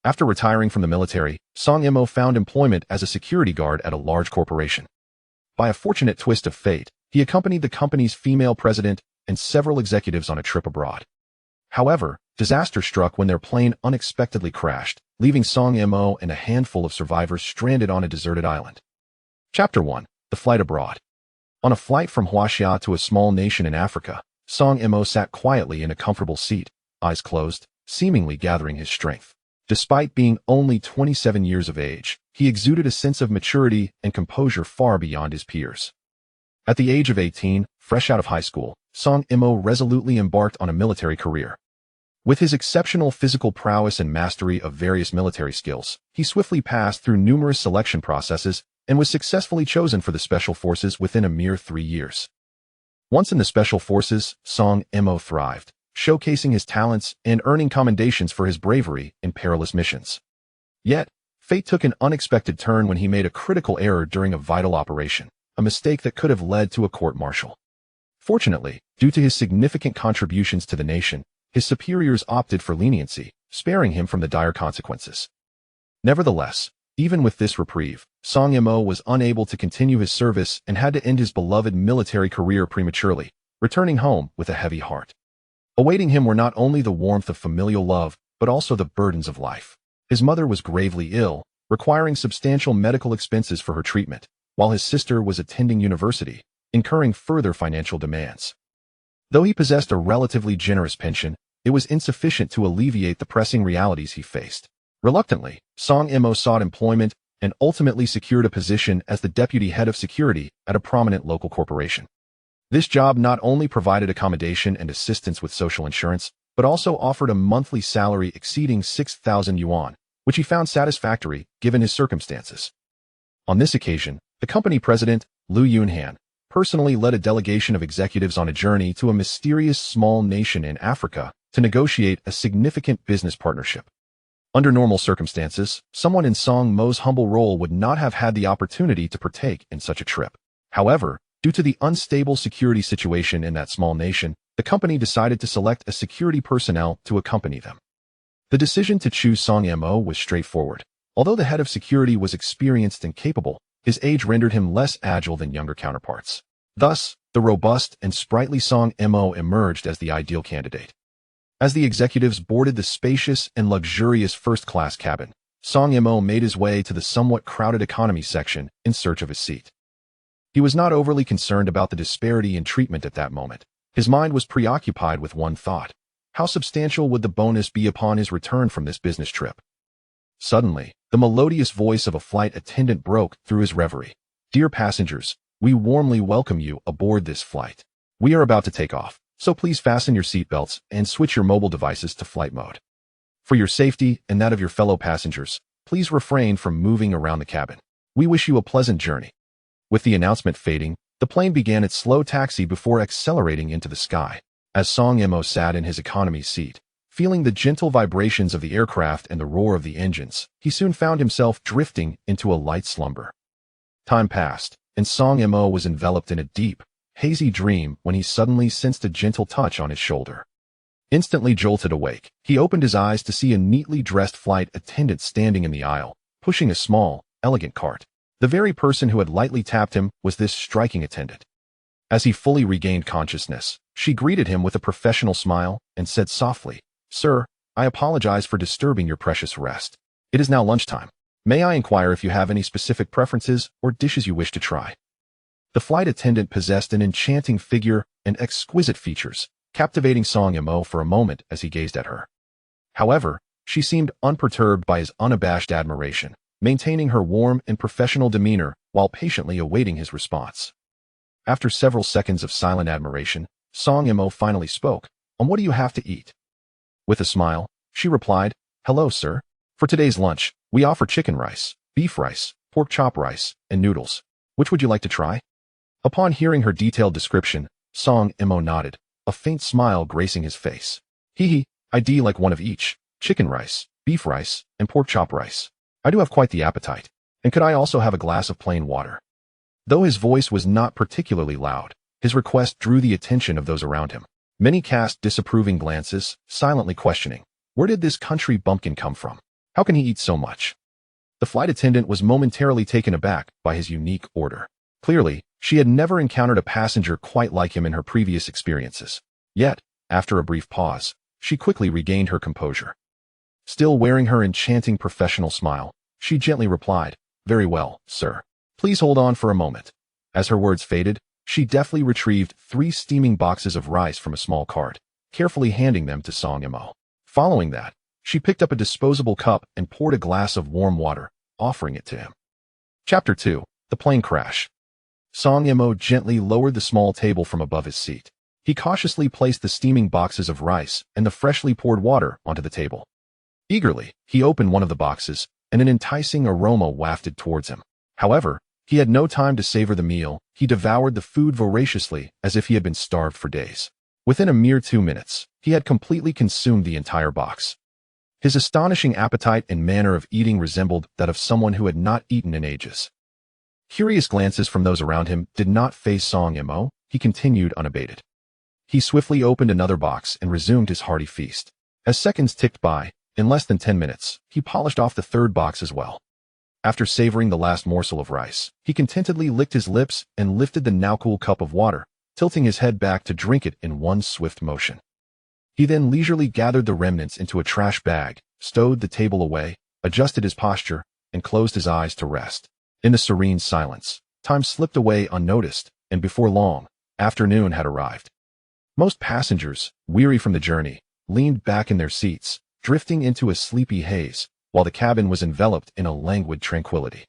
After retiring from the military, Song Imo found employment as a security guard at a large corporation. By a fortunate twist of fate, he accompanied the company's female president and several executives on a trip abroad. However, disaster struck when their plane unexpectedly crashed, leaving Song Imo and a handful of survivors stranded on a deserted island. Chapter 1. The Flight Abroad. On a flight from Huaxia to a small nation in Africa, Song Imo sat quietly in a comfortable seat, eyes closed, seemingly gathering his strength. Despite being only 27 years of age, he exuded a sense of maturity and composure far beyond his peers. At the age of 18, fresh out of high school, Song Imo resolutely embarked on a military career. With his exceptional physical prowess and mastery of various military skills, he swiftly passed through numerous selection processes and was successfully chosen for the Special Forces within a mere 3 years. Once in the Special Forces, Song Imo thrived, showcasing his talents and earning commendations for his bravery in perilous missions. Yet, fate took an unexpected turn when he made a critical error during a vital operation, a mistake that could have led to a court-martial. Fortunately, due to his significant contributions to the nation, his superiors opted for leniency, sparing him from the dire consequences. Nevertheless, even with this reprieve, Song Imo was unable to continue his service and had to end his beloved military career prematurely, returning home with a heavy heart. Awaiting him were not only the warmth of familial love, but also the burdens of life. His mother was gravely ill, requiring substantial medical expenses for her treatment, while his sister was attending university, incurring further financial demands. Though he possessed a relatively generous pension, it was insufficient to alleviate the pressing realities he faced. Reluctantly, Song Imo sought employment and ultimately secured a position as the deputy head of security at a prominent local corporation. This job not only provided accommodation and assistance with social insurance, but also offered a monthly salary exceeding 6,000 yuan, which he found satisfactory given his circumstances. On this occasion, the company president, Liu Yunhan, personally led a delegation of executives on a journey to a mysterious small nation in Africa to negotiate a significant business partnership. Under normal circumstances, someone in Song Mo's humble role would not have had the opportunity to partake in such a trip. However, due to the unstable security situation in that small nation, the company decided to select a security personnel to accompany them. The decision to choose Song Imo was straightforward. Although the head of security was experienced and capable, his age rendered him less agile than younger counterparts. Thus, the robust and sprightly Song Imo emerged as the ideal candidate. As the executives boarded the spacious and luxurious first-class cabin, Song Imo made his way to the somewhat crowded economy section in search of his seat. He was not overly concerned about the disparity in treatment at that moment. His mind was preoccupied with one thought: how substantial would the bonus be upon his return from this business trip? Suddenly, the melodious voice of a flight attendant broke through his reverie. "Dear passengers, we warmly welcome you aboard this flight. We are about to take off, so please fasten your seatbelts and switch your mobile devices to flight mode. For your safety and that of your fellow passengers, please refrain from moving around the cabin. We wish you a pleasant journey." With the announcement fading, the plane began its slow taxi before accelerating into the sky. As Song Imo sat in his economy seat, feeling the gentle vibrations of the aircraft and the roar of the engines, he soon found himself drifting into a light slumber. Time passed, and Song Imo was enveloped in a deep, hazy dream when he suddenly sensed a gentle touch on his shoulder. Instantly jolted awake, he opened his eyes to see a neatly dressed flight attendant standing in the aisle, pushing a small, elegant cart. The very person who had lightly tapped him was this striking attendant. As he fully regained consciousness, she greeted him with a professional smile and said softly, "Sir, I apologize for disturbing your precious rest. It is now lunchtime. May I inquire if you have any specific preferences or dishes you wish to try?" The flight attendant possessed an enchanting figure and exquisite features, captivating Song Imo for a moment as he gazed at her. However, she seemed unperturbed by his unabashed admiration, maintaining her warm and professional demeanor while patiently awaiting his response. After several seconds of silent admiration, Song Imo finally spoke, "What do you have to eat?" With a smile, she replied, "Hello, sir. For today's lunch, we offer chicken rice, beef rice, pork chop rice, and noodles. Which would you like to try?" Upon hearing her detailed description, Song Imo nodded, a faint smile gracing his face. I'd like one of each: chicken rice, beef rice, and pork chop rice. I do have quite the appetite. And could I also have a glass of plain water?" Though his voice was not particularly loud, his request drew the attention of those around him. Many cast disapproving glances, silently questioning, where did this country bumpkin come from? How can he eat so much? The flight attendant was momentarily taken aback by his unique order. Clearly, she had never encountered a passenger quite like him in her previous experiences. Yet, after a brief pause, she quickly regained her composure. Still wearing her enchanting professional smile, she gently replied, "Very well, sir. Please hold on for a moment." As her words faded, she deftly retrieved 3 steaming boxes of rice from a small cart, carefully handing them to Song Yimou. Following that, she picked up a disposable cup and poured a glass of warm water, offering it to him. Chapter 2. The Plane Crash. Song Yimou gently lowered the small table from above his seat. He cautiously placed the steaming boxes of rice and the freshly poured water onto the table. Eagerly, he opened one of the boxes, and an enticing aroma wafted towards him. However, he had no time to savor the meal. He devoured the food voraciously as if he had been starved for days. Within a mere 2 minutes, he had completely consumed the entire box. His astonishing appetite and manner of eating resembled that of someone who had not eaten in ages. Curious glances from those around him did not faze Song Yimou. He continued unabated. He swiftly opened another box and resumed his hearty feast. As seconds ticked by, in less than 10 minutes, he polished off the 3rd box as well. After savoring the last morsel of rice, he contentedly licked his lips and lifted the now-cool cup of water, tilting his head back to drink it in one swift motion. He then leisurely gathered the remnants into a trash bag, stowed the table away, adjusted his posture, and closed his eyes to rest. In the serene silence, time slipped away unnoticed, and before long, afternoon had arrived. Most passengers, weary from the journey, leaned back in their seats, drifting into a sleepy haze, while the cabin was enveloped in a languid tranquility.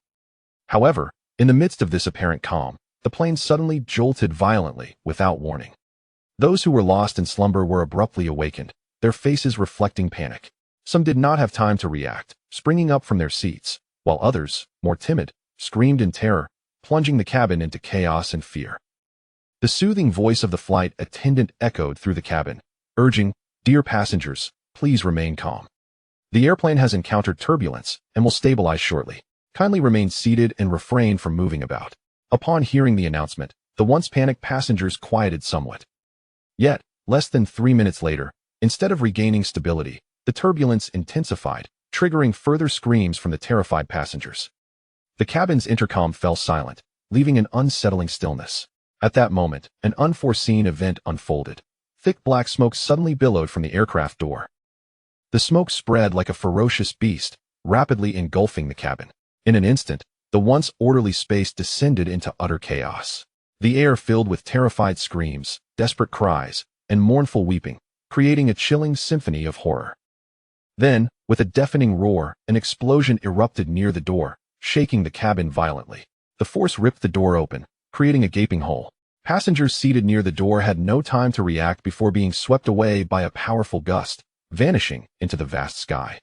However, in the midst of this apparent calm, the plane suddenly jolted violently, without warning. Those who were lost in slumber were abruptly awakened, their faces reflecting panic. Some did not have time to react, springing up from their seats, while others, more timid, screamed in terror, plunging the cabin into chaos and fear. The soothing voice of the flight attendant echoed through the cabin, urging, "Dear passengers, please remain calm. The airplane has encountered turbulence and will stabilize shortly. Kindly remain seated and refrain from moving about." Upon hearing the announcement, the once panicked passengers quieted somewhat. Yet, less than 3 minutes later, instead of regaining stability, the turbulence intensified, triggering further screams from the terrified passengers. The cabin's intercom fell silent, leaving an unsettling stillness. At that moment, an unforeseen event unfolded. Thick black smoke suddenly billowed from the aircraft door. The smoke spread like a ferocious beast, rapidly engulfing the cabin. In an instant, the once orderly space descended into utter chaos. The air filled with terrified screams, desperate cries, and mournful weeping, creating a chilling symphony of horror. Then, with a deafening roar, an explosion erupted near the door, shaking the cabin violently. The force ripped the door open, creating a gaping hole. Passengers seated near the door had no time to react before being swept away by a powerful gust, vanishing into the vast sky.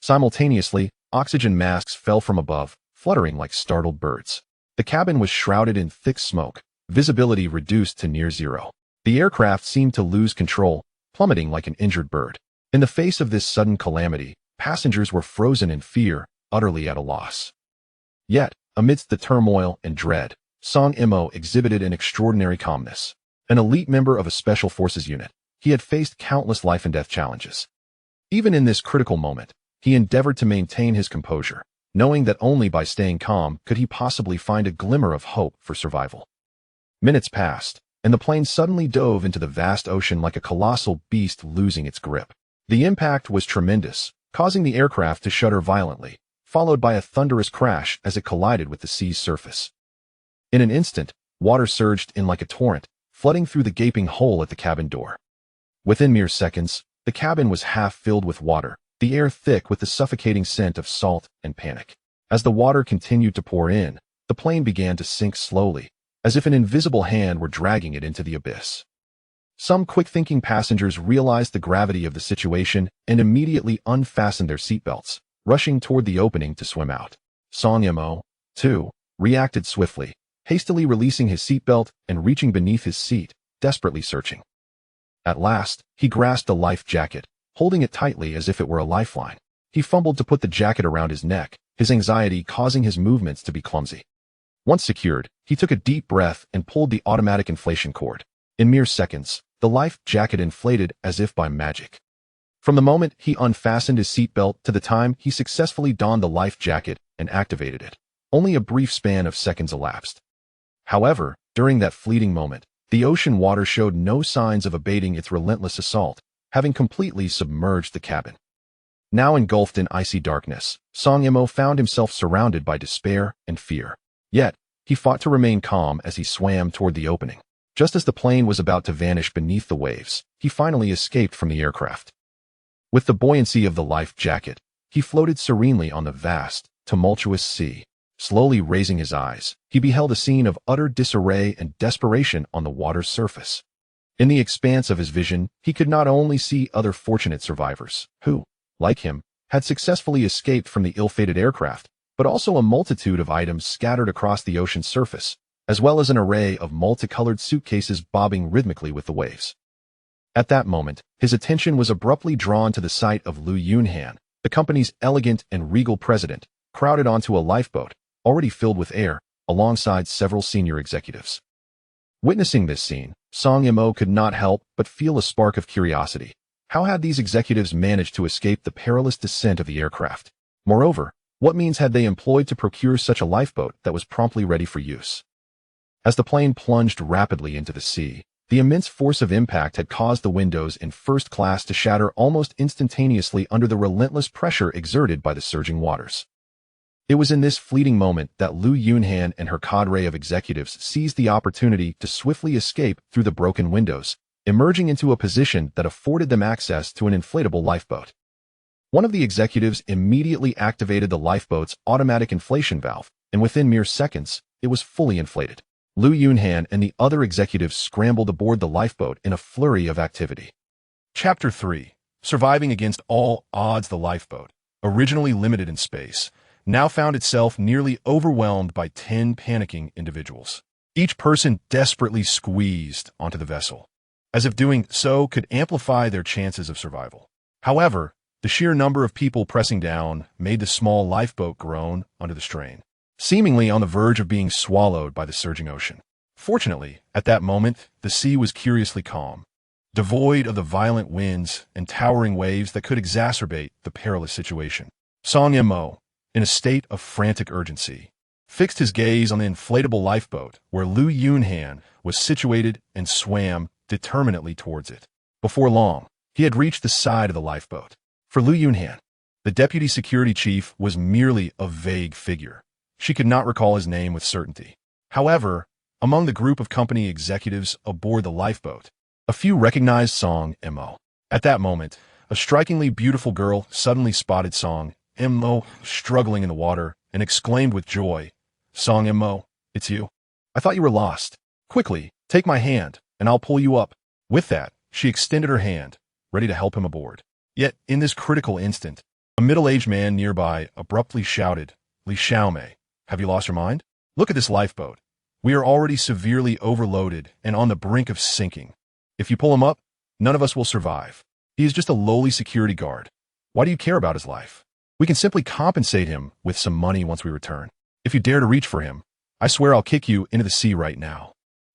Simultaneously, oxygen masks fell from above, fluttering like startled birds. The cabin was shrouded in thick smoke, visibility reduced to near zero. The aircraft seemed to lose control, plummeting like an injured bird. In the face of this sudden calamity, passengers were frozen in fear, utterly at a loss. Yet, amidst the turmoil and dread, Song Yimou exhibited an extraordinary calmness. An elite member of a special forces unit, he had faced countless life-and-death challenges. Even in this critical moment, he endeavored to maintain his composure, knowing that only by staying calm could he possibly find a glimmer of hope for survival. Minutes passed, and the plane suddenly dove into the vast ocean like a colossal beast losing its grip. The impact was tremendous, causing the aircraft to shudder violently, followed by a thunderous crash as it collided with the sea's surface. In an instant, water surged in like a torrent, flooding through the gaping hole at the cabin door. Within mere seconds, the cabin was half filled with water, the air thick with the suffocating scent of salt and panic. As the water continued to pour in, the plane began to sink slowly, as if an invisible hand were dragging it into the abyss. Some quick-thinking passengers realized the gravity of the situation and immediately unfastened their seatbelts, rushing toward the opening to swim out. Song Yimou, too, reacted swiftly, hastily releasing his seatbelt and reaching beneath his seat, desperately searching. At last, he grasped a life jacket, holding it tightly as if it were a lifeline. He fumbled to put the jacket around his neck, his anxiety causing his movements to be clumsy. Once secured, he took a deep breath and pulled the automatic inflation cord. In mere seconds, the life jacket inflated as if by magic. From the moment he unfastened his seatbelt to the time he successfully donned the life jacket and activated it, only a brief span of seconds elapsed. However, during that fleeting moment, the ocean water showed no signs of abating its relentless assault, having completely submerged the cabin. Now engulfed in icy darkness, Song Yimou found himself surrounded by despair and fear. Yet, he fought to remain calm as he swam toward the opening. Just as the plane was about to vanish beneath the waves, he finally escaped from the aircraft. With the buoyancy of the life jacket, he floated serenely on the vast, tumultuous sea. Slowly raising his eyes, he beheld a scene of utter disarray and desperation on the water's surface. In the expanse of his vision, he could not only see other fortunate survivors, who, like him, had successfully escaped from the ill-fated aircraft, but also a multitude of items scattered across the ocean's surface, as well as an array of multicolored suitcases bobbing rhythmically with the waves. At that moment, his attention was abruptly drawn to the sight of Lu Yunhan, the company's elegant and regal president, crowded onto a lifeboat, already filled with air, alongside several senior executives. Witnessing this scene, Song Yimou could not help but feel a spark of curiosity. How had these executives managed to escape the perilous descent of the aircraft? Moreover, what means had they employed to procure such a lifeboat that was promptly ready for use? As the plane plunged rapidly into the sea, the immense force of impact had caused the windows in first class to shatter almost instantaneously under the relentless pressure exerted by the surging waters. It was in this fleeting moment that Lu Yunhan and her cadre of executives seized the opportunity to swiftly escape through the broken windows, emerging into a position that afforded them access to an inflatable lifeboat. One of the executives immediately activated the lifeboat's automatic inflation valve, and within mere seconds, it was fully inflated. Lu Yunhan and the other executives scrambled aboard the lifeboat in a flurry of activity. Chapter 3. Surviving against all odds. The lifeboat, originally limited in space, now found itself nearly overwhelmed by 10 panicking individuals. Each person desperately squeezed onto the vessel, as if doing so could amplify their chances of survival. However, the sheer number of people pressing down made the small lifeboat groan under the strain, seemingly on the verge of being swallowed by the surging ocean. Fortunately, at that moment, the sea was curiously calm, devoid of the violent winds and towering waves that could exacerbate the perilous situation. Song Yimou, in a state of frantic urgency, fixed his gaze on the inflatable lifeboat where Lu Yunhan was situated and swam determinedly towards it. Before long, he had reached the side of the lifeboat. For Lu Yunhan, the deputy security chief was merely a vague figure. She could not recall his name with certainty. However, among the group of company executives aboard the lifeboat, a few recognized Song Yimou. At that moment, a strikingly beautiful girl suddenly spotted Song Yimou struggling in the water and exclaimed with joy, "Song Yimou, it's you. I thought you were lost. Quickly, take my hand, and I'll pull you up." With that, she extended her hand, ready to help him aboard. Yet, in this critical instant, a middle-aged man nearby abruptly shouted, "Li Xiaomei, have you lost your mind? Look at this lifeboat. We are already severely overloaded and on the brink of sinking. If you pull him up, none of us will survive. He is just a lowly security guard. Why do you care about his life? We can simply compensate him with some money once we return. If you dare to reach for him, I swear I'll kick you into the sea right now."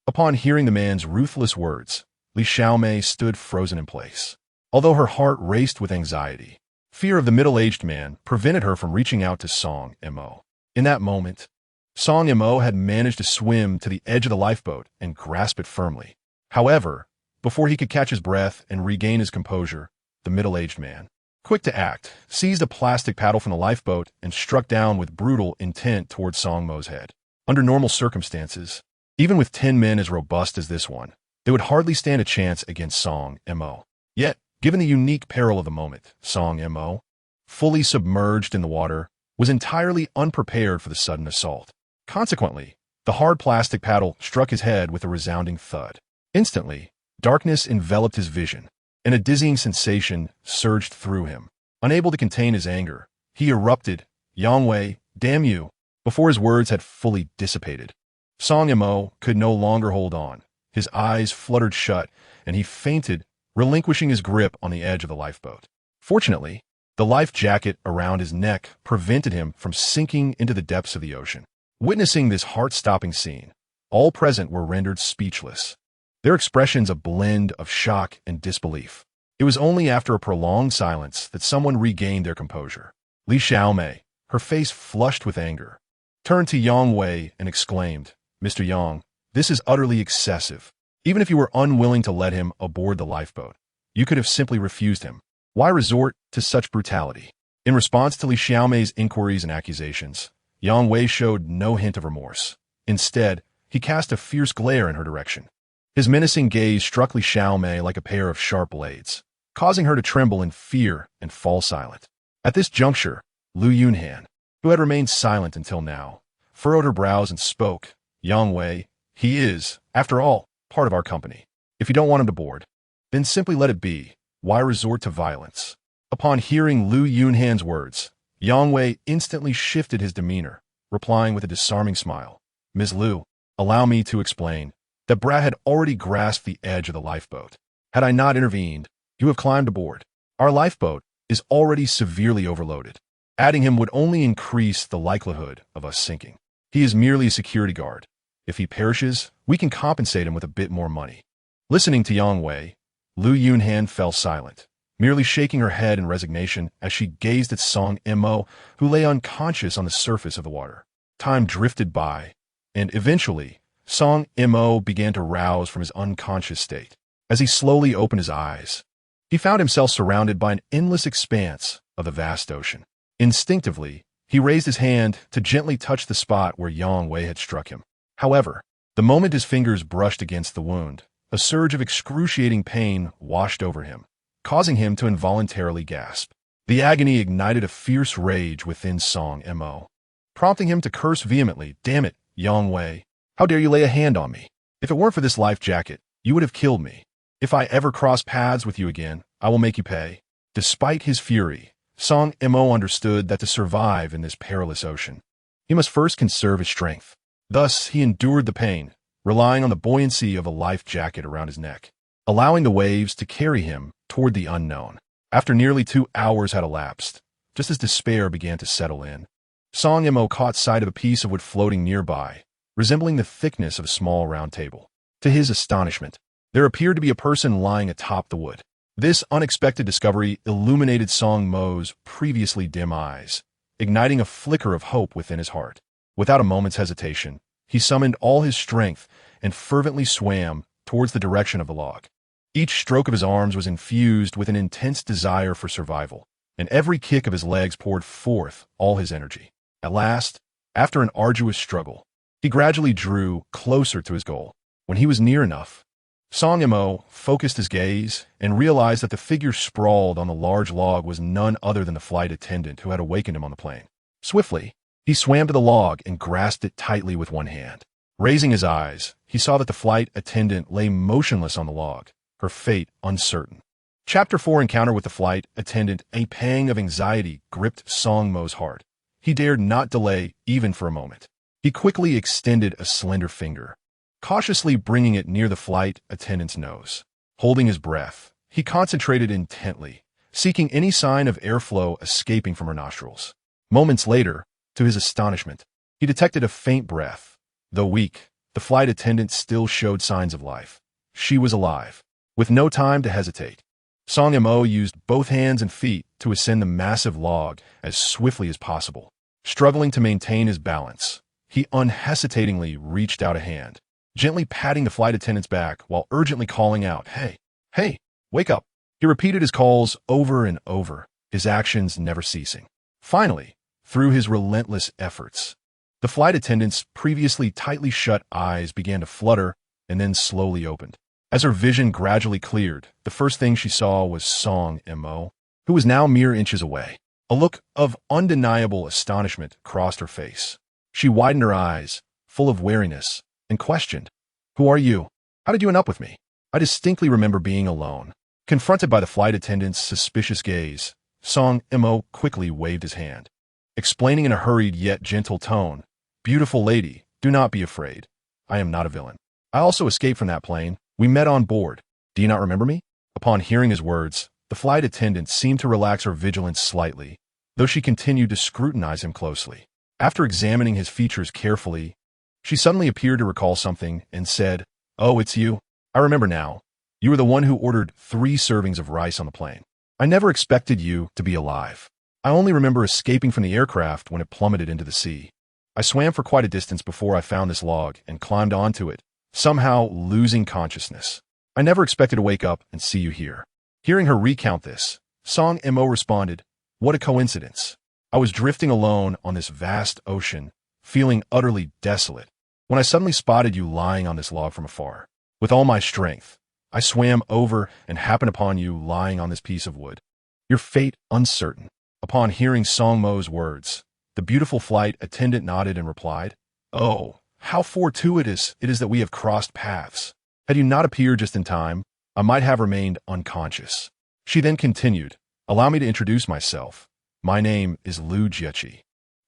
Upon hearing the man's ruthless words, Li Xiaomei stood frozen in place. Although her heart raced with anxiety, fear of the middle-aged man prevented her from reaching out to Song Yimou. In that moment, Song Yimou had managed to swim to the edge of the lifeboat and grasp it firmly. However, before he could catch his breath and regain his composure, the middle-aged man, quick to act, seized a plastic paddle from the lifeboat and struck down with brutal intent towards Song Yimou's head. Under normal circumstances, even with 10 men as robust as this one, they would hardly stand a chance against Song Yimou. Yet, given the unique peril of the moment, Song Yimou, fully submerged in the water, was entirely unprepared for the sudden assault. Consequently, the hard plastic paddle struck his head with a resounding thud. Instantly, darkness enveloped his vision, and a dizzying sensation surged through him. Unable to contain his anger, he erupted, "Yang Wei, damn you!" Before his words had fully dissipated, Song Yimou could no longer hold on. His eyes fluttered shut, and he fainted, relinquishing his grip on the edge of the lifeboat. Fortunately, the life jacket around his neck prevented him from sinking into the depths of the ocean. Witnessing this heart-stopping scene, all present were rendered speechless, their expressions a blend of shock and disbelief. It was only after a prolonged silence that someone regained their composure. Li Xiaomei, her face flushed with anger, turned to Yang Wei and exclaimed, "Mr. Yang, this is utterly excessive. Even if you were unwilling to let him aboard the lifeboat, you could have simply refused him. Why resort to such brutality?" In response to Li Xiaomei's inquiries and accusations, Yang Wei showed no hint of remorse. Instead, he cast a fierce glare in her direction. His menacing gaze struck Li Xiaomei like a pair of sharp blades, causing her to tremble in fear and fall silent. At this juncture, Lu Yunhan, who had remained silent until now, furrowed her brows and spoke, "Yang Wei, he is, after all, part of our company. If you don't want him to board, then simply let it be. Why resort to violence?" Upon hearing Lu Yunhan's words, Yang Wei instantly shifted his demeanor, replying with a disarming smile, "Ms. Lu, allow me to explain that brat had already grasped the edge of the lifeboat. Had I not intervened, you have climbed aboard. Our lifeboat is already severely overloaded. Adding him would only increase the likelihood of us sinking. He is merely a security guard. If he perishes, we can compensate him with a bit more money." Listening to Yang Wei, Lu Yunhan fell silent, merely shaking her head in resignation as she gazed at Song Mo, who lay unconscious on the surface of the water. Time drifted by, and eventually, Song Mo began to rouse from his unconscious state. As he slowly opened his eyes, he found himself surrounded by an endless expanse of the vast ocean. Instinctively, he raised his hand to gently touch the spot where Yang Wei had struck him. However, the moment his fingers brushed against the wound, a surge of excruciating pain washed over him, causing him to involuntarily gasp. The agony ignited a fierce rage within Song Mo, prompting him to curse vehemently, "Damn it, Yang Wei, how dare you lay a hand on me? If it weren't for this life jacket, you would have killed me. If I ever cross paths with you again, I will make you pay." Despite his fury, Song Mo understood that to survive in this perilous ocean, he must first conserve his strength. Thus, he endured the pain, relying on the buoyancy of a life jacket around his neck, allowing the waves to carry him toward the unknown. After nearly 2 hours had elapsed, just as despair began to settle in, Song Mo caught sight of a piece of wood floating nearby, resembling the thickness of a small round table. To his astonishment, there appeared to be a person lying atop the wood. This unexpected discovery illuminated Song Mo's previously dim eyes, igniting a flicker of hope within his heart. Without a moment's hesitation, he summoned all his strength and fervently swam towards the direction of the log. Each stroke of his arms was infused with an intense desire for survival, and every kick of his legs poured forth all his energy. At last, after an arduous struggle, he gradually drew closer to his goal. When he was near enough, Song Mo focused his gaze and realized that the figure sprawled on the large log was none other than the flight attendant who had awakened him on the plane. Swiftly, he swam to the log and grasped it tightly with one hand. Raising his eyes, he saw that the flight attendant lay motionless on the log, her fate uncertain. Chapter 4 Encounter with the Flight Attendant. A pang of anxiety gripped Song Mo's heart. He dared not delay even for a moment. He quickly extended a slender finger, cautiously bringing it near the flight attendant's nose. Holding his breath, he concentrated intently, seeking any sign of airflow escaping from her nostrils. Moments later, to his astonishment, he detected a faint breath. Though weak, the flight attendant still showed signs of life. She was alive. With no time to hesitate, Song Mo used both hands and feet to ascend the massive log as swiftly as possible. Struggling to maintain his balance, he unhesitatingly reached out a hand, gently patting the flight attendant's back while urgently calling out, "Hey, hey, wake up." He repeated his calls over and over, his actions never ceasing. Finally, through his relentless efforts, the flight attendant's previously tightly shut eyes began to flutter and then slowly opened. As her vision gradually cleared, the first thing she saw was Song Mo, who was now mere inches away. A look of undeniable astonishment crossed her face. She widened her eyes, full of wariness, and questioned, "Who are you? How did you end up with me?" I distinctly remember being alone. Confronted by the flight attendant's suspicious gaze, Song Mo quickly waved his hand, explaining in a hurried yet gentle tone, "Beautiful lady, do not be afraid. I am not a villain. I also escaped from that plane. We met on board. Do you not remember me?" Upon hearing his words, the flight attendant seemed to relax her vigilance slightly, though she continued to scrutinize him closely. After examining his features carefully, she suddenly appeared to recall something and said, "Oh, it's you. I remember now. You were the one who ordered 3 servings of rice on the plane. I never expected you to be alive. I only remember escaping from the aircraft when it plummeted into the sea. I swam for quite a distance before I found this log and climbed onto it, somehow losing consciousness. I never expected to wake up and see you here." Hearing her recount this, Song Mo responded, "What a coincidence. I was drifting alone on this vast ocean, feeling utterly desolate, when I suddenly spotted you lying on this log from afar. With all my strength, I swam over and happened upon you lying on this piece of wood. Your fate uncertain." Upon hearing Song Mo's words, the beautiful flight attendant nodded and replied, "Oh, how fortuitous it is that we have crossed paths. Had you not appeared just in time, I might have remained unconscious." She then continued, "Allow me to introduce myself. My name is Lu Jiechi.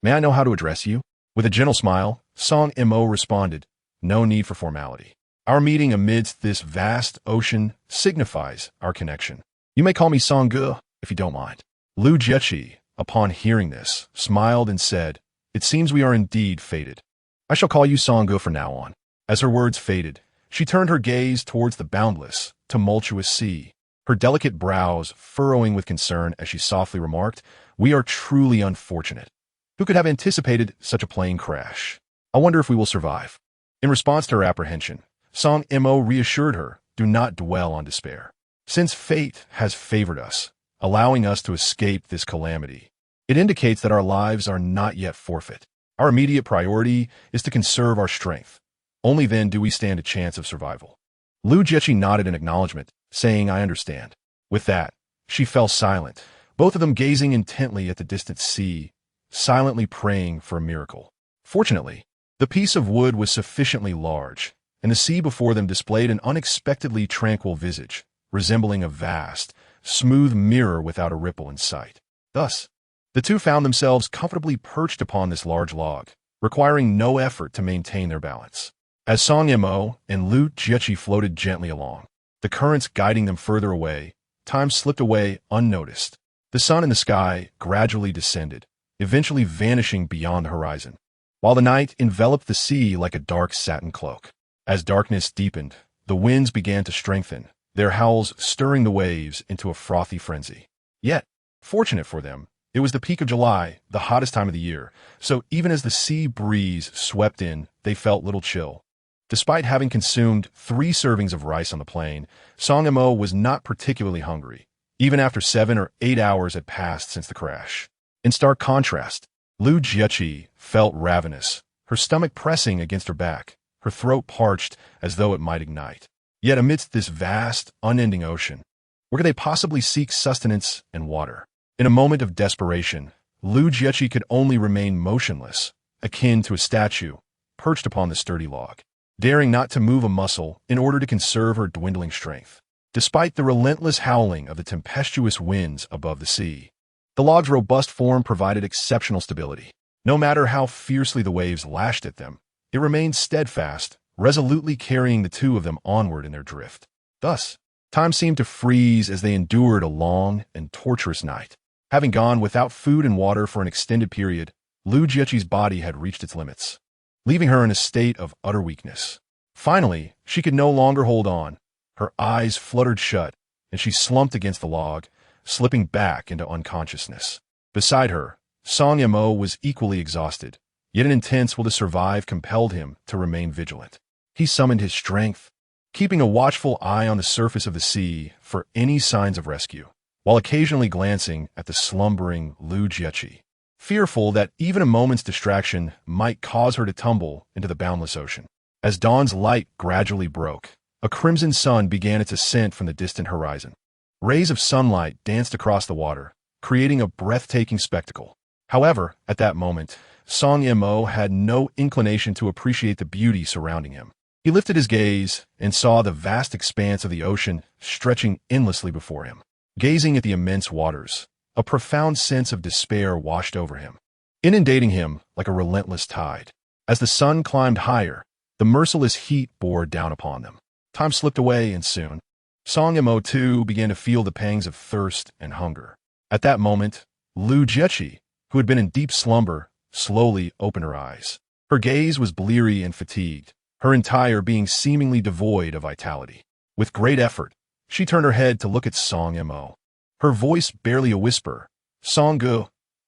May I know how to address you?" With a gentle smile, Song Mo responded, "No need for formality. Our meeting amidst this vast ocean signifies our connection. You may call me Song Ge, if you don't mind." Lu Jiechi, upon hearing this, smiled and said, "It seems we are indeed fated. I shall call you Song Ge from now on." As her words faded, she turned her gaze towards the boundless, tumultuous sea, her delicate brows furrowing with concern as she softly remarked, "We are truly unfortunate. Who could have anticipated such a plane crash? I wonder if we will survive." In response to her apprehension, Song Mo reassured her, "Do not dwell on despair. Since fate has favored us, allowing us to escape this calamity, it indicates that our lives are not yet forfeit. Our immediate priority is to conserve our strength. Only then do we stand a chance of survival." Lu Jiechi nodded in acknowledgement, saying, "I understand." With that, she fell silent, both of them gazing intently at the distant sea, silently praying for a miracle. Fortunately, the piece of wood was sufficiently large, and the sea before them displayed an unexpectedly tranquil visage, resembling a vast, smooth mirror without a ripple in sight. Thus, the two found themselves comfortably perched upon this large log, requiring no effort to maintain their balance. As Song Mo and Lu Jiechi floated gently along, the currents guiding them further away, time slipped away unnoticed. The sun in the sky gradually descended, eventually vanishing beyond the horizon, while the night enveloped the sea like a dark satin cloak. As darkness deepened, the winds began to strengthen, their howls stirring the waves into a frothy frenzy. Yet, fortunate for them, it was the peak of July, the hottest time of the year, so even as the sea breeze swept in, they felt little chill. Despite having consumed 3 servings of rice on the plane, Song Mo was not particularly hungry, even after 7 or 8 hours had passed since the crash. In stark contrast, Lu Jiechi felt ravenous, her stomach pressing against her back, her throat parched as though it might ignite. Yet amidst this vast, unending ocean, where could they possibly seek sustenance and water? In a moment of desperation, Lu Jiechi could only remain motionless, akin to a statue, perched upon the sturdy log, daring not to move a muscle in order to conserve her dwindling strength. Despite the relentless howling of the tempestuous winds above the sea, the log's robust form provided exceptional stability. No matter how fiercely the waves lashed at them, it remained steadfast, resolutely carrying the two of them onward in their drift. Thus, time seemed to freeze as they endured a long and torturous night. Having gone without food and water for an extended period, Lu Jiechi's body had reached its limits, leaving her in a state of utter weakness. Finally, she could no longer hold on. Her eyes fluttered shut, and she slumped against the log, slipping back into unconsciousness. Beside her, Song Mo was equally exhausted, yet an intense will to survive compelled him to remain vigilant. He summoned his strength, keeping a watchful eye on the surface of the sea for any signs of rescue, while occasionally glancing at the slumbering Lu Jiechi, fearful that even a moment's distraction might cause her to tumble into the boundless ocean. As dawn's light gradually broke, a crimson sun began its ascent from the distant horizon. Rays of sunlight danced across the water, creating a breathtaking spectacle. However, at that moment, Song Mo had no inclination to appreciate the beauty surrounding him. He lifted his gaze and saw the vast expanse of the ocean stretching endlessly before him. Gazing at the immense waters, a profound sense of despair washed over him, inundating him like a relentless tide. As the sun climbed higher, the merciless heat bore down upon them. Time slipped away, and soon, Song Mo too began to feel the pangs of thirst and hunger. At that moment, Lu Jiechi, who had been in deep slumber, slowly opened her eyes. Her gaze was bleary and fatigued, her entire being seemingly devoid of vitality. With great effort, She turned her head to look at Song Mo. Her voice barely a whisper. Song-gu,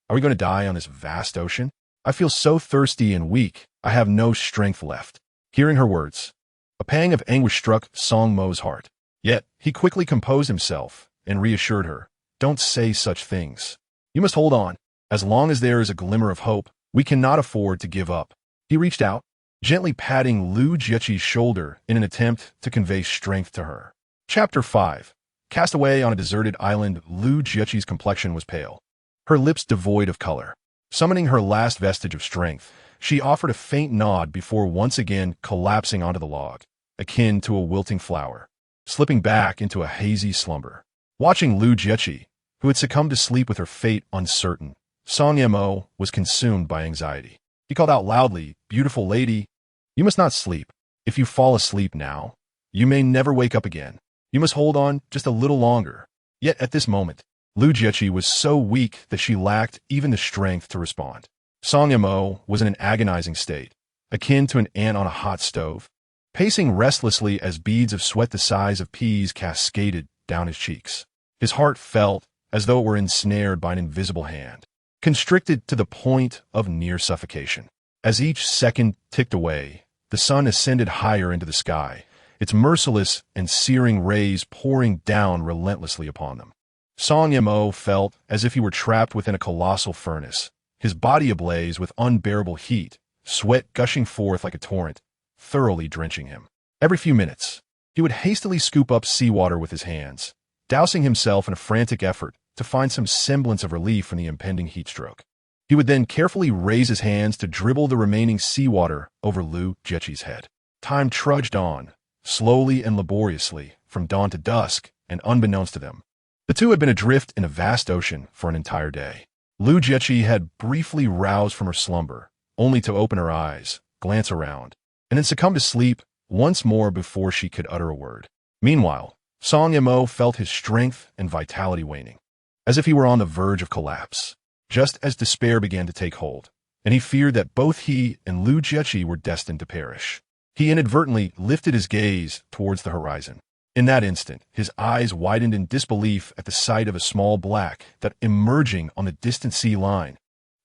are we going to die on this vast ocean? I feel so thirsty and weak, I have no strength left. Hearing her words, a pang of anguish struck Song Mo's heart. Yet, he quickly composed himself and reassured her. Don't say such things. You must hold on. As long as there is a glimmer of hope, we cannot afford to give up. He reached out, gently patting Lu Jiechi's shoulder in an attempt to convey strength to her. Chapter 5. Cast away on a deserted island, Lu Jiechi's complexion was pale, her lips devoid of color. Summoning her last vestige of strength, she offered a faint nod before once again collapsing onto the log, akin to a wilting flower, slipping back into a hazy slumber. Watching Lu Jiechi, who had succumbed to sleep with her fate uncertain, Song Mo was consumed by anxiety. He called out loudly, "Beautiful lady, you must not sleep. If you fall asleep now, you may never wake up again. You must hold on just a little longer." Yet at this moment, Lu Jiechi was so weak that she lacked even the strength to respond. Song Mo was in an agonizing state, akin to an ant on a hot stove, pacing restlessly as beads of sweat the size of peas cascaded down his cheeks. His heart felt as though it were ensnared by an invisible hand, constricted to the point of near suffocation. As each second ticked away, the sun ascended higher into the sky, its merciless and searing rays pouring down relentlessly upon them. Song Mo felt as if he were trapped within a colossal furnace, his body ablaze with unbearable heat, sweat gushing forth like a torrent, thoroughly drenching him. Every few minutes, he would hastily scoop up seawater with his hands, dousing himself in a frantic effort to find some semblance of relief from the impending heatstroke. He would then carefully raise his hands to dribble the remaining seawater over Lu Jiechi's head. Time trudged on, slowly and laboriously, from dawn to dusk, and unbeknownst to them, the two had been adrift in a vast ocean for an entire day. Lu Jiechi had briefly roused from her slumber, only to open her eyes, glance around, and then succumb to sleep once more before she could utter a word. Meanwhile, Song Mo felt his strength and vitality waning, as if he were on the verge of collapse, just as despair began to take hold, and he feared that both he and Lu Jiechi were destined to perish. He inadvertently lifted his gaze towards the horizon. In that instant, his eyes widened in disbelief at the sight of a small black dot emerging on the distant sea line.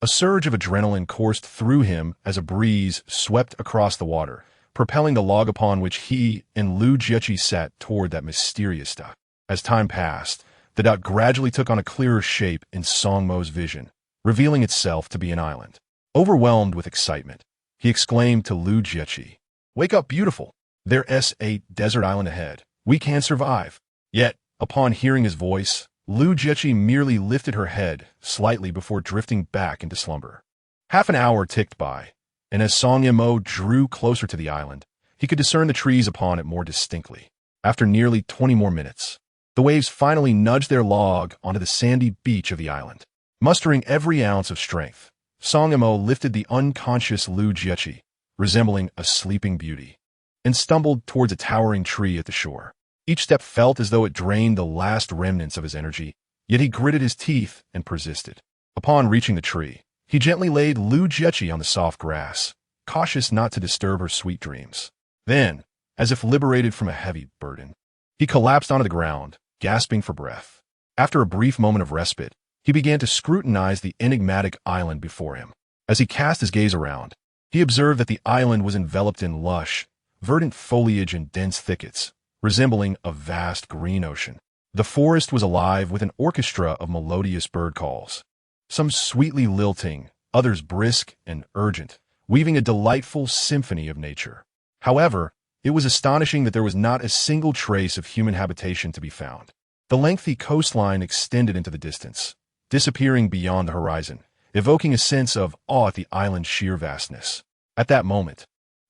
A surge of adrenaline coursed through him as a breeze swept across the water, propelling the log upon which he and Lu Jiechi sat toward that mysterious dot. As time passed, the dot gradually took on a clearer shape in Song Mo's vision, revealing itself to be an island. Overwhelmed with excitement, he exclaimed to Lu Jiechi, "Wake up, beautiful! There's a desert island ahead. We can survive." Yet, upon hearing his voice, Lu Jiechi merely lifted her head slightly before drifting back into slumber. Half an hour ticked by, and as Song Mo drew closer to the island, he could discern the trees upon it more distinctly. After nearly 20 more minutes, the waves finally nudged their log onto the sandy beach of the island. Mustering every ounce of strength, Song Mo lifted the unconscious Lu Jiechi, resembling a sleeping beauty, and stumbled towards a towering tree at the shore. Each step felt as though it drained the last remnants of his energy, yet he gritted his teeth and persisted. Upon reaching the tree, he gently laid Lu Jiechi on the soft grass, cautious not to disturb her sweet dreams. Then, as if liberated from a heavy burden, he collapsed onto the ground, gasping for breath. After a brief moment of respite, he began to scrutinize the enigmatic island before him. As he cast his gaze around, he observed that the island was enveloped in lush, verdant foliage and dense thickets, resembling a vast green ocean. The forest was alive with an orchestra of melodious bird calls, some sweetly lilting, others brisk and urgent, weaving a delightful symphony of nature. However, it was astonishing that there was not a single trace of human habitation to be found. The lengthy coastline extended into the distance, disappearing beyond the horizon, evoking a sense of awe at the island's sheer vastness. At that moment,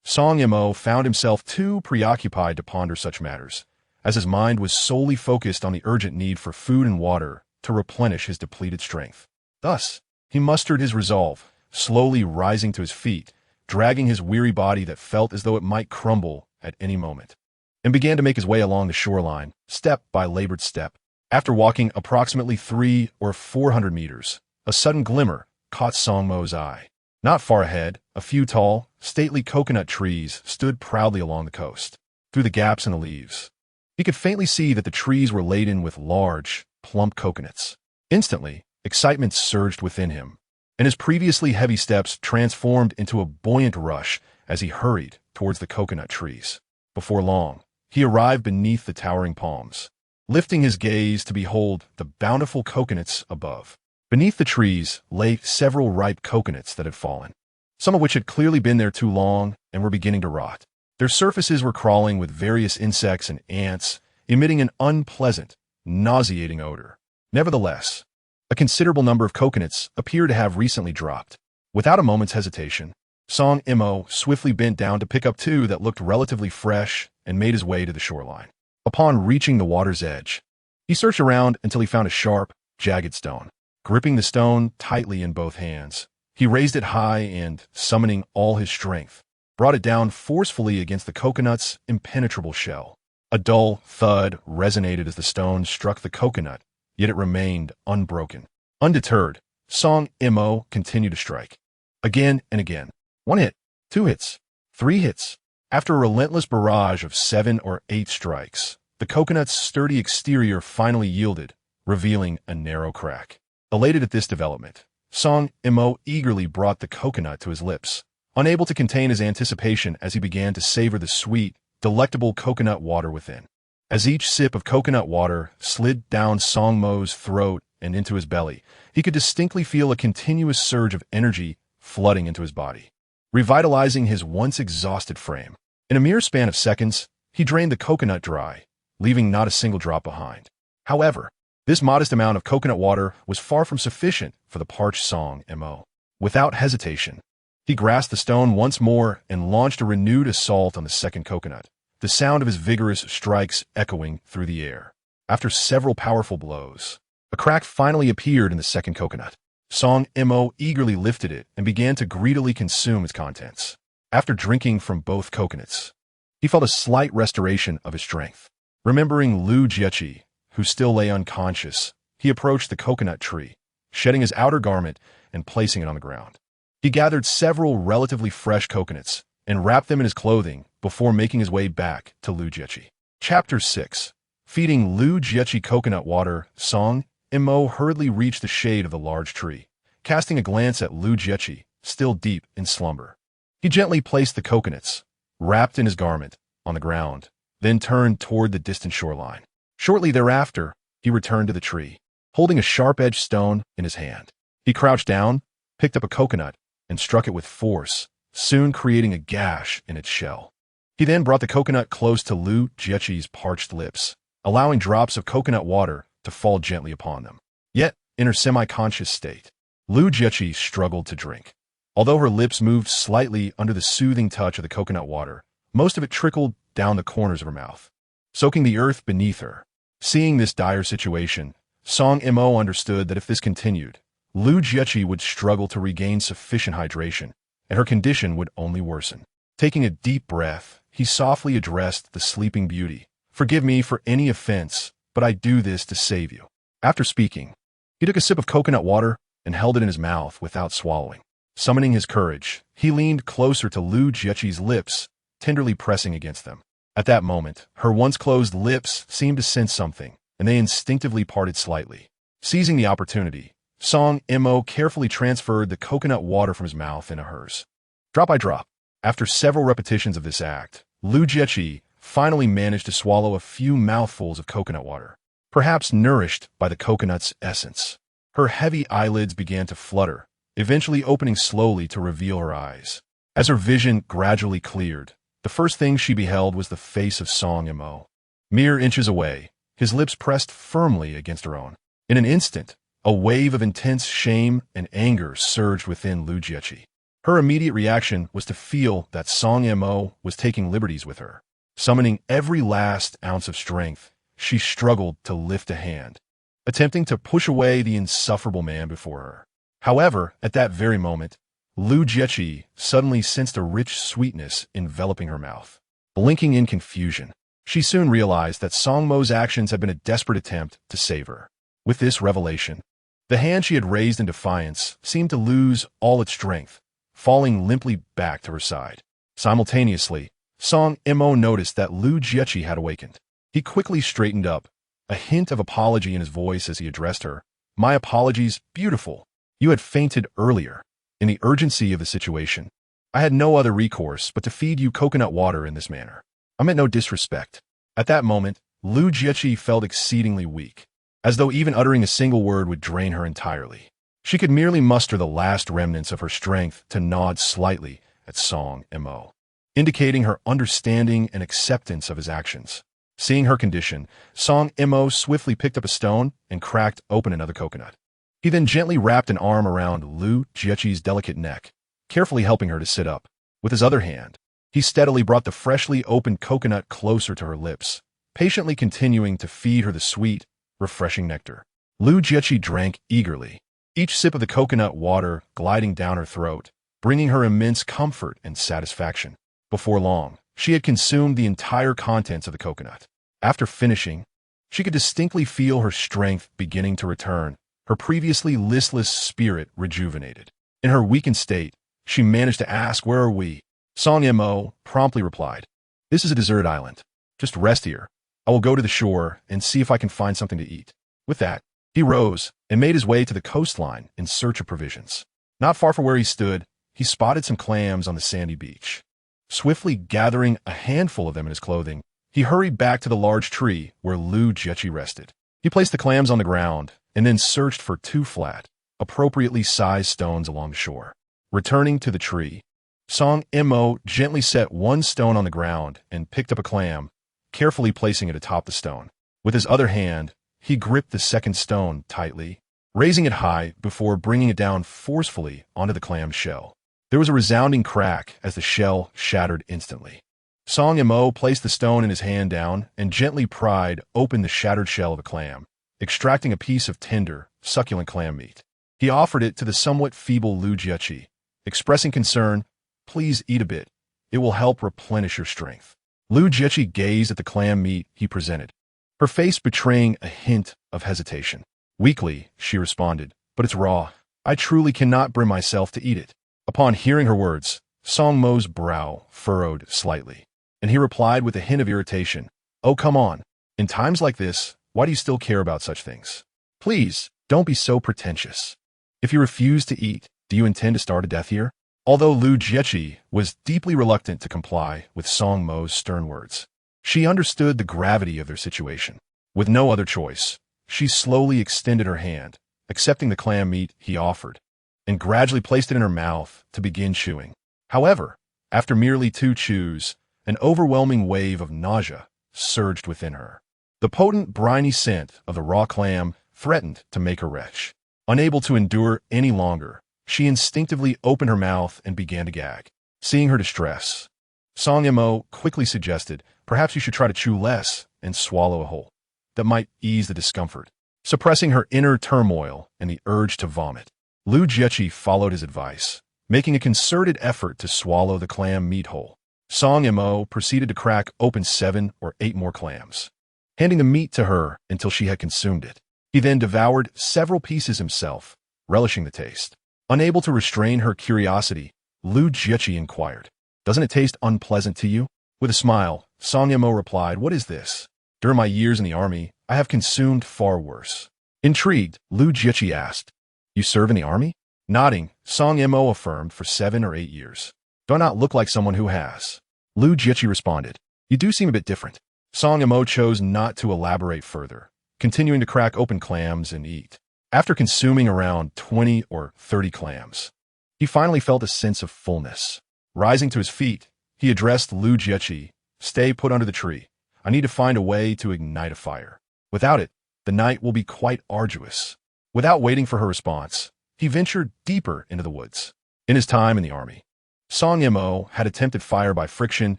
Song Mo found himself too preoccupied to ponder such matters, as his mind was solely focused on the urgent need for food and water to replenish his depleted strength. Thus, he mustered his resolve, slowly rising to his feet, dragging his weary body that felt as though it might crumble at any moment, and began to make his way along the shoreline, step by labored step. After walking approximately 300 or 400 meters, a sudden glimmer caught Song Mo's eye. Not far ahead, a few tall, stately coconut trees stood proudly along the coast. Through the gaps in the leaves, He could faintly see that the trees were laden with large, plump coconuts. Instantly, excitement surged within him, and his previously heavy steps transformed into a buoyant rush as he hurried towards the coconut trees. Before long, he arrived beneath the towering palms, lifting his gaze to behold the bountiful coconuts above. Beneath the trees lay several ripe coconuts that had fallen, some of which had clearly been there too long and were beginning to rot. Their surfaces were crawling with various insects and ants, emitting an unpleasant, nauseating odor. Nevertheless, a considerable number of coconuts appeared to have recently dropped. Without a moment's hesitation, Song Imo swiftly bent down to pick up two that looked relatively fresh and made his way to the shoreline. Upon reaching the water's edge, he searched around until he found a sharp, jagged stone. Gripping the stone tightly in both hands, he raised it high and, summoning all his strength, brought it down forcefully against the coconut's impenetrable shell. A dull thud resonated as the stone struck the coconut, yet it remained unbroken. Undeterred, Song Imo continued to strike. Again and again. 1 hit, 2 hits, 3 hits. After a relentless barrage of 7 or 8 strikes, the coconut's sturdy exterior finally yielded, revealing a narrow crack. Elated at this development, Song Imo eagerly brought the coconut to his lips, unable to contain his anticipation as he began to savor the sweet, delectable coconut water within. As each sip of coconut water slid down Song Mo's throat and into his belly, he could distinctly feel a continuous surge of energy flooding into his body, revitalizing his once exhausted frame. In a mere span of seconds, he drained the coconut dry, leaving not a single drop behind. However, this modest amount of coconut water was far from sufficient for the parched Song Imo. Without hesitation, he grasped the stone once more and launched a renewed assault on the second coconut, the sound of his vigorous strikes echoing through the air. After several powerful blows, a crack finally appeared in the second coconut. Song Imo eagerly lifted it and began to greedily consume its contents. After drinking from both coconuts, he felt a slight restoration of his strength. Remembering Lu Jiechi, who still lay unconscious, he approached the coconut tree, shedding his outer garment and placing it on the ground. He gathered several relatively fresh coconuts and wrapped them in his clothing before making his way back to Lu Jiechi. Chapter 6. Feeding Lu Jiechi coconut water, Song Imo hurriedly reached the shade of the large tree, casting a glance at Lu Jiechi, still deep in slumber. He gently placed the coconuts, wrapped in his garment, on the ground, then turned toward the distant shoreline. Shortly thereafter, he returned to the tree, holding a sharp-edged stone in his hand. He crouched down, picked up a coconut, and struck it with force, soon creating a gash in its shell. He then brought the coconut close to Lu Jiechi's parched lips, allowing drops of coconut water to fall gently upon them. Yet, in her semi-conscious state, Lu Jiechi struggled to drink. Although her lips moved slightly under the soothing touch of the coconut water, most of it trickled down the corners of her mouth, soaking the earth beneath her. Seeing this dire situation, Song Imo understood that if this continued, Lu Jiechi would struggle to regain sufficient hydration, and her condition would only worsen. Taking a deep breath, he softly addressed the sleeping beauty. "Forgive me for any offense, but I do this to save you." After speaking, he took a sip of coconut water and held it in his mouth without swallowing. Summoning his courage, he leaned closer to Lu Jiechi's lips, tenderly pressing against them. At that moment, her once closed lips seemed to sense something, and they instinctively parted slightly. Seizing the opportunity, Song Imo carefully transferred the coconut water from his mouth into hers. Drop by drop, after several repetitions of this act, Lu Jiechi finally managed to swallow a few mouthfuls of coconut water, perhaps nourished by the coconut's essence. Her heavy eyelids began to flutter, eventually opening slowly to reveal her eyes. As her vision gradually cleared, the first thing she beheld was the face of Song Imo. Mere inches away, his lips pressed firmly against her own. In an instant, a wave of intense shame and anger surged within Lu Jiechi. Her immediate reaction was to feel that Song Imo was taking liberties with her. Summoning every last ounce of strength, she struggled to lift a hand, attempting to push away the insufferable man before her. However, at that very moment, Lu Jiechi suddenly sensed a rich sweetness enveloping her mouth. Blinking in confusion, she soon realized that Song Mo's actions had been a desperate attempt to save her. With this revelation, the hand she had raised in defiance seemed to lose all its strength, falling limply back to her side. Simultaneously, Song Imo noticed that Lu Jiechi had awakened. He quickly straightened up, a hint of apology in his voice as he addressed her. My apologies, beautiful. You had fainted earlier. In the urgency of the situation, I had no other recourse but to feed you coconut water in this manner. I meant no disrespect. At that moment, Lu Jiechi felt exceedingly weak, as though even uttering a single word would drain her entirely. She could merely muster the last remnants of her strength to nod slightly at Song Mo, indicating her understanding and acceptance of his actions. Seeing her condition, Song Mo swiftly picked up a stone and cracked open another coconut. He then gently wrapped an arm around Lu Jiechi's delicate neck, carefully helping her to sit up. With his other hand, he steadily brought the freshly opened coconut closer to her lips, patiently continuing to feed her the sweet, refreshing nectar. Lu Jiechi drank eagerly, each sip of the coconut water gliding down her throat, bringing her immense comfort and satisfaction. Before long, she had consumed the entire contents of the coconut. After finishing, she could distinctly feel her strength beginning to return, her previously listless spirit rejuvenated. In her weakened state, she managed to ask, "Where are we?" Song Mo promptly replied, "This is a desert island. Just rest here. I will go to the shore and see if I can find something to eat." With that, he rose and made his way to the coastline in search of provisions. Not far from where he stood, he spotted some clams on the sandy beach. Swiftly gathering a handful of them in his clothing, he hurried back to the large tree where Lu Jiechi rested. He placed the clams on the ground and then searched for 2 flat, appropriately sized stones along the shore. Returning to the tree, Song Mo gently set 1 stone on the ground and picked up a clam, carefully placing it atop the stone. With his other hand, he gripped the second stone tightly, raising it high before bringing it down forcefully onto the clam's shell. There was a resounding crack as the shell shattered instantly. Song Mo placed the stone in his hand down and gently pried open the shattered shell of a clam, extracting a piece of tender, succulent clam meat. He offered it to the somewhat feeble Lu Jiechi, expressing concern, "Please eat a bit. It will help replenish your strength." Lu Jiechi gazed at the clam meat he presented, her face betraying a hint of hesitation. Weakly, she responded, "But it's raw. I truly cannot bring myself to eat it." Upon hearing her words, Song Mo's brow furrowed slightly, and he replied with a hint of irritation, "Oh, come on. In times like this, why do you still care about such things? Please, don't be so pretentious. If you refuse to eat, do you intend to starve to death here?" Although Lu Jiechi was deeply reluctant to comply with Song Mo's stern words, she understood the gravity of their situation. With no other choice, she slowly extended her hand, accepting the clam meat he offered, and gradually placed it in her mouth to begin chewing. However, after merely 2 chews, an overwhelming wave of nausea surged within her. The potent, briny scent of the raw clam threatened to make her retch. Unable to endure any longer, she instinctively opened her mouth and began to gag. Seeing her distress, Song Mo quickly suggested, "Perhaps you should try to chew less and swallow a whole. That might ease the discomfort." Suppressing her inner turmoil and the urge to vomit, Lu Jiechi followed his advice, making a concerted effort to swallow the clam meat whole. Song Mo proceeded to crack open 7 or 8 more clams, handing the meat to her until she had consumed it. He then devoured several pieces himself, relishing the taste. Unable to restrain her curiosity, Lu Jiechi inquired, "Doesn't it taste unpleasant to you?" With a smile, Song Mo replied, "What is this? During my years in the army, I have consumed far worse." Intrigued, Lu Jiechi asked, "You serve in the army?" Nodding, Song Mo affirmed, "For 7 or 8 years. Do I not look like someone who has?" Lu Jiechi responded, "You do seem a bit different." Song Mo chose not to elaborate further, continuing to crack open clams and eat. After consuming around 20 or 30 clams, he finally felt a sense of fullness. Rising to his feet, he addressed Lu Jiechi, "Stay put under the tree. I need to find a way to ignite a fire. Without it, the night will be quite arduous." Without waiting for her response, he ventured deeper into the woods. In his time in the army, Song Mo had attempted fire by friction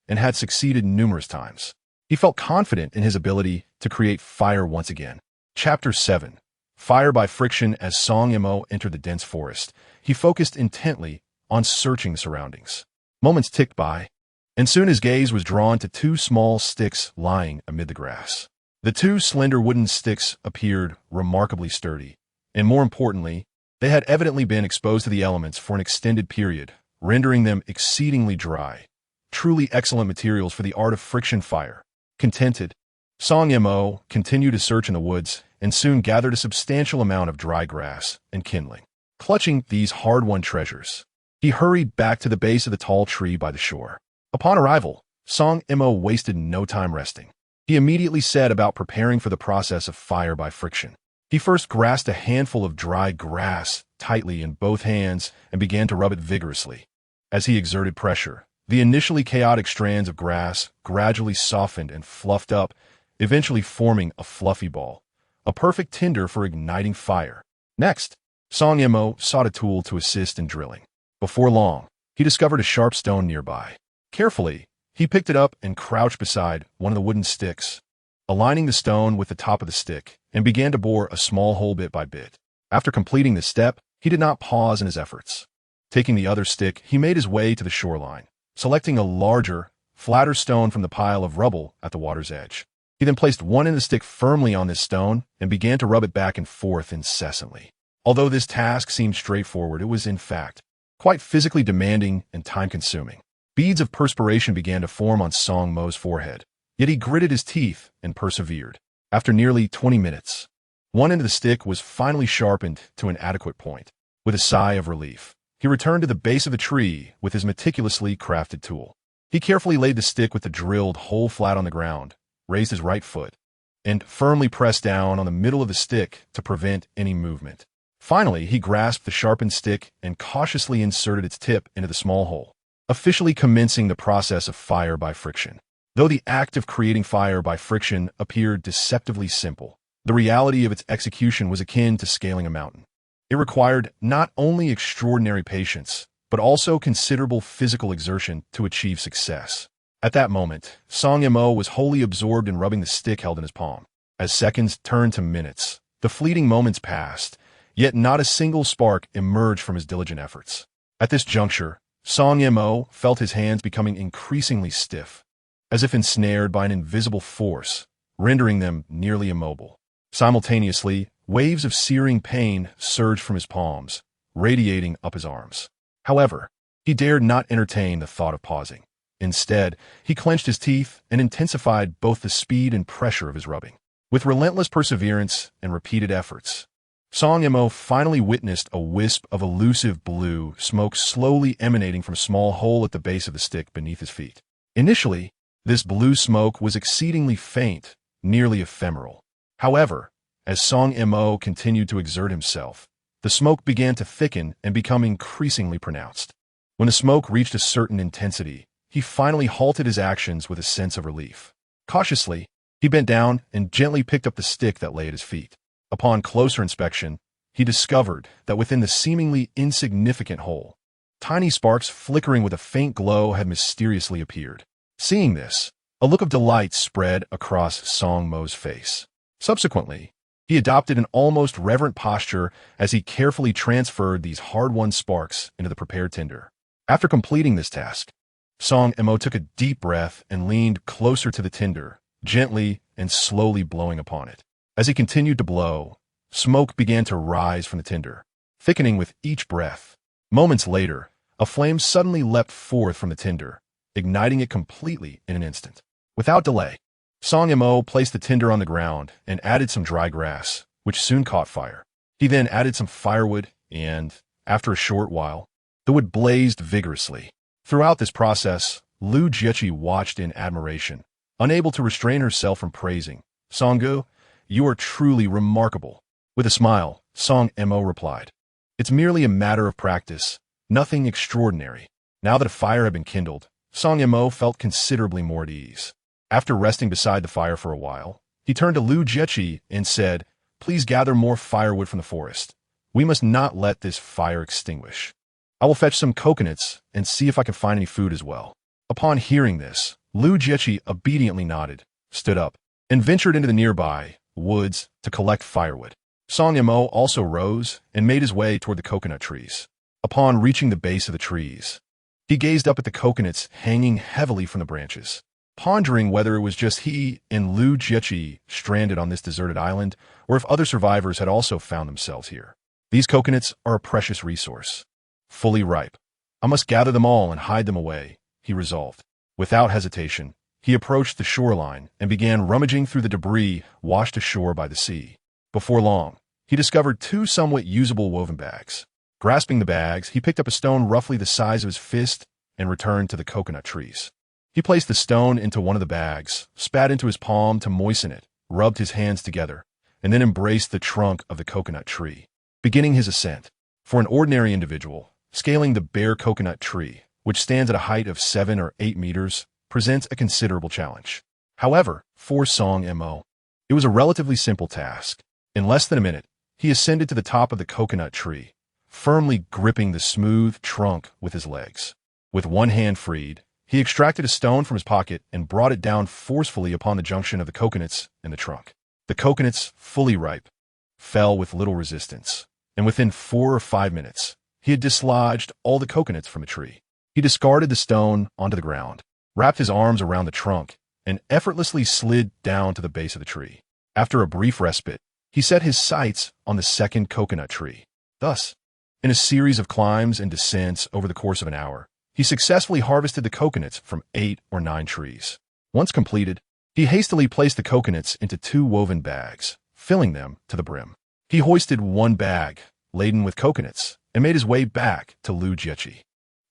and had succeeded numerous times. He felt confident in his ability to create fire once again. Chapter 7. Fire by friction. As Song Mo entered the dense forest, he focused intently on searching the surroundings. Moments ticked by, and soon his gaze was drawn to 2 small sticks lying amid the grass. The 2 slender wooden sticks appeared remarkably sturdy, and more importantly, they had evidently been exposed to the elements for an extended period, rendering them exceedingly dry. Truly excellent materials for the art of friction fire. Contented, Song Mo continued to search in the woods and soon gathered a substantial amount of dry grass and kindling. Clutching these hard-won treasures, he hurried back to the base of the tall tree by the shore. Upon arrival, Song Mo wasted no time resting. He immediately set about preparing for the process of fire by friction. He first grasped a handful of dry grass tightly in both hands and began to rub it vigorously. As he exerted pressure, the initially chaotic strands of grass gradually softened and fluffed up, eventually forming a fluffy ball, a perfect tinder for igniting fire. Next, Song Mo sought a tool to assist in drilling. Before long, he discovered a sharp stone nearby. Carefully, he picked it up and crouched beside one of the wooden sticks, aligning the stone with the top of the stick, and began to bore a small hole bit by bit. After completing this step, he did not pause in his efforts. Taking the other stick, he made his way to the shoreline, selecting a larger, flatter stone from the pile of rubble at the water's edge. He then placed one end of the stick firmly on this stone and began to rub it back and forth incessantly. Although this task seemed straightforward, it was, in fact, quite physically demanding and time-consuming. Beads of perspiration began to form on Song Mo's forehead, yet he gritted his teeth and persevered. After nearly 20 minutes, one end of the stick was finally sharpened to an adequate point. With a sigh of relief, he returned to the base of the tree with his meticulously crafted tool. He carefully laid the stick with the drilled hole flat on the ground, raised his right foot, and firmly pressed down on the middle of the stick to prevent any movement. Finally, he grasped the sharpened stick and cautiously inserted its tip into the small hole, officially commencing the process of fire by friction. Though the act of creating fire by friction appeared deceptively simple, the reality of its execution was akin to scaling a mountain. It required not only extraordinary patience, but also considerable physical exertion to achieve success. At that moment, Song Mo was wholly absorbed in rubbing the stick held in his palm. As seconds turned to minutes, the fleeting moments passed, yet not a single spark emerged from his diligent efforts. At this juncture, Song Mo felt his hands becoming increasingly stiff, as if ensnared by an invisible force, rendering them nearly immobile. Simultaneously, waves of searing pain surged from his palms, radiating up his arms. However, he dared not entertain the thought of pausing. Instead, he clenched his teeth and intensified both the speed and pressure of his rubbing. With relentless perseverance and repeated efforts, Song Mo finally witnessed a wisp of elusive blue smoke slowly emanating from a small hole at the base of the stick beneath his feet. Initially, this blue smoke was exceedingly faint, nearly ephemeral. However, as Song Mo continued to exert himself, the smoke began to thicken and become increasingly pronounced. When the smoke reached a certain intensity, he finally halted his actions with a sense of relief. Cautiously, he bent down and gently picked up the stick that lay at his feet. Upon closer inspection, he discovered that within the seemingly insignificant hole, tiny sparks flickering with a faint glow had mysteriously appeared. Seeing this, a look of delight spread across Song Mo's face. Subsequently, he adopted an almost reverent posture as he carefully transferred these hard-won sparks into the prepared tinder. After completing this task, Song Mo took a deep breath and leaned closer to the tinder, gently and slowly blowing upon it. As he continued to blow, smoke began to rise from the tinder, thickening with each breath. Moments later, a flame suddenly leapt forth from the tinder, igniting it completely in an instant. Without delay, Song Mo placed the tinder on the ground and added some dry grass, which soon caught fire. He then added some firewood and, after a short while, the wood blazed vigorously. Throughout this process, Lu Jiechi watched in admiration, unable to restrain herself from praising, "Songgu, you are truly remarkable." With a smile, Song Mo replied, "It's merely a matter of practice, nothing extraordinary." Now that a fire had been kindled, Song Mo felt considerably more at ease. After resting beside the fire for a while, he turned to Lu Jiechi and said, "Please gather more firewood from the forest. We must not let this fire extinguish. I will fetch some coconuts and see if I can find any food as well." Upon hearing this, Lu Jiechi obediently nodded, stood up, and ventured into the nearby woods to collect firewood. Song Mo also rose and made his way toward the coconut trees. Upon reaching the base of the trees, he gazed up at the coconuts hanging heavily from the branches, pondering whether it was just he and Lu Jiechi stranded on this deserted island, or if other survivors had also found themselves here. These coconuts are a precious resource, fully ripe. I must gather them all and hide them away, he resolved. Without hesitation, he approached the shoreline and began rummaging through the debris washed ashore by the sea. Before long, he discovered two somewhat usable woven bags. Grasping the bags, he picked up a stone roughly the size of his fist and returned to the coconut trees. He placed the stone into one of the bags, spat into his palm to moisten it, rubbed his hands together, and then embraced the trunk of the coconut tree, beginning his ascent. For an ordinary individual, scaling the bare coconut tree, which stands at a height of 7 or 8 meters, presents a considerable challenge. However, for Song Mo, it was a relatively simple task. In less than a minute, he ascended to the top of the coconut tree, firmly gripping the smooth trunk with his legs. With one hand freed, he extracted a stone from his pocket and brought it down forcefully upon the junction of the coconuts and the trunk. The coconuts, fully ripe, fell with little resistance, and within 4 or 5 minutes, he had dislodged all the coconuts from the tree. He discarded the stone onto the ground, wrapped his arms around the trunk, and effortlessly slid down to the base of the tree. After a brief respite, he set his sights on the second coconut tree. Thus, in a series of climbs and descents over the course of an hour, he successfully harvested the coconuts from 8 or 9 trees. Once completed, he hastily placed the coconuts into 2 woven bags, filling them to the brim. He hoisted one bag, laden with coconuts, and made his way back to Lu Jiechi.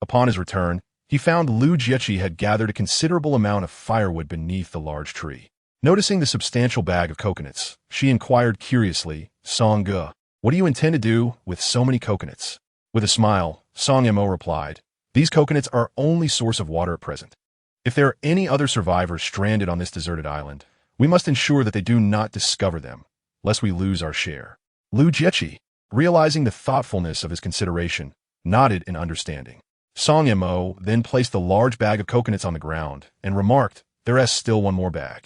Upon his return, he found Lu Jiechi had gathered a considerable amount of firewood beneath the large tree. Noticing the substantial bag of coconuts, she inquired curiously, "Song Ge, what do you intend to do with so many coconuts?" With a smile, Song Mo replied, "These coconuts are our only source of water at present. If there are any other survivors stranded on this deserted island, we must ensure that they do not discover them, lest we lose our share." Lu Jiechi, realizing the thoughtfulness of his consideration, nodded in understanding. Song Mo then placed the large bag of coconuts on the ground and remarked, "There is still one more bag.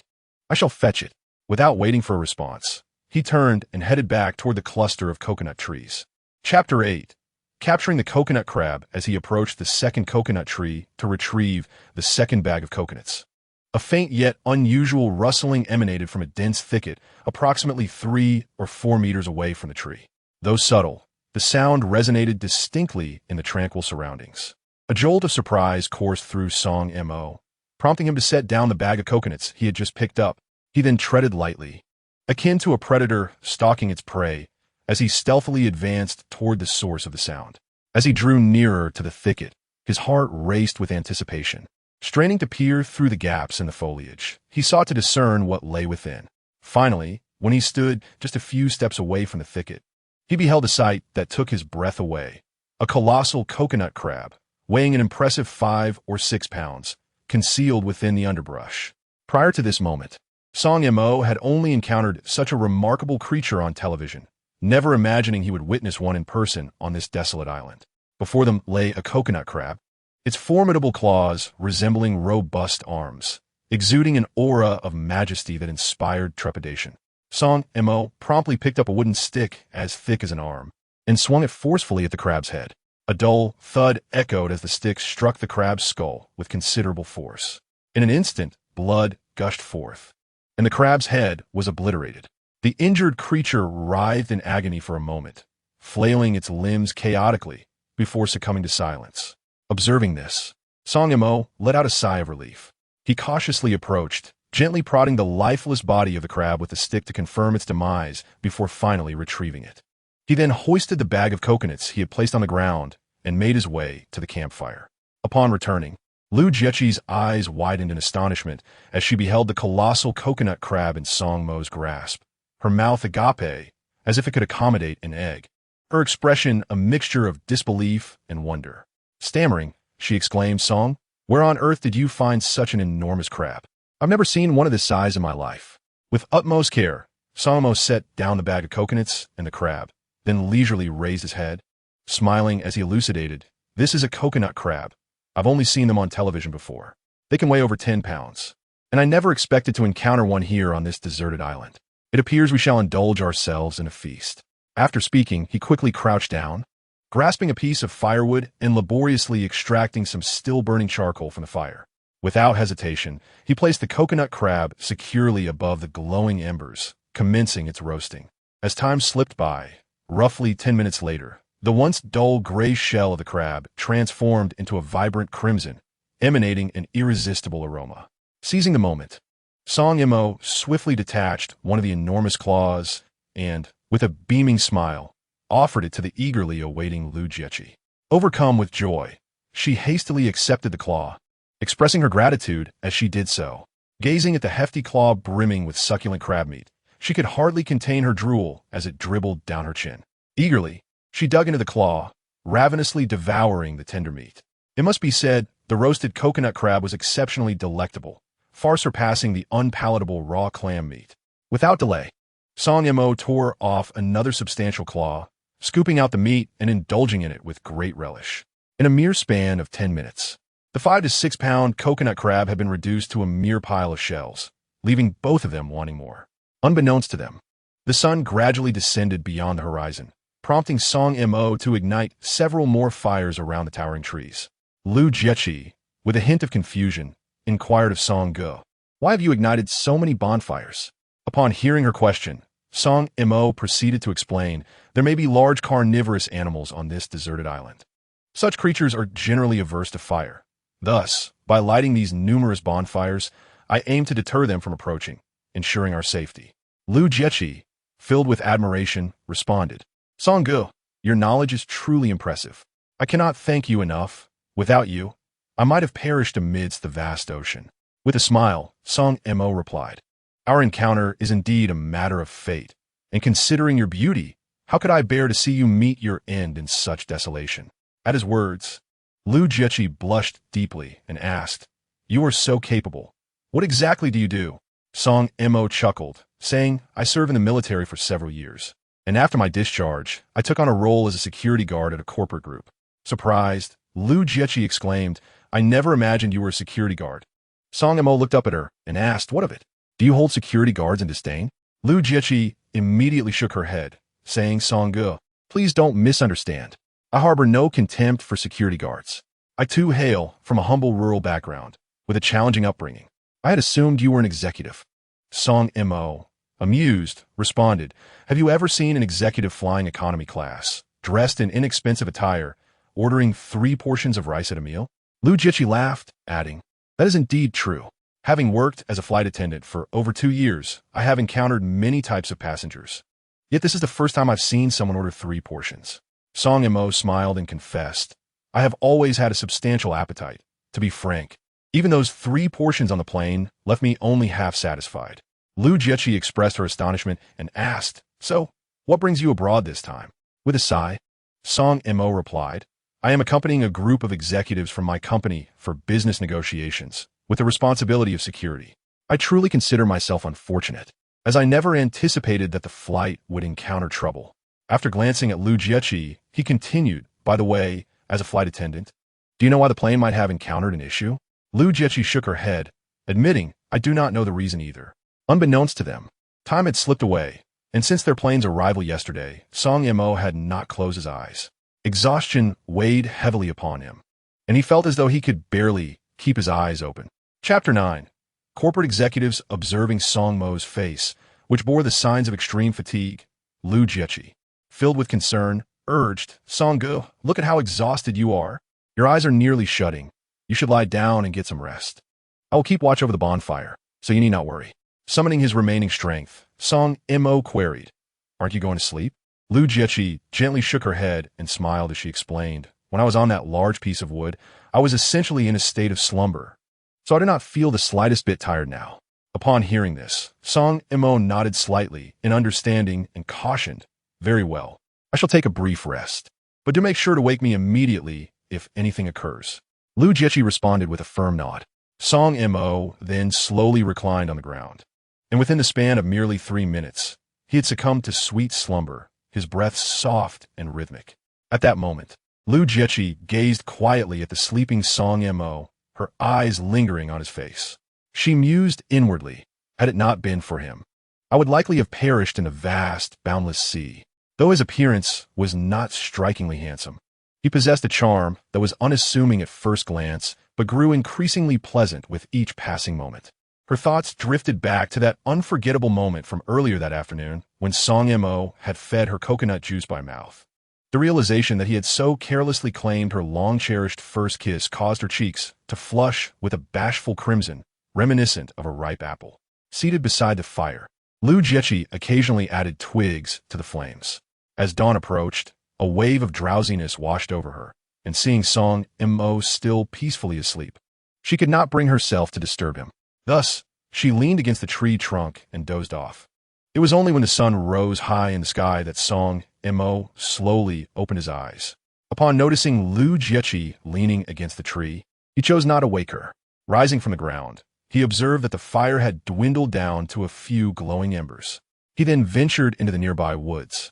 I shall fetch it." Without waiting for a response, he turned and headed back toward the cluster of coconut trees. Chapter 8. Capturing the coconut crab as he approached the second coconut tree to retrieve the second bag of coconuts. A faint yet unusual rustling emanated from a dense thicket approximately 3 or 4 meters away from the tree. Though subtle, the sound resonated distinctly in the tranquil surroundings. A jolt of surprise coursed through Song Mo, prompting him to set down the bag of coconuts he had just picked up. He then treaded lightly, akin to a predator stalking its prey, as he stealthily advanced toward the source of the sound. As he drew nearer to the thicket, his heart raced with anticipation. Straining to peer through the gaps in the foliage, he sought to discern what lay within. Finally, when he stood just a few steps away from the thicket, he beheld a sight that took his breath away. A colossal coconut crab, weighing an impressive 5 or 6 pounds, concealed within the underbrush. Prior to this moment, Song Mo had only encountered such a remarkable creature on television, never imagining he would witness one in person on this desolate island. Before them lay a coconut crab, its formidable claws resembling robust arms, exuding an aura of majesty that inspired trepidation. Song Mo promptly picked up a wooden stick as thick as an arm and swung it forcefully at the crab's head. A dull thud echoed as the stick struck the crab's skull with considerable force. In an instant, blood gushed forth, and the crab's head was obliterated. The injured creature writhed in agony for a moment, flailing its limbs chaotically before succumbing to silence. Observing this, Song Mo let out a sigh of relief. He cautiously approached, gently prodding the lifeless body of the crab with the stick to confirm its demise before finally retrieving it. He then hoisted the bag of coconuts he had placed on the ground and made his way to the campfire. Upon returning, Lu Jiechi's eyes widened in astonishment as she beheld the colossal coconut crab in Song Mo's grasp, her mouth agape, as if it could accommodate an egg, her expression a mixture of disbelief and wonder. Stammering, she exclaimed, "Song, where on earth did you find such an enormous crab? I've never seen one of this size in my life." With utmost care, Song Mo set down the bag of coconuts and the crab, then leisurely raised his head, smiling as he elucidated, "This is a coconut crab. I've only seen them on television before. They can weigh over 10 pounds, and I never expected to encounter one here on this deserted island. It appears we shall indulge ourselves in a feast." After speaking, he quickly crouched down, grasping a piece of firewood and laboriously extracting some still-burning charcoal from the fire. Without hesitation, he placed the coconut crab securely above the glowing embers, commencing its roasting. As time slipped by, roughly 10 minutes later, the once dull gray shell of the crab transformed into a vibrant crimson, emanating an irresistible aroma. Seizing the moment, Song Mo swiftly detached one of the enormous claws and, with a beaming smile, offered it to the eagerly awaiting Lu Jiechi. Overcome with joy, she hastily accepted the claw, expressing her gratitude as she did so. Gazing at the hefty claw brimming with succulent crab meat, she could hardly contain her drool as it dribbled down her chin. Eagerly, she dug into the claw, ravenously devouring the tender meat. It must be said, the roasted coconut crab was exceptionally delectable, far surpassing the unpalatable raw clam meat. Without delay, Song Mo tore off another substantial claw, scooping out the meat and indulging in it with great relish. In a mere span of 10 minutes, the 5 to 6 pound coconut crab had been reduced to a mere pile of shells, leaving both of them wanting more. Unbeknownst to them, the sun gradually descended beyond the horizon, prompting Song Mo to ignite several more fires around the towering trees. Lu Jiechi, with a hint of confusion, inquired of Song Ge, "Why have you ignited so many bonfires?" Upon hearing her question, Song Mo proceeded to explain, "There may be large carnivorous animals on this deserted island. Such creatures are generally averse to fire. Thus, by lighting these numerous bonfires, I aim to deter them from approaching, ensuring our safety." Lu Jiechi, filled with admiration, responded, "Song Ge, your knowledge is truly impressive. I cannot thank you enough. Without you, I might have perished amidst the vast ocean." With a smile, Song Mo replied, "Our encounter is indeed a matter of fate, and considering your beauty, how could I bear to see you meet your end in such desolation?" At his words, Lu Jiechi blushed deeply and asked, "You are so capable. What exactly do you do?" Song Mo chuckled, saying, "I served in the military for several years, and after my discharge, I took on a role as a security guard at a corporate group." Surprised, Lu Jiechi exclaimed, "I never imagined you were a security guard." Song Mo looked up at her and asked, "What of it? Do you hold security guards in disdain?" Lu Jiechi immediately shook her head, saying, "Song Ge, please don't misunderstand. I harbor no contempt for security guards. I too hail from a humble rural background, with a challenging upbringing. I had assumed you were an executive." Song Mo, amused, responded, "Have you ever seen an executive flying economy class, dressed in inexpensive attire, ordering 3 portions of rice at a meal?" Lu Jiechi laughed, adding, "That is indeed true. Having worked as a flight attendant for over 2 years, I have encountered many types of passengers. Yet this is the first time I've seen someone order 3 portions. Song Mo smiled and confessed, "I have always had a substantial appetite. To be frank, even those 3 portions on the plane left me only half satisfied." Lu Jiechi expressed her astonishment and asked, "So, what brings you abroad this time?" With a sigh, Song Mo replied, "I am accompanying a group of executives from my company for business negotiations, with the responsibility of security. I truly consider myself unfortunate, as I never anticipated that the flight would encounter trouble." After glancing at Lu Jiechi, he continued, "By the way, as a flight attendant, do you know why the plane might have encountered an issue?" Lu Jiechi shook her head, admitting, "I do not know the reason either." Unbeknownst to them, time had slipped away, and since their plane's arrival yesterday, Song Mo had not closed his eyes. Exhaustion weighed heavily upon him, and he felt as though he could barely keep his eyes open. Chapter 9. Corporate executives observing Song Mo's face, which bore the signs of extreme fatigue. Lu Jiechi, filled with concern, urged, "Song Ge, look at how exhausted you are. Your eyes are nearly shutting. You should lie down and get some rest. I will keep watch over the bonfire, so you need not worry." Summoning his remaining strength, Song Mo queried, "Aren't you going to sleep?" Lu Jiechi gently shook her head and smiled as she explained, "When I was on that large piece of wood, I was essentially in a state of slumber, so I do not feel the slightest bit tired now." Upon hearing this, Song Mo nodded slightly in understanding and cautioned, "Very well. I shall take a brief rest, but do make sure to wake me immediately if anything occurs." Lu Jiechi responded with a firm nod. Song Mo then slowly reclined on the ground, and within the span of merely 3 minutes, he had succumbed to sweet slumber, his breath soft and rhythmic. At that moment, Lu Jiechi gazed quietly at the sleeping Song Mo, her eyes lingering on his face. She mused inwardly, "Had it not been for him, I would likely have perished in the vast, boundless sea." Though his appearance was not strikingly handsome, he possessed a charm that was unassuming at first glance, but grew increasingly pleasant with each passing moment. Her thoughts drifted back to that unforgettable moment from earlier that afternoon when Song Mo had fed her coconut juice by mouth. The realization that he had so carelessly claimed her long-cherished first kiss caused her cheeks to flush with a bashful crimson, reminiscent of a ripe apple. Seated beside the fire, Lu Jiechi occasionally added twigs to the flames. As dawn approached, a wave of drowsiness washed over her, and seeing Song Mo still peacefully asleep, she could not bring herself to disturb him. Thus, she leaned against the tree trunk and dozed off. It was only when the sun rose high in the sky that Song Mo slowly opened his eyes. Upon noticing Lu Jiechi leaning against the tree, he chose not to wake her. Rising from the ground, he observed that the fire had dwindled down to a few glowing embers. He then ventured into the nearby woods,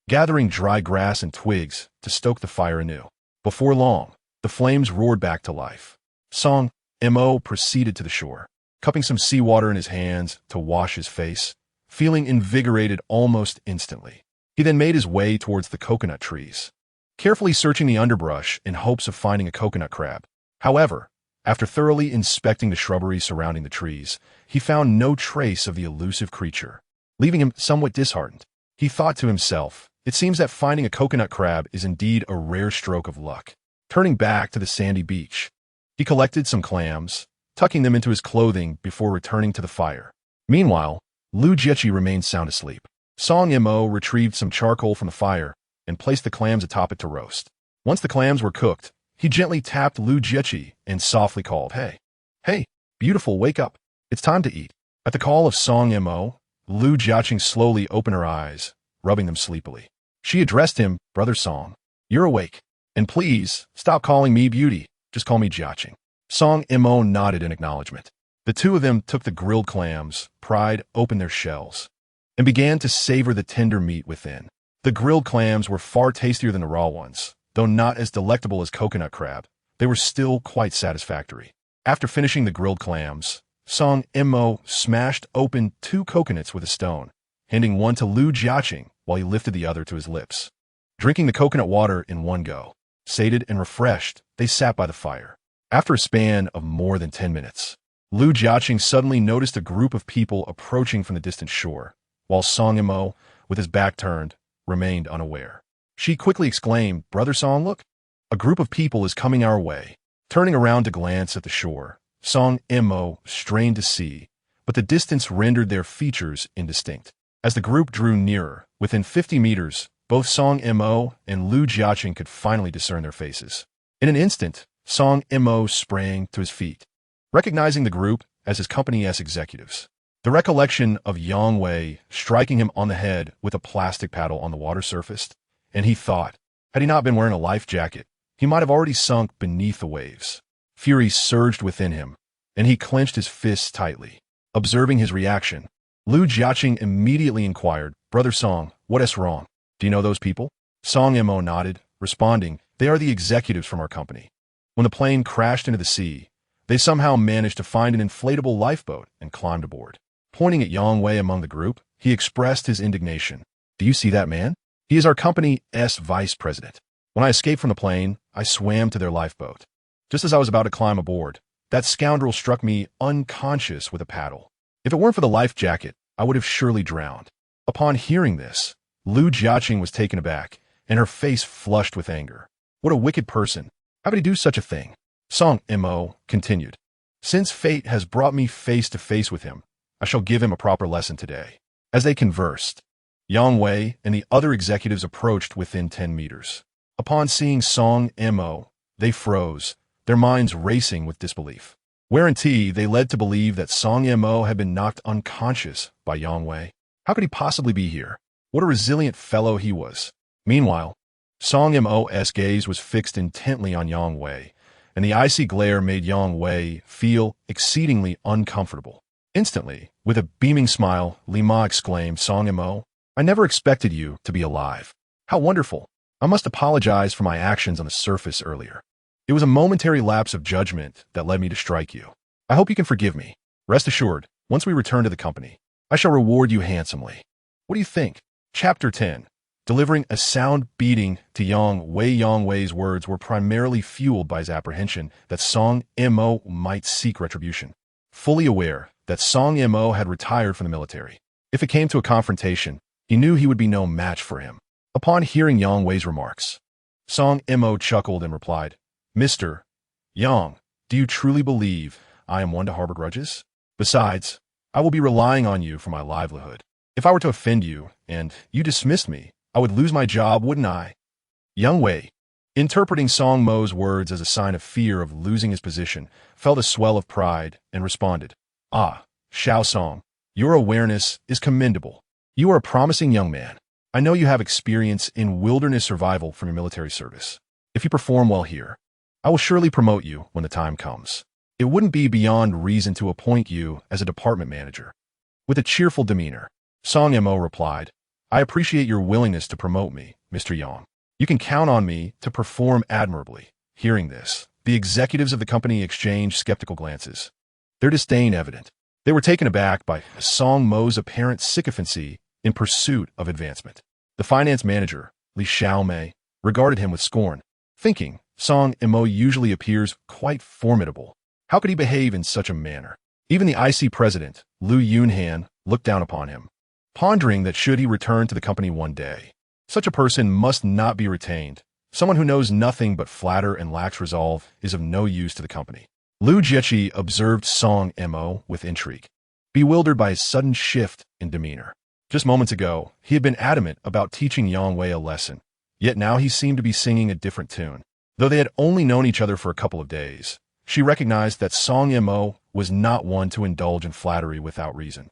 gathering dry grass and twigs to stoke the fire anew. Before long, the flames roared back to life. Song Mo proceeded to the shore, cupping some seawater in his hands to wash his face, feeling invigorated almost instantly. He then made his way towards the coconut trees, carefully searching the underbrush in hopes of finding a coconut crab. However, after thoroughly inspecting the shrubbery surrounding the trees, he found no trace of the elusive creature, leaving him somewhat disheartened. He thought to himself, it seems that finding a coconut crab is indeed a rare stroke of luck. Turning back to the sandy beach, he collected some clams, tucking them into his clothing before returning to the fire. Meanwhile, Lu Jiechi remained sound asleep. Song Mo retrieved some charcoal from the fire and placed the clams atop it to roast. Once the clams were cooked, he gently tapped Lu Jiechi and softly called, "Hey, hey, beautiful, wake up. It's time to eat." At the call of Song Mo, Lu Jiaqing slowly opened her eyes, rubbing them sleepily. She addressed him, "Brother Song, you're awake. And please, stop calling me beauty. Just call me Jiaqing." Song Mo nodded in acknowledgement. The two of them took the grilled clams, pried open their shells, and began to savor the tender meat within. The grilled clams were far tastier than the raw ones. Though not as delectable as coconut crab, they were still quite satisfactory. After finishing the grilled clams, Song Mo smashed open 2 coconuts with a stone, handing one to Lu Jiaqing while he lifted the other to his lips. Drinking the coconut water in one go, sated and refreshed, they sat by the fire. After a span of more than 10 minutes, Lu Jiaqing suddenly noticed a group of people approaching from the distant shore, while Song Mo, with his back turned, remained unaware. She quickly exclaimed, "Brother Song, look! A group of people is coming our way." Turning around to glance at the shore, Song Mo strained to see, but the distance rendered their features indistinct. As the group drew nearer, within 50 meters, both Song Mo and Lu Jiaqing could finally discern their faces. In an instant, Song Mo sprang to his feet, recognizing the group as his company's executives. The recollection of Yang Wei striking him on the head with a plastic paddle on the water surfaced, and he thought, had he not been wearing a life jacket, he might have already sunk beneath the waves. Fury surged within him, and he clenched his fists tightly. Observing his reaction, Lu Jiaqing immediately inquired, "Brother Song, what is wrong? Do you know those people?" Song Mo nodded, responding, "They are the executives from our company. When the plane crashed into the sea, they somehow managed to find an inflatable lifeboat and climbed aboard." Pointing at Yang Wei among the group, he expressed his indignation. "Do you see that man? He is our company's vice president. When I escaped from the plane, I swam to their lifeboat. Just as I was about to climb aboard, that scoundrel struck me unconscious with a paddle. If it weren't for the life jacket, I would have surely drowned." Upon hearing this, Lu Jiaqing was taken aback, and her face flushed with anger. What a wicked person. How could he do such a thing? Song Mo continued, "Since fate has brought me face to face with him, I shall give him a proper lesson today." As they conversed, Yang Wei and the other executives approached within 10 meters. Upon seeing Song Mo, they froze, their minds racing with disbelief. Whereunto they led to believe that Song Mo had been knocked unconscious by Yang Wei. How could he possibly be here? What a resilient fellow he was. Meanwhile, Song Mo's gaze was fixed intently on Yang Wei, and the icy glare made Yang Wei feel exceedingly uncomfortable. Instantly, with a beaming smile, Li Ma exclaimed, "Song Mo, I never expected you to be alive. How wonderful. I must apologize for my actions on the surface earlier. It was a momentary lapse of judgment that led me to strike you. I hope you can forgive me. Rest assured, once we return to the company, I shall reward you handsomely." What do you think? Chapter 10. Delivering a sound beating to Yang Wei. Yang Wei's words were primarily fueled by his apprehension that Song Mo might seek retribution. Fully aware that Song Mo had retired from the military, if it came to a confrontation, he knew he would be no match for him. Upon hearing Yang Wei's remarks, Song Mo chuckled and replied, "Mr. Yang, do you truly believe I am one to harbor grudges? Besides, I will be relying on you for my livelihood. If I were to offend you, and you dismissed me, I would lose my job, wouldn't I? Yang Wei, interpreting Song Mo's words as a sign of fear of losing his position, felt a swell of pride and responded, "Ah, Xiao Song, your awareness is commendable. You are a promising young man. I know you have experience in wilderness survival from your military service. If you perform well here, I will surely promote you when the time comes. It wouldn't be beyond reason to appoint you as a department manager." With a cheerful demeanor, Song Mo replied, "I appreciate your willingness to promote me, Mr. Yang. You can count on me to perform admirably." Hearing this, the executives of the company exchanged skeptical glances, their disdain evident. They were taken aback by Song Mo's apparent sycophancy in pursuit of advancement. The finance manager, Li Xiaomei, regarded him with scorn, thinking, Song Mo usually appears quite formidable. How could he behave in such a manner? Even the IC president, Lu Yunhan, looked down upon him, pondering that should he return to the company one day, such a person must not be retained. Someone who knows nothing but flatter and lacks resolve is of no use to the company. Lu Jiechi observed Song Mo with intrigue, bewildered by his sudden shift in demeanor. Just moments ago, he had been adamant about teaching Yang Wei a lesson, yet now he seemed to be singing a different tune. Though they had only known each other for a couple of days, she recognized that Song Mo was not one to indulge in flattery without reason.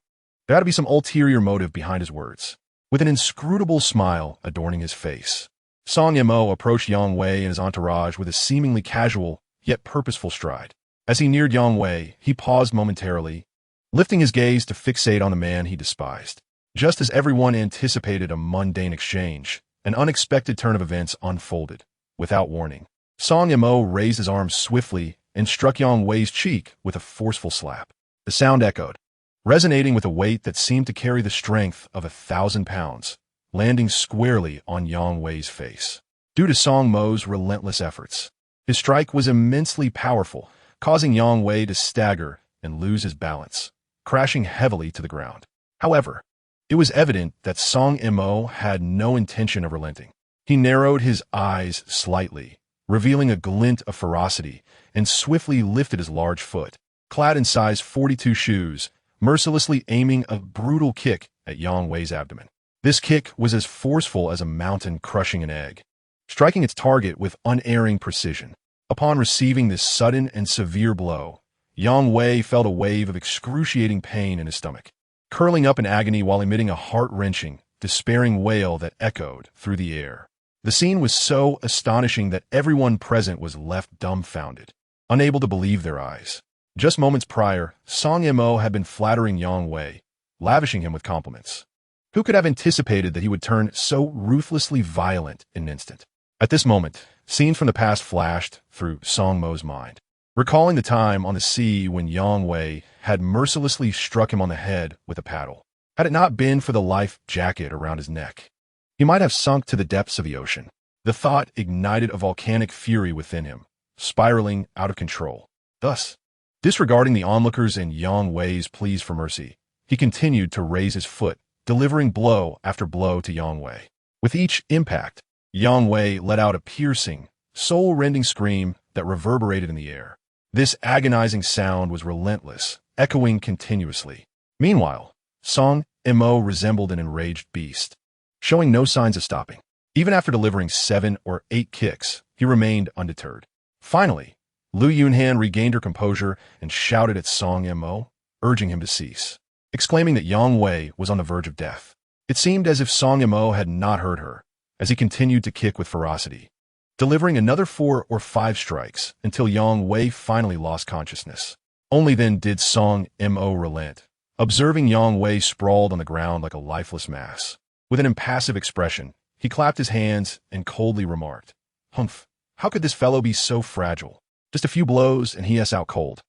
There had to be some ulterior motive behind his words. With an inscrutable smile adorning his face, Song Mo approached Yang Wei and his entourage with a seemingly casual, yet purposeful stride. As he neared Yang Wei, he paused momentarily, lifting his gaze to fixate on the man he despised. Just as everyone anticipated a mundane exchange, an unexpected turn of events unfolded. Without warning, Song Mo raised his arm swiftly and struck Yang Wei's cheek with a forceful slap. The sound echoed, resonating with a weight that seemed to carry the strength of 1,000 pounds, landing squarely on Yang Wei's face. Due to Song Mo's relentless efforts, his strike was immensely powerful, causing Yang Wei to stagger and lose his balance, crashing heavily to the ground. However, it was evident that Song Mo had no intention of relenting. He narrowed his eyes slightly, revealing a glint of ferocity, and swiftly lifted his large foot, clad in size 42 shoes, mercilessly aiming a brutal kick at Yang Wei's abdomen. This kick was as forceful as a mountain crushing an egg, striking its target with unerring precision. Upon receiving this sudden and severe blow, Yang Wei felt a wave of excruciating pain in his stomach, curling up in agony while emitting a heart-wrenching, despairing wail that echoed through the air. The scene was so astonishing that everyone present was left dumbfounded, unable to believe their eyes. Just moments prior, Song Mo had been flattering Yang Wei, lavishing him with compliments. Who could have anticipated that he would turn so ruthlessly violent in an instant? At this moment, scenes from the past flashed through Song Mo's mind, recalling the time on the sea when Yang Wei had mercilessly struck him on the head with a paddle. Had it not been for the life jacket around his neck, he might have sunk to the depths of the ocean. The thought ignited a volcanic fury within him, spiraling out of control. Thus, disregarding the onlookers and Yang Wei's pleas for mercy, he continued to raise his foot, delivering blow after blow to Yang Wei. With each impact, Yang Wei let out a piercing, soul-rending scream that reverberated in the air. This agonizing sound was relentless, echoing continuously. Meanwhile, Song Mo resembled an enraged beast, showing no signs of stopping. Even after delivering 7 or 8 kicks, he remained undeterred. Finally, Lu Yunhan regained her composure and shouted at Song Mo, urging him to cease, exclaiming that Yang Wei was on the verge of death. It seemed as if Song Mo had not heard her, as he continued to kick with ferocity, delivering another 4 or 5 strikes until Yang Wei finally lost consciousness. Only then did Song Mo relent, observing Yang Wei sprawled on the ground like a lifeless mass. With an impassive expression, he clapped his hands and coldly remarked, "Humph, how could this fellow be so fragile? Just a few blows and he is out cold.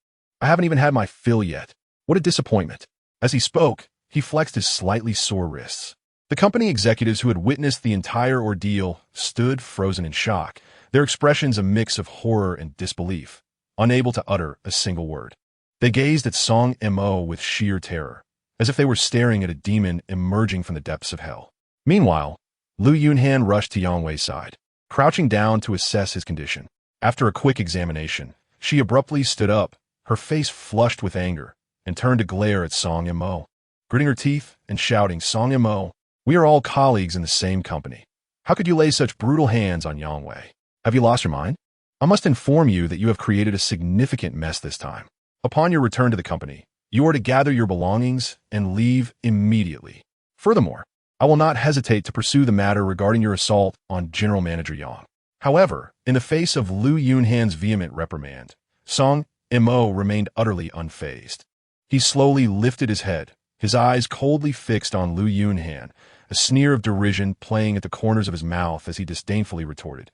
I haven't even had my fill yet. What a disappointment." As he spoke, he flexed his slightly sore wrists. The company executives who had witnessed the entire ordeal stood frozen in shock, their expressions a mix of horror and disbelief, unable to utter a single word. They gazed at Song Mo with sheer terror, as if they were staring at a demon emerging from the depths of hell. Meanwhile, Lu Yunhan rushed to Yang Wei's side, crouching down to assess his condition. After a quick examination, she abruptly stood up, her face flushed with anger, and turned to glare at Song Mo, gritting her teeth and shouting, "Song Mo, we are all colleagues in the same company. How could you lay such brutal hands on Yang Wei? Have you lost your mind? I must inform you that you have created a significant mess this time. Upon your return to the company, you are to gather your belongings and leave immediately. Furthermore, I will not hesitate to pursue the matter regarding your assault on General Manager Yang." However, in the face of Lu Yunhan's vehement reprimand, Song Mo remained utterly unfazed. He slowly lifted his head, his eyes coldly fixed on Lu Yunhan, a sneer of derision playing at the corners of his mouth as he disdainfully retorted,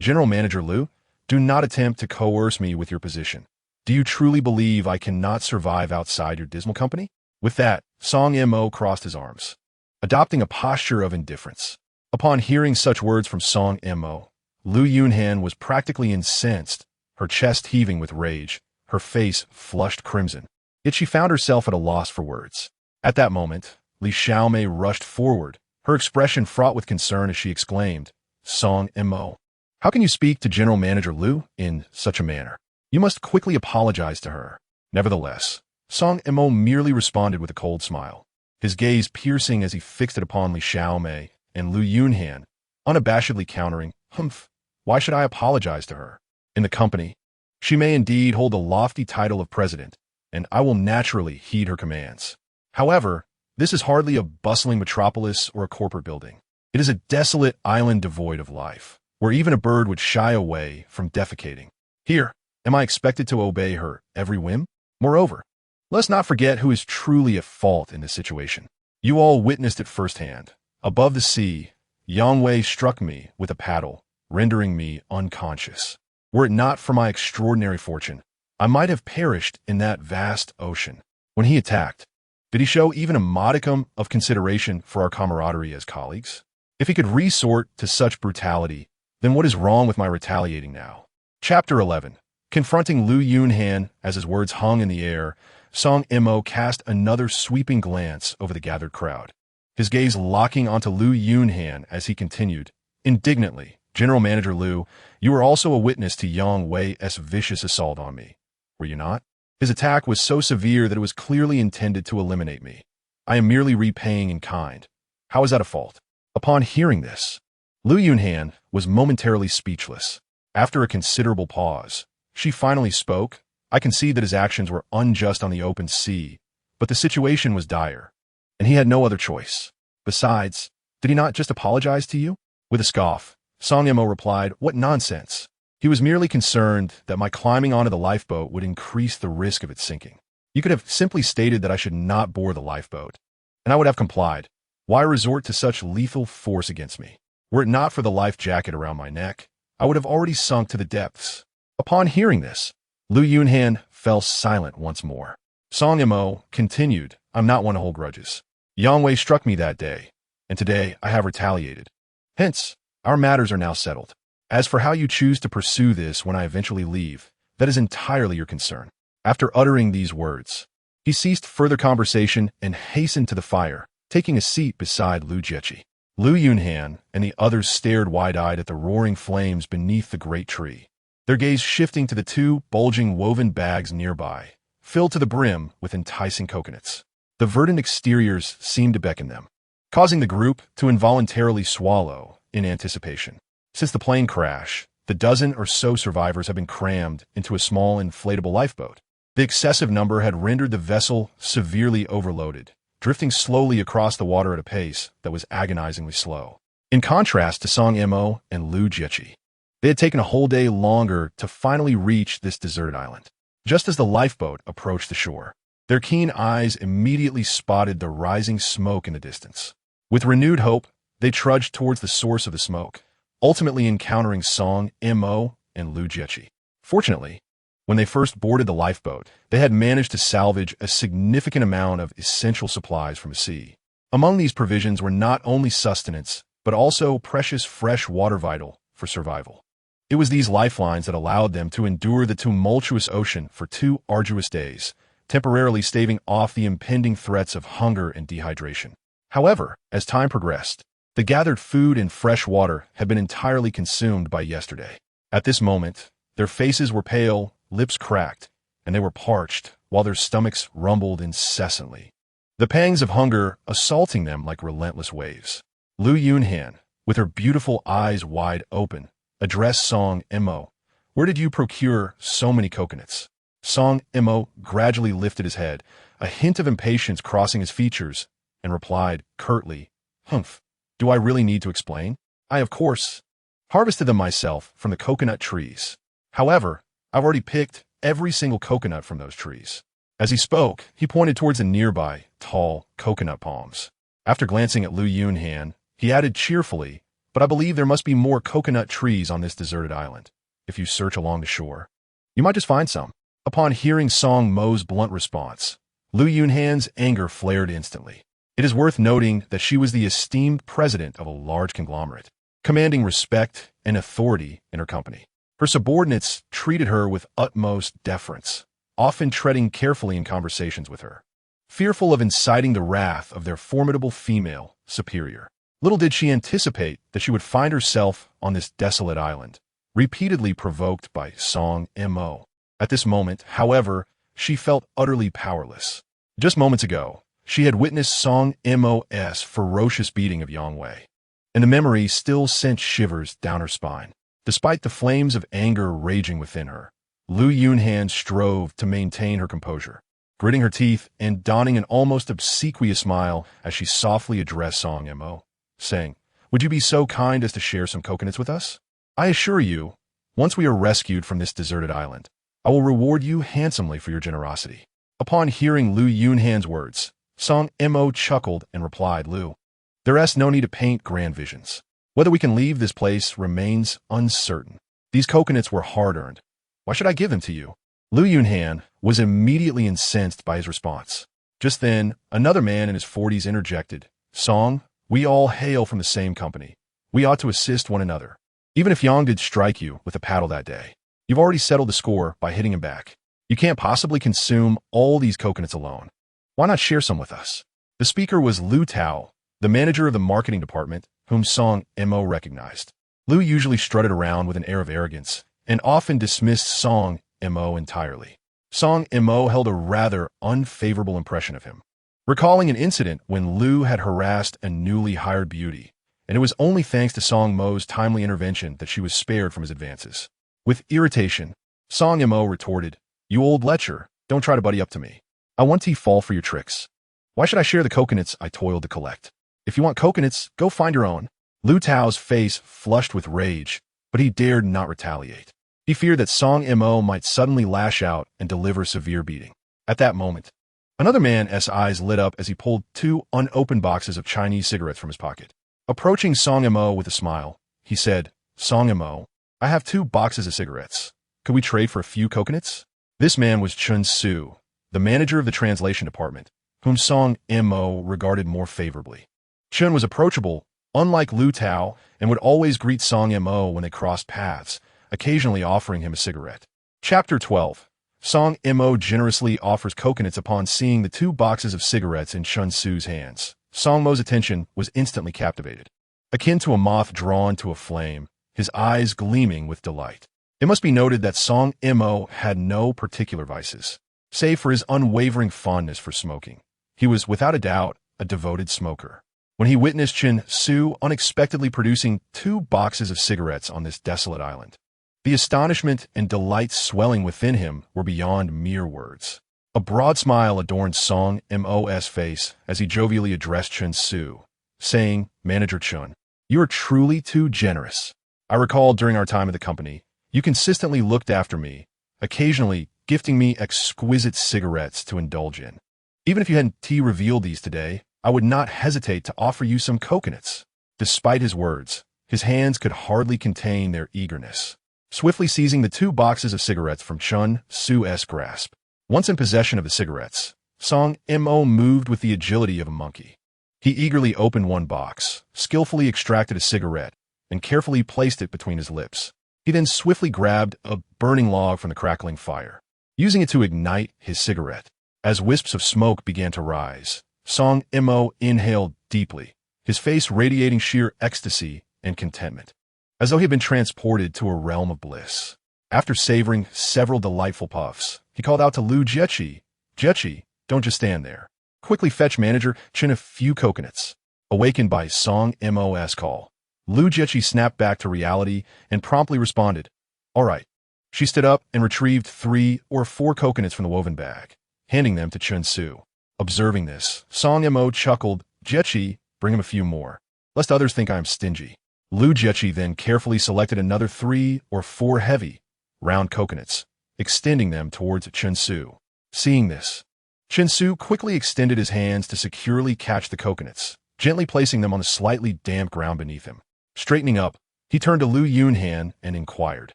"General Manager Lu, do not attempt to coerce me with your position. Do you truly believe I cannot survive outside your dismal company?" With that, Song Mo crossed his arms, adopting a posture of indifference. Upon hearing such words from Song Mo, Lu Yunhan was practically incensed, her chest heaving with rage, her face flushed crimson. Yet she found herself at a loss for words. At that moment, Li Xiaomei rushed forward, her expression fraught with concern as she exclaimed, "Song Mo, how can you speak to General Manager Lu in such a manner? You must quickly apologize to her." Nevertheless, Song Mo merely responded with a cold smile, his gaze piercing as he fixed it upon Li Xiaomei and Lu Yunhan, unabashedly countering, "Humph, why should I apologize to her? In the company, she may indeed hold the lofty title of president, and I will naturally heed her commands. However, this is hardly a bustling metropolis or a corporate building. It is a desolate island devoid of life, where even a bird would shy away from defecating. Here, am I expected to obey her every whim? Moreover, let's not forget who is truly at fault in this situation. You all witnessed it firsthand. Above the sea, Yang Wei struck me with a paddle, rendering me unconscious. Were it not for my extraordinary fortune, I might have perished in that vast ocean. When he attacked, did he show even a modicum of consideration for our camaraderie as colleagues? If he could resort to such brutality, then what is wrong with my retaliating now?" Chapter 11. Confronting Lu Yunhan as his words hung in the air, Song Mo cast another sweeping glance over the gathered crowd, his gaze locking onto Lu Yunhan as he continued, indignantly, "General Manager Lu, you were also a witness to Yang Wei's vicious assault on me, were you not? His attack was so severe that it was clearly intended to eliminate me. I am merely repaying in kind. How is that a fault?" Upon hearing this, Lu Yunhan was momentarily speechless. After a considerable pause, she finally spoke. "I can see that his actions were unjust on the open sea, but the situation was dire, and he had no other choice. Besides, did he not just apologize to you?" With a scoff, Song Mo replied, "What nonsense. He was merely concerned that my climbing onto the lifeboat would increase the risk of it sinking. You could have simply stated that I should not board the lifeboat, and I would have complied. Why resort to such lethal force against me? Were it not for the life jacket around my neck, I would have already sunk to the depths." Upon hearing this, Lu Yunhan fell silent once more. Song Mo continued, "I'm not one to hold grudges. Yang Wei struck me that day, and today I have retaliated. Hence, our matters are now settled. As for how you choose to pursue this when I eventually leave, that is entirely your concern." After uttering these words, he ceased further conversation and hastened to the fire, taking a seat beside Lu Jiechi. Lu Yunhan and the others stared wide-eyed at the roaring flames beneath the great tree, their gaze shifting to the two bulging woven bags nearby, filled to the brim with enticing coconuts. The verdant exteriors seemed to beckon them, causing the group to involuntarily swallow in anticipation. Since the plane crash, the dozen or so survivors have been crammed into a small inflatable lifeboat. The excessive number had rendered the vessel severely overloaded, drifting slowly across the water at a pace that was agonizingly slow. In contrast to Song Mo and Lu Jiechi, they had taken a whole day longer to finally reach this deserted island. Just as the lifeboat approached the shore, their keen eyes immediately spotted the rising smoke in the distance. With renewed hope, they trudged towards the source of the smoke, ultimately encountering Song Mo and Lu Jiechi. Fortunately, when they first boarded the lifeboat, they had managed to salvage a significant amount of essential supplies from the sea. Among these provisions were not only sustenance, but also precious fresh water vital for survival. It was these lifelines that allowed them to endure the tumultuous ocean for 2 arduous days, temporarily staving off the impending threats of hunger and dehydration. However, as time progressed, the gathered food and fresh water had been entirely consumed by yesterday. At this moment, their faces were pale, lips cracked, and they were parched while their stomachs rumbled incessantly, the pangs of hunger assaulting them like relentless waves. Lu Yunhan, with her beautiful eyes wide open, addressed Song Mo. "Where did you procure so many coconuts?" Song Mo gradually lifted his head, a hint of impatience crossing his features, and replied curtly, "Humph, do I really need to explain? I, of course, harvested them myself from the coconut trees. However, I've already picked every single coconut from those trees." As he spoke, he pointed towards the nearby, tall coconut palms. After glancing at Lu Yunhan, he added cheerfully, "But I believe there must be more coconut trees on this deserted island. If you search along the shore, you might just find some." Upon hearing Song Mo's blunt response, Lu Yunhan's anger flared instantly. It is worth noting that she was the esteemed president of a large conglomerate, commanding respect and authority in her company. Her subordinates treated her with utmost deference, often treading carefully in conversations with her, fearful of inciting the wrath of their formidable female superior. Little did she anticipate that she would find herself on this desolate island, repeatedly provoked by Song Mo. At this moment, however, she felt utterly powerless. Just moments ago, she had witnessed Song Mo's ferocious beating of Yang Wei, and the memory still sent shivers down her spine. Despite the flames of anger raging within her, Lu Yunhan strove to maintain her composure, gritting her teeth and donning an almost obsequious smile as she softly addressed Song Mo, saying, "Would you be so kind as to share some coconuts with us? I assure you, once we are rescued from this deserted island, I will reward you handsomely for your generosity." Upon hearing Lu Yunhan's words, Song Mo chuckled and replied, "Lu, there is no need to paint grand visions. Whether we can leave this place remains uncertain. These coconuts were hard-earned. Why should I give them to you?" Lu Yunhan was immediately incensed by his response. Just then, another man in his 40s interjected, "Song, we all hail from the same company. We ought to assist one another. Even if Yang did strike you with a paddle that day, you've already settled the score by hitting him back. You can't possibly consume all these coconuts alone. Why not share some with us?" The speaker was Lu Tao, the manager of the marketing department, whom Song Mo recognized. Lu usually strutted around with an air of arrogance and often dismissed Song Mo entirely. Song Mo held a rather unfavorable impression of him, recalling an incident when Lu had harassed a newly hired beauty, and it was only thanks to Song Mo's timely intervention that she was spared from his advances. With irritation, Song Mo retorted, "You old lecher, don't try to buddy up to me. I want to fall for your tricks. Why should I share the coconuts I toiled to collect? If you want coconuts, go find your own." Lu Tao's face flushed with rage, but he dared not retaliate. He feared that Song Mo might suddenly lash out and deliver severe beating. At that moment, another man's eyes lit up as he pulled 2 unopened boxes of Chinese cigarettes from his pocket. Approaching Song Mo with a smile, he said, "Song Mo, I have 2 boxes of cigarettes. Could we trade for a few coconuts?" This man was Chun Su, the manager of the translation department, whom Song Mo regarded more favorably. Chun was approachable, unlike Lu Tao, and would always greet Song Mo when they crossed paths, occasionally offering him a cigarette. Chapter 12. Song Mo generously offers coconuts upon seeing the 2 boxes of cigarettes in Chun Su's hands. Song Mo's attention was instantly captivated. Akin to a moth drawn to a flame, his eyes gleaming with delight. It must be noted that Song Mo had no particular vices, save for his unwavering fondness for smoking. He was, without a doubt, a devoted smoker. When he witnessed Chun Su unexpectedly producing 2 boxes of cigarettes on this desolate island, the astonishment and delight swelling within him were beyond mere words. A broad smile adorned Song Mo's face as he jovially addressed Chun Su, saying, "Manager Chun, you are truly too generous. I recall during our time at the company, you consistently looked after me, occasionally gifting me exquisite cigarettes to indulge in. Even if you hadn't revealed these today, I would not hesitate to offer you some coconuts." Despite his words, his hands could hardly contain their eagerness. Swiftly seizing the 2 boxes of cigarettes from Chun Su's grasp, once in possession of the cigarettes, Song Mo moved with the agility of a monkey. He eagerly opened one box, skillfully extracted a cigarette, and carefully placed it between his lips. He then swiftly grabbed a burning log from the crackling fire, using it to ignite his cigarette. As wisps of smoke began to rise, Song Mo inhaled deeply, his face radiating sheer ecstasy and contentment, as though he had been transported to a realm of bliss. After savoring several delightful puffs, he called out to Lu Jiechi, Jechi, don't just stand there. Quickly fetch manager Chen a few coconuts. Awakened by Song Mo's call, Lu Jechi snapped back to reality and promptly responded, "All right." She stood up and retrieved 3 or 4 coconuts from the woven bag, handing them to Chen Su. Observing this, Song Mo chuckled, "Jechi, bring him a few more, lest others think I am stingy." Lu Jechi then carefully selected another 3 or 4 heavy, round coconuts, extending them towards Chen Su. Seeing this, Chen Su quickly extended his hands to securely catch the coconuts, gently placing them on the slightly damp ground beneath him. Straightening up, he turned to Lu Yunhan and inquired,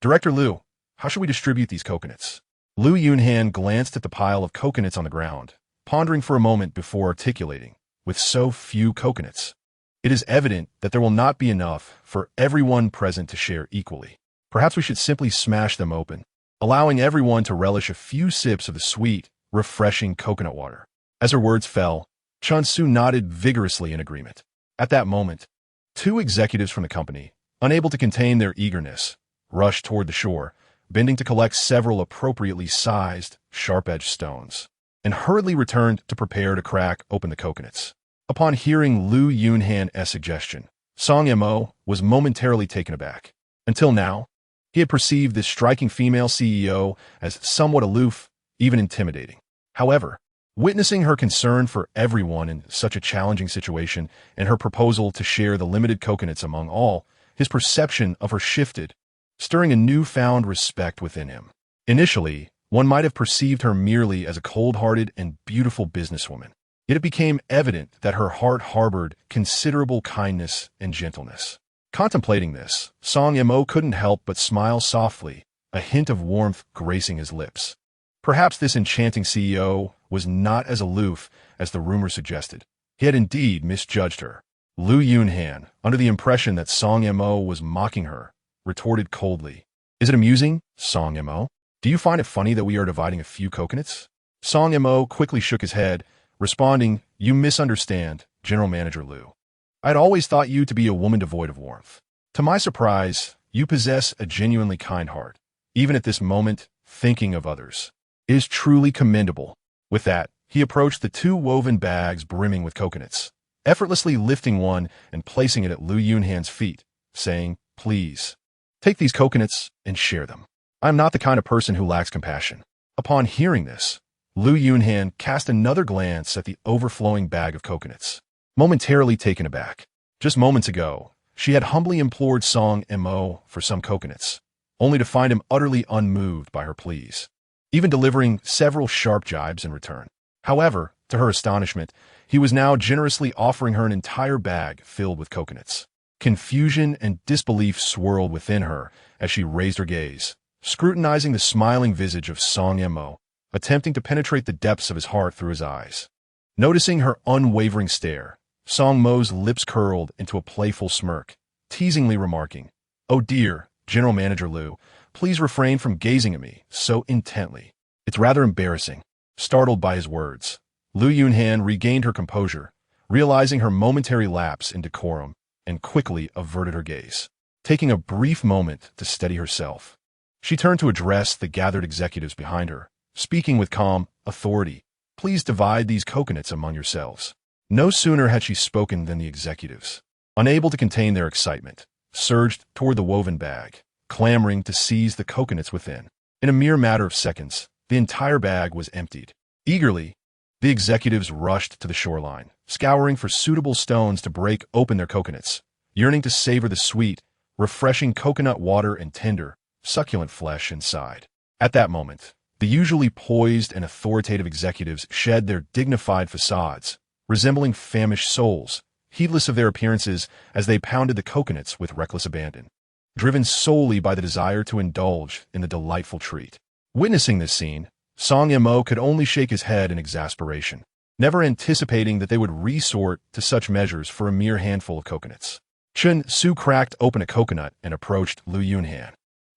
"Director Lu, how should we distribute these coconuts?" Lu Yunhan glanced at the pile of coconuts on the ground, pondering for a moment before articulating, "With so few coconuts, it is evident that there will not be enough for everyone present to share equally. Perhaps we should simply smash them open, allowing everyone to relish a few sips of the sweet, refreshing coconut water." As her words fell, Chen Su nodded vigorously in agreement. At that moment, 2 executives from the company, unable to contain their eagerness, rushed toward the shore, bending to collect several appropriately sized, sharp-edged stones, and hurriedly returned to prepare to crack open the coconuts. Upon hearing Lu Yunhan's suggestion, Song Mo was momentarily taken aback. Until now, he had perceived this striking female CEO as somewhat aloof, even intimidating. However, witnessing her concern for everyone in such a challenging situation and her proposal to share the limited coconuts among all, his perception of her shifted, stirring a newfound respect within him. Initially, one might have perceived her merely as a cold-hearted and beautiful businesswoman. Yet it became evident that her heart harbored considerable kindness and gentleness. Contemplating this, Song Mo couldn't help but smile softly, a hint of warmth gracing his lips. Perhaps this enchanting CEO was not as aloof as the rumor suggested. He had indeed misjudged her. Lu Yunhan, under the impression that Song Mo was mocking her, retorted coldly, "Is it amusing, Song Mo? Do you find it funny that we are dividing a few coconuts?" Song Mo quickly shook his head, responding, "You misunderstand, General Manager Lu. I had always thought you to be a woman devoid of warmth. To my surprise, you possess a genuinely kind heart, even at this moment, thinking of others. It is truly commendable." With that, he approached the 2 woven bags brimming with coconuts, effortlessly lifting one and placing it at Lu Yunhan's feet, saying, "Please, take these coconuts and share them. I am not the kind of person who lacks compassion." Upon hearing this, Lu Yunhan cast another glance at the overflowing bag of coconuts, momentarily taken aback. Just moments ago, she had humbly implored Song Mo for some coconuts, only to find him utterly unmoved by her pleas, even delivering several sharp jibes in return. However, to her astonishment, he was now generously offering her an entire bag filled with coconuts. Confusion and disbelief swirled within her as she raised her gaze, scrutinizing the smiling visage of Song Mo, attempting to penetrate the depths of his heart through his eyes. Noticing her unwavering stare, Song Mo's lips curled into a playful smirk, teasingly remarking, "Oh dear, General Manager Lu, please refrain from gazing at me so intently. It's rather embarrassing." Startled by his words, Lu Yunhan regained her composure, realizing her momentary lapse in decorum, and quickly averted her gaze. Taking a brief moment to steady herself, she turned to address the gathered executives behind her, speaking with calm authority, "Please divide these coconuts among yourselves." No sooner had she spoken than the executives, unable to contain their excitement, surged toward the woven bag, clamoring to seize the coconuts within. In a mere matter of seconds, the entire bag was emptied. Eagerly, the executives rushed to the shoreline, scouring for suitable stones to break open their coconuts, yearning to savor the sweet, refreshing coconut water and tender, succulent flesh inside. At that moment, the usually poised and authoritative executives shed their dignified facades, resembling famished souls, heedless of their appearances as they pounded the coconuts with reckless abandon, driven solely by the desire to indulge in the delightful treat. Witnessing this scene, Song Mo could only shake his head in exasperation, never anticipating that they would resort to such measures for a mere handful of coconuts. Chen Su cracked open a coconut and approached Lu Yunhan,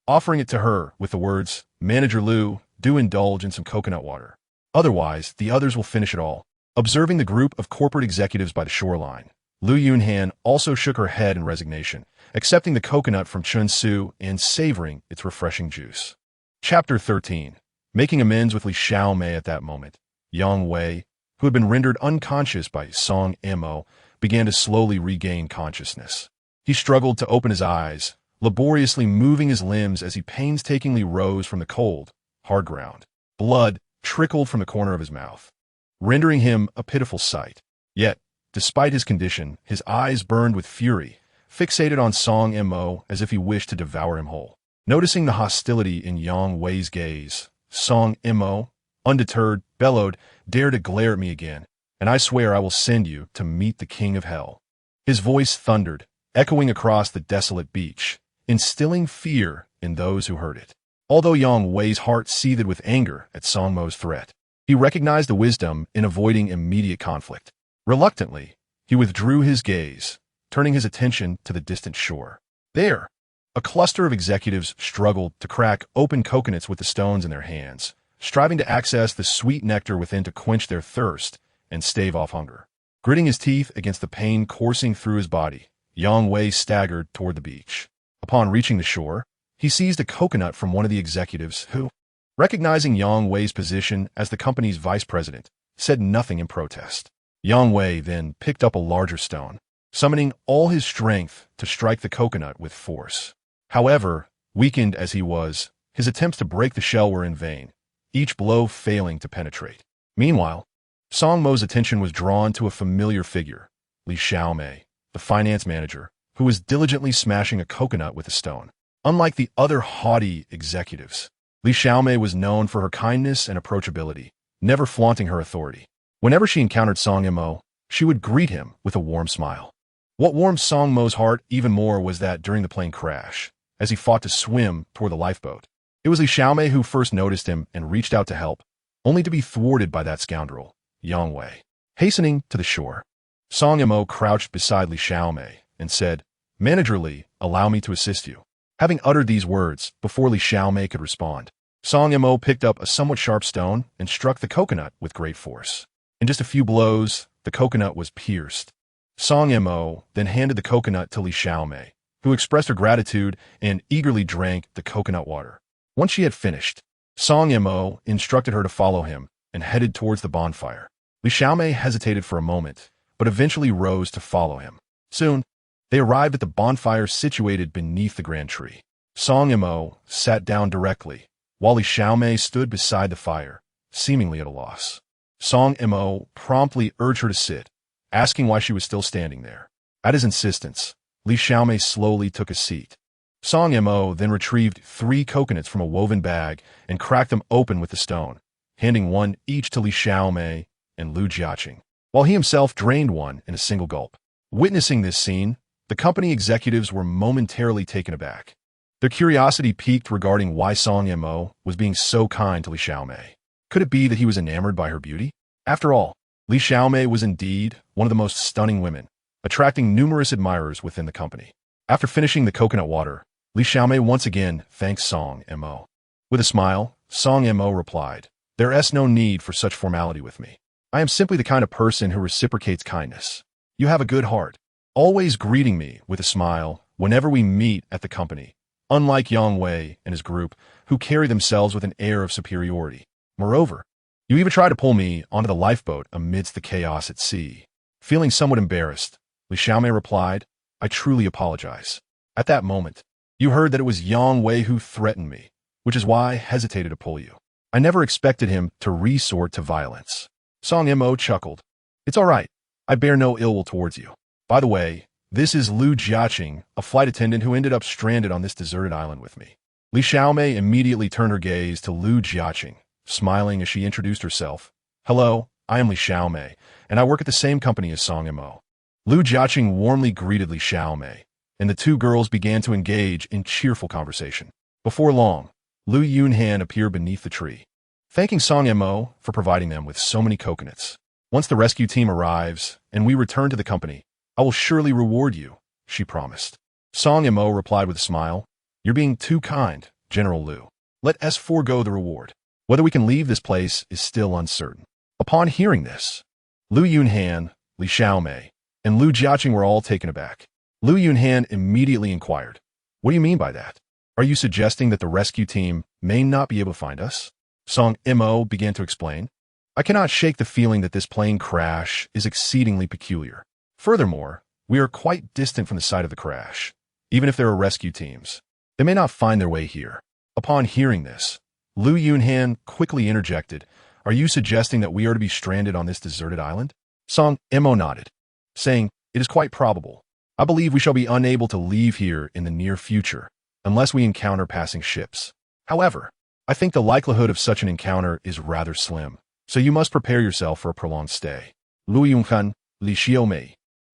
offering it to her with the words, "Manager Lu, do indulge in some coconut water. Otherwise, the others will finish it all." Observing the group of corporate executives by the shoreline, Lu Yunhan also shook her head in resignation, accepting the coconut from Chen Su and savoring its refreshing juice. Chapter 13. Making amends with Li Xiaomei. At that moment, Yang Wei, who had been rendered unconscious by Song Mo, began to slowly regain consciousness. He struggled to open his eyes, laboriously moving his limbs as he painstakingly rose from the cold, hard ground. Blood trickled from the corner of his mouth, rendering him a pitiful sight. Yet, despite his condition, his eyes burned with fury, fixated on Song Mo as if he wished to devour him whole. Noticing the hostility in Yang Wei's gaze, Song Mo, undeterred, bellowed, "Dare to glare at me again, and I swear I will send you to meet the king of hell." His voice thundered, echoing across the desolate beach, instilling fear in those who heard it. Although Yang Wei's heart seethed with anger at Song Mo's threat, he recognized the wisdom in avoiding immediate conflict. Reluctantly, he withdrew his gaze, turning his attention to the distant shore. There, a cluster of executives struggled to crack open coconuts with the stones in their hands, striving to access the sweet nectar within to quench their thirst and stave off hunger. Gritting his teeth against the pain coursing through his body, Yang Wei staggered toward the beach. Upon reaching the shore, he seized a coconut from one of the executives who, recognizing Yang Wei's position as the company's vice president, said nothing in protest. Yang Wei then picked up a larger stone, summoning all his strength to strike the coconut with force. However, weakened as he was, his attempts to break the shell were in vain, each blow failing to penetrate. Meanwhile, Song Mo's attention was drawn to a familiar figure, Li Xiaomei, the finance manager, who was diligently smashing a coconut with a stone. Unlike the other haughty executives, Li Xiaomei was known for her kindness and approachability, never flaunting her authority. Whenever she encountered Song Mo, she would greet him with a warm smile. What warmed Song Mo's heart even more was that during the plane crash, as he fought to swim toward the lifeboat, it was Li Xiaomei who first noticed him and reached out to help, only to be thwarted by that scoundrel, Yang Wei. Hastening to the shore, Song Mo crouched beside Li Xiaomei and said, "Manager Li, allow me to assist you." Having uttered these words, before Li Xiaomei could respond, Song Mo picked up a somewhat sharp stone and struck the coconut with great force. In just a few blows, the coconut was pierced. Song Mo then handed the coconut to Li Xiaomei, who expressed her gratitude and eagerly drank the coconut water. Once she had finished, Song Mo instructed her to follow him and headed towards the bonfire. Li Xiaomei hesitated for a moment, but eventually rose to follow him. Soon, they arrived at the bonfire situated beneath the grand tree. Song Mo sat down directly, while Li Xiaomei stood beside the fire, seemingly at a loss. Song Mo promptly urged her to sit, asking why she was still standing there. At his insistence, Li Xiaomei slowly took a seat. Song Mo then retrieved 3 coconuts from a woven bag and cracked them open with the stone, handing one each to Li Xiaomei and Lu Jiaqing, while he himself drained one in a single gulp. Witnessing this scene, the company executives were momentarily taken aback. Their curiosity piqued regarding why Song Mo was being so kind to Li Xiaomei. Could it be that he was enamored by her beauty? After all, Li Xiaomei was indeed one of the most stunning women, attracting numerous admirers within the company. After finishing the coconut water, Li Xiaomei once again thanked Song Mo. With a smile, Song Mo replied, "There is no need for such formality with me. I am simply the kind of person who reciprocates kindness. You have a good heart, always greeting me with a smile whenever we meet at the company, unlike Yang Wei and his group, who carry themselves with an air of superiority. Moreover, you even try to pull me onto the lifeboat amidst the chaos at sea." Feeling somewhat embarrassed, Li Xiaomei replied, "I truly apologize. At that moment, you heard that it was Yang Wei who threatened me, which is why I hesitated to pull you. I never expected him to resort to violence." Song Mo chuckled. "It's all right. I bear no ill will towards you. By the way, this is Lu Jiaqing, a flight attendant who ended up stranded on this deserted island with me." Li Xiaomei immediately turned her gaze to Lu Jiaqing, smiling as she introduced herself. "Hello, I am Li Xiaomei, and I work at the same company as Song Mo." Lu Jiaqing warmly greeted Li Xiaomei, and the two girls began to engage in cheerful conversation. Before long, Lu Yunhan appeared beneath the tree, thanking Song Mo for providing them with so many coconuts. "Once the rescue team arrives and we return to the company, I will surely reward you," she promised. Song Mo replied with a smile, "You're being too kind, General Lu. Let us forego the reward. Whether we can leave this place is still uncertain." Upon hearing this, Lu Yunhan, Li Xiaomei, and Lu Jiaqing were all taken aback. Lu Yunhan immediately inquired, "What do you mean by that? Are you suggesting that the rescue team may not be able to find us?" Song Mo began to explain, I cannot shake the feeling that this plane crash is exceedingly peculiar. Furthermore, we are quite distant from the site of the crash. Even if there are rescue teams, they may not find their way here. Upon hearing this, Lu Yunhan quickly interjected, "Are you suggesting that we are to be stranded on this deserted island?" Song Mo nodded, saying, "It is quite probable. I believe we shall be unable to leave here in the near future, unless we encounter passing ships. However, I think the likelihood of such an encounter is rather slim, so you must prepare yourself for a prolonged stay." Lu Yunhan, Li Xiaomei,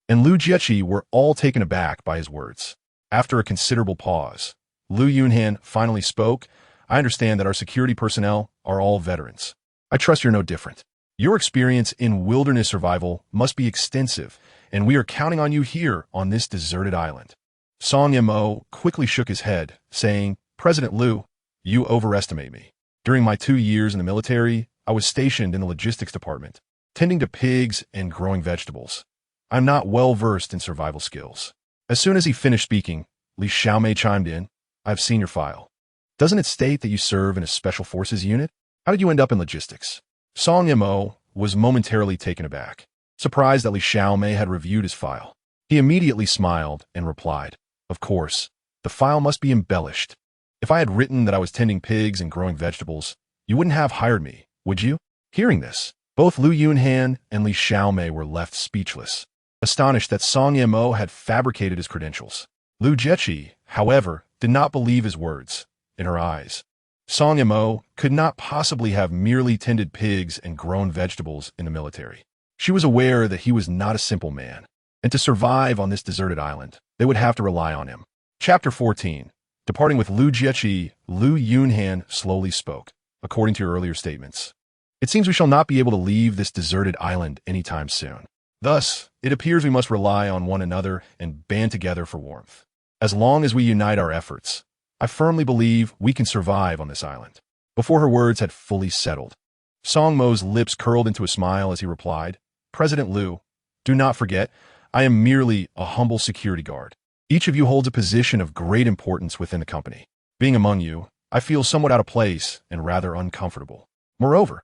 and Lu Jieqi were all taken aback by his words. After a considerable pause, Lu Yunhan finally spoke, "I understand that our security personnel are all veterans. I trust you're no different. Your experience in wilderness survival must be extensive, and we are counting on you here on this deserted island." Song Mo quickly shook his head, saying, "President Lu, you overestimate me. During my 2 years in the military, I was stationed in the logistics department, tending to pigs and growing vegetables. I'm not well versed in survival skills." As soon as he finished speaking, Li Xiaomei chimed in, "I've seen your file. Doesn't it state that you serve in a special forces unit? How did you end up in logistics?" Song Mo was momentarily taken aback, surprised that Li Xiaomei had reviewed his file. He immediately smiled and replied, "Of course, the file must be embellished. If I had written that I was tending pigs and growing vegetables, you wouldn't have hired me, would you?" Hearing this, both Lu Yunhan and Li Xiaomei were left speechless, astonished that Song Mo had fabricated his credentials. Lu Jieqi, however, did not believe his words. In her eyes, Song Mo could not possibly have merely tended pigs and grown vegetables in the military. She was aware that he was not a simple man, and to survive on this deserted island, they would have to rely on him. Chapter 14. Departing with Lu Jieqi, Lu Yunhan slowly spoke, "According to your earlier statements, it seems we shall not be able to leave this deserted island anytime soon. Thus, it appears we must rely on one another and band together for warmth. As long as we unite our efforts, I firmly believe we can survive on this island." Before her words had fully settled, Song Mo's lips curled into a smile as he replied, "President Lu, do not forget, I am merely a humble security guard. Each of you holds a position of great importance within the company. Being among you, I feel somewhat out of place and rather uncomfortable. Moreover,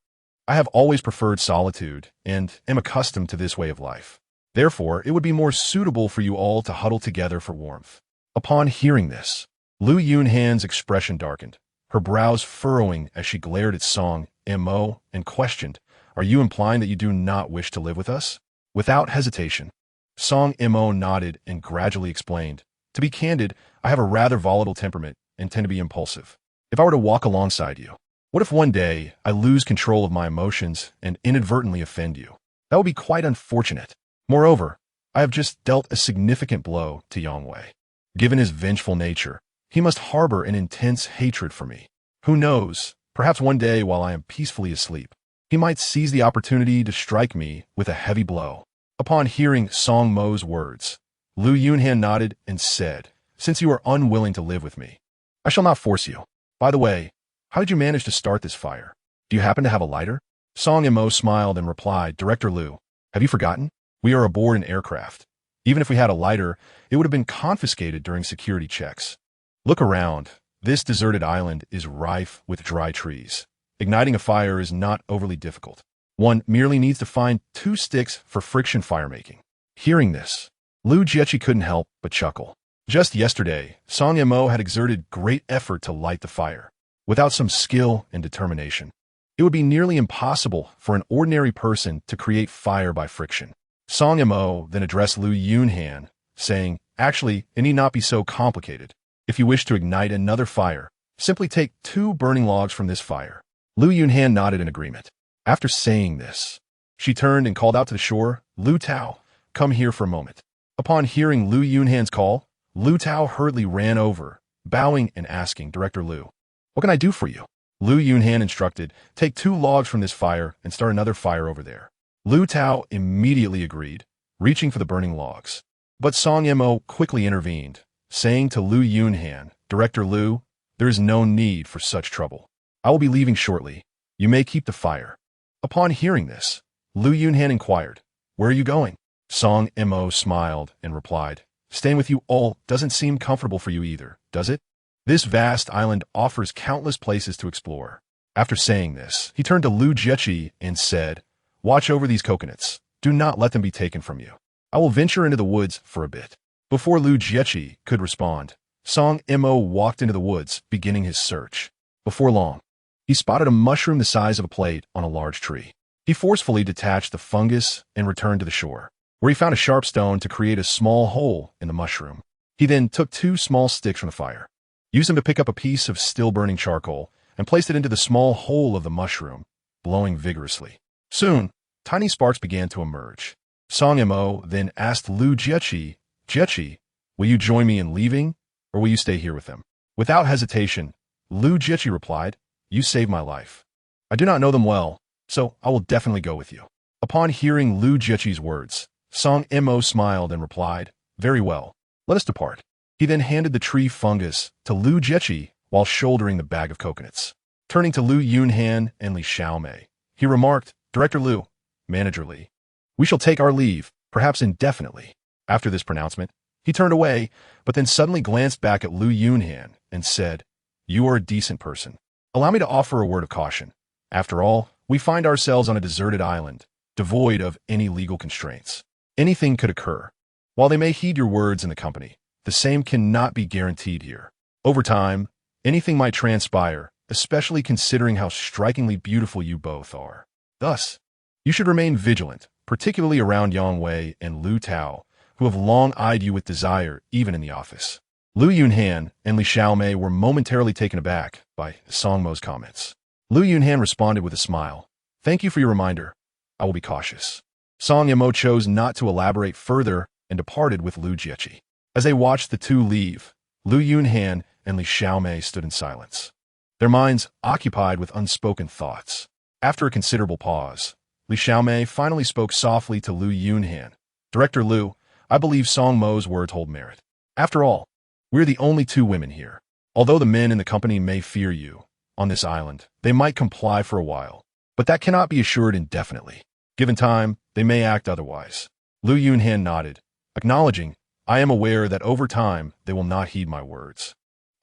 I have always preferred solitude and am accustomed to this way of life. Therefore, it would be more suitable for you all to huddle together for warmth." Upon hearing this, Lu Yunhan's expression darkened, her brows furrowing as she glared at Song Mo and questioned, "Are you implying that you do not wish to live with us?" Without hesitation, Song Mo nodded and gradually explained, "To be candid, I have a rather volatile temperament and tend to be impulsive. If I were to walk alongside you, what if one day I lose control of my emotions and inadvertently offend you? That would be quite unfortunate. Moreover, I have just dealt a significant blow to Yongwei. Given his vengeful nature, he must harbor an intense hatred for me. Who knows, perhaps one day while I am peacefully asleep, he might seize the opportunity to strike me with a heavy blow." Upon hearing Song Mo's words, Lu Yunhan nodded and said, "Since you are unwilling to live with me, I shall not force you. By the way, how did you manage to start this fire? Do you happen to have a lighter?" Song Mo smiled and replied, "Director Lu, have you forgotten? We are aboard an aircraft. Even if we had a lighter, it would have been confiscated during security checks. Look around. This deserted island is rife with dry trees. Igniting a fire is not overly difficult. One merely needs to find 2 sticks for friction firemaking." Hearing this, Lu Jieqi couldn't help but chuckle. Just yesterday, Song Mo had exerted great effort to light the fire. Without some skill and determination, it would be nearly impossible for an ordinary person to create fire by friction. Song Mo then addressed Lu Yunhan, saying, "Actually, it need not be so complicated. If you wish to ignite another fire, simply take 2 burning logs from this fire." Lu Yunhan nodded in agreement. After saying this, she turned and called out to the shore, "Lu Tao, come here for a moment." Upon hearing Lu Yunhan's call, Lu Tao hurriedly ran over, bowing and asking, "Director Lu, what can I do for you?" Lu Yunhan instructed, "Take 2 logs from this fire and start another fire over there." Lu Tao immediately agreed, reaching for the burning logs. But Song Mo quickly intervened, saying to Lu Yunhan, "Director Lu, there is no need for such trouble. I will be leaving shortly. You may keep the fire." Upon hearing this, Lu Yunhan inquired, "Where are you going?" Song Mo smiled and replied, "Staying with you all doesn't seem comfortable for you either, does it? This vast island offers countless places to explore. After saying this, he turned to Lu Jiechi and said, "Watch over these coconuts. Do not let them be taken from you. I will venture into the woods for a bit." Before Lu Jiechi could respond, Song Mo walked into the woods, beginning his search. Before long, he spotted a mushroom the size of a plate on a large tree. He forcefully detached the fungus and returned to the shore, where he found a sharp stone to create a small hole in the mushroom. He then took 2 small sticks from the fire, used them to pick up a piece of still-burning charcoal, and placed it into the small hole of the mushroom, blowing vigorously. Soon, tiny sparks began to emerge. Song Mo then asked Lu Jiechi, "Jiechi, will you join me in leaving, or will you stay here with them?" Without hesitation, Lu Jiechi replied, "You saved my life. I do not know them well, so I will definitely go with you." Upon hearing Lu Jiechi's words, Song Mo smiled and replied, "Very well, let us depart." He then handed the tree fungus to Lu Jiechi while shouldering the bag of coconuts. Turning to Lu Yunhan and Li Xiaomei, he remarked, "Director Lu, Manager Li, we shall take our leave, perhaps indefinitely." After this pronouncement, he turned away, but then suddenly glanced back at Lu Yunhan and said, "You are a decent person. Allow me to offer a word of caution. After all, we find ourselves on a deserted island, devoid of any legal constraints. Anything could occur. While they may heed your words in the company, the same cannot be guaranteed here. Over time, anything might transpire, especially considering how strikingly beautiful you both are. Thus, you should remain vigilant, particularly around Yang Wei and Lu Tao, who have long eyed you with desire even in the office." Lu Yunhan and Li Xiaomei were momentarily taken aback by Song Mo's comments. Lu Yunhan responded with a smile, "Thank you for your reminder. I will be cautious." Song Mo chose not to elaborate further and departed with Lu Jiechi. As they watched the two leave, Lu Yunhan and Li Xiaomei stood in silence, their minds occupied with unspoken thoughts. After a considerable pause, Li Xiaomei finally spoke softly to Lu Yunhan. "Director Lu, I believe Song Mo's words hold merit. After all, we're the only 2 women here. Although the men in the company may fear you, on this island, they might comply for a while, but that cannot be assured indefinitely. Given time, they may act otherwise." Lu Yunhan nodded, acknowledging, "I am aware that over time they will not heed my words,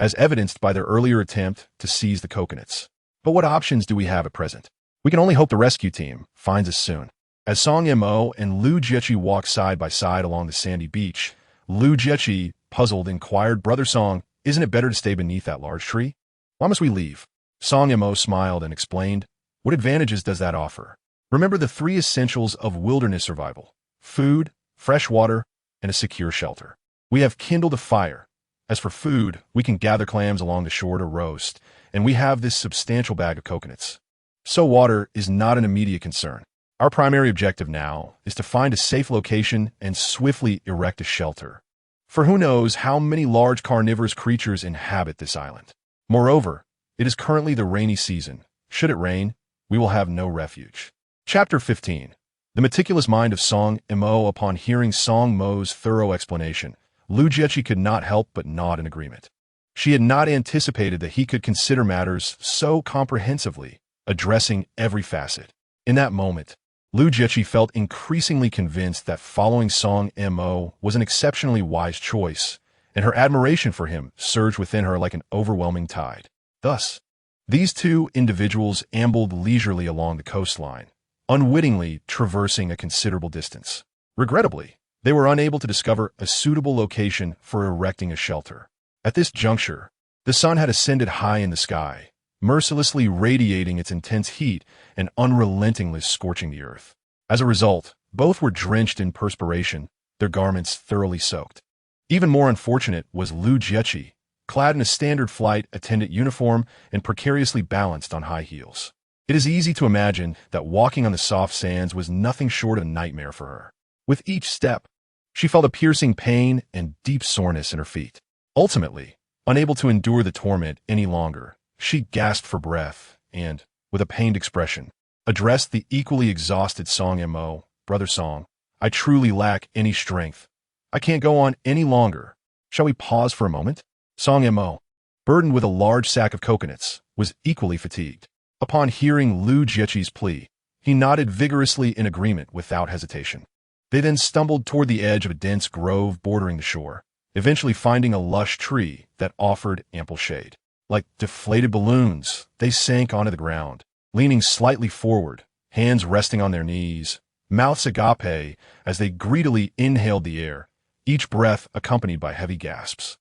as evidenced by their earlier attempt to seize the coconuts. But what options do we have at present? We can only hope the rescue team finds us soon." As Song Mo and Lu Jiechi walked side by side along the sandy beach, Lu Jiechi, puzzled, inquired, "Brother Song, isn't it better to stay beneath that large tree? Why must we leave?" Song Mo smiled and explained, "What advantages does that offer? Remember the 3 essentials of wilderness survival: food, fresh water, and a secure shelter. We have kindled a fire. As for food, we can gather clams along the shore to roast, and we have this substantial bag of coconuts. So water is not an immediate concern. Our primary objective now is to find a safe location and swiftly erect a shelter. For who knows how many large carnivorous creatures inhabit this island. Moreover, it is currently the rainy season. Should it rain, we will have no refuge." Chapter 15. The meticulous mind of Song Mo. Upon hearing Song Mo's thorough explanation, Lu Jiechi could not help but nod in agreement. She had not anticipated that he could consider matters so comprehensively, addressing every facet. In that moment, Lu Jiechi felt increasingly convinced that following Song Mo was an exceptionally wise choice, and her admiration for him surged within her like an overwhelming tide. Thus, these 2 individuals ambled leisurely along the coastline, unwittingly traversing a considerable distance. Regrettably, they were unable to discover a suitable location for erecting a shelter. At this juncture, the sun had ascended high in the sky, mercilessly radiating its intense heat and unrelentingly scorching the earth. As a result, both were drenched in perspiration, their garments thoroughly soaked. Even more unfortunate was Lu Jiechi, clad in a standard flight attendant uniform and precariously balanced on high heels. It is easy to imagine that walking on the soft sands was nothing short of a nightmare for her. With each step, she felt a piercing pain and deep soreness in her feet. Ultimately, unable to endure the torment any longer, she gasped for breath and, with a pained expression, addressed the equally exhausted Song Mo. "Brother Song, I truly lack any strength. I can't go on any longer. Shall we pause for a moment?" Song Mo, burdened with a large sack of coconuts, was equally fatigued. Upon hearing Lu Jiechi's plea, he nodded vigorously in agreement without hesitation. They then stumbled toward the edge of a dense grove bordering the shore, eventually finding a lush tree that offered ample shade. Like deflated balloons, they sank onto the ground, leaning slightly forward, hands resting on their knees, mouths agape as they greedily inhaled the air, each breath accompanied by heavy gasps,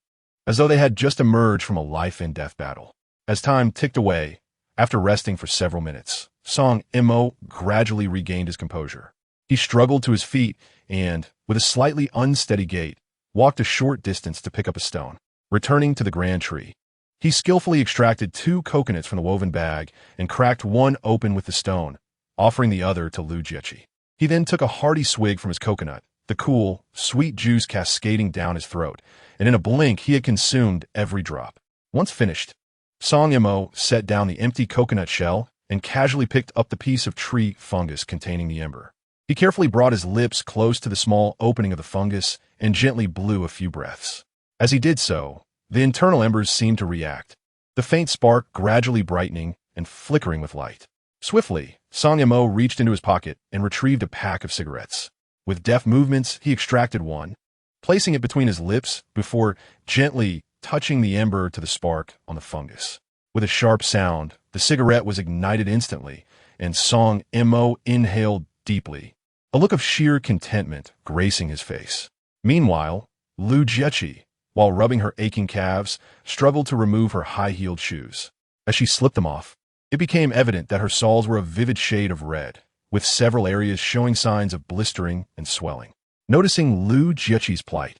as though they had just emerged from a life-and-death battle. As time ticked away, after resting for several minutes, Song Mo gradually regained his composure. He struggled to his feet and, with a slightly unsteady gait, walked a short distance to pick up a stone. Returning to the grand tree, he skillfully extracted 2 coconuts from the woven bag and cracked one open with the stone, offering the other to Lu Jiechi. He then took a hearty swig from his coconut, the cool, sweet juice cascading down his throat, and in a blink he had consumed every drop. Once finished, Song Mo set down the empty coconut shell and casually picked up the piece of tree fungus containing the ember. He carefully brought his lips close to the small opening of the fungus and gently blew a few breaths. As he did so, the internal embers seemed to react, the faint spark gradually brightening and flickering with light. Swiftly, Song Mo reached into his pocket and retrieved a pack of cigarettes. With deft movements, he extracted one, placing it between his lips before gently touching the ember to the spark on the fungus. With a sharp sound, the cigarette was ignited instantly, and Song Mo inhaled deeply, a look of sheer contentment gracing his face. Meanwhile, Lu Jiechi, while rubbing her aching calves, struggled to remove her high-heeled shoes. As she slipped them off, it became evident that her soles were a vivid shade of red, with several areas showing signs of blistering and swelling. Noticing Lu Jiechi's plight,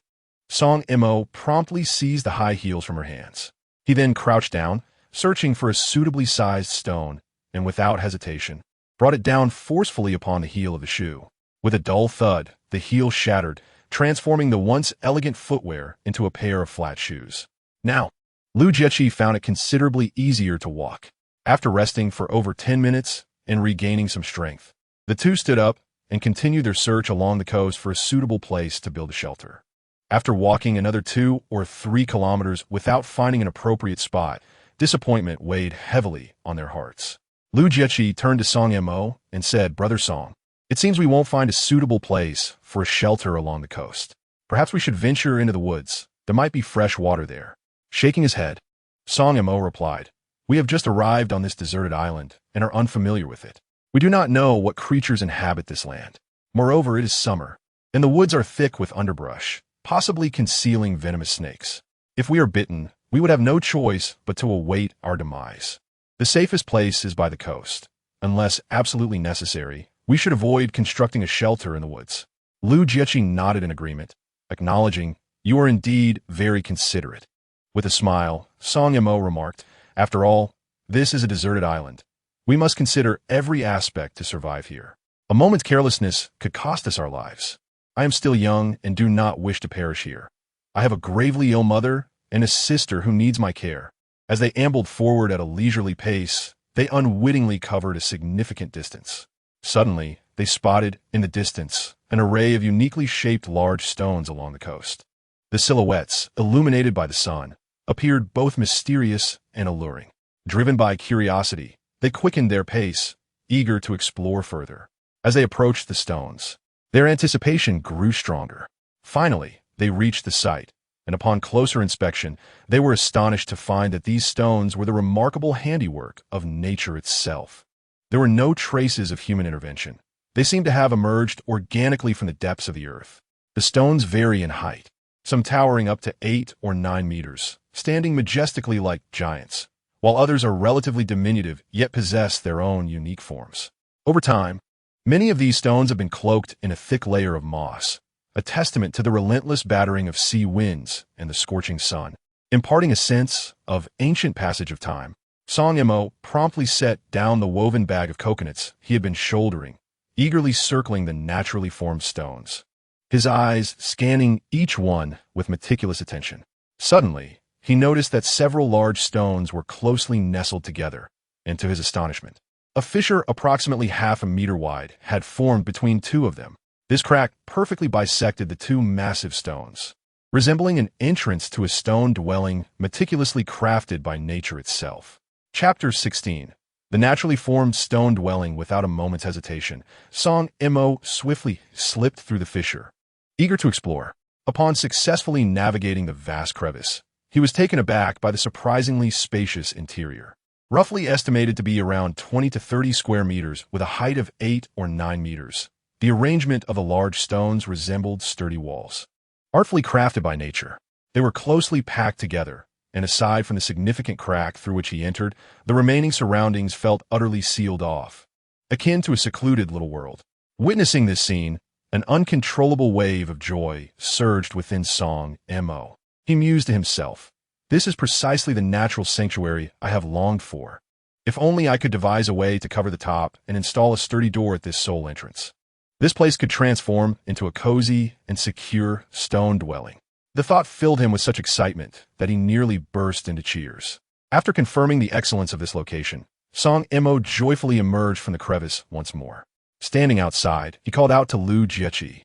Song Mo promptly seized the high heels from her hands. He then crouched down, searching for a suitably sized stone, and without hesitation, brought it down forcefully upon the heel of the shoe. With a dull thud, the heel shattered, transforming the once elegant footwear into a pair of flat shoes. Now, Lu Jiechi found it considerably easier to walk. After resting for over 10 minutes and regaining some strength, the two stood up and continued their search along the coast for a suitable place to build a shelter. After walking another 2 or 3 kilometers without finding an appropriate spot, disappointment weighed heavily on their hearts. Lu Jiechi turned to Song Mo and said, "Brother Song, it seems we won't find a suitable place for a shelter along the coast. Perhaps we should venture into the woods. There might be fresh water there." Shaking his head, Song Mo replied, "We have just arrived on this deserted island and are unfamiliar with it. We do not know what creatures inhabit this land. Moreover, it is summer, and the woods are thick with underbrush, possibly concealing venomous snakes. If we are bitten, we would have no choice but to await our demise. The safest place is by the coast. Unless absolutely necessary, we should avoid constructing a shelter in the woods." Lu Jiechi nodded in agreement, acknowledging, "You are indeed very considerate." With a smile, Song Mo remarked, "After all, this is a deserted island. We must consider every aspect to survive here. A moment's carelessness could cost us our lives. I am still young and do not wish to perish here. I have a gravely ill mother and a sister who needs my care." As they ambled forward at a leisurely pace, they unwittingly covered a significant distance. Suddenly, they spotted, in the distance, an array of uniquely shaped large stones along the coast. The silhouettes, illuminated by the sun, appeared both mysterious and alluring. Driven by curiosity, they quickened their pace, eager to explore further. As they approached the stones, their anticipation grew stronger. Finally, they reached the site, and upon closer inspection, they were astonished to find that these stones were the remarkable handiwork of nature itself. There were no traces of human intervention. They seemed to have emerged organically from the depths of the earth. The stones vary in height, some towering up to 8 or 9 meters, standing majestically like giants, while others are relatively diminutive yet possess their own unique forms. Over time, many of these stones have been cloaked in a thick layer of moss, a testament to the relentless battering of sea winds and the scorching sun. Imparting a sense of ancient passage of time, Song Mo promptly set down the woven bag of coconuts he had been shouldering, eagerly circling the naturally formed stones, his eyes scanning each one with meticulous attention. Suddenly, he noticed that several large stones were closely nestled together, and to his astonishment, a fissure approximately half a meter wide had formed between 2 of them. This crack perfectly bisected the 2 massive stones, resembling an entrance to a stone dwelling meticulously crafted by nature itself. Chapter 16. The naturally formed stone dwelling. Without a moment's hesitation, Song Mo swiftly slipped through the fissure, eager to explore. Upon successfully navigating the vast crevice, He was taken aback by the surprisingly spacious interior. Roughly estimated to be around 20 to 30 square meters with a height of 8 or 9 meters. The arrangement of the large stones resembled sturdy walls. Artfully crafted by nature, they were closely packed together, and aside from the significant crack through which he entered, the remaining surroundings felt utterly sealed off, akin to a secluded little world. Witnessing this scene, an uncontrollable wave of joy surged within Song Mo. He mused to himself, "This is precisely the natural sanctuary I have longed for. If only I could devise a way to cover the top and install a sturdy door at this sole entrance. This place could transform into a cozy and secure stone dwelling." The thought filled him with such excitement that he nearly burst into cheers. After confirming the excellence of this location, Song Mo joyfully emerged from the crevice once more. Standing outside, he called out to Lu Jiechi,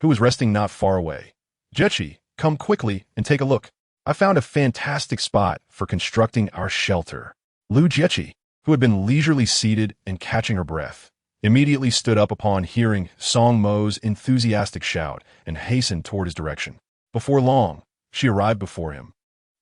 who was resting not far away. "Jiechi, come quickly and take a look. I found a fantastic spot for constructing our shelter." Lu Jiechi, who had been leisurely seated and catching her breath, immediately stood up upon hearing Song Mo's enthusiastic shout and hastened toward his direction. Before long, she arrived before him,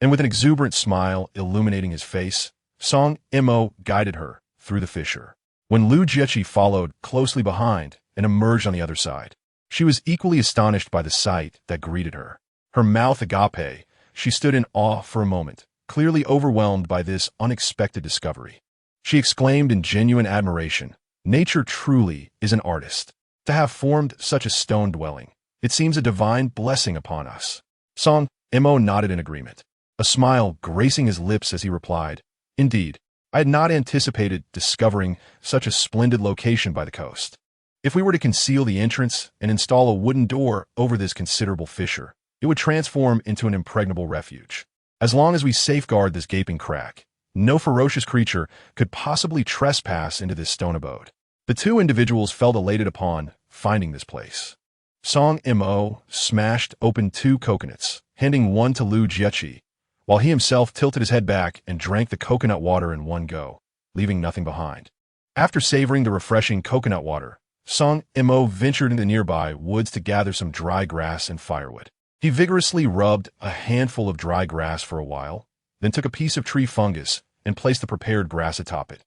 and with an exuberant smile illuminating his face, Song Mo guided her through the fissure. When Lu Jiechi followed closely behind and emerged on the other side, she was equally astonished by the sight that greeted her. Her mouth agape, she stood in awe for a moment, clearly overwhelmed by this unexpected discovery. She exclaimed in genuine admiration, "Nature truly is an artist. To have formed such a stone dwelling, it seems a divine blessing upon us." Song Mo nodded in agreement, a smile gracing his lips as he replied, "Indeed, I had not anticipated discovering such a splendid location by the coast. If we were to conceal the entrance and install a wooden door over this considerable fissure, it would transform into an impregnable refuge. As long as we safeguard this gaping crack, no ferocious creature could possibly trespass into this stone abode." The two individuals felt elated upon finding this place. Song Mo smashed open 2 coconuts, handing one to Lu Jiechi, while he himself tilted his head back and drank the coconut water in one go, leaving nothing behind. After savoring the refreshing coconut water, Song Mo ventured into the nearby woods to gather some dry grass and firewood. He vigorously rubbed a handful of dry grass for a while, then took a piece of tree fungus and placed the prepared grass atop it.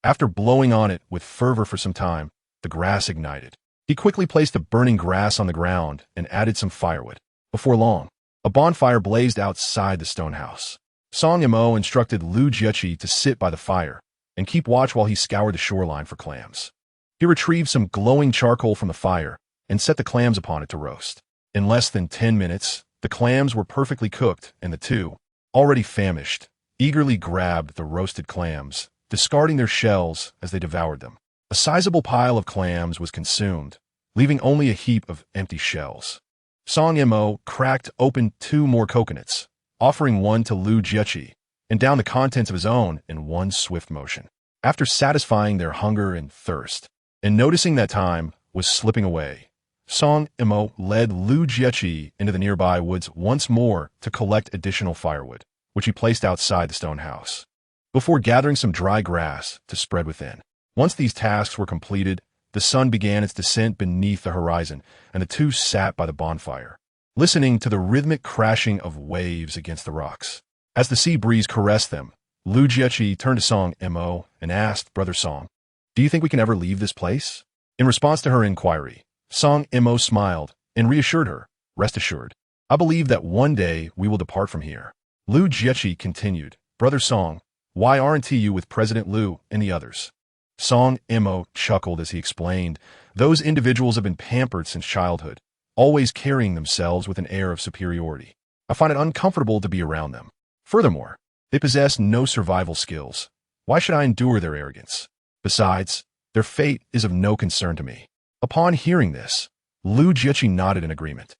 After blowing on it with fervor for some time, the grass ignited. He quickly placed the burning grass on the ground and added some firewood. Before long, a bonfire blazed outside the stone house. Song Mo instructed Lu Jiechi to sit by the fire and keep watch while he scoured the shoreline for clams. He retrieved some glowing charcoal from the fire and set the clams upon it to roast. In less than 10 minutes, the clams were perfectly cooked, and the two, already famished, eagerly grabbed the roasted clams, discarding their shells as they devoured them. A sizable pile of clams was consumed, leaving only a heap of empty shells. Song Mo cracked open 2 more coconuts, offering one to Lu Jiechi, and downed the contents of his own in one swift motion. After satisfying their hunger and thirst, and noticing that time was slipping away, Song Mo led Lu Jiechi into the nearby woods once more to collect additional firewood, which he placed outside the stone house, before gathering some dry grass to spread within. Once these tasks were completed, the sun began its descent beneath the horizon, and the two sat by the bonfire, listening to the rhythmic crashing of waves against the rocks. As the sea breeze caressed them, Lu Jiechi turned to Song Mo and asked, "Brother Song, do you think we can ever leave this place?" In response to her inquiry, Song Mo smiled and reassured her, "Rest assured, I believe that one day we will depart from here." Lu Jiechi continued, "Brother Song, why aren't you with President Lu and the others?" Song Mo chuckled as he explained, "Those individuals have been pampered since childhood, always carrying themselves with an air of superiority. I find it uncomfortable to be around them. Furthermore, they possess no survival skills. Why should I endure their arrogance? Besides, their fate is of no concern to me." Upon hearing this, Lu Jiechi nodded in agreement,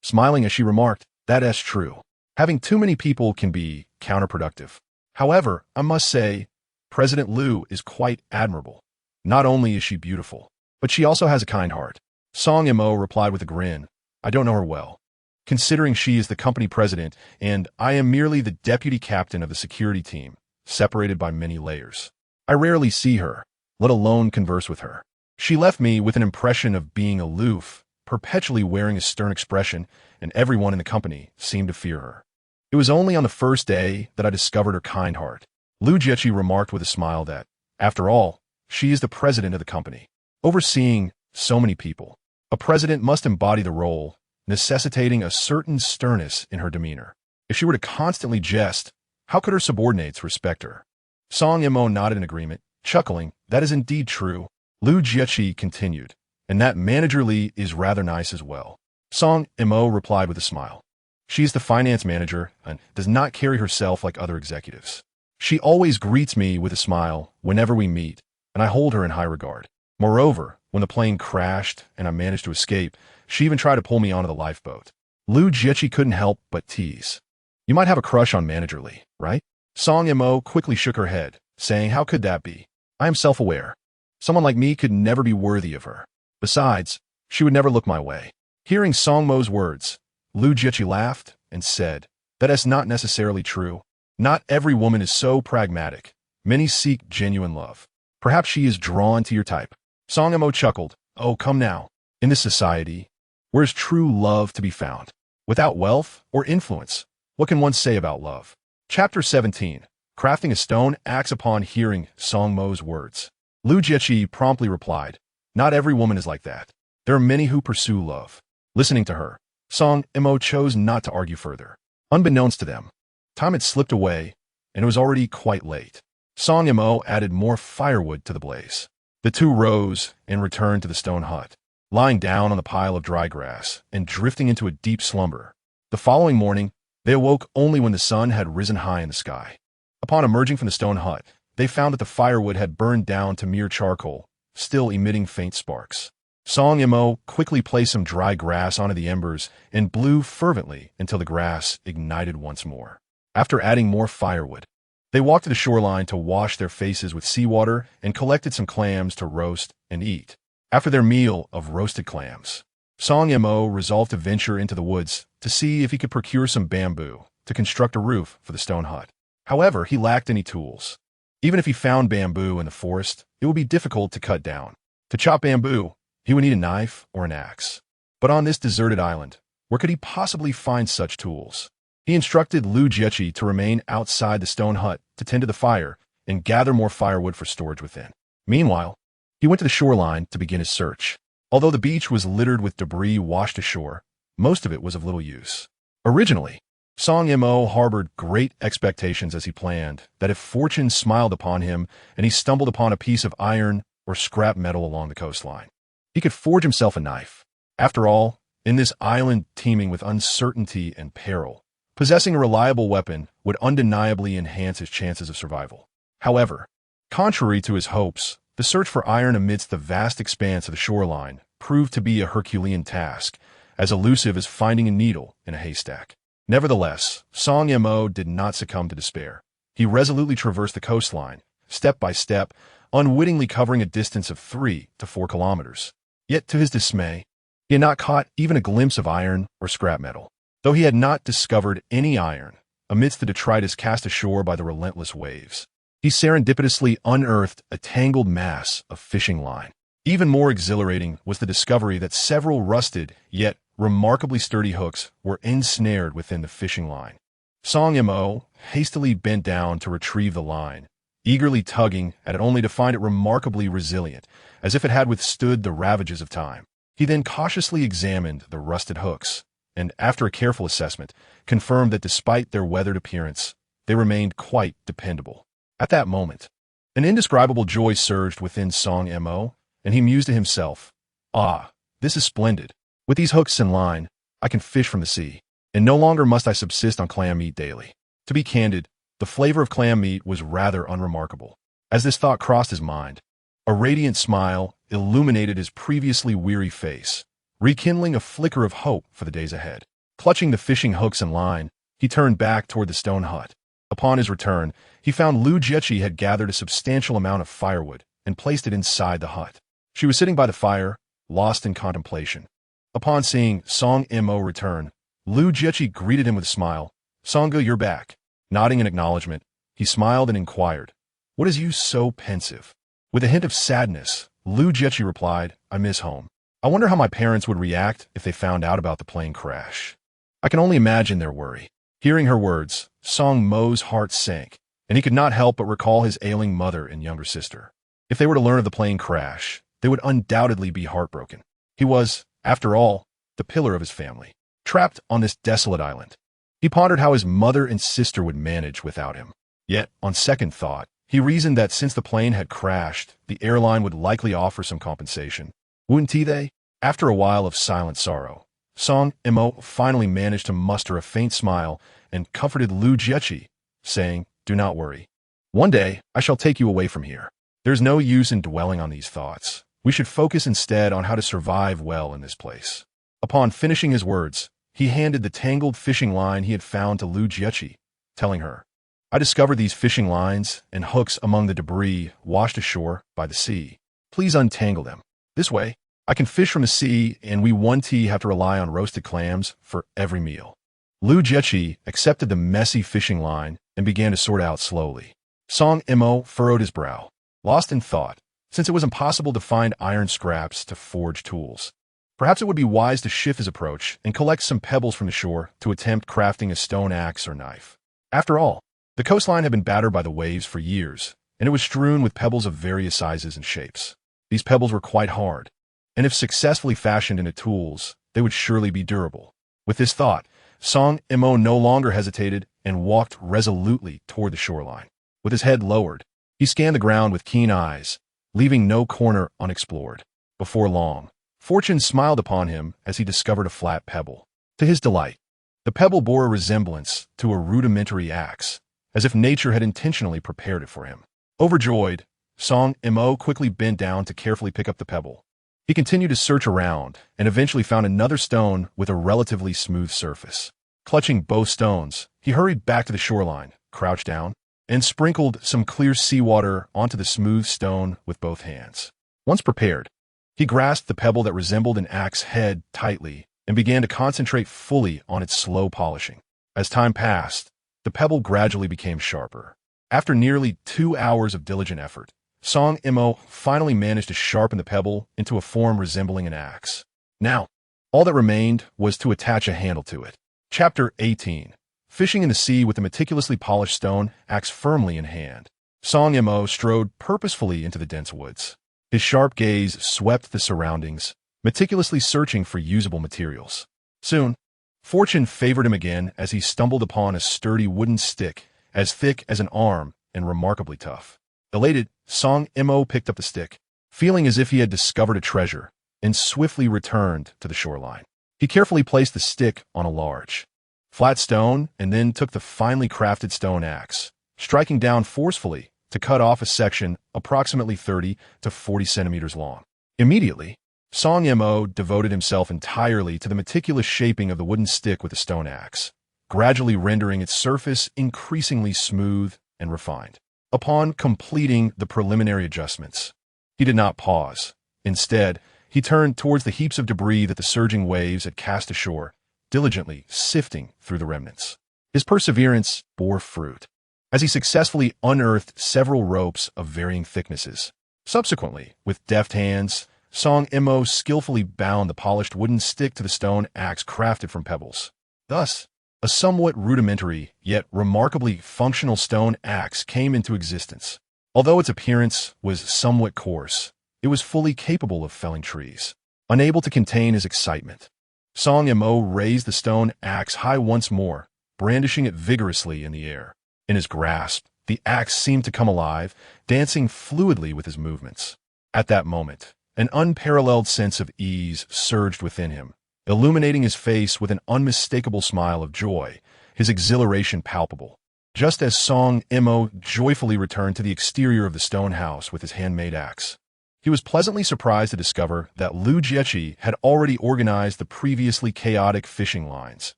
smiling as she remarked, "That is true. Having too many people can be counterproductive. However, I must say, President Lu is quite admirable. Not only is she beautiful, but she also has a kind heart." Song Mo replied with a grin, "I don't know her well, considering she is the company president and I am merely the deputy captain of the security team, separated by many layers. I rarely see her, let alone converse with her. She left me with an impression of being aloof, perpetually wearing a stern expression, and everyone in the company seemed to fear her." It was only on the first day that I discovered her kind heart. Lu Jiechi remarked with a smile that, after all, she is the president of the company, overseeing so many people. A president must embody the role, necessitating a certain sternness in her demeanor. If she were to constantly jest, how could her subordinates respect her? Song Mo nodded in agreement, chuckling. That is indeed true. Lu Jiechi continued, and that manager Li is rather nice as well. Song Mo replied with a smile. She is the finance manager and does not carry herself like other executives. She always greets me with a smile whenever we meet, and I hold her in high regard. Moreover, when the plane crashed and I managed to escape, she even tried to pull me onto the lifeboat. Lu Jiechi couldn't help but tease. You might have a crush on Manager Li, right? Song Mo quickly shook her head, saying, how could that be? I am self-aware. Someone like me could never be worthy of her. Besides, she would never look my way. Hearing Song Mo's words, Lu Jiechi laughed and said, that is not necessarily true. Not every woman is so pragmatic. Many seek genuine love. Perhaps she is drawn to your type. Song Mo chuckled. Oh, come now. In this society, where is true love to be found? Without wealth or influence, what can one say about love? Chapter 17. Crafting a stone axe. Upon hearing Song Mo's words, Lu Jiechi promptly replied, not every woman is like that. There are many who pursue love. Listening to her, Song Mo chose not to argue further. Unbeknownst to them, time had slipped away, and it was already quite late. Song Mo added more firewood to the blaze. The two rose and returned to the stone hut, lying down on the pile of dry grass and drifting into a deep slumber. The following morning, they awoke only when the sun had risen high in the sky. Upon emerging from the stone hut, they found that the firewood had burned down to mere charcoal, still emitting faint sparks. Song Mo quickly placed some dry grass onto the embers and blew fervently until the grass ignited once more. After adding more firewood, they walked to the shoreline to wash their faces with seawater and collected some clams to roast and eat. After their meal of roasted clams, Song Mo resolved to venture into the woods to see if he could procure some bamboo to construct a roof for the stone hut. However, he lacked any tools. Even if he found bamboo in the forest, it would be difficult to cut down. To chop bamboo, he would need a knife or an axe. But on this deserted island, where could he possibly find such tools? He instructed Lu Jiechi to remain outside the stone hut to tend to the fire and gather more firewood for storage within. Meanwhile, he went to the shoreline to begin his search. Although the beach was littered with debris washed ashore, most of it was of little use. Originally, Song Mo harbored great expectations as he planned that if fortune smiled upon him and he stumbled upon a piece of iron or scrap metal along the coastline, he could forge himself a knife. After all, in this island teeming with uncertainty and peril, possessing a reliable weapon would undeniably enhance his chances of survival. However, contrary to his hopes, the search for iron amidst the vast expanse of the shoreline proved to be a Herculean task, as elusive as finding a needle in a haystack. Nevertheless, Song Mo did not succumb to despair. He resolutely traversed the coastline, step by step, unwittingly covering a distance of 3 to 4 kilometers. Yet, to his dismay, he had not caught even a glimpse of iron or scrap metal. Though he had not discovered any iron amidst the detritus cast ashore by the relentless waves, he serendipitously unearthed a tangled mass of fishing line. Even more exhilarating was the discovery that several rusted, yet remarkably sturdy hooks were ensnared within the fishing line. Song Mo hastily bent down to retrieve the line, eagerly tugging at it only to find it remarkably resilient, as if it had withstood the ravages of time. He then cautiously examined the rusted hooks, and after a careful assessment, confirmed that despite their weathered appearance, they remained quite dependable. At that moment, an indescribable joy surged within Song Mo, and he mused to himself, "Ah, this is splendid. With these hooks and line, I can fish from the sea, and no longer must I subsist on clam meat daily." To be candid, the flavor of clam meat was rather unremarkable. As this thought crossed his mind, a radiant smile illuminated his previously weary face, rekindling a flicker of hope for the days ahead. Clutching the fishing hooks and line, he turned back toward the stone hut. Upon his return, he found Lu Jiechi had gathered a substantial amount of firewood and placed it inside the hut. She was sitting by the fire, lost in contemplation. Upon seeing Song Mo return, Lu Jiechi greeted him with a smile. "Songga, you're back." Nodding in acknowledgement, he smiled and inquired, "What is you so pensive?" With a hint of sadness, Lu Jiechi replied, "I miss home. I wonder how my parents would react if they found out about the plane crash. I can only imagine their worry." Hearing her words, Song Mo's heart sank, and he could not help but recall his ailing mother and younger sister. If they were to learn of the plane crash, they would undoubtedly be heartbroken. He was, after all, the pillar of his family, trapped on this desolate island. He pondered how his mother and sister would manage without him. Yet, on second thought, he reasoned that since the plane had crashed, the airline would likely offer some compensation. Wouldn't they? After a while of silent sorrow, Song Mo finally managed to muster a faint smile and comforted Lu Jiechi, saying, "Do not worry. One day, I shall take you away from here. There's no use in dwelling on these thoughts. We should focus instead on how to survive well in this place." Upon finishing his words, he handed the tangled fishing line he had found to Lu Jiechi, telling her, "I discovered these fishing lines and hooks among the debris washed ashore by the sea. Please untangle them. This way, I can fish from the sea and we won't have to rely on roasted clams for every meal." Lu Jiechi accepted the messy fishing line and began to sort out slowly. Song Mo furrowed his brow, lost in thought, since it was impossible to find iron scraps to forge tools. Perhaps it would be wise to shift his approach and collect some pebbles from the shore to attempt crafting a stone axe or knife. After all, the coastline had been battered by the waves for years, and it was strewn with pebbles of various sizes and shapes. These pebbles were quite hard, and if successfully fashioned into tools, they would surely be durable. With this thought, Song Mo no longer hesitated and walked resolutely toward the shoreline. With his head lowered, he scanned the ground with keen eyes, leaving no corner unexplored. Before long, fortune smiled upon him as he discovered a flat pebble. To his delight, the pebble bore a resemblance to a rudimentary axe, as if nature had intentionally prepared it for him. Overjoyed, Song Mo quickly bent down to carefully pick up the pebble. He continued to search around and eventually found another stone with a relatively smooth surface. Clutching both stones, he hurried back to the shoreline, crouched down, and sprinkled some clear seawater onto the smooth stone with both hands. Once prepared, he grasped the pebble that resembled an axe head tightly and began to concentrate fully on its slow polishing. As time passed, the pebble gradually became sharper. After nearly 2 hours of diligent effort, Song Mo finally managed to sharpen the pebble into a form resembling an axe. Now, all that remained was to attach a handle to it. Chapter 18. Fishing in the sea with a meticulously polished stone axe firmly in hand, Song Mo strode purposefully into the dense woods. His sharp gaze swept the surroundings, meticulously searching for usable materials. Soon, fortune favored him again as he stumbled upon a sturdy wooden stick as thick as an arm and remarkably tough. Elated, Song Mo picked up the stick, feeling as if he had discovered a treasure, and swiftly returned to the shoreline. He carefully placed the stick on a large, flat stone and then took the finely crafted stone axe, striking down forcefully to cut off a section approximately 30 to 40 centimeters long. Immediately, Song Mo devoted himself entirely to the meticulous shaping of the wooden stick with the stone axe, gradually rendering its surface increasingly smooth and refined. Upon completing the preliminary adjustments, he did not pause. Instead, he turned towards the heaps of debris that the surging waves had cast ashore, diligently sifting through the remnants. His perseverance bore fruit, as he successfully unearthed several ropes of varying thicknesses. Subsequently, with deft hands, Song Mo skillfully bound the polished wooden stick to the stone axe crafted from pebbles. Thus, a somewhat rudimentary, yet remarkably functional stone axe came into existence. Although its appearance was somewhat coarse, it was fully capable of felling trees. Unable to contain his excitement, Song Mo raised the stone axe high once more, brandishing it vigorously in the air. In his grasp, the axe seemed to come alive, dancing fluidly with his movements. At that moment, an unparalleled sense of ease surged within him, illuminating his face with an unmistakable smile of joy, his exhilaration palpable. Just as Song Mo joyfully returned to the exterior of the stone house with his handmade axe, he was pleasantly surprised to discover that Lu Jiechi had already organized the previously chaotic fishing lines,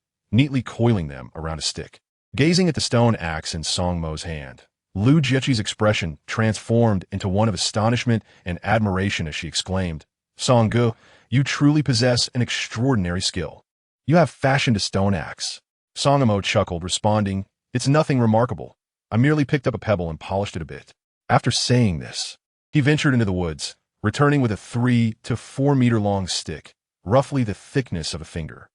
neatly coiling them around a stick. Gazing at the stone axe in Song Mo's hand, Lu Jiechi's expression transformed into one of astonishment and admiration as she exclaimed, "Song Gu, you truly possess an extraordinary skill. You have fashioned a stone axe." Song Mo chuckled, responding, "It's nothing remarkable. I merely picked up a pebble and polished it a bit." After saying this, he ventured into the woods, returning with a 3 to 4 meter long stick, roughly the thickness of a finger.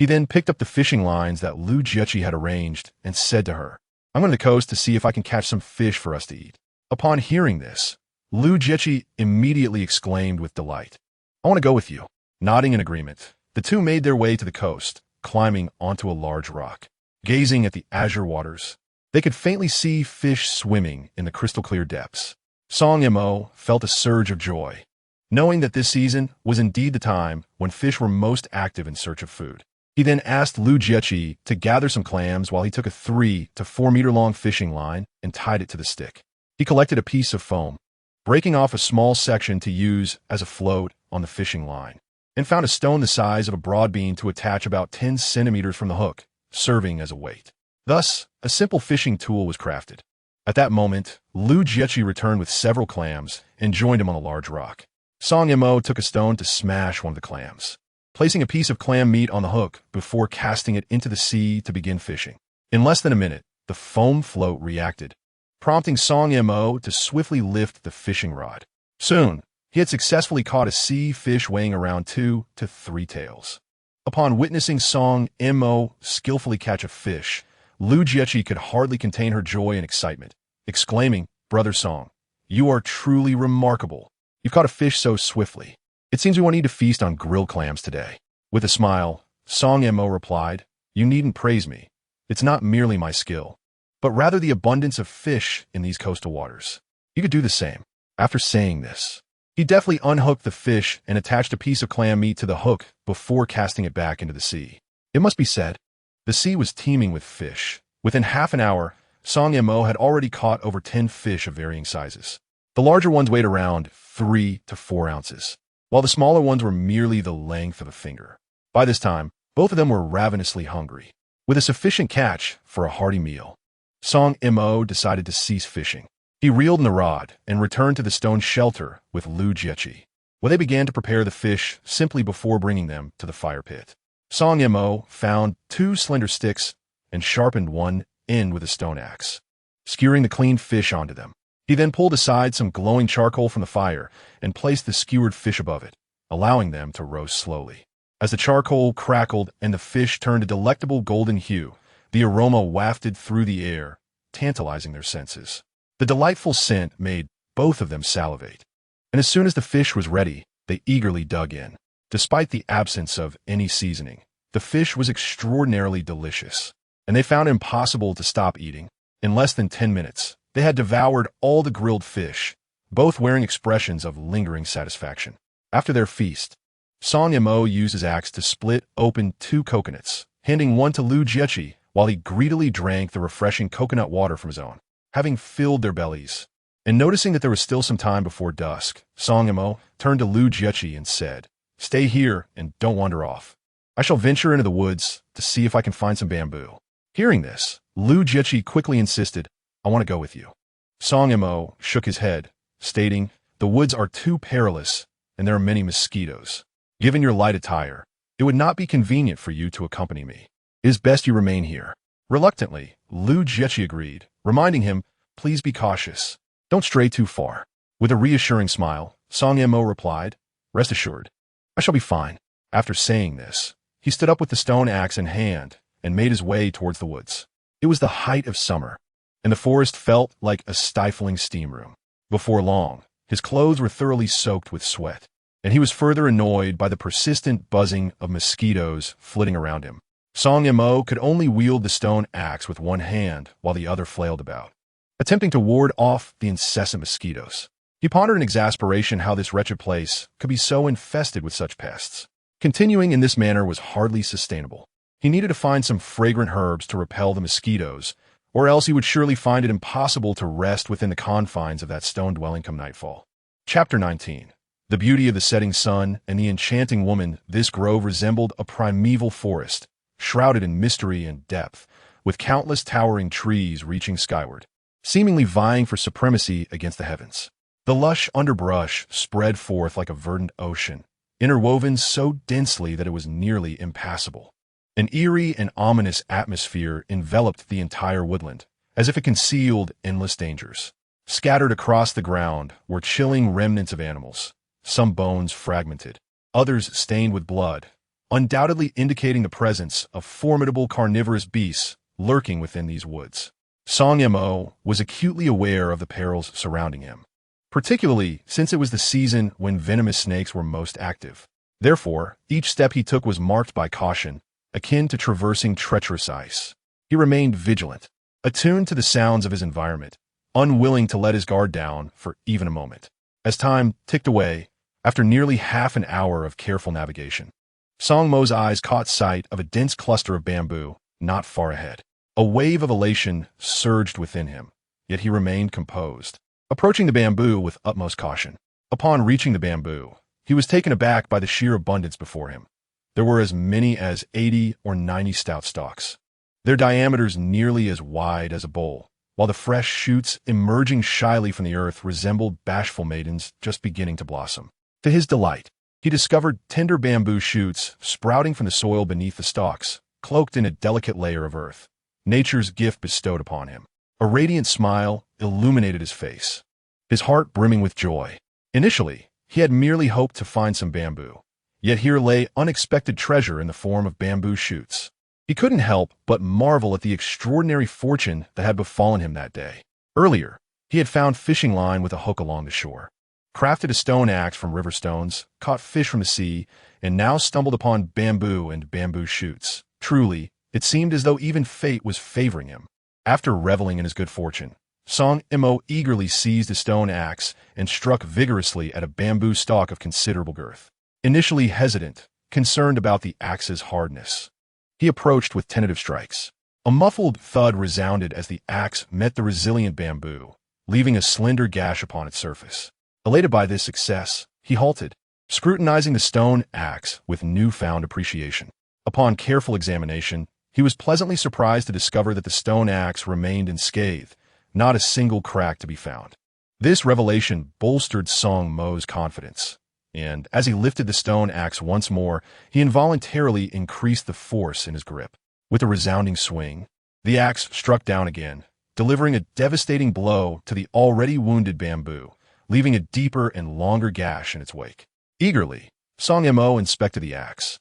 He then picked up the fishing lines that Lu Jiechi had arranged and said to her, "I'm going to the coast to see if I can catch some fish for us to eat." Upon hearing this, Lu Jiechi immediately exclaimed with delight, "I want to go with you." Nodding in agreement, the two made their way to the coast, climbing onto a large rock. Gazing at the azure waters, they could faintly see fish swimming in the crystal-clear depths. Song Mo felt a surge of joy, knowing that this season was indeed the time when fish were most active in search of food. He then asked Lu Jiechi to gather some clams while he took a 3 to 4 meter long fishing line and tied it to the stick. He collected a piece of foam, breaking off a small section to use as a float on the fishing line, and found a stone the size of a broad bean to attach about 10 centimeters from the hook, serving as a weight. Thus, a simple fishing tool was crafted. At that moment, Lu Jiechi returned with several clams and joined him on a large rock. Song Mo took a stone to smash one of the clams, placing a piece of clam meat on the hook before casting it into the sea to begin fishing. In less than a minute, the foam float reacted, prompting Song Mo to swiftly lift the fishing rod. Soon, he had successfully caught a sea fish weighing around 2 to 3 taels. Upon witnessing Song Mo skillfully catch a fish, Lu Jiechi could hardly contain her joy and excitement, exclaiming, "Brother Song, you are truly remarkable. You've caught a fish so swiftly. It seems we won't need to feast on grilled clams today." With a smile, Song Mo replied, "You needn't praise me. It's not merely my skill, but rather the abundance of fish in these coastal waters. You could do the same." After saying this, he deftly unhooked the fish and attached a piece of clam meat to the hook before casting it back into the sea. It must be said, the sea was teeming with fish. Within half an hour, Song Mo had already caught over 10 fish of varying sizes. The larger ones weighed around 3 to 4 ounces, while the smaller ones were merely the length of a finger. By this time, both of them were ravenously hungry. With a sufficient catch for a hearty meal, Song Mo decided to cease fishing. He reeled in the rod and returned to the stone shelter with Lu Jiechi, where they began to prepare the fish simply before bringing them to the fire pit. Song Mo found 2 slender sticks and sharpened one end with a stone axe, skewering the cleaned fish onto them. He then pulled aside some glowing charcoal from the fire and placed the skewered fish above it, allowing them to roast slowly. As the charcoal crackled and the fish turned a delectable golden hue, the aroma wafted through the air, tantalizing their senses. The delightful scent made both of them salivate, and as soon as the fish was ready, they eagerly dug in. Despite the absence of any seasoning, the fish was extraordinarily delicious, and they found it impossible to stop eating. In less than 10 minutes, they had devoured all the grilled fish, both wearing expressions of lingering satisfaction. After their feast, Song Mo used his axe to split open 2 coconuts, handing one to Lu Jiechi while he greedily drank the refreshing coconut water from his own. Having filled their bellies, and noticing that there was still some time before dusk, Song Mo turned to Lu Jiechi and said, "Stay here and don't wander off. I shall venture into the woods to see if I can find some bamboo." Hearing this, Lu Jiechi quickly insisted, "I want to go with you." Song Mo shook his head, stating, "The woods are too perilous, and there are many mosquitoes. Given your light attire, it would not be convenient for you to accompany me. It is best you remain here." Reluctantly, Lu Jiechi agreed, reminding him, "Please be cautious. Don't stray too far." With a reassuring smile, Song Mo replied, "Rest assured, I shall be fine." After saying this, he stood up with the stone axe in hand and made his way towards the woods. It was the height of summer, and the forest felt like a stifling steam room. Before long, his clothes were thoroughly soaked with sweat, and he was further annoyed by the persistent buzzing of mosquitoes flitting around him. Song Mo could only wield the stone axe with one hand while the other flailed about, attempting to ward off the incessant mosquitoes. He pondered in exasperation how this wretched place could be so infested with such pests. Continuing in this manner was hardly sustainable. He needed to find some fragrant herbs to repel the mosquitoes, or else he would surely find it impossible to rest within the confines of that stone dwelling come nightfall. Chapter 19. The beauty of the setting sun and the enchanting woman. This grove resembled a primeval forest, shrouded in mystery and depth, with countless towering trees reaching skyward, seemingly vying for supremacy against the heavens. The lush underbrush spread forth like a verdant ocean, interwoven so densely that it was nearly impassable. An eerie and ominous atmosphere enveloped the entire woodland, as if it concealed endless dangers. Scattered across the ground were chilling remnants of animals, some bones fragmented, others stained with blood, undoubtedly indicating the presence of formidable carnivorous beasts lurking within these woods. Song Mo was acutely aware of the perils surrounding him, particularly since it was the season when venomous snakes were most active. Therefore, each step he took was marked by caution, akin to traversing treacherous ice. He remained vigilant, attuned to the sounds of his environment, unwilling to let his guard down for even a moment. As time ticked away, after nearly half an hour of careful navigation, Song Mo's eyes caught sight of a dense cluster of bamboo not far ahead. A wave of elation surged within him, yet he remained composed, approaching the bamboo with utmost caution. Upon reaching the bamboo, he was taken aback by the sheer abundance before him. There were as many as 80 or 90 stout stalks, their diameters nearly as wide as a bowl, while the fresh shoots emerging shyly from the earth resembled bashful maidens just beginning to blossom. To his delight, he discovered tender bamboo shoots sprouting from the soil beneath the stalks, cloaked in a delicate layer of earth, nature's gift bestowed upon him. A radiant smile illuminated his face, his heart brimming with joy. Initially, he had merely hoped to find some bamboo, yet here lay unexpected treasure in the form of bamboo shoots. He couldn't help but marvel at the extraordinary fortune that had befallen him that day. Earlier, he had found fishing line with a hook along the shore, crafted a stone axe from river stones, caught fish from the sea, and now stumbled upon bamboo and bamboo shoots. Truly, it seemed as though even fate was favoring him. After reveling in his good fortune, Song Mo eagerly seized a stone axe and struck vigorously at a bamboo stalk of considerable girth. Initially hesitant, concerned about the axe's hardness, he approached with tentative strikes. A muffled thud resounded as the axe met the resilient bamboo, leaving a slender gash upon its surface. Elated by this success, he halted, scrutinizing the stone axe with newfound appreciation. Upon careful examination, he was pleasantly surprised to discover that the stone axe remained unscathed, not a single crack to be found. This revelation bolstered Song Mo's confidence, and as he lifted the stone axe once more, he involuntarily increased the force in his grip. With a resounding swing, the axe struck down again, delivering a devastating blow to the already wounded bamboo, leaving a deeper and longer gash in its wake. Eagerly, Song Mo inspected the axe,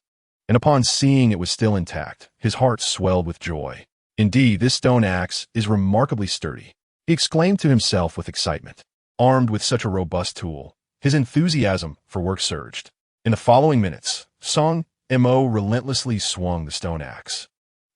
and upon seeing it was still intact, his heart swelled with joy. Indeed, this stone axe is remarkably sturdy, he exclaimed to himself with excitement. Armed with such a robust tool, his enthusiasm for work surged. In the following minutes, Song Mo relentlessly swung the stone axe,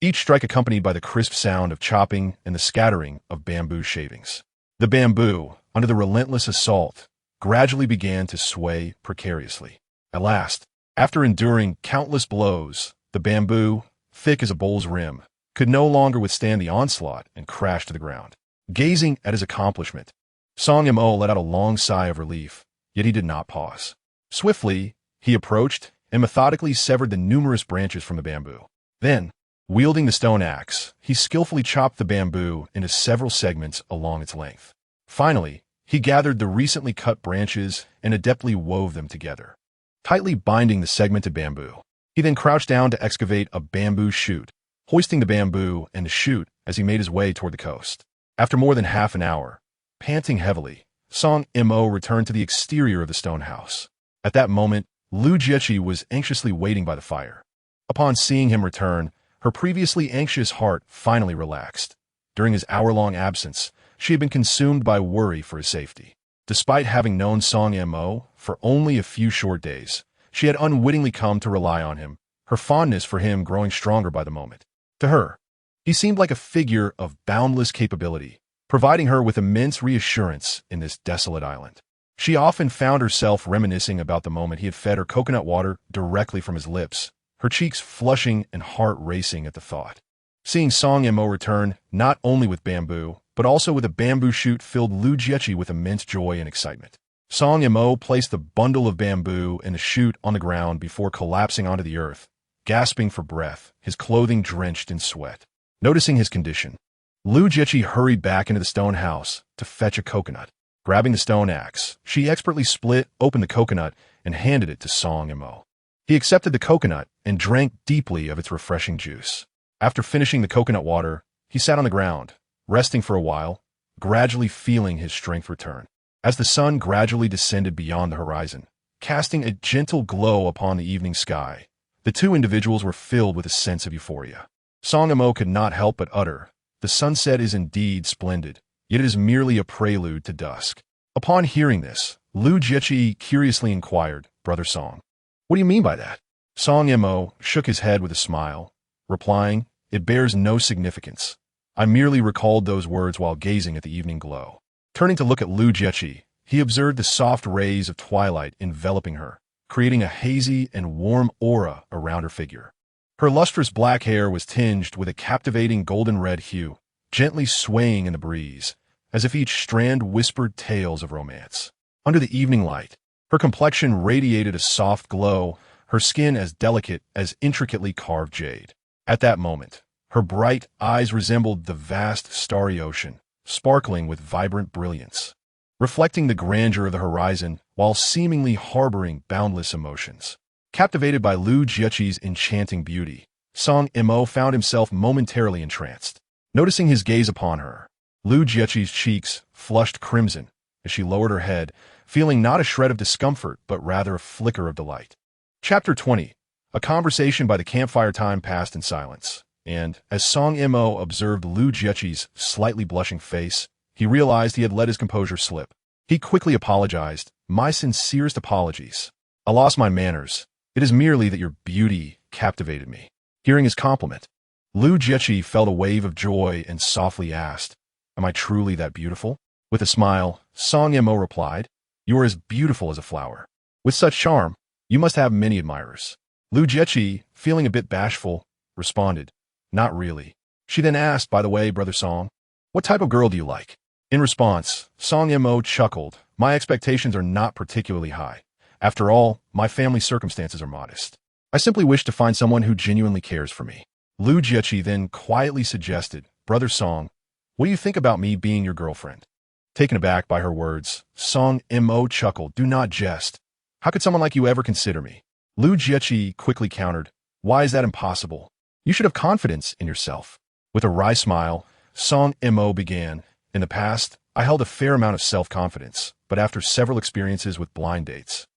each strike accompanied by the crisp sound of chopping and the scattering of bamboo shavings. The bamboo, under the relentless assault, gradually began to sway precariously. At last, after enduring countless blows, the bamboo, thick as a bowl's rim, could no longer withstand the onslaught and crashed to the ground. Gazing at his accomplishment, Song Mo let out a long sigh of relief, yet he did not pause. Swiftly, he approached and methodically severed the numerous branches from the bamboo. Then, wielding the stone axe, he skillfully chopped the bamboo into several segments along its length. Finally, he gathered the recently cut branches and adeptly wove them together, tightly binding the segmented bamboo. He then crouched down to excavate a bamboo shoot, hoisting the bamboo and the shoot as he made his way toward the coast. After more than half an hour, panting heavily, Song Mo returned to the exterior of the stone house. At that moment, Lu Jiechi was anxiously waiting by the fire. Upon seeing him return, her previously anxious heart finally relaxed. During his hour-long absence, she had been consumed by worry for his safety. Despite having known Song Mo for only a few short days, she had unwittingly come to rely on him, her fondness for him growing stronger by the moment. To her, he seemed like a figure of boundless capability, providing her with immense reassurance in this desolate island. She often found herself reminiscing about the moment he had fed her coconut water directly from his lips, her cheeks flushing and heart racing at the thought. Seeing Song Mo return, not only with bamboo, but also with a bamboo shoot, filled Lu Jiechi with immense joy and excitement. Song Mo placed the bundle of bamboo and the shoot on the ground before collapsing onto the earth, gasping for breath, his clothing drenched in sweat. Noticing his condition, Lu Jiechi hurried back into the stone house to fetch a coconut. Grabbing the stone axe, she expertly split open the coconut and handed it to Song Mo. He accepted the coconut and drank deeply of its refreshing juice. After finishing the coconut water, he sat on the ground, resting for a while, gradually feeling his strength return. As the sun gradually descended beyond the horizon, casting a gentle glow upon the evening sky, The two individuals were filled with a sense of euphoria. Song Mo could not help but utter, "The sunset is indeed splendid, yet it is merely a prelude to dusk." Upon hearing this, Lu Jiechi curiously inquired, "Brother Song, what do you mean by that?" Song Mo shook his head with a smile, replying, "It bears no significance. I merely recalled those words while gazing at the evening glow." Turning to look at Lu Jiechi, he observed the soft rays of twilight enveloping her, creating a hazy and warm aura around her figure. Her lustrous black hair was tinged with a captivating golden-red hue, gently swaying in the breeze, as if each strand whispered tales of romance. Under the evening light, her complexion radiated a soft glow, her skin as delicate as intricately carved jade. At that moment, her bright eyes resembled the vast starry ocean, sparkling with vibrant brilliance, reflecting the grandeur of the horizon while seemingly harboring boundless emotions. Captivated by Lu Jiechi's enchanting beauty, Song Mo found himself momentarily entranced. Noticing his gaze upon her, Lu Jiechi's cheeks flushed crimson as she lowered her head, feeling not a shred of discomfort but rather a flicker of delight. Chapter 20. A conversation by the campfire time passed in silence, and as Song Mo observed Lu Jiechi's slightly blushing face, he realized he had let his composure slip. He quickly apologized, "My sincerest apologies. I lost my manners. It is merely that your beauty captivated me." Hearing his compliment, Lu Jiechi felt a wave of joy and softly asked, "Am I truly that beautiful?" With a smile, Song Mo replied, "You are as beautiful as a flower. With such charm, you must have many admirers." Lu Jiechi, feeling a bit bashful, responded, "Not really." She then asked, "By the way, Brother Song, what type of girl do you like?" In response, Song Mo chuckled, "My expectations are not particularly high. After all, my family circumstances are modest. I simply wish to find someone who genuinely cares for me." Lu Jiechi then quietly suggested, "Brother Song, what do you think about me being your girlfriend?" Taken aback by her words, Song Mo chuckled, "Do not jest. How could someone like you ever consider me?" Lu Jiechi quickly countered, "Why is that impossible? You should have confidence in yourself." With a wry smile, Song Mo began, "In the past, I held a fair amount of self-confidence, but after several experiences with blind dates,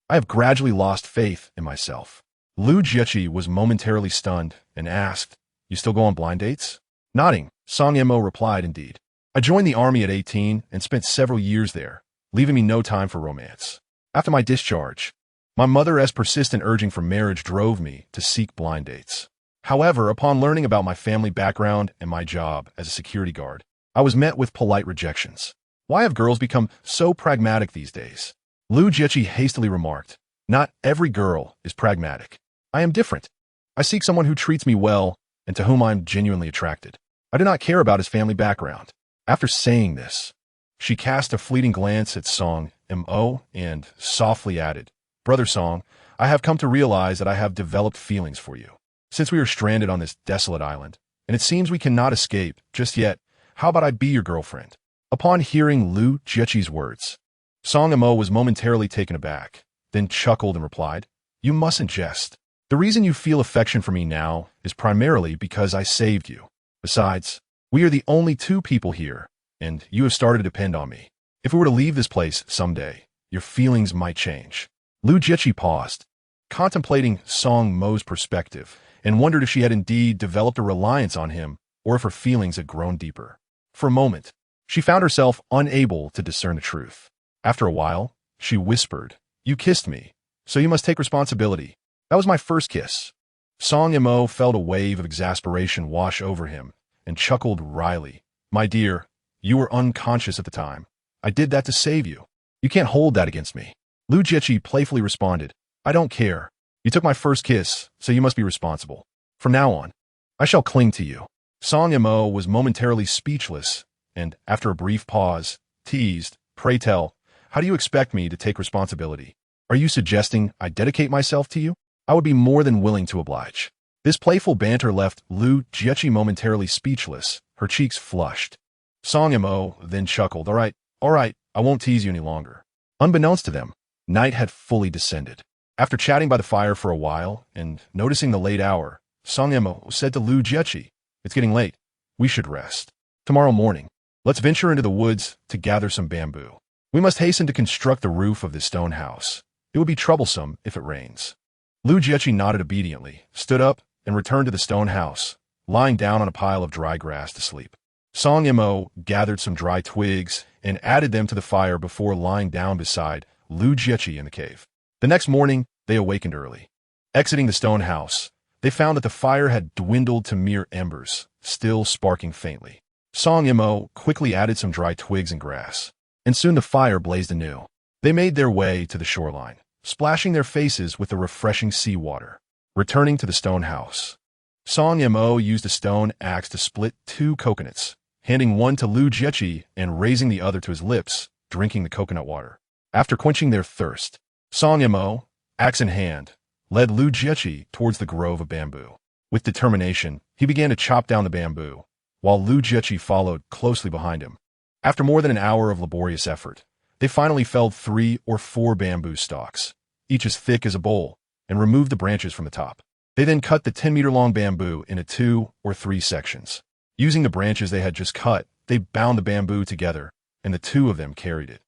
I have gradually lost faith in myself." Lu Jiechi was momentarily stunned and asked, "You still go on blind dates?" Nodding, Song Mo replied, "Indeed. I joined the army at 18 and spent several years there, leaving me no time for romance. After my discharge, my mother's persistent urging for marriage drove me to seek blind dates. However, upon learning about my family background and my job as a security guard, I was met with polite rejections. Why have girls become so pragmatic these days?" Lu Jiechi hastily remarked, "Not every girl is pragmatic. I am different. I seek someone who treats me well and to whom I am genuinely attracted. I do not care about his family background." After saying this, she cast a fleeting glance at Song Mo and softly added, "Brother Song, I have come to realize that I have developed feelings for you. Since we are stranded on this desolate island, and it seems we cannot escape just yet, how about I be your girlfriend?" Upon hearing Lu Jiechi's words, Song Mo was momentarily taken aback, then chuckled and replied, "You mustn't jest. The reason you feel affection for me now is primarily because I saved you. Besides, we are the only two people here, and you have started to depend on me. If we were to leave this place someday, your feelings might change." Lu Jiechi paused, contemplating Song Mo's perspective, and wondered if she had indeed developed a reliance on him or if her feelings had grown deeper. For a moment, she found herself unable to discern the truth. After a while, she whispered, "You kissed me, so you must take responsibility. That was my first kiss." Song Mo felt a wave of exasperation wash over him and chuckled wryly, "My dear, you were unconscious at the time. I did that to save you. You can't hold that against me." Lu Jiechi playfully responded, "I don't care. You took my first kiss, so you must be responsible. From now on, I shall cling to you." Song Mo was momentarily speechless, and after a brief pause, teased, "Pray tell, how do you expect me to take responsibility? Are you suggesting I dedicate myself to you? I would be more than willing to oblige." This playful banter left Lu Jiechi momentarily speechless, her cheeks flushed. Song Mo then chuckled, all right, I won't tease you any longer." Unbeknownst to them, night had fully descended. After chatting by the fire for a while and noticing the late hour, Song Mo said to Lu Jiechi, "It's getting late. We should rest. Tomorrow morning, let's venture into the woods to gather some bamboo. We must hasten to construct the roof of this stone house. It would be troublesome if it rains." Lu Jiechi nodded obediently, stood up, and returned to the stone house, lying down on a pile of dry grass to sleep. Song Mo gathered some dry twigs and added them to the fire before lying down beside Lu Jiechi in the cave. The next morning, they awakened early. Exiting the stone house, they found that the fire had dwindled to mere embers, still sparking faintly. Song Mo quickly added some dry twigs and grass, and soon the fire blazed anew. They made their way to the shoreline, splashing their faces with the refreshing seawater. Returning to the stone house, Song Mo used a stone axe to split 2 coconuts, handing one to Lu Jiechi and raising the other to his lips, drinking the coconut water. After quenching their thirst, Song Mo, axe in hand, led Lu Jiechi towards the grove of bamboo. With determination, he began to chop down the bamboo, while Lu Jiechi followed closely behind him. After more than an hour of laborious effort, they finally felled 3 or 4 bamboo stalks, each as thick as a bowl, and removed the branches from the top. They then cut the 10-meter-long bamboo into 2 or 3 sections. Using the branches they had just cut, they bound the bamboo together, and the 2 of them carried it,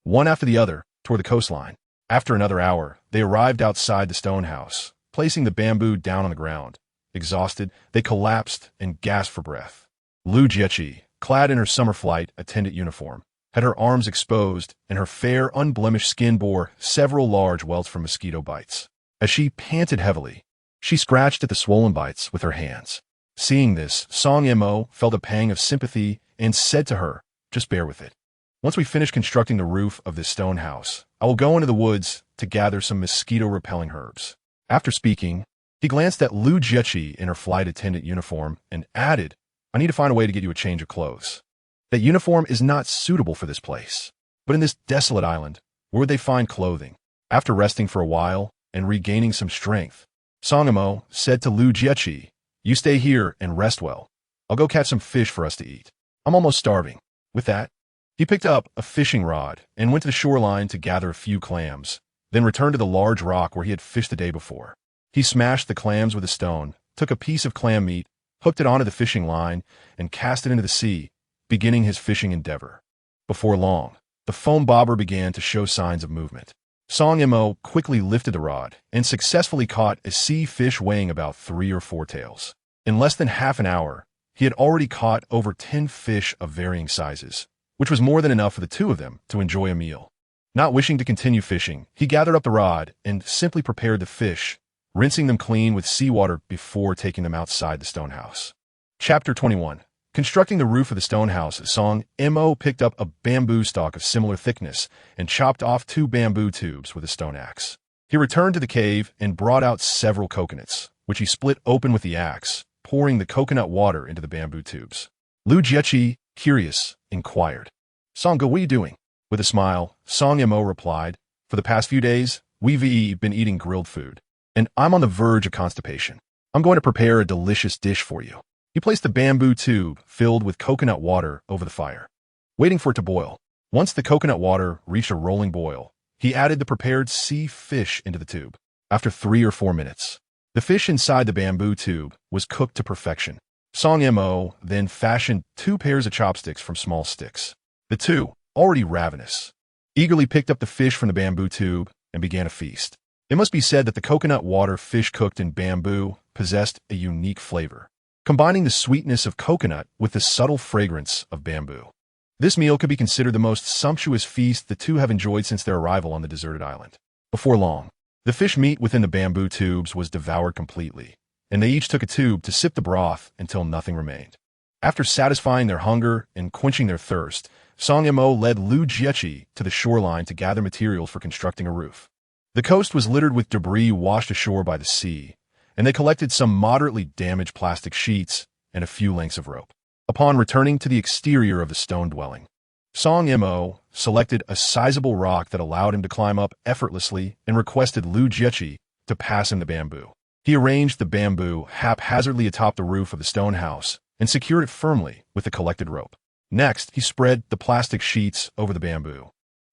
one after the other, toward the coastline. After another hour, they arrived outside the stone house, placing the bamboo down on the ground. Exhausted, they collapsed and gasped for breath. Lu Jiechi, clad in her summer flight attendant uniform, had her arms exposed, and her fair, unblemished skin bore several large welts from mosquito bites. As she panted heavily, she scratched at the swollen bites with her hands. Seeing this, Song Mo felt a pang of sympathy and said to her, "Just bear with it. Once we finish constructing the roof of this stone house, I will go into the woods to gather some mosquito-repelling herbs." After speaking, he glanced at Lu Jiechi in her flight attendant uniform and added, "I need to find a way to get you a change of clothes. That uniform is not suitable for this place. But in this desolate island, where would they find clothing?" After resting for a while and regaining some strength, Song Mo said to Lu Jiechi, "You stay here and rest well. I'll go catch some fish for us to eat. I'm almost starving." With that, he picked up a fishing rod and went to the shoreline to gather a few clams, then returned to the large rock where he had fished the day before. He smashed the clams with a stone, took a piece of clam meat, hooked it onto the fishing line, and cast it into the sea, beginning his fishing endeavor. Before long, the foam bobber began to show signs of movement. Song Mo quickly lifted the rod and successfully caught a sea fish weighing about 3 or 4 tails. In less than half an hour, he had already caught over 10 fish of varying sizes, which was more than enough for the 2 of them to enjoy a meal. Not wishing to continue fishing, he gathered up the rod and simply prepared the fish, rinsing them clean with seawater before taking them outside the stone house. Chapter 21. Constructing the roof of the stone house, Song Mo picked up a bamboo stalk of similar thickness and chopped off 2 bamboo tubes with a stone axe. He returned to the cave and brought out several coconuts, which he split open with the axe, pouring the coconut water into the bamboo tubes. Lu Jiechi, curious, inquired, "Song, what are you doing?" With a smile, Song Mo replied, "For the past few days, we've been eating grilled food, and I'm on the verge of constipation. I'm going to prepare a delicious dish for you." He placed the bamboo tube filled with coconut water over the fire, waiting for it to boil. Once the coconut water reached a rolling boil, he added the prepared sea fish into the tube. After 3 or 4 minutes, the fish inside the bamboo tube was cooked to perfection. Song Mo then fashioned 2 pairs of chopsticks from small sticks. The 2, already ravenous, eagerly picked up the fish from the bamboo tube and began a feast. It must be said that the coconut water fish cooked in bamboo possessed a unique flavor, combining the sweetness of coconut with the subtle fragrance of bamboo. This meal could be considered the most sumptuous feast the 2 have enjoyed since their arrival on the deserted island. Before long, the fish meat within the bamboo tubes was devoured completely, and they each took a tube to sip the broth until nothing remained. After satisfying their hunger and quenching their thirst, Song Mo led Lu Jiechi to the shoreline to gather materials for constructing a roof. The coast was littered with debris washed ashore by the sea, and they collected some moderately damaged plastic sheets and a few lengths of rope. Upon returning to the exterior of the stone dwelling, Song Mo selected a sizable rock that allowed him to climb up effortlessly and requested Lu Jiechi to pass him the bamboo. He arranged the bamboo haphazardly atop the roof of the stone house and secured it firmly with the collected rope. Next, he spread the plastic sheets over the bamboo,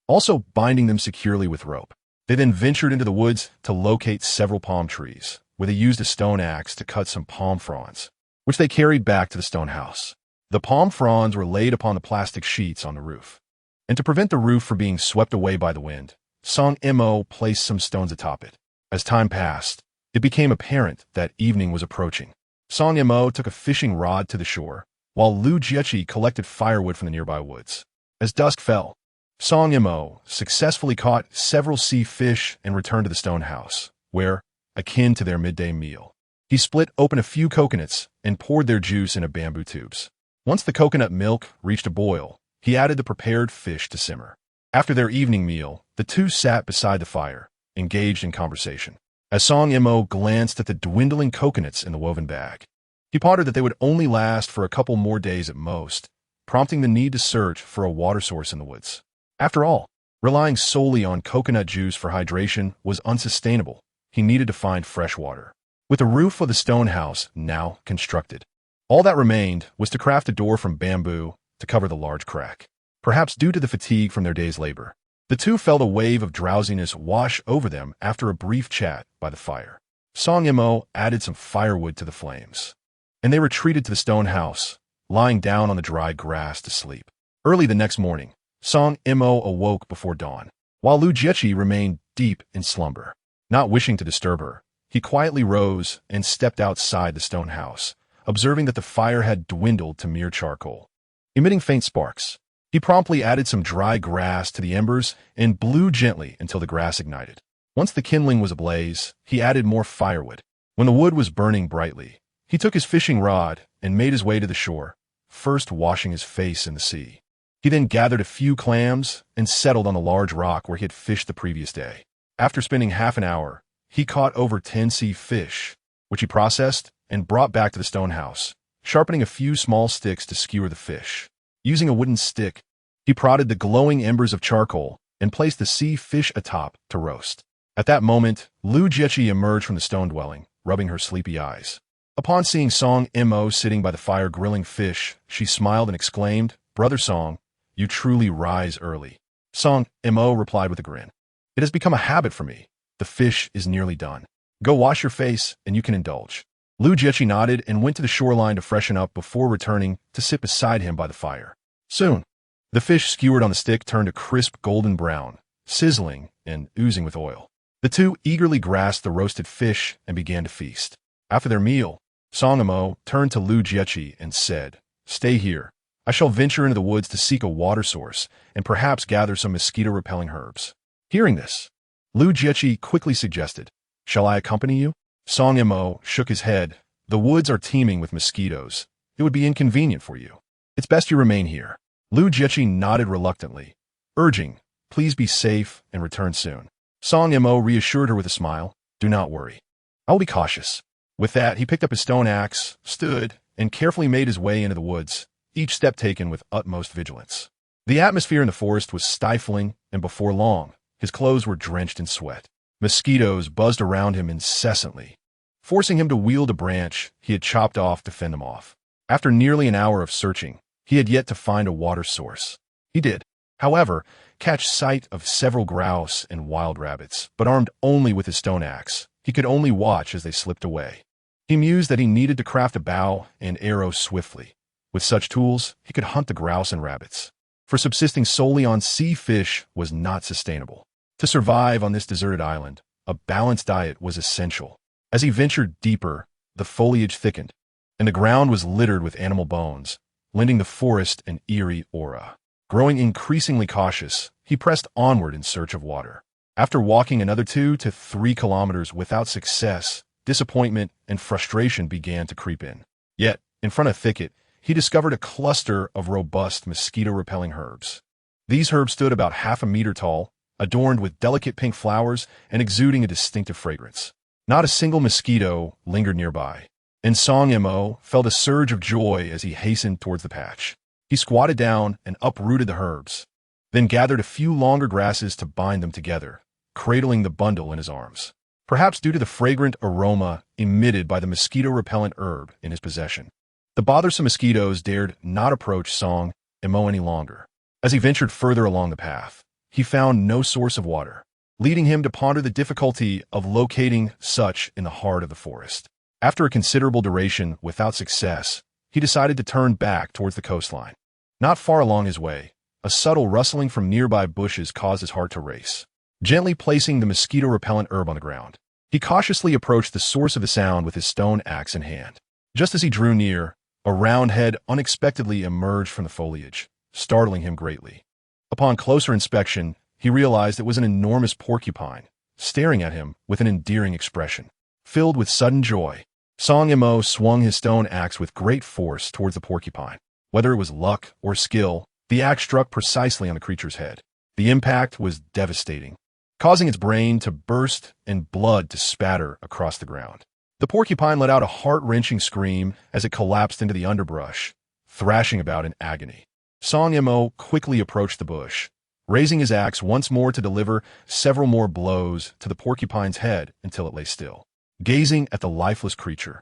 also binding them securely with rope. They then ventured into the woods to locate several palm trees, where they used a stone axe to cut some palm fronds, which they carried back to the stone house. The palm fronds were laid upon the plastic sheets on the roof, and to prevent the roof from being swept away by the wind, Song Mo placed some stones atop it. As time passed, It became apparent that evening was approaching. Song Mo took a fishing rod to the shore, while Lu Jiechi collected firewood from the nearby woods. As dusk fell, Song Mo successfully caught several sea fish and returned to the stone house, where, akin to their midday meal, he split open a few coconuts and poured their juice into bamboo tubes. Once the coconut milk reached a boil, he added the prepared fish to simmer. After their evening meal, the two sat beside the fire, engaged in conversation. As Song Mo glanced at the dwindling coconuts in the woven bag, he pondered that they would only last for a couple more days at most, prompting the need to search for a water source in the woods. After all, relying solely on coconut juice for hydration was unsustainable. He needed to find fresh water. With the roof of the stone house now constructed, all that remained was to craft a door from bamboo to cover the large crack. Perhaps due to the fatigue from their day's labor, the two felt a wave of drowsiness wash over them after a brief chat by the fire. Song Mo added some firewood to the flames, and they retreated to the stone house, lying down on the dry grass to sleep. Early the next morning, Song Mo awoke before dawn, while Lu Jiechi remained deep in slumber. Not wishing to disturb her, he quietly rose and stepped outside the stone house, observing that the fire had dwindled to mere charcoal. Emitting faint sparks, he promptly added some dry grass to the embers and blew gently until the grass ignited. Once the kindling was ablaze, he added more firewood. When the wood was burning brightly, he took his fishing rod and made his way to the shore, first washing his face in the sea. He then gathered a few clams and settled on the large rock where he had fished the previous day. After spending half an hour, he caught over 10 sea fish, which he processed and brought back to the stone house, sharpening a few small sticks to skewer the fish. Using a wooden stick, he prodded the glowing embers of charcoal and placed the sea fish atop to roast. At that moment, Lu Jiechi emerged from the stone dwelling, rubbing her sleepy eyes. Upon seeing Song Mo sitting by the fire grilling fish, she smiled and exclaimed, "Brother Song, you truly rise early." Song Mo replied with a grin. "It has become a habit for me. The fish is nearly done. Go wash your face and you can indulge." Lu Jiechi nodded and went to the shoreline to freshen up before returning to sit beside him by the fire. Soon, the fish skewered on the stick turned a crisp golden brown, sizzling and oozing with oil. The two eagerly grasped the roasted fish and began to feast. After their meal, Song Mo turned to Lu Jiechi and said, "Stay here. I shall venture into the woods to seek a water source and perhaps gather some mosquito-repelling herbs." Hearing this, Lu Jiechi quickly suggested, "Shall I accompany you?" Song Mo shook his head. "The woods are teeming with mosquitoes. It would be inconvenient for you. It's best you remain here." Lu Jiechi nodded reluctantly, urging, "Please be safe and return soon." Song Mo reassured her with a smile, "Do not worry. I will be cautious." With that, he picked up his stone axe, stood, and carefully made his way into the woods, each step taken with utmost vigilance. The atmosphere in the forest was stifling, and before long, his clothes were drenched in sweat. Mosquitoes buzzed around him incessantly, forcing him to wield a branch he had chopped off to fend them off. After nearly an hour of searching, he had yet to find a water source. He did, however, catch sight of several grouse and wild rabbits, but armed only with his stone axe, he could only watch as they slipped away. He mused that he needed to craft a bow and arrow swiftly. With such tools, he could hunt the grouse and rabbits. For subsisting solely on sea fish was not sustainable. To survive on this deserted island, a balanced diet was essential. As he ventured deeper, the foliage thickened, and the ground was littered with animal bones, lending the forest an eerie aura. Growing increasingly cautious, he pressed onward in search of water. After walking another 2 to 3 kilometers without success, disappointment and frustration began to creep in. Yet, in front of a thicket, he discovered a cluster of robust mosquito-repelling herbs. These herbs stood about half a meter tall, adorned with delicate pink flowers and exuding a distinctive fragrance. Not a single mosquito lingered nearby, and Song Mo felt a surge of joy as he hastened towards the patch. He squatted down and uprooted the herbs, then gathered a few longer grasses to bind them together, cradling the bundle in his arms. Perhaps due to the fragrant aroma emitted by the mosquito-repellent herb in his possession, the bothersome mosquitoes dared not approach Song Mo any longer. As he ventured further along the path, he found no source of water, leading him to ponder the difficulty of locating such in the heart of the forest. After a considerable duration without success, he decided to turn back towards the coastline. Not far along his way, a subtle rustling from nearby bushes caused his heart to race. Gently placing the mosquito-repellent herb on the ground, He cautiously approached the source of the sound with his stone axe in hand. Just as he drew near, a round head unexpectedly emerged from the foliage, startling him greatly. Upon closer inspection, he realized it was an enormous porcupine, staring at him with an endearing expression. Filled with sudden joy, Song Yimou swung his stone axe with great force towards the porcupine. Whether it was luck or skill, the axe struck precisely on the creature's head. The impact was devastating, causing its brain to burst and blood to spatter across the ground. The porcupine let out a heart-wrenching scream as it collapsed into the underbrush, thrashing about in agony. Song Yimou quickly approached the bush, raising his axe once more to deliver several more blows to the porcupine's head until it lay still, gazing at the lifeless creature.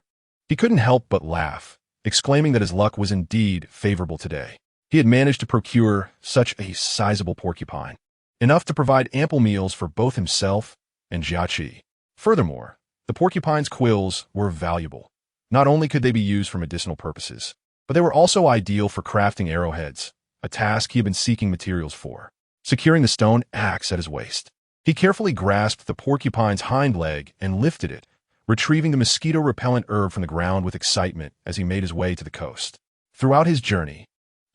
He couldn't help but laugh, exclaiming that his luck was indeed favorable today. He had managed to procure such a sizable porcupine, enough to provide ample meals for both himself and Jiaqi. Furthermore, the porcupine's quills were valuable. Not only could they be used for medicinal purposes, but they were also ideal for crafting arrowheads, a task he had been seeking materials for. Securing the stone axe at his waist, he carefully grasped the porcupine's hind leg and lifted it, retrieving the mosquito-repellent herb from the ground with excitement as he made his way to the coast. Throughout his journey,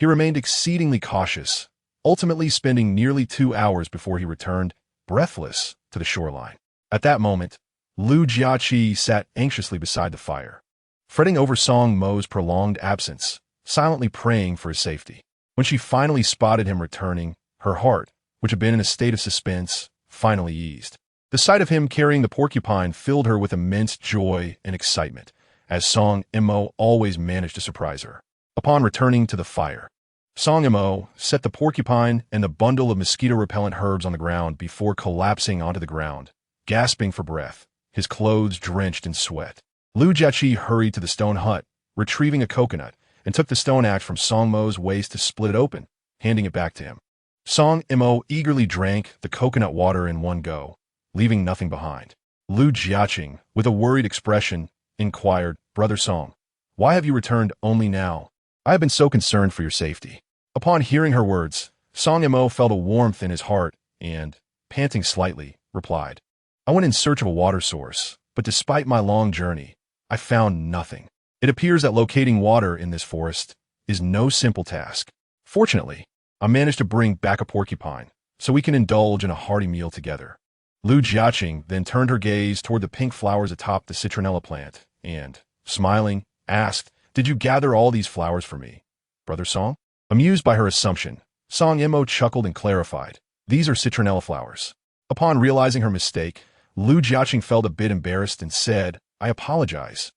he remained exceedingly cautious, ultimately spending nearly 2 hours before he returned, breathless, to the shoreline. At that moment, Lu Jiaqi sat anxiously beside the fire, fretting over Song Mo's prolonged absence, silently praying for his safety. When she finally spotted him returning, her heart, which had been in a state of suspense, finally eased. The sight of him carrying the porcupine filled her with immense joy and excitement, as Song Yimou always managed to surprise her. Upon returning to the fire, Song Yimou set the porcupine and the bundle of mosquito-repellent herbs on the ground before collapsing onto the ground, gasping for breath, his clothes drenched in sweat. Lu Jiaqi hurried to the stone hut, retrieving a coconut, and took the stone axe from Song Mo's waist to split it open, handing it back to him. Song Yimou eagerly drank the coconut water in one go, leaving nothing behind. Lu Jiaqi, with a worried expression, inquired, "Brother Song, why have you returned only now? I have been so concerned for your safety." Upon hearing her words, Song Yimou felt a warmth in his heart and, panting slightly, replied, "I went in search of a water source, but despite my long journey, I found nothing. It appears that locating water in this forest is no simple task. Fortunately, I managed to bring back a porcupine, so we can indulge in a hearty meal together." Lu Jiaqi then turned her gaze toward the pink flowers atop the citronella plant and, smiling, asked, "Did you gather all these flowers for me, Brother Song?" Amused by her assumption, Song Yimou chuckled and clarified, "These are citronella flowers." Upon realizing her mistake, Lu Jiaqi felt a bit embarrassed and said, "I apologize.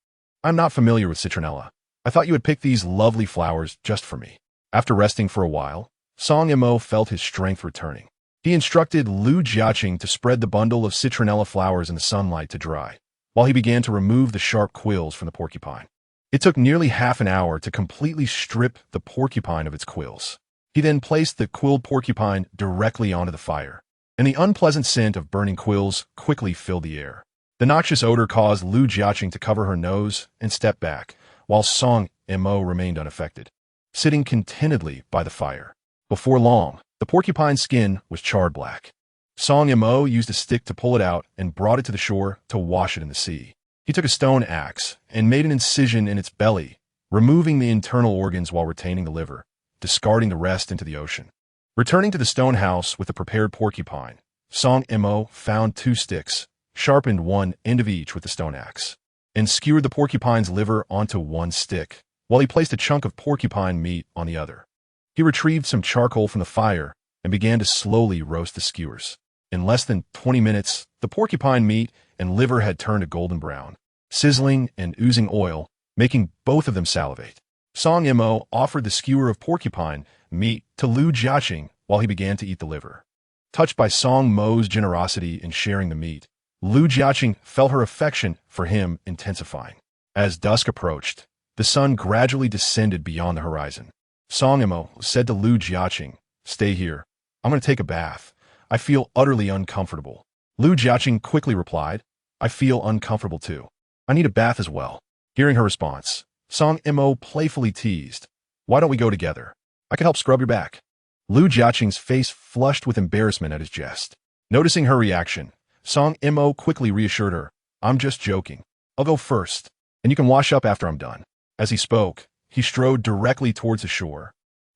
I'm not familiar with citronella. I thought you had picked these lovely flowers just for me." After resting for a while, Song Yimou felt his strength returning. He instructed Lu Jiaqi to spread the bundle of citronella flowers in the sunlight to dry, while he began to remove the sharp quills from the porcupine. It took nearly half an hour to completely strip the porcupine of its quills. He then placed the quilled porcupine directly onto the fire, and the unpleasant scent of burning quills quickly filled the air. The noxious odor caused Lu Jiaqi to cover her nose and step back, while Song Yimou remained unaffected, sitting contentedly by the fire. Before long, the porcupine's skin was charred black. Song Yimou used a stick to pull it out and brought it to the shore to wash it in the sea. He took a stone axe and made an incision in its belly, removing the internal organs while retaining the liver, discarding the rest into the ocean. Returning to the stone house with the prepared porcupine, Song Yimou found 2 sticks, sharpened one end of each with the stone axe, and skewered the porcupine's liver onto one stick, while he placed a chunk of porcupine meat on the other. He retrieved some charcoal from the fire and began to slowly roast the skewers. In less than 20 minutes, the porcupine meat and liver had turned a golden brown, sizzling and oozing oil, making both of them salivate. Song Yimou offered the skewer of porcupine meat to Lu Jiaqi while he began to eat the liver. Touched by Song Mo's generosity in sharing the meat, Lu Jiaqi felt her affection for him intensifying. As dusk approached, the sun gradually descended beyond the horizon. Song Yimou said to Lu Jiaqi, "Stay here. I'm going to take a bath. I feel utterly uncomfortable." Lu Jiaqi quickly replied, "I feel uncomfortable too. I need a bath as well." Hearing her response, Song Yimou playfully teased, "Why don't we go together? I can help scrub your back." Lu Jiaqi's face flushed with embarrassment at his jest. Noticing her reaction, Song Yimou quickly reassured her, I'm just joking. I'll go first, and you can wash up after I'm done. As he spoke, he strode directly towards the shore.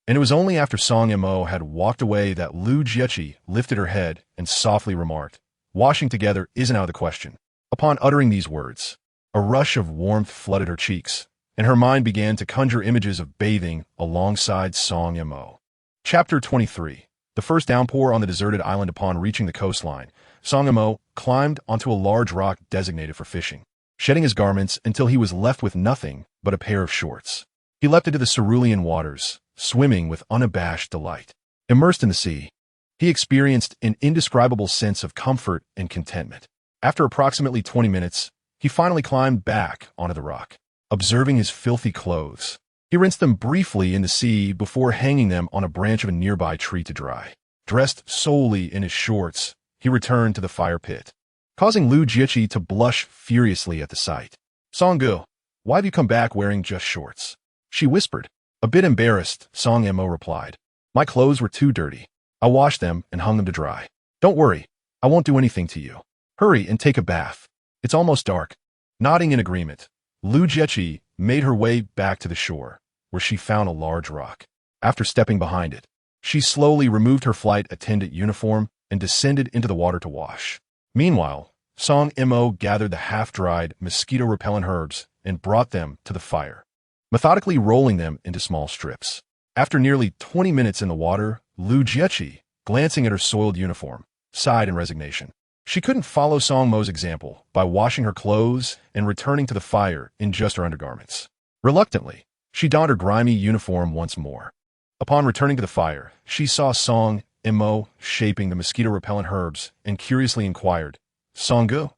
And it was only after Song Mo had walked away that Lu Jiechi lifted her head and softly remarked, "Washing together isn't out of the question." Upon uttering these words, a rush of warmth flooded her cheeks, and her mind began to conjure images of bathing alongside Song Mo. Chapter 23. The first downpour on the deserted island. Upon reaching the coastline, Song Mo climbed onto a large rock designated for fishing, shedding his garments until he was left with nothing but a pair of shorts. He leapt into the cerulean waters, swimming with unabashed delight. Immersed in the sea, he experienced an indescribable sense of comfort and contentment. After approximately 20 minutes, he finally climbed back onto the rock. Observing his filthy clothes, he rinsed them briefly in the sea before hanging them on a branch of a nearby tree to dry. Dressed solely in his shorts, he returned to the fire pit, causing Lu Jiechi to blush furiously at the sight. "Song-gu, why have you come back wearing just shorts?" she whispered. A bit embarrassed, Song Mo replied, "My clothes were too dirty. I washed them and hung them to dry. Don't worry, I won't do anything to you. Hurry and take a bath. It's almost dark." Nodding in agreement, Lu Jiechi made her way back to the shore, where she found a large rock. After stepping behind it, she slowly removed her flight attendant uniform and descended into the water to wash. Meanwhile, Song Mo gathered the half-dried, mosquito-repellent herbs and brought them to the fire, methodically rolling them into small strips. After nearly 20 minutes in the water, Lu Jiechi, glancing at her soiled uniform, sighed in resignation. She couldn't follow Song Mo's example by washing her clothes and returning to the fire in just her undergarments. Reluctantly, she donned her grimy uniform once more. Upon returning to the fire, she saw Song Mo shaping the mosquito-repellent herbs and curiously inquired, "Song-gu,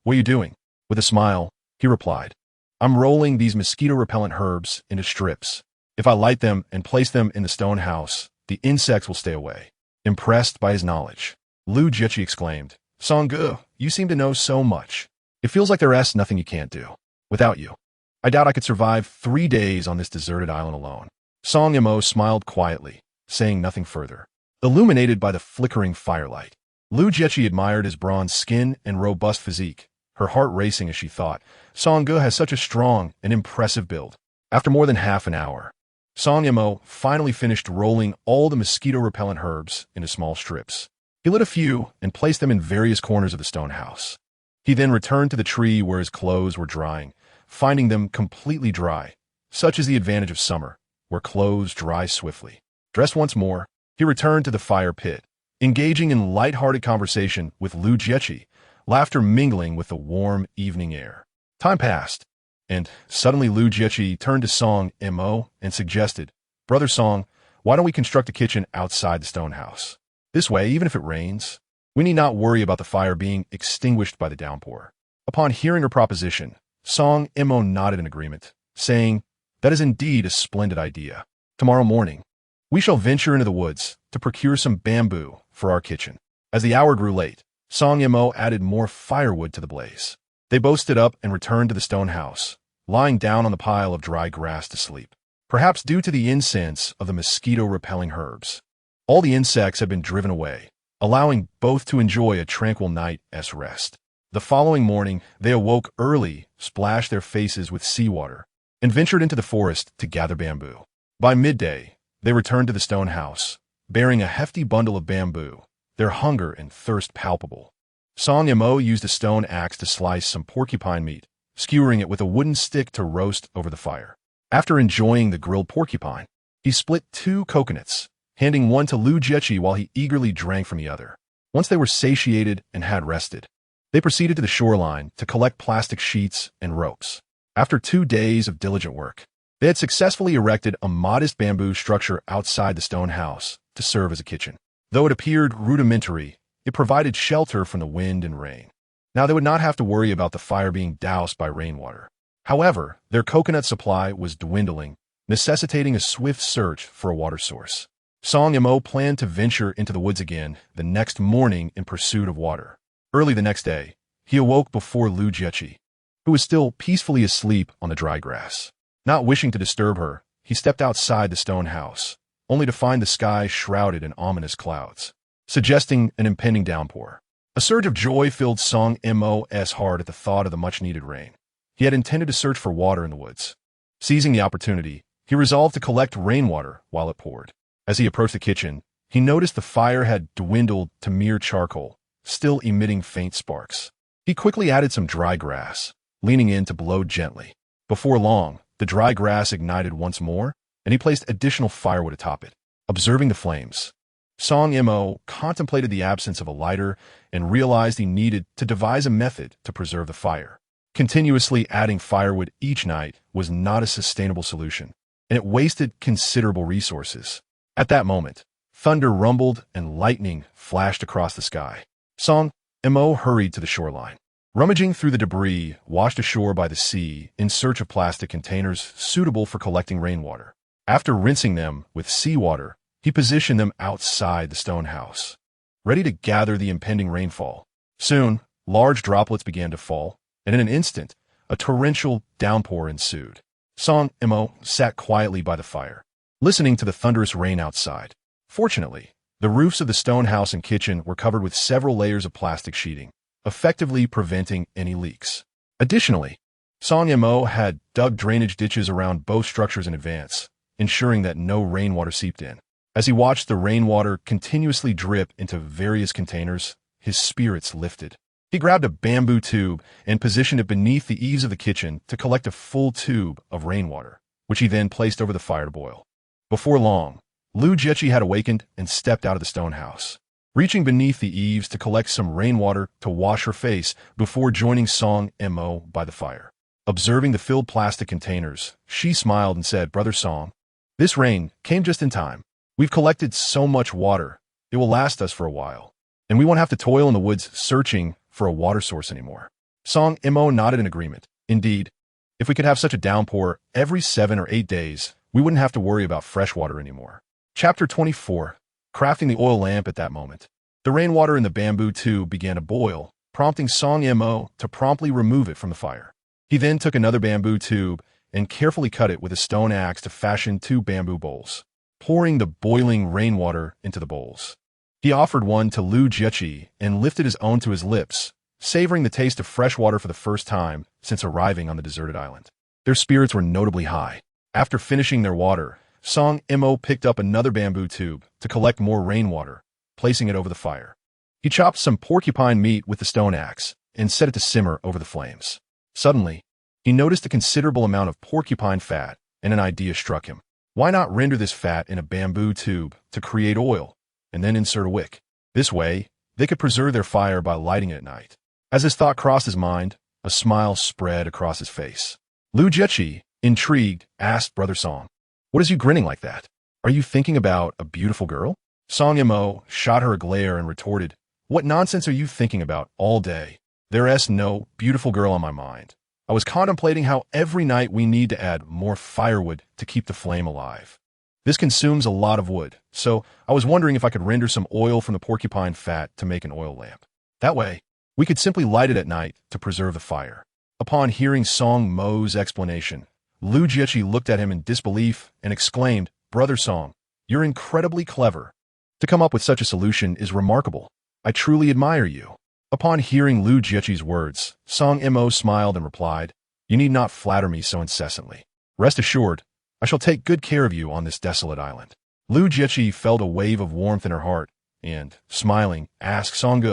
what are you doing?" With a smile, he replied, "I'm rolling these mosquito-repellent herbs into strips. If I light them and place them in the stone house, the insects will stay away." Impressed by his knowledge, Lu Jiechi exclaimed, "Song-gu, you seem to know so much. It feels like there's nothing you can't do. Without you, I doubt I could survive 3 days on this deserted island alone." Song Mo smiled quietly, saying nothing further. Illuminated by the flickering firelight, Lu Jiechi admired his bronze skin and robust physique, her heart racing as she thought, "Song-gu has such a strong and impressive build." After more than half an hour, Song Mo finally finished rolling all the mosquito-repellent herbs into small strips. He lit a few and placed them in various corners of the stone house. He then returned to the tree where his clothes were drying, finding them completely dry. Such is the advantage of summer, where clothes dry swiftly. Dressed once more, he returned to the fire pit, engaging in light-hearted conversation with Lu Jiechi, laughter mingling with the warm evening air. Time passed, and suddenly Lu Jiechi turned to Song Mo and suggested, "Brother Song, why don't we construct a kitchen outside the stone house? This way, even if it rains, we need not worry about the fire being extinguished by the downpour." Upon hearing her proposition, Song Mo nodded in agreement, saying, "That is indeed a splendid idea. Tomorrow morning, we shall venture into the woods to procure some bamboo for our kitchen." As the hour grew late, Song Mo added more firewood to the blaze. They both stood up and returned to the stone house, lying down on the pile of dry grass to sleep. Perhaps due to the incense of the mosquito-repelling herbs, all the insects had been driven away, allowing both to enjoy a tranquil night's rest. The following morning, they awoke early, splashed their faces with seawater, and ventured into the forest to gather bamboo. By midday, they returned to the stone house, bearing a hefty bundle of bamboo, their hunger and thirst palpable. Song Mo used a stone axe to slice some porcupine meat, skewering it with a wooden stick to roast over the fire. After enjoying the grilled porcupine, he split 2 coconuts, handing one to Lu Jiechi while he eagerly drank from the other. Once they were satiated and had rested, they proceeded to the shoreline to collect plastic sheets and ropes. After 2 days of diligent work, they had successfully erected a modest bamboo structure outside the stone house to serve as a kitchen. Though it appeared rudimentary, it provided shelter from the wind and rain. Now they would not have to worry about the fire being doused by rainwater. However, their coconut supply was dwindling, necessitating a swift search for a water source. Song Mo planned to venture into the woods again the next morning in pursuit of water. Early the next day, he awoke before Lu Jiechi, who was still peacefully asleep on the dry grass. Not wishing to disturb her, he stepped outside the stone house, only to find the sky shrouded in ominous clouds, suggesting an impending downpour. A surge of joy filled Song Mo's heart at the thought of the much-needed rain. He had intended to search for water in the woods. Seizing the opportunity, he resolved to collect rainwater while it poured. As he approached the kitchen, he noticed the fire had dwindled to mere charcoal, still emitting faint sparks. He quickly added some dry grass, leaning in to blow gently. Before long, the dry grass ignited once more, and he placed additional firewood atop it. Observing the flames, Song Mo contemplated the absence of a lighter and realized he needed to devise a method to preserve the fire. Continuously adding firewood each night was not a sustainable solution, and it wasted considerable resources. At that moment, thunder rumbled and lightning flashed across the sky. Song Mo hurried to the shoreline. Rummaging through the debris washed ashore by the sea in search of plastic containers suitable for collecting rainwater. After rinsing them with seawater, he positioned them outside the stone house, ready to gather the impending rainfall. Soon, large droplets began to fall, and in an instant, a torrential downpour ensued. Song Mo sat quietly by the fire, listening to the thunderous rain outside. Fortunately, the roofs of the stone house and kitchen were covered with several layers of plastic sheeting, effectively preventing any leaks. Additionally, Song Mo had dug drainage ditches around both structures in advance, ensuring that no rainwater seeped in. As he watched the rainwater continuously drip into various containers, his spirits lifted. He grabbed a bamboo tube and positioned it beneath the eaves of the kitchen to collect a full tube of rainwater, which he then placed over the fire to boil. Before long, Lu Jiechi had awakened and stepped out of the stone house, reaching beneath the eaves to collect some rainwater to wash her face before joining Song Mo by the fire. Observing the filled plastic containers, she smiled and said, "Brother Song, this rain came just in time. We've collected so much water, it will last us for a while, and we won't have to toil in the woods searching for a water source anymore." Song Mo nodded in agreement. Indeed, if we could have such a downpour every 7 or 8 days, we wouldn't have to worry about fresh water anymore. Chapter 24. Crafting the oil lamp. At that moment, the rainwater in the bamboo tube began to boil, prompting Song Mo to promptly remove it from the fire. He then took another bamboo tube and carefully cut it with a stone axe to fashion 2 bamboo bowls, pouring the boiling rainwater into the bowls. He offered one to Lu Jiechi and lifted his own to his lips, savoring the taste of fresh water for the first time since arriving on the deserted island. Their spirits were notably high. After finishing their water, Song Mo picked up another bamboo tube to collect more rainwater, placing it over the fire. He chopped some porcupine meat with the stone axe and set it to simmer over the flames. Suddenly, he noticed a considerable amount of porcupine fat, and an idea struck him. Why not render this fat in a bamboo tube to create oil, and then insert a wick? This way, they could preserve their fire by lighting it at night. As this thought crossed his mind, a smile spread across his face. Lu Jiechi, intrigued, asked Brother Song, "What is you grinning like that? Are you thinking about a beautiful girl?" Song Mo shot her a glare and retorted, "What nonsense are you thinking about all day? There's no beautiful girl on my mind. I was contemplating how every night we need to add more firewood to keep the flame alive. This consumes a lot of wood, so I was wondering if I could render some oil from the porcupine fat to make an oil lamp. That way, we could simply light it at night to preserve the fire." Upon hearing Song Mo's explanation, Lu Jiechi looked at him in disbelief and exclaimed, "Brother Song, you're incredibly clever. To come up with such a solution is remarkable. I truly admire you." Upon hearing Lu Jiechi's words, Song Mo smiled and replied, "You need not flatter me so incessantly. Rest assured, I shall take good care of you on this desolate island." Lu Jiechi felt a wave of warmth in her heart and, smiling, asked Song,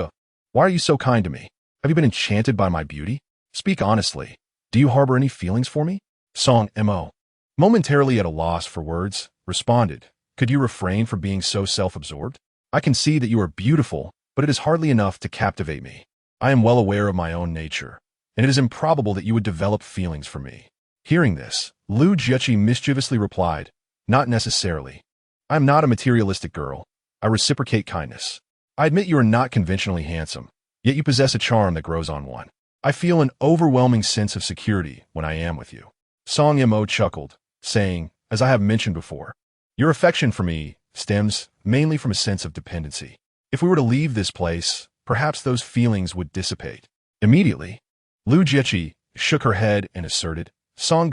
"Why are you so kind to me? Have you been enchanted by my beauty? Speak honestly. Do you harbor any feelings for me?" Song Mo, momentarily at a loss for words, responded, "Could you refrain from being so self-absorbed? I can see that you are beautiful, but it is hardly enough to captivate me. I am well aware of my own nature, and it is improbable that you would develop feelings for me." Hearing this, Lu Jiechi mischievously replied, "Not necessarily. I am not a materialistic girl. I reciprocate kindness. I admit you are not conventionally handsome, yet you possess a charm that grows on one. I feel an overwhelming sense of security when I am with you." Song Mo chuckled, saying, "As I have mentioned before, your affection for me stems mainly from a sense of dependency. If we were to leave this place, perhaps those feelings would dissipate." Immediately, Lu Jiechi shook her head and asserted, "Song,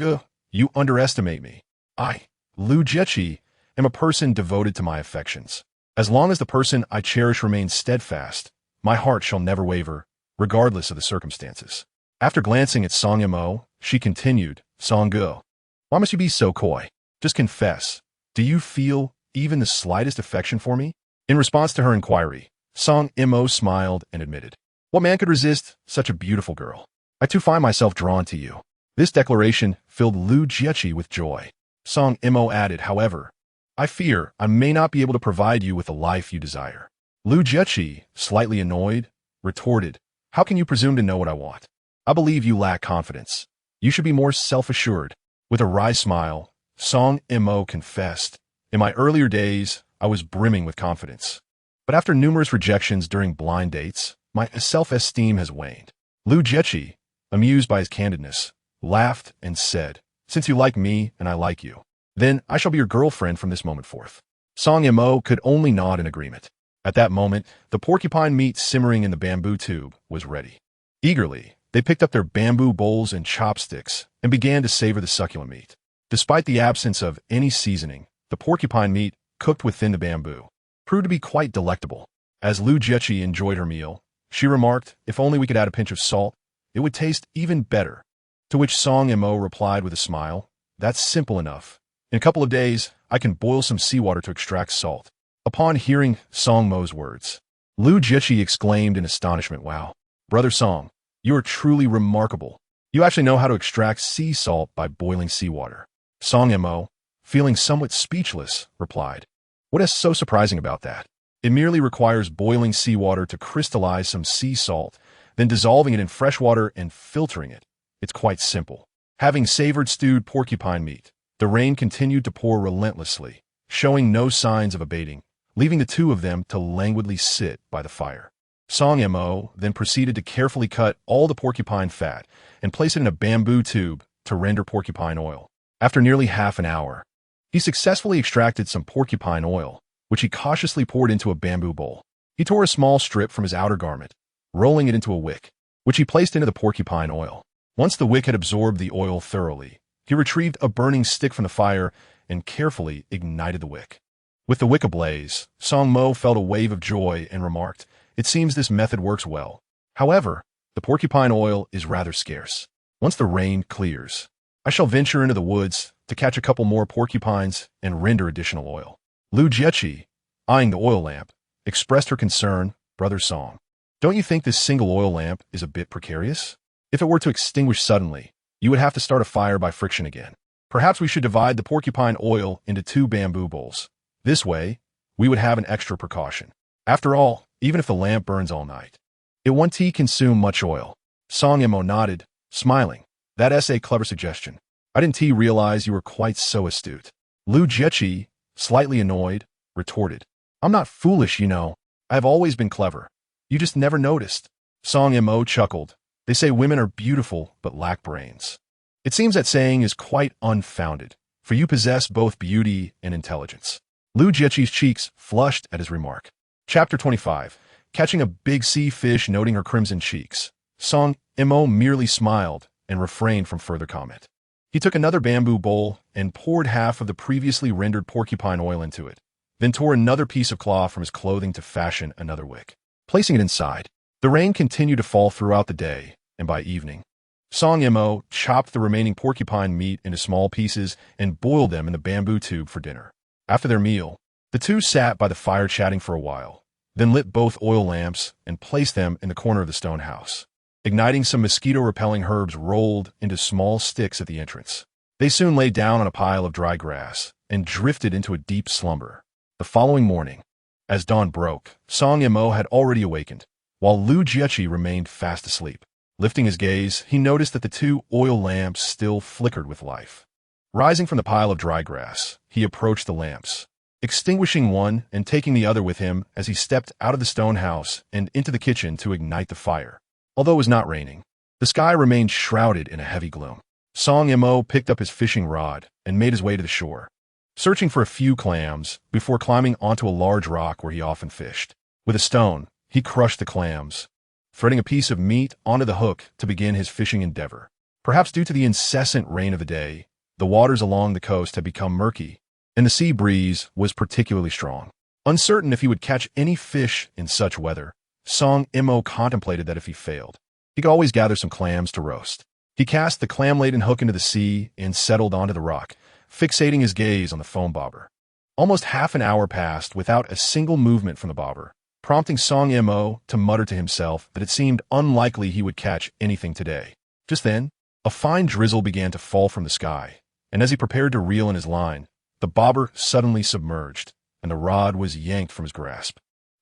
you underestimate me. I, Lu Jiechi, am a person devoted to my affections. As long as the person I cherish remains steadfast, My heart shall never waver, regardless of the circumstances. After glancing at Song Mo, she continued, Song-gu, why must you be so coy? Just confess. Do you feel even the slightest affection for me? In response to her inquiry, Song Mo smiled and admitted, what man could resist such a beautiful girl? I too find myself drawn to you. This declaration filled Lu Jiechi with joy. Song Mo added, however, I fear I may not be able to provide you with the life you desire. Lu Jiechi, slightly annoyed, retorted, how can you presume to know what I want? I believe you lack confidence. You should be more self-assured. With a wry smile, Song Mo confessed, in my earlier days, I was brimming with confidence. But after numerous rejections during blind dates, my self-esteem has waned. Lu Jiechi, amused by his candidness, laughed and said, since you like me and I like you, then I shall be your girlfriend from this moment forth. Song Mo could only nod in agreement. At that moment, the porcupine meat simmering in the bamboo tube was ready. Eagerly, they picked up their bamboo bowls and chopsticks and began to savor the succulent meat. Despite the absence of any seasoning, the porcupine meat, cooked within the bamboo, proved to be quite delectable. As Lu Jiechi enjoyed her meal, she remarked, if only we could add a pinch of salt, it would taste even better. To which Song Mo replied with a smile, that's simple enough. In a couple of days, I can boil some seawater to extract salt. Upon hearing Song Mo's words, Lu Jiechi exclaimed in astonishment, wow, Brother Song, you are truly remarkable. You actually know how to extract sea salt by boiling seawater. Song Mo, feeling somewhat speechless, replied, what is so surprising about that? It merely requires boiling seawater to crystallize some sea salt, then dissolving it in fresh water and filtering it. It's quite simple. Having savored stewed porcupine meat, the rain continued to pour relentlessly, showing no signs of abating, leaving the two of them to languidly sit by the fire. Song Mo then proceeded to carefully cut all the porcupine fat and place it in a bamboo tube to render porcupine oil. After nearly half an hour, he successfully extracted some porcupine oil, which he cautiously poured into a bamboo bowl. He tore a small strip from his outer garment, rolling it into a wick, which he placed into the porcupine oil. Once the wick had absorbed the oil thoroughly, he retrieved a burning stick from the fire and carefully ignited the wick. With the wick ablaze, Song Mo felt a wave of joy and remarked, it seems this method works well. However, the porcupine oil is rather scarce. Once the rain clears, I shall venture into the woods to catch a couple more porcupines and render additional oil. Lu Jiechi, eyeing the oil lamp, expressed her concern, Brother Song, don't you think this single oil lamp is a bit precarious? If it were to extinguish suddenly, you would have to start a fire by friction again. Perhaps we should divide the porcupine oil into 2 bamboo bowls. This way, we would have an extra precaution. After all, even if the lamp burns all night, it won't consume much oil. Song Mo nodded, smiling. That's a clever suggestion. I didn't realize you were quite so astute. Lu Jiechi, slightly annoyed, retorted, I'm not foolish, you know. I have always been clever. You just never noticed. Song Mo chuckled. They say women are beautiful but lack brains. It seems that saying is quite unfounded, for you possess both beauty and intelligence. Lu Jiechi's cheeks flushed at his remark. Chapter 25. Catching a big sea fish, noting her crimson cheeks, Song Mo merely smiled and refrained from further comment. He took another bamboo bowl and poured half of the previously rendered porcupine oil into it, then tore another piece of cloth from his clothing to fashion another wick. Placing it inside, the rain continued to fall throughout the day, and by evening, Song Mo chopped the remaining porcupine meat into small pieces and boiled them in the bamboo tube for dinner. After their meal, the two sat by the fire chatting for a while, then lit both oil lamps and placed them in the corner of the stone house. Igniting some mosquito-repelling herbs rolled into small sticks at the entrance. They soon lay down on a pile of dry grass and drifted into a deep slumber. The following morning, as dawn broke, Song Mo had already awakened, while Lu Jiechi remained fast asleep. Lifting his gaze, he noticed that the 2 oil lamps still flickered with life. Rising from the pile of dry grass, he approached the lamps, extinguishing one and taking the other with him as he stepped out of the stone house and into the kitchen to ignite the fire. Although it was not raining, the sky remained shrouded in a heavy gloom. Song Mo picked up his fishing rod and made his way to the shore, searching for a few clams before climbing onto a large rock where he often fished. With a stone, he crushed the clams, threading a piece of meat onto the hook to begin his fishing endeavor. Perhaps due to the incessant rain of the day, the waters along the coast had become murky, and the sea breeze was particularly strong. Uncertain if he would catch any fish in such weather, Song Mo contemplated that if he failed, he could always gather some clams to roast. He cast the clam-laden hook into the sea and settled onto the rock, fixating his gaze on the foam bobber. Almost half an hour passed without a single movement from the bobber, prompting Song Mo to mutter to himself that it seemed unlikely he would catch anything today. Just then, a fine drizzle began to fall from the sky, and as he prepared to reel in his line, the bobber suddenly submerged, and the rod was yanked from his grasp.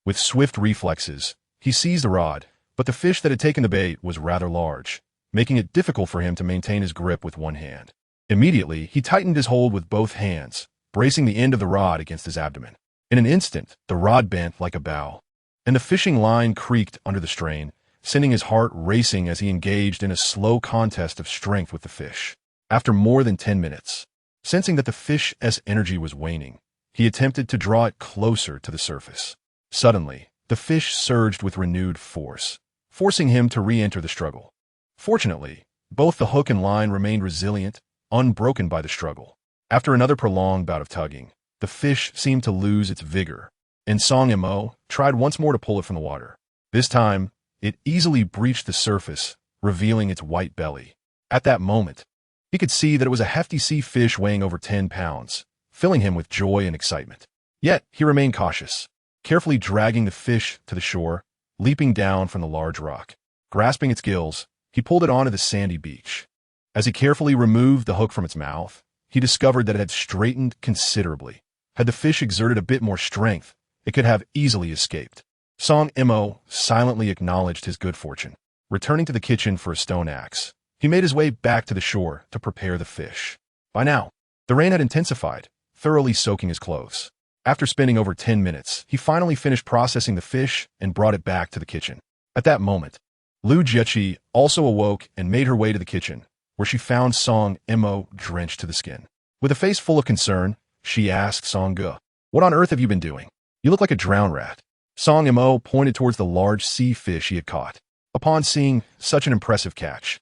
With swift reflexes, he seized the rod, but the fish that had taken the bait was rather large, making it difficult for him to maintain his grip with one hand. Immediately, he tightened his hold with both hands, bracing the end of the rod against his abdomen. In an instant, the rod bent like a bow, and the fishing line creaked under the strain, sending his heart racing as he engaged in a slow contest of strength with the fish. After more than 10 minutes, sensing that the fish's energy was waning, he attempted to draw it closer to the surface. Suddenly, the fish surged with renewed force, forcing him to re-enter the struggle. Fortunately, both the hook and line remained resilient, unbroken by the struggle. After another prolonged bout of tugging, the fish seemed to lose its vigor, and Song Mo tried once more to pull it from the water. This time, it easily breached the surface, revealing its white belly. At that moment, he could see that it was a hefty sea fish weighing over 10 pounds, filling him with joy and excitement. Yet, he remained cautious, carefully dragging the fish to the shore, leaping down from the large rock. Grasping its gills, he pulled it onto the sandy beach. As he carefully removed the hook from its mouth, he discovered that it had straightened considerably. Had the fish exerted a bit more strength, it could have easily escaped. Song Mo silently acknowledged his good fortune. Returning to the kitchen for a stone axe, he made his way back to the shore to prepare the fish. By now, the rain had intensified, thoroughly soaking his clothes. After spending over 10 minutes, he finally finished processing the fish and brought it back to the kitchen. At that moment, Lu Jiechi also awoke and made her way to the kitchen, where she found Song Mo drenched to the skin. With a face full of concern, she asked Song Ge, "What on earth have you been doing? You look like a drowned rat." Song Mo pointed towards the large sea fish he had caught. Upon seeing such an impressive catch,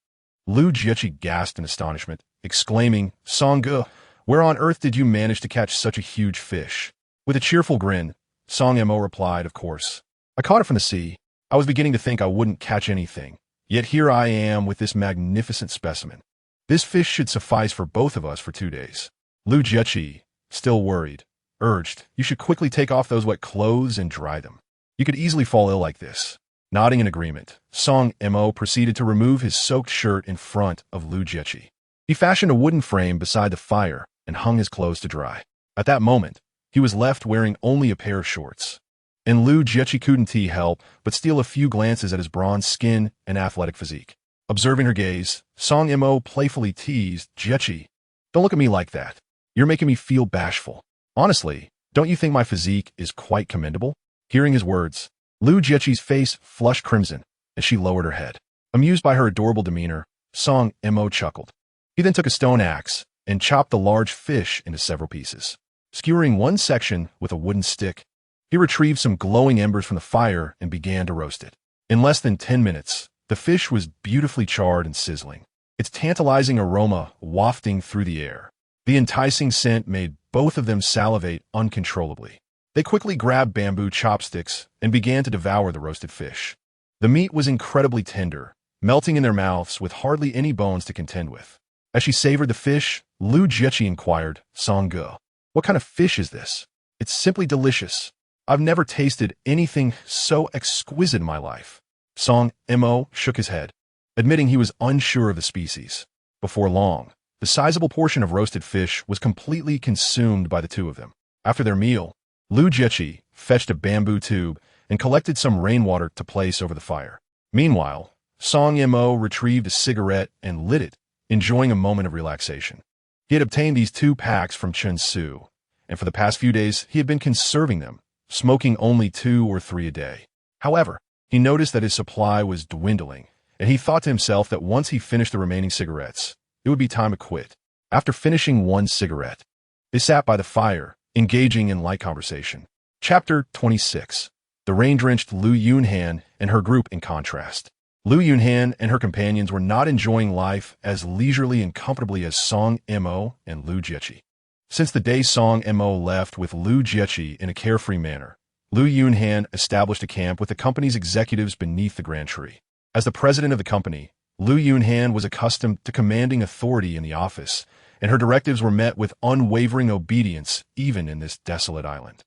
Lu Jiechi gasped in astonishment, exclaiming, "Song Ge, where on earth did you manage to catch such a huge fish?" With a cheerful grin, Song Mo replied, "Of course. I caught it from the sea. I was beginning to think I wouldn't catch anything. Yet here I am with this magnificent specimen. This fish should suffice for both of us for 2 days." Lu Jiechi, still worried, urged, "You should quickly take off those wet clothes and dry them. You could easily fall ill like this." Nodding in agreement, Song Mo proceeded to remove his soaked shirt in front of Lu Jiechi. He fashioned a wooden frame beside the fire and hung his clothes to dry. At that moment, he was left wearing only a pair of shorts. And Lu Jiechi couldn't help but steal a few glances at his bronzed skin and athletic physique. Observing her gaze, Song Mo playfully teased, "Jiechi, don't look at me like that. You're making me feel bashful. Honestly, don't you think my physique is quite commendable?" Hearing his words, Lu Jiechi's face flushed crimson as she lowered her head. Amused by her adorable demeanor, Song Mo chuckled. He then took a stone axe and chopped the large fish into several pieces. Skewering one section with a wooden stick, he retrieved some glowing embers from the fire and began to roast it. In less than 10 minutes, the fish was beautifully charred and sizzling, its tantalizing aroma wafting through the air. The enticing scent made both of them salivate uncontrollably. They quickly grabbed bamboo chopsticks and began to devour the roasted fish. The meat was incredibly tender, melting in their mouths with hardly any bones to contend with. As she savored the fish, Lu Jiechi inquired, "Song Ge, what kind of fish is this? It's simply delicious. I've never tasted anything so exquisite in my life." Song Mo shook his head, admitting he was unsure of the species. Before long, the sizable portion of roasted fish was completely consumed by the two of them. After their meal, Lu Jiechi fetched a bamboo tube and collected some rainwater to place over the fire. Meanwhile, Song Mo retrieved a cigarette and lit it, enjoying a moment of relaxation. He had obtained these 2 packs from Chen Su, and for the past few days he had been conserving them, smoking only 2 or 3 a day. However, he noticed that his supply was dwindling, and he thought to himself that once he finished the remaining cigarettes, it would be time to quit. After finishing 1 cigarette, they sat by the fire, engaging in light conversation. Chapter 26. The rain-drenched Lu Yunhan and her group in contrast. Lu Yunhan and her companions were not enjoying life as leisurely and comfortably as Song Mo and Lu Jiechi. Since the day Song Mo left with Lu Jiechi in a carefree manner, Liu Yunhan established a camp with the company's executives beneath the grand tree. As the president of the company, Liu Yunhan was accustomed to commanding authority in the office, and her directives were met with unwavering obedience even in this desolate island.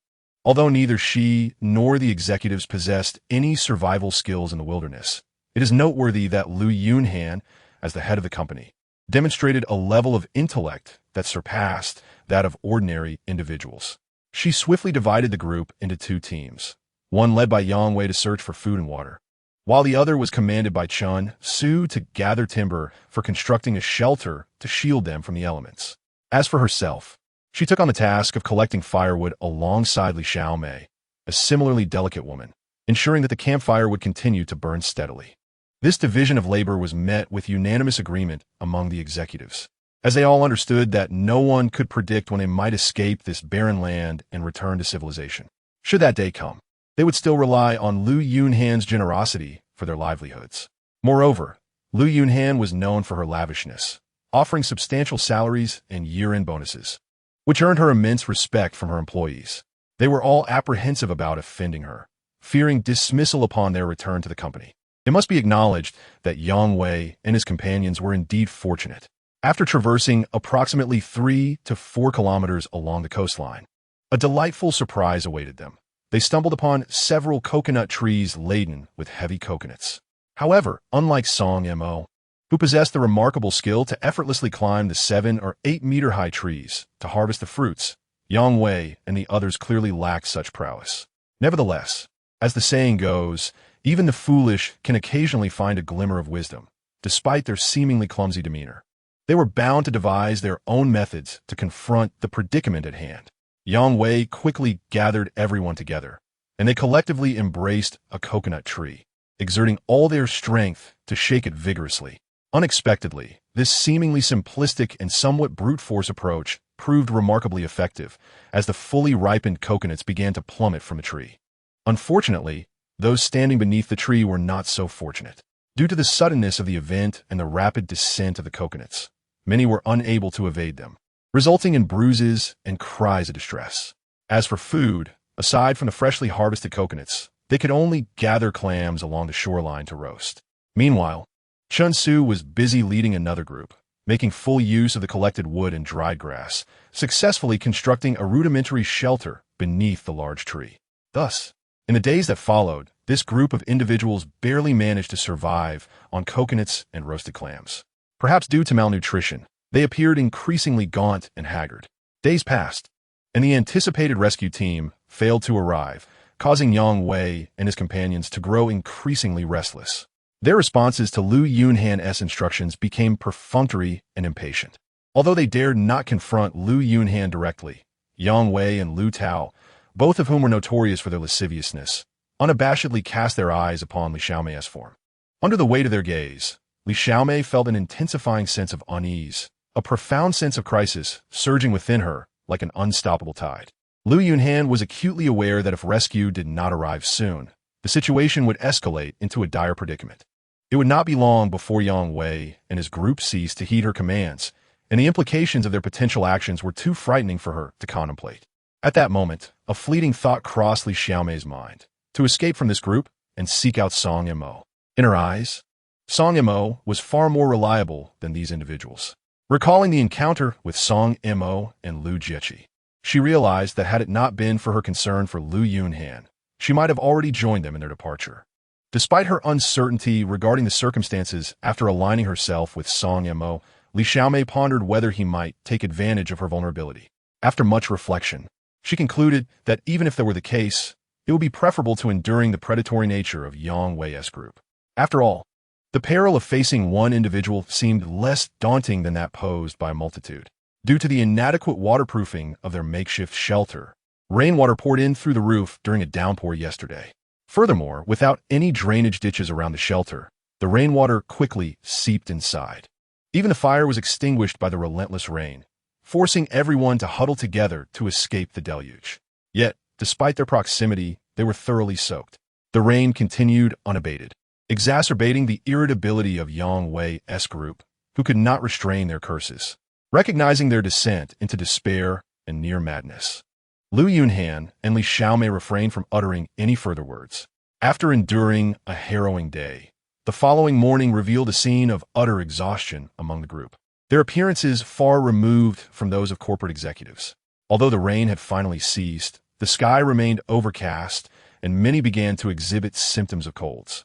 Although neither she nor the executives possessed any survival skills in the wilderness, it is noteworthy that Liu Yunhan, as the head of the company, demonstrated a level of intellect that surpassed that of ordinary individuals. She swiftly divided the group into two teams, one led by Yang Wei to search for food and water, while the other was commanded by Chun Su to gather timber for constructing a shelter to shield them from the elements. As for herself, she took on the task of collecting firewood alongside Li Xiaomei, a similarly delicate woman, ensuring that the campfire would continue to burn steadily. This division of labor was met with unanimous agreement among the executives, as they all understood that no one could predict when they might escape this barren land and return to civilization. Should that day come, they would still rely on Liu Yunhan's generosity for their livelihoods. Moreover, Liu Yunhan was known for her lavishness, offering substantial salaries and year-end bonuses, which earned her immense respect from her employees. They were all apprehensive about offending her, fearing dismissal upon their return to the company. It must be acknowledged that Yang Wei and his companions were indeed fortunate. After traversing approximately 3 to 4 kilometers along the coastline, a delightful surprise awaited them. They stumbled upon several coconut trees laden with heavy coconuts. However, unlike Song Mo, who possessed the remarkable skill to effortlessly climb the 7 or 8 meter high trees to harvest the fruits, Yang Wei and the others clearly lacked such prowess. Nevertheless, as the saying goes, even the foolish can occasionally find a glimmer of wisdom, despite their seemingly clumsy demeanor. They were bound to devise their own methods to confront the predicament at hand. Yang Wei quickly gathered everyone together, and they collectively embraced a coconut tree, exerting all their strength to shake it vigorously. Unexpectedly, this seemingly simplistic and somewhat brute force approach proved remarkably effective as the fully ripened coconuts began to plummet from the tree. Unfortunately, those standing beneath the tree were not so fortunate. Due to the suddenness of the event and the rapid descent of the coconuts, many were unable to evade them, resulting in bruises and cries of distress. As for food, aside from the freshly harvested coconuts, they could only gather clams along the shoreline to roast. Meanwhile, Chun Su was busy leading another group, making full use of the collected wood and dried grass, successfully constructing a rudimentary shelter beneath the large tree. Thus, in the days that followed, this group of individuals barely managed to survive on coconuts and roasted clams. Perhaps due to malnutrition, they appeared increasingly gaunt and haggard. Days passed, and the anticipated rescue team failed to arrive, causing Yang Wei and his companions to grow increasingly restless. Their responses to Liu Yunhan's instructions became perfunctory and impatient. Although they dared not confront Liu Yunhan directly, Yang Wei and Liu Tao, both of whom were notorious for their lasciviousness, unabashedly cast their eyes upon Li Xiaomei's form. Under the weight of their gaze, Li Xiaomei felt an intensifying sense of unease, a profound sense of crisis surging within her like an unstoppable tide. Liu Yunhan was acutely aware that if rescue did not arrive soon, the situation would escalate into a dire predicament. It would not be long before Yang Wei and his group ceased to heed her commands, and the implications of their potential actions were too frightening for her to contemplate. At that moment, a fleeting thought crossed Li Xiaomei's mind: to escape from this group and seek out Song Mo. In her eyes, Song Mo was far more reliable than these individuals. Recalling the encounter with Song Mo and Liu Jiechi, she realized that had it not been for her concern for Liu Yunhan, she might have already joined them in their departure. Despite her uncertainty regarding the circumstances after aligning herself with Song Mo, Li Xiaomei pondered whether he might take advantage of her vulnerability. After much reflection, she concluded that even if that were the case, it would be preferable to enduring the predatory nature of Yang Wei's group. After all, the peril of facing one individual seemed less daunting than that posed by a multitude. Due to the inadequate waterproofing of their makeshift shelter, rainwater poured in through the roof during a downpour yesterday. Furthermore, without any drainage ditches around the shelter, the rainwater quickly seeped inside. Even the fire was extinguished by the relentless rain, forcing everyone to huddle together to escape the deluge. Yet, despite their proximity, they were thoroughly soaked. The rain continued unabated, exacerbating the irritability of Yang Wei's group, who could not restrain their curses. Recognizing their descent into despair and near madness, Lu Yunhan and Li Xiaomei refrained from uttering any further words. After enduring a harrowing day, the following morning revealed a scene of utter exhaustion among the group. Their appearances far removed from those of corporate executives. Although the rain had finally ceased, the sky remained overcast, and many began to exhibit symptoms of colds.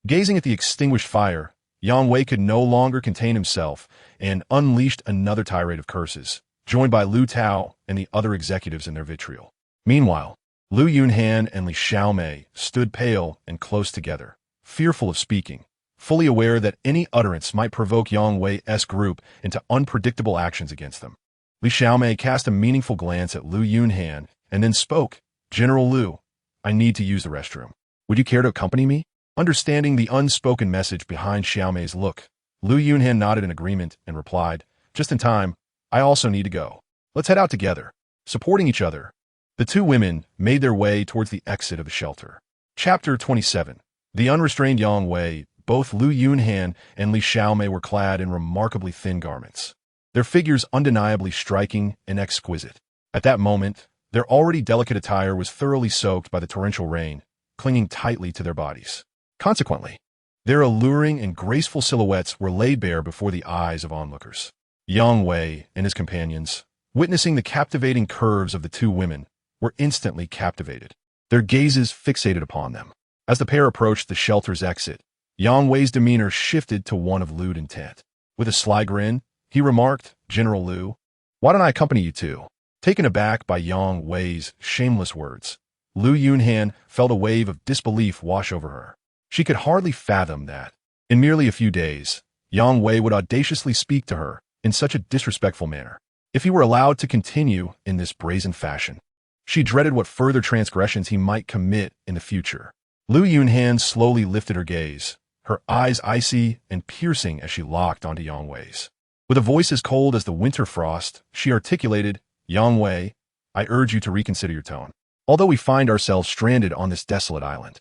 Gazing at the extinguished fire, Yang Wei could no longer contain himself and unleashed another tirade of curses, joined by Lu Tao and the other executives in their vitriol. Meanwhile, Lu Yunhan and Li Xiaomei stood pale and close together, fearful of speaking, fully aware that any utterance might provoke Yang Wei's group into unpredictable actions against them. Li Xiaomei cast a meaningful glance at Lu Yunhan and then spoke, "General Lu, I need to use the restroom. Would you care to accompany me?" Understanding the unspoken message behind Xiaomei's look, Lu Yunhan nodded in agreement and replied, "Just in time, I also need to go. Let's head out together." Supporting each other, the two women made their way towards the exit of the shelter. Chapter 27. The unrestrained Yang Wei. Both Lu Yunhan and Li Xiaomei were clad in remarkably thin garments, their figures undeniably striking and exquisite. At that moment, their already delicate attire was thoroughly soaked by the torrential rain, clinging tightly to their bodies. Consequently, their alluring and graceful silhouettes were laid bare before the eyes of onlookers. Yang Wei and his companions, witnessing the captivating curves of the two women, were instantly captivated, their gazes fixated upon them. As the pair approached the shelter's exit, Yang Wei's demeanor shifted to one of lewd intent. With a sly grin, he remarked, "General Lu, why don't I accompany you too?" Taken aback by Yang Wei's shameless words, Lu Yunhan felt a wave of disbelief wash over her. She could hardly fathom that, in merely a few days, Yang Wei would audaciously speak to her in such a disrespectful manner. If he were allowed to continue in this brazen fashion, she dreaded what further transgressions he might commit in the future. Lu Yunhan slowly lifted her gaze, her eyes icy and piercing as she locked onto Yang Wei's. With a voice as cold as the winter frost, she articulated, "Yang Wei, I urge you to reconsider your tone. Although we find ourselves stranded on this desolate island,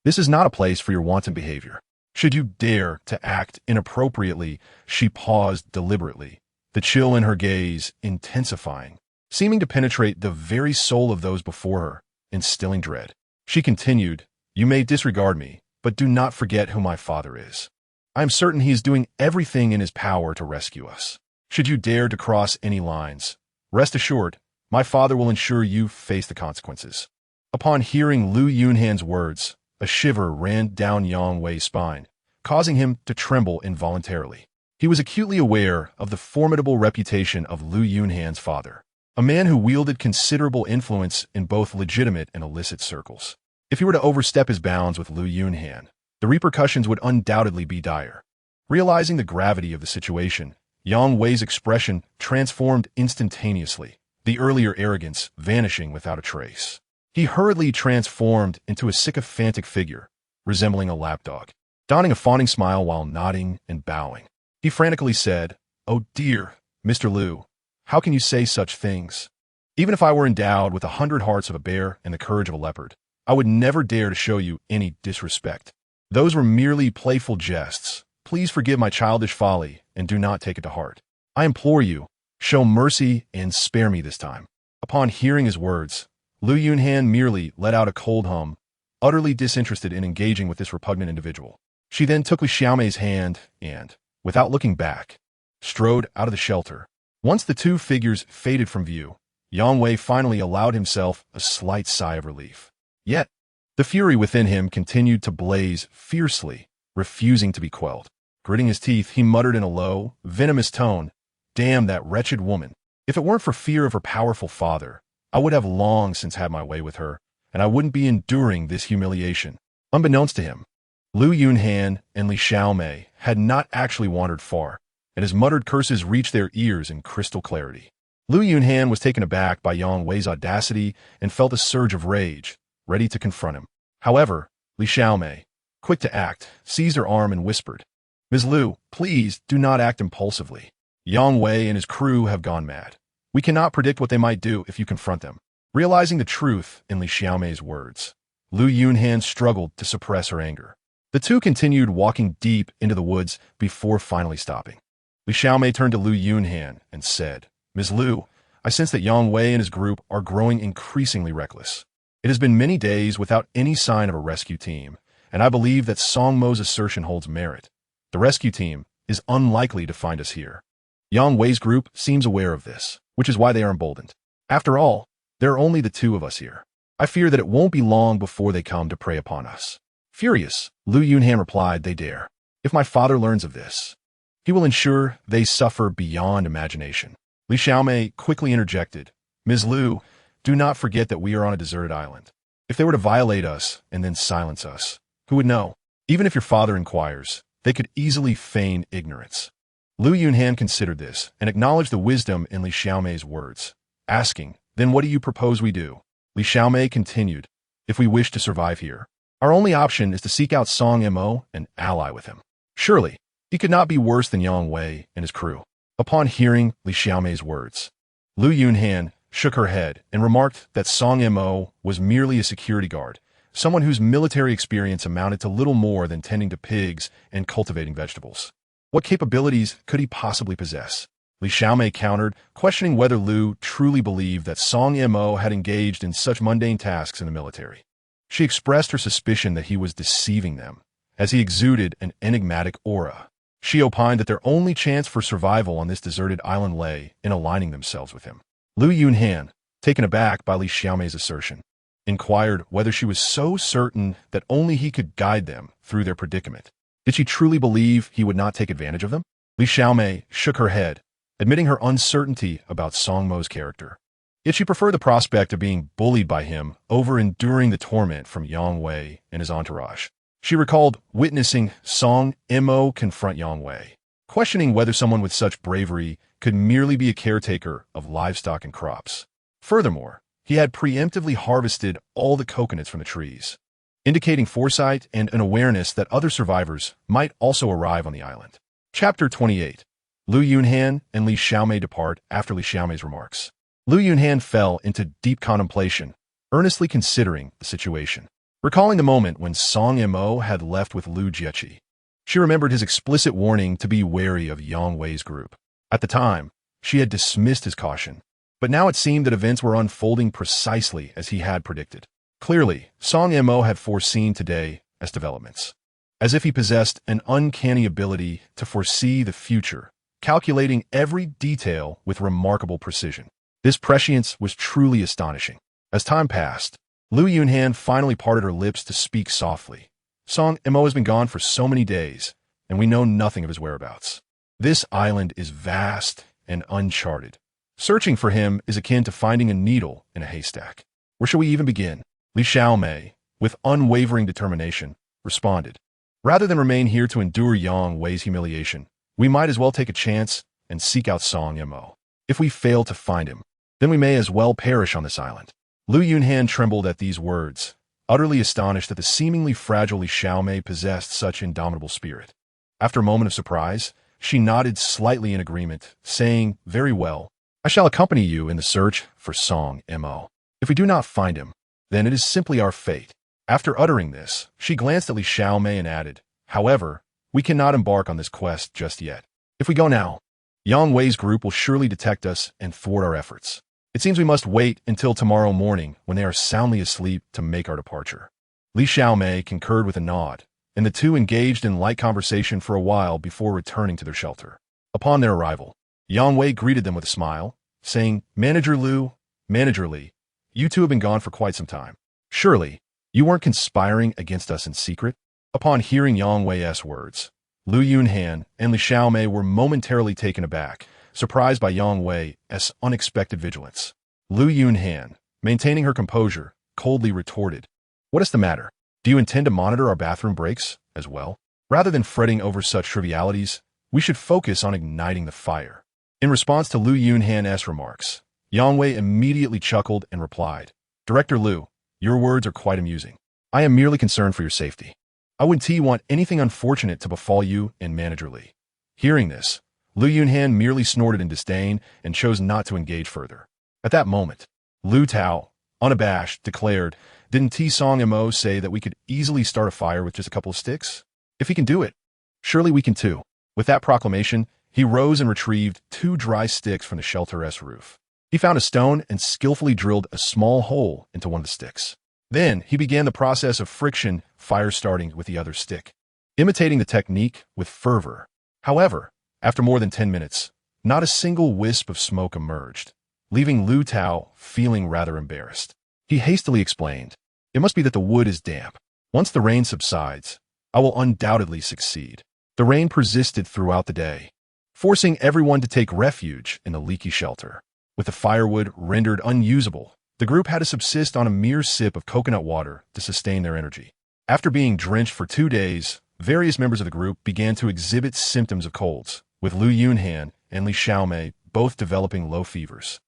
this is not a place for your wanton behavior. Should you dare to act inappropriately," she paused deliberately, the chill in her gaze intensifying, seeming to penetrate the very soul of those before her, instilling dread. She continued, "You may disregard me, but do not forget who my father is. I am certain he is doing everything in his power to rescue us. Should you dare to cross any lines, rest assured, my father will ensure you face the consequences." Upon hearing Lu Yunhan's words, a shiver ran down Yang Wei's spine, causing him to tremble involuntarily. He was acutely aware of the formidable reputation of Lu Yunhan's father, a man who wielded considerable influence in both legitimate and illicit circles. If he were to overstep his bounds with Lu Yunhan, the repercussions would undoubtedly be dire. Realizing the gravity of the situation, Yang Wei's expression transformed instantaneously, the earlier arrogance vanishing without a trace. He hurriedly transformed into a sycophantic figure, resembling a lapdog. Donning a fawning smile while nodding and bowing, he frantically said, "Oh dear, Mr. Lu, how can you say such things? Even if I were endowed with 100 hearts of a bear and the courage of a leopard, I would never dare to show you any disrespect. Those were merely playful jests. Please forgive my childish folly and do not take it to heart. I implore you, show mercy and spare me this time." Upon hearing his words, Lu Yunhan merely let out a cold hum, utterly disinterested in engaging with this repugnant individual. She then took Li Xiaomei's hand and, without looking back, strode out of the shelter. Once the two figures faded from view, Yang Wei finally allowed himself a slight sigh of relief. Yet, the fury within him continued to blaze fiercely, refusing to be quelled. Gritting his teeth, he muttered in a low, venomous tone, "Damn that wretched woman. If it weren't for fear of her powerful father, I would have long since had my way with her, and I wouldn't be enduring this humiliation." Unbeknownst to him, Lu Yunhan and Li Xiaomei had not actually wandered far, and his muttered curses reached their ears in crystal clarity. Lu Yunhan was taken aback by Yang Wei's audacity and felt a surge of rage, ready to confront him. However, Li Xiaomei, quick to act, seized her arm and whispered, "Ms. Lu, please do not act impulsively. Yang Wei and his crew have gone mad. We cannot predict what they might do if you confront them." Realizing the truth in Li Xiaomei's words, Lu Yunhan struggled to suppress her anger. The two continued walking deep into the woods before finally stopping. Li Xiaomei turned to Lu Yunhan and said, "Ms. Lu, I sense that Yang Wei and his group are growing increasingly reckless. It has been many days without any sign of a rescue team, and I believe that Song Mo's assertion holds merit. The rescue team is unlikely to find us here. Yang Wei's group seems aware of this, which is why they are emboldened. After all, there are only the two of us here. I fear that it won't be long before they come to prey upon us. Furious, Lu Yunhan replied, they dare. If my father learns of this, he will ensure they suffer beyond imagination. Li Xiaomei quickly interjected, Ms. Lu, do not forget that we are on a deserted island. If they were to violate us and then silence us, who would know? Even if your father inquires, they could easily feign ignorance. Lu Yunhan considered this and acknowledged the wisdom in Li Xiaomei's words, asking, then what do you propose we do? Li Xiaomei continued, if we wish to survive here, our only option is to seek out Song Mo and ally with him. Surely, he could not be worse than Yang Wei and his crew. Upon hearing Li Xiaomei's words, Lu Yunhan shook her head and remarked that Song Mo was merely a security guard, someone whose military experience amounted to little more than tending to pigs and cultivating vegetables. What capabilities could he possibly possess? Li Xiaomei countered, questioning whether Lu truly believed that Song Mo had engaged in such mundane tasks in the military. She expressed her suspicion that he was deceiving them, as he exuded an enigmatic aura. She opined that their only chance for survival on this deserted island lay in aligning themselves with him. Lu Yunhan, taken aback by Li Xiaomei's assertion, inquired whether she was so certain that only he could guide them through their predicament. Did she truly believe he would not take advantage of them? Li Xiaomei shook her head, admitting her uncertainty about Song Mo's character. Yet she preferred the prospect of being bullied by him over enduring the torment from Yang Wei and his entourage. She recalled witnessing Song Mo confront Yang Wei, questioning whether someone with such bravery could merely be a caretaker of livestock and crops. Furthermore, he had preemptively harvested all the coconuts from the trees, indicating foresight and an awareness that other survivors might also arrive on the island. Chapter 28. Lu Yunhan and Li Xiaomei depart after Li Xiaomei's remarks. Lu Yunhan fell into deep contemplation, earnestly considering the situation. Recalling the moment when Song Mo had left with Lu Jieqi, she remembered his explicit warning to be wary of Yang Wei's group. At the time, she had dismissed his caution, but now it seemed that events were unfolding precisely as he had predicted. Clearly, Song Mo had foreseen today as developments, as if he possessed an uncanny ability to foresee the future, calculating every detail with remarkable precision. This prescience was truly astonishing. As time passed, Lu Yunhan finally parted her lips to speak softly. Song Mo has been gone for so many days, and we know nothing of his whereabouts. This island is vast and uncharted. Searching for him is akin to finding a needle in a haystack. Where shall we even begin? Li Xiaomei, with unwavering determination, responded, rather than remain here to endure Yang Wei's humiliation, we might as well take a chance and seek out Song Mo. If we fail to find him, then we may as well perish on this island. Lu Yunhan trembled at these words, utterly astonished that the seemingly fragile Li Xiaomei possessed such indomitable spirit. After a moment of surprise, she nodded slightly in agreement, saying, very well, I shall accompany you in the search for Song Mo. If we do not find him, then it is simply our fate. After uttering this, she glanced at Li Xiaomei and added, however, we cannot embark on this quest just yet. If we go now, Yang Wei's group will surely detect us and thwart our efforts. It seems we must wait until tomorrow morning when they are soundly asleep to make our departure. Li Xiaomei concurred with a nod, and the two engaged in light conversation for a while before returning to their shelter. Upon their arrival, Yang Wei greeted them with a smile, saying, Manager Lu, Manager Li, you two have been gone for quite some time. Surely, you weren't conspiring against us in secret? Upon hearing Yang Wei's words, Lu Yunhan and Li Xiaomei were momentarily taken aback, surprised by Yang Wei's unexpected vigilance. Lu Yunhan, maintaining her composure, coldly retorted, what is the matter? Do you intend to monitor our bathroom breaks as well? Rather than fretting over such trivialities, we should focus on igniting the fire. In response to Lu Yunhan's remarks, Yang Wei immediately chuckled and replied, Director Lu, your words are quite amusing. I am merely concerned for your safety. I wouldn't want anything unfortunate to befall you and Manager Li. Hearing this, Lu Yunhan merely snorted in disdain and chose not to engage further. At that moment, Lu Tao, unabashed, declared, didn't Song Mo say that we could easily start a fire with just a couple of sticks? If he can do it, surely we can too. With that proclamation, he rose and retrieved 2 dry sticks from the shelter's roof. He found a stone and skillfully drilled a small hole into one of the sticks. Then he began the process of friction, fire starting with the other stick, imitating the technique with fervor. However, after more than 10 minutes, not a single wisp of smoke emerged, leaving Lu Tao feeling rather embarrassed. He hastily explained, "It must be that the wood is damp. Once the rain subsides, I will undoubtedly succeed." The rain persisted throughout the day, forcing everyone to take refuge in the leaky shelter. With the firewood rendered unusable, the group had to subsist on a mere sip of coconut water to sustain their energy. After being drenched for 2 days, various members of the group began to exhibit symptoms of colds, with Lu Yunhan and Li Xiaomei both developing low fevers.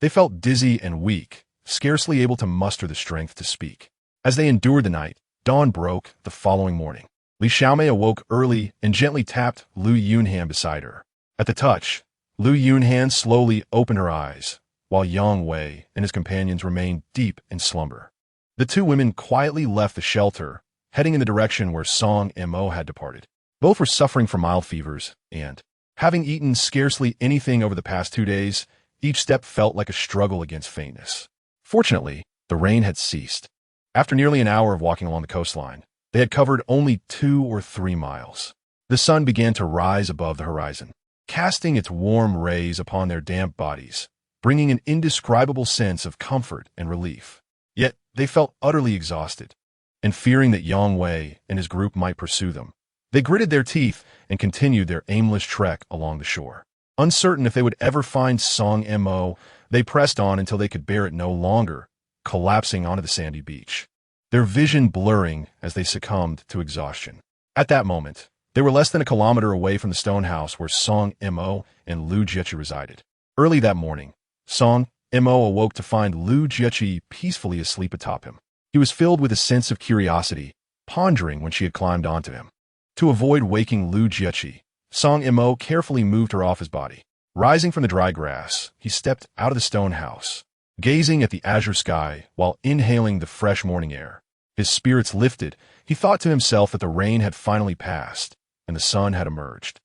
They felt dizzy and weak, scarcely able to muster the strength to speak. As they endured the night, dawn broke the following morning. Li Xiaomei awoke early and gently tapped Lu Yunhan beside her. At the touch, Lu Yunhan slowly opened her eyes, while Yang Wei and his companions remained deep in slumber. The two women quietly left the shelter, heading in the direction where Song Mo had departed. Both were suffering from mild fevers, and, having eaten scarcely anything over the past 2 days, each step felt like a struggle against faintness. Fortunately, the rain had ceased. After nearly an hour of walking along the coastline, they had covered only 2 or 3 miles. The sun began to rise above the horizon, casting its warm rays upon their damp bodies, bringing an indescribable sense of comfort and relief. Yet they felt utterly exhausted, and fearing that Yang Wei and his group might pursue them, they gritted their teeth and continued their aimless trek along the shore. Uncertain if they would ever find Song Mo, they pressed on until they could bear it no longer, collapsing onto the sandy beach, their vision blurring as they succumbed to exhaustion. At that moment, they were less than a kilometer away from the stone house where Song Mo and Lu Jiechi resided. Early that morning, Song Mo awoke to find Lu Jiechi peacefully asleep atop him. He was filled with a sense of curiosity, pondering when she had climbed onto him. To avoid waking Lu Jiechi, Song Mo carefully moved her off his body. Rising from the dry grass, he stepped out of the stone house, gazing at the azure sky while inhaling the fresh morning air. His spirits lifted. He thought to himself that the rain had finally passed, and the sun had emerged.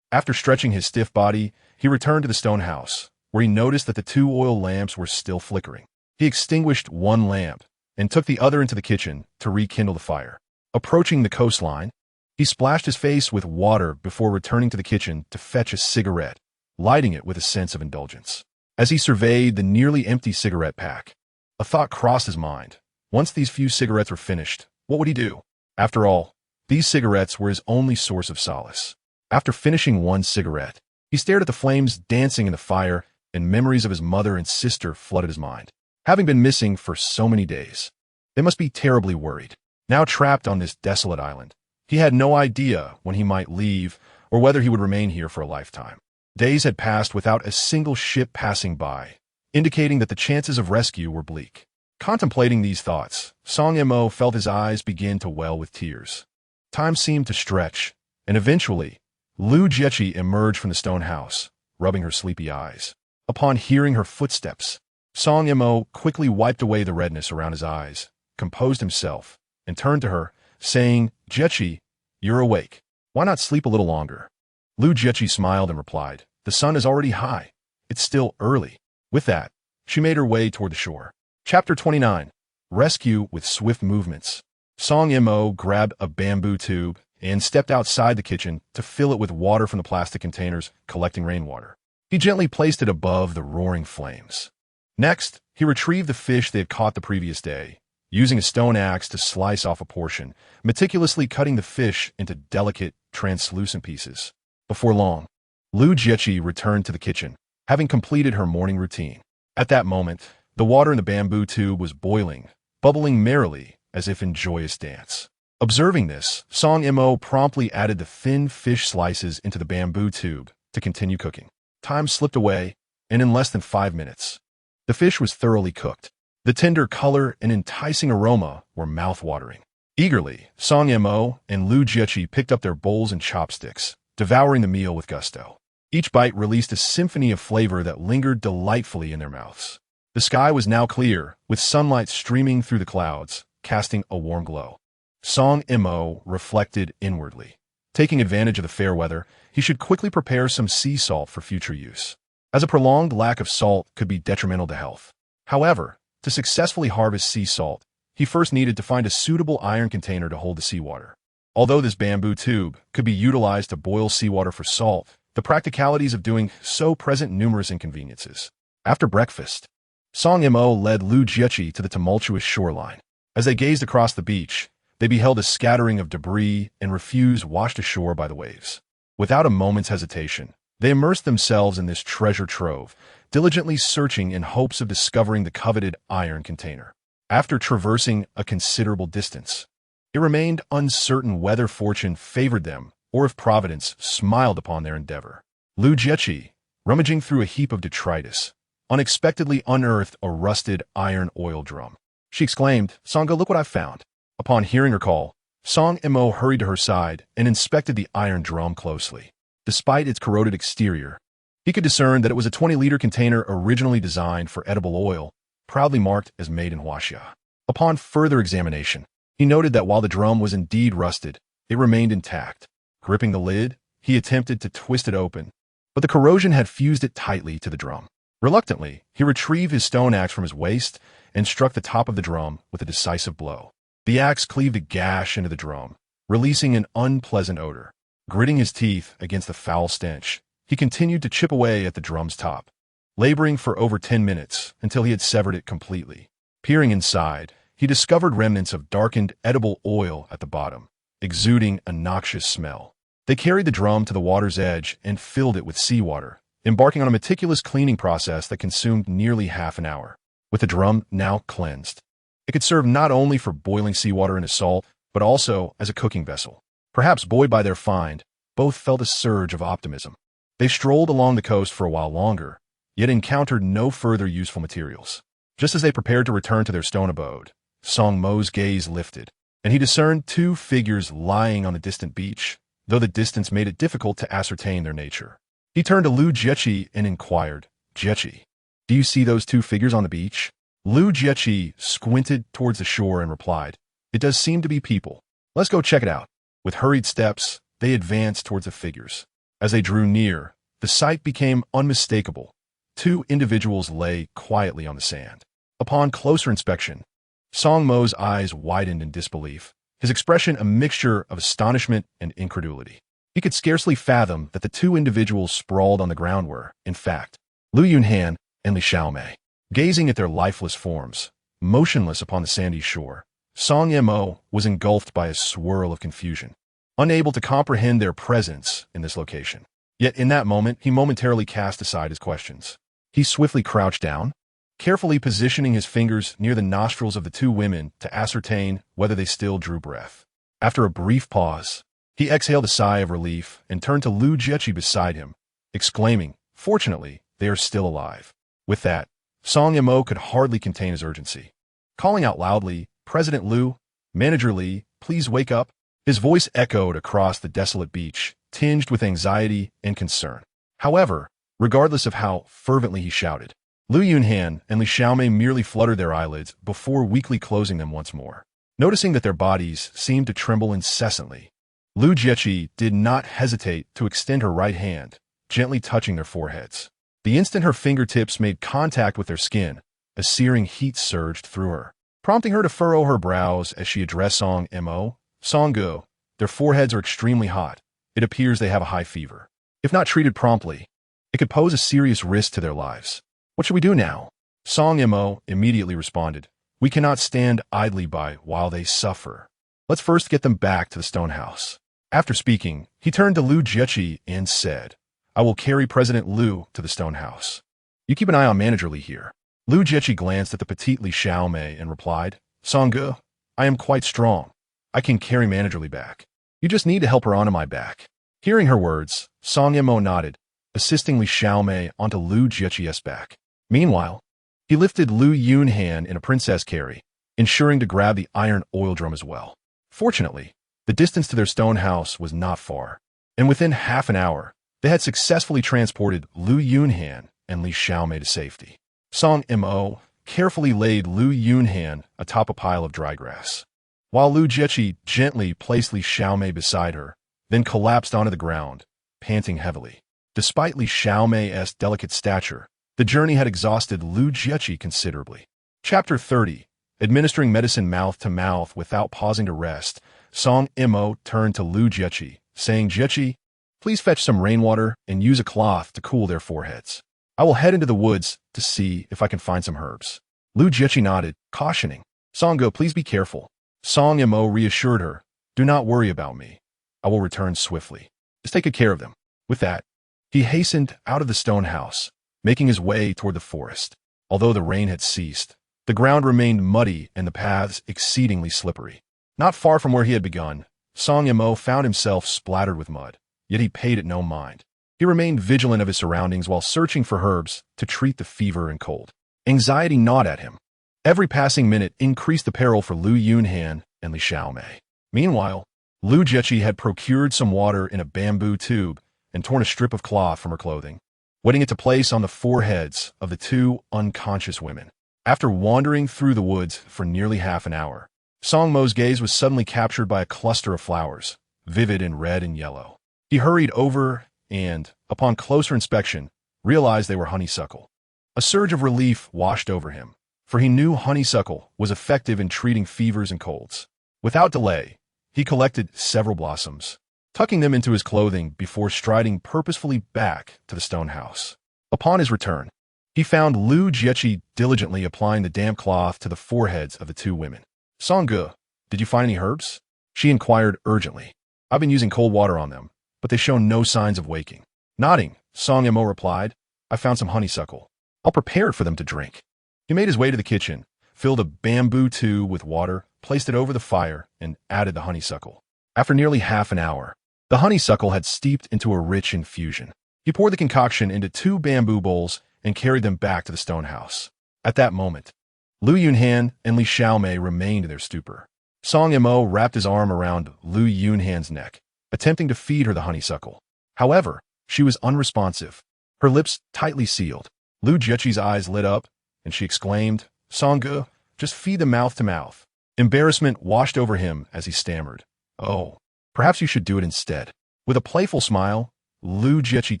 After stretching his stiff body, he returned to the stone house, where he noticed that the 2 oil lamps were still flickering. He extinguished one lamp and took the other into the kitchen to rekindle the fire. Approaching the coastline, he splashed his face with water before returning to the kitchen to fetch a cigarette, lighting it with a sense of indulgence. As he surveyed the nearly empty cigarette pack, a thought crossed his mind. Once these few cigarettes were finished, what would he do? After all, these cigarettes were his only source of solace. After finishing one cigarette, he stared at the flames dancing in the fire, and memories of his mother and sister flooded his mind. Having been missing for so many days, they must be terribly worried. Now trapped on this desolate island, he had no idea when he might leave or whether he would remain here for a lifetime. Days had passed without a single ship passing by, indicating that the chances of rescue were bleak. Contemplating these thoughts, Song Mo felt his eyes begin to well with tears. Time seemed to stretch, and eventually, Lu Jiechi emerged from the stone house, rubbing her sleepy eyes. Upon hearing her footsteps, Song Mo quickly wiped away the redness around his eyes, composed himself, and turned to her, saying, "Jiechi, you're awake. Why not sleep a little longer?" Lu Jiechi smiled and replied, "The sun is already high. It's still early." With that, she made her way toward the shore. Chapter 29. Rescue with Swift Movements. Song Mo grabbed a bamboo tube and stepped outside the kitchen to fill it with water from the plastic containers collecting rainwater. He gently placed it above the roaring flames. Next, he retrieved the fish they had caught the previous day, using a stone axe to slice off a portion, meticulously cutting the fish into delicate, translucent pieces. Before long, Lu Jiechi returned to the kitchen, having completed her morning routine. At that moment, the water in the bamboo tube was boiling, bubbling merrily as if in joyous dance. Observing this, Song Mo promptly added the thin fish slices into the bamboo tube to continue cooking. Time slipped away, and in less than 5 minutes, the fish was thoroughly cooked. The tender color and enticing aroma were mouth-watering. Eagerly, Song Mo and Lu Jiechi picked up their bowls and chopsticks, devouring the meal with gusto. Each bite released a symphony of flavor that lingered delightfully in their mouths. The sky was now clear, with sunlight streaming through the clouds, casting a warm glow. Song Mo reflected inwardly. Taking advantage of the fair weather, he should quickly prepare some sea salt for future use. as a prolonged lack of salt could be detrimental to health. However, to successfully harvest sea salt, he first needed to find a suitable iron container to hold the seawater. Although this bamboo tube could be utilized to boil seawater for salt, the practicalities of doing so present numerous inconveniences. After breakfast, Song Mo led Lu Jiechi to the tumultuous shoreline. As they gazed across the beach, they beheld a scattering of debris and refuse washed ashore by the waves. Without a moment's hesitation, they immersed themselves in this treasure trove, diligently searching in hopes of discovering the coveted iron container. After traversing a considerable distance, it remained uncertain whether fortune favored them or if Providence smiled upon their endeavor. Lu Jiechi, rummaging through a heap of detritus, unexpectedly unearthed a rusted iron oil drum. She exclaimed, "Sangha, look what I've found." Upon hearing her call, Song Mo hurried to her side and inspected the iron drum closely. Despite its corroded exterior, he could discern that it was a 20-liter container originally designed for edible oil, proudly marked as made in Huaxia. Upon further examination, he noted that while the drum was indeed rusted, it remained intact. Gripping the lid, he attempted to twist it open, but the corrosion had fused it tightly to the drum. Reluctantly, he retrieved his stone axe from his waist and struck the top of the drum with a decisive blow. The axe cleaved a gash into the drum, releasing an unpleasant odor. Gritting his teeth against the foul stench, he continued to chip away at the drum's top, laboring for over 10 minutes until he had severed it completely. Peering inside, he discovered remnants of darkened edible oil at the bottom, exuding a noxious smell. They carried the drum to the water's edge and filled it with seawater, embarking on a meticulous cleaning process that consumed nearly half an hour. With the drum now cleansed, it could serve not only for boiling seawater into salt, but also as a cooking vessel. Perhaps buoyed by their find, both felt a surge of optimism. They strolled along the coast for a while longer, yet encountered no further useful materials. Just as they prepared to return to their stone abode, Song Mo's gaze lifted, and he discerned two figures lying on the distant beach, though the distance made it difficult to ascertain their nature. He turned to Lu Jiechi and inquired, "Jiechi, do you see those two figures on the beach?" Lu Jiechi squinted towards the shore and replied, "It does seem to be people. Let's go check it out." With hurried steps, they advanced towards the figures. As they drew near, the sight became unmistakable. Two individuals lay quietly on the sand. Upon closer inspection, Song Mo's eyes widened in disbelief, his expression a mixture of astonishment and incredulity. He could scarcely fathom that the two individuals sprawled on the ground were, in fact, Lu Yunhan and Li Xiaomei. Gazing at their lifeless forms, motionless upon the sandy shore, Song Mo was engulfed by a swirl of confusion, unable to comprehend their presence in this location. Yet in that moment, he momentarily cast aside his questions. He swiftly crouched down, carefully positioning his fingers near the nostrils of the two women to ascertain whether they still drew breath. After a brief pause, he exhaled a sigh of relief and turned to Lu Jiechi beside him, exclaiming, "Fortunately, they are still alive." With that, Song Mo could hardly contain his urgency. Calling out loudly, "President Lu, Manager Li, please wake up." His voice echoed across the desolate beach, tinged with anxiety and concern. However, regardless of how fervently he shouted, Lu Yunhan and Li Xiaomei merely fluttered their eyelids before weakly closing them once more. Noticing that their bodies seemed to tremble incessantly, Lu Jiechi did not hesitate to extend her right hand, gently touching their foreheads. The instant her fingertips made contact with their skin, a searing heat surged through her, prompting her to furrow her brows as she addressed Song Mo. "Songgu, their foreheads are extremely hot. It appears they have a high fever. If not treated promptly, it could pose a serious risk to their lives. What should we do now?" Song Mo immediately responded, "We cannot stand idly by while they suffer. Let's first get them back to the stone house." After speaking, he turned to Lu Jiechi and said, "I will carry President Lu to the stone house. You keep an eye on Manager Li here." Lu Jiechi glanced at the petite Li Xiaomei and replied, "Songgu, I am quite strong. I can carry Manager Li back. You just need to help her onto my back." Hearing her words, Song Mo nodded, assisting Li Xiaomei onto Lu Jiechi's back. Meanwhile, he lifted Lu Yunhan in a princess carry, ensuring to grab the iron oil drum as well. Fortunately, the distance to their stone house was not far, and within half an hour, they had successfully transported Lu Yunhan and Li Xiaomei to safety. Song Mo carefully laid Lu Yunhan atop a pile of dry grass, while Lu Jiechi gently placed Li Xiaomei beside her, then collapsed onto the ground, panting heavily. Despite Li Xiaomei's delicate stature, the journey had exhausted Lu Jieqi considerably. Chapter 30. Administering medicine mouth to mouth without pausing to rest, Song Imo turned to Lu Jieqi, saying, "Jieqi, please fetch some rainwater and use a cloth to cool their foreheads. I will head into the woods to see if I can find some herbs." Lu Jieqi nodded, cautioning, "Songgo, please be careful." Song Imo reassured her, "Do not worry about me. I will return swiftly. Just take good care of them." With that, he hastened out of the stone house, making his way toward the forest. Although the rain had ceased, the ground remained muddy and the paths exceedingly slippery. Not far from where he had begun, Song Imo found himself splattered with mud, yet he paid it no mind. He remained vigilant of his surroundings while searching for herbs to treat the fever and cold. Anxiety gnawed at him. Every passing minute increased the peril for Lu Yunhan and Li Xiaomei. Meanwhile, Lu Jieqi had procured some water in a bamboo tube and torn a strip of cloth from her clothing, wetting it to place on the foreheads of the two unconscious women. After wandering through the woods for nearly half an hour, Song Mo's gaze was suddenly captured by a cluster of flowers, vivid in red and yellow. He hurried over and, upon closer inspection, realized they were honeysuckle. A surge of relief washed over him, for he knew honeysuckle was effective in treating fevers and colds. Without delay, he collected several blossoms, tucking them into his clothing before striding purposefully back to the stone house. Upon his return, he found Lu Jieqi diligently applying the damp cloth to the foreheads of the two women. "Songge, did you find any herbs?" she inquired urgently. "I've been using cold water on them, but they show no signs of waking." Nodding, Song Imo replied, "I found some honeysuckle. I'll prepare it for them to drink." He made his way to the kitchen, filled a bamboo tube with water, placed it over the fire, and added the honeysuckle. After nearly half an hour, the honeysuckle had steeped into a rich infusion. He poured the concoction into 2 bamboo bowls and carried them back to the stone house. At that moment, Lu Yunhan and Li Xiaomei remained in their stupor. Song Imo wrapped his arm around Lu Yunhan's neck, attempting to feed her the honeysuckle. However, she was unresponsive, her lips tightly sealed. Lu Jieqi's eyes lit up, and she exclaimed, "Songge, just feed them mouth to mouth." Embarrassment washed over him as he stammered, "Oh, perhaps you should do it instead." With a playful smile, Lu Jieqi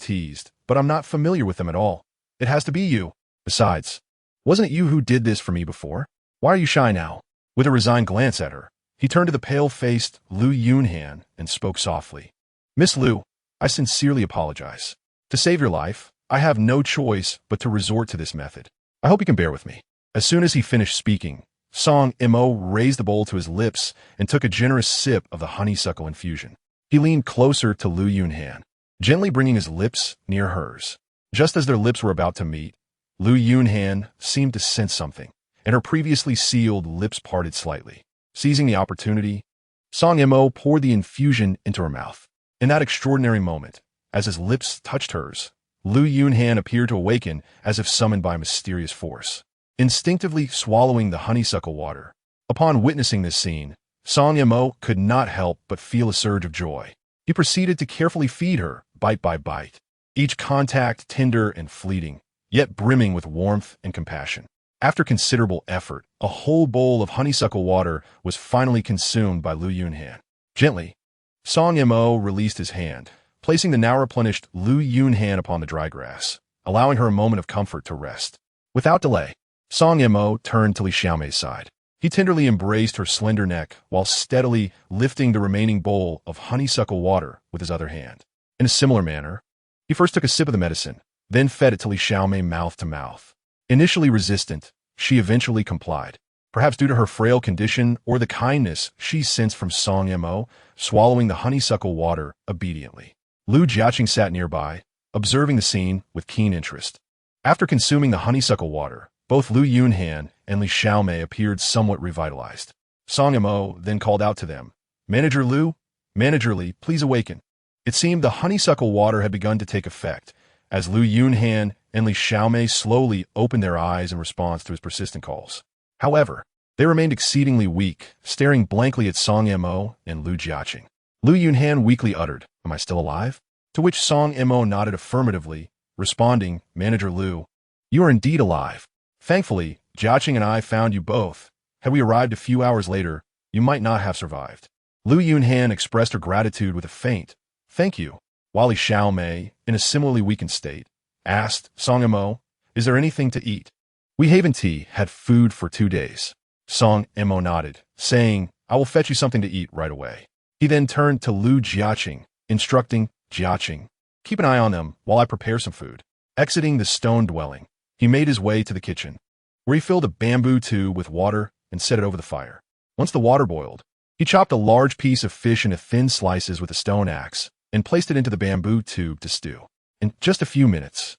teased, "But I'm not familiar with them at all. It has to be you. Besides, wasn't it you who did this for me before? Why are you shy now?" With a resigned glance at her, he turned to the pale-faced Lu Yunhan and spoke softly. "Miss Lu, I sincerely apologize. To save your life, I have no choice but to resort to this method. I hope you can bear with me." As soon as he finished speaking, Song Imo raised the bowl to his lips and took a generous sip of the honeysuckle infusion. He leaned closer to Lu Yunhan, gently bringing his lips near hers. Just as their lips were about to meet, Lu Yunhan seemed to sense something, and her previously sealed lips parted slightly. Seizing the opportunity, Song Imo poured the infusion into her mouth. In that extraordinary moment, as his lips touched hers, Lu Yunhan appeared to awaken as if summoned by mysterious force, instinctively swallowing the honeysuckle water. Upon witnessing this scene, Song Imo could not help but feel a surge of joy. He proceeded to carefully feed her, bite by bite, each contact tender and fleeting, yet brimming with warmth and compassion. After considerable effort, a whole bowl of honeysuckle water was finally consumed by Lu Yunhan. Gently, Song Imo released his hand, placing the now replenished Lu Yunhan upon the dry grass, allowing her a moment of comfort to rest. Without delay, Song Imo turned to Li Xiaomei's side. He tenderly embraced her slender neck while steadily lifting the remaining bowl of honeysuckle water with his other hand. In a similar manner, he first took a sip of the medicine, then fed it to Li Xiaomei mouth to mouth. Initially resistant, she eventually complied, perhaps due to her frail condition or the kindness she sensed from Song Imo, swallowing the honeysuckle water obediently. Lu Jiaqing sat nearby, observing the scene with keen interest. After consuming the honeysuckle water, both Lu Yunhan and Li Xiaomei appeared somewhat revitalized. Song Imo then called out to them, "Manager Lu, Manager Li, please awaken." It seemed the honeysuckle water had begun to take effect, as Lu Yunhan and Li Xiaomei slowly opened their eyes in response to his persistent calls. However, they remained exceedingly weak, staring blankly at Song Imo and Lu Jiaqing. Lu Yunhan weakly uttered, "Am I still alive?" To which Song Imo nodded affirmatively, responding, "Manager Lu, you are indeed alive. Thankfully, Jiaqing and I found you both. Had we arrived a few hours later, you might not have survived." Lu Yunhan expressed her gratitude with a faint, "Thank you." Wali Xiaomei, in a similarly weakened state, asked Song Mo, "Is there anything to eat?" We Haven Tea had food for 2 days. Song Mo nodded, saying, "I will fetch you something to eat right away." He then turned to Lu Jiaqing, instructing Jiaqing, "Keep an eye on them while I prepare some food." Exiting the stone dwelling, he made his way to the kitchen, where he filled a bamboo tube with water and set it over the fire. Once the water boiled, he chopped a large piece of fish into thin slices with a stone axe and placed it into the bamboo tube to stew. In just a few minutes,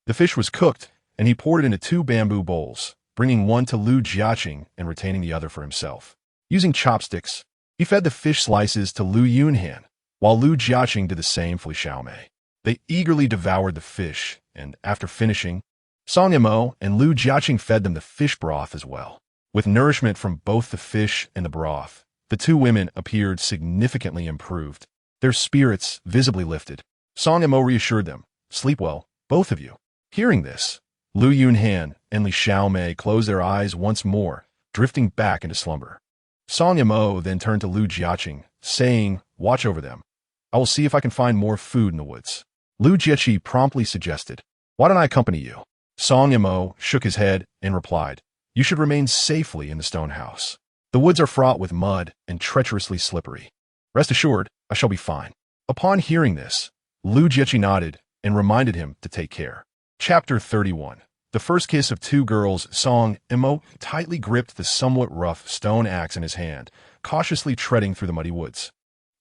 the fish was cooked, and he poured it into 2 bamboo bowls, bringing one to Lu Jiaqing and retaining the other for himself. Using chopsticks, he fed the fish slices to Lu Yunhan, while Lu Jiaqing did the same for Li Xiaomei. They eagerly devoured the fish, and after finishing, Song Mo and Lu Jiaqing fed them the fish broth as well. With nourishment from both the fish and the broth, the 2 women appeared significantly improved, their spirits visibly lifted. Song Mo reassured them, "Sleep well, both of you." Hearing this, Lu Yunhan and Li Xiaomei closed their eyes once more, drifting back into slumber. Song Mo then turned to Lu Jiaqing, saying, "Watch over them. I will see if I can find more food in the woods." Lu Jiaqing promptly suggested, "Why don't I accompany you?" Song Mo shook his head and replied, "You should remain safely in the stone house. The woods are fraught with mud and treacherously slippery. Rest assured, I shall be fine." Upon hearing this, Lu Jiaqing nodded and reminded him to take care. Chapter 31. The first kiss of 2 girls. Song Mo tightly gripped the somewhat rough stone axe in his hand, cautiously treading through the muddy woods.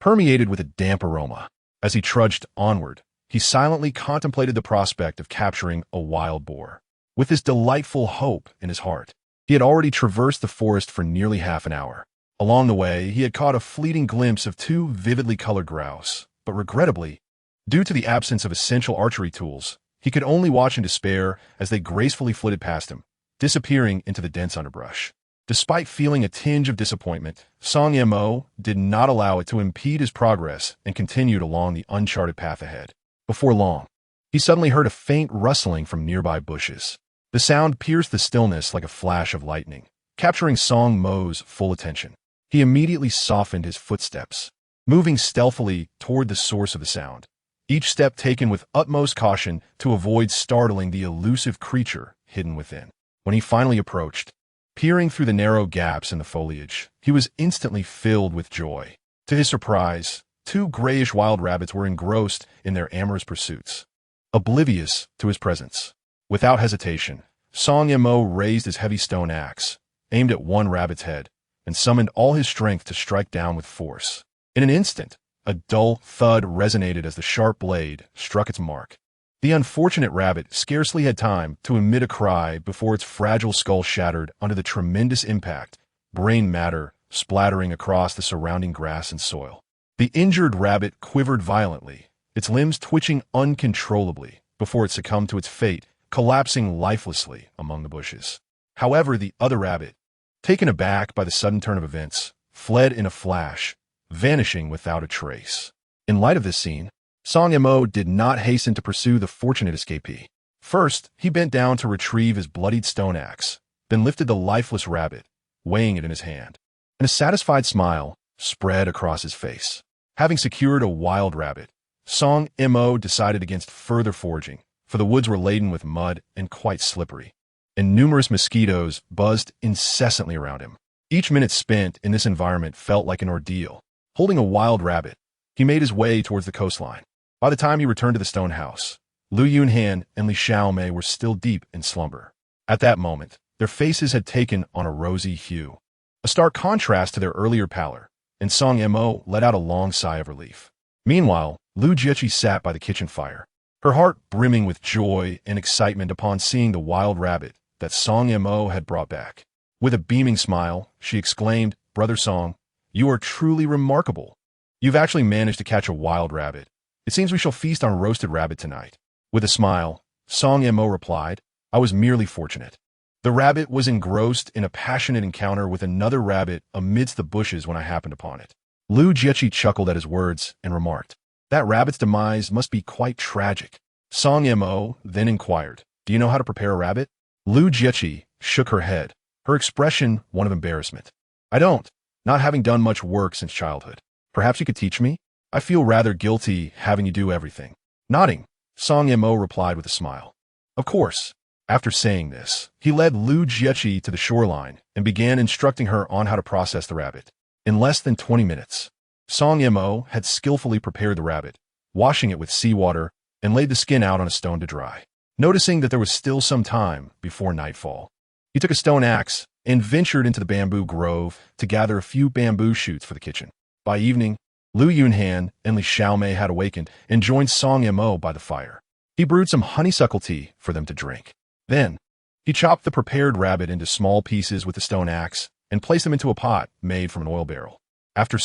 Permeated with a damp aroma, as he trudged onward, he silently contemplated the prospect of capturing a wild boar. With this delightful hope in his heart, he had already traversed the forest for nearly half an hour. Along the way, he had caught a fleeting glimpse of 2 vividly colored grouse, but regrettably, due to the absence of essential archery tools, he could only watch in despair as they gracefully flitted past him, disappearing into the dense underbrush. Despite feeling a tinge of disappointment, Song Mo did not allow it to impede his progress and continued along the uncharted path ahead. Before long, he suddenly heard a faint rustling from nearby bushes. The sound pierced the stillness like a flash of lightning, capturing Song Mo's full attention. He immediately softened his footsteps, moving stealthily toward the source of the sound, each step taken with utmost caution to avoid startling the elusive creature hidden within. When he finally approached, peering through the narrow gaps in the foliage, he was instantly filled with joy. To his surprise, 2 grayish wild rabbits were engrossed in their amorous pursuits, oblivious to his presence. Without hesitation, Song Mo raised his heavy stone axe, aimed at one rabbit's head, and summoned all his strength to strike down with force. In an instant, a dull thud resonated as the sharp blade struck its mark. The unfortunate rabbit scarcely had time to emit a cry before its fragile skull shattered under the tremendous impact, brain matter splattering across the surrounding grass and soil. The injured rabbit quivered violently, its limbs twitching uncontrollably before it succumbed to its fate, collapsing lifelessly among the bushes. However, the other rabbit, taken aback by the sudden turn of events, fled in a flash, vanishing without a trace. In light of this scene, Song Mo did not hasten to pursue the fortunate escapee. First, he bent down to retrieve his bloodied stone axe, then lifted the lifeless rabbit, weighing it in his hand. And a satisfied smile spread across his face. Having secured a wild rabbit, Song Mo decided against further foraging, for the woods were laden with mud and quite slippery, and numerous mosquitoes buzzed incessantly around him. Each minute spent in this environment felt like an ordeal. Holding a wild rabbit, he made his way towards the coastline. By the time he returned to the stone house, Lu Yunhan and Li Xiaomei were still deep in slumber. At that moment, their faces had taken on a rosy hue, a stark contrast to their earlier pallor, and Song Mo let out a long sigh of relief. Meanwhile, Lu Jiaqing sat by the kitchen fire, her heart brimming with joy and excitement upon seeing the wild rabbit that Song Mo had brought back. With a beaming smile, she exclaimed, "Brother Song, you are truly remarkable. You've actually managed to catch a wild rabbit. It seems we shall feast on roasted rabbit tonight." With a smile, Song Mo replied, "I was merely fortunate. The rabbit was engrossed in a passionate encounter with another rabbit amidst the bushes when I happened upon it." Lu Jiaqing chuckled at his words and remarked, "That rabbit's demise must be quite tragic." Song Mo then inquired, "Do you know how to prepare a rabbit?" Lu Jiaqing shook her head, her expression one of embarrassment. "I don't, not having done much work since childhood. Perhaps you could teach me?" I feel rather guilty having you do everything. Nodding, Song Mo replied with a smile. Of course. After saying this, he led Lu Jiechi to the shoreline and began instructing her on how to process the rabbit. In less than 20 minutes, Song Mo had skillfully prepared the rabbit, washing it with seawater, and laid the skin out on a stone to dry. Noticing that there was still some time before nightfall, he took a stone axe and ventured into the bamboo grove to gather a few bamboo shoots for the kitchen. By evening, Lu Yunhan and Li Xiaomei had awakened and joined Song Mo by the fire. He brewed some honeysuckle tea for them to drink. Then, he chopped the prepared rabbit into small pieces with the stone axe and placed them into a pot made from an oil barrel. After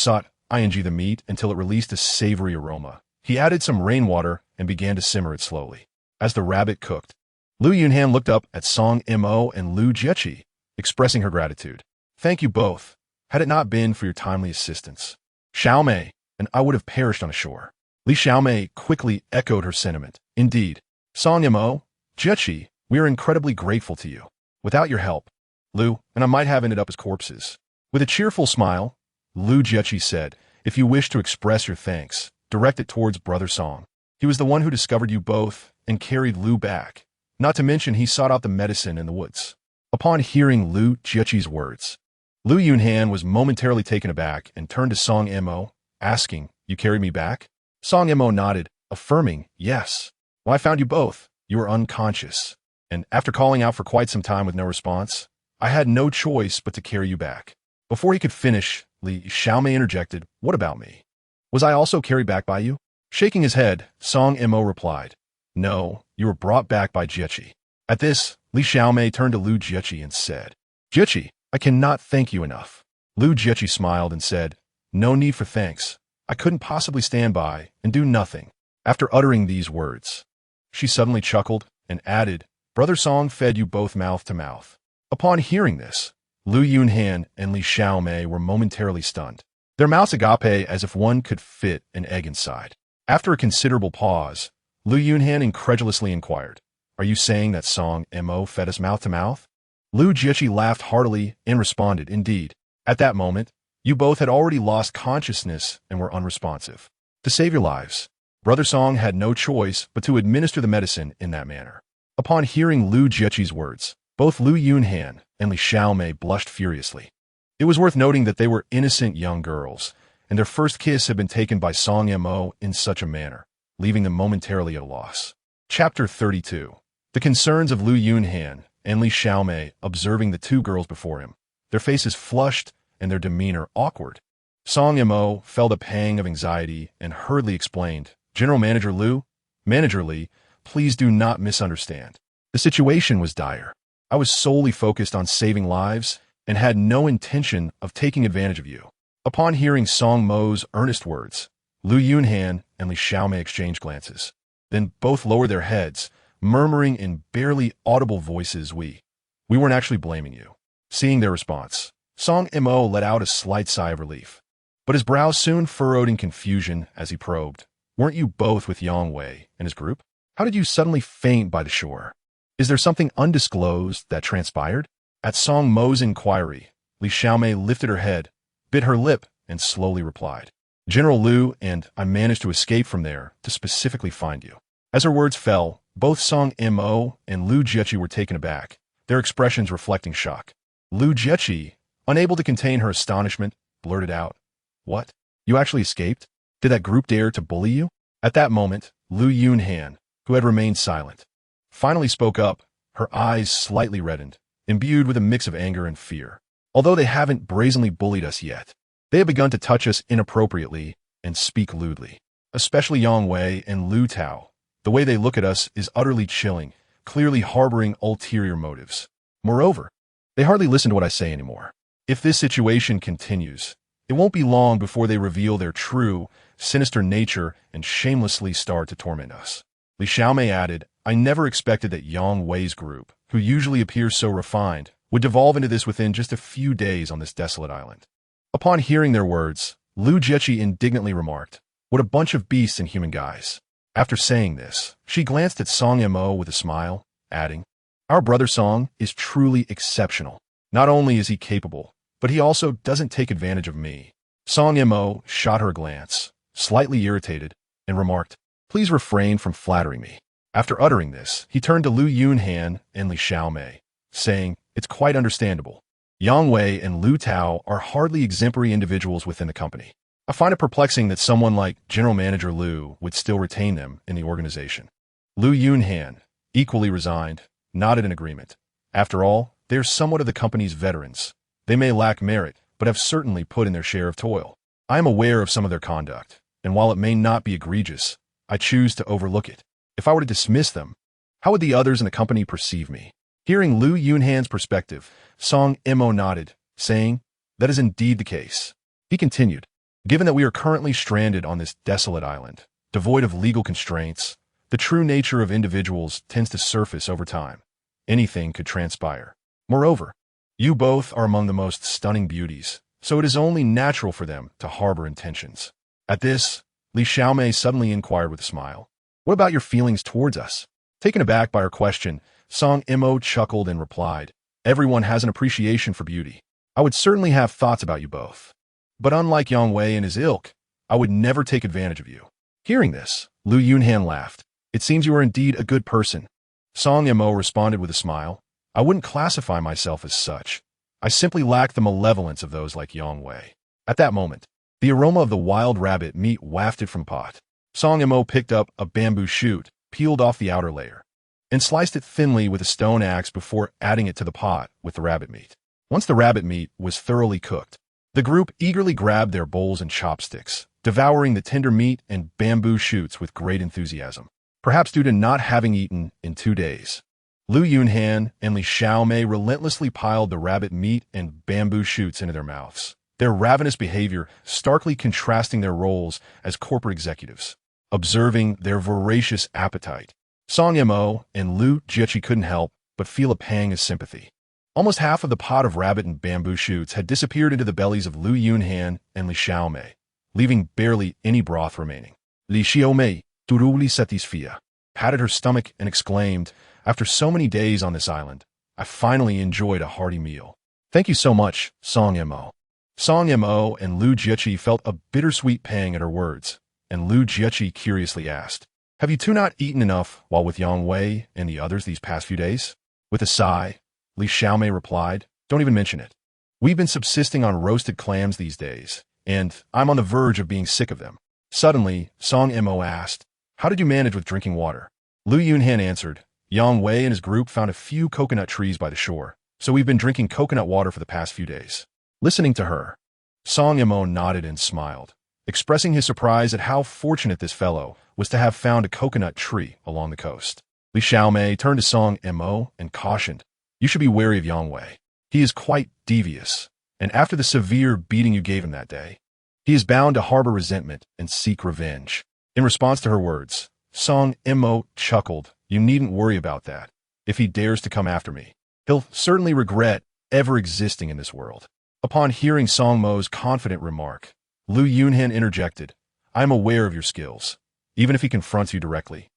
ing the meat until it released a savory aroma, he added some rainwater and began to simmer it slowly. As the rabbit cooked, Lu Yunhan looked up at Song Mo and Lu Jiechi, expressing her gratitude. Thank you both. Had it not been for your timely assistance, Xiaomei and I would have perished on a shore. Li Xiaomei quickly echoed her sentiment. Indeed, Song Mo, Jiechi, we are incredibly grateful to you. Without your help, Lu and I might have ended up as corpses. With a cheerful smile, Lu Jiechi said, if you wish to express your thanks, direct it towards Brother Song. He was the one who discovered you both and carried Lu back. Not to mention he sought out the medicine in the woods. Upon hearing Lu Jiechi's words, Lu Yunhan was momentarily taken aback and turned to Song Mo, asking, you carried me back? Song Mo nodded, affirming, yes. Well, I found you both. You were unconscious. And after calling out for quite some time with no response, I had no choice but to carry you back. Before he could finish, Li Xiaomei interjected, what about me? Was I also carried back by you? Shaking his head, Song Mo replied, no, you were brought back by Jiechi. At this, Li Xiaomei turned to Lu Jiechi and said, Jiechi, I cannot thank you enough. Lu Jiechi smiled and said, no need for thanks. I couldn't possibly stand by and do nothing. After uttering these words, she suddenly chuckled and added, Brother Song fed you both mouth to mouth. Upon hearing this, Lu Yunhan and Li Xiaomei were momentarily stunned. Their mouths agape as if one could fit an egg inside. After a considerable pause, Lu Yunhan incredulously inquired, are you saying that Song Mo fed us mouth to mouth? Lu Jiechi laughed heartily and responded, indeed. At that moment, you both had already lost consciousness and were unresponsive. To save your lives, Brother Song had no choice but to administer the medicine in that manner. Upon hearing Lu Jiechi's words, both Lu Yunhan and Li Xiaomei blushed furiously. It was worth noting that they were innocent young girls, and their first kiss had been taken by Song Mo in such a manner, leaving them momentarily at a loss. Chapter 32. The concerns of Lu Yunhan and Li Xiaomei observing the two girls before him, their faces flushed and their demeanor awkward. Song Mo felt a pang of anxiety and hurriedly explained, General Manager Lu, Manager Li, please do not misunderstand. The situation was dire. I was solely focused on saving lives and had no intention of taking advantage of you. Upon hearing Song Mo's earnest words, Lu Yunhan and Li Xiaomei exchanged glances. Then both lowered their heads, murmuring in barely audible voices, we weren't actually blaming you. Seeing their response, Song Mo let out a slight sigh of relief. But his brow soon furrowed in confusion as he probed, weren't you both with Yang Wei and his group? How did you suddenly faint by the shore? Is there something undisclosed that transpired? At Song Mo's inquiry, Li Xiaomei lifted her head, bit her lip, and slowly replied, General Lu and I managed to escape from there to specifically find you. As her words fell, both Song Mo and Lu Jiechi were taken aback, their expressions reflecting shock. Lu Jiechi, unable to contain her astonishment, blurted out, what? You actually escaped? Did that group dare to bully you? At that moment, Lu Yunhan, who had remained silent, finally spoke up, her eyes slightly reddened, imbued with a mix of anger and fear. Although they haven't brazenly bullied us yet, they have begun to touch us inappropriately and speak lewdly. Especially Yang Wei and Lu Tao. The way they look at us is utterly chilling, clearly harboring ulterior motives. Moreover, they hardly listen to what I say anymore. If this situation continues, it won't be long before they reveal their true, sinister nature and shamelessly start to torment us. Li Xiaomei added, I never expected that Yang Wei's group, who usually appears so refined, would devolve into this within just a few days on this desolate island. Upon hearing their words, Lu Jiechi indignantly remarked, what a bunch of beasts in human guise. After saying this, she glanced at Song Mo with a smile, adding, our brother Song is truly exceptional. Not only is he capable, but he also doesn't take advantage of me. Song Mo shot her a glance, slightly irritated, and remarked, "Please refrain from flattering me." After uttering this, he turned to Lu Yunhan and Li Xiaomei, saying, "It's quite understandable. Yang Wei and Lu Tao are hardly exemplary individuals within the company. I find it perplexing that someone like General Manager Lu would still retain them in the organization." Lu Yunhan, equally resigned, nodded in agreement. After all, they are somewhat of the company's veterans. They may lack merit, but have certainly put in their share of toil. I am aware of some of their conduct, and while it may not be egregious, I choose to overlook it. If I were to dismiss them, how would the others in the company perceive me? Hearing Lu Yunhan's perspective, Song Mo nodded, saying, "That is indeed the case." He continued, "Given that we are currently stranded on this desolate island, devoid of legal constraints, the true nature of individuals tends to surface over time. Anything could transpire. Moreover, you both are among the most stunning beauties, so it is only natural for them to harbor intentions." At this, Li Xiaomei suddenly inquired with a smile, "What about your feelings towards us?" Taken aback by her question, Song Mo chuckled and replied, "Everyone has an appreciation for beauty. I would certainly have thoughts about you both. But unlike Yang Wei and his ilk, I would never take advantage of you." Hearing this, Lu Yunhan laughed. "It seems you are indeed a good person." Song Mo responded with a smile, "I wouldn't classify myself as such. I simply lack the malevolence of those like Yang Wei." At that moment, the aroma of the wild rabbit meat wafted from pot. Song Mo picked up a bamboo shoot, peeled off the outer layer, and sliced it thinly with a stone axe before adding it to the pot with the rabbit meat. Once the rabbit meat was thoroughly cooked, the group eagerly grabbed their bowls and chopsticks, devouring the tender meat and bamboo shoots with great enthusiasm, perhaps due to not having eaten in 2 days. Lu Yunhan and Li Xiaomei relentlessly piled the rabbit meat and bamboo shoots into their mouths, their ravenous behavior starkly contrasting their roles as corporate executives. Observing their voracious appetite, Song Mo and Lu Jiechi couldn't help but feel a pang of sympathy. Almost half of the pot of rabbit and bamboo shoots had disappeared into the bellies of Lu Yunhan and Li Xiaomei, leaving barely any broth remaining. Li Xiaomei, thoroughly satisfied, patted her stomach and exclaimed, "After so many days on this island, I finally enjoyed a hearty meal." "Thank you so much, Song Mo." Song Mo and Lu Jiechi felt a bittersweet pang at her words, and Lu Jiechi curiously asked, "Have you two not eaten enough while with Yang Wei and the others these past few days?" With a sigh, Li Xiaomei replied, "Don't even mention it. We've been subsisting on roasted clams these days, and I'm on the verge of being sick of them." Suddenly, Song Mo asked, "How did you manage with drinking water?" Lu Yunhan answered, "Yang Wei and his group found a few coconut trees by the shore, so we've been drinking coconut water for the past few days." Listening to her, Song Mo nodded and smiled, expressing his surprise at how fortunate this fellow was to have found a coconut tree along the coast. Li Xiaomei turned to Song Mo and cautioned, "You should be wary of Yang Wei. He is quite devious, and after the severe beating you gave him that day, he is bound to harbor resentment and seek revenge." In response to her words, Song Mo chuckled, "You needn't worry about that. If he dares to come after me, he'll certainly regret ever existing in this world." Upon hearing Song Mo's confident remark, Lu Yunhan interjected, "I am aware of your skills, even if he confronts you directly.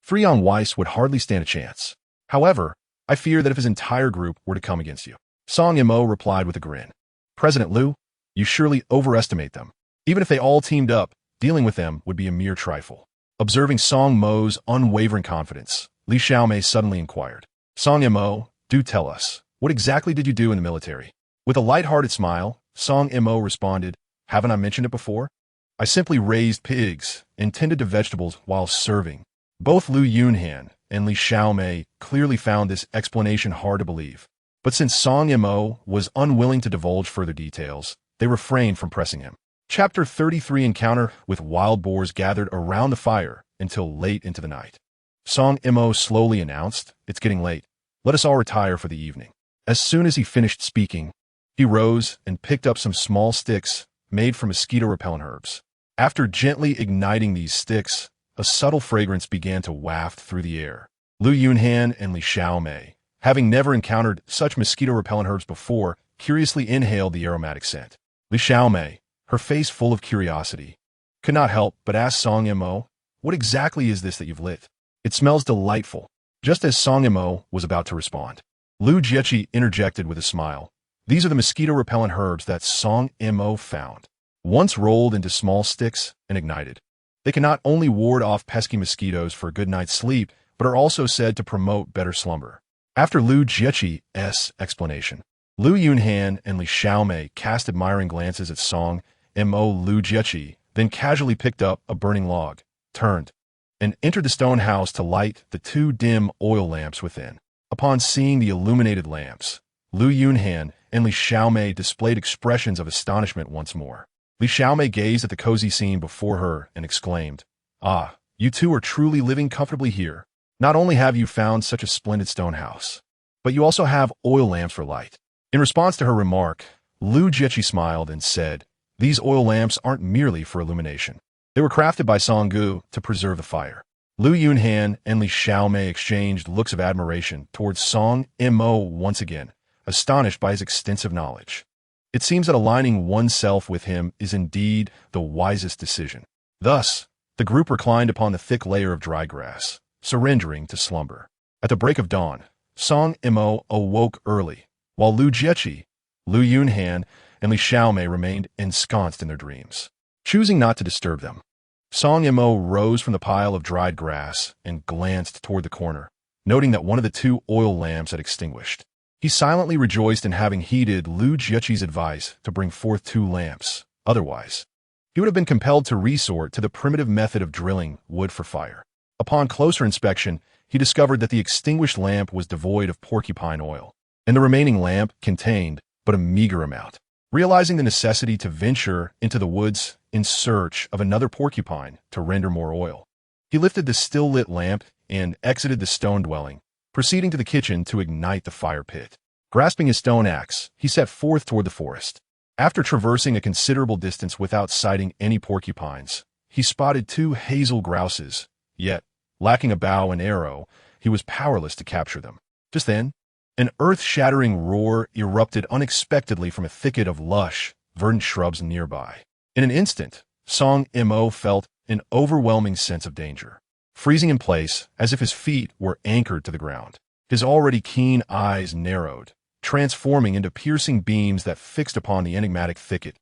Freon Weiss would hardly stand a chance. However, I fear that if his entire group were to come against you." Song Mo replied with a grin, "President Lu, you surely overestimate them. Even if they all teamed up, dealing with them would be a mere trifle." Observing Song Mo's unwavering confidence, Li Xiaomei suddenly inquired, "Song Mo, do tell us, what exactly did you do in the military?" With a light-hearted smile, Song Mo responded, "Haven't I mentioned it before? I simply raised pigs and tended to vegetables while serving." Both Lu Yunhan and Li Xiaomei clearly found this explanation hard to believe, but since Song Mo was unwilling to divulge further details, they refrained from pressing him. Chapter 33: Encounter with wild boars gathered around the fire until late into the night. Song Mo slowly announced, "It's getting late. Let us all retire for the evening." As soon as he finished speaking, he rose and picked up some small sticks made from mosquito-repellent herbs. After gently igniting these sticks, a subtle fragrance began to waft through the air. Lu Yunhan and Li Xiaomei, having never encountered such mosquito-repellent herbs before, curiously inhaled the aromatic scent. Li Xiaomei, her face full of curiosity, could not help but ask Song Mo, "What exactly is this that you've lit? It smells delightful." Just as Song Mo was about to respond, Lu Jiechi interjected with a smile, "These are the mosquito-repellent herbs that Song Mo found." once rolled into small sticks and ignited. They can not only ward off pesky mosquitoes for a good night's sleep, but are also said to promote better slumber. After Lu Jieqi's explanation, Lu Yunhan and Li Xiaomei cast admiring glances at Song Mo. Lu Jieqi then casually picked up a burning log, turned, and entered the stone house to light the two dim oil lamps within. Upon seeing the illuminated lamps, Lu Yunhan and Li Xiaomei displayed expressions of astonishment once more. Li Xiaomei gazed at the cozy scene before her and exclaimed, "Ah, you two are truly living comfortably here. Not only have you found such a splendid stone house, but you also have oil lamps for light." In response to her remark, Lu Jieqi smiled and said, "These oil lamps aren't merely for illumination. They were crafted by Song Gu to preserve the fire." Lu Yunhan and Li Xiaomei exchanged looks of admiration towards Song Mo once again, astonished by his extensive knowledge. It seems that aligning oneself with him is indeed the wisest decision. Thus, the group reclined upon the thick layer of dry grass, surrendering to slumber. At the break of dawn, Song Mo awoke early, while Lu Jieqi, Lu Yunhan, and Li Xiaomei remained ensconced in their dreams. Choosing not to disturb them, Song Mo rose from the pile of dried grass and glanced toward the corner, noting that one of the two oil lamps had extinguished. He silently rejoiced in having heeded Lu Jieqi's advice to bring forth two lamps. Otherwise, he would have been compelled to resort to the primitive method of drilling wood for fire. Upon closer inspection, he discovered that the extinguished lamp was devoid of porcupine oil, and the remaining lamp contained but a meager amount. Realizing the necessity to venture into the woods in search of another porcupine to render more oil, he lifted the still-lit lamp and exited the stone dwelling, proceeding to the kitchen to ignite the fire pit. Grasping his stone axe, he set forth toward the forest. After traversing a considerable distance without sighting any porcupines, he spotted two hazel grouses, yet, lacking a bow and arrow, he was powerless to capture them. Just then, an earth-shattering roar erupted unexpectedly from a thicket of lush, verdant shrubs nearby. In an instant, Song Mo felt an overwhelming sense of danger. Freezing in place, as if his feet were anchored to the ground, his already keen eyes narrowed, transforming into piercing beams that fixed upon the enigmatic thicket.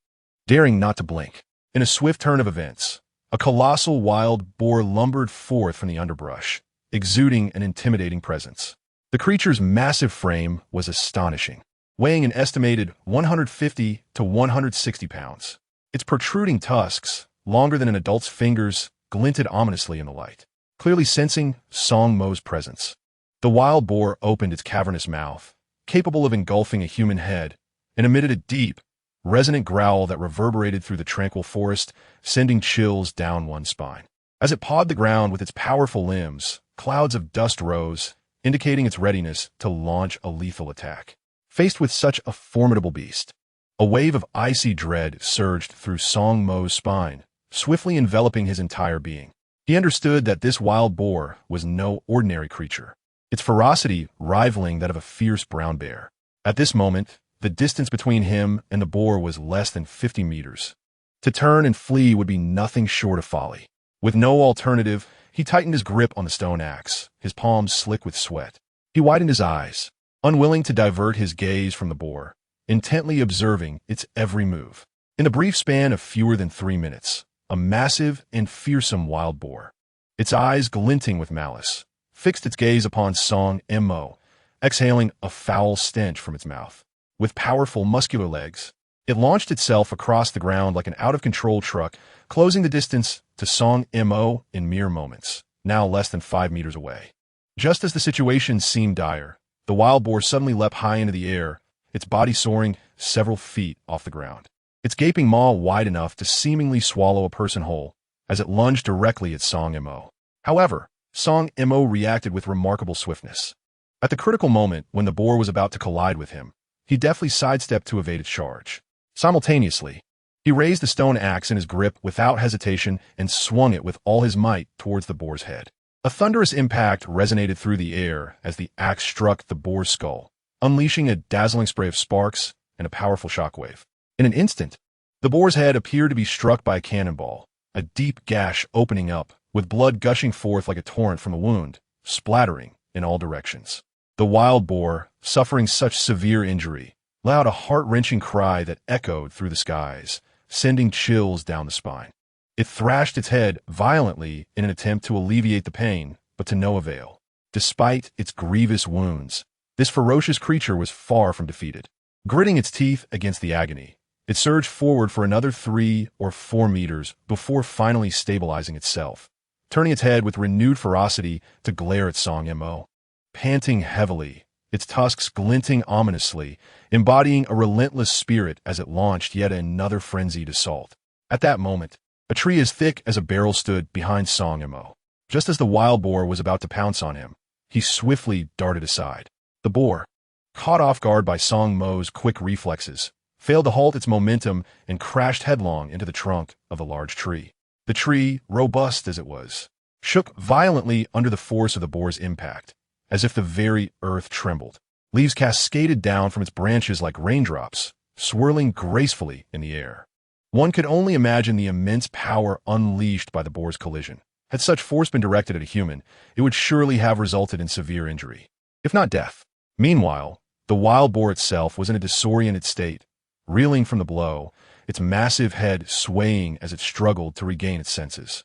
Daring not to blink, in a swift turn of events, a colossal wild boar lumbered forth from the underbrush, exuding an intimidating presence. The creature's massive frame was astonishing, weighing an estimated 150 to 160 pounds. Its protruding tusks, longer than an adult's fingers, glinted ominously in the light, clearly sensing Song Mo's presence. The wild boar opened its cavernous mouth, capable of engulfing a human head, and emitted a deep, resonant growl that reverberated through the tranquil forest, sending chills down one's spine. As it pawed the ground with its powerful limbs, clouds of dust rose, indicating its readiness to launch a lethal attack. Faced with such a formidable beast, a wave of icy dread surged through Song Mo's spine, swiftly enveloping his entire being. He understood that this wild boar was no ordinary creature, its ferocity rivaling that of a fierce brown bear. At this moment, the distance between him and the boar was less than 50 meters. To turn and flee would be nothing short of folly. With no alternative, he tightened his grip on the stone axe, his palms slick with sweat. He widened his eyes, unwilling to divert his gaze from the boar, intently observing its every move. In the brief span of fewer than 3 minutes, a massive and fearsome wild boar, its eyes glinting with malice, fixed its gaze upon Song Mo, exhaling a foul stench from its mouth. With powerful muscular legs, it launched itself across the ground like an out-of-control truck, closing the distance to Song Mo in mere moments, now less than 5 meters away. Just as the situation seemed dire, the wild boar suddenly leapt high into the air, its body soaring several feet off the ground, its gaping maw wide enough to seemingly swallow a person whole, as it lunged directly at Song Mo. However, Song Mo reacted with remarkable swiftness. At the critical moment when the boar was about to collide with him, he deftly sidestepped to evade its charge. Simultaneously, he raised the stone axe in his grip without hesitation and swung it with all his might towards the boar's head. A thunderous impact resonated through the air as the axe struck the boar's skull, unleashing a dazzling spray of sparks and a powerful shockwave. In an instant, the boar's head appeared to be struck by a cannonball, a deep gash opening up, with blood gushing forth like a torrent from a wound, splattering in all directions. The wild boar, suffering such severe injury, let out a heart-wrenching cry that echoed through the skies, sending chills down the spine. It thrashed its head violently in an attempt to alleviate the pain, but to no avail. Despite its grievous wounds, this ferocious creature was far from defeated. Gritting its teeth against the agony, it surged forward for another 3 or 4 meters before finally stabilizing itself, turning its head with renewed ferocity to glare at Song Mo. Panting heavily, its tusks glinting ominously, embodying a relentless spirit as it launched yet another frenzied assault. At that moment, a tree as thick as a barrel stood behind Song Mo. Just as the wild boar was about to pounce on him, he swiftly darted aside. The boar, caught off guard by Song Mo's quick reflexes, failed to halt its momentum and crashed headlong into the trunk of a large tree. The tree, robust as it was, shook violently under the force of the boar's impact, as if the very earth trembled. Leaves cascaded down from its branches like raindrops, swirling gracefully in the air. One could only imagine the immense power unleashed by the boar's collision. Had such force been directed at a human, it would surely have resulted in severe injury, if not death. Meanwhile, the wild boar itself was in a disoriented state, reeling from the blow, its massive head swaying as it struggled to regain its senses.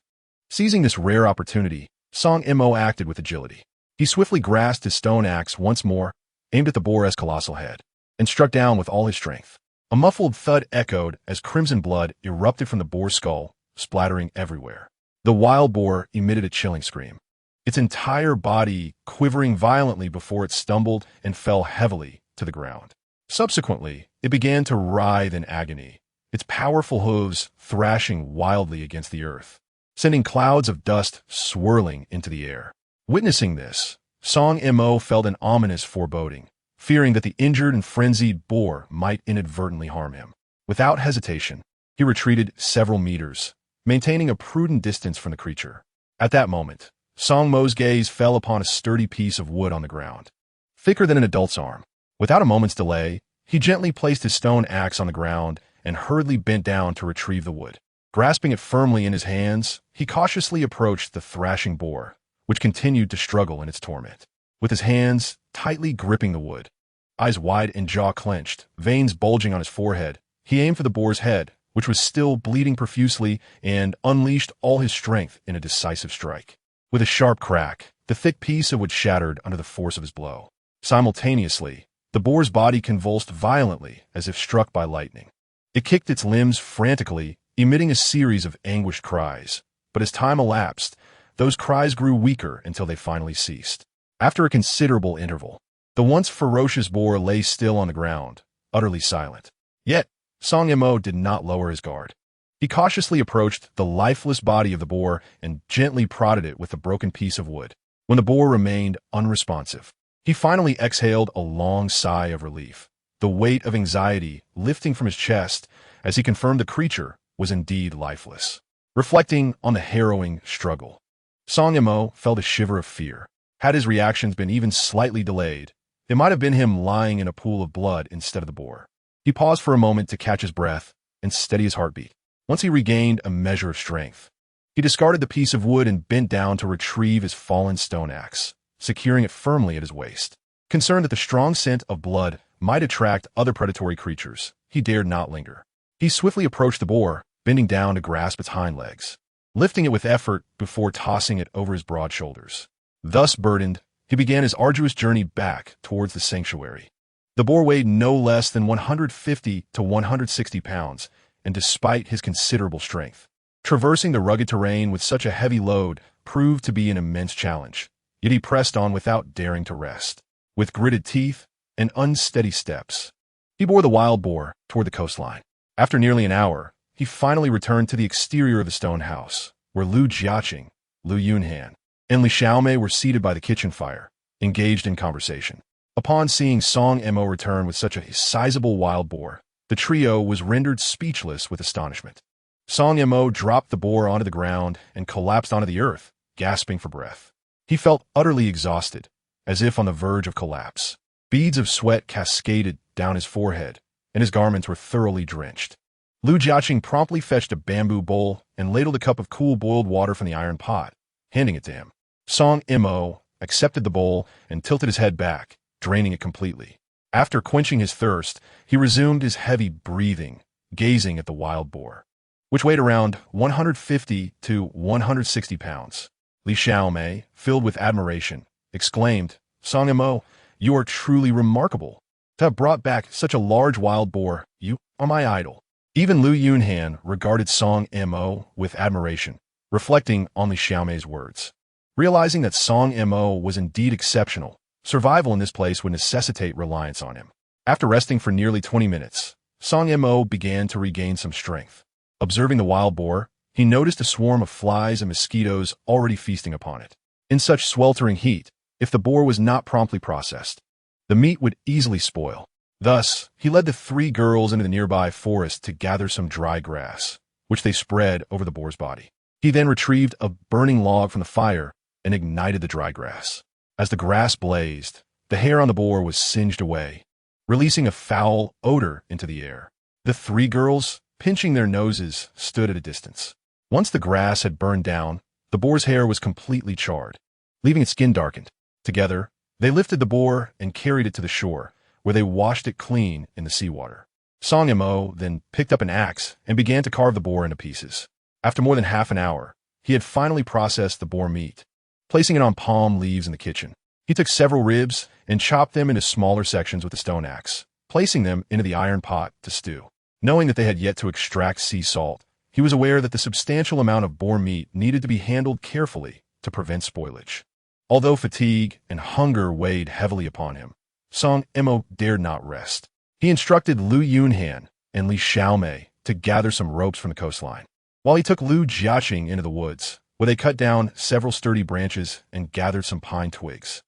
Seizing this rare opportunity, Song Mo acted with agility. He swiftly grasped his stone axe once more, aimed at the boar's colossal head, and struck down with all his strength. A muffled thud echoed as crimson blood erupted from the boar's skull, splattering everywhere. The wild boar emitted a chilling scream, its entire body quivering violently before it stumbled and fell heavily to the ground. Subsequently, it began to writhe in agony, its powerful hooves thrashing wildly against the earth, sending clouds of dust swirling into the air. Witnessing this, Song Mo felt an ominous foreboding, fearing that the injured and frenzied boar might inadvertently harm him. Without hesitation, he retreated several meters, maintaining a prudent distance from the creature. At that moment, Song Mo's gaze fell upon a sturdy piece of wood on the ground, thicker than an adult's arm. Without a moment's delay, he gently placed his stone axe on the ground and hurriedly bent down to retrieve the wood. Grasping it firmly in his hands, he cautiously approached the thrashing boar, which continued to struggle in its torment. With his hands tightly gripping the wood, eyes wide and jaw clenched, veins bulging on his forehead, he aimed for the boar's head, which was still bleeding profusely, and unleashed all his strength in a decisive strike. With a sharp crack, the thick piece of wood shattered under the force of his blow. Simultaneously, the boar's body convulsed violently as if struck by lightning. It kicked its limbs frantically, emitting a series of anguished cries. But as time elapsed, those cries grew weaker until they finally ceased. After a considerable interval, the once ferocious boar lay still on the ground, utterly silent. Yet, Song Mo did not lower his guard. He cautiously approached the lifeless body of the boar and gently prodded it with a broken piece of wood. When the boar remained unresponsive, he finally exhaled a long sigh of relief, the weight of anxiety lifting from his chest as he confirmed the creature was indeed lifeless. Reflecting on the harrowing struggle, Song Mo felt a shiver of fear. Had his reactions been even slightly delayed, it might have been him lying in a pool of blood instead of the boar. He paused for a moment to catch his breath and steady his heartbeat. Once he regained a measure of strength, he discarded the piece of wood and bent down to retrieve his fallen stone axe, securing it firmly at his waist. Concerned that the strong scent of blood might attract other predatory creatures, he dared not linger. He swiftly approached the boar, bending down to grasp its hind legs, lifting it with effort before tossing it over his broad shoulders. Thus burdened, he began his arduous journey back towards the sanctuary. The boar weighed no less than 150 to 160 pounds, and despite his considerable strength, traversing the rugged terrain with such a heavy load proved to be an immense challenge. Yet he pressed on without daring to rest. With gritted teeth and unsteady steps, he bore the wild boar toward the coastline. After nearly an hour, he finally returned to the exterior of the stone house, where Lu Jiaqing, Lu Yunhan, and Li Xiaomei were seated by the kitchen fire, engaged in conversation. Upon seeing Song Mo return with such a sizable wild boar, the trio was rendered speechless with astonishment. Song Mo dropped the boar onto the ground and collapsed onto the earth, gasping for breath. He felt utterly exhausted, as if on the verge of collapse. Beads of sweat cascaded down his forehead, and his garments were thoroughly drenched. Lu Jiaqing promptly fetched a bamboo bowl and ladled a cup of cool boiled water from the iron pot, handing it to him. Song Mo accepted the bowl and tilted his head back, draining it completely. After quenching his thirst, he resumed his heavy breathing, gazing at the wild boar, which weighed around 150 to 160 pounds. Li Xiaomei, filled with admiration, exclaimed, "Song Mo, you are truly remarkable. To have brought back such a large wild boar, you are my idol." Even Lu Yunhan regarded Song Mo with admiration, reflecting on Li Xiaomei's words. Realizing that Song Mo was indeed exceptional, survival in this place would necessitate reliance on him. After resting for nearly 20 minutes, Song Mo began to regain some strength. Observing the wild boar, he noticed a swarm of flies and mosquitoes already feasting upon it. In such sweltering heat, if the boar was not promptly processed, the meat would easily spoil. Thus, he led the three girls into the nearby forest to gather some dry grass, which they spread over the boar's body. He then retrieved a burning log from the fire and ignited the dry grass. As the grass blazed, the hair on the boar was singed away, releasing a foul odor into the air. The three girls, pinching their noses, stood at a distance. Once the grass had burned down, the boar's hair was completely charred, leaving its skin darkened. Together, they lifted the boar and carried it to the shore, where they washed it clean in the seawater. Song Mo then picked up an axe and began to carve the boar into pieces. After more than half an hour, he had finally processed the boar meat, placing it on palm leaves in the kitchen. He took several ribs and chopped them into smaller sections with the stone axe, placing them into the iron pot to stew. Knowing that they had yet to extract sea salt, he was aware that the substantial amount of boar meat needed to be handled carefully to prevent spoilage. Although fatigue and hunger weighed heavily upon him, Song Mo dared not rest. He instructed Lu Yunhan and Li Xiaomei to gather some ropes from the coastline, while he took Lu Jiaqing into the woods, where they cut down several sturdy branches and gathered some pine twigs.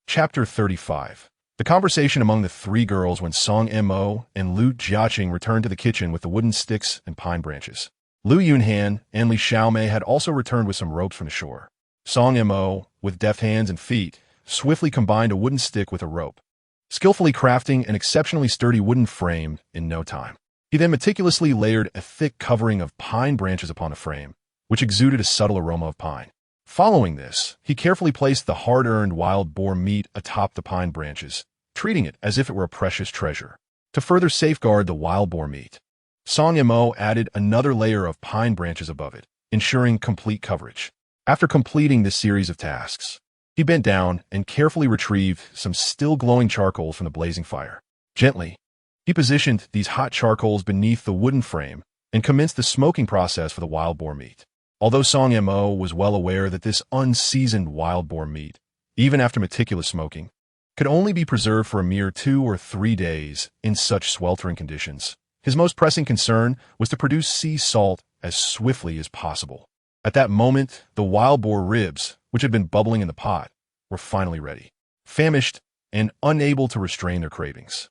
Chapter 35. The conversation among the three girls when Song Mo and Lu Jiaqing returned to the kitchen with the wooden sticks and pine branches. Lu Yunhan and Li Xiaomei had also returned with some ropes from the shore. Song Mo, with deft hands and feet, swiftly combined a wooden stick with a rope, skillfully crafting an exceptionally sturdy wooden frame in no time. He then meticulously layered a thick covering of pine branches upon the frame, which exuded a subtle aroma of pine. Following this, he carefully placed the hard-earned wild boar meat atop the pine branches, treating it as if it were a precious treasure. To further safeguard the wild boar meat, Song Mo added another layer of pine branches above it, ensuring complete coverage. After completing this series of tasks, he bent down and carefully retrieved some still glowing charcoals from the blazing fire. Gently, he positioned these hot charcoals beneath the wooden frame and commenced the smoking process for the wild boar meat. Although Song Mo was well aware that this unseasoned wild boar meat, even after meticulous smoking, could only be preserved for a mere 2 or 3 days in such sweltering conditions, his most pressing concern was to produce sea salt as swiftly as possible. At that moment, the wild boar ribs, which had been bubbling in the pot, were finally ready. Famished and unable to restrain their cravings,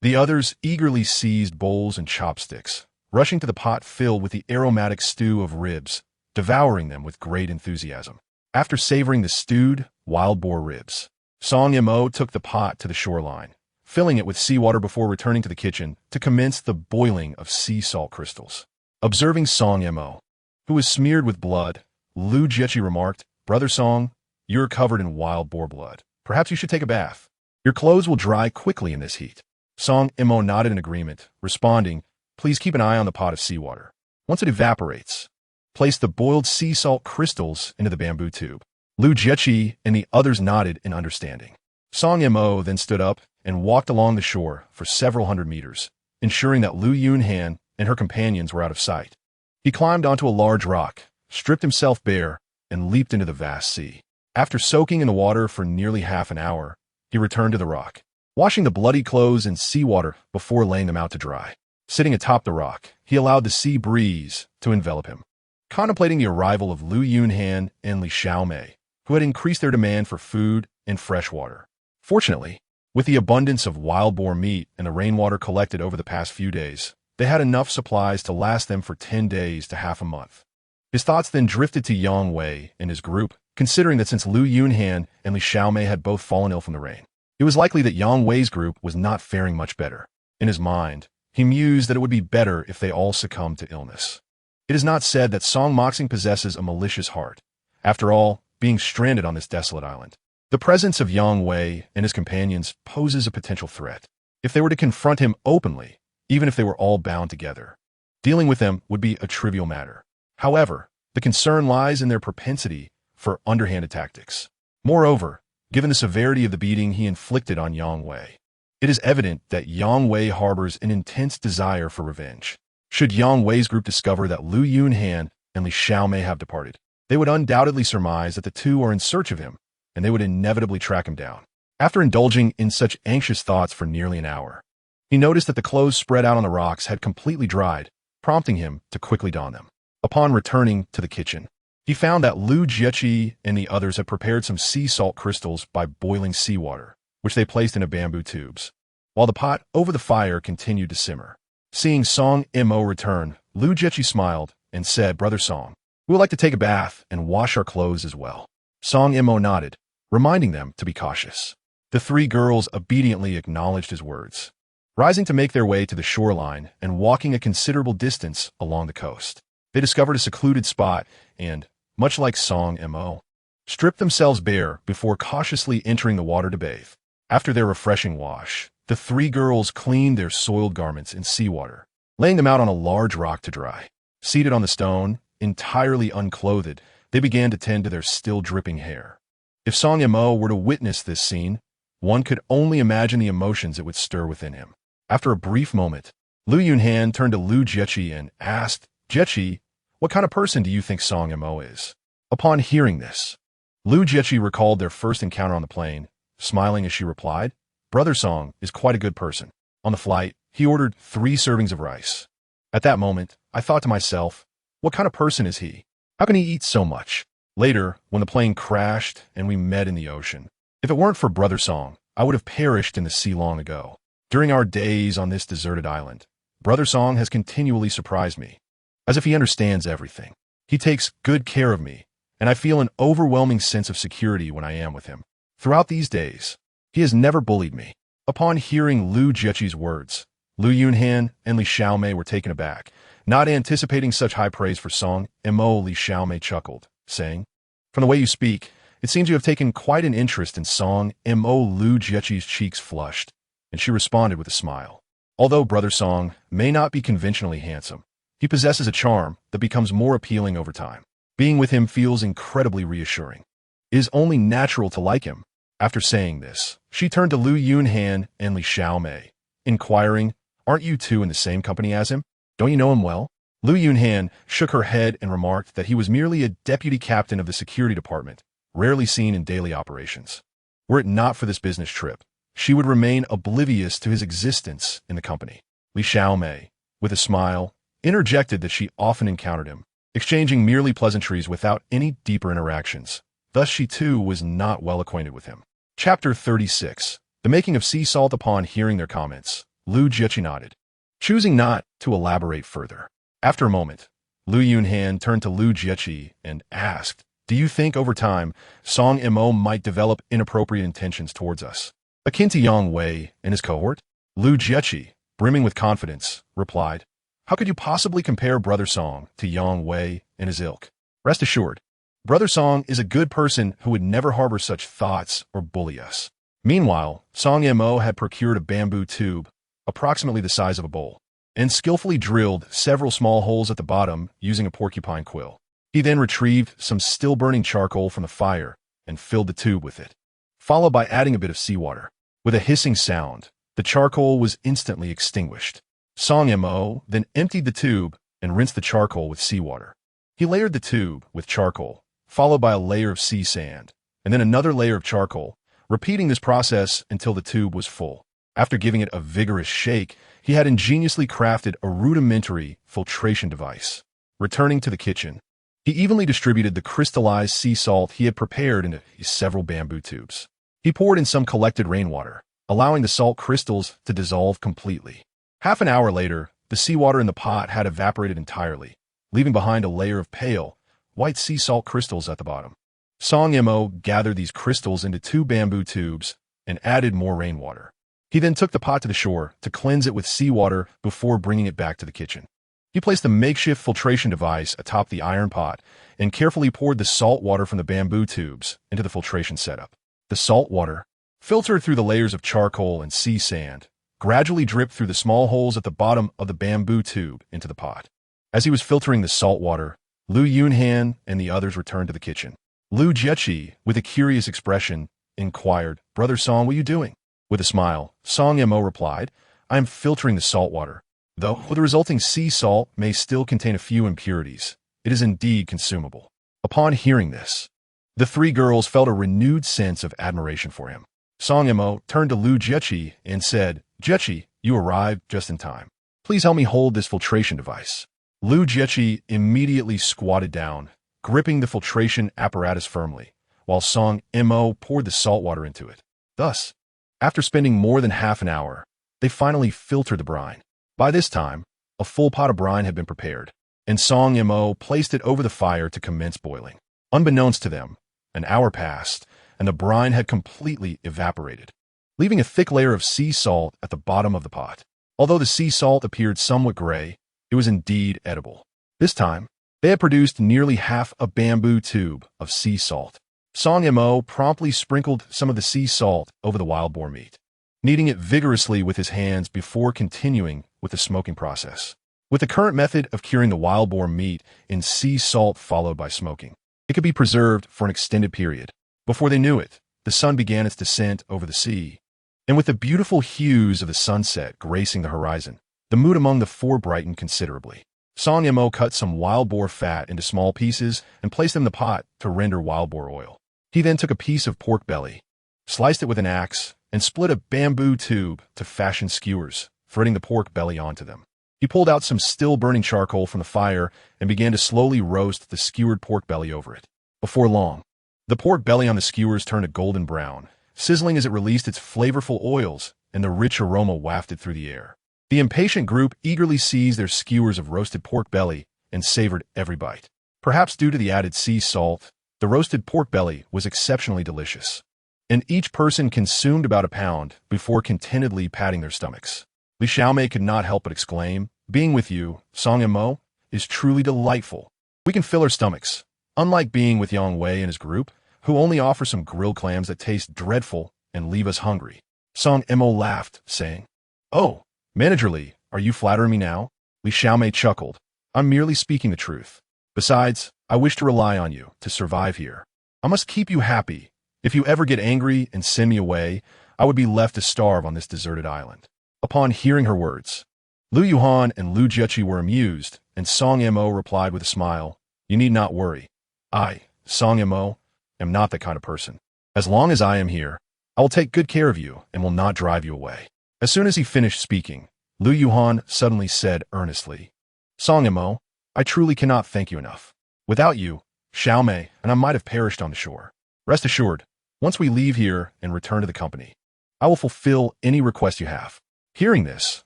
the others eagerly seized bowls and chopsticks, rushing to the pot filled with the aromatic stew of ribs, devouring them with great enthusiasm. After savoring the stewed wild boar ribs, Song Mo took the pot to the shoreline, filling it with seawater before returning to the kitchen to commence the boiling of sea salt crystals. Observing Song Mo, who was smeared with blood, Lu Jiaqing remarked, "Brother Song, you're covered in wild boar blood. Perhaps you should take a bath. Your clothes will dry quickly in this heat." Song Mo nodded in agreement, responding, "Please keep an eye on the pot of seawater. Once it evaporates, place the boiled sea salt crystals into the bamboo tube." Lu Jiaqing and the others nodded in understanding. Song Mo then stood up and walked along the shore for several hundred meters, ensuring that Lu Yunhan and her companions were out of sight. He climbed onto a large rock, stripped himself bare, and leaped into the vast sea. After soaking in the water for nearly half an hour, he returned to the rock, washing the bloody clothes in seawater before laying them out to dry. Sitting atop the rock, he allowed the sea breeze to envelop him, contemplating the arrival of Lu Yunhan and Li Xiaomei, who had increased their demand for food and fresh water. Fortunately, with the abundance of wild boar meat and the rainwater collected over the past few days, they had enough supplies to last them for 10 days to half a month. His thoughts then drifted to Yang Wei and his group, considering that since Lu Yunhan and Li Xiaomei had both fallen ill from the rain, it was likely that Yang Wei's group was not faring much better. In his mind, he mused that it would be better if they all succumbed to illness. It is not said that Song Moxing possesses a malicious heart. After all, being stranded on this desolate island, the presence of Yang Wei and his companions poses a potential threat. If they were to confront him openly, even if they were all bound together, Dealing with them would be a trivial matter. However, the concern lies in their propensity for underhanded tactics. Moreover, given the severity of the beating he inflicted on Yang Wei, it is evident that Yang Wei harbors an intense desire for revenge. Should Yang Wei's group discover that Lu Yunhan and Li Xiaomei have departed, they would undoubtedly surmise that the two are in search of him, and they would inevitably track him down. After indulging in such anxious thoughts for nearly an hour, he noticed that the clothes spread out on the rocks had completely dried, prompting him to quickly don them. Upon returning to the kitchen, he found that Lu Jieqi and the others had prepared some sea salt crystals by boiling seawater, which they placed in bamboo tubes, while the pot over the fire continued to simmer. Seeing Song Mo return, Lu Jieqi smiled and said, "Brother Song, we would like to take a bath and wash our clothes as well." Song Mo nodded, reminding them to be cautious. The three girls obediently acknowledged his words, rising to make their way to the shoreline and walking a considerable distance along the coast. They discovered a secluded spot and, much like Song Mo, stripped themselves bare before cautiously entering the water to bathe. After their refreshing wash, the three girls cleaned their soiled garments in seawater, laying them out on a large rock to dry. Seated on the stone, entirely unclothed, they began to tend to their still dripping hair. If Song Mo were to witness this scene, one could only imagine the emotions it would stir within him. After a brief moment, Lu Yunhan turned to Lu Jieqi and asked, "Jieqi, what kind of person do you think Song Mo is?" Upon hearing this, Lu Jieqi recalled their first encounter on the plane, smiling as she replied, "Brother Song is quite a good person." On the flight, he ordered 3 servings of rice. At that moment, I thought to myself, what kind of person is he? How can he eat so much? Later, when the plane crashed and we met in the ocean, if it weren't for Brother Song, I would have perished in the sea long ago. During our days on this deserted island, Brother Song has continually surprised me, as if he understands everything. He takes good care of me, and I feel an overwhelming sense of security when I am with him. Throughout these days, he has never bullied me. Upon hearing Lu Jieqi's words, Lu Yunhan and Li Xiaomei were taken aback. Not anticipating such high praise for Song Mo, Li Xiaomei chuckled, saying, "From the way you speak, it seems you have taken quite an interest in Song Mo." Lu Jieqi's cheeks flushed, and she responded with a smile. Although Brother Song may not be conventionally handsome, he possesses a charm that becomes more appealing over time. Being with him feels incredibly reassuring. It is only natural to like him. After saying this, she turned to Lu Yunhan and Li Xiaomei, inquiring, "Aren't you two in the same company as him? Don't you know him well?" Lu Yunhan shook her head and remarked that he was merely a deputy captain of the security department, rarely seen in daily operations. Were it not for this business trip, she would remain oblivious to his existence in the company. Li Xiaomei, with a smile, interjected that she often encountered him, exchanging merely pleasantries without any deeper interactions. Thus she too was not well acquainted with him. Chapter 36. The making of sea salt. Upon hearing their comments, Lu Jieqi nodded, choosing not to elaborate further. After a moment, Lu Yunhan turned to Lu Jieqi and asked, "Do you think over time, Song Mo might develop inappropriate intentions towards us, akin to Yang Wei and his cohort?" Lu Jieqi, brimming with confidence, replied, "How could you possibly compare Brother Song to Yang Wei and his ilk? Rest assured, Brother Song is a good person who would never harbor such thoughts or bully us." Meanwhile, Song Mo had procured a bamboo tube, approximately the size of a bowl, and skillfully drilled several small holes at the bottom using a porcupine quill. He then retrieved some still-burning charcoal from the fire and filled the tube with it, followed by adding a bit of seawater. With a hissing sound, the charcoal was instantly extinguished. Song Mo then emptied the tube and rinsed the charcoal with seawater. He layered the tube with charcoal, followed by a layer of sea sand, and then another layer of charcoal, repeating this process until the tube was full. After giving it a vigorous shake, he had ingeniously crafted a rudimentary filtration device. Returning to the kitchen, he evenly distributed the crystallized sea salt he had prepared into several bamboo tubes. He poured in some collected rainwater, allowing the salt crystals to dissolve completely. Half an hour later, the seawater in the pot had evaporated entirely, leaving behind a layer of pale, white sea salt crystals at the bottom. Song Mo gathered these crystals into 2 bamboo tubes and added more rainwater. He then took the pot to the shore to cleanse it with seawater before bringing it back to the kitchen. He placed the makeshift filtration device atop the iron pot and carefully poured the salt water from the bamboo tubes into the filtration setup. The salt water, filtered through the layers of charcoal and sea sand, gradually dripped through the small holes at the bottom of the bamboo tube into the pot. As he was filtering the salt water, Lu Yunhan and the others returned to the kitchen. Lu Jiechi, with a curious expression, inquired, "Brother Song, what are you doing?" With a smile, Song Mo replied, "I am filtering the salt water. Though the resulting sea salt may still contain a few impurities, it is indeed consumable." Upon hearing this, the three girls felt a renewed sense of admiration for him. Song Mo turned to Lu Jiechi and said, "Jiechi, you arrived just in time. Please help me hold this filtration device." Lu Jiechi immediately squatted down, gripping the filtration apparatus firmly, while Song Mo poured the salt water into it. Thus, after spending more than half an hour, they finally filtered the brine. By this time, a full pot of brine had been prepared, and Song Mo placed it over the fire to commence boiling. Unbeknownst to them, an hour passed, and the brine had completely evaporated, leaving a thick layer of sea salt at the bottom of the pot. Although the sea salt appeared somewhat gray, it was indeed edible. This time, they had produced nearly half a bamboo tube of sea salt. Song Mo promptly sprinkled some of the sea salt over the wild boar meat, kneading it vigorously with his hands before continuing with the smoking process. With the current method of curing the wild boar meat in sea salt followed by smoking, it could be preserved for an extended period. Before they knew it, the sun began its descent over the sea, and with the beautiful hues of the sunset gracing the horizon, the mood among the four brightened considerably. Song Mo cut some wild boar fat into small pieces and placed them in the pot to render wild boar oil. He then took a piece of pork belly, sliced it with an axe, and split a bamboo tube to fashion skewers, threading the pork belly onto them. He pulled out some still burning charcoal from the fire and began to slowly roast the skewered pork belly over it. Before long, the pork belly on the skewers turned a golden brown, sizzling as it released its flavorful oils, and the rich aroma wafted through the air. The impatient group eagerly seized their skewers of roasted pork belly and savored every bite. Perhaps due to the added sea salt, the roasted pork belly was exceptionally delicious, and each person consumed about a pound before contentedly patting their stomachs. Li Xiaomei could not help but exclaim, "Being with you, Song Mo, is truly delightful. We can fill our stomachs, unlike being with Yang Wei and his group, who only offer some grilled clams that taste dreadful and leave us hungry." Song Mo laughed, saying, "Oh, Manager Li, are you flattering me now?" Li Xiaomei chuckled. "I'm merely speaking the truth. Besides, I wish to rely on you to survive here. I must keep you happy. If you ever get angry and send me away, I would be left to starve on this deserted island." Upon hearing her words, Lu Yuhan and Lu Jiechi were amused, and Song Mo replied with a smile, "You need not worry. I, Song Mo, am not that kind of person. As long as I am here, I will take good care of you and will not drive you away." As soon as he finished speaking, Lu Yuhan suddenly said earnestly, "Song Mo, I truly cannot thank you enough. Without you, Xiaomei and I might have perished on the shore. Rest assured, once we leave here and return to the company, I will fulfill any request you have." Hearing this,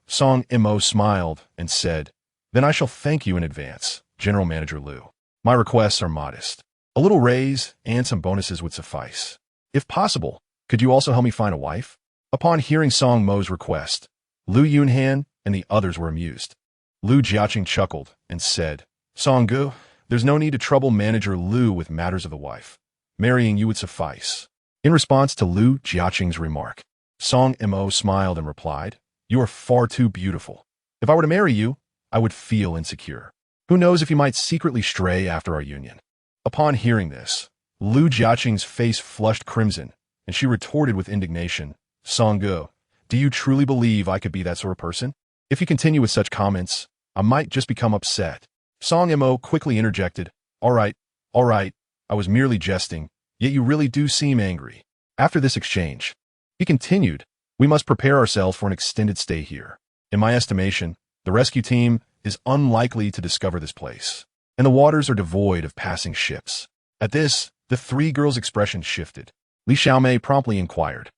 Song Mo smiled and said, "Then I shall thank you in advance, General Manager Lu. My requests are modest. A little raise and some bonuses would suffice. If possible, could you also help me find a wife?" Upon hearing Song Mo's request, Lu Yunhan and the others were amused. Lu Jiaqing chuckled and said, "Song Gu, there's no need to trouble Manager Lu with matters of the wife. Marrying you would suffice." In response to Lu Jiaqing's remark, Song Mo smiled and replied, "You are far too beautiful. If I were to marry you, I would feel insecure. Who knows if you might secretly stray after our union?" Upon hearing this, Lu Jiaqing's face flushed crimson, and she retorted with indignation, "Song Gu, do you truly believe I could be that sort of person? If you continue with such comments, I might just become upset." Song Mo quickly interjected, all right, I was merely jesting, yet you really do seem angry." After this exchange, he continued, "We must prepare ourselves for an extended stay here. In my estimation, the rescue team is unlikely to discover this place, and the waters are devoid of passing ships." At this, the three girls' expressions shifted. Li Xiaomei promptly inquired,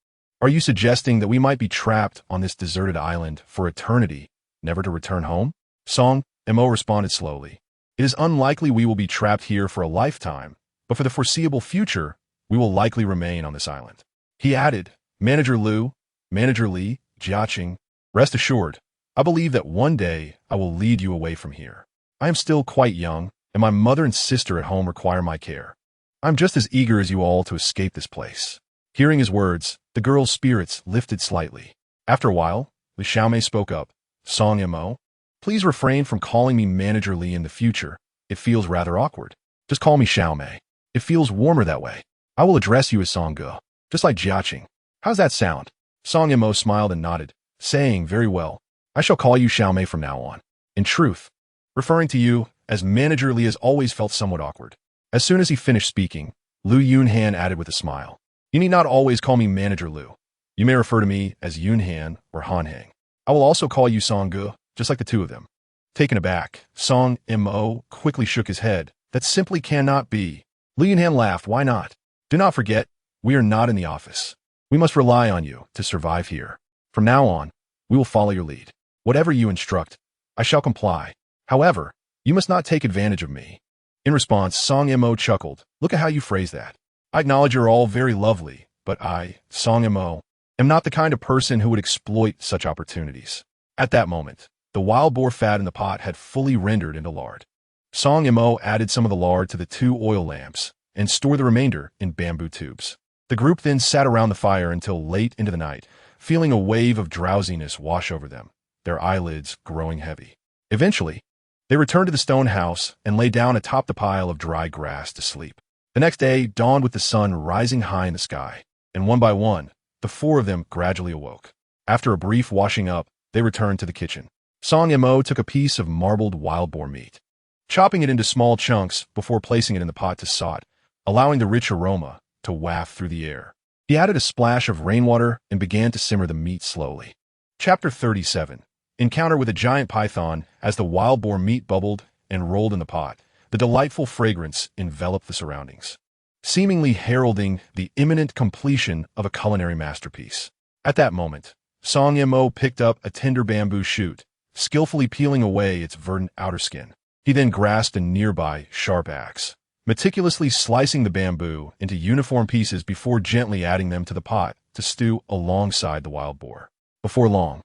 "Are you suggesting that we might be trapped on this deserted island for eternity, never to return home?" Song Mo responded slowly, "It is unlikely we will be trapped here for a lifetime, but for the foreseeable future, we will likely remain on this island." He added, "Manager Lu, Manager Li, Jiaqing, rest assured, I believe that one day I will lead you away from here. I am still quite young, and my mother and sister at home require my care. I'm just as eager as you all to escape this place." Hearing his words, the girl's spirits lifted slightly. After a while, Li Xiaomei spoke up. Song Mo, please refrain from calling me Manager Li in the future. It feels rather awkward. Just call me Xiaomei. It feels warmer that way. I will address you as Song Ge, just like Jiaqing. How's that sound? Song Mo smiled and nodded, saying, very well. I shall call you Xiaomei from now on. In truth, referring to you as Manager Li has always felt somewhat awkward. As soon as he finished speaking, Lu Yunhan added with a smile. You need not always call me Manager Lu. You may refer to me as Yunhan or Hanhang. I will also call you Song Ge, just like the two of them. Taken aback, Song Mo quickly shook his head. That simply cannot be. Lu Yunhan laughed. Why not? Do not forget, we are not in the office. We must rely on you to survive here. From now on, we will follow your lead. Whatever you instruct, I shall comply. However, you must not take advantage of me. In response, Song Mo chuckled. Look at how you phrase that. I acknowledge you're all very lovely, but I, Song Mo, am not the kind of person who would exploit such opportunities. At that moment, the wild boar fat in the pot had fully rendered into lard. Song Mo added some of the lard to the 2 oil lamps and stored the remainder in bamboo tubes. The group then sat around the fire until late into the night, feeling a wave of drowsiness wash over them, their eyelids growing heavy. Eventually, they returned to the stone house and lay down atop the pile of dry grass to sleep. The next day dawned with the sun rising high in the sky, and one by one, the 4 of them gradually awoke. After a brief washing up, they returned to the kitchen. Song Mo took a piece of marbled wild boar meat, chopping it into small chunks before placing it in the pot to saute, allowing the rich aroma to waft through the air. He added a splash of rainwater and began to simmer the meat slowly. Chapter 37. Encounter with a giant python. As the wild boar meat bubbled and rolled in the pot, the delightful fragrance enveloped the surroundings, seemingly heralding the imminent completion of a culinary masterpiece. At that moment, Song Mo picked up a tender bamboo shoot, skillfully peeling away its verdant outer skin. He then grasped a nearby sharp axe, meticulously slicing the bamboo into uniform pieces before gently adding them to the pot to stew alongside the wild boar. Before long,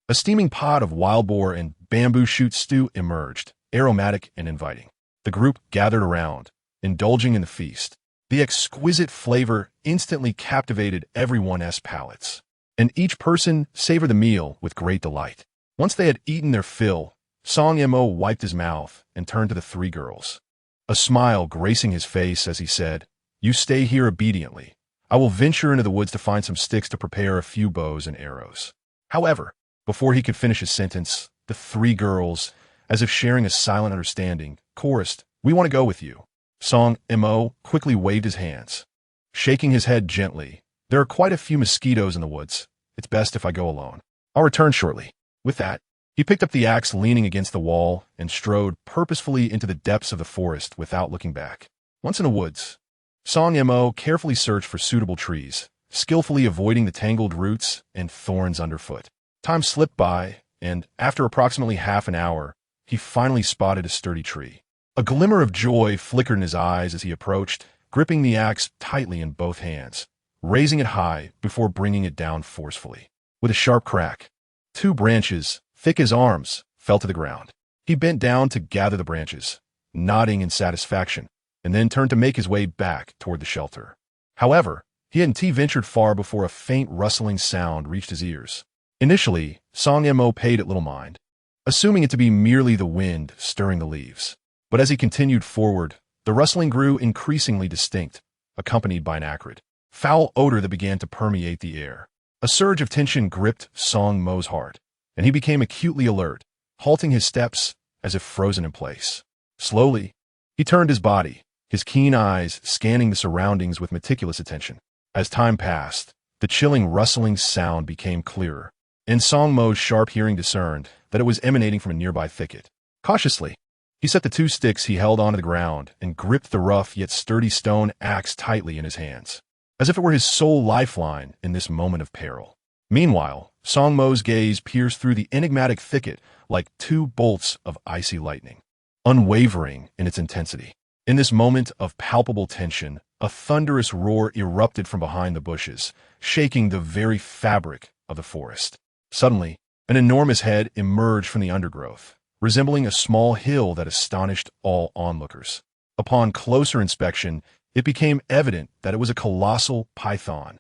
a steaming pot of wild boar and bamboo shoot stew emerged, aromatic and inviting. The group gathered around, indulging in the feast. The exquisite flavor instantly captivated everyone's palates, and each person savored the meal with great delight. Once they had eaten their fill, Song Mo wiped his mouth and turned to the 3 girls, a smile gracing his face as he said, You stay here obediently. I will venture into the woods to find some sticks to prepare a few bows and arrows. However, before he could finish his sentence, the 3 girls, as if sharing a silent understanding, chorused, We want to go with you. Song Mo quickly waved his hands, shaking his head gently. There are quite a few mosquitoes in the woods. It's best if I go alone. I'll return shortly. With that, he picked up the axe leaning against the wall and strode purposefully into the depths of the forest without looking back. Once in the woods, Song Mo carefully searched for suitable trees, skillfully avoiding the tangled roots and thorns underfoot. Time slipped by, and after approximately half an hour, he finally spotted a sturdy tree. A glimmer of joy flickered in his eyes as he approached, gripping the axe tightly in both hands, raising it high before bringing it down forcefully. With a sharp crack, 2 branches, thick as arms, fell to the ground. He bent down to gather the branches, nodding in satisfaction, and then turned to make his way back toward the shelter. However, he hadn't ventured far before a faint rustling sound reached his ears. Initially, Song Mo paid it little mind, assuming it to be merely the wind stirring the leaves. But as he continued forward, the rustling grew increasingly distinct, accompanied by an acrid, foul odor that began to permeate the air. A surge of tension gripped Song Mo's heart, and he became acutely alert, halting his steps as if frozen in place. Slowly, he turned his body, his keen eyes scanning the surroundings with meticulous attention. As time passed, the chilling rustling sound became clearer, and Song Mo's sharp hearing discerned that it was emanating from a nearby thicket. Cautiously, he set the 2 sticks he held onto the ground and gripped the rough yet sturdy stone axe tightly in his hands, as if it were his sole lifeline in this moment of peril. Meanwhile, Song Mo's gaze pierced through the enigmatic thicket like 2 bolts of icy lightning, unwavering in its intensity. In this moment of palpable tension, a thunderous roar erupted from behind the bushes, shaking the very fabric of the forest. Suddenly, an enormous head emerged from the undergrowth, resembling a small hill that astonished all onlookers. Upon closer inspection, it became evident that it was a colossal python.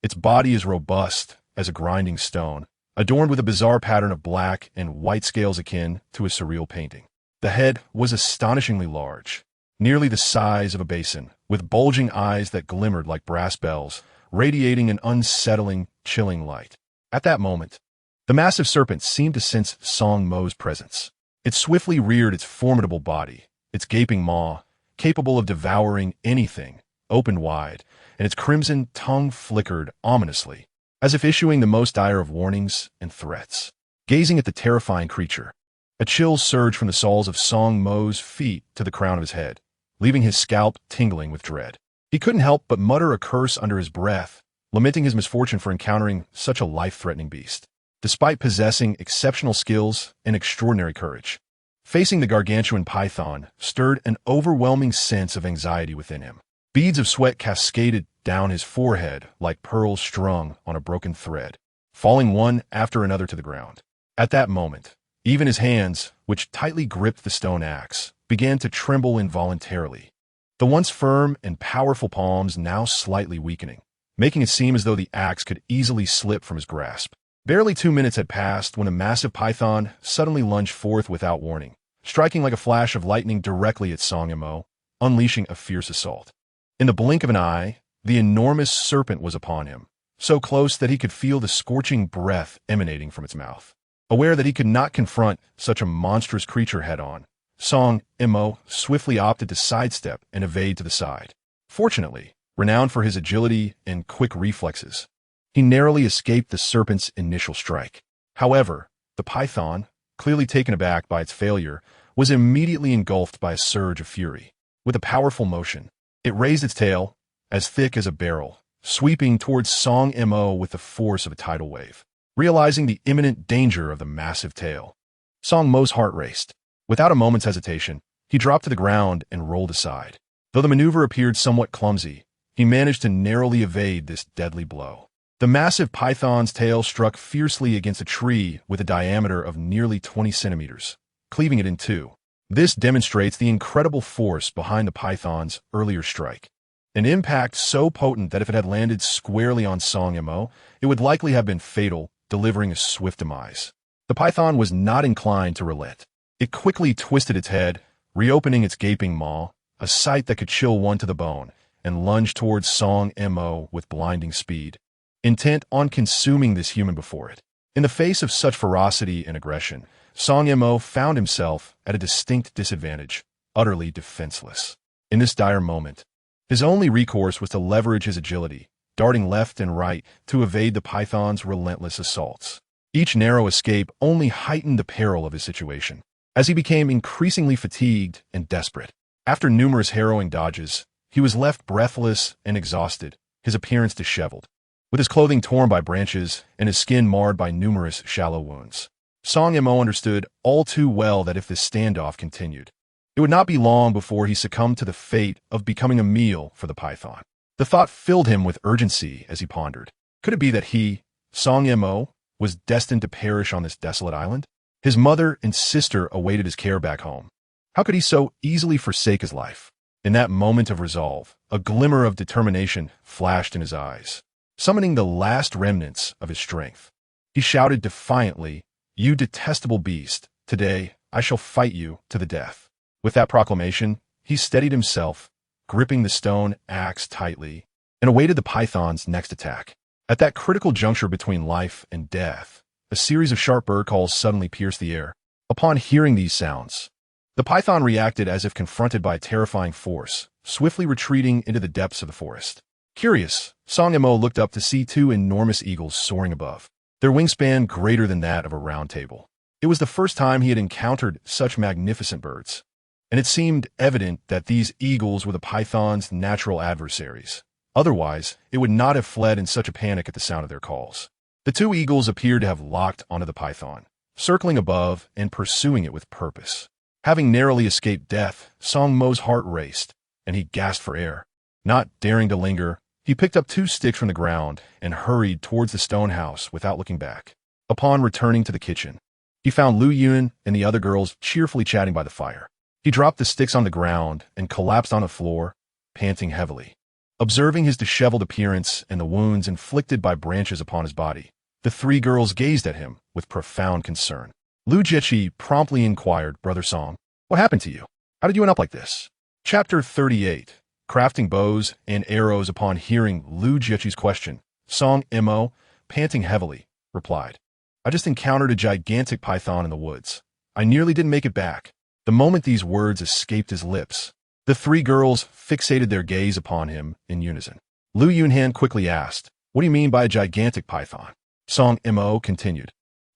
Its body as robust as a grinding stone, adorned with a bizarre pattern of black and white scales akin to a surreal painting. The head was astonishingly large, nearly the size of a basin, with bulging eyes that glimmered like brass bells, radiating an unsettling, chilling light. At that moment, the massive serpent seemed to sense Song Mo's presence. It swiftly reared its formidable body, its gaping maw, capable of devouring anything, opened wide, and its crimson tongue flickered ominously, as if issuing the most dire of warnings and threats. Gazing at the terrifying creature, a chill surged from the soles of Song Mo's feet to the crown of his head, leaving his scalp tingling with dread. He couldn't help but mutter a curse under his breath, lamenting his misfortune for encountering such a life-threatening beast. Despite possessing exceptional skills and extraordinary courage, facing the gargantuan python stirred an overwhelming sense of anxiety within him. Beads of sweat cascaded down his forehead like pearls strung on a broken thread, falling one after another to the ground. At that moment, even his hands, which tightly gripped the stone axe, began to tremble involuntarily, the once firm and powerful palms now slightly weakening, making it seem as though the axe could easily slip from his grasp. Barely 2 minutes had passed when a massive python suddenly lunged forth without warning, striking like a flash of lightning directly at Song Mo, unleashing a fierce assault. In the blink of an eye, the enormous serpent was upon him, so close that he could feel the scorching breath emanating from its mouth. Aware that he could not confront such a monstrous creature head-on, Song Mo swiftly opted to sidestep and evade to the side. Fortunately, renowned for his agility and quick reflexes, he narrowly escaped the serpent's initial strike. However, the python, clearly taken aback by its failure, was immediately engulfed by a surge of fury. With a powerful motion, it raised its tail, as thick as a barrel, sweeping towards Song Mo with the force of a tidal wave. Realizing the imminent danger of the massive tail, Song Mo's heart raced. Without a moment's hesitation, he dropped to the ground and rolled aside. Though the maneuver appeared somewhat clumsy, he managed to narrowly evade this deadly blow. The massive python's tail struck fiercely against a tree with a diameter of nearly 20 centimeters, cleaving it in two. This demonstrates the incredible force behind the python's earlier strike. An impact so potent that if it had landed squarely on Song Mo, it would likely have been fatal, delivering a swift demise. The python was not inclined to relent. It quickly twisted its head, reopening its gaping maw, a sight that could chill one to the bone, and lunged towards Song Mo with blinding speed, intent on consuming this human before it. In the face of such ferocity and aggression, Song Mo found himself at a distinct disadvantage, utterly defenseless. In this dire moment, his only recourse was to leverage his agility, darting left and right to evade the python's relentless assaults. Each narrow escape only heightened the peril of his situation, as he became increasingly fatigued and desperate. After numerous harrowing dodges, he was left breathless and exhausted, his appearance disheveled, with his clothing torn by branches and his skin marred by numerous shallow wounds. Song Mo understood all too well that if this standoff continued, it would not be long before he succumbed to the fate of becoming a meal for the python. The thought filled him with urgency as he pondered. Could it be that he, Song Mo, was destined to perish on this desolate island? His mother and sister awaited his care back home. How could he so easily forsake his life? In that moment of resolve, a glimmer of determination flashed in his eyes, summoning the last remnants of his strength. He shouted defiantly, "You detestable beast, today I shall fight you to the death." With that proclamation, he steadied himself, gripping the stone axe tightly, and awaited the python's next attack. At that critical juncture between life and death, a series of sharp bird calls suddenly pierced the air. Upon hearing these sounds, the python reacted as if confronted by a terrifying force, swiftly retreating into the depths of the forest. Curious, Song Mo looked up to see two enormous eagles soaring above, their wingspan greater than that of a round table. It was the first time he had encountered such magnificent birds, and it seemed evident that these eagles were the python's natural adversaries. Otherwise, it would not have fled in such a panic at the sound of their calls. The two eagles appeared to have locked onto the python, circling above and pursuing it with purpose. Having narrowly escaped death, Song Mo's heart raced, and he gasped for air. Not daring to linger, he picked up 2 sticks from the ground and hurried towards the stone house without looking back. Upon returning to the kitchen, he found Lu Yun and the other girls cheerfully chatting by the fire. He dropped the sticks on the ground and collapsed on the floor, panting heavily. Observing his disheveled appearance and the wounds inflicted by branches upon his body, The three girls gazed at him with profound concern. Lu Jiechi promptly inquired, Brother Song, what happened to you? How did you end up like this? Chapter 38. Crafting bows and arrows. Upon hearing Lu Jiechi's question, Song Mo, panting heavily, replied, I just encountered a gigantic python in the woods. I nearly didn't make it back. The moment these words escaped his lips, the three girls fixated their gaze upon him in unison. Lu Yunhan quickly asked, what do you mean by a gigantic python? Song Mo continued,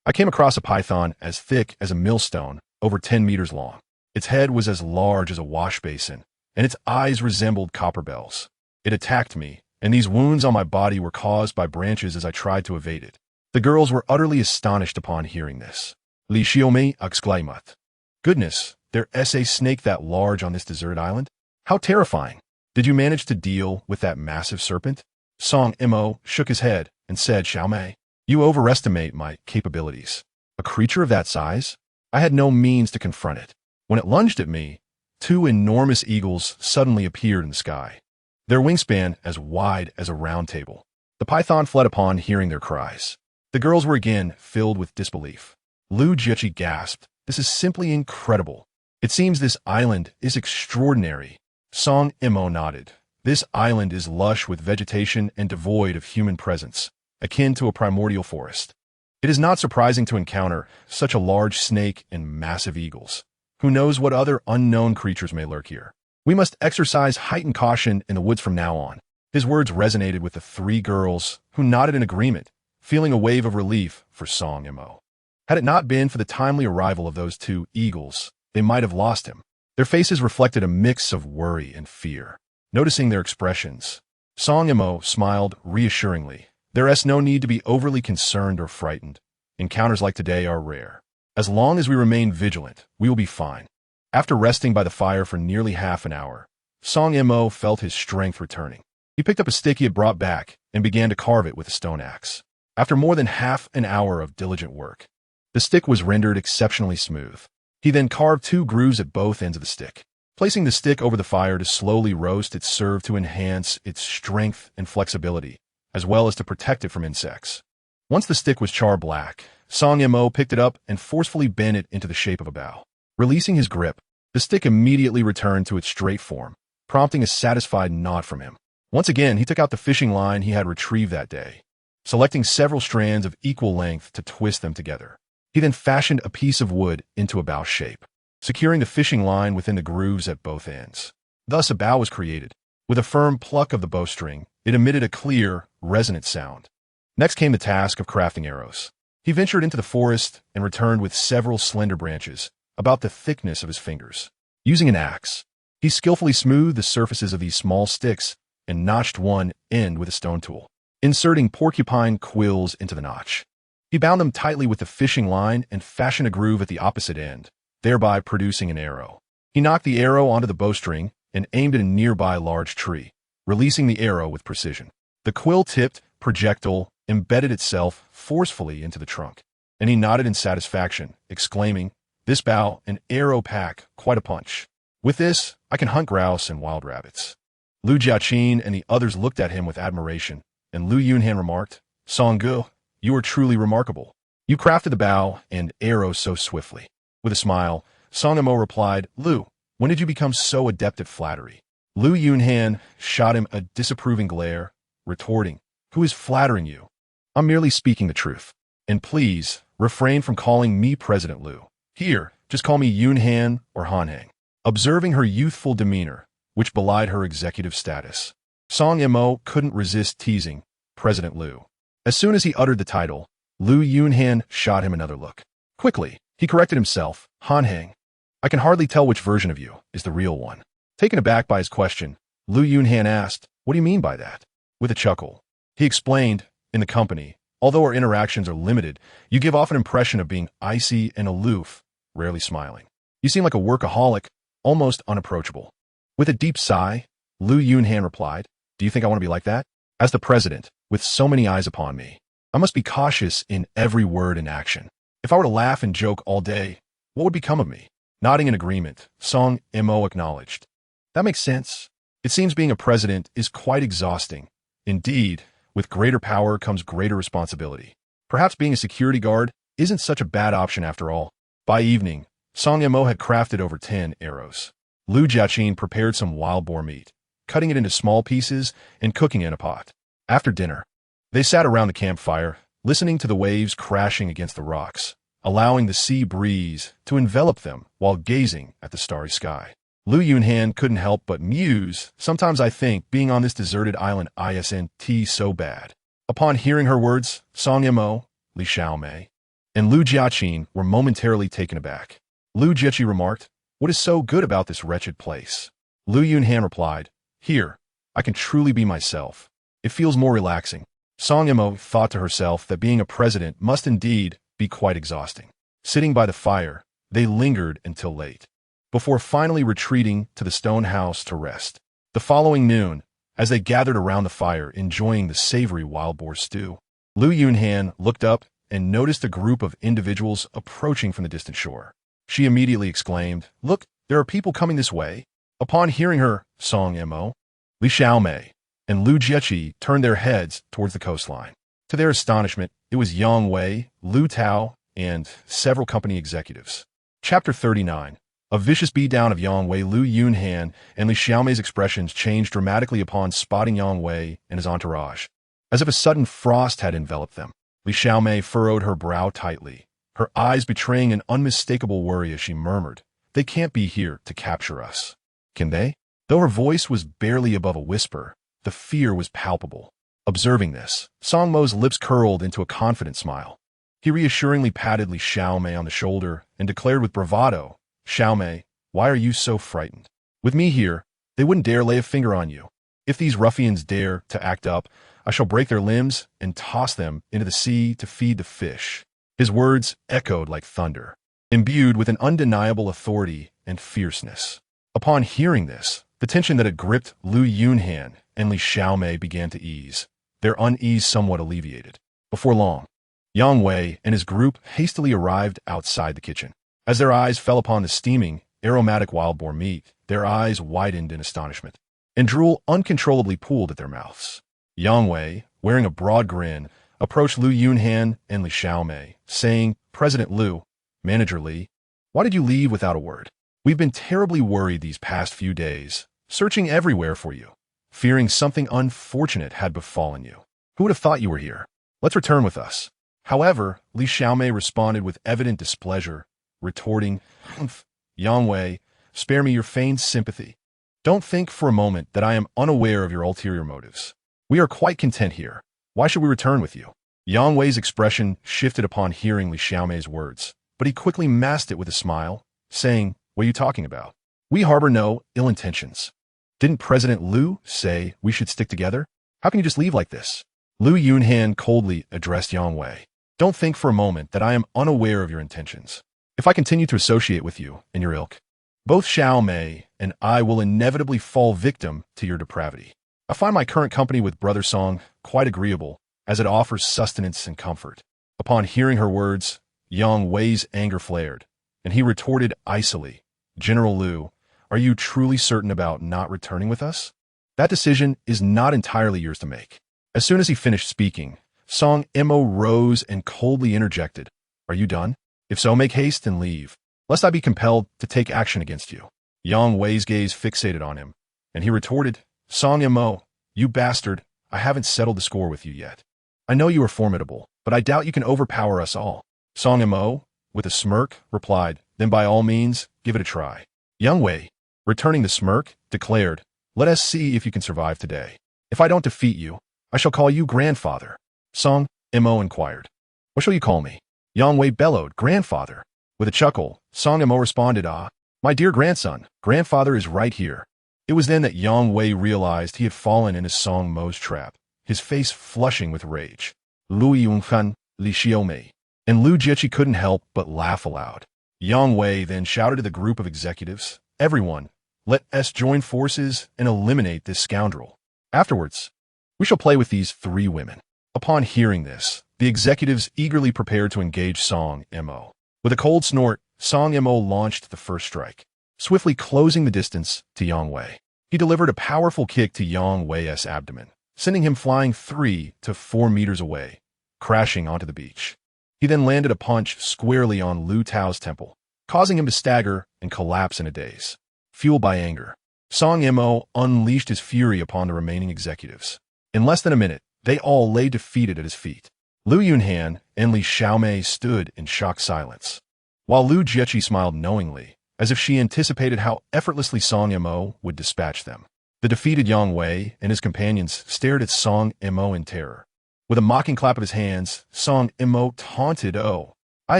I came across a python as thick as a millstone, over 10 meters long. Its head was as large as a wash basin, and its eyes resembled copper bells. It attacked me, and these wounds on my body were caused by branches as I tried to evade it. The girls were utterly astonished upon hearing this. Li Xiaomei exclaimed, Goodness, there's a snake that large on this deserted island? How terrifying! Did you manage to deal with that massive serpent? Song Mo shook his head and said, Xiaomei, you overestimate my capabilities. A creature of that size? I had no means to confront it. When it lunged at me, two enormous eagles suddenly appeared in the sky, their wingspan as wide as a round table. The python fled upon hearing their cries. The girls were again filled with disbelief. Lu Jiechi gasped, This is simply incredible. It seems this island is extraordinary. Song Mo nodded. This island is lush with vegetation and devoid of human presence, akin to a primordial forest. It is not surprising to encounter such a large snake and massive eagles. Who knows what other unknown creatures may lurk here? We must exercise heightened caution in the woods from now on. His words resonated with the three girls, who nodded in agreement, feeling a wave of relief for Song Mo. Had it not been for the timely arrival of those two eagles, they might have lost him. Their faces reflected a mix of worry and fear. Noticing their expressions, Song Mo smiled reassuringly. There's no need to be overly concerned or frightened. Encounters like today are rare. As long as we remain vigilant, we will be fine. After resting by the fire for nearly half an hour, Song Mo felt his strength returning. He picked up a stick he had brought back and began to carve it with a stone axe. After more than half an hour of diligent work, the stick was rendered exceptionally smooth. He then carved 2 grooves at both ends of the stick. Placing the stick over the fire to slowly roast, it served to enhance its strength and flexibility, as well as to protect it from insects. Once the stick was char black, Song Mo picked it up and forcefully bent it into the shape of a bow. Releasing his grip, the stick immediately returned to its straight form, prompting a satisfied nod from him. Once again, he took out the fishing line he had retrieved that day, selecting several strands of equal length to twist them together. He then fashioned a piece of wood into a bow shape, securing the fishing line within the grooves at both ends. Thus a bow was created. With a firm pluck of the bowstring, it emitted a clear, resonant sound. Next came the task of crafting arrows. He ventured into the forest and returned with several slender branches, about the thickness of his fingers. Using an axe, he skillfully smoothed the surfaces of these small sticks and notched one end with a stone tool, inserting porcupine quills into the notch. He bound them tightly with the fishing line and fashioned a groove at the opposite end, thereby producing an arrow. He knocked the arrow onto the bowstring and aimed at a nearby large tree, releasing the arrow with precision. The quill-tipped projectile embedded itself forcefully into the trunk, and he nodded in satisfaction, exclaiming, This bow and arrow pack quite a punch. With this, I can hunt grouse and wild rabbits. Lu Jiaqin and the others looked at him with admiration, and Lu Yunhan remarked, Songgu, you are truly remarkable. You crafted the bow and arrow so swiftly. With a smile, Song Mo replied, Lu, when did you become so adept at flattery? Lu Yunhan shot him a disapproving glare, retorting, Who is flattering you? I'm merely speaking the truth. And please, refrain from calling me President Lu. Here, just call me Yunhan or Hanhang. Observing her youthful demeanor, which belied her executive status, Song Mo couldn't resist teasing President Lu. As soon as he uttered the title, Lu Yunhan shot him another look. Quickly, he corrected himself, Hanhang. I can hardly tell which version of you is the real one. Taken aback by his question, Lu Yunhan asked, What do you mean by that? With a chuckle, he explained, In the company, although our interactions are limited, you give off an impression of being icy and aloof, rarely smiling. You seem like a workaholic, almost unapproachable. With a deep sigh, Lu Yunhan replied, Do you think I want to be like that? As the president, with so many eyes upon me, I must be cautious in every word and action. If I were to laugh and joke all day, what would become of me? Nodding in agreement, Song Mo acknowledged. That makes sense. It seems being a president is quite exhausting. Indeed, with greater power comes greater responsibility. Perhaps being a security guard isn't such a bad option after all. By evening, Song Yemo had crafted over 10 arrows. Lu Jiaqin prepared some wild boar meat, cutting it into small pieces and cooking in a pot. After dinner, they sat around the campfire, listening to the waves crashing against the rocks, allowing the sea breeze to envelop them while gazing at the starry sky. Lu Yunhan couldn't help but muse. Sometimes I think being on this deserted island isn't so bad. Upon hearing her words, Song Yemo, Li Xiaomei, and Lu Jiaqin were momentarily taken aback. Lu Jiaqi remarked, "What is so good about this wretched place?" Lu Yunhan replied, "Here, I can truly be myself. It feels more relaxing." Song Yemo thought to herself that being a president must indeed be quite exhausting. Sitting by the fire, they lingered until late, before finally retreating to the stone house to rest. The following noon, as they gathered around the fire enjoying the savory wild boar stew, Lu Yunhan looked up and noticed a group of individuals approaching from the distant shore. She immediately exclaimed, "Look, there are people coming this way." Upon hearing her, Song Yemo, Li Xiaomei, and Lu Jiaqi turned their heads towards the coastline. To their astonishment, it was Yang Wei, Lu Tao, and several company executives. Chapter 39. A vicious beatdown of Yang Wei. Lu Yunhan and Li Xiaomei's expressions changed dramatically upon spotting Yang Wei and his entourage. As if a sudden frost had enveloped them, Li Xiaomei furrowed her brow tightly, her eyes betraying an unmistakable worry as she murmured, "They can't be here to capture us, can they?" Though her voice was barely above a whisper, the fear was palpable. Observing this, Song Mo's lips curled into a confident smile. He reassuringly patted Li Xiaomei on the shoulder and declared with bravado, "Xiaomei, why are you so frightened? With me here, they wouldn't dare lay a finger on you. If these ruffians dare to act up, I shall break their limbs and toss them into the sea to feed the fish." His words echoed like thunder, imbued with an undeniable authority and fierceness. Upon hearing this, the tension that had gripped Lu Yunhan and Li Xiaomei began to ease, their unease somewhat alleviated. Before long, Yang Wei and his group hastily arrived outside the kitchen. As their eyes fell upon the steaming, aromatic wild boar meat, their eyes widened in astonishment, and drool uncontrollably pooled at their mouths. Yang Wei, wearing a broad grin, approached Lu Yunhan and Li Xiaomei, saying, "President Lu, Manager Li, why did you leave without a word? We've been terribly worried these past few days, searching everywhere for you, fearing something unfortunate had befallen you. Who would have thought you were here? Let's return with us." However, Li Xiaomei responded with evident displeasure, retorting, "Humph, Yang Wei, spare me your feigned sympathy. Don't think for a moment that I am unaware of your ulterior motives. We are quite content here. Why should we return with you?" Yang Wei's expression shifted upon hearing Li Xiaomei's words, but he quickly masked it with a smile, saying, "What are you talking about? We harbor no ill intentions. Didn't President Lu say we should stick together? How can you just leave like this?" Lu Yunhan coldly addressed Yang Wei. "Don't think for a moment that I am unaware of your intentions. If I continue to associate with you and your ilk, both Xiaomei and I will inevitably fall victim to your depravity. I find my current company with Brother Song quite agreeable, as it offers sustenance and comfort." Upon hearing her words, Yang Wei's anger flared, and he retorted icily, "General Lu, are you truly certain about not returning with us? That decision is not entirely yours to make." As soon as he finished speaking, Song Mo rose and coldly interjected, "Are you done? If so, make haste and leave, lest I be compelled to take action against you." Yang Wei's gaze fixated on him, and he retorted, "Song Mo, you bastard, I haven't settled the score with you yet. I know you are formidable, but I doubt you can overpower us all." Song Mo, with a smirk, replied, "Then by all means, give it a try." Yang Wei, returning the smirk, declared, "Let us see if you can survive today. If I don't defeat you, I shall call you grandfather." Song Mo inquired, "What shall you call me?" Yang Wei bellowed, "Grandfather." With a chuckle, Song Mo responded, "Ah, my dear grandson, grandfather is right here." It was then that Yang Wei realized he had fallen into Song Mo's trap, his face flushing with rage. Lu Yunhan, Li Xiaomei, and Lu Jiaqi couldn't help but laugh aloud. Yang Wei then shouted to the group of executives, "Everyone, let us join forces and eliminate this scoundrel. Afterwards, we shall play with these 3 women." Upon hearing this, the executives eagerly prepared to engage Song Mo. With a cold snort, Song Mo launched the first strike, swiftly closing the distance to Yang Wei. He delivered a powerful kick to Yang Wei's abdomen, sending him flying 3 to 4 meters away, crashing onto the beach. He then landed a punch squarely on Lu Tao's temple, causing him to stagger and collapse in a daze. Fueled by anger, Song Mo unleashed his fury upon the remaining executives. In less than a minute, they all lay defeated at his feet. Lu Yunhan and Li Xiaomei stood in shocked silence, while Lu Jieqi smiled knowingly, as if she anticipated how effortlessly Song Mo would dispatch them. The defeated Yang Wei and his companions stared at Song Mo in terror. With a mocking clap of his hands, Song Mo taunted, "Oh, I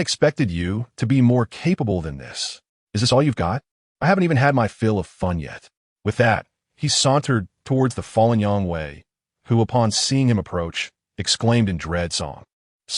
expected you to be more capable than this. Is this all you've got? I haven't even had my fill of fun yet." With that, he sauntered towards the fallen Yang Wei, who, upon seeing him approach, exclaimed in dread, Song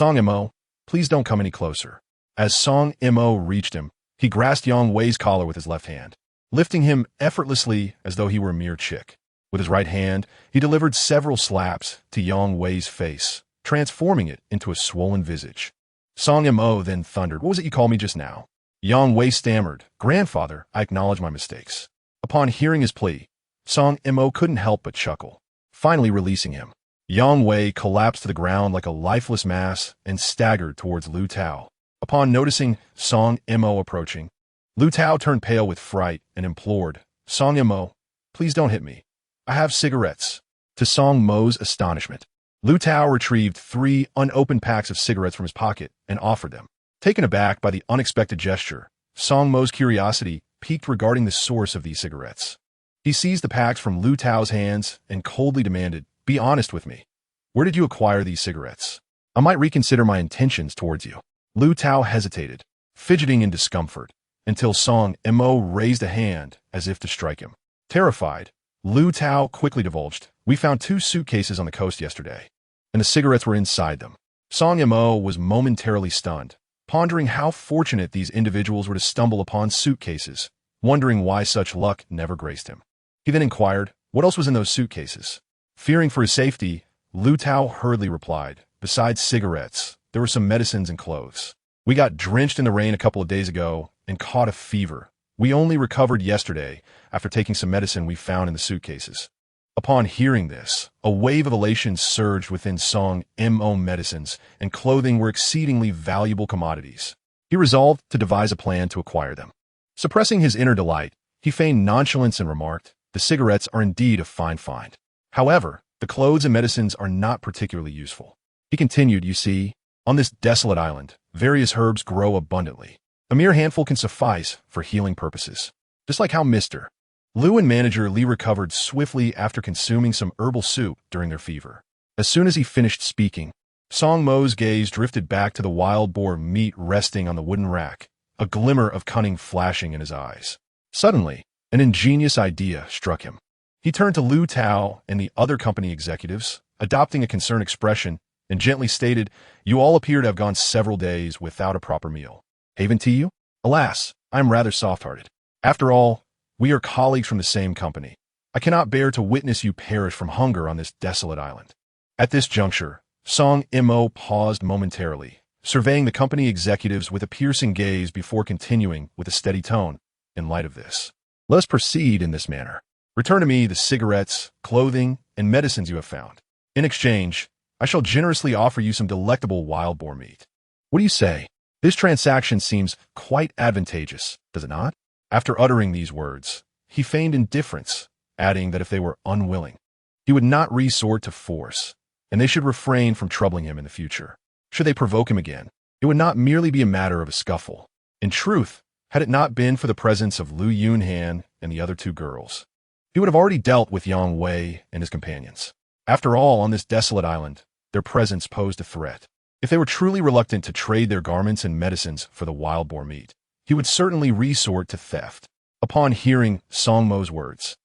Mo, please don't come any closer." As Song Mo reached him, he grasped Yang Wei's collar with his left hand, lifting him effortlessly as though he were a mere chick. With his right hand, he delivered several slaps to Yang Wei's face, transforming it into a swollen visage. Song Mo then thundered, "What was it you called me just now?" Yang Wei stammered, "Grandfather, I acknowledge my mistakes." Upon hearing his plea, Song Mo couldn't help but chuckle, finally releasing him. Yang Wei collapsed to the ground like a lifeless mass and staggered towards Lu Tao. Upon noticing Song Mo approaching, Lu Tao turned pale with fright and implored, "Song Mo, please don't hit me. I have cigarettes." To Song Mo's astonishment, Lu Tao retrieved 3 unopened packs of cigarettes from his pocket and offered them. Taken aback by the unexpected gesture, Song Mo's curiosity piqued regarding the source of these cigarettes. He seized the packs from Lu Tao's hands and coldly demanded, "Be honest with me. Where did you acquire these cigarettes? I might reconsider my intentions towards you." Lu Tao hesitated, fidgeting in discomfort, until Song Mo raised a hand as if to strike him. Terrified, Lu Tao quickly divulged, "We found 2 suitcases on the coast yesterday, and the cigarettes were inside them." Song Mo was momentarily stunned, pondering how fortunate these individuals were to stumble upon suitcases, wondering why such luck never graced him. He then inquired, "What else was in those suitcases?" Fearing for his safety, Lu Tao hurriedly replied, "Besides cigarettes, there were some medicines and clothes. We got drenched in the rain a couple of days ago and caught a fever. We only recovered yesterday after taking some medicine we found in the suitcases." Upon hearing this, a wave of elation surged within Song Mo. Medicines and clothing were exceedingly valuable commodities. He resolved to devise a plan to acquire them. Suppressing his inner delight, he feigned nonchalance and remarked, "The cigarettes are indeed a fine find. However, the clothes and medicines are not particularly useful." He continued, "You see, on this desolate island, various herbs grow abundantly. A mere handful can suffice for healing purposes. Just like how Mr. Lu and manager Li recovered swiftly after consuming some herbal soup during their fever." As soon as he finished speaking, Song Mo's gaze drifted back to the wild boar meat resting on the wooden rack, a glimmer of cunning flashing in his eyes. Suddenly, an ingenious idea struck him. He turned to Lu Tao and the other company executives, adopting a concerned expression, and gently stated, "You all appear to have gone several days without a proper meal. Haven to you? Alas, I am rather soft-hearted. After all, we are colleagues from the same company. I cannot bear to witness you perish from hunger on this desolate island." At this juncture, Song Mo paused momentarily, surveying the company executives with a piercing gaze before continuing with a steady tone, "In light of this, let us proceed in this manner. Return to me the cigarettes, clothing, and medicines you have found. In exchange, I shall generously offer you some delectable wild boar meat. What do you say? This transaction seems quite advantageous, does it not?" After uttering these words, he feigned indifference, adding that if they were unwilling, he would not resort to force, and they should refrain from troubling him in the future. Should they provoke him again, it would not merely be a matter of a scuffle. In truth, had it not been for the presence of Lu Yunhan and the other 2 girls, he would have already dealt with Yang Wei and his companions. After all, on this desolate island, their presence posed a threat. If they were truly reluctant to trade their garments and medicines for the wild boar meat, he would certainly resort to theft. Upon hearing Song Mo's words,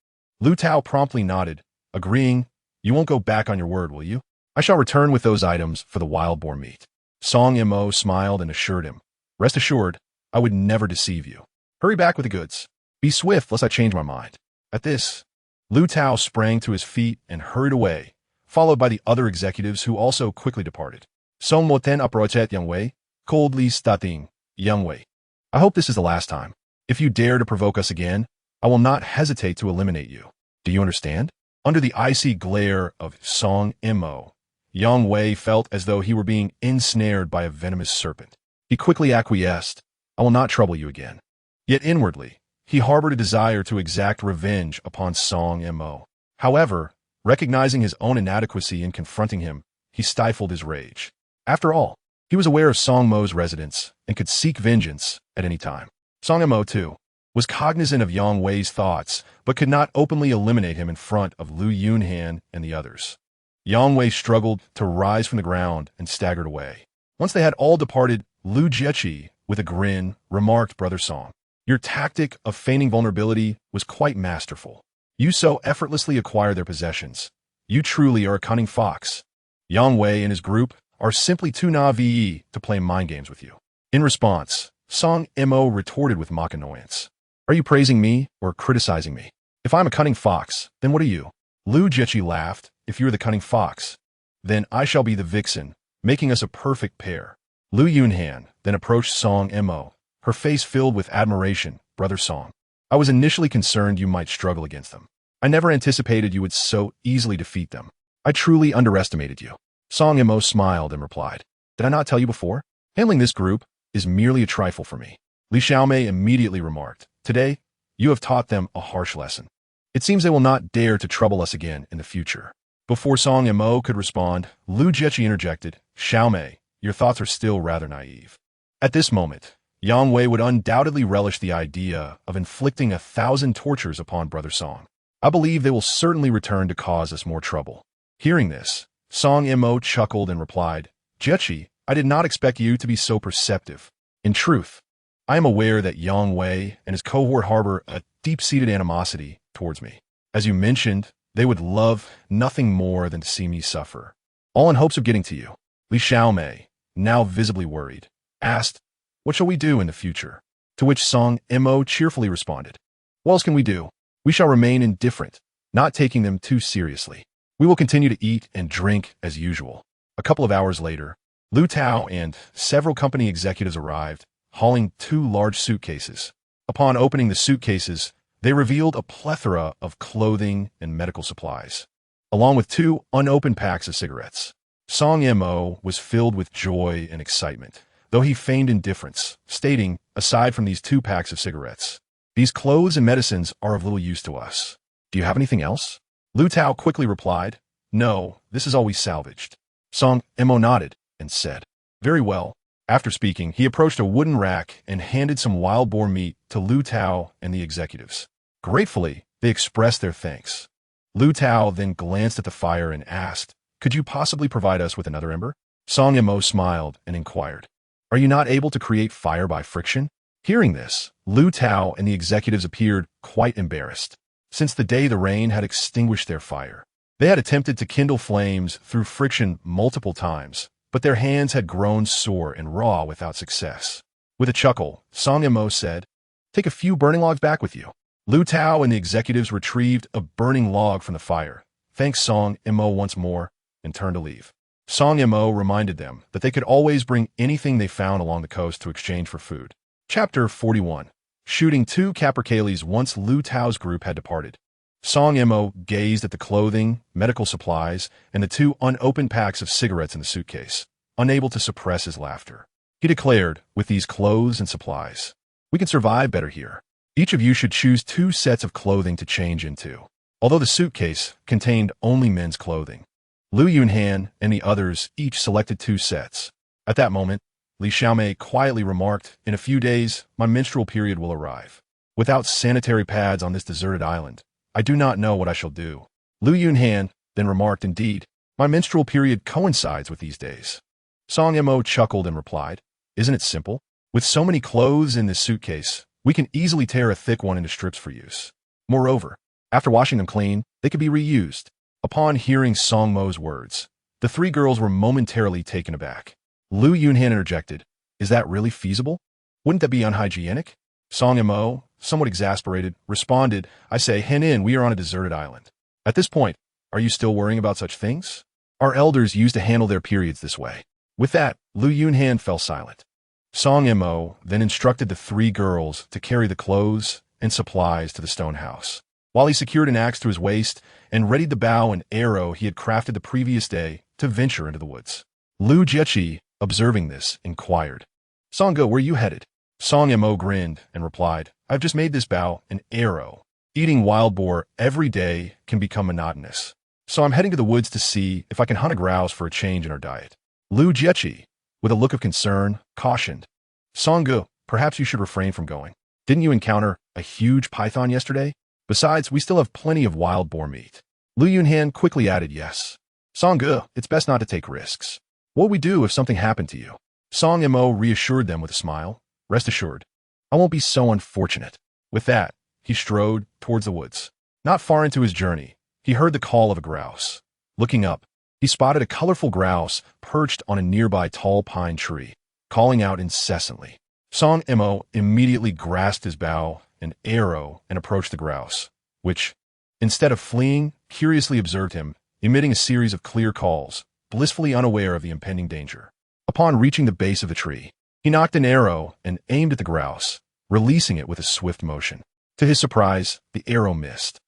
Lu Tao promptly nodded, agreeing, "You won't go back on your word, will you? I shall return with those items for the wild boar meat." Song Mo smiled and assured him, "Rest assured, I would never deceive you. Hurry back with the goods. Be swift lest I change my mind." At this, Lu Tao sprang to his feet and hurried away, followed by the other executives who also quickly departed. Song Mo ten approchet Yang Wei, coldly stating, "Yang Wei, I hope this is the last time. If you dare to provoke us again, I will not hesitate to eliminate you. Do you understand?" Under the icy glare of Song Mo, Yang Wei felt as though he were being ensnared by a venomous serpent. He quickly acquiesced. I will not trouble you again. Yet inwardly, he harbored a desire to exact revenge upon Song Mo. However, recognizing his own inadequacy in confronting him, he stifled his rage. After all, he was aware of Song Mo's residence and could seek vengeance at any time. Song Mo, too, was cognizant of Yang Wei's thoughts, but could not openly eliminate him in front of Lu Yunhan and the others. Yang Wei struggled to rise from the ground and staggered away. Once they had all departed, Lu Jiechi, with a grin, remarked, Brother Song, your tactic of feigning vulnerability was quite masterful. You so effortlessly acquire their possessions. You truly are a cunning fox. Yang Wei and his group are simply too naive to play mind games with you. In response, Song Mo retorted with mock annoyance. Are you praising me or criticizing me? If I'm a cunning fox, then what are you? Lu Jiechi laughed. If you're the cunning fox, then I shall be the vixen, making us a perfect pair. Lu Yunhan then approached Song Mo, her face filled with admiration. Brother Song, I was initially concerned you might struggle against them. I never anticipated you would so easily defeat them. I truly underestimated you. Song Mo smiled and replied, Did I not tell you before? Handling this group is merely a trifle for me. Li Xiaomei immediately remarked, Today, you have taught them a harsh lesson. It seems they will not dare to trouble us again in the future. Before Song Mo could respond, Lu Jiechi interjected, Xiaomei, your thoughts are still rather naive. At this moment, Yang Wei would undoubtedly relish the idea of inflicting 1,000 tortures upon Brother Song. I believe they will certainly return to cause us more trouble. Hearing this, Song Mo chuckled and replied, Jiechi, I did not expect you to be so perceptive. In truth, I am aware that Yang Wei and his cohort harbor a deep-seated animosity towards me. As you mentioned, they would love nothing more than to see me suffer. All in hopes of getting to you. Li Xiaomei, now visibly worried, asked, What shall we do in the future? To which Song Mo cheerfully responded, What else can we do? We shall remain indifferent, not taking them too seriously. We will continue to eat and drink as usual. A couple of hours later, Lu Tao and several company executives arrived, hauling 2 large suitcases. Upon opening the suitcases, they revealed a plethora of clothing and medical supplies, along with 2 unopened packs of cigarettes. Song Mo was filled with joy and excitement, though he feigned indifference, stating, aside from these 2 packs of cigarettes, these clothes and medicines are of little use to us. Do you have anything else? Lu Tao quickly replied, No, this is all we salvaged. Song Mo nodded and said, Very well. After speaking, he approached a wooden rack and handed some wild boar meat to Lu Tao and the executives. Gratefully, they expressed their thanks. Lu Tao then glanced at the fire and asked, Could you possibly provide us with another ember? Song Mo smiled and inquired, Are you not able to create fire by friction? Hearing this, Lu Tao and the executives appeared quite embarrassed. Since the day the rain had extinguished their fire, they had attempted to kindle flames through friction multiple times, but their hands had grown sore and raw without success. With a chuckle, Song Mo said, Take a few burning logs back with you. Lu Tao and the executives retrieved a burning log from the fire, thanked Song Mo once more, and turned to leave. Song Mo reminded them that they could always bring anything they found along the coast to exchange for food. Chapter 41. Shooting 2 capercaillies once Lu Tao's group had departed. Song Mo gazed at the clothing, medical supplies, and the 2 unopened packs of cigarettes in the suitcase, unable to suppress his laughter. He declared, With these clothes and supplies, we can survive better here. Each of you should choose 2 sets of clothing to change into. Although the suitcase contained only men's clothing, Lu Yunhan and the others each selected 2 sets. At that moment, Li Xiaomei quietly remarked, In a few days, my menstrual period will arrive. Without sanitary pads on this deserted island, I do not know what I shall do. Lu Yunhan then remarked, Indeed, my menstrual period coincides with these days. Song Mo chuckled and replied, Isn't it simple? With so many clothes in this suitcase, we can easily tear a thick one into strips for use. Moreover, after washing them clean, they could be reused. Upon hearing Song Mo's words, the 3 girls were momentarily taken aback. Lu Yunhan interjected, Is that really feasible? Wouldn't that be unhygienic? Song Mo, somewhat exasperated, responded, I say, Henin, we are on a deserted island. At this point, are you still worrying about such things? Our elders used to handle their periods this way. With that, Lu Yunhan fell silent. Song Mo then instructed the 3 girls to carry the clothes and supplies to the stone house. While he secured an axe to his waist and readied the bow and arrow he had crafted the previous day to venture into the woods. Lu Jiechi, observing this, inquired, "Song-ge, where are you headed?" Song Mo grinned and replied, "I've just made this bow an arrow. Eating wild boar every day can become monotonous. So I'm heading to the woods to see if I can hunt a grouse for a change in our diet." Lu Jiechi, with a look of concern, cautioned, "Song-ge, perhaps you should refrain from going. Didn't you encounter a huge python yesterday? Besides, we still have plenty of wild boar meat." Lu Yunhan quickly added, "Yes. Song-ge, it's best not to take risks. What would we do if something happened to you?" Song Mo reassured them with a smile. "Rest assured, I won't be so unfortunate." With that, he strode towards the woods. Not far into his journey, he heard the call of a grouse. Looking up, he spotted a colorful grouse perched on a nearby tall pine tree, calling out incessantly. Song Mo immediately grasped his bow and arrow and approached the grouse, which, instead of fleeing, curiously observed him, emitting a series of clear calls, blissfully unaware of the impending danger. Upon reaching the base of the tree, he nocked an arrow and aimed at the grouse, releasing it with a swift motion. To his surprise, the arrow missed,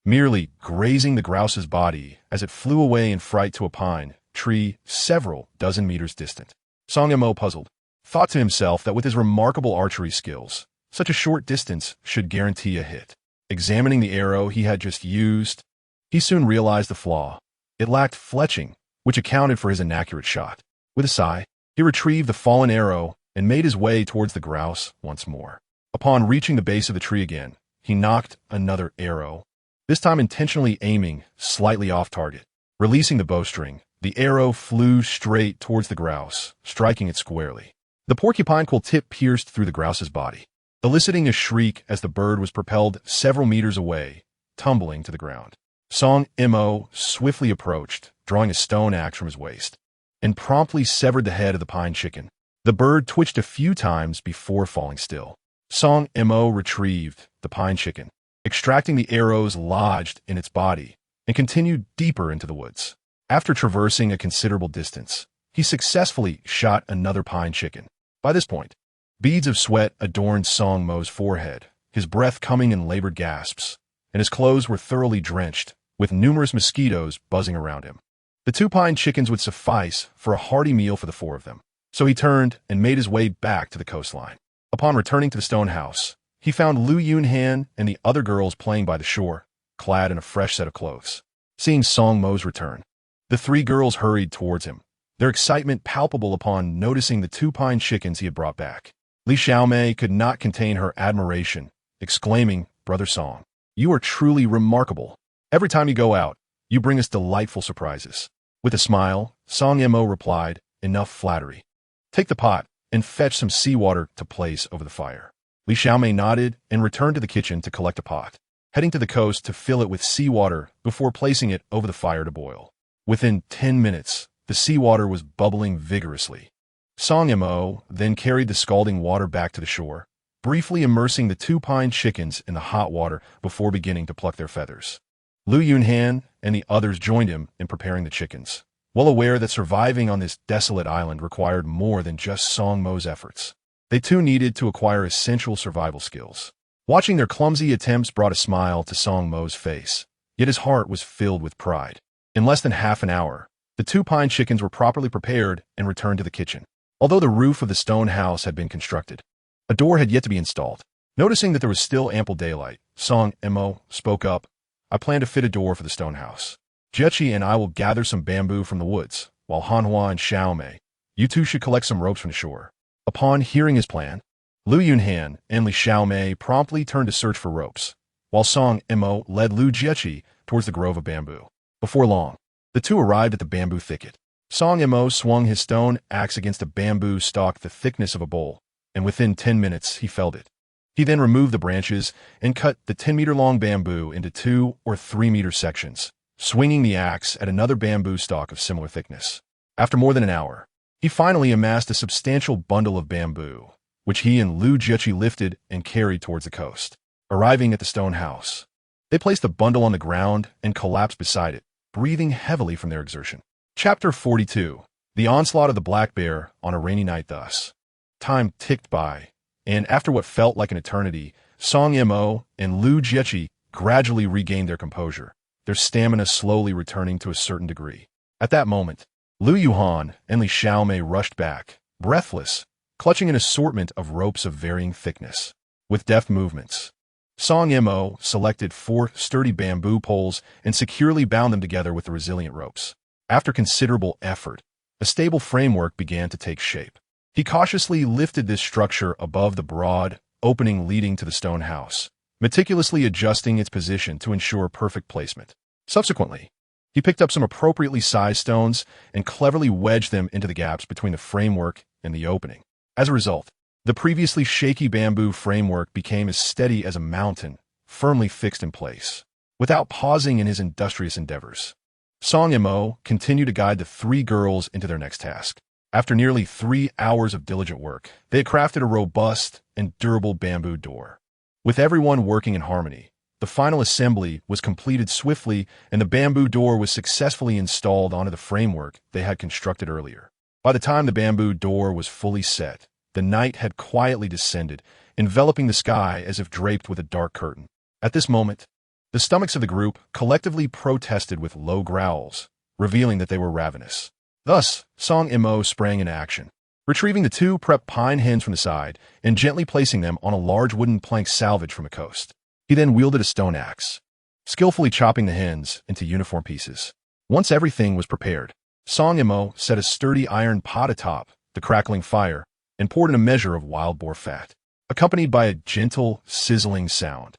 merely grazing the grouse's body as it flew away in fright to a pine tree several dozen meters distant. Song Mo, puzzled, thought to himself that with his remarkable archery skills, such a short distance should guarantee a hit. Examining the arrow he had just used, he soon realized the flaw. It lacked fletching, which accounted for his inaccurate shot. With a sigh, he retrieved the fallen arrow and made his way towards the grouse once more. Upon reaching the base of the tree again, he nocked another arrow, this time intentionally aiming slightly off target. Releasing the bowstring, the arrow flew straight towards the grouse, striking it squarely. The porcupine quill tip pierced through the grouse's body, eliciting a shriek as the bird was propelled several meters away, tumbling to the ground. Song Mo swiftly approached, drawing a stone axe from his waist, and promptly severed the head of the pine chicken. The bird twitched a few times before falling still. Song Mo retrieved the pine chicken, extracting the arrows lodged in its body, and continued deeper into the woods. After traversing a considerable distance, he successfully shot another pine chicken. By this point, beads of sweat adorned Song Mo's forehead, his breath coming in labored gasps, and his clothes were thoroughly drenched, with numerous mosquitoes buzzing around him. The 2 pine chickens would suffice for a hearty meal for the 4 of them, so he turned and made his way back to the coastline. Upon returning to the stone house, he found Lu Yunhan and the other girls playing by the shore, clad in a fresh set of clothes. Seeing Song Mo's return, the 3 girls hurried towards him, their excitement palpable upon noticing the 2 pine chickens he had brought back. Li Xiaomei could not contain her admiration, exclaiming, "Brother Song, you are truly remarkable. Every time you go out, you bring us delightful surprises." With a smile, Song Mo replied, "Enough flattery. Take the pot and fetch some seawater to place over the fire." Li Xiaomei nodded and returned to the kitchen to collect a pot, heading to the coast to fill it with seawater before placing it over the fire to boil. Within 10 minutes, the seawater was bubbling vigorously. Song Mo then carried the scalding water back to the shore, briefly immersing the 2 pine chickens in the hot water before beginning to pluck their feathers. Lu Yunhan and the others joined him in preparing the chickens, well aware that surviving on this desolate island required more than just Song Mo's efforts. They too needed to acquire essential survival skills. Watching their clumsy attempts brought a smile to Song Mo's face, yet his heart was filled with pride. In less than half an hour, the 2 pine chickens were properly prepared and returned to the kitchen. Although the roof of the stone house had been constructed, a door had yet to be installed. Noticing that there was still ample daylight, Song Mo spoke up, "I plan to fit a door for the stone house. Jiechi and I will gather some bamboo from the woods, while Hanhua and Xiaomei, you 2 should collect some ropes from the shore." Upon hearing his plan, Lu Yunhan and Li Xiaomei promptly turned to search for ropes, while Song Mo led Lu Jiechi towards the grove of bamboo. Before long, the 2 arrived at the bamboo thicket. Song Mo swung his stone axe against a bamboo stalk the thickness of a bowl, and within 10 minutes he felled it. He then removed the branches and cut the 10-meter-long bamboo into 2 or 3-meter sections, swinging the axe at another bamboo stalk of similar thickness. After more than an hour, he finally amassed a substantial bundle of bamboo, which he and Lu Jiechi lifted and carried towards the coast. Arriving at the stone house, they placed the bundle on the ground and collapsed beside it, breathing heavily from their exertion. Chapter 42. The Onslaught of the Black Bear on a Rainy Night. Thus, time ticked by, and after what felt like an eternity, Song Mo and Lu Jiechi gradually regained their composure, their stamina slowly returning to a certain degree. At that moment, Lu Yuhan and Li Xiaomei rushed back, breathless, clutching an assortment of ropes of varying thickness. With deft movements, Song Mo selected 4 sturdy bamboo poles and securely bound them together with the resilient ropes. After considerable effort, a stable framework began to take shape. He cautiously lifted this structure above the broad opening leading to the stone house, meticulously adjusting its position to ensure perfect placement. Subsequently, he picked up some appropriately sized stones and cleverly wedged them into the gaps between the framework and the opening. As a result, the previously shaky bamboo framework became as steady as a mountain, firmly fixed in place. Without pausing in his industrious endeavors, Song Mo continued to guide the 3 girls into their next task. After nearly 3 hours of diligent work, they had crafted a robust and durable bamboo door. With everyone working in harmony, the final assembly was completed swiftly and the bamboo door was successfully installed onto the framework they had constructed earlier. By the time the bamboo door was fully set, the night had quietly descended, enveloping the sky as if draped with a dark curtain. At this moment, the stomachs of the group collectively protested with low growls, revealing that they were ravenous. Thus, Song Mo sprang into action, retrieving the 2 prepped pine hens from the side and gently placing them on a large wooden plank salvage from the coast. He then wielded a stone axe, skillfully chopping the hens into uniform pieces. Once everything was prepared, Song Mo set a sturdy iron pot atop the crackling fire and poured in a measure of wild boar fat, accompanied by a gentle, sizzling sound.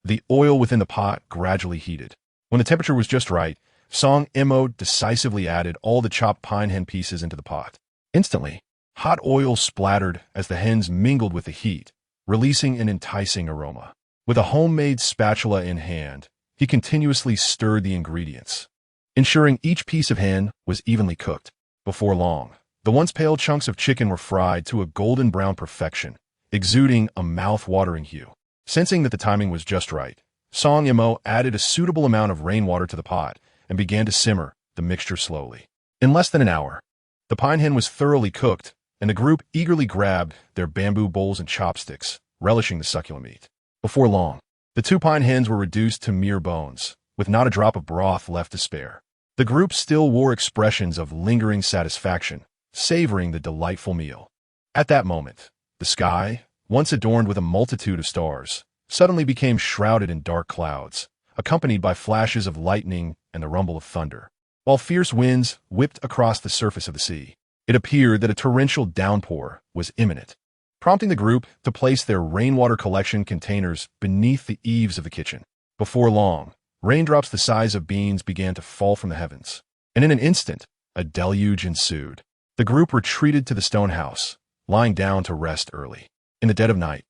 The oil within the pot gradually heated. When the temperature was just right, Song Mo decisively added all the chopped pine hen pieces into the pot. Instantly, hot oil splattered as the hens mingled with the heat, releasing an enticing aroma. With a homemade spatula in hand, he continuously stirred the ingredients, ensuring each piece of hen was evenly cooked. Before long, the once pale chunks of chicken were fried to a golden brown perfection, exuding a mouth-watering hue. Sensing that the timing was just right, Song Mo added a suitable amount of rainwater to the pot and began to simmer the mixture slowly. In less than an hour, the pine hen was thoroughly cooked, and the group eagerly grabbed their bamboo bowls and chopsticks, relishing the succulent meat. Before long, the 2 pine hens were reduced to mere bones, with not a drop of broth left to spare. The group still wore expressions of lingering satisfaction, savoring the delightful meal. At that moment, the sky, once adorned with a multitude of stars, suddenly became shrouded in dark clouds, accompanied by flashes of lightning and the rumble of thunder. While fierce winds whipped across the surface of the sea, it appeared that a torrential downpour was imminent, prompting the group to place their rainwater collection containers beneath the eaves of the kitchen. Before long, raindrops the size of beans began to fall from the heavens, and in an instant, a deluge ensued. The group retreated to the stone house, lying down to rest early. In the dead of night,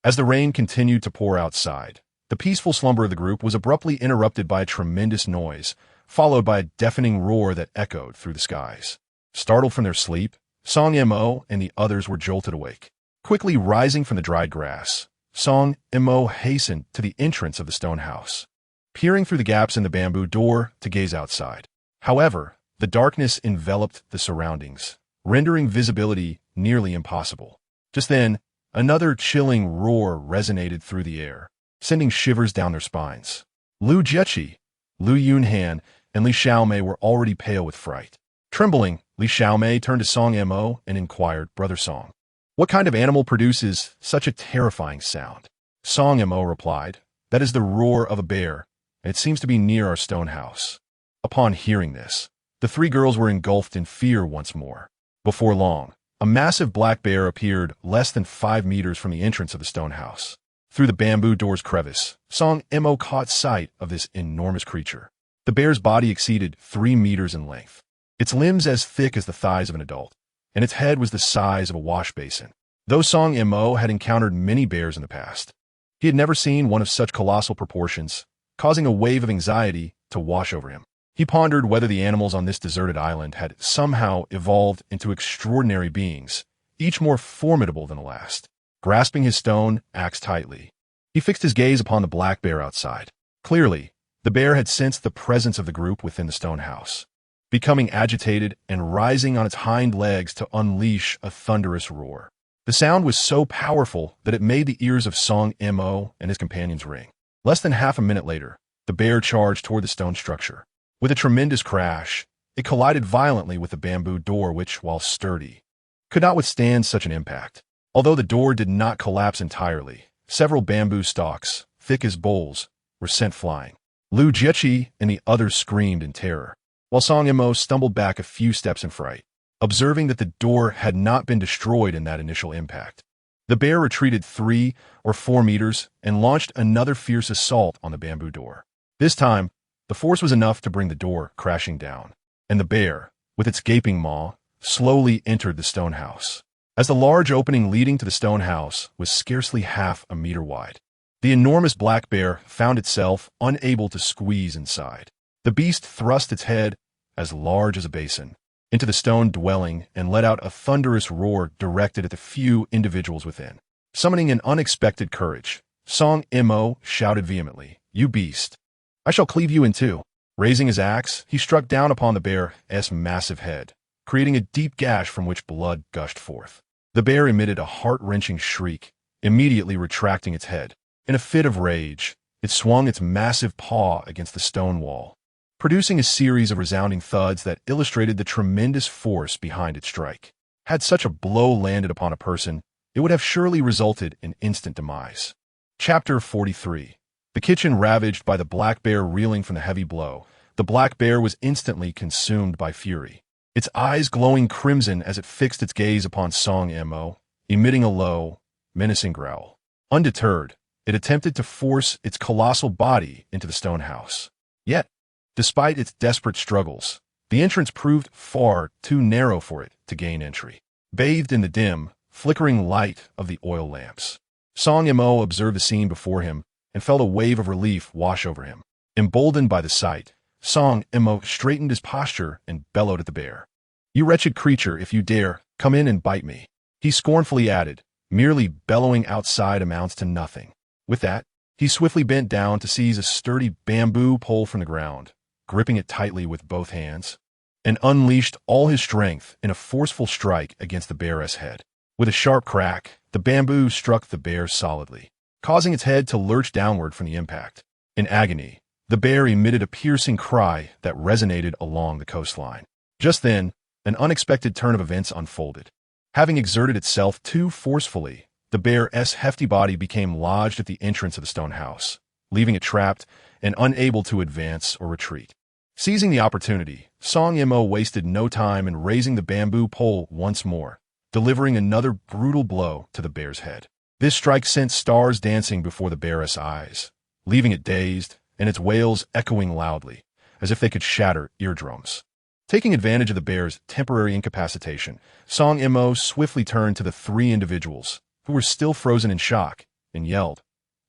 as the rain continued to pour outside, the peaceful slumber of the group was abruptly interrupted by a tremendous noise, followed by a deafening roar that echoed through the skies. Startled from their sleep, Song Mo and the others were jolted awake. Quickly rising from the dried grass, Song Mo hastened to the entrance of the stone house, peering through the gaps in the bamboo door to gaze outside. However, the darkness enveloped the surroundings, rendering visibility nearly impossible. Just then, another chilling roar resonated through the air, sending shivers down their spines. Lu Jiechi, Lu Yunhan, and Li Xiaomei were already pale with fright. Trembling, Li Xiaomei turned to Song Mo and inquired, "Brother Song, what kind of animal produces such a terrifying sound?" Song Mo replied, "That is the roar of a bear, and it seems to be near our stone house." Upon hearing this, the 3 girls were engulfed in fear once more. Before long, a massive black bear appeared less than 5 meters from the entrance of the stone house. Through the bamboo door's crevice, Song Mo caught sight of this enormous creature. The bear's body exceeded 3 meters in length, its limbs as thick as the thighs of an adult, and its head was the size of a wash basin. Though Song Mo had encountered many bears in the past, he had never seen one of such colossal proportions, causing a wave of anxiety to wash over him. He pondered whether the animals on this deserted island had somehow evolved into extraordinary beings, each more formidable than the last. Grasping his stone axe tightly, he fixed his gaze upon the black bear outside. Clearly, the bear had sensed the presence of the group within the stone house, becoming agitated and rising on its hind legs to unleash a thunderous roar. The sound was so powerful that it made the ears of Song Mo and his companions ring. Less than half a minute later, the bear charged toward the stone structure. With a tremendous crash, It collided violently with the bamboo door which, while sturdy, could not withstand such an impact. Although the door did not collapse entirely, several bamboo stalks, thick as bowls, were sent flying. Lu Jiechi and the others screamed in terror, while Song Yimou stumbled back a few steps in fright, observing that the door had not been destroyed in that initial impact. The bear retreated 3 or 4 meters and launched another fierce assault on the bamboo door. This time, the force was enough to bring the door crashing down, and the bear, with its gaping maw, slowly entered the stone house. As the large opening leading to the stone house was scarcely half a meter wide, the enormous black bear found itself unable to squeeze inside. The beast thrust its head, as large as a basin, into the stone dwelling and let out a thunderous roar directed at the few individuals within. Summoning an unexpected courage, Song Yimou shouted vehemently, "You beast! I shall cleave you in two." Raising his axe, he struck down upon the bear's massive head, creating a deep gash from which blood gushed forth. The bear emitted a heart-wrenching shriek, immediately retracting its head. In a fit of rage, it swung its massive paw against the stone wall, producing a series of resounding thuds that illustrated the tremendous force behind its strike. Had such a blow landed upon a person, it would have surely resulted in instant demise. Chapter 43. The kitchen ravaged by the black bear. Reeling from the heavy blow, the black bear was instantly consumed by fury, its eyes glowing crimson as it fixed its gaze upon Song Yimou, emitting a low, menacing growl. Undeterred, it attempted to force its colossal body into the stone house. Yet, despite its desperate struggles, the entrance proved far too narrow for it to gain entry. Bathed in the dim, flickering light of the oil lamps, Song Yimou observed the scene before him and felt a wave of relief wash over him. Emboldened by the sight, Song Yimou straightened his posture and bellowed at the bear. "You wretched creature, if you dare, come in and bite me," he scornfully added. Merely bellowing outside amounts to nothing. With that, he swiftly bent down to seize a sturdy bamboo pole from the ground, gripping it tightly with both hands, and unleashed all his strength in a forceful strike against the bear's head. With a sharp crack, the bamboo struck the bear solidly, causing its head to lurch downward from the impact. In agony, the bear emitted a piercing cry that resonated along the coastline. Just then, an unexpected turn of events unfolded. Having exerted itself too forcefully, the bear's hefty body became lodged at the entrance of the stone house, leaving it trapped and unable to advance or retreat. Seizing the opportunity, Song Yimou wasted no time in raising the bamboo pole once more, delivering another brutal blow to the bear's head. This strike sent stars dancing before the bear's eyes, leaving it dazed and its wails echoing loudly, as if they could shatter eardrums. Taking advantage of the bear's temporary incapacitation, Song Yimou swiftly turned to the 3 individuals, who were still frozen in shock, and yelled,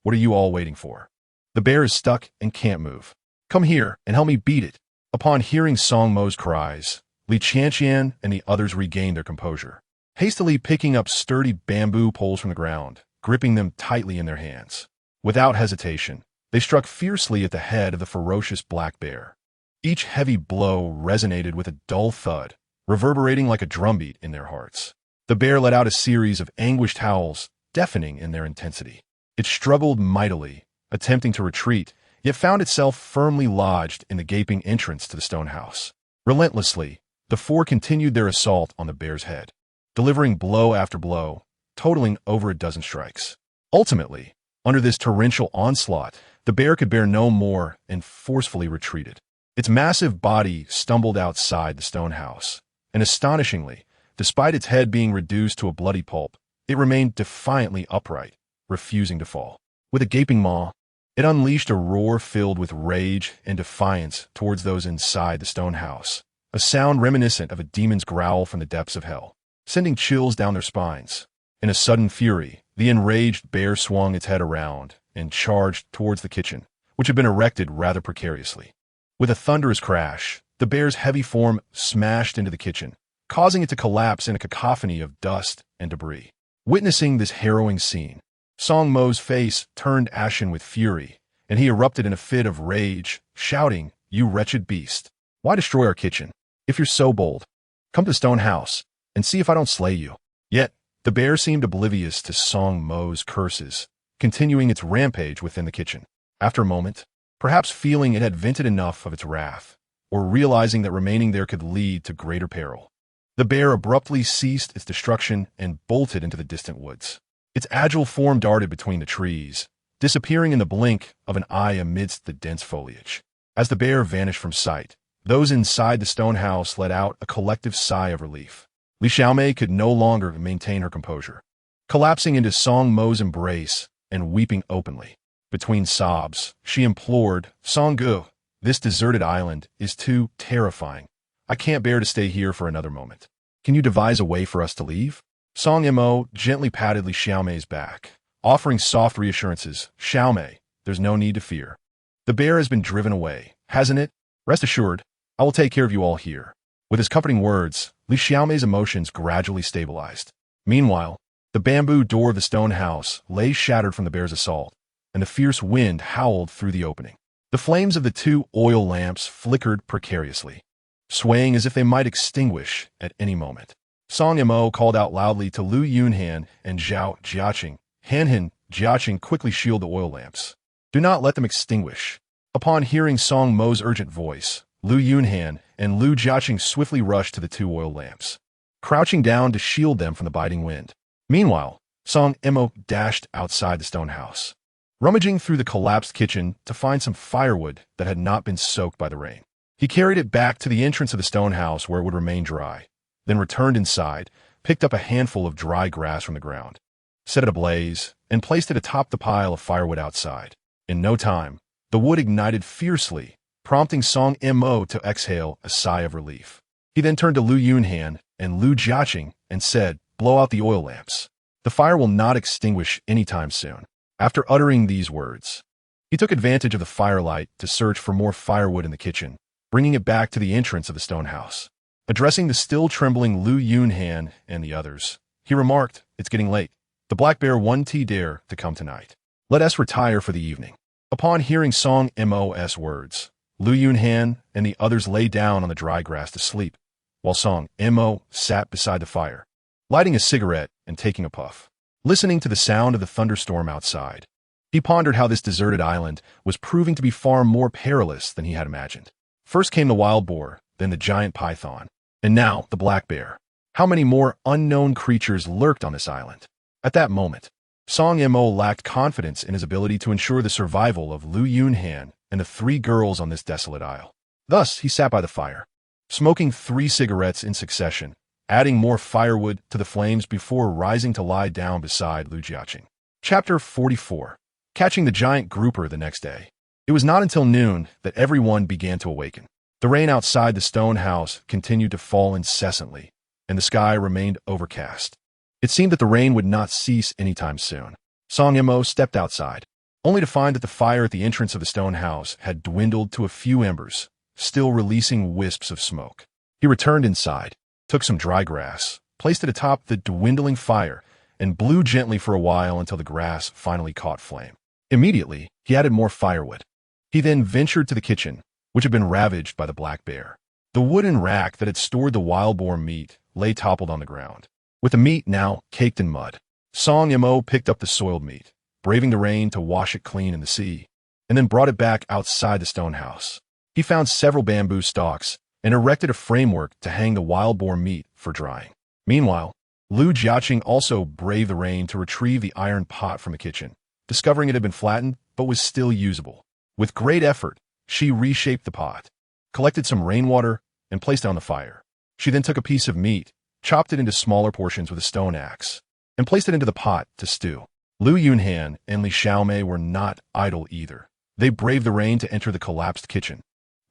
"What are you all waiting for? The bear is stuck and can't move. Come here and help me beat it." Upon hearing Song Mo's cries, Li Qianqian and the others regained their composure, hastily picking up sturdy bamboo poles from the ground, gripping them tightly in their hands. Without hesitation, they struck fiercely at the head of the ferocious black bear. Each heavy blow resonated with a dull thud, reverberating like a drumbeat in their hearts. The bear let out a series of anguished howls, deafening in their intensity. It struggled mightily, attempting to retreat, yet found itself firmly lodged in the gaping entrance to the stone house. Relentlessly, the 4 continued their assault on the bear's head, delivering blow after blow, totaling over a dozen strikes. Ultimately, under this torrential onslaught, the bear could bear no more and forcefully retreated. Its massive body stumbled outside the stone house, and astonishingly, despite its head being reduced to a bloody pulp, it remained defiantly upright, refusing to fall. With a gaping maw, it unleashed a roar filled with rage and defiance towards those inside the stone house, a sound reminiscent of a demon's growl from the depths of hell, sending chills down their spines. In a sudden fury, the enraged bear swung its head around and charged towards the kitchen, which had been erected rather precariously. With a thunderous crash, the bear's heavy form smashed into the kitchen, causing it to collapse in a cacophony of dust and debris. Witnessing this harrowing scene, Song Mo's face turned ashen with fury, and he erupted in a fit of rage, shouting, "You wretched beast! Why destroy our kitchen? If you're so bold, come to the stone house and see if I don't slay you." Yet, the bear seemed oblivious to Song Mo's curses, continuing its rampage within the kitchen. After a moment, perhaps feeling it had vented enough of its wrath, or realizing that remaining there could lead to greater peril. The bear abruptly ceased its destruction and bolted into the distant woods. Its agile form darted between the trees, disappearing in the blink of an eye amidst the dense foliage. As the bear vanished from sight, those inside the stone house let out a collective sigh of relief. Li Xiaomei could no longer maintain her composure. Collapsing into Song Mo's embrace and weeping openly. Between sobs, she implored, "Song Gu, this deserted island is too terrifying. I can't bear to stay here for another moment. Can you devise a way for us to leave?" Song Mo gently patted Li Xiaomei's back, offering soft reassurances. "Xiaomei, there's no need to fear. The bear has been driven away, hasn't it? Rest assured, I will take care of you all here." With his comforting words, Li Xiaomei's emotions gradually stabilized. Meanwhile, the bamboo door of the stone house lay shattered from the bear's assault, and the fierce wind howled through the opening. The flames of the 2 oil lamps flickered precariously, swaying as if they might extinguish at any moment. Song Mo called out loudly to Lu Yunhan and Zhao Jiaqing. Han Jiaqing quickly shielded the oil lamps. "Do not let them extinguish." Upon hearing Song Mo's urgent voice, Lu Yunhan and Lu Jiaqing swiftly rushed to the 2 oil lamps, crouching down to shield them from the biting wind. Meanwhile, Song Mo dashed outside the stone house, rummaging through the collapsed kitchen to find some firewood that had not been soaked by the rain. He carried it back to the entrance of the stone house where it would remain dry, then returned inside, picked up a handful of dry grass from the ground, set it ablaze, and placed it atop the pile of firewood outside. In no time, the wood ignited fiercely, prompting Song Mo to exhale a sigh of relief. He then turned to Lu Yunhan and Lu Jiaqing and said, "Blow out the oil lamps. The fire will not extinguish anytime soon." After uttering these words, he took advantage of the firelight to search for more firewood in the kitchen, bringing it back to the entrance of the stone house. Addressing the still trembling Lu Yunhan and the others, he remarked, "It's getting late. The black bear won't dare to come tonight. Let us retire for the evening." Upon hearing Song Mo's words, Lu Yunhan and the others lay down on the dry grass to sleep, while Song Mo sat beside the fire, lighting a cigarette and taking a puff. Listening to the sound of the thunderstorm outside, he pondered how this deserted island was proving to be far more perilous than he had imagined. First came the wild boar, then the giant python, and now the black bear. How many more unknown creatures lurked on this island? At that moment, Song Mo lacked confidence in his ability to ensure the survival of Lu Yunhan and the 3 girls on this desolate isle. Thus, he sat by the fire, smoking 3 cigarettes in succession, adding more firewood to the flames before rising to lie down beside Lu Jiaqing. Chapter 44. Catching the giant grouper the next day. It was not until noon that everyone began to awaken. The rain outside the stone house continued to fall incessantly, and the sky remained overcast. It seemed that the rain would not cease anytime soon. Song Mo stepped outside, only to find that the fire at the entrance of the stone house had dwindled to a few embers, still releasing wisps of smoke. He returned inside, took some dry grass, placed it atop the dwindling fire, and blew gently for a while until the grass finally caught flame. Immediately, he added more firewood. He then ventured to the kitchen, which had been ravaged by the black bear. The wooden rack that had stored the wild boar meat lay toppled on the ground, with the meat now caked in mud. Song Mo picked up the soiled meat, braving the rain to wash it clean in the sea, and then brought it back outside the stone house. He found several bamboo stalks and erected a framework to hang the wild boar meat for drying. Meanwhile, Lu Jiaqing also braved the rain to retrieve the iron pot from the kitchen, discovering it had been flattened but was still usable. With great effort, she reshaped the pot, collected some rainwater, and placed it on the fire. She then took a piece of meat, chopped it into smaller portions with a stone axe, and placed it into the pot to stew. Lu Yunhan and Li Xiaomei were not idle either. They braved the rain to enter the collapsed kitchen,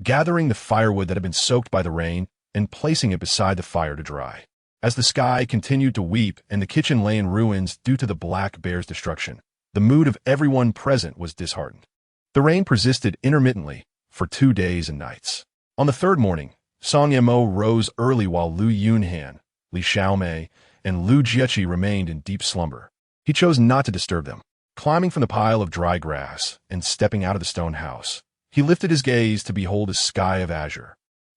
gathering the firewood that had been soaked by the rain and placing it beside the fire to dry. As the sky continued to weep and the kitchen lay in ruins due to the black bear's destruction, the mood of everyone present was disheartened. The rain persisted intermittently for 2 days and nights. On the 3rd morning, Song Mo rose early while Lu Yunhan, Li Xiaomei, and Lu Jiaqi remained in deep slumber. He chose not to disturb them. Climbing from the pile of dry grass and stepping out of the stone house, he lifted his gaze to behold a sky of azure.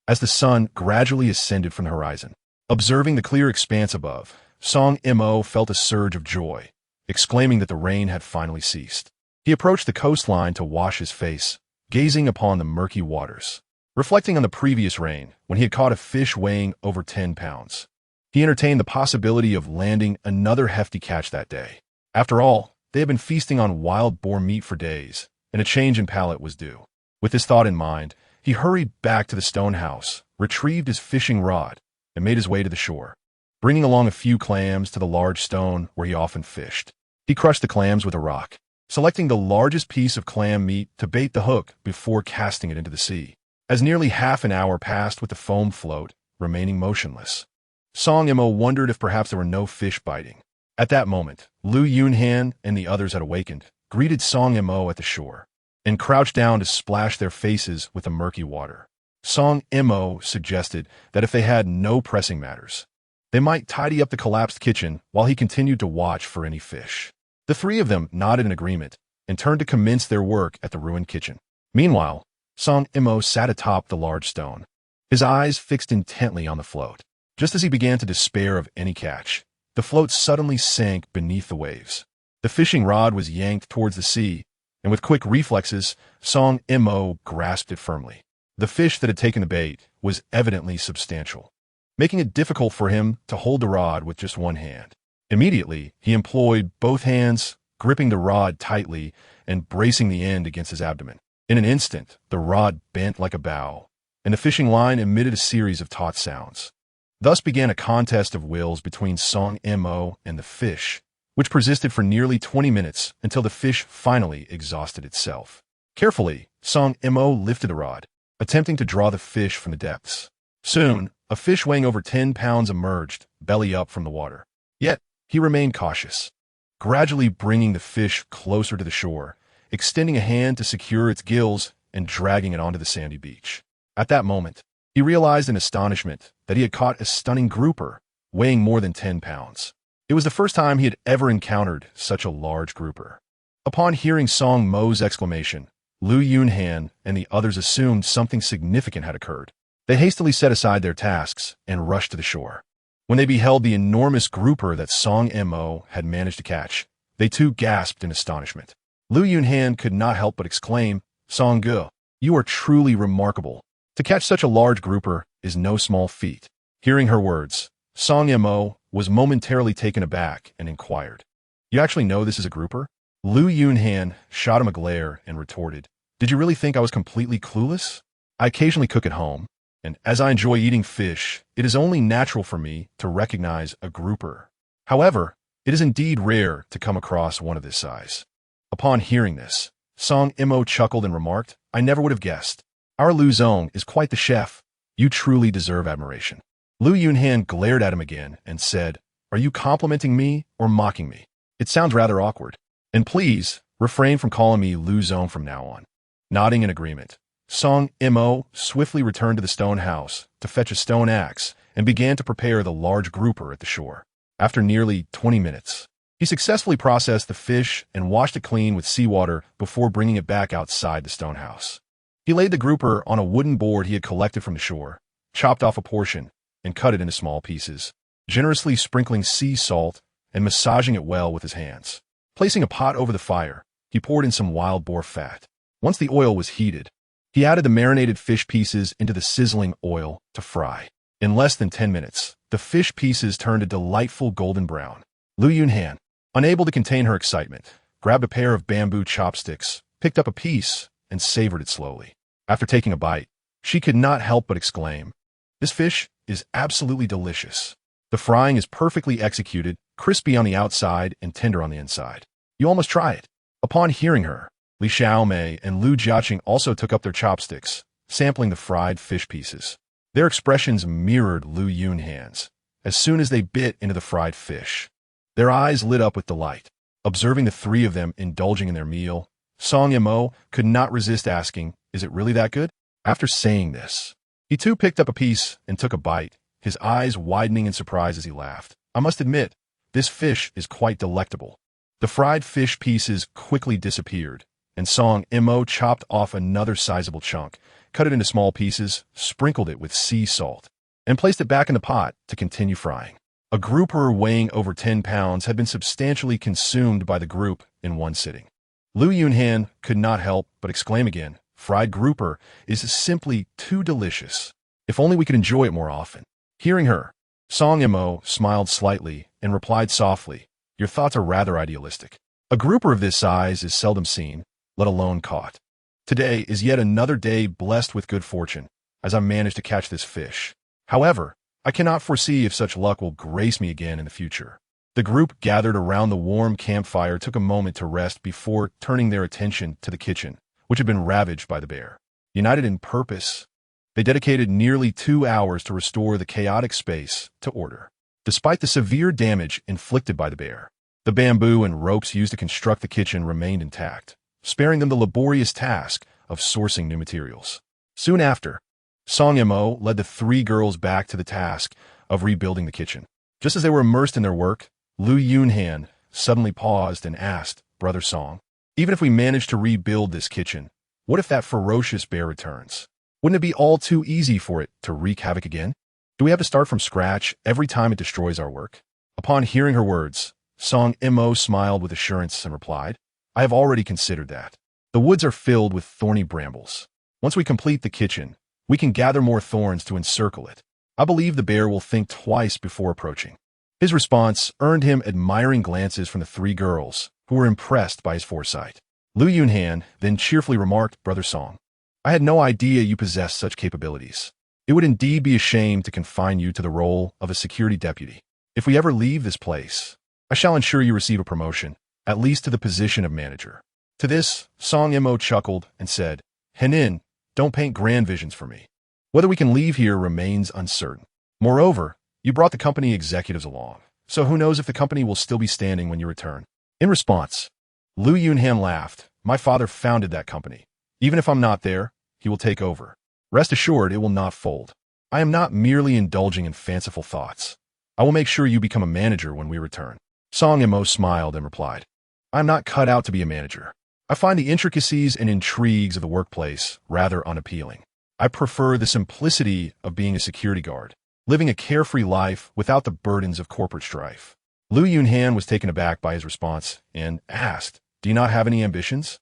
As the sun gradually ascended from the horizon, observing the clear expanse above, Song Mo felt a surge of joy, exclaiming that the rain had finally ceased. He approached the coastline to wash his face, gazing upon the murky waters. Reflecting on the previous rain, when he had caught a fish weighing over 10 pounds, he entertained the possibility of landing another hefty catch that day. After all, they had been feasting on wild boar meat for days, and a change in palate was due. With this thought in mind, he hurried back to the stone house, retrieved his fishing rod, and made his way to the shore, bringing along a few clams to the large stone where he often fished. He crushed the clams with a rock, selecting the largest piece of clam meat to bait the hook before casting it into the sea. As nearly half an hour passed with the foam float remaining motionless, Song Mo wondered if perhaps there were no fish biting. At that moment, Lu Yunhan and the others had awakened, greeted Song Mo at the shore, and crouched down to splash their faces with the murky water. Song Mo suggested that if they had no pressing matters, they might tidy up the collapsed kitchen while he continued to watch for any fish. The three of them nodded in agreement and turned to commence their work at the ruined kitchen. Meanwhile, Song Mo sat atop the large stone, his eyes fixed intently on the float. Just as he began to despair of any catch, the float suddenly sank beneath the waves. The fishing rod was yanked towards the sea, and with quick reflexes, Song Mo grasped it firmly. The fish that had taken the bait was evidently substantial, making it difficult for him to hold the rod with just one hand. Immediately, he employed both hands, gripping the rod tightly and bracing the end against his abdomen. In an instant, the rod bent like a bow, and the fishing line emitted a series of taut sounds. Thus began a contest of wills between Song Mo and the fish, which persisted for nearly 20 minutes until the fish finally exhausted itself. Carefully, Song Mo lifted the rod, attempting to draw the fish from the depths. Soon, a fish weighing over 10 pounds emerged, belly up from the water. Yet, he remained cautious, gradually bringing the fish closer to the shore, extending a hand to secure its gills and dragging it onto the sandy beach. At that moment, he realized in astonishment that he had caught a stunning grouper weighing more than 10 pounds. It was the first time he had ever encountered such a large grouper. Upon hearing Song Mo's exclamation, Lu Yunhan and the others assumed something significant had occurred. They hastily set aside their tasks and rushed to the shore. When they beheld the enormous grouper that Song Mo had managed to catch, they too gasped in astonishment. Lu Yunhan could not help but exclaim, "Song Ge, you are truly remarkable. To catch such a large grouper is no small feat." Hearing her words, Song Mo was momentarily taken aback and inquired, "You actually know this is a grouper?" Lu Yunhan shot him a glare and retorted, "Did you really think I was completely clueless? I occasionally cook at home, and as I enjoy eating fish, it is only natural for me to recognize a grouper. However, it is indeed rare to come across one of this size." Upon hearing this, Song Mo chuckled and remarked, "I never would have guessed. Our Lu Zong is quite the chef. You truly deserve admiration." Lu Yunhan glared at him again and said, "Are you complimenting me or mocking me? It sounds rather awkward. And please, refrain from calling me Lu Zong from now on." Nodding in agreement, Song Mo swiftly returned to the stone house to fetch a stone axe and began to prepare the large grouper at the shore. After nearly 20 minutes, he successfully processed the fish and washed it clean with seawater before bringing it back outside the stone house. He laid the grouper on a wooden board he had collected from the shore, chopped off a portion, and cut it into small pieces, generously sprinkling sea salt and massaging it well with his hands. Placing a pot over the fire, he poured in some wild boar fat. Once the oil was heated, he added the marinated fish pieces into the sizzling oil to fry. In less than 10 minutes, the fish pieces turned a delightful golden brown. Lu Yunhan, unable to contain her excitement, grabbed a pair of bamboo chopsticks, picked up a piece, and savored it slowly. After taking a bite, she could not help but exclaim, "This fish is absolutely delicious. The frying is perfectly executed, crispy on the outside and tender on the inside. You all must try it." Upon hearing her, Li Xiaomei and Lu Jiaqing also took up their chopsticks, sampling the fried fish pieces. Their expressions mirrored Lu Yunhan's. As soon as they bit into the fried fish, their eyes lit up with delight. Observing the three of them indulging in their meal, Song Mo could not resist asking, "Is it really that good?" After saying this, he too picked up a piece and took a bite, his eyes widening in surprise as he laughed. "I must admit, this fish is quite delectable." The fried fish pieces quickly disappeared, and Song Mo chopped off another sizable chunk, cut it into small pieces, sprinkled it with sea salt, and placed it back in the pot to continue frying. A grouper weighing over 10 pounds had been substantially consumed by the group in one sitting. Lu Yunhan could not help but exclaim again, Fried grouper is simply too delicious. If only we could enjoy it more often. Hearing her, Song Mo smiled slightly and replied softly, "Your thoughts are rather idealistic. A grouper of this size is seldom seen, let alone caught. Today is yet another day blessed with good fortune, as I managed to catch this fish. However, I cannot foresee if such luck will grace me again in the future." The group gathered around the warm campfire took a moment to rest before turning their attention to the kitchen, which had been ravaged by the bear. United in purpose, they dedicated nearly 2 hours to restore the chaotic space to order. Despite the severe damage inflicted by the bear, the bamboo and ropes used to construct the kitchen remained intact, sparing them the laborious task of sourcing new materials. Soon after, Song Mo led the 3 girls back to the task of rebuilding the kitchen. Just as they were immersed in their work, Lu Yunhan suddenly paused and asked, "Brother Song, even if we manage to rebuild this kitchen, what if that ferocious bear returns? Wouldn't it be all too easy for it to wreak havoc again? Do we have to start from scratch every time it destroys our work?" Upon hearing her words, Song Mo smiled with assurance and replied, "I have already considered that. The woods are filled with thorny brambles. Once we complete the kitchen, we can gather more thorns to encircle it. I believe the bear will think twice before approaching." His response earned him admiring glances from the 3 girls, who were impressed by his foresight. Lu Yunhan then cheerfully remarked, "Brother Song, I had no idea you possessed such capabilities. It would indeed be a shame to confine you to the role of a security deputy. If we ever leave this place, I shall ensure you receive a promotion, at least to the position of manager." To this, Song Mo chuckled and said, "Henin, don't paint grand visions for me. Whether we can leave here remains uncertain. Moreover, you brought the company executives along, so who knows if the company will still be standing when you return." In response, Lu Yunhan laughed, "My father founded that company. Even if I'm not there, he will take over. Rest assured it will not fold. I am not merely indulging in fanciful thoughts. I will make sure you become a manager when we return." Song Mo smiled and replied, "I am not cut out to be a manager. I find the intricacies and intrigues of the workplace rather unappealing. I prefer the simplicity of being a security guard, living a carefree life without the burdens of corporate strife." Lu Yunhan was taken aback by his response and asked, "Do you not have any ambitions?"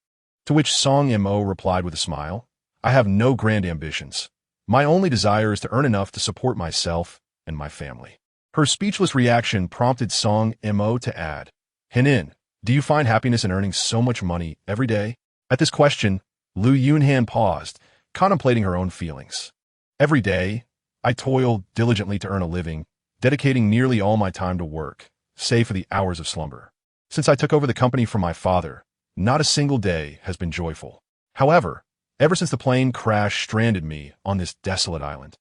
To which Song Mo replied with a smile, "I have no grand ambitions. My only desire is to earn enough to support myself and my family." Her speechless reaction prompted Song Mo to add, "Henin, do you find happiness in earning so much money every day?" At this question, Lu Yunhan paused, contemplating her own feelings. "Every day, I toil diligently to earn a living, dedicating nearly all my time to work, save for the hours of slumber. Since I took over the company from my father, not a single day has been joyful. However, ever since the plane crash stranded me on this desolate island,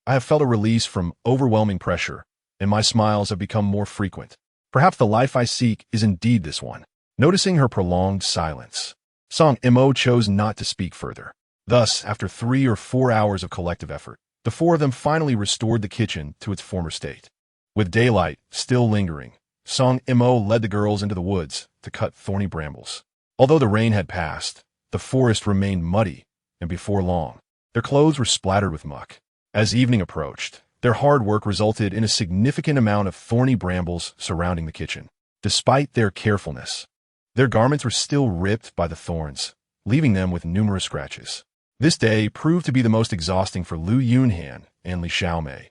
I have felt a release from overwhelming pressure, and my smiles have become more frequent. Perhaps the life I seek is indeed this one." Noticing her prolonged silence, Song Mo chose not to speak further. Thus, after 3 or 4 hours of collective effort, the 4 of them finally restored the kitchen to its former state. With daylight still lingering, Song Mo led the girls into the woods to cut thorny brambles. Although the rain had passed, the forest remained muddy, and before long, their clothes were splattered with muck. As evening approached, their hard work resulted in a significant amount of thorny brambles surrounding the kitchen. Despite their carefulness, their garments were still ripped by the thorns, leaving them with numerous scratches. This day proved to be the most exhausting for Lu Yunhan and Li Xiaomei.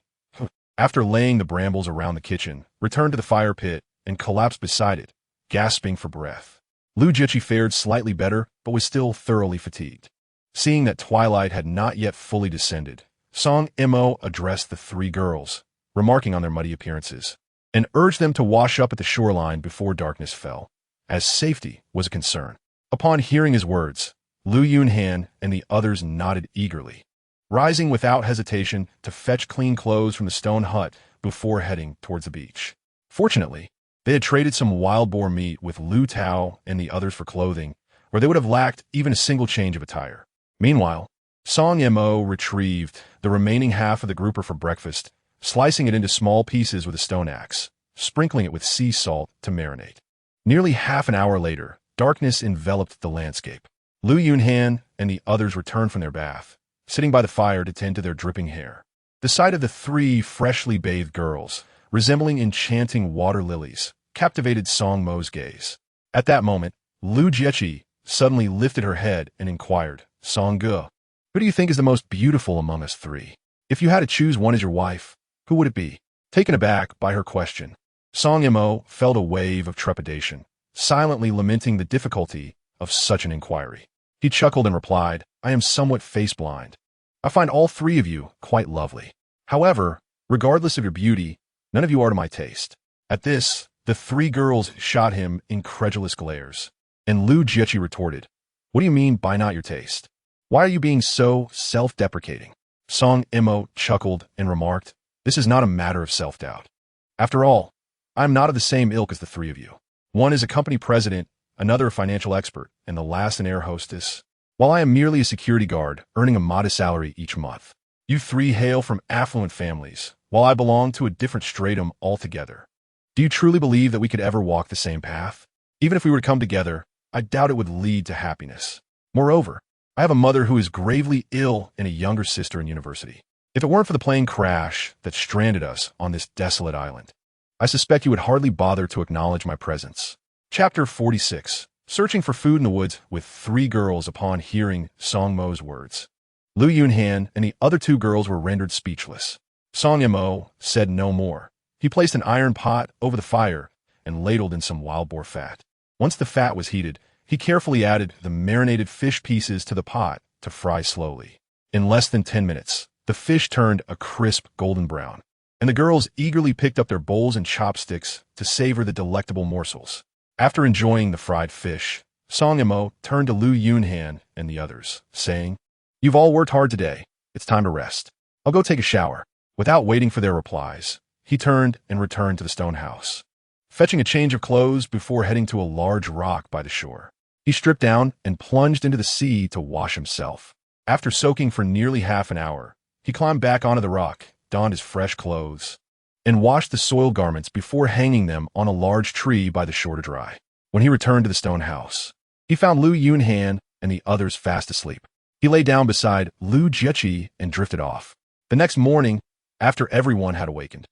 After laying the brambles around the kitchen, returned to the fire pit and collapsed beside it, gasping for breath. Lu Jiqi fared slightly better, but was still thoroughly fatigued. Seeing that twilight had not yet fully descended, Song Mo addressed the 3 girls, remarking on their muddy appearances, and urged them to wash up at the shoreline before darkness fell, as safety was a concern. Upon hearing his words, Lu Yunhan and the others nodded eagerly, rising without hesitation to fetch clean clothes from the stone hut before heading towards the beach. Fortunately, they had traded some wild boar meat with Lu Tao and the others for clothing, or they would have lacked even a single change of attire. Meanwhile, Song Mo retrieved the remaining half of the grouper for breakfast, slicing it into small pieces with a stone axe, sprinkling it with sea salt to marinate. Nearly half an hour later, darkness enveloped the landscape. Lu Yunhan and the others returned from their bath, sitting by the fire to tend to their dripping hair. The sight of the 3 freshly bathed girls, resembling enchanting water lilies, captivated Song Mo's gaze. At that moment, Lu Jiqi suddenly lifted her head and inquired, Song Ge. Who do you think is the most beautiful among us three? If you had to choose one as your wife, who would it be? Taken aback by her question, Song Mo felt a wave of trepidation, silently lamenting the difficulty of such an inquiry. He chuckled and replied, I am somewhat face-blind. I find all three of you quite lovely. However, regardless of your beauty, none of you are to my taste. At this, the three girls shot him incredulous glares, and Lu Jiechi retorted, What do you mean by not your taste? Why are you being so self-deprecating? Song Mo chuckled and remarked, This is not a matter of self-doubt. After all, I am not of the same ilk as the three of you. One is a company president, another a financial expert, and the last an air hostess, while I am merely a security guard earning a modest salary each month. You three hail from affluent families, while I belong to a different stratum altogether. Do you truly believe that we could ever walk the same path? Even if we were to come together, I doubt it would lead to happiness. Moreover, I have a mother who is gravely ill and a younger sister in university. If it weren't for the plane crash that stranded us on this desolate island, I suspect you would hardly bother to acknowledge my presence. Chapter 46. Searching for food in the woods with three girls upon hearing Song Mo's words. Lu Yunhan and the other two girls were rendered speechless. Song Mo said no more. He placed an iron pot over the fire and ladled in some wild boar fat. Once the fat was heated, he carefully added the marinated fish pieces to the pot to fry slowly. In less than 10 minutes, the fish turned a crisp golden brown, and the girls eagerly picked up their bowls and chopsticks to savor the delectable morsels. After enjoying the fried fish, Song Mo turned to Lu Yunhan and the others, saying, You've all worked hard today. It's time to rest. I'll go take a shower. Without waiting for their replies, he turned and returned to the stone house, fetching a change of clothes before heading to a large rock by the shore. He stripped down and plunged into the sea to wash himself. After soaking for nearly half an hour, he climbed back onto the rock, donned his fresh clothes, and washed the soiled garments before hanging them on a large tree by the shore to dry. When he returned to the stone house, he found Lu Yunhan and the others fast asleep. He lay down beside Lu Jiechi and drifted off. The next morning, after everyone had awakened,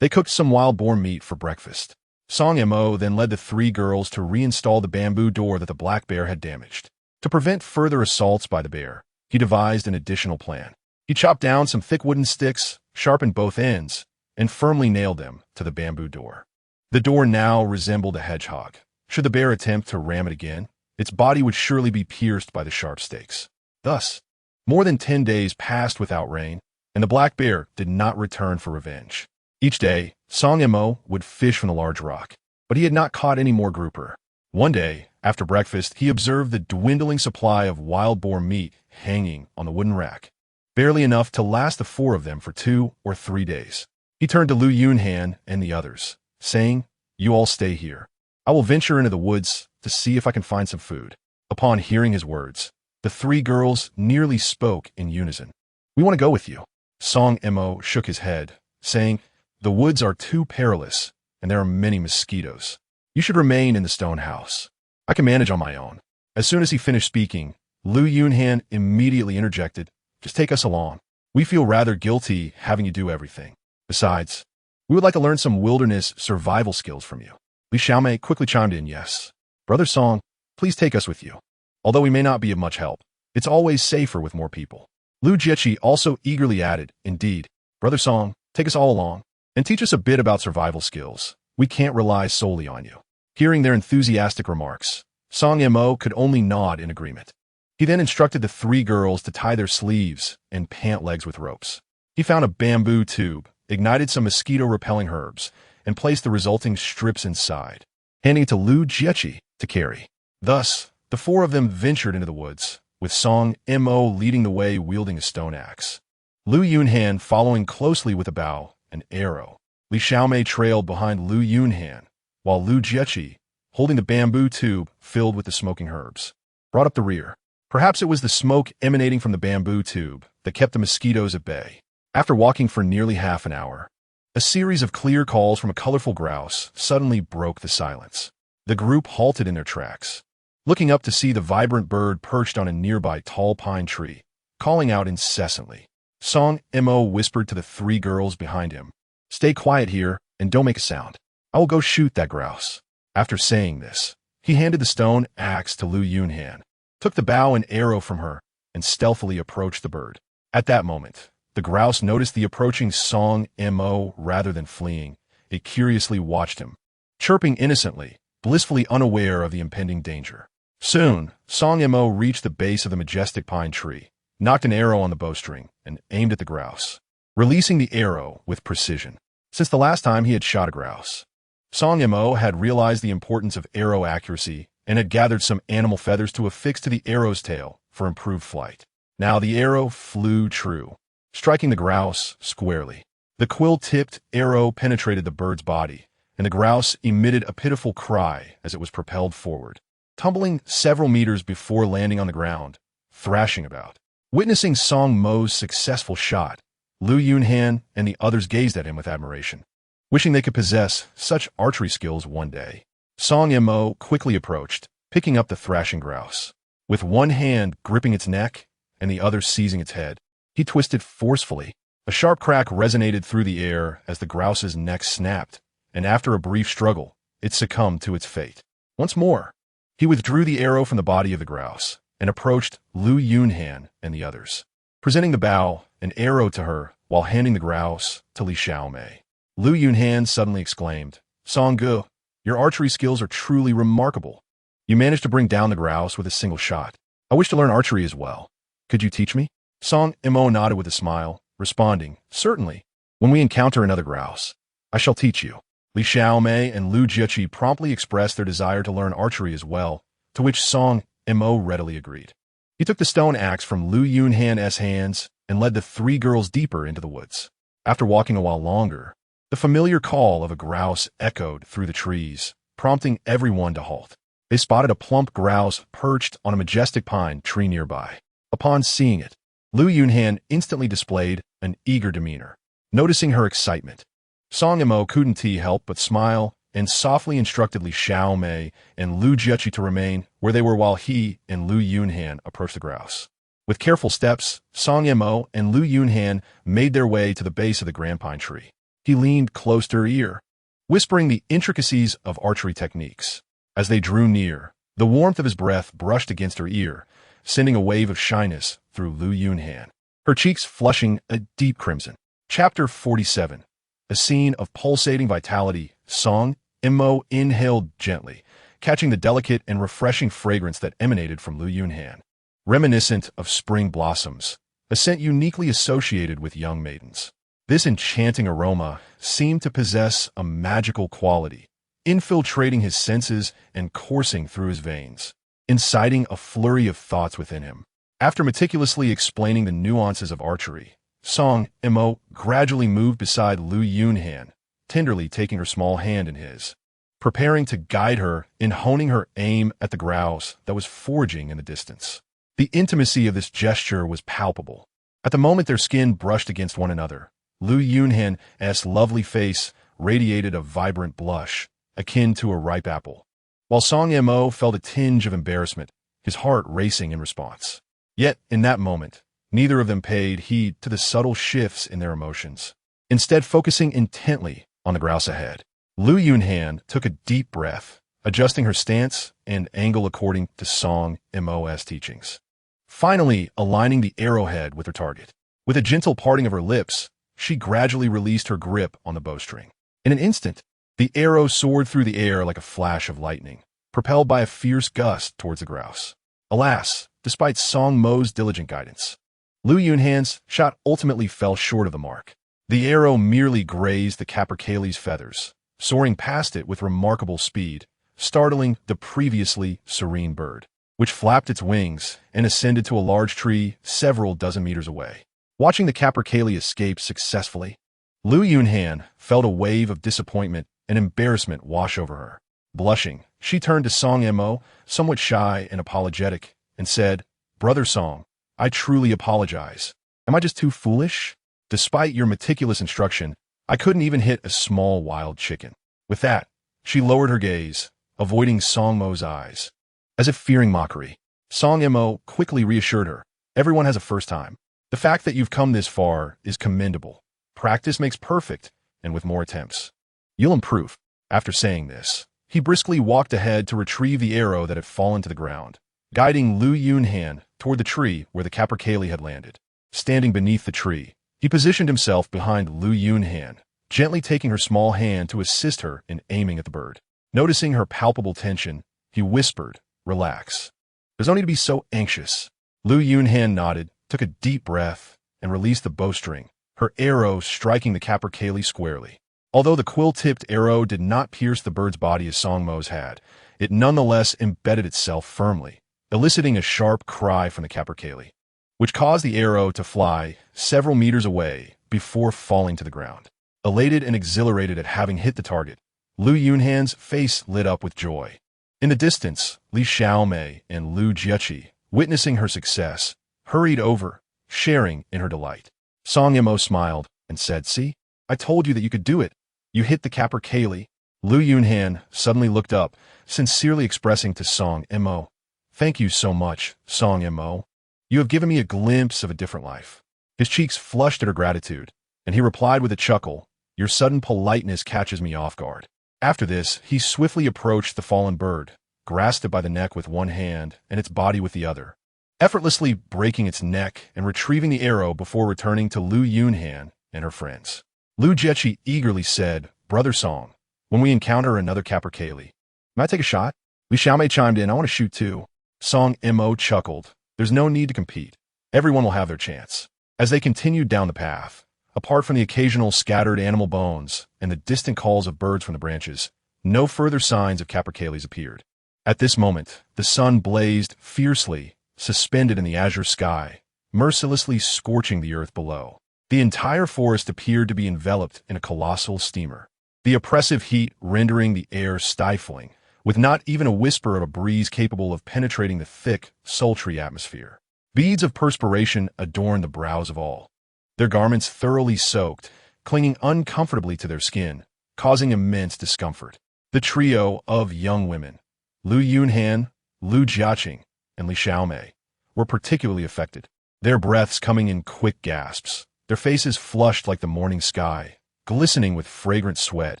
they cooked some wild boar meat for breakfast. Song Mo then led the three girls to reinstall the bamboo door that the black bear had damaged. To prevent further assaults by the bear, he devised an additional plan. He chopped down some thick wooden sticks, sharpened both ends, and firmly nailed them to the bamboo door. The door now resembled a hedgehog. Should the bear attempt to ram it again, its body would surely be pierced by the sharp stakes. Thus, more than 10 days passed without rain, and the black bear did not return for revenge. Each day, Song Mo would fish from the large rock, but he had not caught any more grouper. One day, after breakfast, he observed the dwindling supply of wild boar meat hanging on the wooden rack, barely enough to last the four of them for 2 or 3 days. He turned to Lu Yunhan and the others, saying, You all stay here. I will venture into the woods to see if I can find some food. Upon hearing his words, the three girls nearly spoke in unison. We want to go with you. Song Mo shook his head, saying, The woods are too perilous, and there are many mosquitoes. You should remain in the stone house. I can manage on my own. As soon as he finished speaking, Lu Yunhan immediately interjected, Just take us along. We feel rather guilty having you do everything. Besides, we would like to learn some wilderness survival skills from you. Li Xiaomei quickly chimed in, Yes. Brother Song, please take us with you. Although we may not be of much help, it's always safer with more people. Lu Jiechi also eagerly added, Indeed, Brother Song, take us all along, and teach us a bit about survival skills. We can't rely solely on you. Hearing their enthusiastic remarks, Song Mo could only nod in agreement. He then instructed the three girls to tie their sleeves and pant legs with ropes. He found a bamboo tube, ignited some mosquito-repelling herbs, and placed the resulting strips inside, handing it to Lu Jiechi to carry. Thus, the four of them ventured into the woods, with Song Mo leading the way wielding a stone axe. Lu Yunhan following closely with a bow and arrow. Li Xiaomei trailed behind Lu Yunhan, while Lu Jiechi, holding the bamboo tube filled with the smoking herbs, brought up the rear. Perhaps it was the smoke emanating from the bamboo tube that kept the mosquitoes at bay. After walking for nearly half an hour, a series of clear calls from a colorful grouse suddenly broke the silence. The group halted in their tracks, looking up to see the vibrant bird perched on a nearby tall pine tree, calling out incessantly. Song Mo whispered to the three girls behind him, Stay quiet here and don't make a sound. I will go shoot that grouse. After saying this, he handed the stone axe to Lu Yunhan, took the bow and arrow from her, and stealthily approached the bird. At that moment, the grouse noticed the approaching Song Mo. Rather than fleeing, it curiously watched him, chirping innocently, blissfully unaware of the impending danger. Soon, Song Mo reached the base of the majestic pine tree, knocked an arrow on the bowstring, and aimed at the grouse, releasing the arrow with precision. Since the last time he had shot a grouse, Song Mo had realized the importance of arrow accuracy and had gathered some animal feathers to affix to the arrow's tail for improved flight. Now the arrow flew true, striking the grouse squarely. The quill-tipped arrow penetrated the bird's body, and the grouse emitted a pitiful cry as it was propelled forward, tumbling several meters before landing on the ground, thrashing about. Witnessing Song Mo's successful shot, Lu Yunhan and the others gazed at him with admiration, wishing they could possess such archery skills one day. Song Mo quickly approached, picking up the thrashing grouse. With one hand gripping its neck and the other seizing its head, he twisted forcefully. A sharp crack resonated through the air as the grouse's neck snapped, and after a brief struggle, it succumbed to its fate. Once more, he withdrew the arrow from the body of the grouse and approached Lu Yunhan and the others, presenting the bow, an arrow to her, while handing the grouse to Li Xiaomei. Lu Yunhan suddenly exclaimed, "Song Gu, your archery skills are truly remarkable. You managed to bring down the grouse with a single shot. I wish to learn archery as well. Could you teach me?" Song Mo nodded with a smile, responding, "Certainly. When we encounter another grouse, I shall teach you." Li Xiaomei and Lu Jieqi promptly expressed their desire to learn archery as well, to which Song Mo readily agreed. He took the stone axe from Lu Yunhan's hands and led the three girls deeper into the woods. After walking a while longer, the familiar call of a grouse echoed through the trees, prompting everyone to halt. They spotted a plump grouse perched on a majestic pine tree nearby. Upon seeing it, Lu Yunhan instantly displayed an eager demeanor. Noticing her excitement, Song Mo couldn't help but smile and softly instructed Li Xiaomei and Lu Jieqi to remain where they were while he and Lu Yunhan approached the grouse. With careful steps, Song Mo and Lu Yunhan made their way to the base of the grand pine tree. He leaned close to her ear, whispering the intricacies of archery techniques. As they drew near, the warmth of his breath brushed against her ear, sending a wave of shyness through Lu Yunhan, her cheeks flushing a deep crimson. Chapter 47. A scene of pulsating vitality. Song Mo inhaled gently, catching the delicate and refreshing fragrance that emanated from Lu Yunhan, reminiscent of spring blossoms, a scent uniquely associated with young maidens. This enchanting aroma seemed to possess a magical quality, infiltrating his senses and coursing through his veins, inciting a flurry of thoughts within him. After meticulously explaining the nuances of archery, Song Mo gradually moved beside Lu Yunhan, tenderly taking her small hand in his, preparing to guide her in honing her aim at the grouse that was foraging in the distance. The intimacy of this gesture was palpable. At the moment their skin brushed against one another, Lu Yunhan's lovely face radiated a vibrant blush, akin to a ripe apple, while Song Mo felt a tinge of embarrassment, his heart racing in response. Yet, in that moment, neither of them paid heed to the subtle shifts in their emotions, instead focusing intently on the grouse ahead. Lu Yunhan took a deep breath, adjusting her stance and angle according to Song Mo's teachings, finally aligning the arrowhead with her target. With a gentle parting of her lips, she gradually released her grip on the bowstring. In an instant, the arrow soared through the air like a flash of lightning, propelled by a fierce gust towards the grouse. Alas, despite Song Mo's diligent guidance, Lu Yunhan's shot ultimately fell short of the mark. The arrow merely grazed the capercailzie's feathers, soaring past it with remarkable speed, startling the previously serene bird, which flapped its wings and ascended to a large tree several dozen meters away. Watching the capercailzie escape successfully, Lu Yunhan felt a wave of disappointment and embarrassment wash over her. Blushing, she turned to Song Mo, somewhat shy and apologetic, and said, "Brother Song, I truly apologize. Am I just too foolish? Despite your meticulous instruction, I couldn't even hit a small wild chicken." With that, she lowered her gaze, avoiding Song Mo's eyes. As if fearing mockery, Song Mo quickly reassured her, "Everyone has a first time. The fact that you've come this far is commendable. Practice makes perfect, and with more attempts, you'll improve." After saying this, he briskly walked ahead to retrieve the arrow that had fallen to the ground, guiding Lu Yunhan toward the tree where the capercaillie had landed. Standing beneath the tree, he positioned himself behind Lu Yunhan, gently taking her small hand to assist her in aiming at the bird. Noticing her palpable tension, he whispered, "Relax. There's no need to be so anxious." Lu Yunhan nodded, took a deep breath, and released the bowstring, her arrow striking the capercaillie squarely. Although the quill-tipped arrow did not pierce the bird's body as Song Mo's had, it nonetheless embedded itself firmly, eliciting a sharp cry from the capercaillie, which caused the arrow to fly several meters away before falling to the ground. Elated and exhilarated at having hit the target, Lu Yunhan's face lit up with joy. In the distance, Li Xiaomei and Lu Jieqi, witnessing her success, hurried over, sharing in her delight. Song Yimou smiled and said, "See, I told you that you could do it. You hit the capercaillie." Lu Yunhan suddenly looked up, sincerely expressing to Song Yimou, "Thank you so much, Song Yimou. You have given me a glimpse of a different life." His cheeks flushed at her gratitude, and he replied with a chuckle, "Your sudden politeness catches me off guard." After this, he swiftly approached the fallen bird, grasped it by the neck with one hand and its body with the other, effortlessly breaking its neck and retrieving the arrow before returning to Lu Yunhan and her friends. Lu Jieqi eagerly said, "Brother Song, when we encounter another capercaillie, may I take a shot?" Li Xiaomei chimed in, "I want to shoot too." Song Mo chuckled, "There's no need to compete. Everyone will have their chance." As they continued down the path, apart from the occasional scattered animal bones and the distant calls of birds from the branches, no further signs of capercaillies appeared. At this moment, the sun blazed fiercely, suspended in the azure sky, mercilessly scorching the earth below. The entire forest appeared to be enveloped in a colossal steamer, the oppressive heat rendering the air stifling, with not even a whisper of a breeze capable of penetrating the thick, sultry atmosphere. Beads of perspiration adorned the brows of all, their garments thoroughly soaked, clinging uncomfortably to their skin, causing immense discomfort. The trio of young women, Lu Yunhan, Lu Jiaqing, and Li Xiaomei, were particularly affected, their breaths coming in quick gasps, their faces flushed like the morning sky, glistening with fragrant sweat,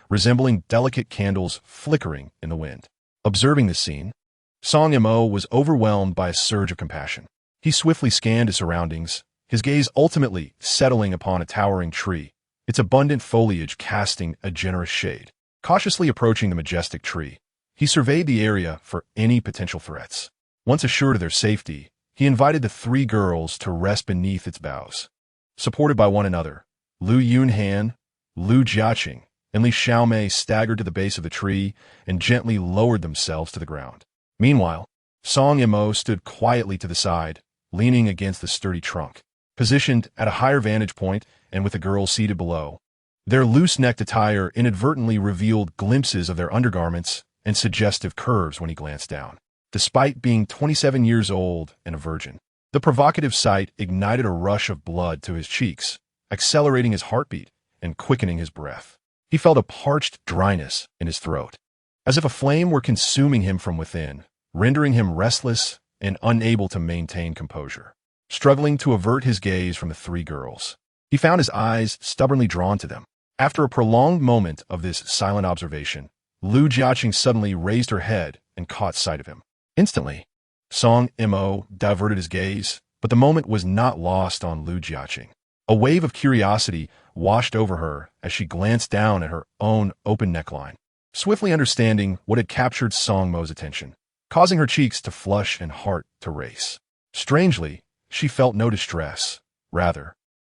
resembling delicate candles flickering in the wind. Observing this scene, Song Mo was overwhelmed by a surge of compassion. He swiftly scanned his surroundings, his gaze ultimately settling upon a towering tree, its abundant foliage casting a generous shade. Cautiously approaching the majestic tree, he surveyed the area for any potential threats. Once assured of their safety, he invited the three girls to rest beneath its boughs. Supported by one another, Lu Yunhan, Lu Jiaqing, and Li Xiaomei staggered to the base of the tree and gently lowered themselves to the ground. Meanwhile, Song Mo stood quietly to the side, leaning against the sturdy trunk. Positioned at a higher vantage point and with the girls seated below, their loose-necked attire inadvertently revealed glimpses of their undergarments and suggestive curves when he glanced down. Despite being 27 years old and a virgin, the provocative sight ignited a rush of blood to his cheeks, accelerating his heartbeat and quickening his breath. He felt a parched dryness in his throat, as if a flame were consuming him from within, rendering him restless and unable to maintain composure. Struggling to avert his gaze from the three girls, he found his eyes stubbornly drawn to them. After a prolonged moment of this silent observation, Lu Jiaqing suddenly raised her head and caught sight of him. Instantly, Song Mo diverted his gaze, but the moment was not lost on Lu Jiaqing. A wave of curiosity washed over her as she glanced down at her own open neckline, swiftly understanding what had captured Song Mo's attention, causing her cheeks to flush and heart to race. Strangely, she felt no distress. Rather,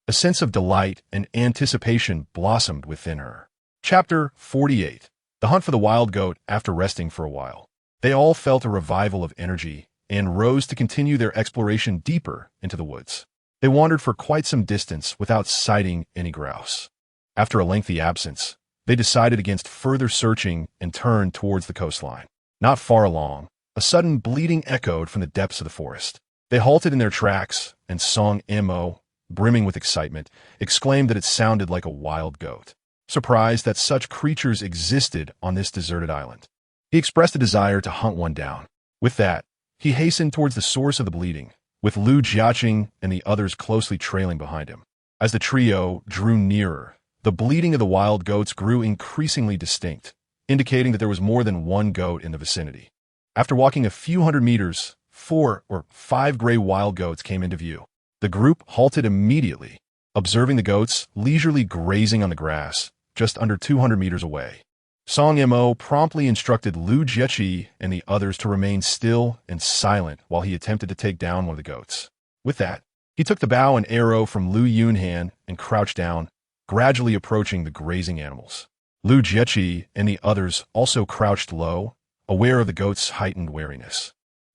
a sense of delight and anticipation blossomed within her. Chapter 48. The Hunt for the Wild Goat. After resting for a while, they all felt a revival of energy and rose to continue their exploration deeper into the woods. They wandered for quite some distance without sighting any grouse. After a lengthy absence, they decided against further searching and turned towards the coastline. Not far along, a sudden bleating echoed from the depths of the forest. They halted in their tracks, and Song Mo, brimming with excitement, exclaimed that it sounded like a wild goat. Surprised that such creatures existed on this deserted island, he expressed a desire to hunt one down. With that, he hastened towards the source of the bleating, with Lu Jiaqing and the others closely trailing behind him. As the trio drew nearer, the bleating of the wild goats grew increasingly distinct, indicating that there was more than one goat in the vicinity. After walking a few hundred meters, 4 or 5 gray wild goats came into view. The group halted immediately, observing the goats leisurely grazing on the grass just under 200 meters away. Song Mo promptly instructed Lu Jiechi and the others to remain still and silent while he attempted to take down one of the goats. With that, he took the bow and arrow from Lu Yunhan and crouched down, gradually approaching the grazing animals. Lu Jiechi and the others also crouched low, aware of the goats' heightened wariness.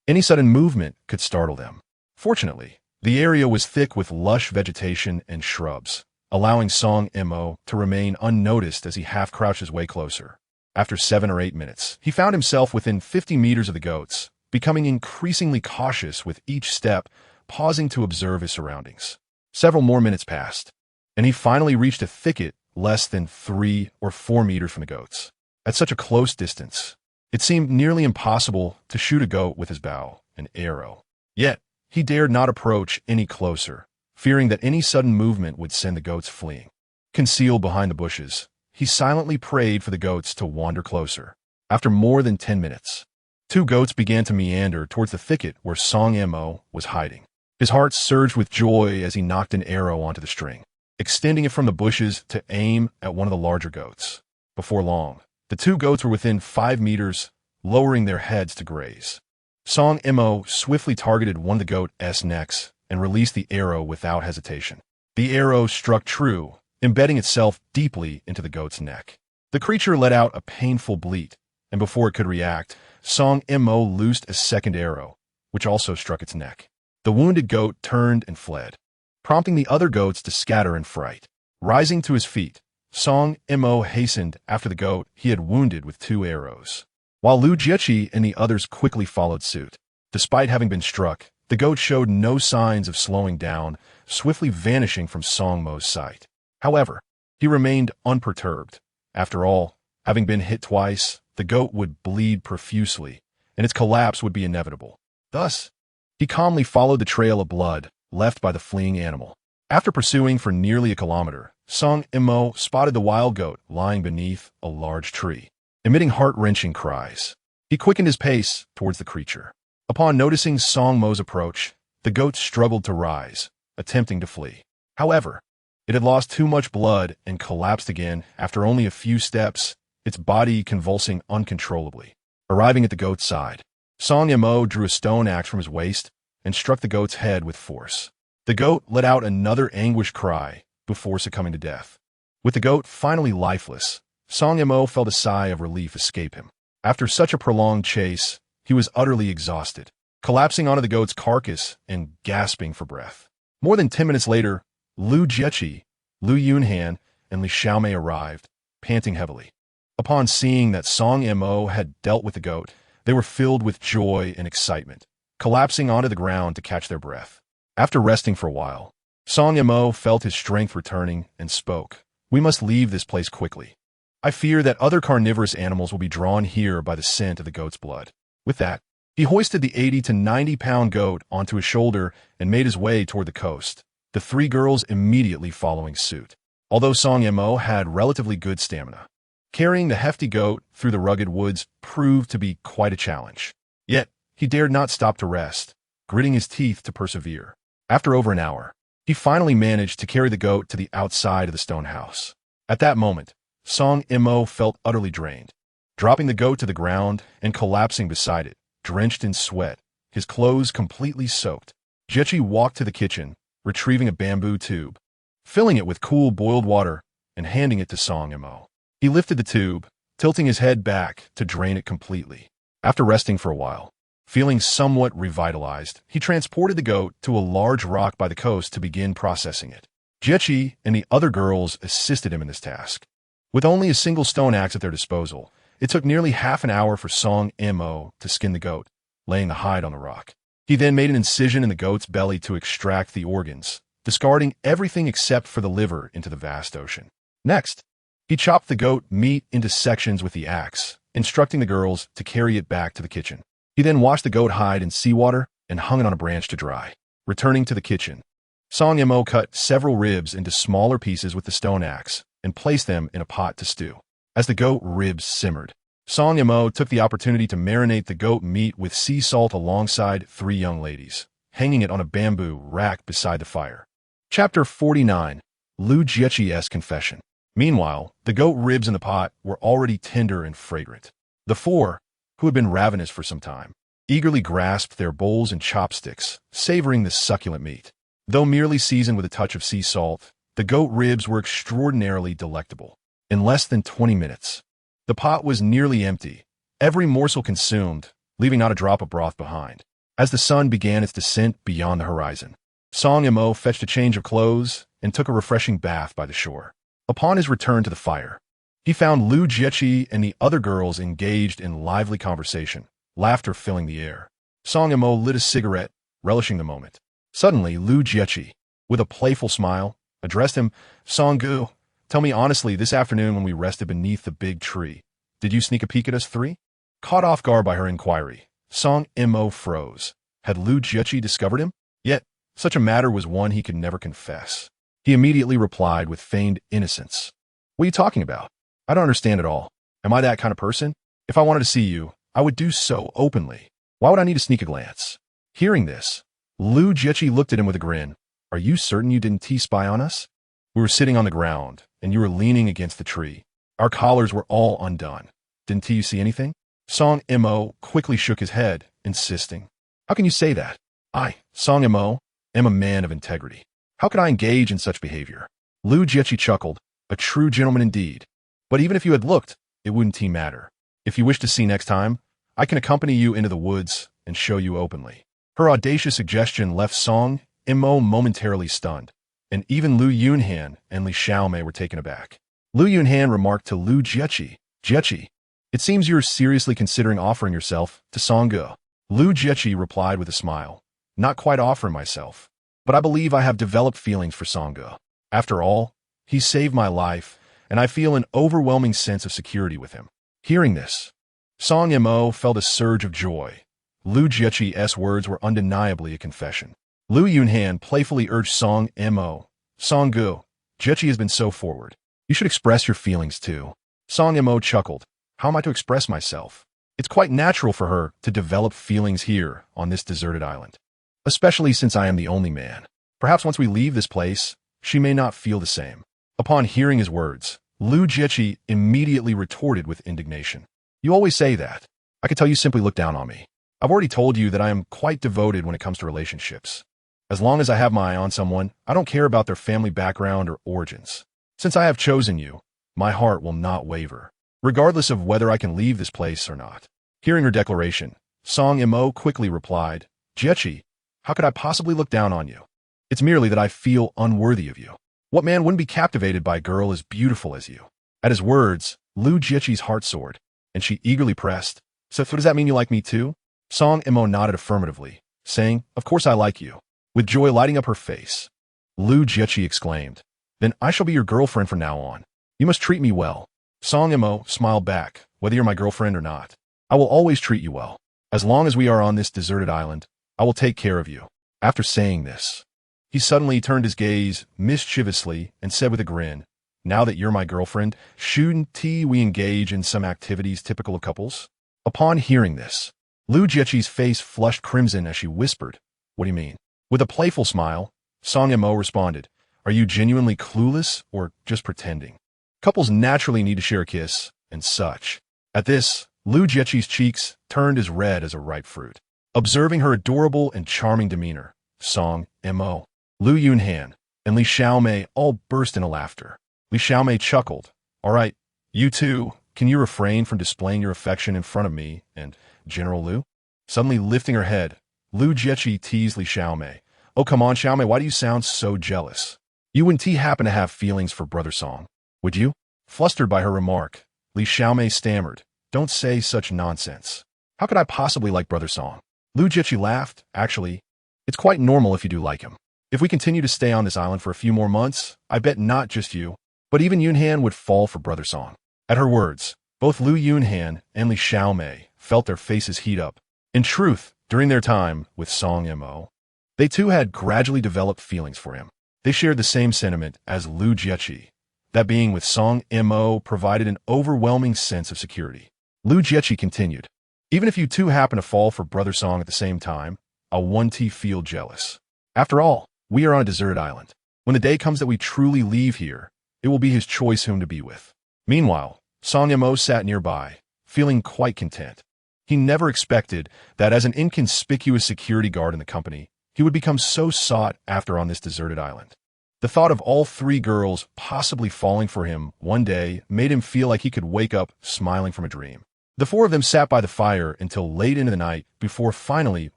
Any sudden movement could startle them. Fortunately, the area was thick with lush vegetation and shrubs, allowing Song Mo to remain unnoticed as he half-crouched his way closer. After 7 or 8 minutes, he found himself within 50 meters of the goats, becoming increasingly cautious with each step, pausing to observe his surroundings. Several more minutes passed, and he finally reached a thicket less than 3 or 4 meters from the goats. At such a close distance, it seemed nearly impossible to shoot a goat with his bow and arrow. Yet, he dared not approach any closer, fearing that any sudden movement would send the goats fleeing. Concealed behind the bushes, he silently prayed for the goats to wander closer. After more than 10 minutes, 2 goats began to meander towards the thicket where Song Mo was hiding. His heart surged with joy as he knocked an arrow onto the string, extending it from the bushes to aim at one of the larger goats. Before long, the 2 goats were within 5 meters, lowering their heads to graze. Song Mo swiftly targeted one of the goat's necks and released the arrow without hesitation. The arrow struck true, embedding itself deeply into the goat's neck. The creature let out a painful bleat, and before it could react, Song Mo loosed a second arrow, which also struck its neck. The wounded goat turned and fled, prompting the other goats to scatter in fright. Rising to his feet, Song Mo hastened after the goat he had wounded with 2 arrows, while Lu Jiechi and the others quickly followed suit. Despite having been struck, the goat showed no signs of slowing down, swiftly vanishing from Song Mo's sight. However, he remained unperturbed. After all, having been hit twice, the goat would bleed profusely, and its collapse would be inevitable. Thus, he calmly followed the trail of blood left by the fleeing animal. After pursuing for nearly a kilometer, Song Mo spotted the wild goat lying beneath a large tree, emitting heart-wrenching cries. He quickened his pace towards the creature. Upon noticing Song Mo's approach, the goat struggled to rise, attempting to flee. However, it had lost too much blood and collapsed again after only a few steps, its body convulsing uncontrollably. Arriving at the goat's side, Song Mo drew a stone axe from his waist and struck the goat's head with force. The goat let out another anguished cry before succumbing to death. With the goat finally lifeless, Song Mo felt a sigh of relief escape him. After such a prolonged chase, he was utterly exhausted, collapsing onto the goat's carcass and gasping for breath. More than 10 minutes later, Lu Jiechi, Lu Yunhan, and Li Xiaomei arrived, panting heavily. Upon seeing that Song Mo had dealt with the goat, they were filled with joy and excitement, collapsing onto the ground to catch their breath. After resting for a while, Song Mo felt his strength returning and spoke. "We must leave this place quickly. I fear that other carnivorous animals will be drawn here by the scent of the goat's blood." With that, he hoisted the 80 to 90-pound goat onto his shoulder and made his way toward the coast, the 3 girls immediately following suit. Although Song Mo had relatively good stamina, carrying the hefty goat through the rugged woods proved to be quite a challenge. Yet, he dared not stop to rest, gritting his teeth to persevere. After over an hour, he finally managed to carry the goat to the outside of the stone house. At that moment, Song Mo felt utterly drained, dropping the goat to the ground and collapsing beside it, drenched in sweat, his clothes completely soaked. Jiechi walked to the kitchen, retrieving a bamboo tube, filling it with cool boiled water, and handing it to Song Mo. He lifted the tube, tilting his head back to drain it completely. After resting for a while, feeling somewhat revitalized, he transported the goat to a large rock by the coast to begin processing it. Jiechi and the other girls assisted him in this task. With only a single stone axe at their disposal, it took nearly half an hour for Song Mo to skin the goat, laying the hide on the rock. He then made an incision in the goat's belly to extract the organs, discarding everything except for the liver into the vast ocean. Next, he chopped the goat meat into sections with the axe, instructing the girls to carry it back to the kitchen. He then washed the goat hide in seawater and hung it on a branch to dry. Returning to the kitchen, Song Mo cut several ribs into smaller pieces with the stone axe and placed them in a pot to stew. As the goat ribs simmered, Song Mo took the opportunity to marinate the goat meat with sea salt alongside 3 young ladies, hanging it on a bamboo rack beside the fire. Chapter 49. Lu Jiechi's Confession. Meanwhile, the goat ribs in the pot were already tender and fragrant. The 4, who had been ravenous for some time, eagerly grasped their bowls and chopsticks, savoring the succulent meat. Though merely seasoned with a touch of sea salt, the goat ribs were extraordinarily delectable. In less than 20 minutes, the pot was nearly empty, every morsel consumed, leaving not a drop of broth behind. As the sun began its descent beyond the horizon, Song Mo fetched a change of clothes and took a refreshing bath by the shore. Upon his return to the fire, he found Lu Jiechi and the other girls engaged in lively conversation, laughter filling the air. Song Mo lit a cigarette, relishing the moment. Suddenly, Lu Jiechi, with a playful smile, addressed him. "Song-gu, tell me honestly, this afternoon when we rested beneath the big tree, did you sneak a peek at us 3? Caught off guard by her inquiry, Song Mo froze. Had Lu Jiechi discovered him? Yet, such a matter was one he could never confess. He immediately replied with feigned innocence. "What are you talking about? I don't understand at all. Am I that kind of person? If I wanted to see you, I would do so openly. Why would I need to sneak a glance?" Hearing this, Lu Jiechi looked at him with a grin. "Are you certain you didn't T-spy on us? We were sitting on the ground, and you were leaning against the tree. Our collars were all undone. Didn't you see anything?" Song Mo quickly shook his head, insisting. "How can you say that? I, Song Mo, am a man of integrity. How could I engage in such behavior?" Lu Jiechi chuckled. "A true gentleman indeed. But even if you had looked, it wouldn't matter. If you wish to see next time, I can accompany you into the woods and show you openly." Her audacious suggestion left Song Mo momentarily stunned, and even Lu Yunhan and Li Xiaomei were taken aback. Lu Yunhan remarked to Lu Jiechi, "Jiechi, it seems you're seriously considering offering yourself to Song-gu." Lu Jiechi replied with a smile, "Not quite offering myself, but I believe I have developed feelings for Song-gu. After all, he saved my life, and I feel an overwhelming sense of security with him." Hearing this, Song Mo felt a surge of joy. Lu Jiechi's words were undeniably a confession. Lu Yunhan playfully urged Song Mo, "Song-gu, Jiechi has been so forward. You should express your feelings too." Song Mo chuckled. "How am I to express myself? It's quite natural for her to develop feelings here on this deserted island, especially since I am the only man. Perhaps once we leave this place, she may not feel the same." Upon hearing his words, Lu Jiechi immediately retorted with indignation. "You always say that. I could tell you simply look down on me. I've already told you that I am quite devoted when it comes to relationships. As long as I have my eye on someone, I don't care about their family background or origins. Since I have chosen you, my heart will not waver, regardless of whether I can leave this place or not." Hearing her declaration, Song Mo quickly replied, "Jiechi, how could I possibly look down on you? It's merely that I feel unworthy of you. What man wouldn't be captivated by a girl as beautiful as you?" At his words, Lu Jiechi's heart soared, and she eagerly pressed, "So does that mean you like me too?" Song Mo nodded affirmatively, saying, "Of course I like you." With joy lighting up her face, Lu Jiechi exclaimed, "Then I shall be your girlfriend from now on. You must treat me well." Song Mo smiled back, "Whether you're my girlfriend or not, I will always treat you well. As long as we are on this deserted island, I will take care of you." After saying this, he suddenly turned his gaze mischievously and said with a grin, "Now that you're my girlfriend, shouldn't we engage in some activities typical of couples?" Upon hearing this, Lu Jiechi's face flushed crimson as she whispered, "What do you mean?" With a playful smile, Song Mo responded, "Are you genuinely clueless or just pretending? Couples naturally need to share a kiss and such." At this, Lu Jiechi's cheeks turned as red as a ripe fruit. Observing her adorable and charming demeanor, Song Mo, Lu Yunhan, and Li Xiaomei all burst into laughter. Li Xiaomei chuckled, "All right, you two, can you refrain from displaying your affection in front of me and General Lu?" Suddenly lifting her head, Lu Jiechi teased Li Xiaomei, "Oh, come on, Xiaomei, why do you sound so jealous? You wouldn't happen to have feelings for Brother Song, would you?" Flustered by her remark, Li Xiaomei stammered, "Don't say such nonsense. How could I possibly like Brother Song?" Lu Jiechi laughed. "Actually, it's quite normal if you do like him. If we continue to stay on this island for a few more months, I bet not just you, but even Yunhan would fall for Brother Song." At her words, both Lu Yunhan and Li Xiaomei felt their faces heat up. In truth, during their time with Song Mo, they too had gradually developed feelings for him. They shared the same sentiment as Lu Jiechi, that being with Song Mo provided an overwhelming sense of security. Lu Jiechi continued. Even if you two happen to fall for Brother Song at the same time, I'll 1T feel jealous. After all, we are on a deserted island. When the day comes that we truly leave here, it will be his choice whom to be with. Meanwhile, Song Mo sat nearby, feeling quite content. He never expected that as an inconspicuous security guard in the company, he would become so sought after on this deserted island. The thought of all three girls possibly falling for him one day made him feel like he could wake up smiling from a dream. The four of them sat by the fire until late into the night before finally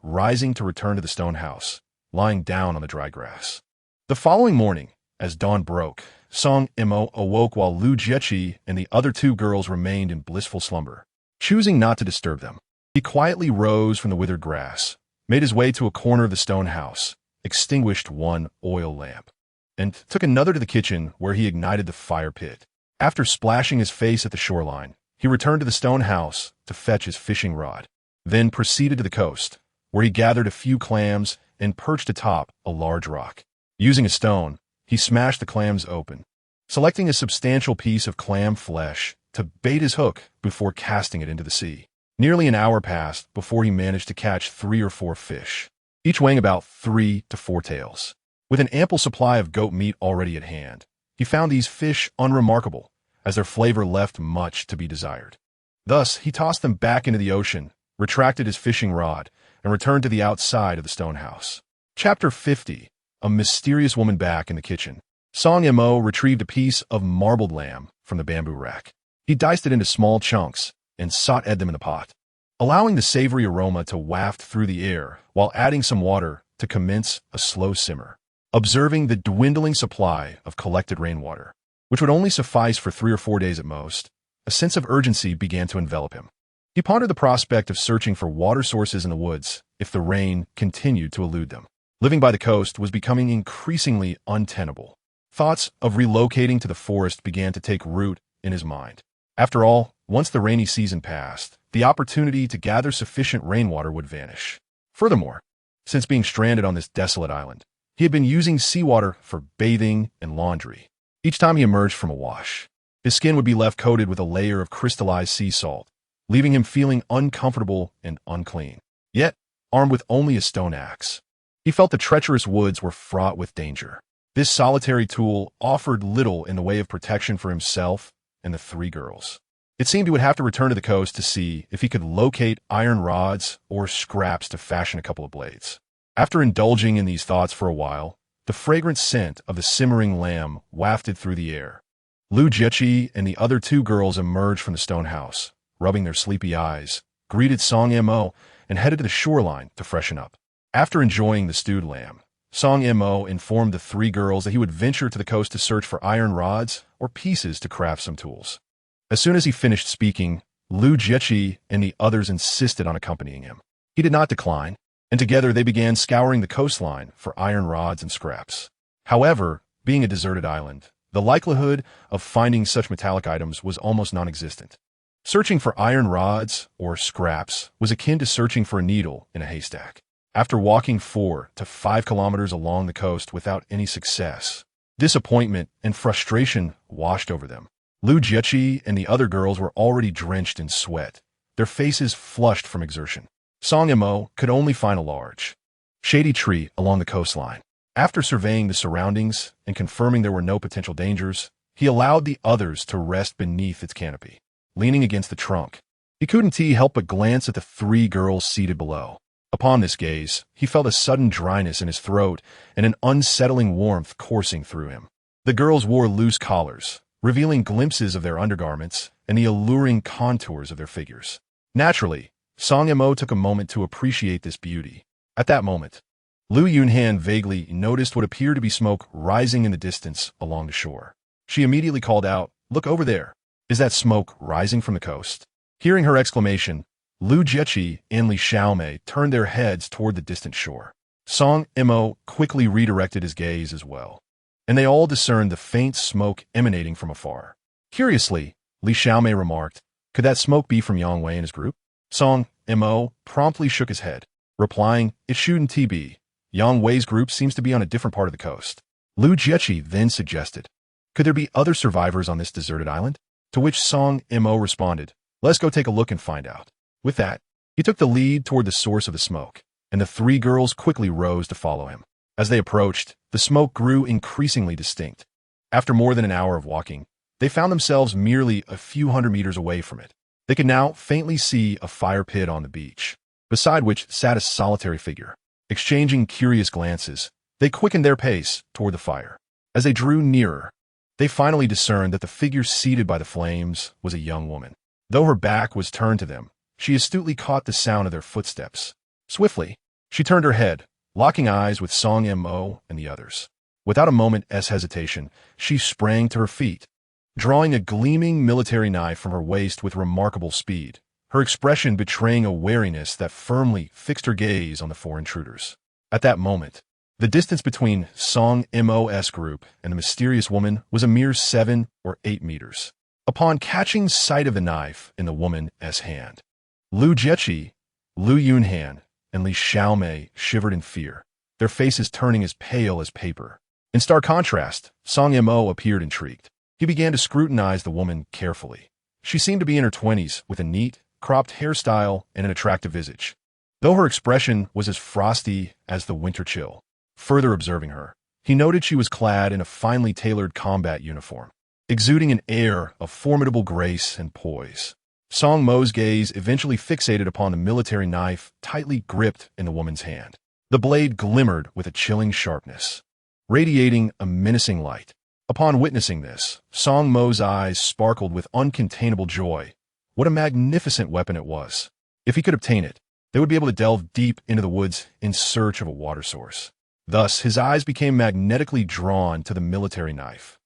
rising to return to the stone house, lying down on the dry grass. The following morning, as dawn broke, Song Mo awoke while Lu Jiechi and the other two girls remained in blissful slumber. Choosing not to disturb them, he quietly rose from the withered grass, made his way to a corner of the stone house, extinguished one oil lamp, and took another to the kitchen where he ignited the fire pit. After splashing his face at the shoreline, he returned to the stone house to fetch his fishing rod, then proceeded to the coast, where he gathered a few clams and perched atop a large rock. Using a stone, he smashed the clams open, selecting a substantial piece of clam flesh to bait his hook before casting it into the sea. Nearly an hour passed before he managed to catch 3 or 4 fish, each weighing about 3 to 4 tails. With an ample supply of goat meat already at hand, he found these fish unremarkable, as their flavor left much to be desired. Thus, he tossed them back into the ocean, retracted his fishing rod, and returned to the outside of the stone house. Chapter 50. A mysterious woman back in the kitchen. Song Mo retrieved a piece of marbled lamb from the bamboo rack. He diced it into small chunks and sauteed them in the pot, allowing the savory aroma to waft through the air while adding some water to commence a slow simmer. Observing the dwindling supply of collected rainwater, which would only suffice for 3 or 4 days at most, a sense of urgency began to envelop him. He pondered the prospect of searching for water sources in the woods if the rain continued to elude them. Living by the coast was becoming increasingly untenable. Thoughts of relocating to the forest began to take root in his mind. After all, once the rainy season passed, the opportunity to gather sufficient rainwater would vanish. Furthermore, since being stranded on this desolate island, he had been using seawater for bathing and laundry. Each time he emerged from a wash, his skin would be left coated with a layer of crystallized sea salt, leaving him feeling uncomfortable and unclean. Yet, armed with only a stone axe, he felt the treacherous woods were fraught with danger. This solitary tool offered little in the way of protection for himself and the 3 girls. It seemed he would have to return to the coast to see if he could locate iron rods or scraps to fashion a couple of blades. After indulging in these thoughts for a while, the fragrant scent of the simmering lamb wafted through the air. Lu Jiechi and the other 2 girls emerged from the stone house, rubbing their sleepy eyes, greeted Song Mo, and headed to the shoreline to freshen up. After enjoying the stewed lamb, Song Mo informed the 3 girls that he would venture to the coast to search for iron rods or pieces to craft some tools. As soon as he finished speaking, Lu Jiechi and the others insisted on accompanying him. He did not decline, and together they began scouring the coastline for iron rods and scraps. However, being a deserted island, the likelihood of finding such metallic items was almost non-existent. Searching for iron rods or scraps was akin to searching for a needle in a haystack. After walking 4 to 5 kilometers along the coast without any success, disappointment and frustration washed over them. Lu Jiechi and the other girls were already drenched in sweat, their faces flushed from exertion. Song Mo could only find a large, shady tree along the coastline. After surveying the surroundings and confirming there were no potential dangers, he allowed the others to rest beneath its canopy. Leaning against the trunk, he couldn't help but glance at the 3 girls seated below. Upon this gaze, he felt a sudden dryness in his throat and an unsettling warmth coursing through him. The girls wore loose collars, revealing glimpses of their undergarments and the alluring contours of their figures. Naturally, Song Mo took a moment to appreciate this beauty. At that moment, Lu Yunhan vaguely noticed what appeared to be smoke rising in the distance along the shore. She immediately called out, "Look over there. Is that smoke rising from the coast?" Hearing her exclamation, Lu Jiechi and Li Xiaomei turned their heads toward the distant shore. Song Mo quickly redirected his gaze as well, and they all discerned the faint smoke emanating from afar. Curiously, Li Xiaomei remarked, "Could that smoke be from Yang Wei and his group?" Song Mo promptly shook his head, replying, "It shouldn't be. Yang Wei's group seems to be on a different part of the coast." Lu Jiechi then suggested, "Could there be other survivors on this deserted island?" To which Song Mo responded, Let's go take a look and find out. With that, he took the lead toward the source of the smoke, and the three girls quickly rose to follow him. As they approached, the smoke grew increasingly distinct. After more than an hour of walking, they found themselves merely a few hundred meters away from it. They could now faintly see a fire pit on the beach, beside which sat a solitary figure. Exchanging curious glances, they quickened their pace toward the fire. As they drew nearer, they finally discerned that the figure seated by the flames was a young woman. Though her back was turned to them, she astutely caught the sound of their footsteps. Swiftly, she turned her head, locking eyes with Song Mo and the others. Without a moment's hesitation, she sprang to her feet, drawing a gleaming military knife from her waist with remarkable speed, her expression betraying a wariness that firmly fixed her gaze on the four intruders. At that moment, the distance between Song Mo's group and the mysterious woman was a mere 7 or 8 meters. Upon catching sight of the knife in the woman's hand, Lu Jieqi, Lu Yunhan, and Li Xiaomei shivered in fear, their faces turning as pale as paper. In stark contrast, Song Mo appeared intrigued. He began to scrutinize the woman carefully. She seemed to be in her 20s, with a neat, cropped hairstyle and an attractive visage, though her expression was as frosty as the winter chill. Further observing her, he noted she was clad in a finely tailored combat uniform, exuding an air of formidable grace and poise. Song Mo's gaze eventually fixated upon the military knife tightly gripped in the woman's hand. The blade glimmered with a chilling sharpness, radiating a menacing light. Upon witnessing this, Song Mo's eyes sparkled with uncontainable joy. What a magnificent weapon it was! If he could obtain it, they would be able to delve deep into the woods in search of a water source. Thus, his eyes became magnetically drawn to the military knife,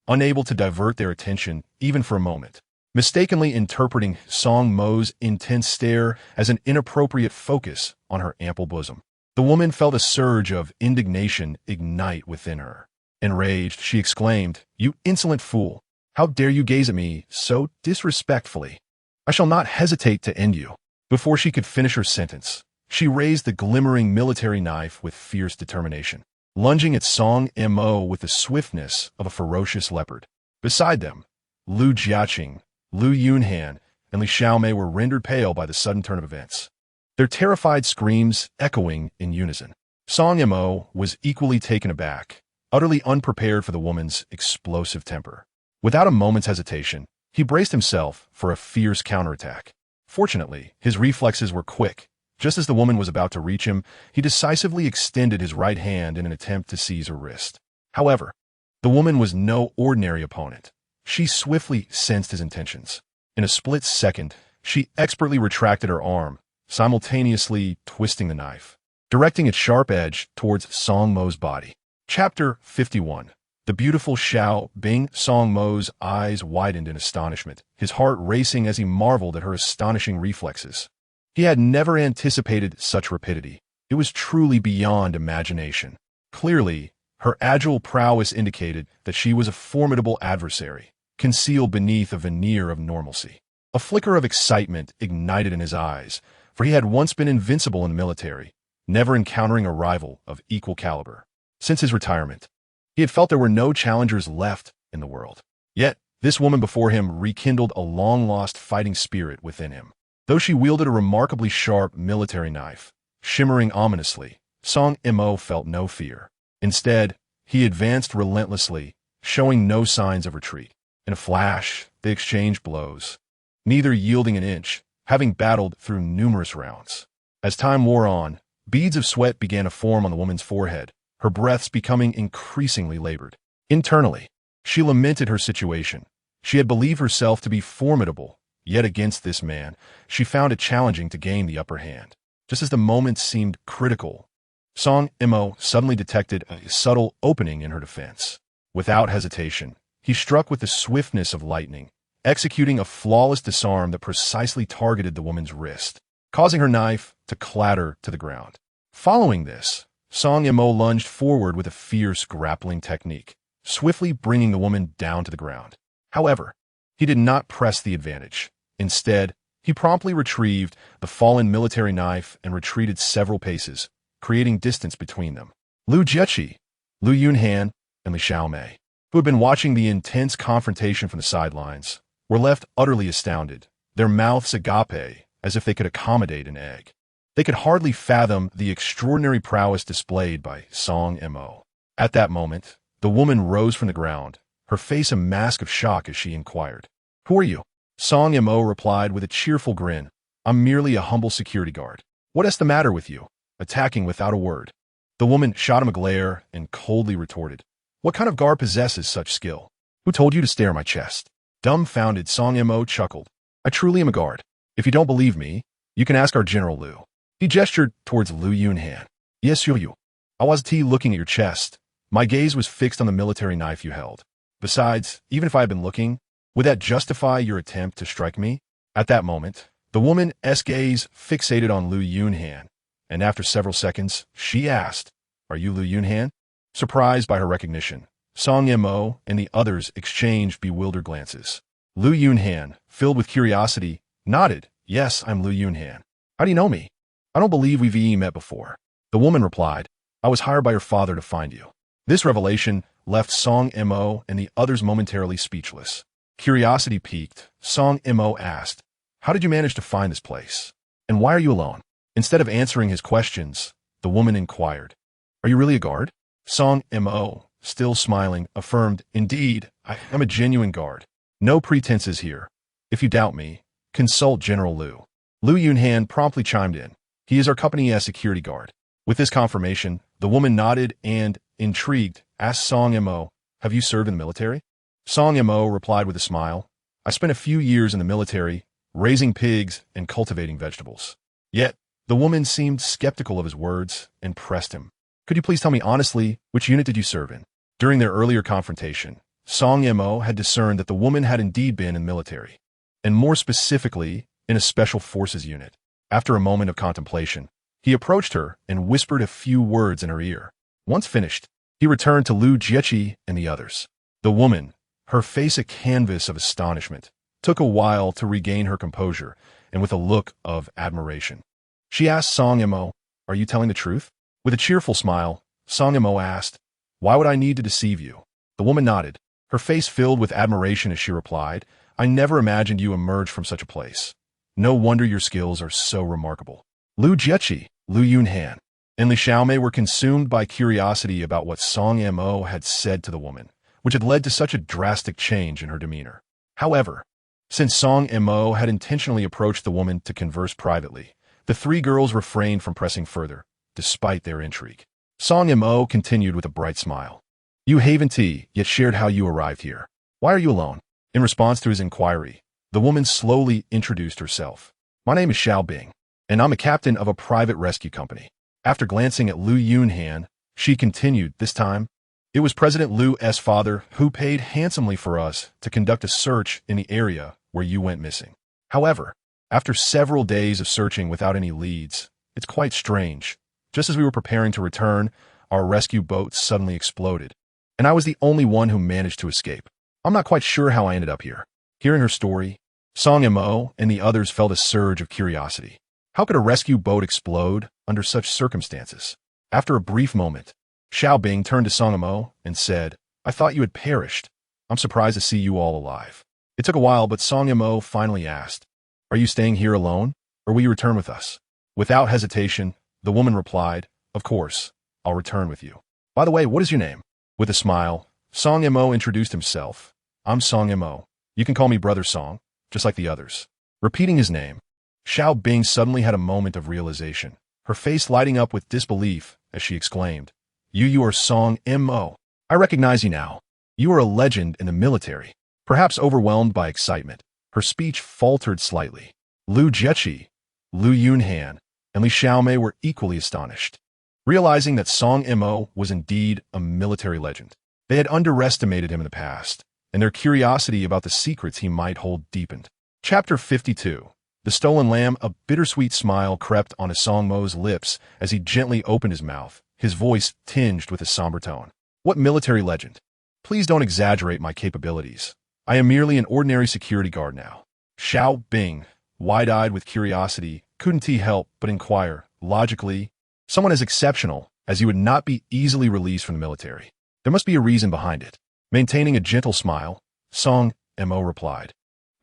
unable to divert their attention even for a moment. Mistakenly interpreting Song Mo's intense stare as an inappropriate focus on her ample bosom, the woman felt a surge of indignation ignite within her. Enraged, she exclaimed, "You insolent fool! How dare you gaze at me so disrespectfully? I shall not hesitate to end you." Before she could finish her sentence, she raised the glimmering military knife with fierce determination, lunging at Song Mo with the swiftness of a ferocious leopard. Beside them, Lu Jiaqing, Lu Yunhan, and Li Xiaomei were rendered pale by the sudden turn of events, their terrified screams echoing in unison. Song Mo was equally taken aback, utterly unprepared for the woman's explosive temper. Without a moment's hesitation, he braced himself for a fierce counterattack. Fortunately, his reflexes were quick. Just as the woman was about to reach him, he decisively extended his right hand in an attempt to seize her wrist. However, the woman was no ordinary opponent. She swiftly sensed his intentions. In a split second, she expertly retracted her arm, simultaneously twisting the knife, directing its sharp edge towards Song Mo's body. Chapter 51. The beautiful Xiao Bing. Song Mo's eyes widened in astonishment, his heart racing as he marveled at her astonishing reflexes. He had never anticipated such rapidity. It was truly beyond imagination. Clearly, her agile prowess indicated that she was a formidable adversary, concealed beneath a veneer of normalcy. A flicker of excitement ignited in his eyes, for he had once been invincible in the military, never encountering a rival of equal caliber. Since his retirement, he had felt there were no challengers left in the world. Yet, this woman before him rekindled a long-lost fighting spirit within him. Though she wielded a remarkably sharp military knife, shimmering ominously, Song Mo felt no fear. Instead, he advanced relentlessly, showing no signs of retreat. In a flash, they exchanged blows, neither yielding an inch, having battled through numerous rounds. As time wore on, beads of sweat began to form on the woman's forehead, her breaths becoming increasingly labored. Internally, she lamented her situation. She had believed herself to be formidable, yet against this man, she found it challenging to gain the upper hand. Just as the moment seemed critical, Song Mo suddenly detected a subtle opening in her defense. Without hesitation, he struck with the swiftness of lightning, executing a flawless disarm that precisely targeted the woman's wrist, causing her knife to clatter to the ground. Following this, Song Mo lunged forward with a fierce grappling technique, swiftly bringing the woman down to the ground. However, he did not press the advantage. Instead, he promptly retrieved the fallen military knife and retreated several paces, creating distance between them. Lu Jieqi, Lu Yunhan, and Li Xiaomei, who had been watching the intense confrontation from the sidelines, were left utterly astounded. their mouths agape, as if they could accommodate an egg. They could hardly fathom the extraordinary prowess displayed by Song Mo. At that moment, the woman rose from the ground, her face a mask of shock as she inquired, "Who are you?" Song Mo replied with a cheerful grin, "I'm merely a humble security guard. What is the matter with you, attacking without a word?" The woman shot him a glare and coldly retorted, "What kind of guard possesses such skill? Who told you to stare at my chest?" Dumbfounded, Song Mo chuckled, "I truly am a guard. If you don't believe me, you can ask our General Liu." He gestured towards Liu Yunhan. "Yes, you. I was looking at your chest. My gaze was fixed on the military knife you held. Besides, even if I had been looking, would that justify your attempt to strike me?" At that moment, the woman's gaze fixated on Liu Yunhan, and after several seconds, she asked, "Are you Liu Yunhan?" Surprised by her recognition, Song Mo and the others exchanged bewildered glances. Liu Yunhan, filled with curiosity, nodded, "Yes, I'm Liu Yunhan. How do you know me?" "I don't believe we've met before." The woman replied, "I was hired by your father to find you." This revelation left Song Mo and the others momentarily speechless. Curiosity piqued, Song Mo asked, "How did you manage to find this place? And why are you alone?" Instead of answering his questions, the woman inquired, "Are you really a guard?" Song Mo, still smiling, affirmed, "Indeed, I am a genuine guard. No pretenses here. If you doubt me, consult General Liu." Liu Yunhan promptly chimed in, "He is our company as security guard." With this confirmation, the woman nodded and, intrigued, asked Song Mo, "Have you served in the military?" Song Mo replied with a smile, "I spent a few years in the military, raising pigs and cultivating vegetables." Yet, the woman seemed skeptical of his words and pressed him, "Could you please tell me honestly, which unit did you serve in?" During their earlier confrontation, Song Mo had discerned that the woman had indeed been in the military, and more specifically, in a special forces unit. After a moment of contemplation, he approached her and whispered a few words in her ear. Once finished, he returned to Liu Jieqi and the others. The woman, her face a canvas of astonishment, took a while to regain her composure, and with a look of admiration, she asked Song Mo, "Are you telling the truth?" With a cheerful smile, Song Mo asked, "Why would I need to deceive you?" The woman nodded, her face filled with admiration as she replied, "I never imagined you emerged from such a place. No wonder your skills are so remarkable." Liu Jieqi, Liu Yunhan, and Li Xiaomei were consumed by curiosity about what Song Mo had said to the woman, which had led to such a drastic change in her demeanor. However, since Song Mo had intentionally approached the woman to converse privately, the three girls refrained from pressing further, despite their intrigue. Song Mo continued with a bright smile. "You haven't yet shared how you arrived here. Why are you alone?" In response to his inquiry, the woman slowly introduced herself. "My name is Xiao Bing, and I'm a captain of a private rescue company." After glancing at Liu Yunhan, she continued, "This time, it was President Liu's father who paid handsomely for us to conduct a search in the area where you went missing. However, after several days of searching without any leads, it's quite strange. Just as we were preparing to return, our rescue boat suddenly exploded, and I was the only one who managed to escape. I'm not quite sure how I ended up here." Hearing her story, Song Mo and the others felt a surge of curiosity. How could a rescue boat explode under such circumstances? After a brief moment, Xiao Bing turned to Song Mo and said, "I thought you had perished. I'm surprised to see you all alive." It took a while, but Song Mo finally asked, "Are you staying here alone, or will you return with us?" Without hesitation, the woman replied, "Of course, I'll return with you. By the way, what is your name?" With a smile, Song Mo introduced himself. "I'm Song Mo. You can call me Brother Song, just like the others." Repeating his name, Xiao Bing suddenly had a moment of realization, her face lighting up with disbelief as she exclaimed, You are Song Mo. I recognize you now. You are a legend in the military." Perhaps overwhelmed by excitement, her speech faltered slightly. Liu Jieqi, Liu Yunhan, and Li Xiaomei were equally astonished, realizing that Song Mo was indeed a military legend. They had underestimated him in the past, and their curiosity about the secrets he might hold deepened. Chapter 52. The Stolen Lamb. A bittersweet smile crept on Song Mo's lips as he gently opened his mouth, his voice tinged with a somber tone. "What military legend? Please don't exaggerate my capabilities. I am merely an ordinary security guard now." Xiao Bing, wide-eyed with curiosity, couldn't he help but inquire, logically, "Someone as exceptional as you would not be easily released from the military. There must be a reason behind it." Maintaining a gentle smile, Song Mo replied,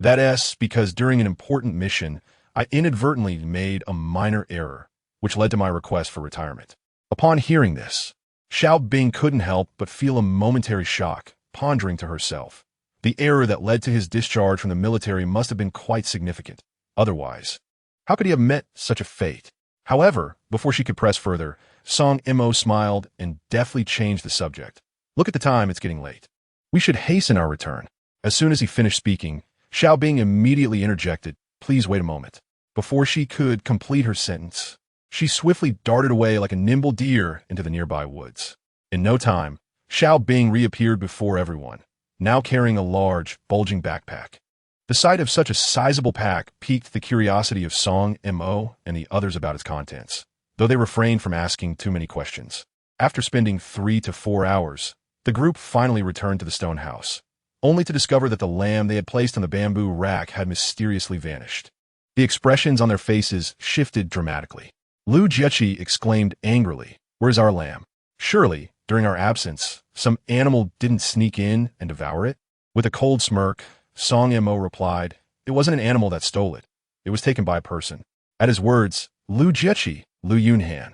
That's because during an important mission, I inadvertently made a minor error, which led to my request for retirement. Upon hearing this, Xiao Bing couldn't help but feel a momentary shock, pondering to herself. The error that led to his discharge from the military must have been quite significant. Otherwise, how could he have met such a fate? However, before she could press further, Song Mo smiled and deftly changed the subject. Look at the time, it's getting late. We should hasten our return. As soon as he finished speaking, Xiao Bing immediately interjected, please wait a moment. Before she could complete her sentence, she swiftly darted away like a nimble deer into the nearby woods. In no time, Xiao Bing reappeared before everyone, now carrying a large, bulging backpack. The sight of such a sizable pack piqued the curiosity of Song Mo and the others about its contents, though they refrained from asking too many questions. After spending 3 to 4 hours, the group finally returned to the stone house, only to discover that the lamb they had placed on the bamboo rack had mysteriously vanished. The expressions on their faces shifted dramatically. Lu Jiechi exclaimed angrily, "Where's our lamb? Surely, during our absence, some animal didn't sneak in and devour it?" With a cold smirk, Song Mo replied, "It wasn't an animal that stole it. It was taken by a person." At his words, Lu Jiechi, Lu Yunhan,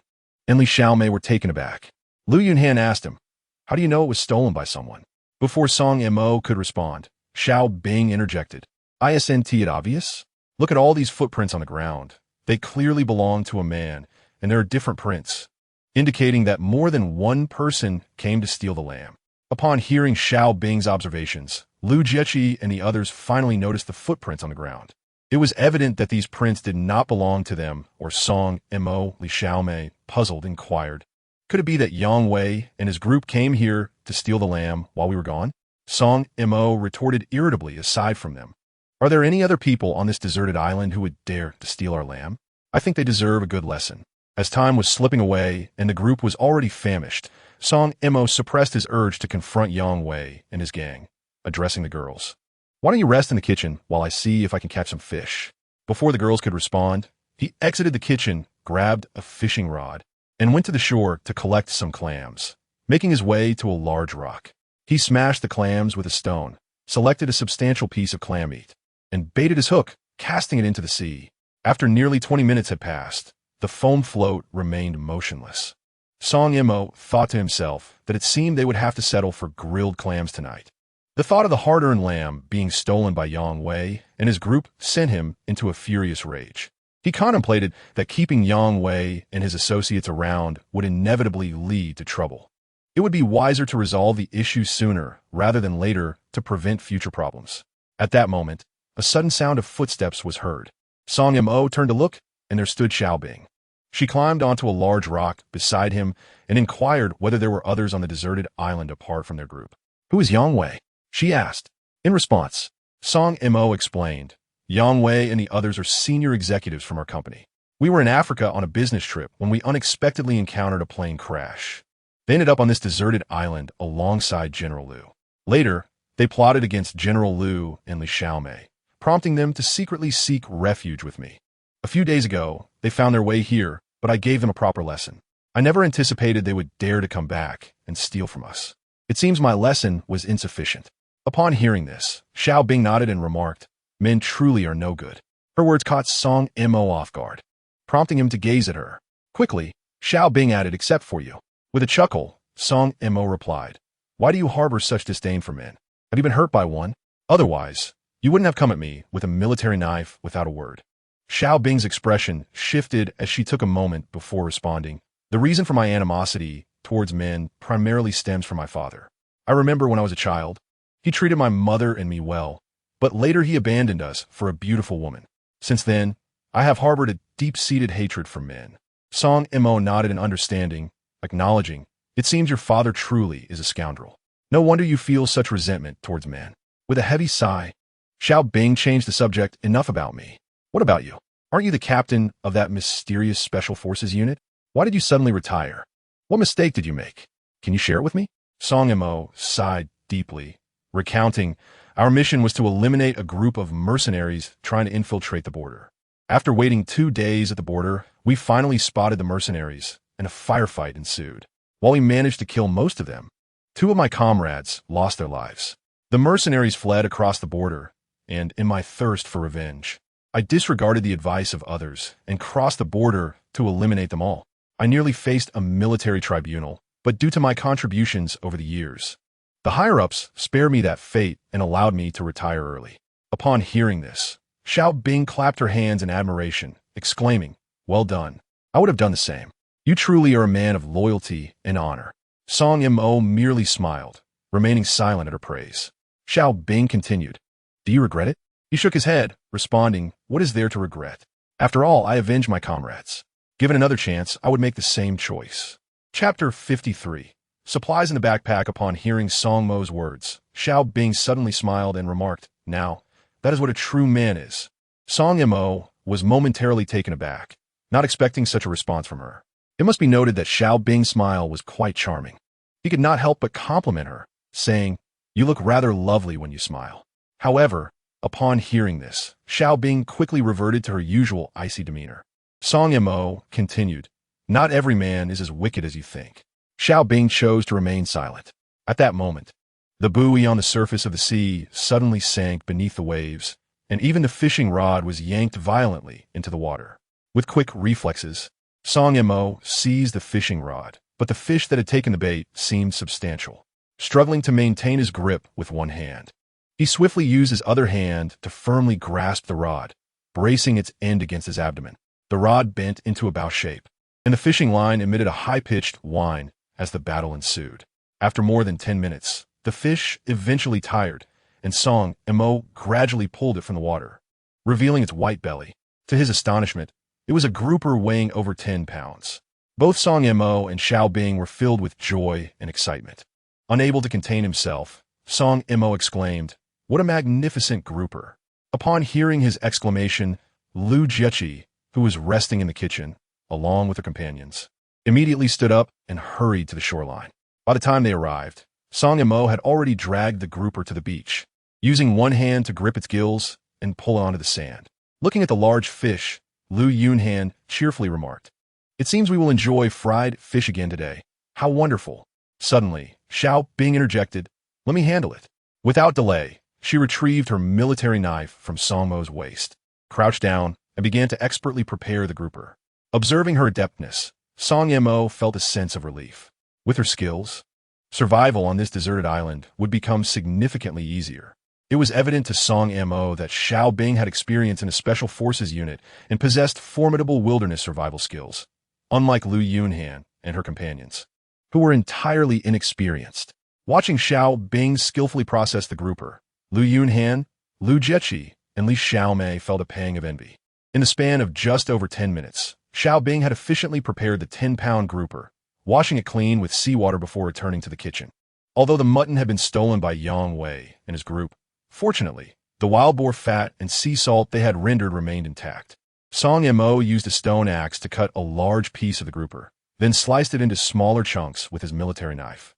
and Li Xiaomei were taken aback. Lu Yunhan asked him, "How do you know it was stolen by someone?" Before Song Mo could respond, Xiao Bing interjected, "Isn't it obvious? Look at all these footprints on the ground. They clearly belong to a man, and there are different prints, indicating that more than one person came to steal the lamb." Upon hearing Xiao Bing's observations, Lu Jiechi and the others finally noticed the footprints on the ground. It was evident that these prints did not belong to them, or Song Mo. Li Xiaomei, puzzled, inquired, "Could it be that Yang Wei and his group came here to steal the lamb while we were gone?" Song Mo retorted irritably, "Aside from them, are there any other people on this deserted island who would dare to steal our lamb? I think they deserve a good lesson." As time was slipping away and the group was already famished, Song Mo suppressed his urge to confront Yang Wei and his gang, addressing the girls. "Why don't you rest in the kitchen while I see if I can catch some fish?" Before the girls could respond, he exited the kitchen, grabbed a fishing rod, and went to the shore to collect some clams. Making his way to a large rock, he smashed the clams with a stone, selected a substantial piece of clam meat, and baited his hook, casting it into the sea. After nearly 20 minutes had passed, the foam float remained motionless. Song Mo thought to himself that it seemed they would have to settle for grilled clams tonight. The thought of the hard-earned lamb being stolen by Yang Wei and his group sent him into a furious rage. He contemplated that keeping Yang Wei and his associates around would inevitably lead to trouble. It would be wiser to resolve the issue sooner rather than later to prevent future problems. At that moment, a sudden sound of footsteps was heard. Song Mo turned to look, and there stood Xiao Bing. She climbed onto a large rock beside him and inquired whether there were others on the deserted island apart from their group. "Who is Yang Wei?" she asked. In response, Song Mo explained, "Yang Wei and the others are senior executives from our company. We were in Africa on a business trip when we unexpectedly encountered a plane crash. They ended up on this deserted island alongside General Liu. Later, they plotted against General Liu and Li Xiaomei, prompting them to secretly seek refuge with me. A few days ago, they found their way here, but I gave them a proper lesson. I never anticipated they would dare to come back and steal from us. It seems my lesson was insufficient." Upon hearing this, Xiao Bing nodded and remarked, "Men truly are no good." Her words caught Song Mo off guard, prompting him to gaze at her. Quickly, Xiao Bing added, "Except for you." With a chuckle, Song Mo replied, "Why do you harbor such disdain for men? Have you been hurt by one? Otherwise, you wouldn't have come at me with a military knife without a word." Xiao Bing's expression shifted as she took a moment before responding. "The reason for my animosity towards men primarily stems from my father. I remember when I was a child, he treated my mother and me well, but later he abandoned us for a beautiful woman. Since then, I have harbored a deep-seated hatred for men." Song Mo nodded in understanding, acknowledging, "It seems your father truly is a scoundrel. No wonder you feel such resentment towards men." With a heavy sigh, Xiao Bing changed the subject. "Enough about me. What about you? Aren't you the captain of that mysterious Special Forces unit? Why did you suddenly retire? What mistake did you make? Can you share it with me?" Song Mo sighed deeply, recounting, "Our mission was to eliminate a group of mercenaries trying to infiltrate the border. After waiting 2 days at the border, we finally spotted the mercenaries, and a firefight ensued. While we managed to kill most of them, 2 of my comrades lost their lives. The mercenaries fled across the border, and in my thirst for revenge, I disregarded the advice of others and crossed the border to eliminate them all. I nearly faced a military tribunal, but due to my contributions over the years, the higher-ups spared me that fate and allowed me to retire early. Upon hearing this, Xiao Bing clapped her hands in admiration, exclaiming, "Well done. I would have done the same. You truly are a man of loyalty and honor." Song Mo merely smiled, remaining silent at her praise. Xiao Bing continued, "Do you regret it?" He shook his head, responding, "What is there to regret? After all, I avenged my comrades. Given another chance, I would make the same choice." Chapter 53. Supplies in the backpack. Upon hearing Song Mo's words, Xiao Bing suddenly smiled and remarked, "Now, that is what a true man is." Song Mo was momentarily taken aback, not expecting such a response from her. It must be noted that Xiao Bing's smile was quite charming. He could not help but compliment her, saying, "You look rather lovely when you smile." However, upon hearing this, Xiao Bing quickly reverted to her usual icy demeanor. Song Mo continued, "Not every man is as wicked as you think." Xiao Bing chose to remain silent. At that moment, the buoy on the surface of the sea suddenly sank beneath the waves, and even the fishing rod was yanked violently into the water. With quick reflexes, Song Mo seized the fishing rod, but the fish that had taken the bait seemed substantial. Struggling to maintain his grip with one hand, he swiftly used his other hand to firmly grasp the rod, bracing its end against his abdomen. The rod bent into a bow shape, and the fishing line emitted a high-pitched whine as the battle ensued. After more than 10 minutes, the fish eventually tired, and Song Mo gradually pulled it from the water, revealing its white belly. To his astonishment, it was a grouper weighing over 10 pounds. Both Song Mo and Xiao Bing were filled with joy and excitement. Unable to contain himself, Song Mo exclaimed, "What a magnificent grouper!" Upon hearing his exclamation, Lu Jiechi, who was resting in the kitchen, along with her companions, immediately stood up and hurried to the shoreline. By the time they arrived, Song Mo had already dragged the grouper to the beach, using one hand to grip its gills and pull onto the sand. Looking at the large fish, Lu Yunhan cheerfully remarked, "It seems we will enjoy fried fish again today. How wonderful." Suddenly, Xiao Bing interjected, "Let me handle it." Without delay, she retrieved her military knife from Song Mo's waist, crouched down, and began to expertly prepare the grouper. Observing her adeptness, Song Mo felt a sense of relief. With her skills, survival on this deserted island would become significantly easier. It was evident to Song Mo that Xiao Bing had experience in a special forces unit and possessed formidable wilderness survival skills, unlike Lu Yunhan and her companions, who were entirely inexperienced. Watching Xiao Bing skillfully process the grouper, Lu Yunhan, Lu Jiechi, and Li Xiaomei felt a pang of envy. In the span of just over 10 minutes, Xiao Bing had efficiently prepared the 10-pound grouper, washing it clean with seawater before returning to the kitchen. Although the mutton had been stolen by Yang Wei and his group, fortunately, the wild boar fat and sea salt they had rendered remained intact. Song Mo used a stone axe to cut a large piece of the grouper, then sliced it into smaller chunks with his military knife.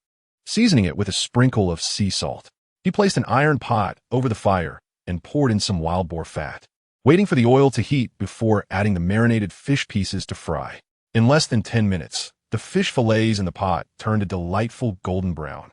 Seasoning it with a sprinkle of sea salt, he placed an iron pot over the fire and poured in some wild boar fat, waiting for the oil to heat before adding the marinated fish pieces to fry. In less than 10 minutes, the fish fillets in the pot turned a delightful golden brown,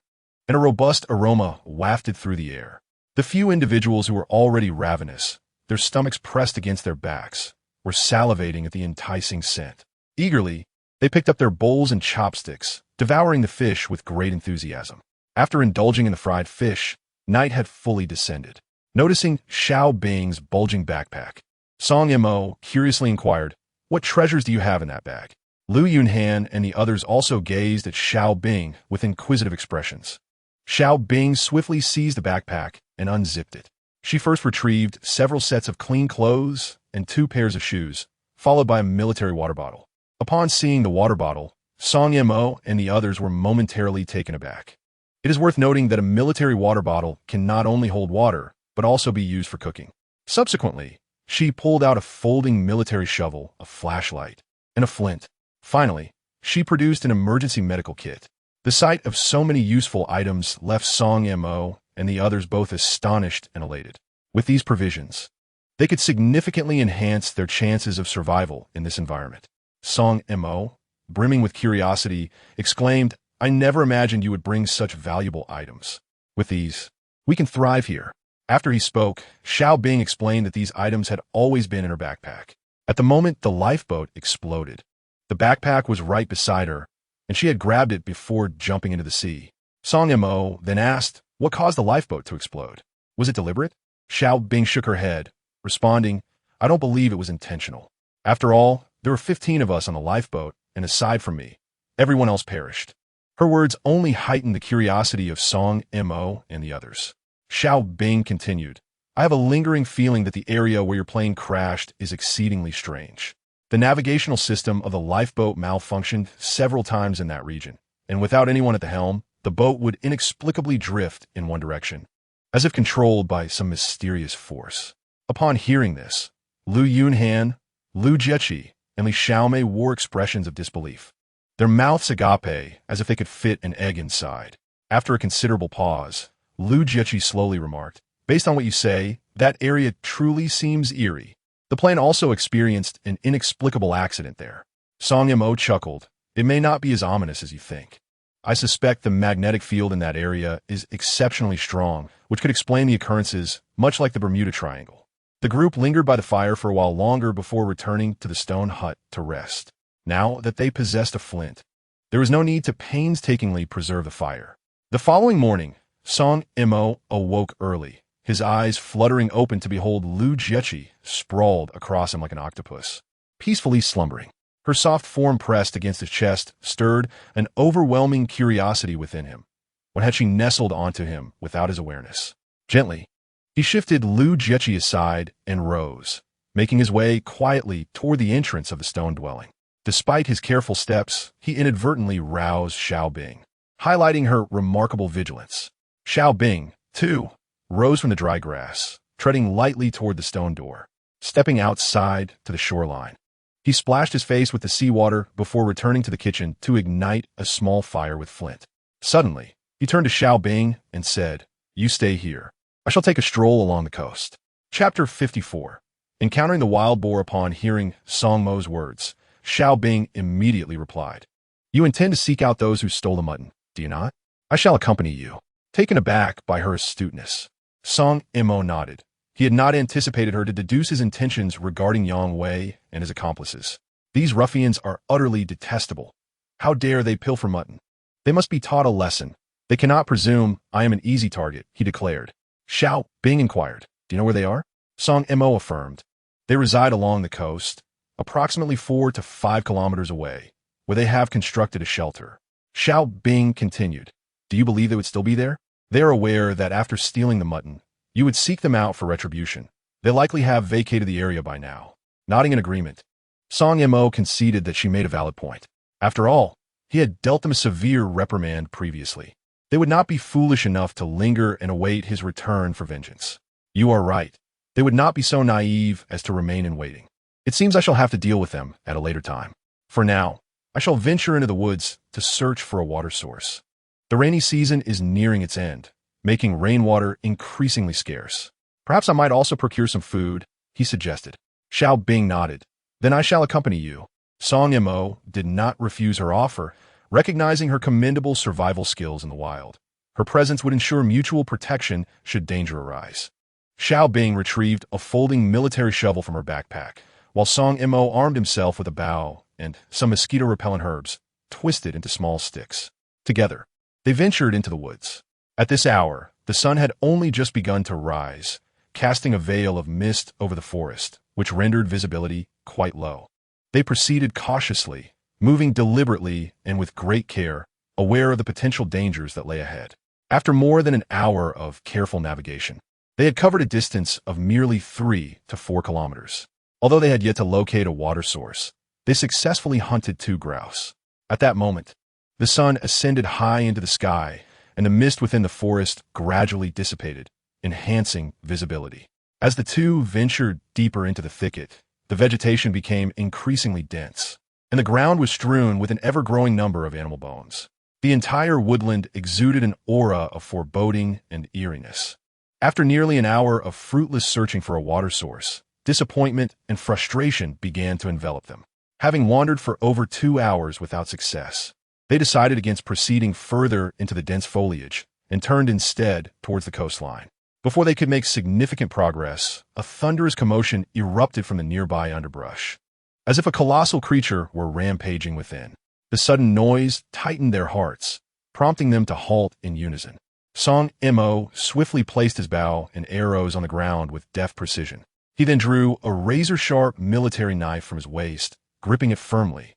and a robust aroma wafted through the air. The few individuals who were already ravenous, their stomachs pressed against their backs, were salivating at the enticing scent. Eagerly, they picked up their bowls and chopsticks, devouring the fish with great enthusiasm. After indulging in the fried fish, night had fully descended. Noticing Xiao Bing's bulging backpack, Song Mo curiously inquired, "What treasures do you have in that bag?" Lu Yunhan and the others also gazed at Xiao Bing with inquisitive expressions. Xiao Bing swiftly seized the backpack and unzipped it. She first retrieved several sets of clean clothes and 2 pairs of shoes, followed by a military water bottle. Upon seeing the water bottle, Song Mo and the others were momentarily taken aback. It is worth noting that a military water bottle can not only hold water, but also be used for cooking. Subsequently, she pulled out a folding military shovel, a flashlight, and a flint. Finally, she produced an emergency medical kit. The sight of so many useful items left Song Mo and the others both astonished and elated. With these provisions, they could significantly enhance their chances of survival in this environment. Song Mo, brimming with curiosity, exclaimed, "I never imagined you would bring such valuable items. With these, we can thrive here." After he spoke, Xiao Bing explained that these items had always been in her backpack. At the moment, the lifeboat exploded. The backpack was right beside her, and she had grabbed it before jumping into the sea. Song Mo then asked what caused the lifeboat to explode. Was it deliberate? Xiao Bing shook her head, responding, I don't believe it was intentional. After all, there were 15 of us on the lifeboat, and aside from me, everyone else perished. Her words only heightened the curiosity of Song Mo and the others. Xiao Bing continued, I have a lingering feeling that the area where your plane crashed is exceedingly strange. The navigational system of the lifeboat malfunctioned several times in that region, and without anyone at the helm, the boat would inexplicably drift in one direction, as if controlled by some mysterious force. Upon hearing this, Lu Yunhan, Lu Jieqi, and Li Xiaomei wore expressions of disbelief. Their mouths agape, as if they could fit an egg inside. After a considerable pause, Lu Jieqi slowly remarked, based on what you say, that area truly seems eerie. The plane also experienced an inexplicable accident there. Song Mo chuckled, it may not be as ominous as you think. I suspect the magnetic field in that area is exceptionally strong, which could explain the occurrences, much like the Bermuda Triangle. The group lingered by the fire for a while longer before returning to the stone hut to rest. Now that they possessed a flint, there was no need to painstakingly preserve the fire. The following morning, Song Mo awoke early, his eyes fluttering open to behold Lu Jieqi sprawled across him like an octopus, peacefully slumbering. Her soft form pressed against his chest stirred an overwhelming curiosity within him. When had she nestled onto him without his awareness? Gently, he shifted Lu Jieqi aside and rose, making his way quietly toward the entrance of the stone dwelling. Despite his careful steps, he inadvertently roused Xiao Bing, highlighting her remarkable vigilance. Xiao Bing, too, rose from the dry grass, treading lightly toward the stone door, stepping outside to the shoreline. He splashed his face with the seawater before returning to the kitchen to ignite a small fire with flint. Suddenly, he turned to Xiao Bing and said, You stay here. I shall take a stroll along the coast. Chapter 54. Encountering the wild boar. Upon hearing Song Mo's words, Xiao Bing immediately replied, You intend to seek out those who stole the mutton, do you not? I shall accompany you. Taken aback by her astuteness, Song Mo nodded. He had not anticipated her to deduce his intentions regarding Yang Wei and his accomplices. These ruffians are utterly detestable. How dare they pilfer mutton? They must be taught a lesson. They cannot presume I am an easy target, he declared. Xiao Bing inquired, Do you know where they are? Song Mo affirmed. They reside along the coast, approximately 4 to 5 kilometers away, where they have constructed a shelter. Xiao Bing continued, Do you believe they would still be there? They are aware that after stealing the mutton, you would seek them out for retribution. They likely have vacated the area by now. Nodding in agreement, Song Mo conceded that she made a valid point. After all, he had dealt them a severe reprimand previously. They would not be foolish enough to linger and await his return for vengeance. You are right. They would not be so naive as to remain in waiting. It seems I shall have to deal with them at a later time. For now, I shall venture into the woods to search for a water source. The rainy season is nearing its end, making rainwater increasingly scarce. Perhaps I might also procure some food, he suggested. Xiao Bing nodded. Then I shall accompany you. Song Mo did not refuse her offer, recognizing her commendable survival skills in the wild. Her presence would ensure mutual protection should danger arise. Xiao Bing retrieved a folding military shovel from her backpack, while Song Mo armed himself with a bow and some mosquito-repellent herbs, twisted into small sticks. Together, they ventured into the woods. At this hour, the sun had only just begun to rise, casting a veil of mist over the forest, which rendered visibility quite low. They proceeded cautiously, moving deliberately and with great care, aware of the potential dangers that lay ahead. After more than an hour of careful navigation, they had covered a distance of merely 3 to 4 kilometers. Although they had yet to locate a water source, they successfully hunted 2 grouse. At that moment, the sun ascended high into the sky, and the mist within the forest gradually dissipated, enhancing visibility. As the two ventured deeper into the thicket, the vegetation became increasingly dense, and the ground was strewn with an ever-growing number of animal bones. The entire woodland exuded an aura of foreboding and eeriness. After nearly an hour of fruitless searching for a water source, disappointment and frustration began to envelop them. Having wandered for over 2 hours without success, they decided against proceeding further into the dense foliage and turned instead towards the coastline. Before they could make significant progress, a thunderous commotion erupted from the nearby underbrush, as if a colossal creature were rampaging within. The sudden noise tightened their hearts, prompting them to halt in unison. Song Mo swiftly placed his bow and arrows on the ground with deft precision. He then drew a razor-sharp military knife from his waist, gripping it firmly,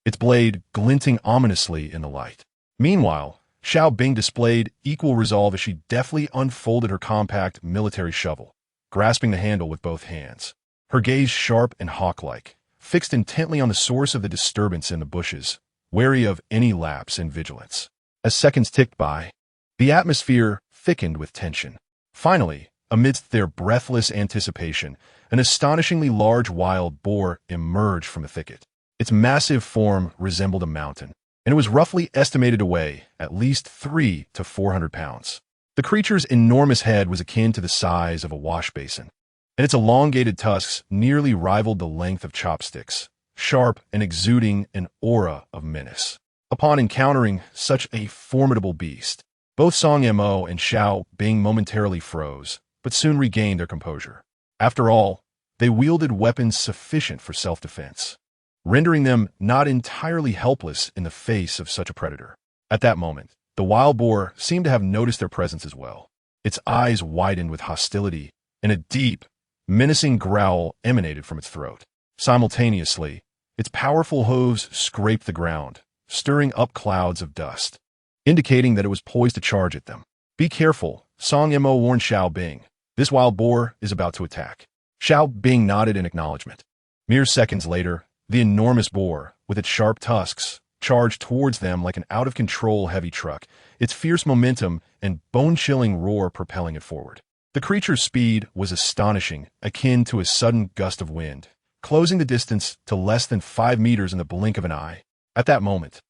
its blade glinting ominously in the light. Meanwhile, Xiao Bing displayed equal resolve as she deftly unfolded her compact military shovel, grasping the handle with both hands. Her gaze sharp and hawk-like, fixed intently on the source of the disturbance in the bushes, wary of any lapse in vigilance. As seconds ticked by, the atmosphere thickened with tension. Finally, amidst their breathless anticipation, an astonishingly large wild boar emerged from the thicket. Its massive form resembled a mountain, and it was roughly estimated to weigh at least 300 to 400 pounds. The creature's enormous head was akin to the size of a wash basin, and its elongated tusks nearly rivaled the length of chopsticks, sharp and exuding an aura of menace. Upon encountering such a formidable beast, both Song Mo and Xiao Bing momentarily froze, but soon regained their composure. After all, they wielded weapons sufficient for self-defense, rendering them not entirely helpless in the face of such a predator. At that moment, the wild boar seemed to have noticed their presence as well. Its eyes widened with hostility, and a deep, menacing growl emanated from its throat. Simultaneously, its powerful hooves scraped the ground, stirring up clouds of dust, indicating that it was poised to charge at them. "Be careful," Song Mo warned Xiao Bing. "This wild boar is about to attack." Xiao Bing nodded in acknowledgement. Mere seconds later, the enormous boar, with its sharp tusks, charged towards them like an out-of-control heavy truck, its fierce momentum and bone-chilling roar propelling it forward. The creature's speed was astonishing, akin to a sudden gust of wind, closing the distance to less than 5 meters in the blink of an eye. At that moment,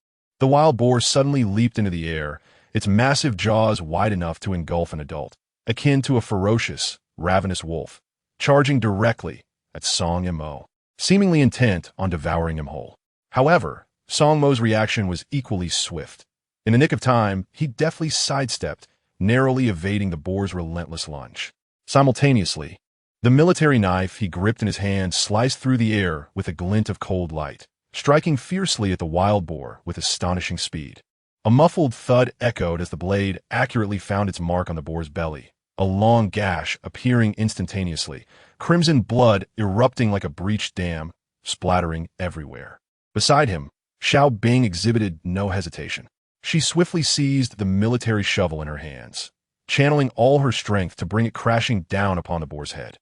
the wild boar suddenly leaped into the air, its massive jaws wide enough to engulf an adult, akin to a ferocious, ravenous wolf, charging directly at Song Mo, seemingly intent on devouring him whole. However, Song Mo's reaction was equally swift. In the nick of time, he deftly sidestepped, narrowly evading the boar's relentless lunge. Simultaneously, the military knife he gripped in his hand sliced through the air with a glint of cold light, striking fiercely at the wild boar with astonishing speed. A muffled thud echoed as the blade accurately found its mark on the boar's belly, a long gash appearing instantaneously, crimson blood erupting like a breached dam, splattering everywhere. Beside him, Xiao Bing exhibited no hesitation. She swiftly seized the military shovel in her hands, channeling all her strength to bring it crashing down upon the boar's head.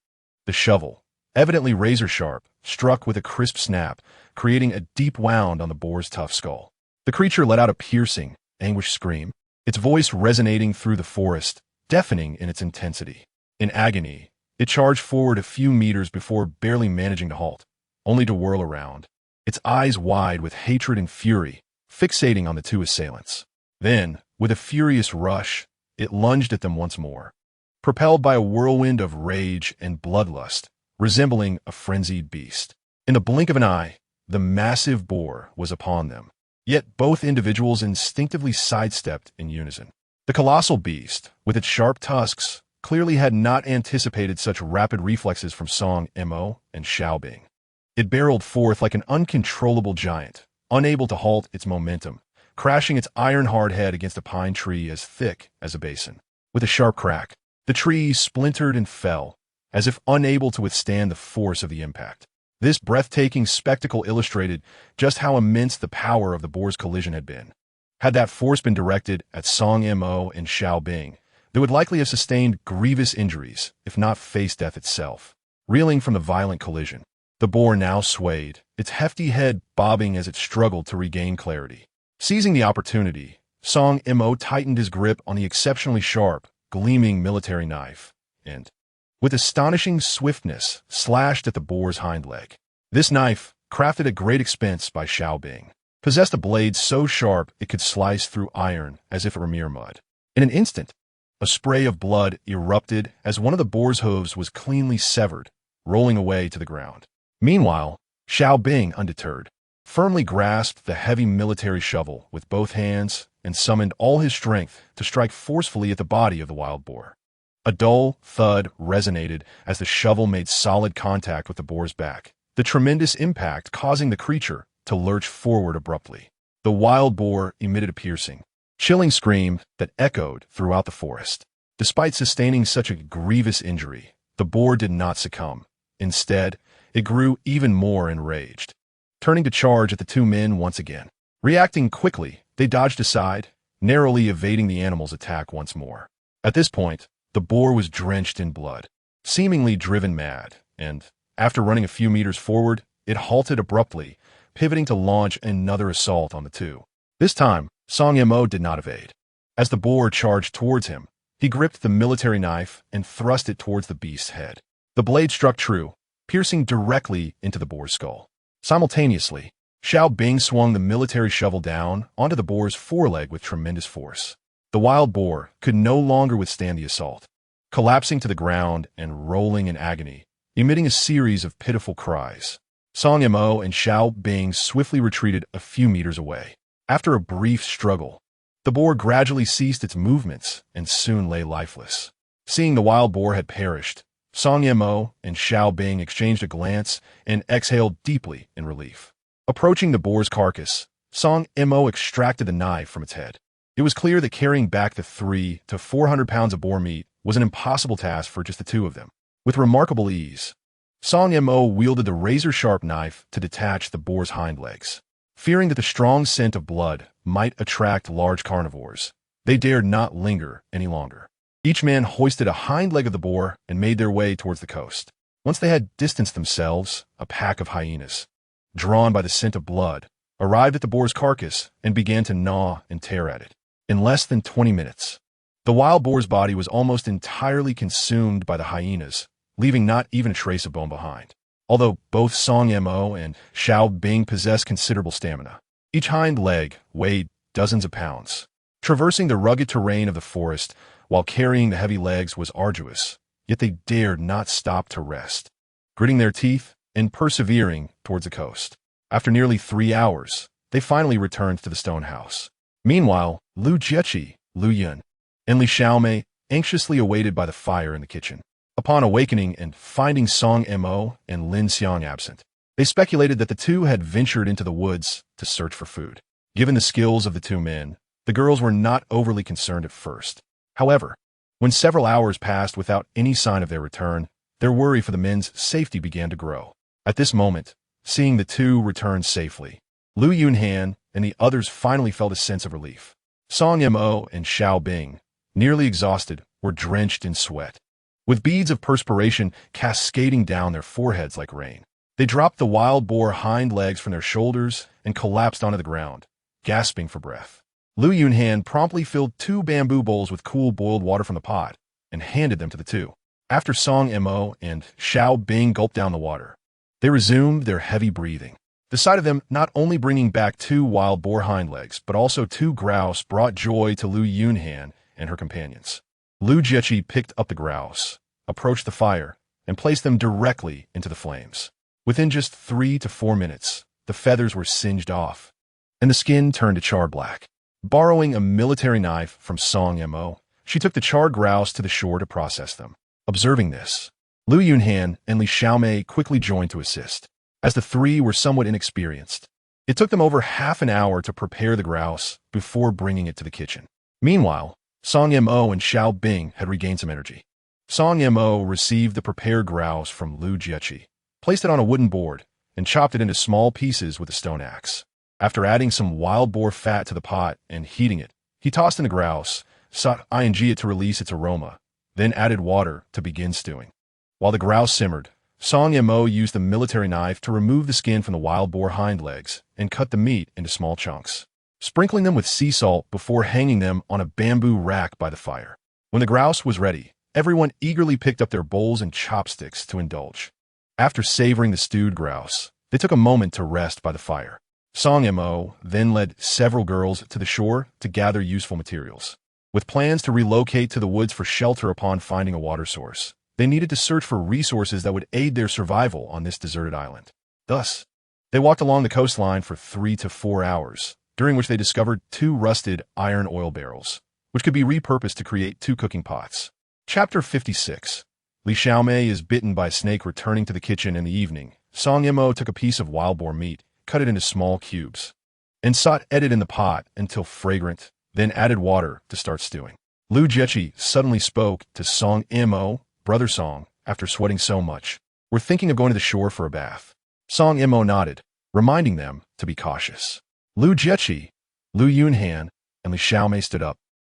The shovel, evidently razor-sharp, struck with a crisp snap, creating a deep wound on the boar's tough skull. The creature let out a piercing, anguished scream, its voice resonating through the forest, deafening in its intensity. In agony, it charged forward a few meters before barely managing to halt, only to whirl around, its eyes wide with hatred and fury, fixating on the two assailants. Then, with a furious rush, it lunged at them once more, propelled by a whirlwind of rage and bloodlust, resembling a frenzied beast. In the blink of an eye, the massive boar was upon them, yet both individuals instinctively sidestepped in unison. The colossal beast, with its sharp tusks, clearly had not anticipated such rapid reflexes from Song Mo and Xiao Bing. It barreled forth like an uncontrollable giant, unable to halt its momentum, crashing its iron-hard head against a pine tree as thick as a basin. With a sharp crack, the tree splintered and fell, as if unable to withstand the force of the impact. This breathtaking spectacle illustrated just how immense the power of the boar's collision had been. Had that force been directed at Song Mo and Xiao Bing, they would likely have sustained grievous injuries, if not faced death itself. Reeling from the violent collision, the boar now swayed, its hefty head bobbing as it struggled to regain clarity. Seizing the opportunity, Song Mo tightened his grip on the exceptionally sharp, gleaming military knife, and, with astonishing swiftness, slashed at the boar's hind leg. This knife, crafted at great expense by Xiao Bing, possessed a blade so sharp it could slice through iron as if it were mere mud. In an instant, a spray of blood erupted as one of the boar's hooves was cleanly severed, rolling away to the ground. Meanwhile, Xiao Bing, undeterred, firmly grasped the heavy military shovel with both hands and summoned all his strength to strike forcefully at the body of the wild boar. A dull thud resonated as the shovel made solid contact with the boar's back, the tremendous impact causing the creature to lurch forward abruptly. The wild boar emitted a piercing, chilling scream that echoed throughout the forest. Despite sustaining such a grievous injury, the boar did not succumb. Instead, it grew even more enraged, turning to charge at the two men once again. Reacting quickly, they dodged aside, narrowly evading the animal's attack once more. At this point, the boar was drenched in blood, seemingly driven mad, and, after running a few meters forward, it halted abruptly, pivoting to launch another assault on the two. This time, Song Mo did not evade. As the boar charged towards him, he gripped the military knife and thrust it towards the beast's head. The blade struck true, piercing directly into the boar's skull. Simultaneously, Xiao Bing swung the military shovel down onto the boar's foreleg with tremendous force. The wild boar could no longer withstand the assault, collapsing to the ground and rolling in agony, emitting a series of pitiful cries. Song Mo and Xiao Bing swiftly retreated a few meters away. After a brief struggle, the boar gradually ceased its movements and soon lay lifeless. Seeing the wild boar had perished, Song Mo and Xiao Bing exchanged a glance and exhaled deeply in relief. Approaching the boar's carcass, Song Mo extracted the knife from its head. It was clear that carrying back the 300 to 400 pounds of boar meat was an impossible task for just the two of them. With remarkable ease, Song Mo wielded the razor-sharp knife to detach the boar's hind legs. Fearing that the strong scent of blood might attract large carnivores, they dared not linger any longer. Each man hoisted a hind leg of the boar and made their way towards the coast. Once they had distanced themselves, a pack of hyenas, drawn by the scent of blood, arrived at the boar's carcass and began to gnaw and tear at it. In less than 20 minutes, the wild boar's body was almost entirely consumed by the hyenas, leaving not even a trace of bone behind. Although both Song Mo and Xiao Bing possessed considerable stamina, each hind leg weighed dozens of pounds. Traversing the rugged terrain of the forest while carrying the heavy legs was arduous, yet they dared not stop to rest, gritting their teeth and persevering towards the coast. After nearly 3 hours, they finally returned to the stone house. Meanwhile, Lu Jiechi, Lu Yun, and Li Xiaomei anxiously awaited by the fire in the kitchen. Upon awakening and finding Song Mo and Lin Xiang absent, they speculated that the two had ventured into the woods to search for food. Given the skills of the two men, the girls were not overly concerned at first. However, when several hours passed without any sign of their return, their worry for the men's safety began to grow. At this moment, seeing the two return safely, Lu Yunhan and the others finally felt a sense of relief. Song Mo and Xiao Bing, nearly exhausted, were drenched in sweat, with beads of perspiration cascading down their foreheads like rain. They dropped the wild boar hind legs from their shoulders and collapsed onto the ground, gasping for breath. Lu Yunhan promptly filled 2 bamboo bowls with cool boiled water from the pot and handed them to the two. After Song Mo and Xiao Bing gulped down the water, they resumed their heavy breathing. The sight of them not only bringing back 2 wild boar hind legs, but also 2 grouse brought joy to Lu Yunhan and her companions. Lu Jiechi picked up the grouse, approached the fire, and placed them directly into the flames. Within just 3 to 4 minutes, the feathers were singed off, and the skin turned to charred black. Borrowing a military knife from Song Mo, she took the charred grouse to the shore to process them. Observing this, Lu Yunhan and Li Xiaomei quickly joined to assist. As the 3 were somewhat inexperienced, it took them over half an hour to prepare the grouse before bringing it to the kitchen. Meanwhile, Song Mo and Xiao Bing had regained some energy. Song Mo received the prepared grouse from Lu Jiechi, placed it on a wooden board, and chopped it into small pieces with a stone axe. After adding some wild boar fat to the pot and heating it, he tossed in the grouse, sought it to release its aroma, then added water to begin stewing. While the grouse simmered, Song Mo used the military knife to remove the skin from the wild boar hind legs and cut the meat into small chunks, sprinkling them with sea salt before hanging them on a bamboo rack by the fire. When the grouse was ready, everyone eagerly picked up their bowls and chopsticks to indulge. After savoring the stewed grouse, they took a moment to rest by the fire. Song Mo then led several girls to the shore to gather useful materials. With plans to relocate to the woods for shelter upon finding a water source, they needed to search for resources that would aid their survival on this deserted island. Thus, they walked along the coastline for 3 to 4 hours, during which they discovered 2 rusted iron oil barrels, which could be repurposed to create 2 cooking pots. Chapter 56. Li Xiaomei is bitten by a snake. Returning to the kitchen in the evening, Song Yimou took a piece of wild boar meat, cut it into small cubes, and sauteed it in the pot until fragrant, then added water to start stewing. Lu Jieqi suddenly spoke to Song Yimou, brother Song, after sweating so much. We're thinking of going to the shore for a bath. Song Yimou nodded, reminding them to be cautious. Lu Jieqi, Lu Yunhan, and Li Xiaomei stood up,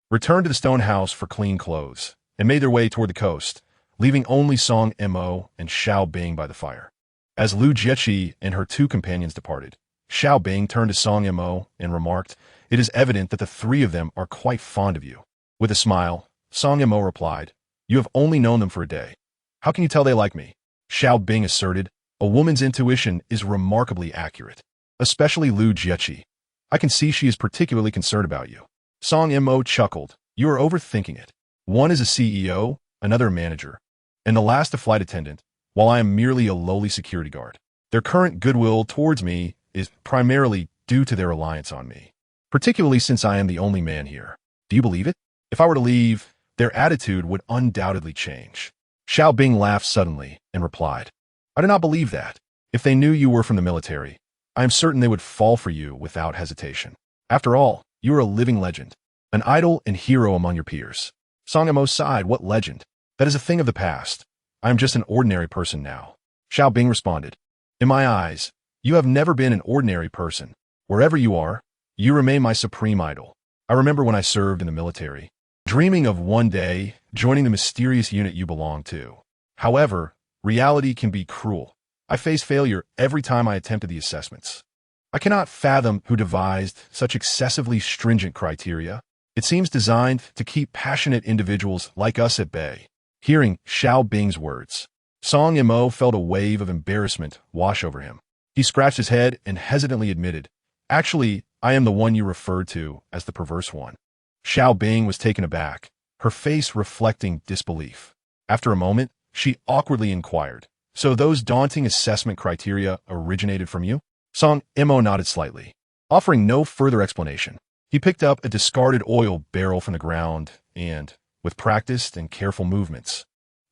returned to the stone house for clean clothes, and made their way toward the coast, leaving only Song Yimou and Xiao Bing by the fire. As Lu Jieqi and her two companions departed, Xiao Bing turned to Song Yimou and remarked, "It is evident that the three of them are quite fond of you." With a smile, Song Yimou replied, "You have only known them for a day. How can you tell they like me?" Xiao Bing asserted, "A woman's intuition is remarkably accurate. Especially Lu Jieqi. I can see she is particularly concerned about you." Song Yimou chuckled, "You are overthinking it. One is a CEO, another a manager, and the last a flight attendant, while I am merely a lowly security guard. Their current goodwill towards me is primarily due to their reliance on me, particularly since I am the only man here. Do you believe it? If I were to leave, their attitude would undoubtedly change." Xiao Bing laughed suddenly and replied, "I do not believe that. If they knew you were from the military, I am certain they would fall for you without hesitation. After all, you are a living legend, an idol and hero among your peers." Song Yimou sighed. "What legend? That is a thing of the past. I am just an ordinary person now." Xiao Bing responded, "In my eyes, you have never been an ordinary person. Wherever you are, you remain my supreme idol. I remember when I served in the military, dreaming of one day joining the mysterious unit you belong to. However, reality can be cruel. I face failure every time I attempted the assessments. I cannot fathom who devised such excessively stringent criteria. It seems designed to keep passionate individuals like us at bay." Hearing Xiao Bing's words, Song Yimou felt a wave of embarrassment wash over him. He scratched his head and hesitantly admitted, "Actually, I am the one you referred to as the perverse one." Xiao Bing was taken aback, her face reflecting disbelief. After a moment, she awkwardly inquired, "So those daunting assessment criteria originated from you?" Song Yimou nodded slightly, offering no further explanation. He picked up a discarded oil barrel from the ground and, with practiced and careful movements,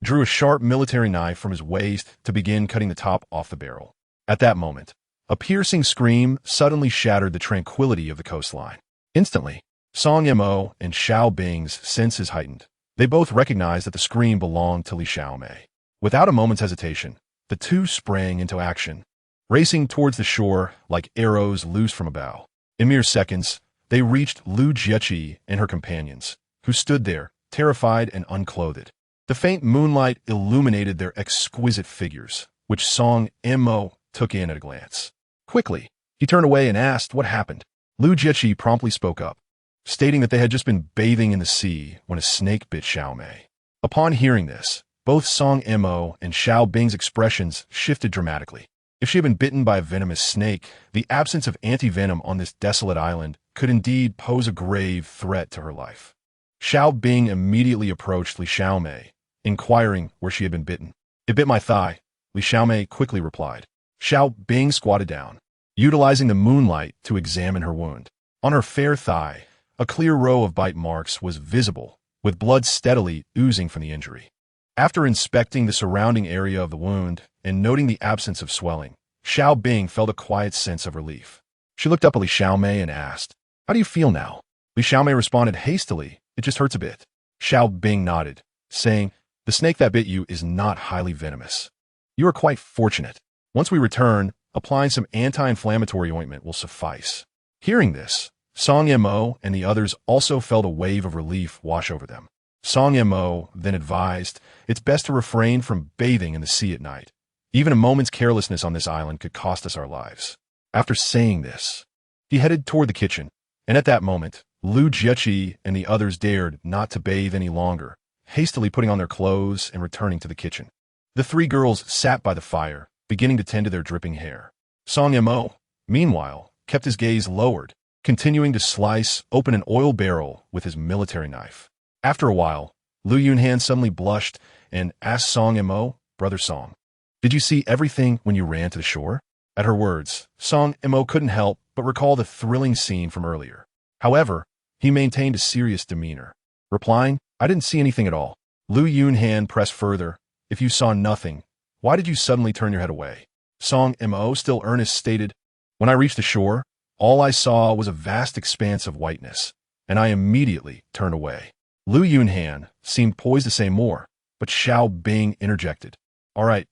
drew a sharp military knife from his waist to begin cutting the top off the barrel. At that moment, a piercing scream suddenly shattered the tranquility of the coastline. Instantly, Song Yimou and Xiao Bing's senses heightened. They both recognized that the scream belonged to Li Xiaomei. Without a moment's hesitation, the two sprang into action, racing towards the shore like arrows loosed from a bow. In mere seconds, they reached Lu Jieqi and her companions, who stood there, terrified and unclothed. The faint moonlight illuminated their exquisite figures, which Song Yimou took in at a glance. Quickly, he turned away and asked what happened. Lu Jieqi promptly spoke up, stating that they had just been bathing in the sea when a snake bit Xiaomei. Upon hearing this, both Song Yimou and Xiao Bing's expressions shifted dramatically. If she had been bitten by a venomous snake, the absence of anti-venom on this desolate island could indeed pose a grave threat to her life. Xiao Bing immediately approached Li Xiaomei, inquiring where she had been bitten. "It bit my thigh," Li Xiaomei quickly replied. Xiao Bing squatted down, utilizing the moonlight to examine her wound. On her fair thigh, a clear row of bite marks was visible, with blood steadily oozing from the injury. After inspecting the surrounding area of the wound and noting the absence of swelling, Xiao Bing felt a quiet sense of relief. She looked up at Li Xiaomei and asked, "How do you feel now?" Li Xiaomei responded hastily, "It just hurts a bit." Xiao Bing nodded, saying, "The snake that bit you is not highly venomous. You are quite fortunate. Once we return, applying some anti-inflammatory ointment will suffice." Hearing this, Song Yimou and the others also felt a wave of relief wash over them. Song Yimou then advised, "It's best to refrain from bathing in the sea at night. Even a moment's carelessness on this island could cost us our lives." After saying this, he headed toward the kitchen, and at that moment, Lu Jieqi and the others dared not to bathe any longer, hastily putting on their clothes and returning to the kitchen. The three girls sat by the fire, beginning to tend to their dripping hair. Song Yimou, meanwhile, kept his gaze lowered, continuing to slice open an oil barrel with his military knife. After a while, Lu Yunhan suddenly blushed and asked Song Yimou, "Brother Song, did you see everything when you ran to the shore?" At her words, Song Yimou couldn't help but recall the thrilling scene from earlier. However, he maintained a serious demeanor, replying, "I didn't see anything at all. Lu Yunhan pressed further. If you saw nothing, why did you suddenly turn your head away? Song Mo, still earnest, stated, when I reached the shore, all I saw was a vast expanse of whiteness, and I immediately turned away. Lu Yunhan seemed poised to say more, but Xiao Bing interjected. All right.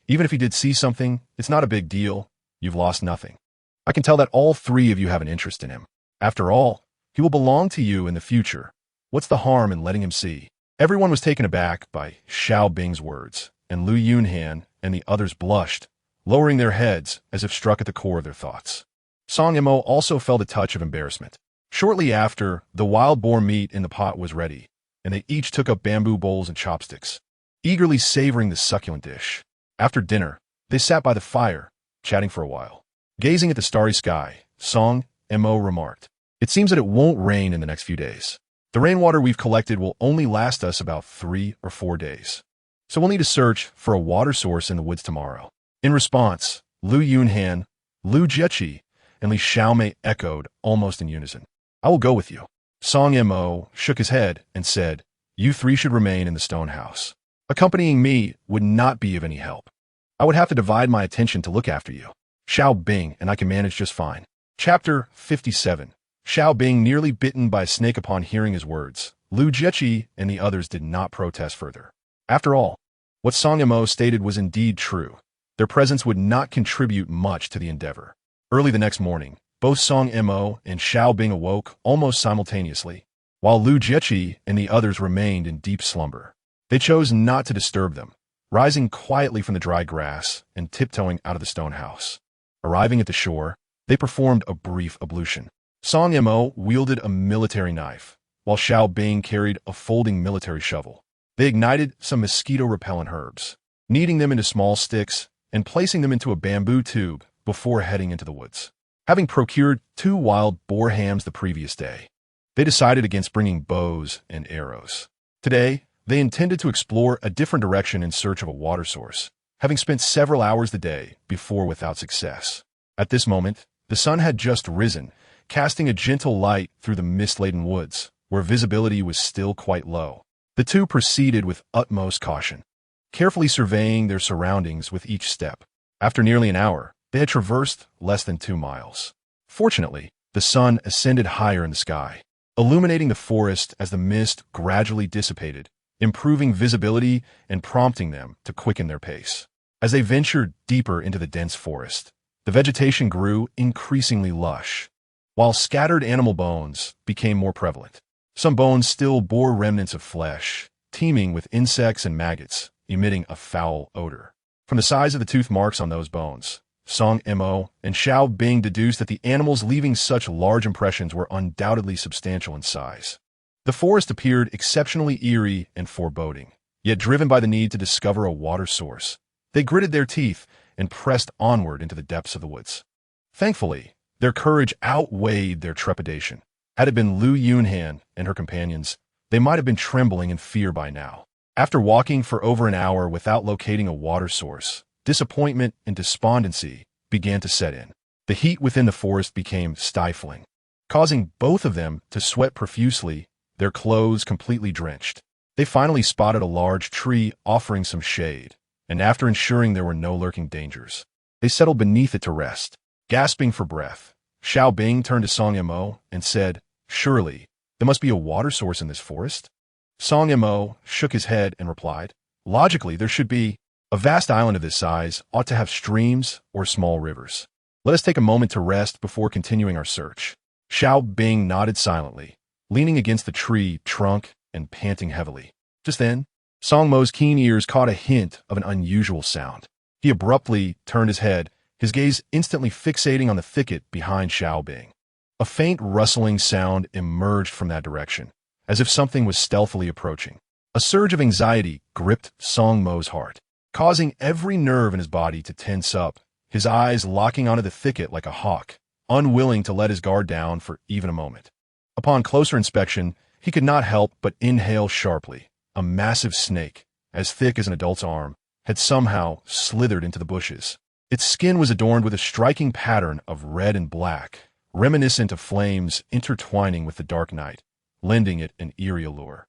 Even if he did see something, it's not a big deal. You've lost nothing. I can tell that all three of you have an interest in him. After all, he will belong to you in the future. What's the harm in letting him see? Everyone was taken aback by Xiao Bing's words, and Lu Yunhan and the others blushed, lowering their heads as if struck at the core of their thoughts. Song Mo also felt a touch of embarrassment. Shortly after, the wild boar meat in the pot was ready, and they each took up bamboo bowls and chopsticks, eagerly savoring the succulent dish. After dinner, they sat by the fire, chatting for a while. Gazing at the starry sky, Song Mo remarked, it seems that it won't rain in the next few days. The rainwater we've collected will only last us about 3 or 4 days. So we'll need to search for a water source in the woods tomorrow. In response, Lu Yunhan, Lu Jieqi, and Li Xiaomei echoed almost in unison. I will go with you. Song Mo shook his head and said, you three should remain in the stone house. Accompanying me would not be of any help. I would have to divide my attention to look after you. Xiao Bing and I can manage just fine. Chapter 57. Xiao Bing nearly bitten by a snake upon hearing his words. Lu Jieqi and the others did not protest further. After all, what Song Mo stated was indeed true. Their presence would not contribute much to the endeavor. Early the next morning, both Song Mo and Xiao Bing awoke almost simultaneously, while Lu Jieqi and the others remained in deep slumber. They chose not to disturb them, rising quietly from the dry grass and tiptoeing out of the stone house. Arriving at the shore, they performed a brief ablution. Song Mo wielded a military knife, while Xiao Bing carried a folding military shovel. They ignited some mosquito-repellent herbs, kneading them into small sticks and placing them into a bamboo tube before heading into the woods. Having procured 2 wild boar hams the previous day, they decided against bringing bows and arrows. Today, they intended to explore a different direction in search of a water source, having spent several hours the day before without success. At this moment, the sun had just risen, casting a gentle light through the mist-laden woods, where visibility was still quite low. The two proceeded with utmost caution, carefully surveying their surroundings with each step. After nearly an hour, they had traversed less than 2 miles. Fortunately, the sun ascended higher in the sky, illuminating the forest as the mist gradually dissipated, improving visibility and prompting them to quicken their pace. As they ventured deeper into the dense forest, the vegetation grew increasingly lush, while scattered animal bones became more prevalent. Some bones still bore remnants of flesh, teeming with insects and maggots, emitting a foul odor. From the size of the tooth marks on those bones, Song Mo and Xiao Bing deduced that the animals leaving such large impressions were undoubtedly substantial in size. The forest appeared exceptionally eerie and foreboding, yet driven by the need to discover a water source. They gritted their teeth and pressed onward into the depths of the woods. Thankfully, their courage outweighed their trepidation. Had it been Lu Yunhan and her companions, they might have been trembling in fear by now. After walking for over an hour without locating a water source, disappointment and despondency began to set in. The heat within the forest became stifling, causing both of them to sweat profusely, their clothes completely drenched. They finally spotted a large tree offering some shade, and after ensuring there were no lurking dangers, they settled beneath it to rest. Gasping for breath, Xiao Bing turned to Song Mo and said, surely, there must be a water source in this forest? Song Mo shook his head and replied, logically, there should be. A vast island of this size ought to have streams or small rivers. Let us take a moment to rest before continuing our search. Xiao Bing nodded silently, leaning against the tree trunk and panting heavily. Just then, Song Mo's keen ears caught a hint of an unusual sound. He abruptly turned his head, his gaze instantly fixating on the thicket behind Xiao Bing. A faint rustling sound emerged from that direction, as if something was stealthily approaching. A surge of anxiety gripped Song Mo's heart, causing every nerve in his body to tense up, his eyes locking onto the thicket like a hawk, unwilling to let his guard down for even a moment. Upon closer inspection, he could not help but inhale sharply. A massive snake, as thick as an adult's arm, had somehow slithered into the bushes. Its skin was adorned with a striking pattern of red and black, reminiscent of flames intertwining with the dark night, lending it an eerie allure.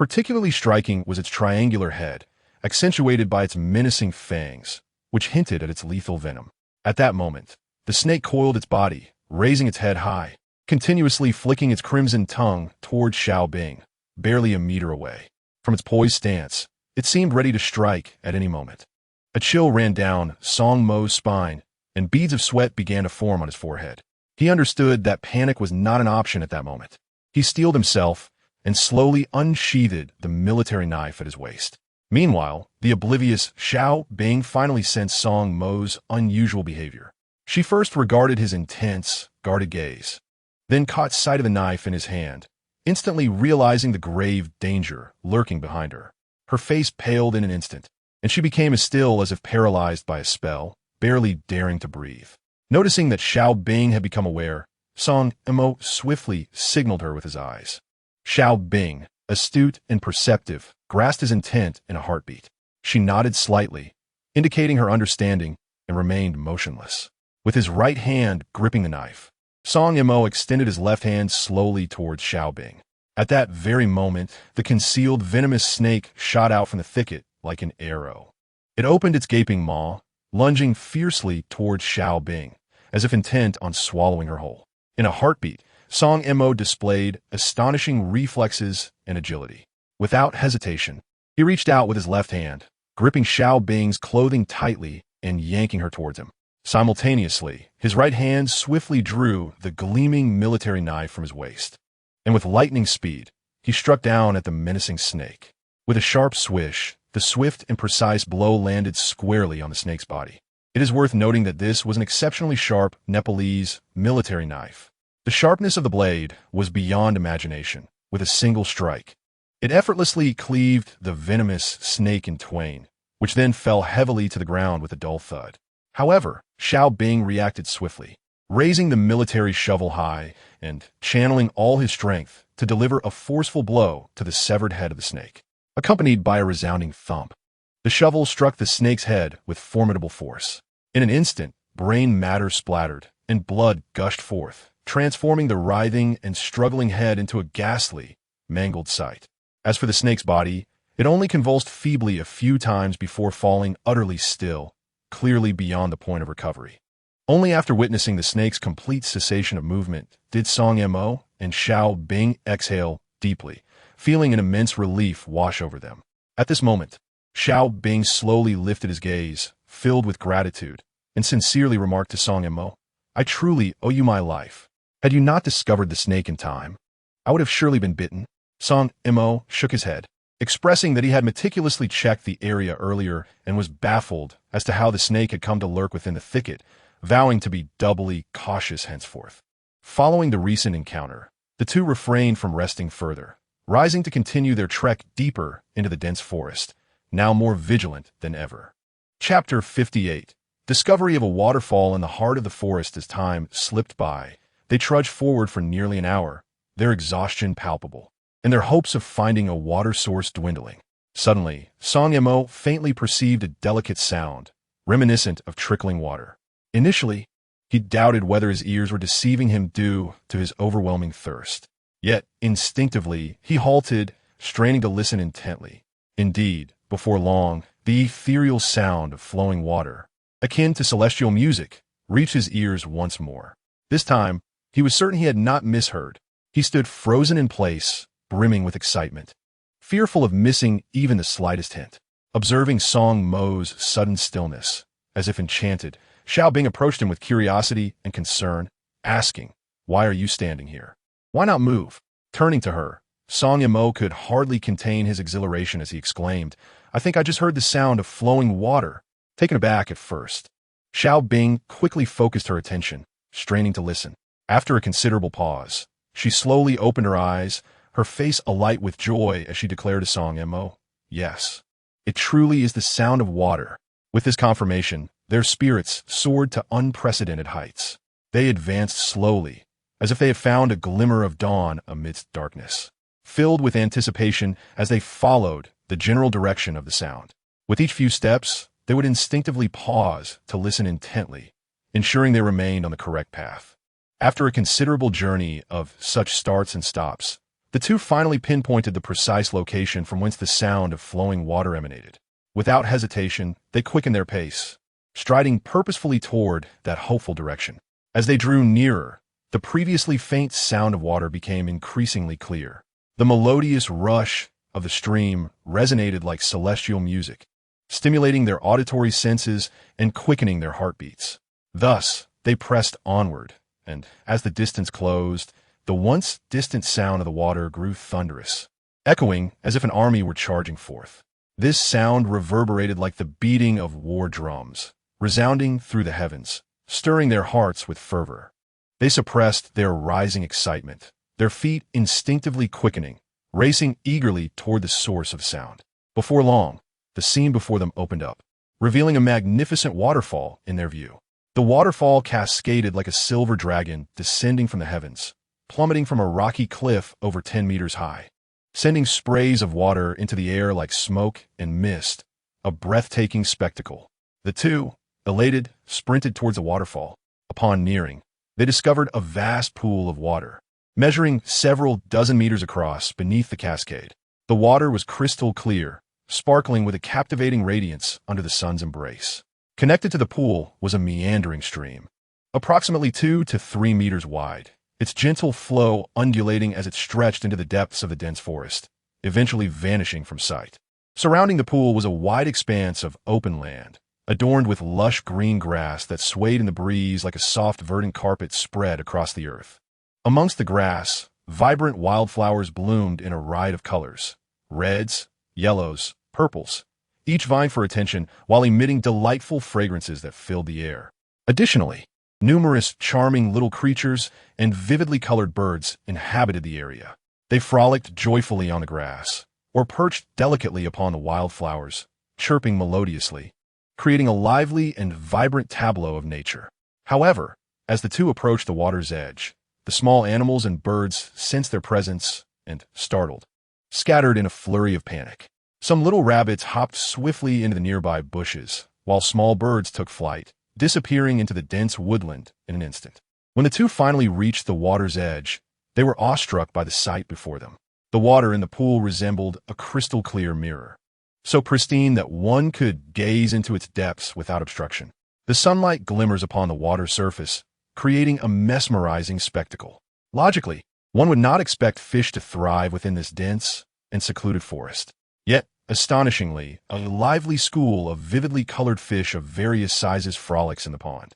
Particularly striking was its triangular head, accentuated by its menacing fangs, which hinted at its lethal venom. At that moment, the snake coiled its body, raising its head high, continuously flicking its crimson tongue toward Xiao Bing, barely a meter away. From its poised stance, it seemed ready to strike at any moment. A chill ran down Song Mo's spine, and beads of sweat began to form on his forehead. He understood that panic was not an option at that moment. He steeled himself and slowly unsheathed the military knife at his waist. Meanwhile, the oblivious Xiao Bing finally sensed Song Mo's unusual behavior. She first regarded his intense, guarded gaze, then caught sight of the knife in his hand, instantly realizing the grave danger lurking behind her. Her face paled in an instant, and she became as still as if paralyzed by a spell, barely daring to breathe. Noticing that Xiao Bing had become aware, Song Mo swiftly signaled her with his eyes. Xiao Bing, astute and perceptive, grasped his intent in a heartbeat. She nodded slightly, indicating her understanding, and remained motionless. With his right hand gripping the knife, Song Mo extended his left hand slowly towards Xiao Bing. At that very moment, the concealed venomous snake shot out from the thicket like an arrow. It opened its gaping maw, lunging fiercely towards Xiao Bing, as if intent on swallowing her whole. In a heartbeat, Song Mo displayed astonishing reflexes and agility. Without hesitation, he reached out with his left hand, gripping Xiao Bing's clothing tightly and yanking her towards him. Simultaneously, his right hand swiftly drew the gleaming military knife from his waist, and with lightning speed, he struck down at the menacing snake. With a sharp swish, the swift and precise blow landed squarely on the snake's body. It is worth noting that this was an exceptionally sharp Nepalese military knife. The sharpness of the blade was beyond imagination. With a single strike, it effortlessly cleaved the venomous snake in twain, which then fell heavily to the ground with a dull thud. However, Xiao Bing reacted swiftly, raising the military shovel high and channeling all his strength to deliver a forceful blow to the severed head of the snake. Accompanied by a resounding thump, the shovel struck the snake's head with formidable force. In an instant, brain matter splattered and blood gushed forth, transforming the writhing and struggling head into a ghastly, mangled sight. As for the snake's body, it only convulsed feebly a few times before falling utterly still, clearly beyond the point of recovery. Only after witnessing the snake's complete cessation of movement did Song Mo and Xiao Bing exhale deeply, feeling an immense relief wash over them. At this moment, Xiao Bing slowly lifted his gaze, filled with gratitude, and sincerely remarked to Song Mo, "I truly owe you my life. Had you not discovered the snake in time, I would have surely been bitten." Song Mo shook his head, expressing that he had meticulously checked the area earlier and was baffled as to how the snake had come to lurk within the thicket, vowing to be doubly cautious henceforth. Following the recent encounter, the two refrained from resting further, rising to continue their trek deeper into the dense forest, now more vigilant than ever. Chapter 58. Discovery of a waterfall in the heart of the forest. As time slipped by, they trudged forward for nearly an hour, their exhaustion palpable, and their hopes of finding a water source dwindling. Suddenly, Song Mo faintly perceived a delicate sound, reminiscent of trickling water. Initially, he doubted whether his ears were deceiving him due to his overwhelming thirst. Yet, instinctively, he halted, straining to listen intently. Indeed, before long, the ethereal sound of flowing water, akin to celestial music, reached his ears once more. This time, he was certain he had not misheard. He stood frozen in place, brimming with excitement, fearful of missing even the slightest hint. Observing Song Mo's sudden stillness, as if enchanted, Xiao Bing approached him with curiosity and concern, asking, "Why are you standing here? Why not move?" Turning to her, Song Mo could hardly contain his exhilaration as he exclaimed, "I think I just heard the sound of flowing water." Taken aback at first, Xiao Bing quickly focused her attention, straining to listen. After a considerable pause, she slowly opened her eyes, her face alight with joy as she declared to Song Mo, "Yes, it truly is the sound of water." With this confirmation, their spirits soared to unprecedented heights. They advanced slowly, as if they had found a glimmer of dawn amidst darkness, filled with anticipation as they followed the general direction of the sound. With each few steps, they would instinctively pause to listen intently, ensuring they remained on the correct path. After a considerable journey of such starts and stops, The two finally pinpointed the precise location from whence the sound of flowing water emanated. Without hesitation, they quickened their pace, striding purposefully toward that hopeful direction. As they drew nearer, the previously faint sound of water became increasingly clear. The melodious rush of the stream resonated like celestial music, stimulating their auditory senses and quickening their heartbeats. Thus, they pressed onward, and as the distance closed, the once distant sound of the water grew thunderous, echoing as if an army were charging forth. This sound reverberated like the beating of war drums, resounding through the heavens, stirring their hearts with fervor. They suppressed their rising excitement, their feet instinctively quickening, racing eagerly toward the source of sound. Before long, the scene before them opened up, revealing a magnificent waterfall in their view. The waterfall cascaded like a silver dragon descending from the heavens, plummeting from a rocky cliff over 10 meters high, sending sprays of water into the air like smoke and mist, a breathtaking spectacle. The two, elated, sprinted towards the waterfall. Upon nearing, they discovered a vast pool of water, measuring several dozen meters across beneath the cascade. The water was crystal clear, sparkling with a captivating radiance under the sun's embrace. Connected to the pool was a meandering stream, approximately 2 to 3 meters wide, its gentle flow undulating as it stretched into the depths of the dense forest, eventually vanishing from sight. Surrounding the pool was a wide expanse of open land, adorned with lush green grass that swayed in the breeze like a soft verdant carpet spread across the earth. Amongst the grass, vibrant wildflowers bloomed in a riot of colors, reds, yellows, purples, each vying for attention while emitting delightful fragrances that filled the air. Additionally, numerous charming little creatures and vividly colored birds inhabited the area. They frolicked joyfully on the grass, or perched delicately upon the wildflowers, chirping melodiously, creating a lively and vibrant tableau of nature. However, as the two approached the water's edge, the small animals and birds sensed their presence and, startled, scattered in a flurry of panic. Some little rabbits hopped swiftly into the nearby bushes, while small birds took flight, disappearing into the dense woodland in an instant. When the two finally reached the water's edge, they were awestruck by the sight before them. The water in the pool resembled a crystal-clear mirror, so pristine that one could gaze into its depths without obstruction. The sunlight glimmers upon the water's surface, creating a mesmerizing spectacle. Logically, one would not expect fish to thrive within this dense and secluded forest. Yet, astonishingly, a lively school of vividly colored fish of various sizes frolics in the pond.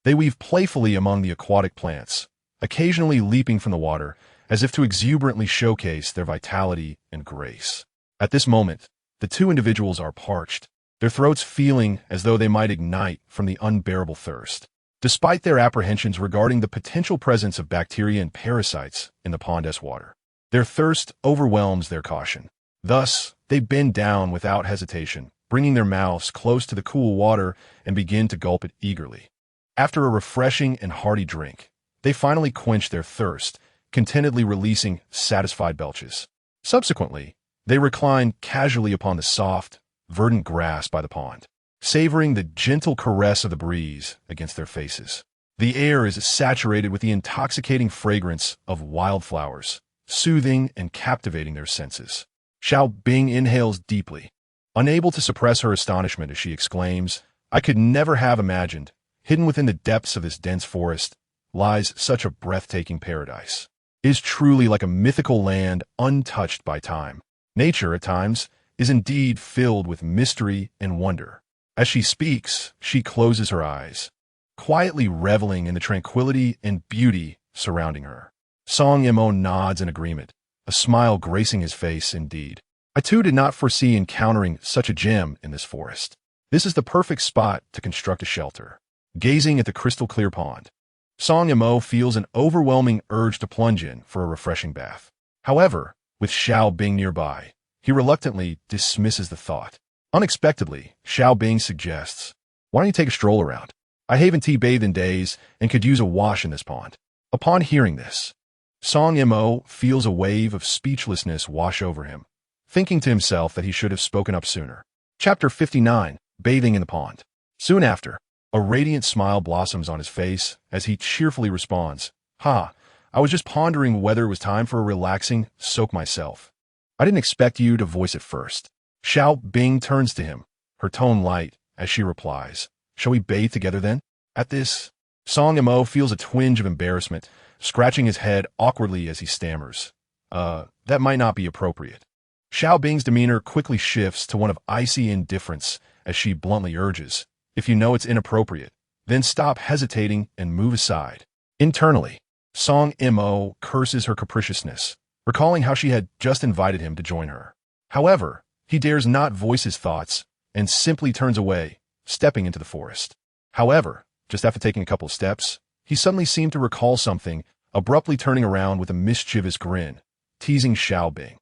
They weave playfully among the aquatic plants, occasionally leaping from the water as if to exuberantly showcase their vitality and grace. At this moment, the two individuals are parched, their throats feeling as though they might ignite from the unbearable thirst. Despite their apprehensions regarding the potential presence of bacteria and parasites in the pond's water, their thirst overwhelms their caution. Thus, they bend down without hesitation, bringing their mouths close to the cool water and begin to gulp it eagerly. After a refreshing and hearty drink, they finally quench their thirst, contentedly releasing satisfied belches. Subsequently, they recline casually upon the soft, verdant grass by the pond, savoring the gentle caress of the breeze against their faces. The air is saturated with the intoxicating fragrance of wildflowers, soothing and captivating their senses. Xiao Bing inhales deeply, unable to suppress her astonishment as she exclaims, "I could never have imagined, hidden within the depths of this dense forest, lies such a breathtaking paradise. It is truly like a mythical land untouched by time. Nature, at times, is indeed filled with mystery and wonder." As she speaks, she closes her eyes, quietly reveling in the tranquility and beauty surrounding her. Song Yimou nods in agreement, a smile gracing his face indeed. I too did not foresee encountering such a gem in this forest. This is the perfect spot to construct a shelter. Gazing at the crystal-clear pond, Song Yimou feels an overwhelming urge to plunge in for a refreshing bath. However, with Xiao Bing nearby, he reluctantly dismisses the thought. Unexpectedly, Xiao Bing suggests, "Why don't you take a stroll around? I haven't bathed in days and could use a wash in this pond." Upon hearing this, Song Yimou feels a wave of speechlessness wash over him, thinking to himself that he should have spoken up sooner. Chapter 59, Bathing in the Pond. Soon after, a radiant smile blossoms on his face as he cheerfully responds, "Ha, I was just pondering whether it was time for a relaxing soak myself. I didn't expect you to voice it first. Xiao Bing turns to him, her tone light, as she replies, "Shall we bathe together then?" At this, Song Mo feels a twinge of embarrassment, scratching his head awkwardly as he stammers. That might not be appropriate. Xiao Bing's demeanor quickly shifts to one of icy indifference as she bluntly urges, "If you know it's inappropriate, then stop hesitating and move aside." Internally, Song Mo curses her capriciousness, recalling how she had just invited him to join her. However, he dares not voice his thoughts and simply turns away, stepping into the forest. However, just after taking a couple of steps, he suddenly seemed to recall something, abruptly turning around with a mischievous grin, teasing Xiao Bing.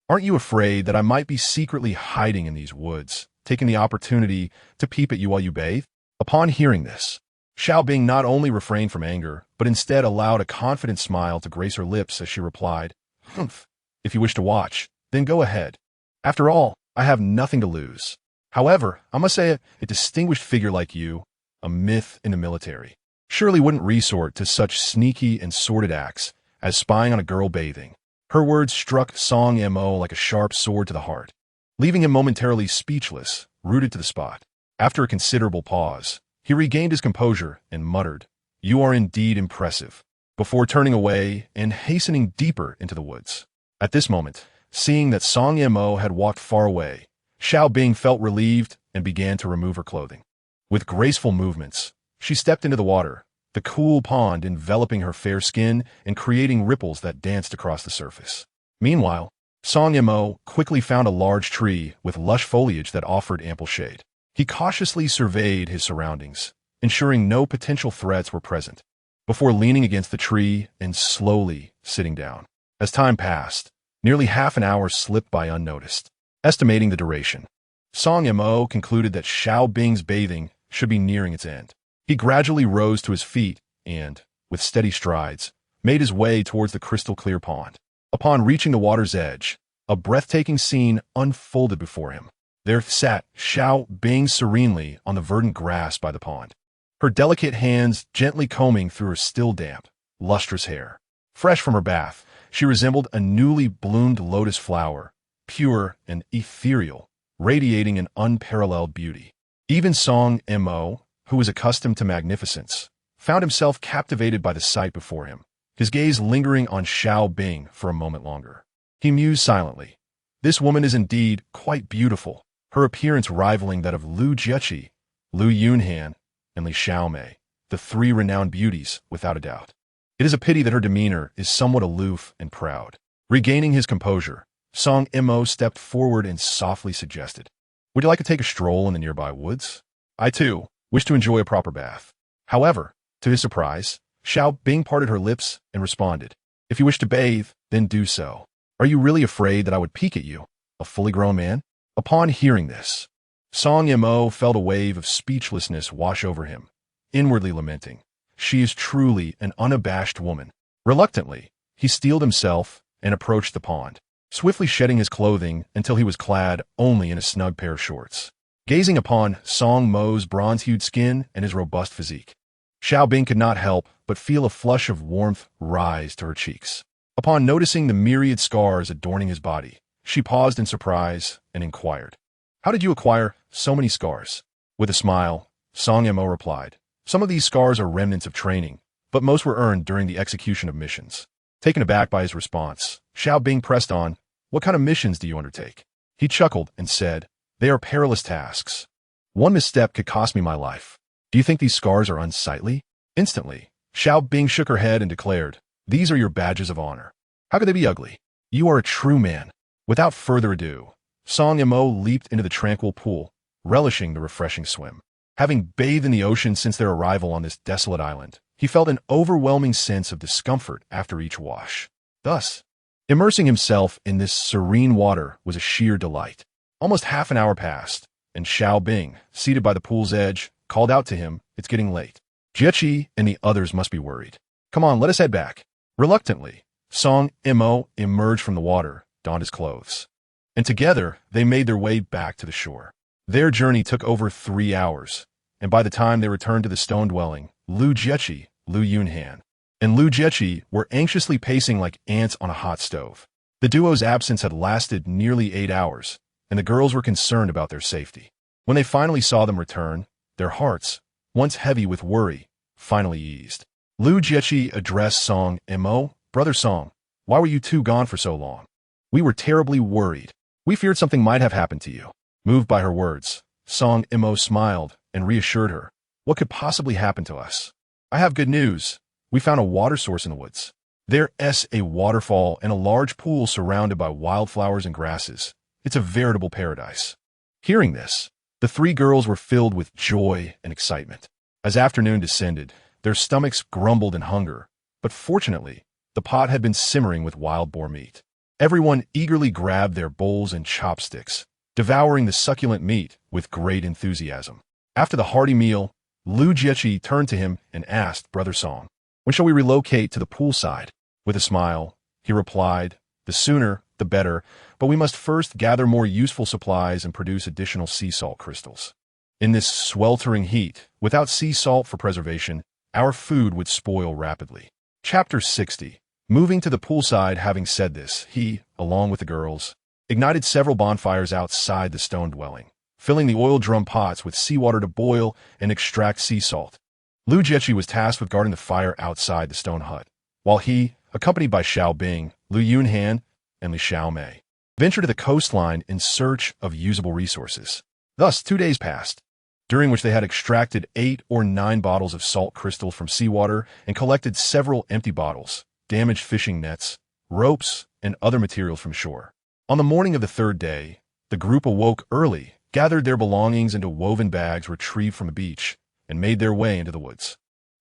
"Aren't you afraid that I might be secretly hiding in these woods, taking the opportunity to peep at you while you bathe?" Upon hearing this, Xiao Bing not only refrained from anger, but instead allowed a confident smile to grace her lips as she replied, "Humph, if you wish to watch, then go ahead. After all, I have nothing to lose. However, I must say a distinguished figure like you, a myth in the military, surely wouldn't resort to such sneaky and sordid acts as spying on a girl bathing." Her words struck Song Mo like a sharp sword to the heart, leaving him momentarily speechless, rooted to the spot. After a considerable pause, he regained his composure and muttered, "You are indeed impressive," before turning away and hastening deeper into the woods. At this moment, seeing that Song Mo had walked far away, Xiao Bing felt relieved and began to remove her clothing. With graceful movements, she stepped into the water, the cool pond enveloping her fair skin and creating ripples that danced across the surface. Meanwhile, Song Mo quickly found a large tree with lush foliage that offered ample shade. He cautiously surveyed his surroundings, ensuring no potential threats were present, before leaning against the tree and slowly sitting down. As time passed, nearly half an hour slipped by unnoticed. Estimating the duration, Song Mo concluded that Xiao Bing's bathing should be nearing its end. He gradually rose to his feet and, with steady strides, made his way towards the crystal-clear pond. Upon reaching the water's edge, a breathtaking scene unfolded before him. There sat Xiao Bing serenely on the verdant grass by the pond, her delicate hands gently combing through her still damp, lustrous hair. Fresh from her bath, she resembled a newly bloomed lotus flower, pure and ethereal, radiating an unparalleled beauty. Even Song Mo, who was accustomed to magnificence, found himself captivated by the sight before him, his gaze lingering on Xiao Bing for a moment longer. He mused silently. This woman is indeed quite beautiful, her appearance rivaling that of Lu Jieqi, Lu Yunhan, and Li Xiaomei, the three renowned beauties, without a doubt. It is a pity that her demeanor is somewhat aloof and proud. Regaining his composure, Song Mo stepped forward and softly suggested, "Would you like to take a stroll in the nearby woods? I, too, wish to enjoy a proper bath." However, to his surprise, Xiao Bing parted her lips and responded, "If you wish to bathe, then do so. Are you really afraid that I would peek at you, a fully grown man?" Upon hearing this, Song Mo felt a wave of speechlessness wash over him, inwardly lamenting, "She is truly an unabashed woman." Reluctantly, he steeled himself and approached the pond, swiftly shedding his clothing until he was clad only in a snug pair of shorts. Gazing upon Song Mo's bronze-hued skin and his robust physique, Xiao Bing could not help but feel a flush of warmth rise to her cheeks. Upon noticing the myriad scars adorning his body, she paused in surprise and inquired, "How did you acquire so many scars?" With a smile, Song Mo replied, "Some of these scars are remnants of training, but most were earned during the execution of missions." Taken aback by his response, Xiao Bing pressed on, "What kind of missions do you undertake?" He chuckled and said, "They are perilous tasks. One misstep could cost me my life. Do you think these scars are unsightly?" Instantly, Xiao Bing shook her head and declared, "These are your badges of honor. How could they be ugly? You are a true man." Without further ado, Song Mo leaped into the tranquil pool, relishing the refreshing swim. Having bathed in the ocean since their arrival on this desolate island, he felt an overwhelming sense of discomfort after each wash. Thus, immersing himself in this serene water was a sheer delight. Almost half an hour passed, and Xiao Bing, seated by the pool's edge, called out to him, "It's getting late. Jieqi and the others must be worried. Come on, let us head back." Reluctantly, Song Mo emerged from the water, donned his clothes, and together they made their way back to the shore. Their journey took over 3 hours, and by the time they returned to the stone dwelling, Lu Jieqi, Lu Yunhan, and Lu Jiechi were anxiously pacing like ants on a hot stove. The duo's absence had lasted nearly 8 hours, and the girls were concerned about their safety. When they finally saw them return, their hearts, once heavy with worry, finally eased. Lu Jiechi addressed Song Mo, "Brother Song, why were you two gone for so long? We were terribly worried. We feared something might have happened to you." Moved by her words, Song Mo smiled and reassured her. "What could possibly happen to us? I have good news. We found a water source in the woods. There's a waterfall and a large pool surrounded by wildflowers and grasses. It's a veritable paradise." Hearing this, the three girls were filled with joy and excitement. As afternoon descended, their stomachs grumbled in hunger, but fortunately, the pot had been simmering with wild boar meat. Everyone eagerly grabbed their bowls and chopsticks, devouring the succulent meat with great enthusiasm. After the hearty meal, Lu Jiechi turned to him and asked Brother Song, "When shall we relocate to the poolside?" With a smile, he replied, "The sooner, the better, but we must first gather more useful supplies and produce additional sea salt crystals. In this sweltering heat, without sea salt for preservation, our food would spoil rapidly." Chapter 60. Moving to the poolside, having said this, he, along with the girls, ignited several bonfires outside the stone dwelling, filling the oil drum pots with seawater to boil and extract sea salt. Lu Jiechi was tasked with guarding the fire outside the stone hut, while he, accompanied by Xiao Bing, Lu Yunhan, and Li Xiaomei, ventured to the coastline in search of usable resources. Thus, 2 days passed, during which they had extracted 8 or 9 bottles of salt crystal from seawater and collected several empty bottles, damaged fishing nets, ropes, and other materials from shore. On the morning of the 3rd day, the group awoke early, gathered their belongings into woven bags retrieved from the beach, and made their way into the woods.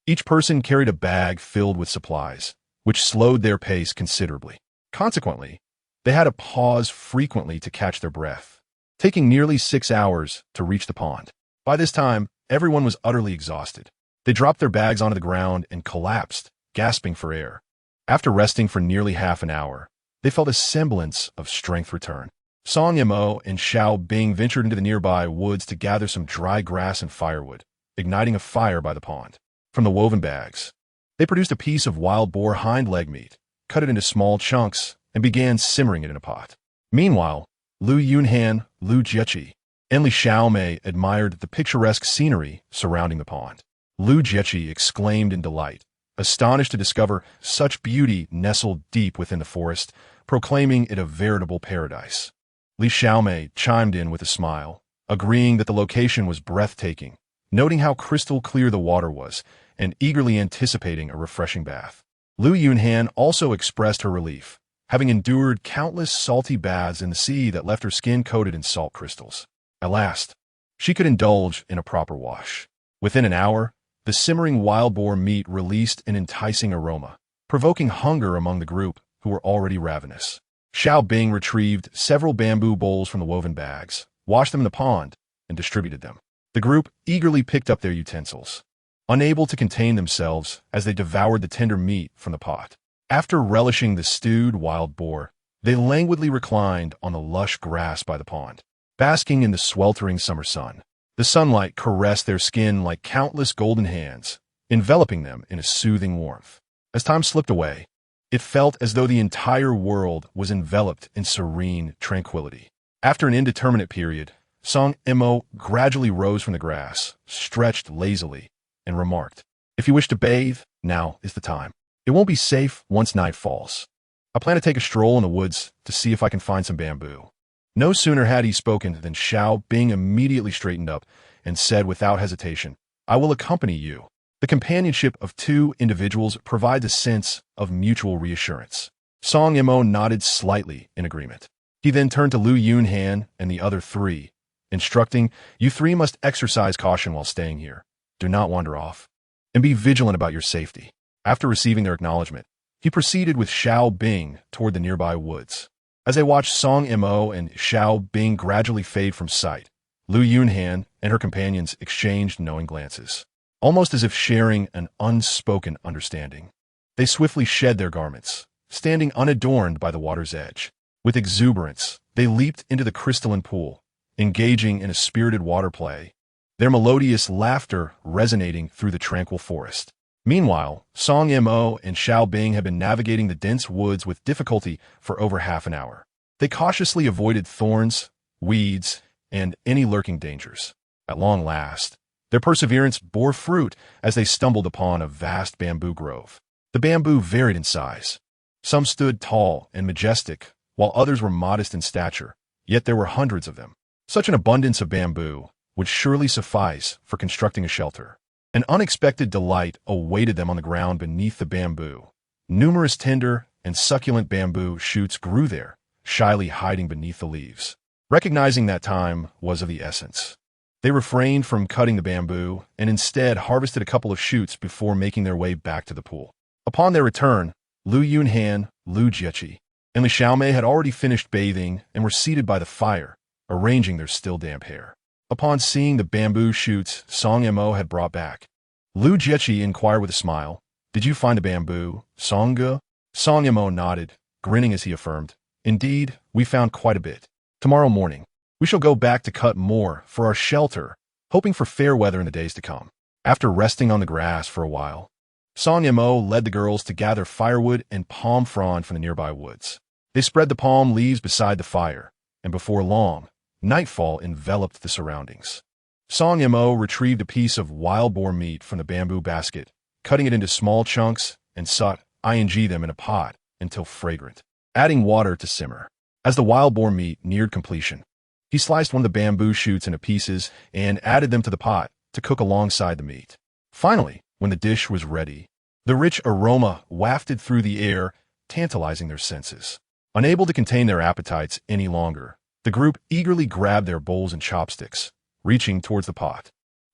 Each person carried a bag filled with supplies, which slowed their pace considerably. Consequently, they had to pause frequently to catch their breath, taking nearly 6 hours to reach the pond. By this time, everyone was utterly exhausted. They dropped their bags onto the ground and collapsed, gasping for air. After resting for nearly half an hour, they felt a semblance of strength return. Song Mo and Xiao Bing ventured into the nearby woods to gather some dry grass and firewood, igniting a fire by the pond. From the woven bags, they produced a piece of wild boar hind leg meat, cut it into small chunks, and began simmering it in a pot. Meanwhile, Lu Yunhan, Lu Jiechi, and Li Xiaomei admired the picturesque scenery surrounding the pond. Lu Jiechi exclaimed in delight, astonished to discover such beauty nestled deep within the forest, proclaiming it a veritable paradise. Li Xiaomei chimed in with a smile, agreeing that the location was breathtaking, noting how crystal clear the water was, and eagerly anticipating a refreshing bath. Lu Yunhan also expressed her relief, having endured countless salty baths in the sea that left her skin coated in salt crystals. At last, she could indulge in a proper wash. Within an hour, the simmering wild boar meat released an enticing aroma, provoking hunger among the group, who were already ravenous. Xiao Bing retrieved several bamboo bowls from the woven bags, washed them in the pond, and distributed them. The group eagerly picked up their utensils, unable to contain themselves as they devoured the tender meat from the pot. After relishing the stewed wild boar, they languidly reclined on the lush grass by the pond, basking in the sweltering summer sun. The sunlight caressed their skin like countless golden hands, enveloping them in a soothing warmth. As time slipped away, it felt as though the entire world was enveloped in serene tranquility. After an indeterminate period, Song Mo gradually rose from the grass, stretched lazily, and remarked, "If you wish to bathe, now is the time. It won't be safe once night falls. I plan to take a stroll in the woods to see if I can find some bamboo." No sooner had he spoken than Xiao Bing immediately straightened up and said without hesitation, "I will accompany you." The companionship of two individuals provides a sense of mutual reassurance. Song Mo nodded slightly in agreement. He then turned to Lu Yunhan and the other three, instructing, "You three must exercise caution while staying here. Do not wander off, and be vigilant about your safety." After receiving their acknowledgement, he proceeded with Xiao Bing toward the nearby woods. As they watched Song Mo and Xiao Bing gradually fade from sight, Lu Yunhan and her companions exchanged knowing glances, almost as if sharing an unspoken understanding. They swiftly shed their garments, standing unadorned by the water's edge. With exuberance, they leaped into the crystalline pool, engaging in a spirited water play, their melodious laughter resonating through the tranquil forest. Meanwhile, Song Mo and Xiao Bing had been navigating the dense woods with difficulty for over half an hour. They cautiously avoided thorns, weeds, and any lurking dangers. At long last, their perseverance bore fruit as they stumbled upon a vast bamboo grove. The bamboo varied in size. Some stood tall and majestic, while others were modest in stature, yet there were hundreds of them. Such an abundance of bamboo would surely suffice for constructing a shelter. An unexpected delight awaited them on the ground beneath the bamboo. Numerous tender and succulent bamboo shoots grew there, shyly hiding beneath the leaves. Recognizing that time was of the essence, they refrained from cutting the bamboo and instead harvested a couple of shoots before making their way back to the pool. Upon their return, Lu Yunhan, Lu Jieqi, and Li Xiaomei had already finished bathing and were seated by the fire, arranging their still damp hair. Upon seeing the bamboo shoots Song Mo had brought back, Lu Jieqi inquired with a smile, "Did you find the bamboo, Song Ge?" Song Mo nodded, grinning as he affirmed, "Indeed, we found quite a bit. Tomorrow morning, we shall go back to cut more for our shelter, hoping for fair weather in the days to come." After resting on the grass for a while, Song Mo led the girls to gather firewood and palm frond from the nearby woods. They spread the palm leaves beside the fire, and before long, nightfall enveloped the surroundings. Song Mo retrieved a piece of wild boar meat from the bamboo basket, cutting it into small chunks, and sought ing them in a pot until fragrant, adding water to simmer. As the wild boar meat neared completion, he sliced one of the bamboo shoots into pieces and added them to the pot to cook alongside the meat. Finally, when the dish was ready, the rich aroma wafted through the air, tantalizing their senses. Unable to contain their appetites any longer, the group eagerly grabbed their bowls and chopsticks, reaching towards the pot.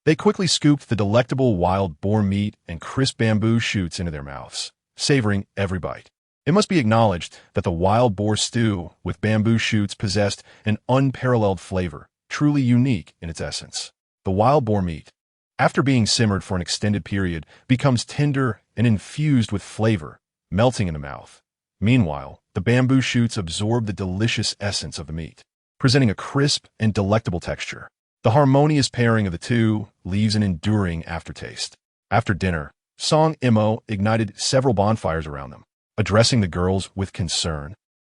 They quickly scooped the delectable wild boar meat and crisp bamboo shoots into their mouths, savoring every bite. It must be acknowledged that the wild boar stew with bamboo shoots possessed an unparalleled flavor, truly unique in its essence. The wild boar meat, after being simmered for an extended period, becomes tender and infused with flavor, melting in the mouth. Meanwhile, the bamboo shoots absorb the delicious essence of the meat, presenting a crisp and delectable texture. The harmonious pairing of the two leaves an enduring aftertaste. After dinner, Song Mo ignited several bonfires around them. Addressing the girls with concern,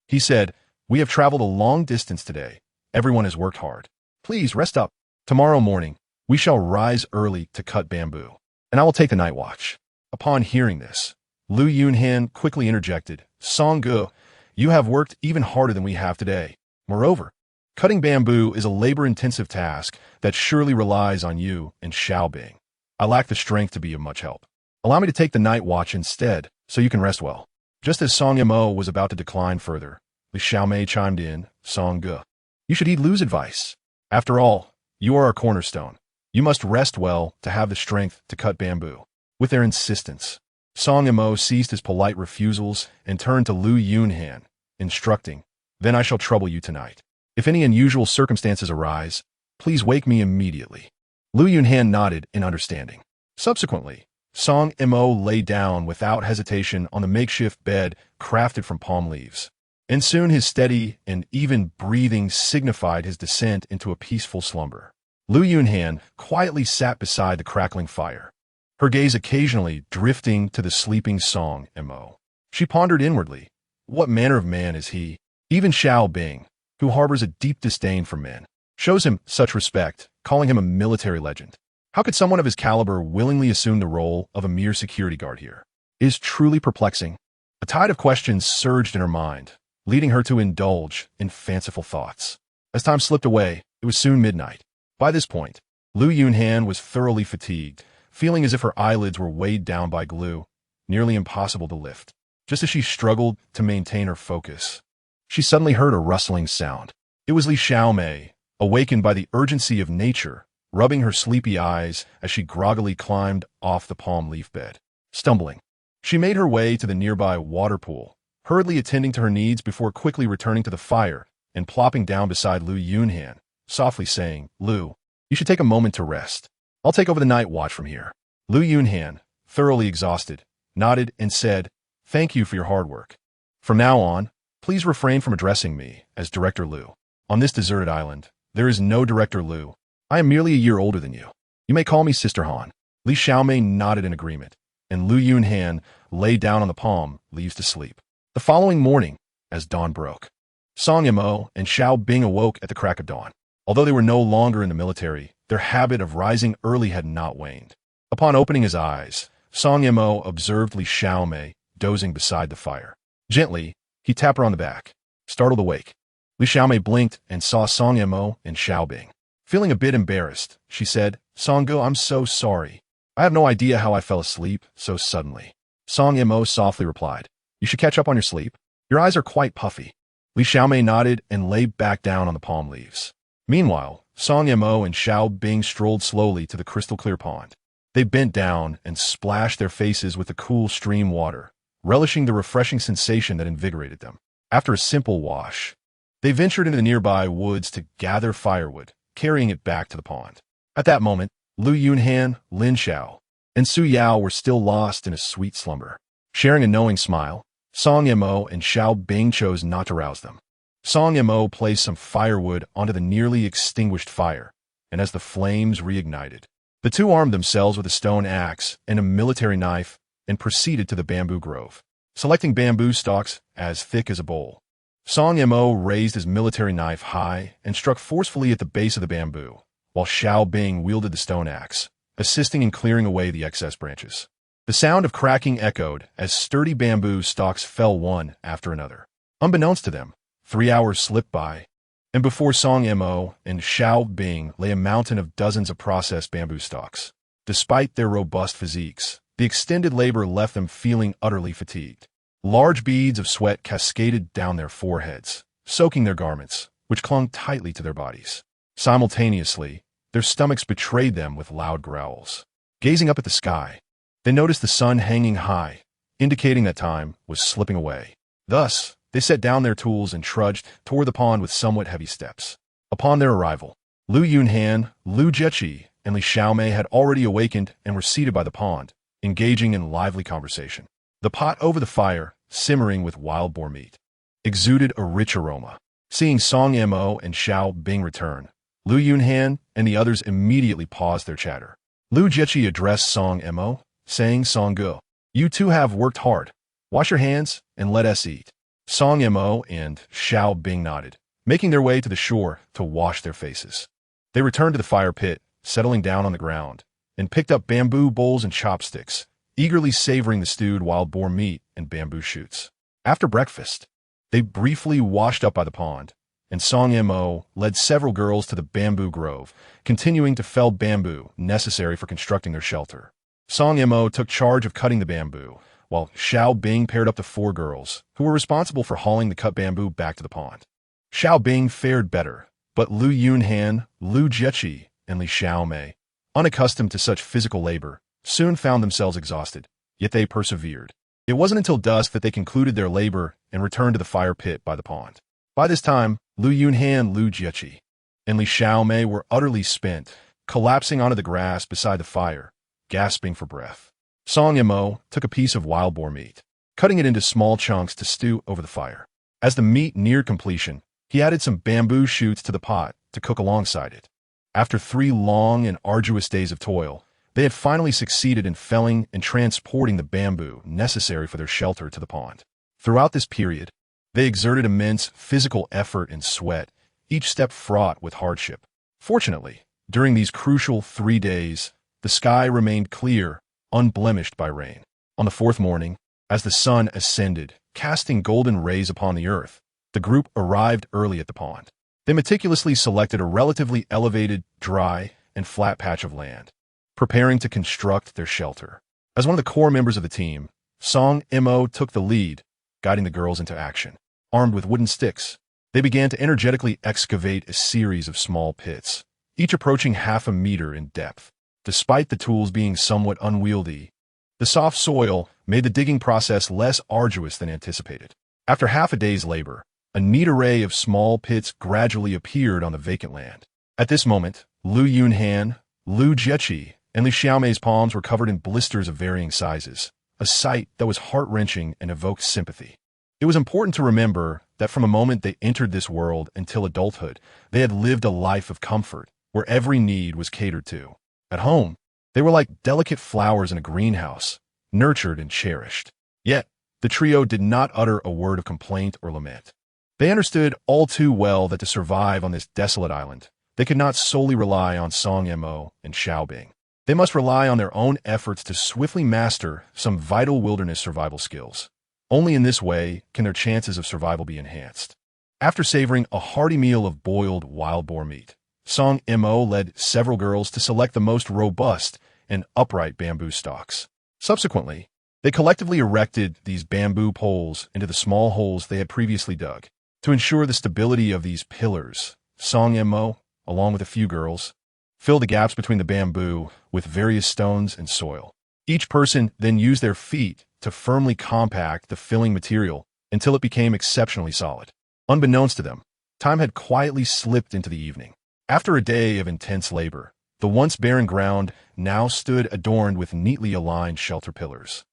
he said, "We have traveled a long distance today. Everyone has worked hard. Please rest up. Tomorrow morning, we shall rise early to cut bamboo, and I will take the night watch." Upon hearing this, Lu Yunhan quickly interjected, "Song Ge, you have worked even harder than we have today. Moreover, cutting bamboo is a labor-intensive task that surely relies on you and Xiao Bing. I lack the strength to be of much help. Allow me to take the night watch instead, so you can rest well." Just as Song Mo was about to decline further, Li Xiaomei chimed in, "Song Ge, you should heed Lu's advice. After all, you are our cornerstone. You must rest well to have the strength to cut bamboo." With their insistence, Song Mo ceased his polite refusals and turned to Lu Yunhan, instructing, "Then I shall trouble you tonight. If any unusual circumstances arise, please wake me immediately." Lu Yunhan nodded in understanding. Subsequently, Song Mo lay down without hesitation on the makeshift bed crafted from palm leaves, and soon his steady and even breathing signified his descent into a peaceful slumber. Lu Yunhan quietly sat beside the crackling fire, her gaze occasionally drifting to the sleeping Song Mo. She pondered inwardly, what manner of man is he? Even Xiao Bing, who harbors a deep disdain for men, shows him such respect, calling him a military legend. How could someone of his caliber willingly assume the role of a mere security guard here? It is truly perplexing. A tide of questions surged in her mind, leading her to indulge in fanciful thoughts. As time slipped away, it was soon midnight. By this point, Lu Yunhan was thoroughly fatigued, feeling as if her eyelids were weighed down by glue, nearly impossible to lift. Just as she struggled to maintain her focus, she suddenly heard a rustling sound. It was Li Xiaomei, awakened by the urgency of nature, rubbing her sleepy eyes as she groggily climbed off the palm leaf bed. Stumbling, she made her way to the nearby water pool, hurriedly attending to her needs before quickly returning to the fire and plopping down beside Lu Yunhan, softly saying, "Lu, you should take a moment to rest. I'll take over the night watch from here." Lu Yunhan, thoroughly exhausted, nodded and said, "Thank you for your hard work. From now on, please refrain from addressing me as Director Lu. On this deserted island, there is no Director Lu. I am merely a year older than you. You may call me Sister Han." Li Xiaomei nodded in agreement, and Lu Yunhan lay down on the palm leaves to sleep. The following morning, as dawn broke, Song Yimou and Xiao Bing awoke at the crack of dawn. Although they were no longer in the military, their habit of rising early had not waned. Upon opening his eyes, Song Yimou observed Li Xiaomei dozing beside the fire. Gently, he tapped her on the back. Startled awake, Li Xiaomei blinked and saw Song Yimou and Xiao Bing. Feeling a bit embarrassed, she said, "Songgu, I'm so sorry. I have no idea how I fell asleep so suddenly." Song Yimou softly replied, "You should catch up on your sleep. Your eyes are quite puffy." Li Xiaomei nodded and lay back down on the palm leaves. Meanwhile, Song Yimou and Xiao Bing strolled slowly to the crystal-clear pond. They bent down and splashed their faces with the cool stream water, relishing the refreshing sensation that invigorated them. After a simple wash, they ventured into the nearby woods to gather firewood, carrying it back to the pond. At that moment, Lu Yunhan, Lin Xiao, and Su Yao were still lost in a sweet slumber. Sharing a knowing smile, Song Yimou and Xiao Bing chose not to rouse them. Song Yimou placed some firewood onto the nearly extinguished fire, and as the flames reignited, the two armed themselves with a stone axe and a military knife and proceeded to the bamboo grove. Selecting bamboo stalks as thick as a bowl, Song Yimou raised his military knife high and struck forcefully at the base of the bamboo, while Xiao Bing wielded the stone axe, assisting in clearing away the excess branches. The sound of cracking echoed as sturdy bamboo stalks fell one after another. Unbeknownst to them, 3 hours slipped by, and before Song Yimou and Xiao Bing lay a mountain of dozens of processed bamboo stalks. Despite their robust physiques, the extended labor left them feeling utterly fatigued. Large beads of sweat cascaded down their foreheads, soaking their garments, which clung tightly to their bodies. Simultaneously, their stomachs betrayed them with loud growls. Gazing up at the sky, they noticed the sun hanging high, indicating that time was slipping away. Thus, they set down their tools and trudged toward the pond with somewhat heavy steps. Upon their arrival, Lu Yunhan, Lu Jieqi, and Li Xiaomei had already awakened and were seated by the pond, engaging in lively conversation. The pot over the fire, simmering with wild boar meat, exuded a rich aroma. Seeing Song Yimou and Xiao Bing return, Lu Yunhan and the others immediately paused their chatter. Lu Jieqi addressed Song Yimou, saying, "Songgu, you two have worked hard. Wash your hands and let us eat." Song Yimou and Xiao Bing nodded, making their way to the shore to wash their faces. They returned to the fire pit, settling down on the ground, and picked up bamboo bowls and chopsticks, eagerly savoring the stewed wild boar meat and bamboo shoots. After breakfast, they briefly washed up by the pond, and Song Yimou led several girls to the bamboo grove, continuing to fell bamboo necessary for constructing their shelter. Song Yimou took charge of cutting the bamboo, while Xiao Bing paired up the 4 girls, who were responsible for hauling the cut bamboo back to the pond. Xiao Bing fared better, but Lu Yunhan, Lu Jieqi, and Li Xiaomei, unaccustomed to such physical labor, soon found themselves exhausted, yet they persevered. It wasn't until dusk that they concluded their labor and returned to the fire pit by the pond. By this time, Lu Yunhan, Lu Jieqi, and Li Xiaomei were utterly spent, collapsing onto the grass beside the fire, gasping for breath. Song Yimou took a piece of wild boar meat, cutting it into small chunks to stew over the fire. As the meat neared completion, he added some bamboo shoots to the pot to cook alongside it. After 3 long and arduous days of toil, they had finally succeeded in felling and transporting the bamboo necessary for their shelter to the pond. Throughout this period, they exerted immense physical effort and sweat, each step fraught with hardship. Fortunately, during these crucial 3 days, the sky remained clear, unblemished by rain. On the 4th morning, as the sun ascended, casting golden rays upon the earth, the group arrived early at the pond. They meticulously selected a relatively elevated, dry, and flat patch of land, preparing to construct their shelter. As one of the core members of the team, Song Yimou took the lead, guiding the girls into action. Armed with wooden sticks, they began to energetically excavate a series of small pits, each approaching half a meter in depth. Despite the tools being somewhat unwieldy, the soft soil made the digging process less arduous than anticipated. After half a day's labor, a neat array of small pits gradually appeared on the vacant land. At this moment, Lu Yunhan, Lu Jieqi, and Li Xiaomei's palms were covered in blisters of varying sizes, a sight that was heart-wrenching and evoked sympathy. It was important to remember that from the moment they entered this world until adulthood, they had lived a life of comfort, where every need was catered to. At home, they were like delicate flowers in a greenhouse, nurtured and cherished. Yet, the trio did not utter a word of complaint or lament. They understood all too well that to survive on this desolate island, they could not solely rely on Song Mo and Xiaobing. They must rely on their own efforts to swiftly master some vital wilderness survival skills. Only in this way can their chances of survival be enhanced. After savoring a hearty meal of boiled wild boar meat, Song Mo led several girls to select the most robust and upright bamboo stalks. Subsequently, they collectively erected these bamboo poles into the small holes they had previously dug. To ensure the stability of these pillars, Song Mo, along with a few girls, filled the gaps between the bamboo with various stones and soil. Each person then used their feet to firmly compact the filling material until it became exceptionally solid. Unbeknownst to them, time had quietly slipped into the evening. After a day of intense labor, the once barren ground now stood adorned with neatly aligned shelter pillars.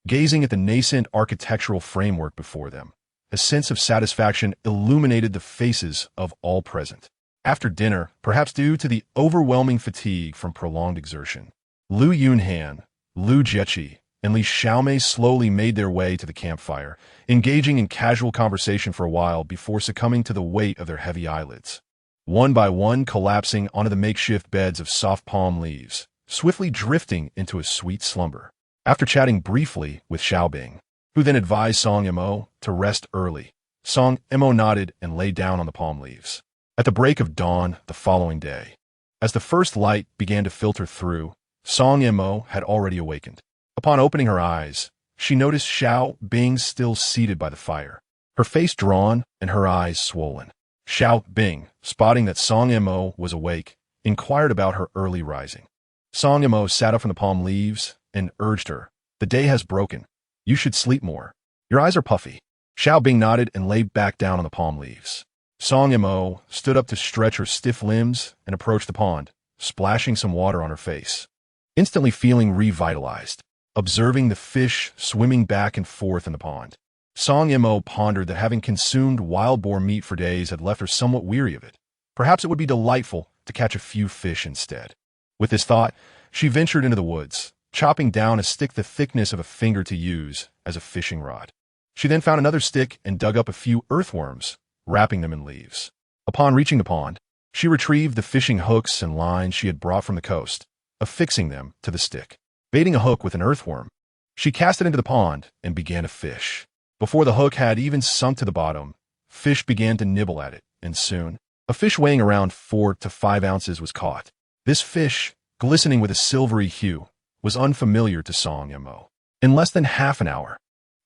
Gazing at the nascent architectural framework before them, a sense of satisfaction illuminated the faces of all present. After dinner, perhaps due to the overwhelming fatigue from prolonged exertion, Lu Yunhan, Lu Jieqi, and Li Xiaomei slowly made their way to the campfire, engaging in casual conversation for a while before succumbing to the weight of their heavy eyelids. One by one collapsing onto the makeshift beds of soft palm leaves, swiftly drifting into a sweet slumber. After chatting briefly with Xiaobing, who then advised Song Mo to rest early, Song Mo nodded and lay down on the palm leaves. At the break of dawn the following day, as the first light began to filter through, Song Mo had already awakened. Upon opening her eyes, she noticed Xiaobing still seated by the fire, her face drawn and her eyes swollen. Xiaobing, spotting that Song Mo was awake, inquired about her early rising. Song Mo sat up from the palm leaves and urged her, "The day has broken. You should sleep more. Your eyes are puffy." Xiaobing nodded and lay back down on the palm leaves. Song Mo stood up to stretch her stiff limbs and approached the pond, splashing some water on her face. Instantly feeling revitalized, observing the fish swimming back and forth in the pond, Song Mo pondered that having consumed wild boar meat for days had left her somewhat weary of it. Perhaps it would be delightful to catch a few fish instead. With this thought, she ventured into the woods, chopping down a stick the thickness of a finger to use as a fishing rod. She then found another stick and dug up a few earthworms, wrapping them in leaves. Upon reaching the pond, she retrieved the fishing hooks and lines she had brought from the coast, affixing them to the stick. Baiting a hook with an earthworm, she cast it into the pond and began to fish. Before the hook had even sunk to the bottom, fish began to nibble at it, and soon, a fish weighing around 4 to 5 ounces was caught. This fish, glistening with a silvery hue, was unfamiliar to Song Mo. In less than half an hour,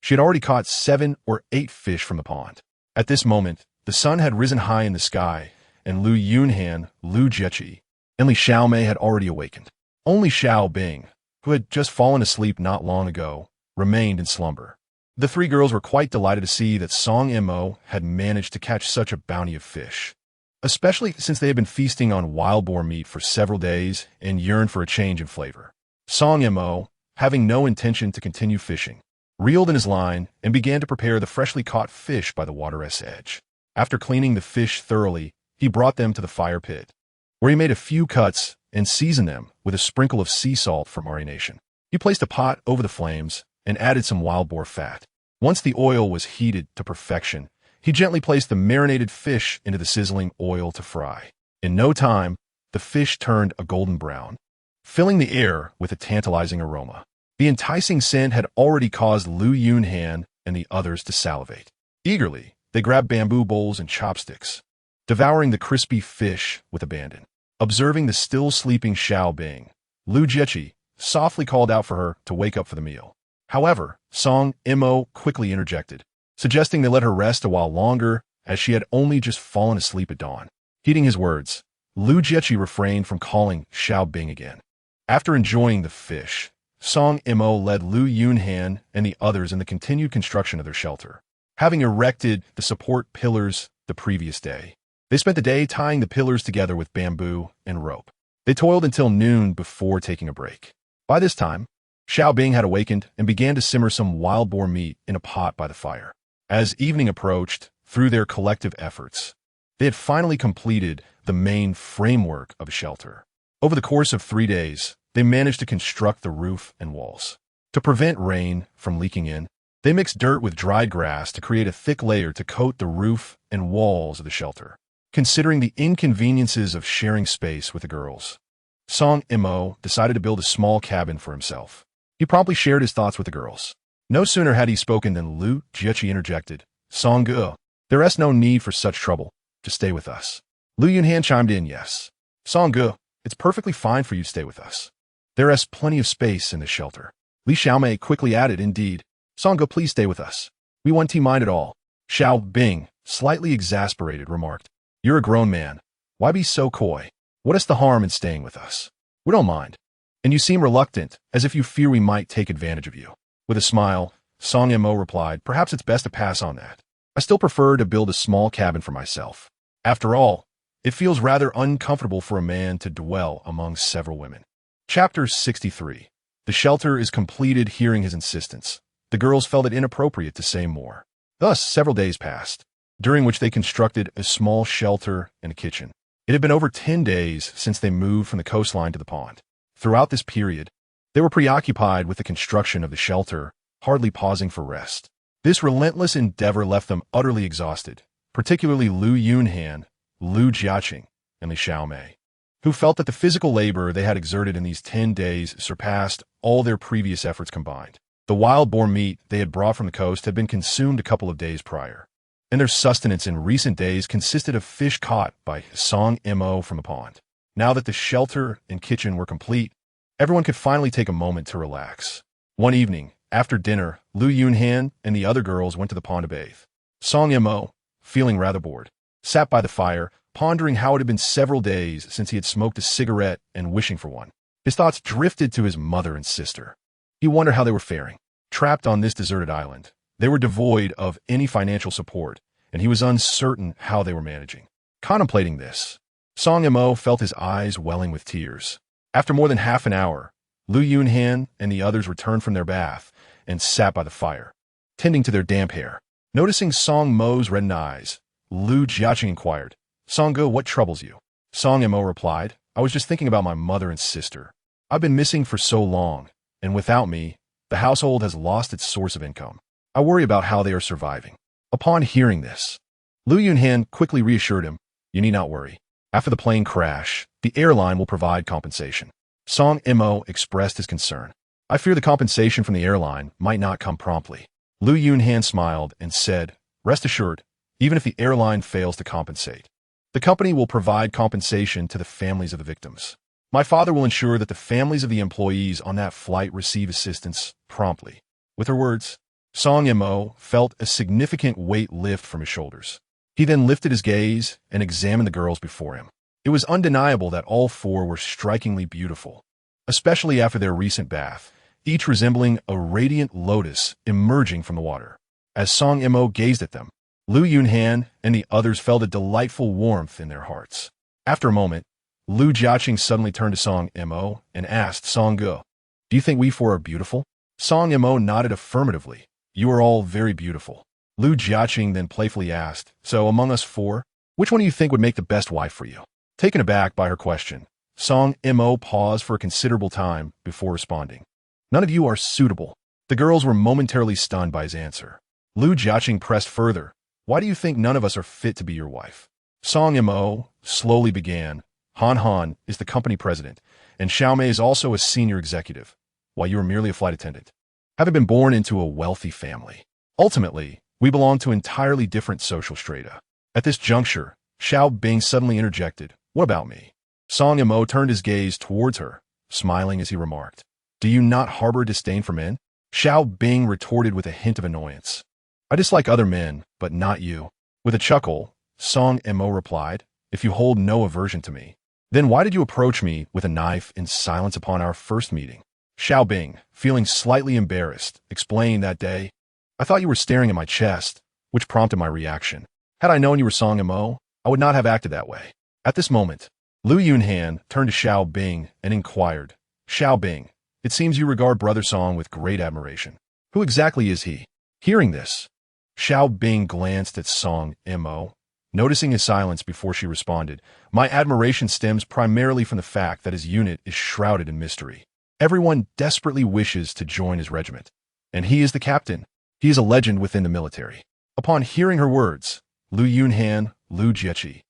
she had already caught 7 or 8 fish from the pond. At this moment, the sun had risen high in the sky, and Lu Yunhan, Lu Jieqi, and Li Xiaomei had already awakened. Only Xiaobing, who had just fallen asleep not long ago, remained in slumber. The three girls were quite delighted to see that Song Mo had managed to catch such a bounty of fish, especially since they had been feasting on wild boar meat for several days and yearned for a change in flavor. Song Mo, having no intention to continue fishing, reeled in his line and began to prepare the freshly caught fish by the water's edge. After cleaning the fish thoroughly, he brought them to the fire pit, where he made a few cuts and seasoned them with a sprinkle of sea salt for marination. He placed a pot over the flames and added some wild boar fat. Once the oil was heated to perfection, he gently placed the marinated fish into the sizzling oil to fry. In no time, the fish turned a golden brown, filling the air with a tantalizing aroma. The enticing scent had already caused Lu Yunhan and the others to salivate. Eagerly, they grabbed bamboo bowls and chopsticks, devouring the crispy fish with abandon. Observing the still sleeping Xiaobing, Lu Jieqi softly called out for her to wake up for the meal. However, Song Mo quickly interjected, suggesting they let her rest a while longer as she had only just fallen asleep at dawn. Heeding his words, Lu Jieqi refrained from calling Xiaobing again. After enjoying the fish, Song Mo led Lu Yunhan and the others in the continued construction of their shelter. Having erected the support pillars the previous day, they spent the day tying the pillars together with bamboo and rope. They toiled until noon before taking a break. By this time, Xiaobing had awakened and began to simmer some wild boar meat in a pot by the fire. As evening approached, through their collective efforts, they had finally completed the main framework of a shelter. Over the course of 3 days, they managed to construct the roof and walls. To To prevent rain from leaking in, they mix dirt with dried grass to create a thick layer to coat the roof and walls of the shelter. Considering the inconveniences of sharing space with the girls, Song Mo decided to build a small cabin for himself. He promptly shared his thoughts with the girls. No sooner had he spoken than Lu Jiechi interjected, Song-ge, there is no need for such trouble. Just stay with us. Lu Yunhan chimed in, yes. Song-ge, it's perfectly fine for you to stay with us. There is plenty of space in this shelter. Li Xiaomei quickly added, indeed. Song-ge, please stay with us. We won't mind at all. Xiao Bing, slightly exasperated, remarked, you're a grown man. Why be so coy? What is the harm in staying with us? We don't mind. And you seem reluctant, as if you fear we might take advantage of you. With a smile, Song Mo replied, perhaps it's best to pass on that. I still prefer to build a small cabin for myself. After all, it feels rather uncomfortable for a man to dwell among several women. Chapter 63. The shelter is completed. Hearing his insistence, the girls felt it inappropriate to say more. Thus, several days passed, during which they constructed a small shelter and a kitchen. It had been over 10 days since they moved from the coastline to the pond. Throughout this period, they were preoccupied with the construction of the shelter, hardly pausing for rest. This relentless endeavor left them utterly exhausted, particularly Lu Yunhan, Lu Jiaqing, and Li Xiaomei, who felt that the physical labor they had exerted in these 10 days surpassed all their previous efforts combined. The wild boar meat they had brought from the coast had been consumed a couple of days prior, and their sustenance in recent days consisted of fish caught by Song Mo from the pond. Now that the shelter and kitchen were complete, everyone could finally take a moment to relax. One evening, after dinner, Lu Yunhan and the other girls went to the pond to bathe. Song Mo, feeling rather bored, sat by the fire, pondering how it had been several days since he had smoked a cigarette and wishing for one. His thoughts drifted to his mother and sister. He wondered how they were faring. Trapped on this deserted island, they were devoid of any financial support, and he was uncertain how they were managing. Contemplating this, Song Mo felt his eyes welling with tears. After more than half an hour, Lu Yunhan and the others returned from their bath and sat by the fire, tending to their damp hair. Noticing Song Mo's reddened eyes, Lu Jiaqing inquired, Song-ge, what troubles you? Song Mo replied, I was just thinking about my mother and sister. I've been missing for so long, and without me, the household has lost its source of income. I worry about how they are surviving. Upon hearing this, Lu Yunhan quickly reassured him, you need not worry. After the plane crash, the airline will provide compensation. Song Mo expressed his concern. I fear the compensation from the airline might not come promptly. Lu Yunhan smiled and said, rest assured, even if the airline fails to compensate, the company will provide compensation to the families of the victims. My father will ensure that the families of the employees on that flight receive assistance promptly. With her words, Song Mo felt a significant weight lift from his shoulders. He then lifted his gaze and examined the girls before him. It was undeniable that all four were strikingly beautiful, especially after their recent bath, each resembling a radiant lotus emerging from the water. As Song Mo gazed at them, Lu Yunhan and the others felt a delightful warmth in their hearts. After a moment, Lu Jiaqing suddenly turned to Song Mo and asked, Song-ge, do you think we four are beautiful? Song Mo nodded affirmatively. You are all very beautiful. Lu Jiaqing then playfully asked, so among us four, which one do you think would make the best wife for you? Taken aback by her question, Song Mo paused for a considerable time before responding. None of you are suitable. The girls were momentarily stunned by his answer. Lu Jiaqing pressed further. Why do you think none of us are fit to be your wife? Song Mo slowly began. Han Han is the company president, and Xiaomei is also a senior executive, while you are merely a flight attendant. Having been born into a wealthy family, ultimately, we belong to entirely different social strata. At this juncture, Xiao Bing suddenly interjected, what about me? Song Mo turned his gaze towards her, smiling as he remarked, do you not harbor disdain for men? Xiao Bing retorted with a hint of annoyance. I dislike other men, but not you. With a chuckle, Song Mo replied, if you hold no aversion to me, then why did you approach me with a knife in silence upon our first meeting? Xiao Bing, feeling slightly embarrassed, explained that day, I thought you were staring at my chest, which prompted my reaction. Had I known you were Song Mo, I would not have acted that way. At this moment, Lu Yunhan turned to Xiao Bing and inquired, Xiao Bing, it seems you regard Brother Song with great admiration. Who exactly is he? Hearing this, Xiao Bing glanced at Song Mo, noticing his silence before she responded, my admiration stems primarily from the fact that his unit is shrouded in mystery. Everyone desperately wishes to join his regiment, and he is the captain. He is a legend within the military. Upon hearing her words, Lu Yunhan, Lu Jiechi,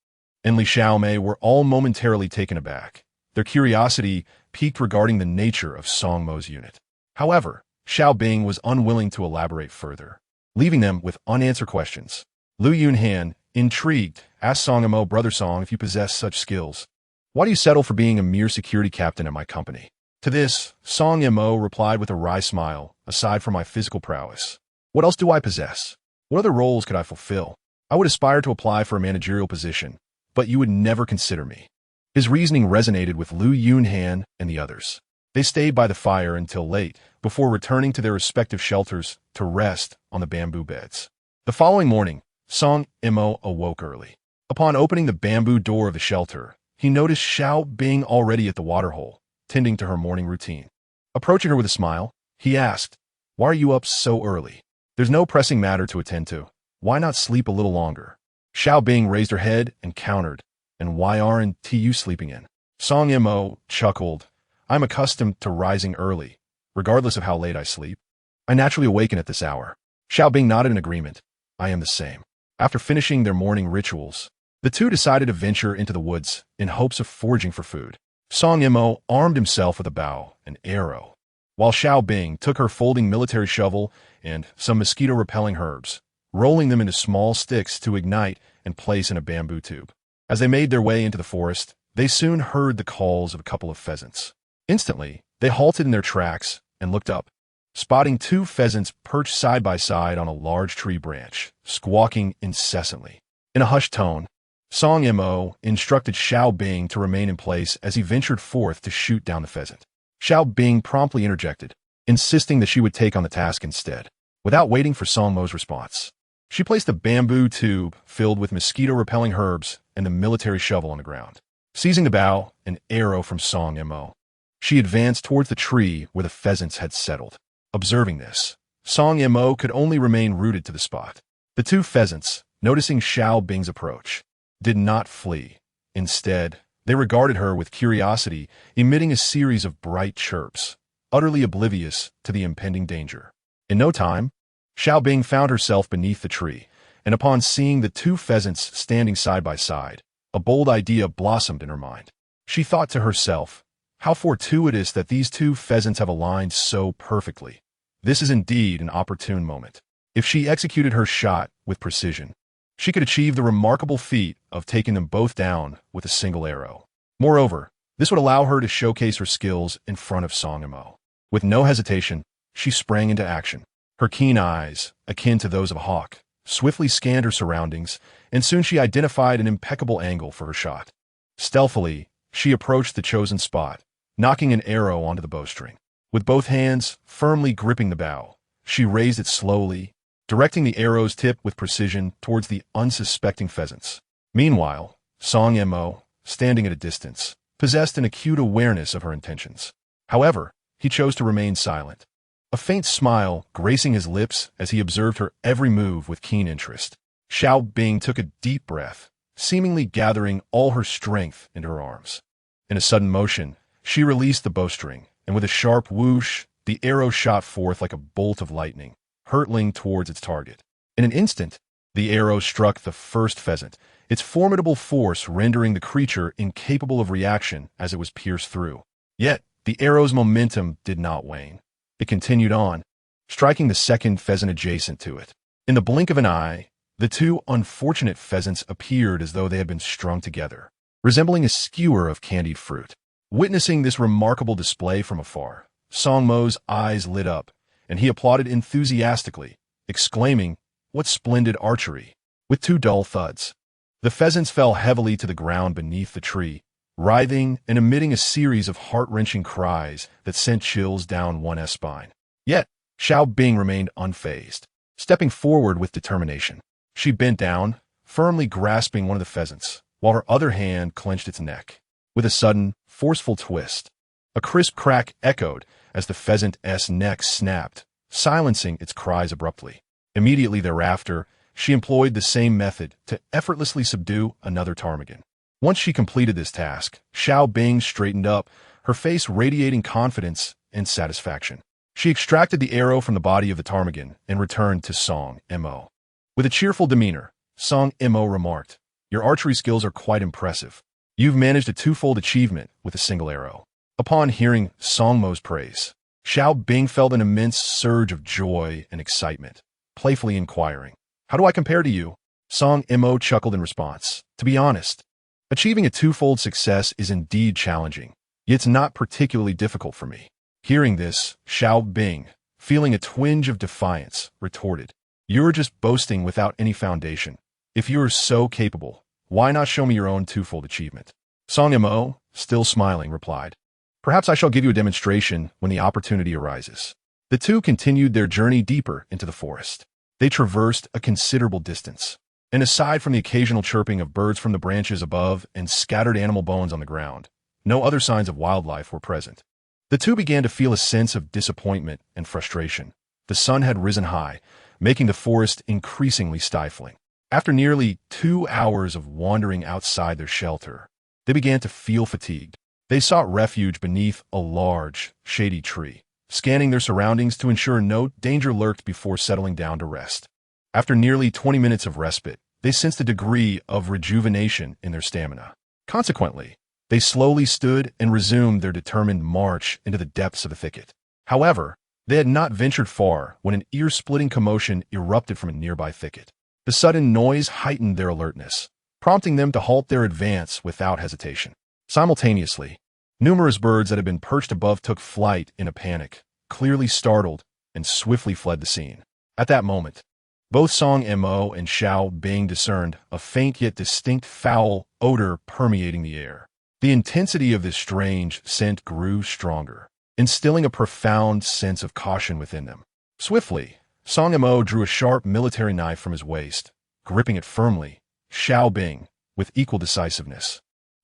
and Li Xiaomei were all momentarily taken aback. Their curiosity piqued regarding the nature of Song Mo's unit. However, Xiao Bing was unwilling to elaborate further, leaving them with unanswered questions. Lu Yunhan, intrigued, asked Song Mo, "Brother Song, if you possess such skills, why do you settle for being a mere security captain at my company?" To this, Song Mo replied with a wry smile, "Aside from my physical prowess, what else do I possess? What other roles could I fulfill? I would aspire to apply for a managerial position, but you would never consider me." His reasoning resonated with Lu Yunhan and the others. They stayed by the fire until late, before returning to their respective shelters to rest on the bamboo beds. The following morning, Song Mo awoke early. Upon opening the bamboo door of the shelter, he noticed Xiao Bing already at the waterhole, tending to her morning routine. Approaching her with a smile, he asked, "Why are you up so early? There's no pressing matter to attend to. Why not sleep a little longer?" Xiao Bing raised her head and countered, "And why aren't you sleeping in?" Song Mo chuckled, "I'm accustomed to rising early, regardless of how late I sleep. I naturally awaken at this hour." Xiao Bing nodded in agreement. "I am the same." After finishing their morning rituals, the two decided to venture into the woods in hopes of foraging for food. Song Mo armed himself with a bow and arrow, while Xiao Bing took her folding military shovel and some mosquito-repelling herbs, rolling them into small sticks to ignite and place in a bamboo tube. As they made their way into the forest, they soon heard the calls of a couple of pheasants. Instantly, they halted in their tracks and looked up, spotting two pheasants perched side by side on a large tree branch, squawking incessantly. In a hushed tone, Song Mo instructed Xiao Bing to remain in place as he ventured forth to shoot down the pheasant. Xiao Bing promptly interjected, insisting that she would take on the task instead. Without waiting for Song Mo's response, she placed a bamboo tube filled with mosquito-repelling herbs and the military shovel on the ground. Seizing the bow and arrow from Song Mo, she advanced towards the tree where the pheasants had settled. Observing this, Song Mo could only remain rooted to the spot. The two pheasants, noticing Xiao Bing's approach, did not flee. Instead, they regarded her with curiosity, emitting a series of bright chirps, utterly oblivious to the impending danger. In no time, Xiao Bing found herself beneath the tree, and upon seeing the two pheasants standing side by side, a bold idea blossomed in her mind. She thought to herself, "How fortuitous that these two pheasants have aligned so perfectly. This is indeed an opportune moment." If she executed her shot with precision, she could achieve the remarkable feat of taking them both down with a single arrow. Moreover, this would allow her to showcase her skills in front of Song Mo. With no hesitation, she sprang into action. Her keen eyes, akin to those of a hawk, swiftly scanned her surroundings, and soon she identified an impeccable angle for her shot. Stealthily, she approached the chosen spot, knocking an arrow onto the bowstring. With both hands firmly gripping the bow, she raised it slowly, directing the arrow's tip with precision towards the unsuspecting pheasants. Meanwhile, Song Mo, standing at a distance, possessed an acute awareness of her intentions. However, he chose to remain silent, a faint smile gracing his lips as he observed her every move with keen interest. Xiao Bing took a deep breath, seemingly gathering all her strength into her arms. In a sudden motion, she released the bowstring, and with a sharp whoosh, the arrow shot forth like a bolt of lightning, hurtling towards its target. In an instant, the arrow struck the first pheasant, its formidable force rendering the creature incapable of reaction as it was pierced through. Yet, the arrow's momentum did not wane. It continued on, striking the second pheasant adjacent to it. In the blink of an eye, the two unfortunate pheasants appeared as though they had been strung together, resembling a skewer of candied fruit. Witnessing this remarkable display from afar, Song Mo's eyes lit up, and he applauded enthusiastically, exclaiming, "What splendid archery!" With two dull thuds, the pheasants fell heavily to the ground beneath the tree, writhing and emitting a series of heart-wrenching cries that sent chills down one's spine. Yet, Xiao Bing remained unfazed. Stepping forward with determination, she bent down, firmly grasping one of the pheasants, while her other hand clenched its neck. With a sudden, forceful twist, a crisp crack echoed as the pheasant's neck snapped, silencing its cries abruptly. Immediately thereafter, she employed the same method to effortlessly subdue another ptarmigan. Once she completed this task, Xiao Bing straightened up, her face radiating confidence and satisfaction. She extracted the arrow from the body of the ptarmigan and returned to Song Mo. With a cheerful demeanor, Song Mo remarked, "Your archery skills are quite impressive. You've managed a twofold achievement with a single arrow." Upon hearing Song Mo's praise, Xiao Bing felt an immense surge of joy and excitement, playfully inquiring, "How do I compare to you?" Song Mo chuckled in response, "To be honest, achieving a twofold success is indeed challenging, yet it's not particularly difficult for me." Hearing this, Xiao Bing, feeling a twinge of defiance, retorted, "You're just boasting without any foundation. If you're so capable, why not show me your own twofold achievement?" Song Mo, still smiling, replied, "Perhaps I shall give you a demonstration when the opportunity arises." The two continued their journey deeper into the forest. They traversed a considerable distance, and aside from the occasional chirping of birds from the branches above and scattered animal bones on the ground, no other signs of wildlife were present. The two began to feel a sense of disappointment and frustration. The sun had risen high, making the forest increasingly stifling. After nearly 2 hours of wandering outside their shelter, they began to feel fatigued. They sought refuge beneath a large, shady tree, scanning their surroundings to ensure no danger lurked before settling down to rest. After nearly 20 minutes of respite, they sensed a degree of rejuvenation in their stamina. Consequently, they slowly stood and resumed their determined march into the depths of the thicket. However, they had not ventured far when an ear-splitting commotion erupted from a nearby thicket. The sudden noise heightened their alertness, prompting them to halt their advance without hesitation. Simultaneously, numerous birds that had been perched above took flight in a panic, clearly startled, and swiftly fled the scene. At that moment, both Song Mo and Xiao Bing discerned a faint yet distinct foul odor permeating the air. The intensity of this strange scent grew stronger, instilling a profound sense of caution within them. Swiftly, Song Mo drew a sharp military knife from his waist. Gripping it firmly, Xiao Bing, with equal decisiveness,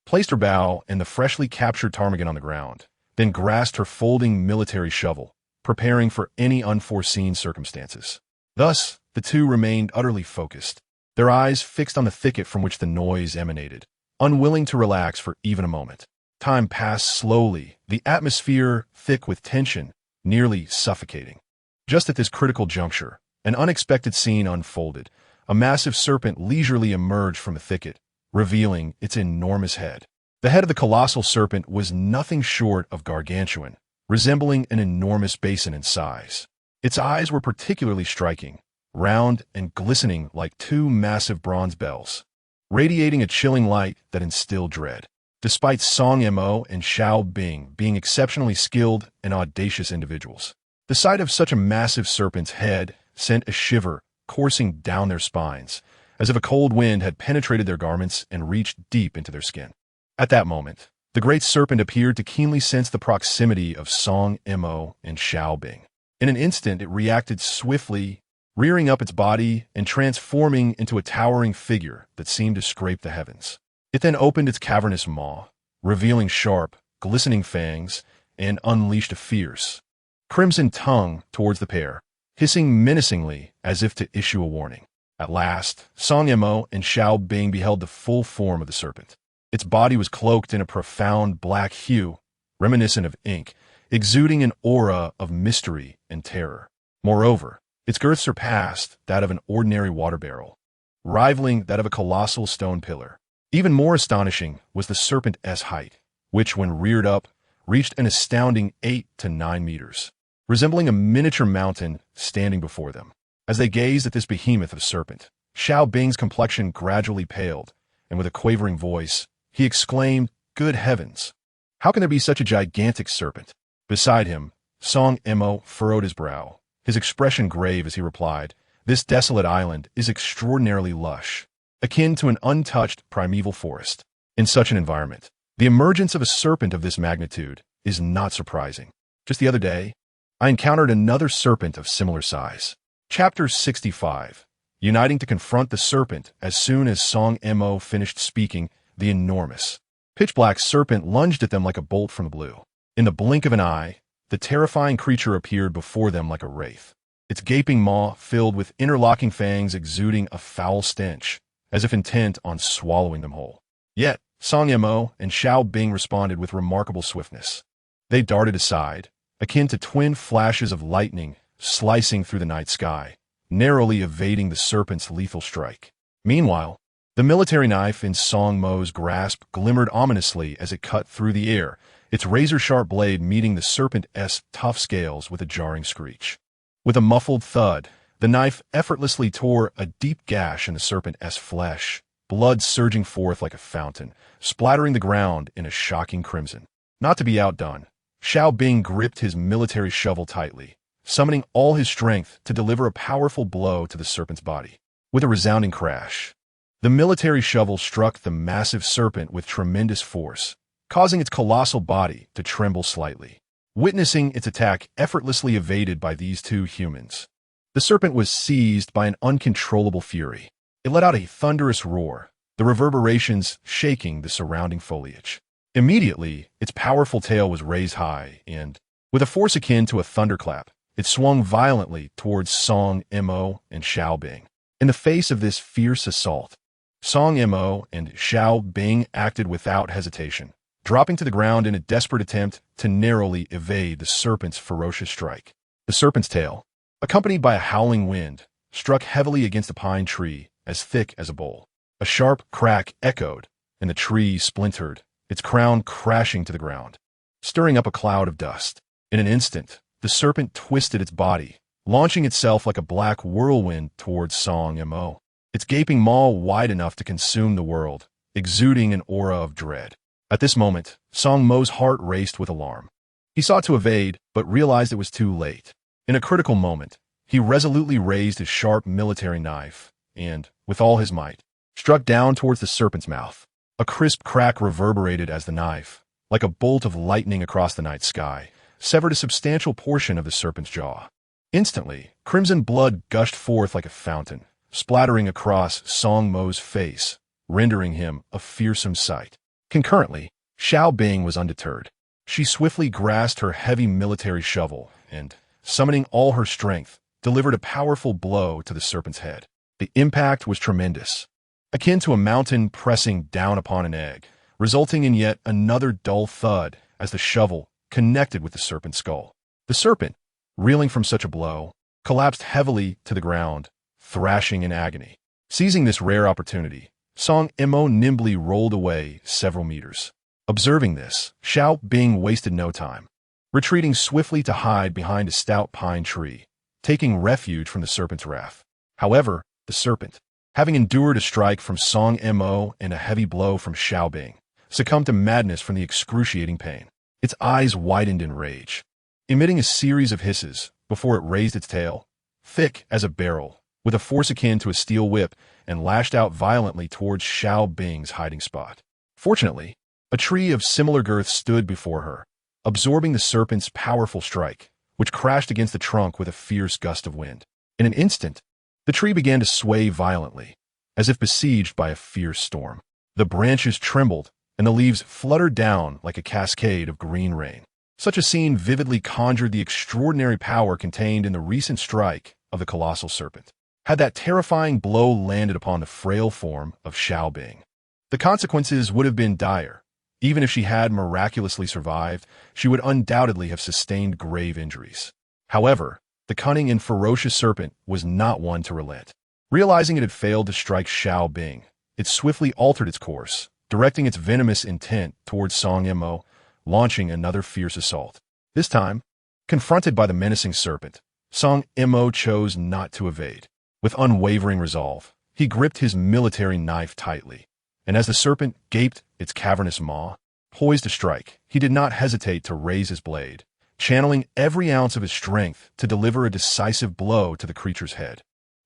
placed her bow and the freshly captured ptarmigan on the ground, then grasped her folding military shovel, preparing for any unforeseen circumstances. Thus, the two remained utterly focused, their eyes fixed on the thicket from which the noise emanated, unwilling to relax for even a moment. Time passed slowly, the atmosphere thick with tension, nearly suffocating. Just at this critical juncture, an unexpected scene unfolded. A massive serpent leisurely emerged from the thicket, revealing its enormous head. The head of the colossal serpent was nothing short of gargantuan, resembling an enormous basin in size. Its eyes were particularly striking, round and glistening like two massive bronze bells, radiating a chilling light that instilled dread. Despite Song Mo and Xiao Bing being exceptionally skilled and audacious individuals, the sight of such a massive serpent's head sent a shiver coursing down their spines, as if a cold wind had penetrated their garments and reached deep into their skin. At that moment, the great serpent appeared to keenly sense the proximity of Song Mo and Xiao Bing. In an instant, it reacted swiftly, rearing up its body and transforming into a towering figure that seemed to scrape the heavens. It then opened its cavernous maw, revealing sharp, glistening fangs, and unleashed a fierce, crimson tongue towards the pair, hissing menacingly as if to issue a warning. At last, Song Mo and Xiao Bing beheld the full form of the serpent. Its body was cloaked in a profound black hue, reminiscent of ink, exuding an aura of mystery and terror. Moreover, its girth surpassed that of an ordinary water barrel, rivaling that of a colossal stone pillar. Even more astonishing was the serpent's height, which, when reared up, reached an astounding 8 to 9 meters, resembling a miniature mountain standing before them. As they gazed at this behemoth of a serpent, Xiao Bing's complexion gradually paled, and with a quavering voice, he exclaimed, "Good heavens! How can there be such a gigantic serpent?" Beside him, Song Mo furrowed his brow, his expression grave as he replied, "This desolate island is extraordinarily lush, akin to an untouched primeval forest. In such an environment, the emergence of a serpent of this magnitude is not surprising. Just the other day, I encountered another serpent of similar size." Chapter 65. Uniting to confront the serpent. As soon as Song Mo finished speaking, the enormous, pitch-black serpent lunged at them like a bolt from the blue. In the blink of an eye, the terrifying creature appeared before them like a wraith, its gaping maw filled with interlocking fangs exuding a foul stench, as if intent on swallowing them whole. Yet, Song Mo and Xiao Bing responded with remarkable swiftness. They darted aside, akin to twin flashes of lightning slicing through the night sky, narrowly evading the serpent's lethal strike. Meanwhile, the military knife in Song Mo's grasp glimmered ominously as it cut through the air, its razor-sharp blade meeting the serpent's tough scales with a jarring screech. With a muffled thud, the knife effortlessly tore a deep gash in the serpent's flesh, blood surging forth like a fountain, splattering the ground in a shocking crimson. Not to be outdone, Xiao Bing gripped his military shovel tightly, summoning all his strength to deliver a powerful blow to the serpent's body. With a resounding crash, the military shovel struck the massive serpent with tremendous force, causing its colossal body to tremble slightly. Witnessing its attack effortlessly evaded by these two humans, the serpent was seized by an uncontrollable fury. It let out a thunderous roar, the reverberations shaking the surrounding foliage. Immediately, its powerful tail was raised high, and, with a force akin to a thunderclap, it swung violently towards Song Mo and Xiao Bing. In the face of this fierce assault, Song Mo and Xiao Bing acted without hesitation, dropping to the ground in a desperate attempt to narrowly evade the serpent's ferocious strike. The serpent's tail, accompanied by a howling wind, struck heavily against a pine tree as thick as a bowl. A sharp crack echoed, and the tree splintered, its crown crashing to the ground, stirring up a cloud of dust. In an instant, the serpent twisted its body, launching itself like a black whirlwind towards Song Mo, its gaping maw wide enough to consume the world, exuding an aura of dread. At this moment, Song Mo's heart raced with alarm. He sought to evade, but realized it was too late. In a critical moment, he resolutely raised his sharp military knife and, with all his might, struck down towards the serpent's mouth. A crisp crack reverberated as the knife, like a bolt of lightning across the night sky, severed a substantial portion of the serpent's jaw. Instantly, crimson blood gushed forth like a fountain, splattering across Song Mo's face, rendering him a fearsome sight. Concurrently, Xiao Bing was undeterred. She swiftly grasped her heavy military shovel and, summoning all her strength, delivered a powerful blow to the serpent's head. The impact was tremendous, akin to a mountain pressing down upon an egg, resulting in yet another dull thud as the shovel connected with the serpent's skull. The serpent, reeling from such a blow, collapsed heavily to the ground, thrashing in agony. Seizing this rare opportunity, Song Mo nimbly rolled away several meters. Observing this, Xiao Bing wasted no time, retreating swiftly to hide behind a stout pine tree, taking refuge from the serpent's wrath. However, the serpent, having endured a strike from Song Mo and a heavy blow from Xiao Bing, succumbed to madness from the excruciating pain. Its eyes widened in rage, emitting a series of hisses before it raised its tail, thick as a barrel, with a force akin to a steel whip, and lashed out violently towards Xiao Bing's hiding spot. Fortunately, a tree of similar girth stood before her, absorbing the serpent's powerful strike, which crashed against the trunk with a fierce gust of wind. In an instant, the tree began to sway violently, as if besieged by a fierce storm. The branches trembled, and the leaves fluttered down like a cascade of green rain. Such a scene vividly conjured the extraordinary power contained in the recent strike of the colossal serpent. Had that terrifying blow landed upon the frail form of Xiao Bing, the consequences would have been dire. Even if she had miraculously survived, she would undoubtedly have sustained grave injuries. However, the cunning and ferocious serpent was not one to relent. Realizing it had failed to strike Xiao Bing, it swiftly altered its course, directing its venomous intent towards Song Mo, launching another fierce assault. This time, confronted by the menacing serpent, Song Mo chose not to evade. With unwavering resolve, he gripped his military knife tightly, and as the serpent gaped its cavernous maw, poised to strike, he did not hesitate to raise his blade, channeling every ounce of his strength to deliver a decisive blow to the creature's head.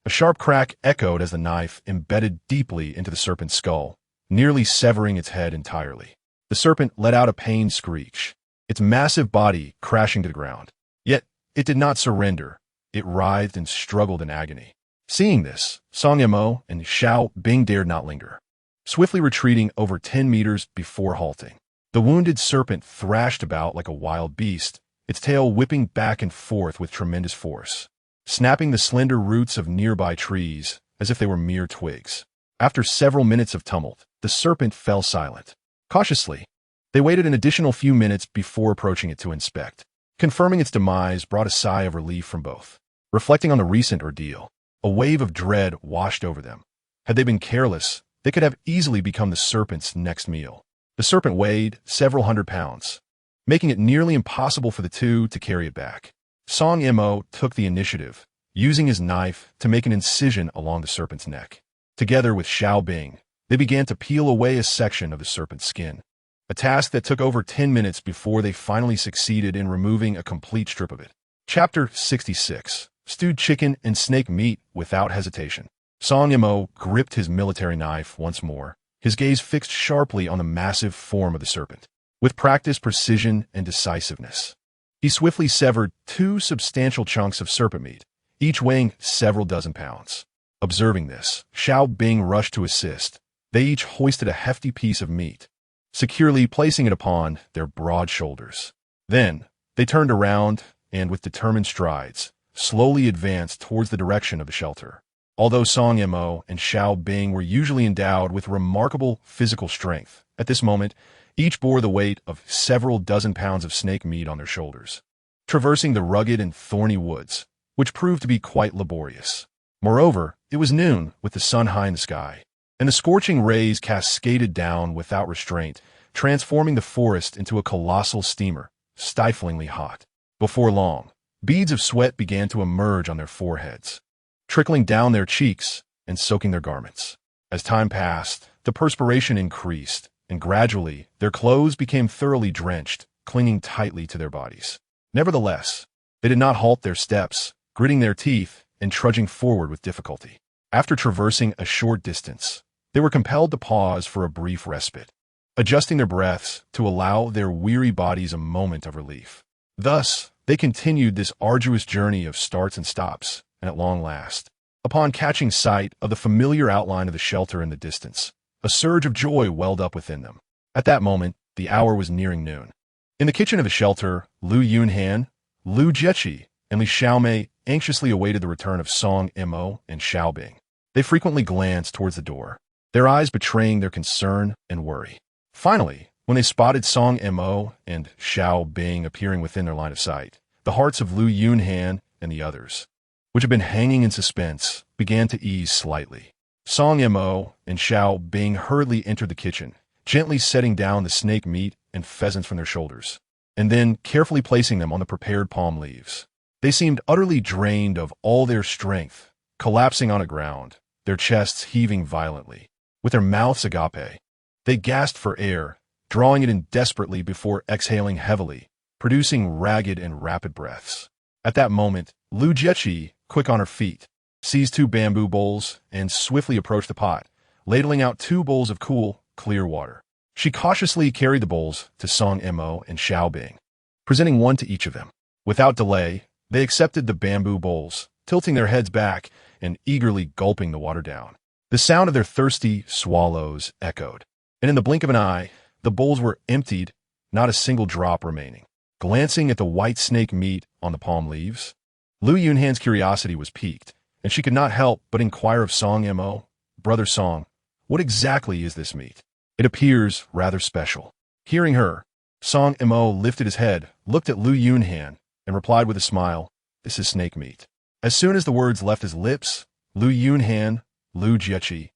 A sharp crack echoed as the knife embedded deeply into the serpent's skull, nearly severing its head entirely. The serpent let out a pained screech, its massive body crashing to the ground. Yet, it did not surrender. It writhed and struggled in agony. Seeing this, Song Mo and Xiao Bing dared not linger, swiftly retreating over 10 meters before halting. The wounded serpent thrashed about like a wild beast, its tail whipping back and forth with tremendous force, snapping the slender roots of nearby trees as if they were mere twigs. After several minutes of tumult, the serpent fell silent. Cautiously, they waited an additional few minutes before approaching it to inspect. Confirming its demise brought a sigh of relief from both. Reflecting on the recent ordeal, a wave of dread washed over them. Had they been careless, they could have easily become the serpent's next meal. The serpent weighed several hundred pounds, making it nearly impossible for the two to carry it back. Song Mo took the initiative, using his knife to make an incision along the serpent's neck. Together with Xiao Bing, they began to peel away a section of the serpent's skin, a task that took over 10 minutes before they finally succeeded in removing a complete strip of it. Chapter 66. Stewed chicken and snake meat without hesitation. Song Mo gripped his military knife once more, his gaze fixed sharply on the massive form of the serpent. With practiced precision and decisiveness, he swiftly severed 2 substantial chunks of serpent meat, each weighing several dozen pounds. Observing this, Xiao Bing rushed to assist. They each hoisted a hefty piece of meat, securely placing it upon their broad shoulders. Then, they turned around and, with determined strides, slowly advanced towards the direction of the shelter. Although Song Mo and Xiao Bing were usually endowed with remarkable physical strength, at this moment, each bore the weight of several dozen pounds of snake meat on their shoulders, traversing the rugged and thorny woods, which proved to be quite laborious. Moreover, it was noon with the sun high in the sky, and the scorching rays cascaded down without restraint, transforming the forest into a colossal steamer, stiflingly hot. Before long, beads of sweat began to emerge on their foreheads, trickling down their cheeks and soaking their garments. As time passed, the perspiration increased, and gradually, their clothes became thoroughly drenched, clinging tightly to their bodies. Nevertheless, they did not halt their steps, gritting their teeth and trudging forward with difficulty. After traversing a short distance, they were compelled to pause for a brief respite, adjusting their breaths to allow their weary bodies a moment of relief. Thus, they continued this arduous journey of starts and stops, and at long last, upon catching sight of the familiar outline of the shelter in the distance, a surge of joy welled up within them. At that moment, the hour was nearing noon. In the kitchen of the shelter, Lu Yunhan, Lu Jieqi, and Li Xiaomei anxiously awaited the return of Song Mo and Xiao Bing. They frequently glanced towards the door, their eyes betraying their concern and worry. Finally, when they spotted Song Mo and Xiao Bing appearing within their line of sight, the hearts of Lu Yunhan and the others, which had been hanging in suspense, began to ease slightly. Song Mo and Xiao Bing hurriedly entered the kitchen, gently setting down the snake meat and pheasants from their shoulders, and then carefully placing them on the prepared palm leaves. They seemed utterly drained of all their strength, collapsing on the ground, their chests heaving violently. With their mouths agape, they gasped for air, drawing it in desperately before exhaling heavily, producing ragged and rapid breaths. At that moment, Lu Jieqi, quick on her feet, seized 2 bamboo bowls and swiftly approached the pot, ladling out 2 bowls of cool, clear water. She cautiously carried the bowls to Song Mo and Xiao Bing, presenting one to each of them. Without delay, they accepted the bamboo bowls, tilting their heads back and eagerly gulping the water down. The sound of their thirsty swallows echoed, and in the blink of an eye, the bowls were emptied, not a single drop remaining. Glancing at the white snake meat on the palm leaves, Lu Yunhan's curiosity was piqued, and she could not help but inquire of Song Mo, "Brother Song, what exactly is this meat? It appears rather special." Hearing her, Song Mo lifted his head, looked at Lu Yunhan, and replied with a smile, "This is snake meat." As soon as the words left his lips, Lu Yunhan, Lu Jieqi,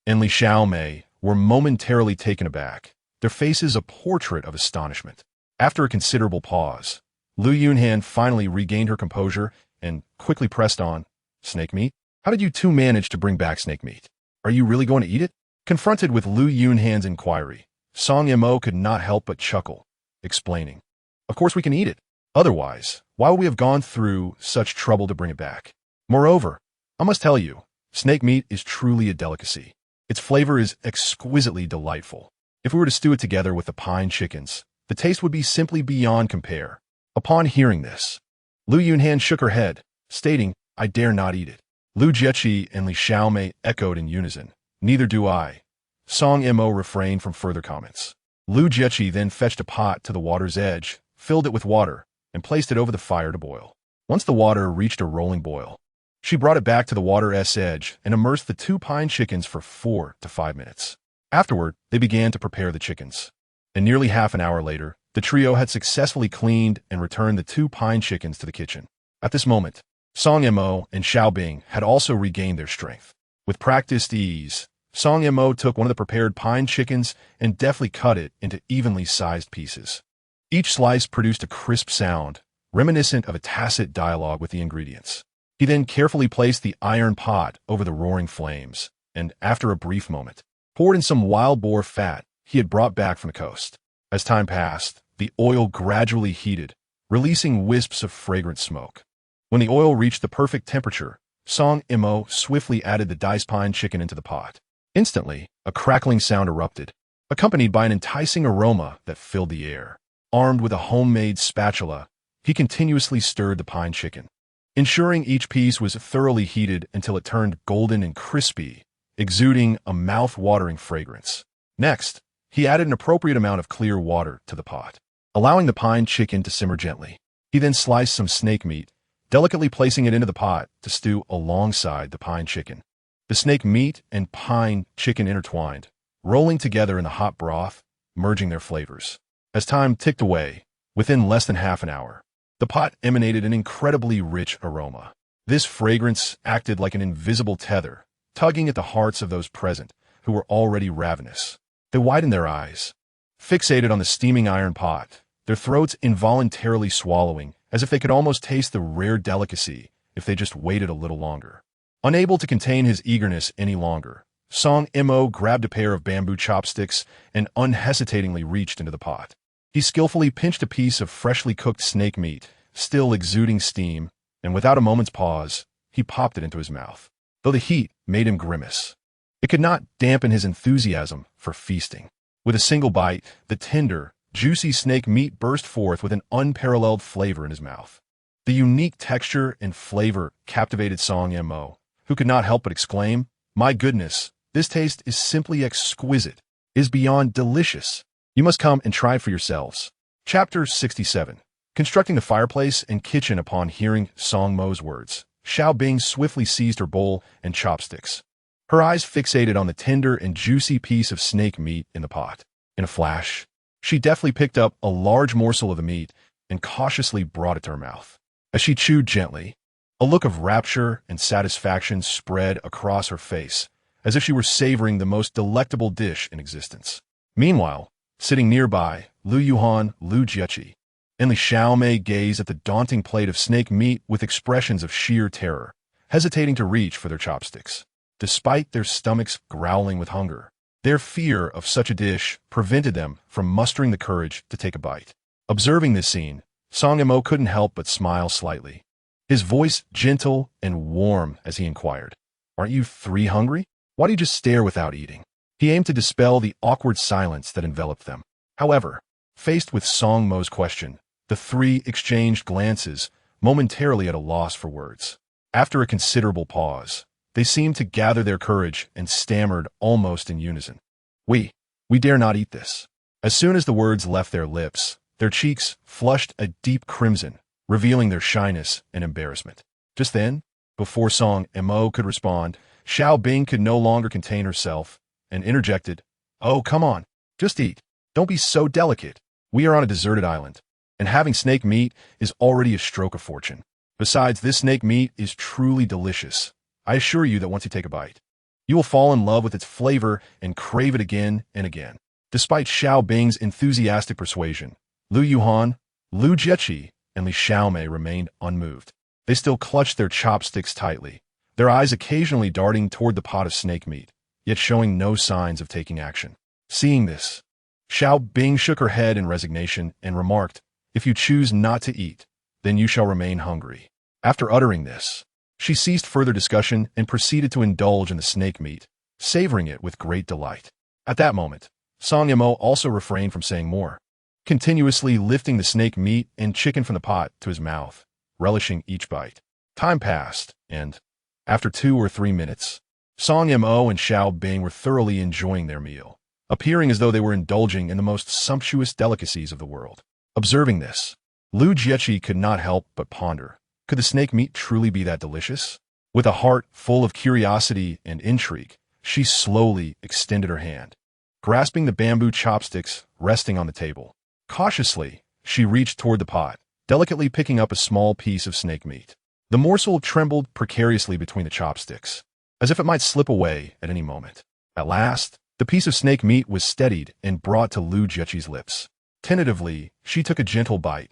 and Li Xiaomei were momentarily taken aback, their faces a portrait of astonishment. After a considerable pause, Lu Yunhan finally regained her composure and quickly pressed on, "Snake meat? How did you 2 manage to bring back snake meat? Are you really going to eat it?" Confronted with Lu Yunhan's inquiry, Song Mo could not help but chuckle, explaining, "Of course we can eat it. Otherwise, why would we have gone through such trouble to bring it back? Moreover, I must tell you, snake meat is truly a delicacy. Its flavor is exquisitely delightful. If we were to stew it together with the pine chickens, the taste would be simply beyond compare." Upon hearing this, Lu Yunhan shook her head, stating, "I dare not eat it." Lu Jieqi and Li Xiaomei echoed in unison, "Neither do I." Song Mo refrained from further comments. Lu Jieqi then fetched a pot to the water's edge, filled it with water, and placed it over the fire to boil. Once the water reached a rolling boil, she brought it back to the water's edge and immersed the 2 pine chickens for 4 to 5 minutes. Afterward, they began to prepare the chickens, and nearly half an hour later, The trio had successfully cleaned and returned the 2 pine chickens to the kitchen. At this moment, Song Mo and Xiao Bing had also regained their strength. With practiced ease, Song Mo took one of the prepared pine chickens and deftly cut it into evenly sized pieces. Each slice produced a crisp sound, reminiscent of a tacit dialogue with the ingredients. He then carefully placed the iron pot over the roaring flames, and after a brief moment, poured in some wild boar fat he had brought back from the coast. As time passed, the oil gradually heated, releasing wisps of fragrant smoke. When the oil reached the perfect temperature, Song Mo swiftly added the diced pine chicken into the pot. Instantly, a crackling sound erupted, accompanied by an enticing aroma that filled the air. Armed with a homemade spatula, he continuously stirred the pine chicken, ensuring each piece was thoroughly heated until it turned golden and crispy, exuding a mouth-watering fragrance. Next, he added an appropriate amount of clear water to the pot, allowing the pine chicken to simmer gently. He then sliced some snake meat, delicately placing it into the pot to stew alongside the pine chicken. The snake meat and pine chicken intertwined, rolling together in the hot broth, merging their flavors. As time ticked away, within less than half an hour, the pot emanated an incredibly rich aroma. This fragrance acted like an invisible tether, tugging at the hearts of those present who were already ravenous. They widened their eyes, fixated on the steaming iron pot, their throats involuntarily swallowing, as if they could almost taste the rare delicacy if they just waited a little longer. Unable to contain his eagerness any longer, Song Mo grabbed a pair of bamboo chopsticks and unhesitatingly reached into the pot. He skillfully pinched a piece of freshly cooked snake meat, still exuding steam, and without a moment's pause, he popped it into his mouth. Though the heat made him grimace, it could not dampen his enthusiasm for feasting. With a single bite, the tender, juicy snake meat burst forth with an unparalleled flavor in his mouth. The unique texture and flavor captivated Song Mo, who could not help but exclaim, "My goodness, this taste is simply exquisite, is beyond delicious. You must come and try it for yourselves." Chapter 67. Constructing the fireplace and kitchen. Upon hearing Song Mo's words, Xiao Bing swiftly seized her bowl and chopsticks, her eyes fixated on the tender and juicy piece of snake meat in the pot. In a flash, she deftly picked up a large morsel of the meat and cautiously brought it to her mouth. As she chewed gently, a look of rapture and satisfaction spread across her face, as if she were savoring the most delectable dish in existence. Meanwhile, sitting nearby, Lu Yuhan, Lu Jieqi, and Li Xiaomei gazed at the daunting plate of snake meat with expressions of sheer terror, hesitating to reach for their chopsticks. Despite their stomachs growling with hunger, their fear of such a dish prevented them from mustering the courage to take a bite. Observing this scene, Song Mo couldn't help but smile slightly, his voice gentle and warm as he inquired, "Aren't you 3 hungry? Why do you just stare without eating?" He aimed to dispel the awkward silence that enveloped them. However, faced with Song Mo's question, the 3 exchanged glances, momentarily at a loss for words. After a considerable pause, they seemed to gather their courage and stammered almost in unison, We dare not eat this." As soon as the words left their lips, their cheeks flushed a deep crimson, revealing their shyness and embarrassment. Just then, before Song Mo could respond, Xiao Bing could no longer contain herself and interjected, "Oh, come on, just eat. Don't be so delicate. We are on a deserted island, and having snake meat is already a stroke of fortune. Besides, this snake meat is truly delicious. I assure you that once you take a bite, you will fall in love with its flavor and crave it again and again." Despite Xiao Bing's enthusiastic persuasion, Lu Yuhan, Lu Jieqi, and Li Xiaomei remained unmoved. They still clutched their chopsticks tightly, their eyes occasionally darting toward the pot of snake meat, yet showing no signs of taking action. Seeing this, Xiao Bing shook her head in resignation and remarked, "If you choose not to eat, then you shall remain hungry." After uttering this, she ceased further discussion and proceeded to indulge in the snake meat, savoring it with great delight. At that moment, Song Mo also refrained from saying more, continuously lifting the snake meat and chicken from the pot to his mouth, relishing each bite. Time passed, and, after 2 or 3 minutes, Song Mo and Xiao Bing were thoroughly enjoying their meal, appearing as though they were indulging in the most sumptuous delicacies of the world. Observing this, Lu Jieqi could not help but ponder, could the snake meat truly be that delicious? With a heart full of curiosity and intrigue, she slowly extended her hand, grasping the bamboo chopsticks resting on the table. Cautiously, she reached toward the pot, delicately picking up a small piece of snake meat. The morsel trembled precariously between the chopsticks, as if it might slip away at any moment. At last, the piece of snake meat was steadied and brought to Lu Jiechi's lips. Tentatively, she took a gentle bite,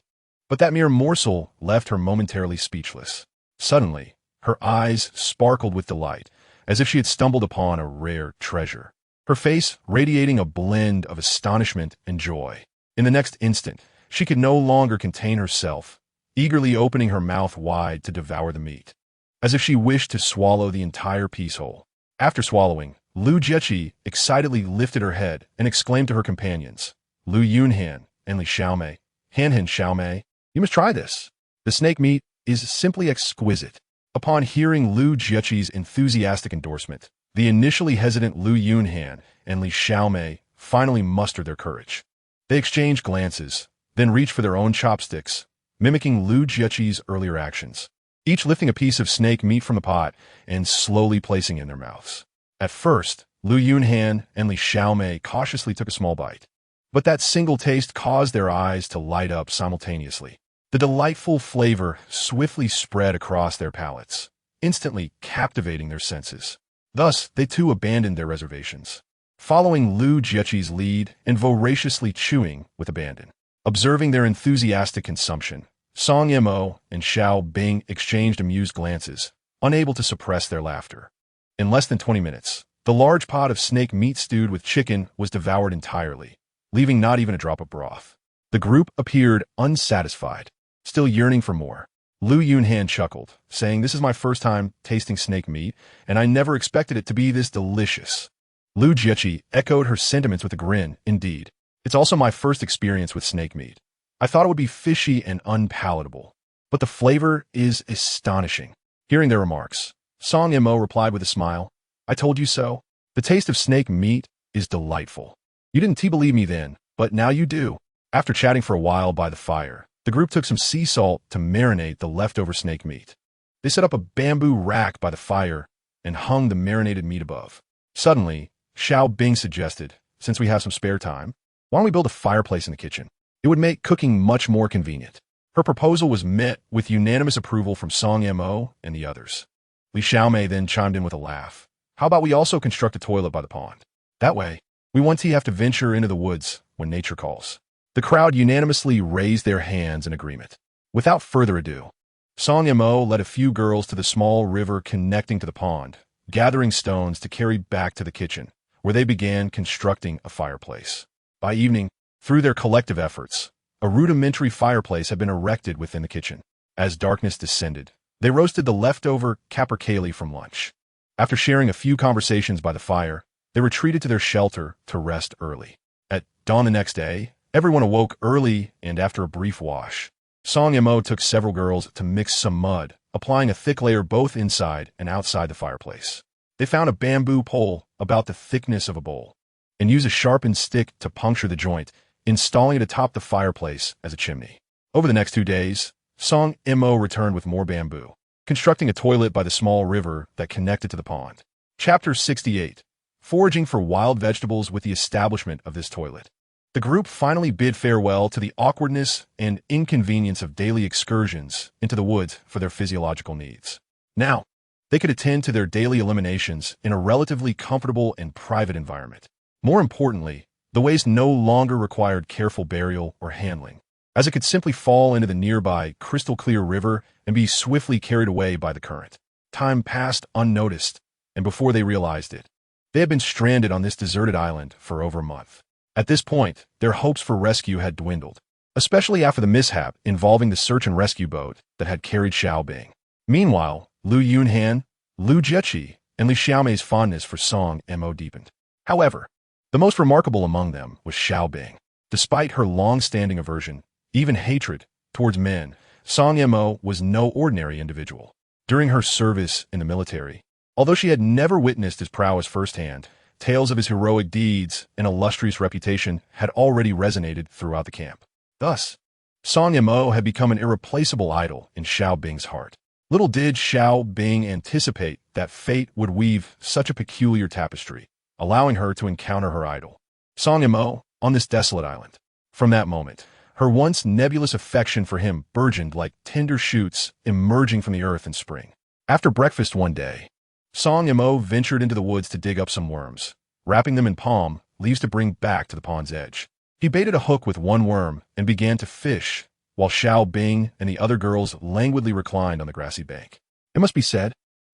but that mere morsel left her momentarily speechless. Suddenly, her eyes sparkled with delight, as if she had stumbled upon a rare treasure, her face radiating a blend of astonishment and joy. In the next instant, she could no longer contain herself, eagerly opening her mouth wide to devour the meat, as if she wished to swallow the entire piece whole. After swallowing, Lu Jiechi excitedly lifted her head and exclaimed to her companions, Lu Yunhan and Li Xiaomei, Han Xiaomei, you must try this. The snake meat is simply exquisite. Upon hearing Lu Jiechi's enthusiastic endorsement, the initially hesitant Lu Yunhan and Li Xiaomei finally mustered their courage. They exchanged glances, then reached for their own chopsticks, mimicking Lu Jiechi's earlier actions, each lifting a piece of snake meat from the pot and slowly placing it in their mouths. At first, Lu Yunhan and Li Xiaomei cautiously took a small bite, but that single taste caused their eyes to light up simultaneously. The delightful flavor swiftly spread across their palates, instantly captivating their senses. Thus, they too abandoned their reservations, following Lu Jiechi's lead and voraciously chewing with abandon. Observing their enthusiastic consumption, Song Yimou and Xiao Bing exchanged amused glances, unable to suppress their laughter. In less than 20 minutes, the large pot of snake meat stewed with chicken was devoured entirely, leaving not even a drop of broth. The group appeared unsatisfied, still yearning for more. Lu Yunhan chuckled, saying, "This is my first time tasting snake meat, and I never expected it to be this delicious." Lu Jiechi echoed her sentiments with a grin. "Indeed, it's also my first experience with snake meat. I thought it would be fishy and unpalatable, but the flavor is astonishing." Hearing their remarks, Song Yimou replied with a smile, "I told you so. The taste of snake meat is delightful. You didn't believe me then, but now you do." After chatting for a while by the fire, the group took some sea salt to marinate the leftover snake meat. They set up a bamboo rack by the fire and hung the marinated meat above. Suddenly, Xiao Bing suggested, "Since we have some spare time, why don't we build a fireplace in the kitchen? It would make cooking much more convenient." Her proposal was met with unanimous approval from Song Yimou and the others. Li Xiaomei then chimed in with a laugh. "How about we also construct a toilet by the pond? That way, we won't have to venture into the woods when nature calls." The crowd unanimously raised their hands in agreement. Without further ado, Song Yimou led a few girls to the small river connecting to the pond, gathering stones to carry back to the kitchen, where they began constructing a fireplace. By evening, through their collective efforts, a rudimentary fireplace had been erected within the kitchen. As darkness descended, they roasted the leftover capercaillie from lunch. After sharing a few conversations by the fire, they retreated to their shelter to rest early. At dawn the next day, everyone awoke early, and after a brief wash, Song Yimou took several girls to mix some mud, applying a thick layer both inside and outside the fireplace. They found a bamboo pole about the thickness of a bowl, and used a sharpened stick to puncture the joint, installing it atop the fireplace as a chimney. Over the next 2 days, Song Yimou returned with more bamboo, constructing a toilet by the small river that connected to the pond. Chapter 68. Foraging for wild vegetables with the establishment of this toilet. The group finally bid farewell to the awkwardness and inconvenience of daily excursions into the woods for their physiological needs. Now, they could attend to their daily eliminations in a relatively comfortable and private environment. More importantly, the waste no longer required careful burial or handling, as it could simply fall into the nearby crystal-clear river and be swiftly carried away by the current. Time passed unnoticed, and before they realized it, they had been stranded on this deserted island for over a month. At this point, their hopes for rescue had dwindled, especially after the mishap involving the search and rescue boat that had carried Xiao Bing. Meanwhile, Lu Yunhan, Lu Jiechi, and Li Xiaomei's fondness for Song Yimou deepened. However, the most remarkable among them was Xiao Bing. Despite her long-standing aversion, even hatred, towards men, Song Yimou was no ordinary individual. During her service in the military, although she had never witnessed his prowess firsthand, tales of his heroic deeds and illustrious reputation had already resonated throughout the camp. Thus, Song Yimou had become an irreplaceable idol in Xiao Bing's heart. Little did Xiao Bing anticipate that fate would weave such a peculiar tapestry, allowing her to encounter her idol, Song Yimou, on this desolate island. From that moment, her once nebulous affection for him burgeoned like tender shoots emerging from the earth in spring. After breakfast one day, Song Mo ventured into the woods to dig up some worms, wrapping them in palm leaves to bring back to the pond's edge. He baited a hook with one worm and began to fish, while Xiao Bing and the other girls languidly reclined on the grassy bank. It must be said,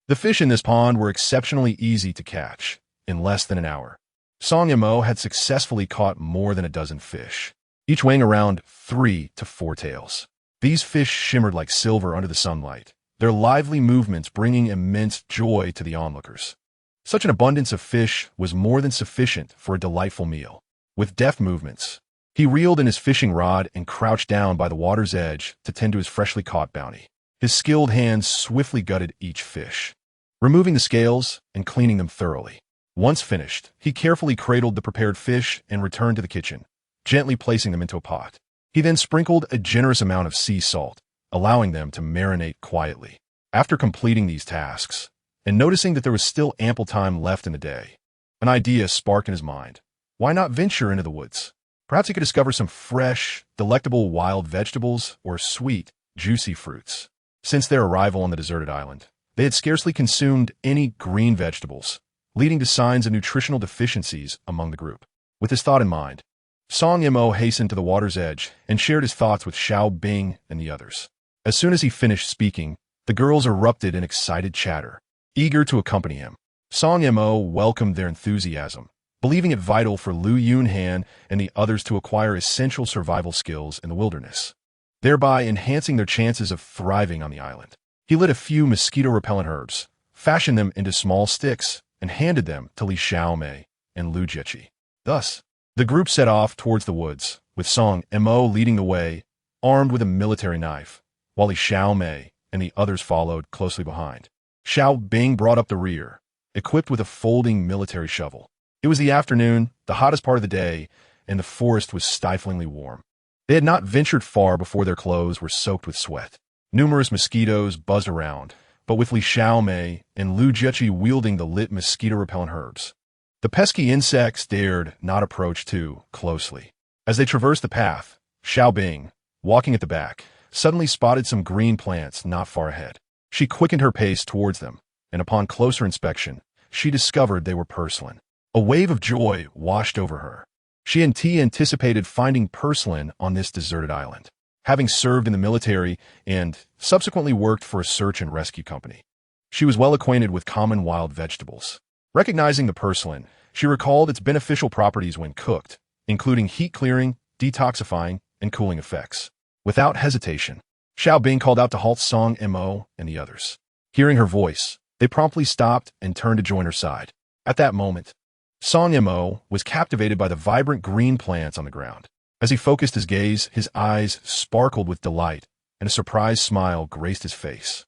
the fish in this pond were exceptionally easy to catch. In less than an hour, Song Mo had successfully caught more than a dozen fish, each weighing around 3 to 4 tails. These fish shimmered like silver under the sunlight, their lively movements bringing immense joy to the onlookers. Such an abundance of fish was more than sufficient for a delightful meal. With deft movements, he reeled in his fishing rod and crouched down by the water's edge to tend to his freshly caught bounty. His skilled hands swiftly gutted each fish, removing the scales and cleaning them thoroughly. Once finished, he carefully cradled the prepared fish and returned to the kitchen, gently placing them into a pot. He then sprinkled a generous amount of sea salt, allowing them to marinate quietly. After completing these tasks, and noticing that there was still ample time left in the day, an idea sparked in his mind. Why not venture into the woods? Perhaps he could discover some fresh, delectable wild vegetables or sweet, juicy fruits. Since their arrival on the deserted island, they had scarcely consumed any green vegetables, leading to signs of nutritional deficiencies among the group. With this thought in mind, Song Mo hastened to the water's edge and shared his thoughts with Xiao Bing and the others. As soon as he finished speaking, the girls erupted in excited chatter, eager to accompany him. Song Mo welcomed their enthusiasm, believing it vital for Lu Yunhan and the others to acquire essential survival skills in the wilderness, thereby enhancing their chances of thriving on the island. He lit a few mosquito-repellent herbs, fashioned them into small sticks, and handed them to Li Xiaomei and Lu Jieqi. Thus, the group set off towards the woods, with Song Mo leading the way, armed with a military knife, while Li Xiaomei and the others followed closely behind. Xiao Bing brought up the rear, equipped with a folding military shovel. It was the afternoon, the hottest part of the day, and the forest was stiflingly warm. They had not ventured far before their clothes were soaked with sweat. Numerous mosquitoes buzzed around, but with Li Xiaomei and Lu Jieqi wielding the lit mosquito-repellent herbs, the pesky insects dared not approach too closely. As they traversed the path, Xiao Bing, walking at the back, suddenly spotted some green plants not far ahead. She quickened her pace towards them, and upon closer inspection, she discovered they were purslane. A wave of joy washed over her. She and T anticipated finding purslane on this deserted island, having served in the military and subsequently worked for a search and rescue company. She was well acquainted with common wild vegetables. Recognizing the purslane, she recalled its beneficial properties when cooked, including heat clearing, detoxifying, and cooling effects. Without hesitation, Xiao Bing called out to halt Song Mo and the others. Hearing her voice, they promptly stopped and turned to join her side. At that moment, Song Mo was captivated by the vibrant green plants on the ground. As he focused his gaze, his eyes sparkled with delight, and a surprised smile graced his face.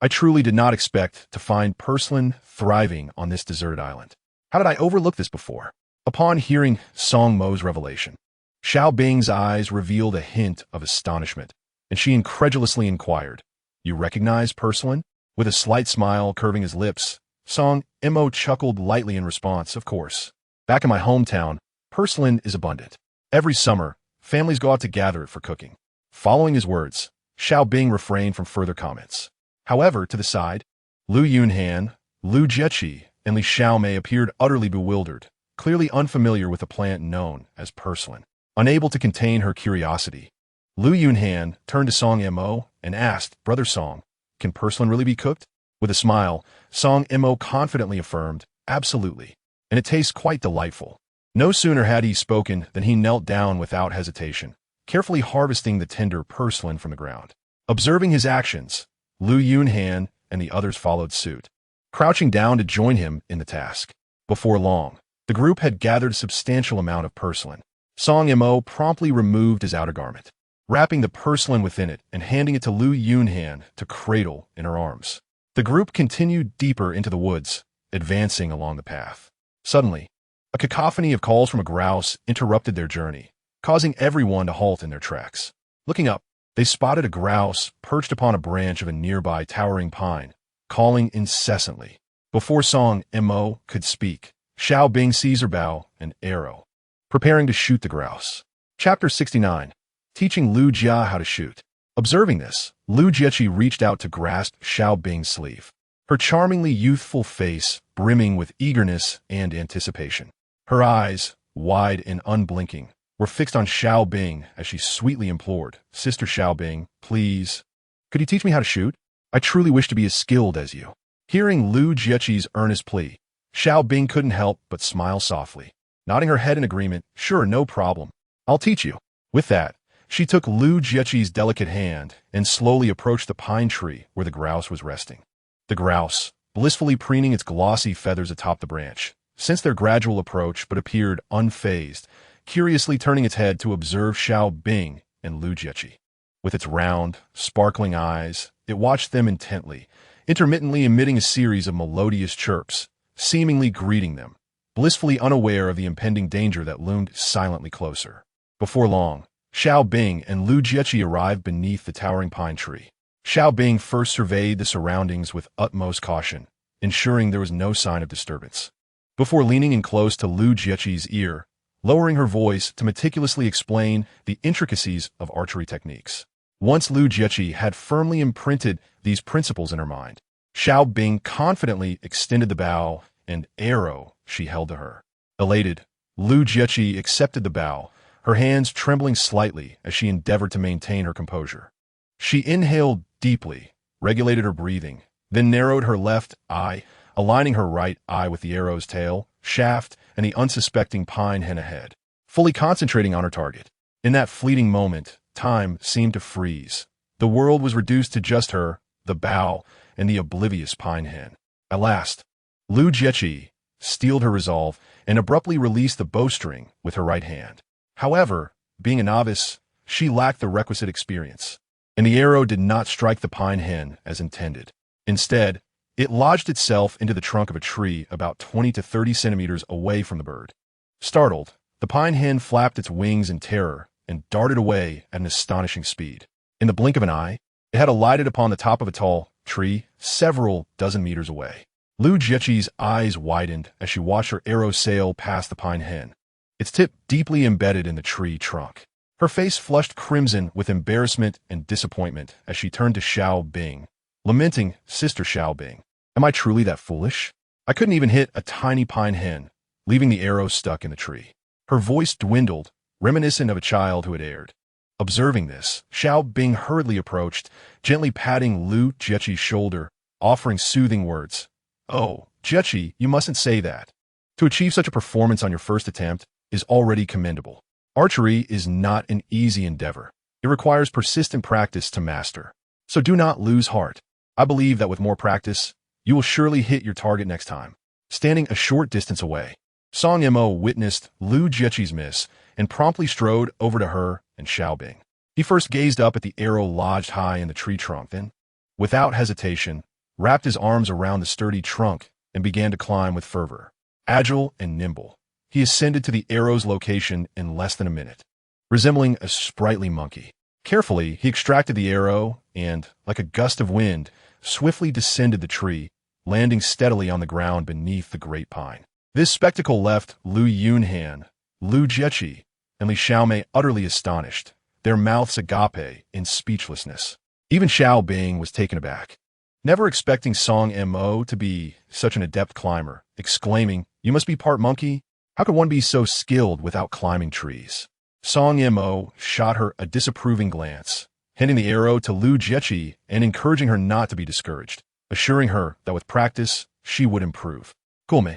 I truly did not expect to find purslane thriving on this deserted island. How did I overlook this before? Upon hearing Song Mo's revelation, Xiao Bing's eyes revealed a hint of astonishment, and she incredulously inquired, "You recognize purslane?" With a slight smile curving his lips, Song Mo chuckled lightly in response, "Of course. Back in my hometown, purslane is abundant. Every summer, families go out to gather it for cooking." Following his words, Xiao Bing refrained from further comments. However, to the side, Lu Yunhan, Lu Jieqi, and Li Xiaomei appeared utterly bewildered, clearly unfamiliar with the plant known as purslane. Unable to contain her curiosity, Lu Yunhan turned to Song Mo and asked, "Brother Song, can purslane really be cooked?" With a smile, Song Mo confidently affirmed, "Absolutely, and it tastes quite delightful." No sooner had he spoken than he knelt down without hesitation, carefully harvesting the tender purslane from the ground. Observing his actions, Lu Yunhan and the others followed suit, crouching down to join him in the task. Before long, the group had gathered a substantial amount of purslane. Song Mo promptly removed his outer garment, wrapping the purslane within it and handing it to Lu Yunhan to cradle in her arms. The group continued deeper into the woods, advancing along the path. Suddenly, a cacophony of calls from a grouse interrupted their journey, causing everyone to halt in their tracks. Looking up, they spotted a grouse perched upon a branch of a nearby towering pine, calling incessantly. Before Song Mo could speak, Xiao Bing seized her bow and arrow, preparing to shoot the grouse. Chapter 69. Teaching Lu Jia how to shoot. Observing this, Lu Jiechi reached out to grasp Xiao Bing's sleeve, her charmingly youthful face brimming with eagerness and anticipation. Her eyes, wide and unblinking, were fixed on Xiao Bing as she sweetly implored, "Sister Xiao Bing, please. Could you teach me how to shoot? I truly wish to be as skilled as you." Hearing Lu Jiechi's earnest plea, Xiao Bing couldn't help but smile softly, nodding her head in agreement. "Sure, no problem. I'll teach you." With that, she took Lu Jiechi's delicate hand and slowly approached the pine tree where the grouse was resting. The grouse, blissfully preening its glossy feathers atop the branch, sensed their gradual approach but appeared unfazed, curiously turning its head to observe Xiao Bing and Lu Jiechi. With its round, sparkling eyes, it watched them intently, intermittently emitting a series of melodious chirps, seemingly greeting them, blissfully unaware of the impending danger that loomed silently closer. Before long, Xiao Bing and Lu Jiechi arrived beneath the towering pine tree. Xiao Bing first surveyed the surroundings with utmost caution, ensuring there was no sign of disturbance. Before leaning in close to Lu Jiechi's ear, lowering her voice to meticulously explain the intricacies of archery techniques. Once Lu Jiechi had firmly imprinted these principles in her mind, Xiao Bing confidently extended the bow and arrow she held to her. Elated, Lu Jiechi accepted the bow, her hands trembling slightly as she endeavored to maintain her composure. She inhaled deeply, regulated her breathing, then narrowed her left eye, aligning her right eye with the arrow's tail, shaft, and the unsuspecting pine hen ahead, fully concentrating on her target. In that fleeting moment, time seemed to freeze. The world was reduced to just her, the bow, and the oblivious pine hen. At last, Lu Jiechi steeled her resolve and abruptly released the bowstring with her right hand. However, being a novice, she lacked the requisite experience, and the arrow did not strike the pine hen as intended. Instead, it lodged itself into the trunk of a tree about 20 to 30 centimeters away from the bird. Startled, the pine hen flapped its wings in terror and darted away at an astonishing speed. In the blink of an eye, it had alighted upon the top of a tall tree several dozen meters away. Lu Jiechi's eyes widened as she watched her arrow sail past the pine hen, its tip deeply embedded in the tree trunk. Her face flushed crimson with embarrassment and disappointment as she turned to Xiao Bing, lamenting, "Sister Xiao Bing, am I truly that foolish? I couldn't even hit a tiny pine hen, leaving the arrow stuck in the tree." Her voice dwindled, reminiscent of a child who had erred. Observing this, Xiao Bing hurriedly approached, gently patting Lu Jiechi's shoulder, offering soothing words. "Oh, Jiechi, you mustn't say that. To achieve such a performance on your first attempt is already commendable. Archery is not an easy endeavor. It requires persistent practice to master. So do not lose heart. I believe that with more practice, you will surely hit your target next time." Standing a short distance away, Song Mo witnessed Lu Jiechi's miss and promptly strode over to her and Xiao Bing. He first gazed up at the arrow lodged high in the tree trunk, then, without hesitation, wrapped his arms around the sturdy trunk and began to climb with fervor. Agile and nimble, he ascended to the arrow's location in less than a minute, resembling a sprightly monkey. Carefully, he extracted the arrow and, like a gust of wind, swiftly descended the tree, landing steadily on the ground beneath the great pine. This spectacle left Lu Yunhan, Lu Jiechi, and Li Xiaomei utterly astonished, their mouths agape in speechlessness. Even Xiao Bing was taken aback, never expecting Song Mo to be such an adept climber, exclaiming, "You must be part monkey? How could one be so skilled without climbing trees?" Song Mo shot her a disapproving glance, handing the arrow to Lu Jiechi and encouraging her not to be discouraged, assuring her that with practice, she would improve. "Cool,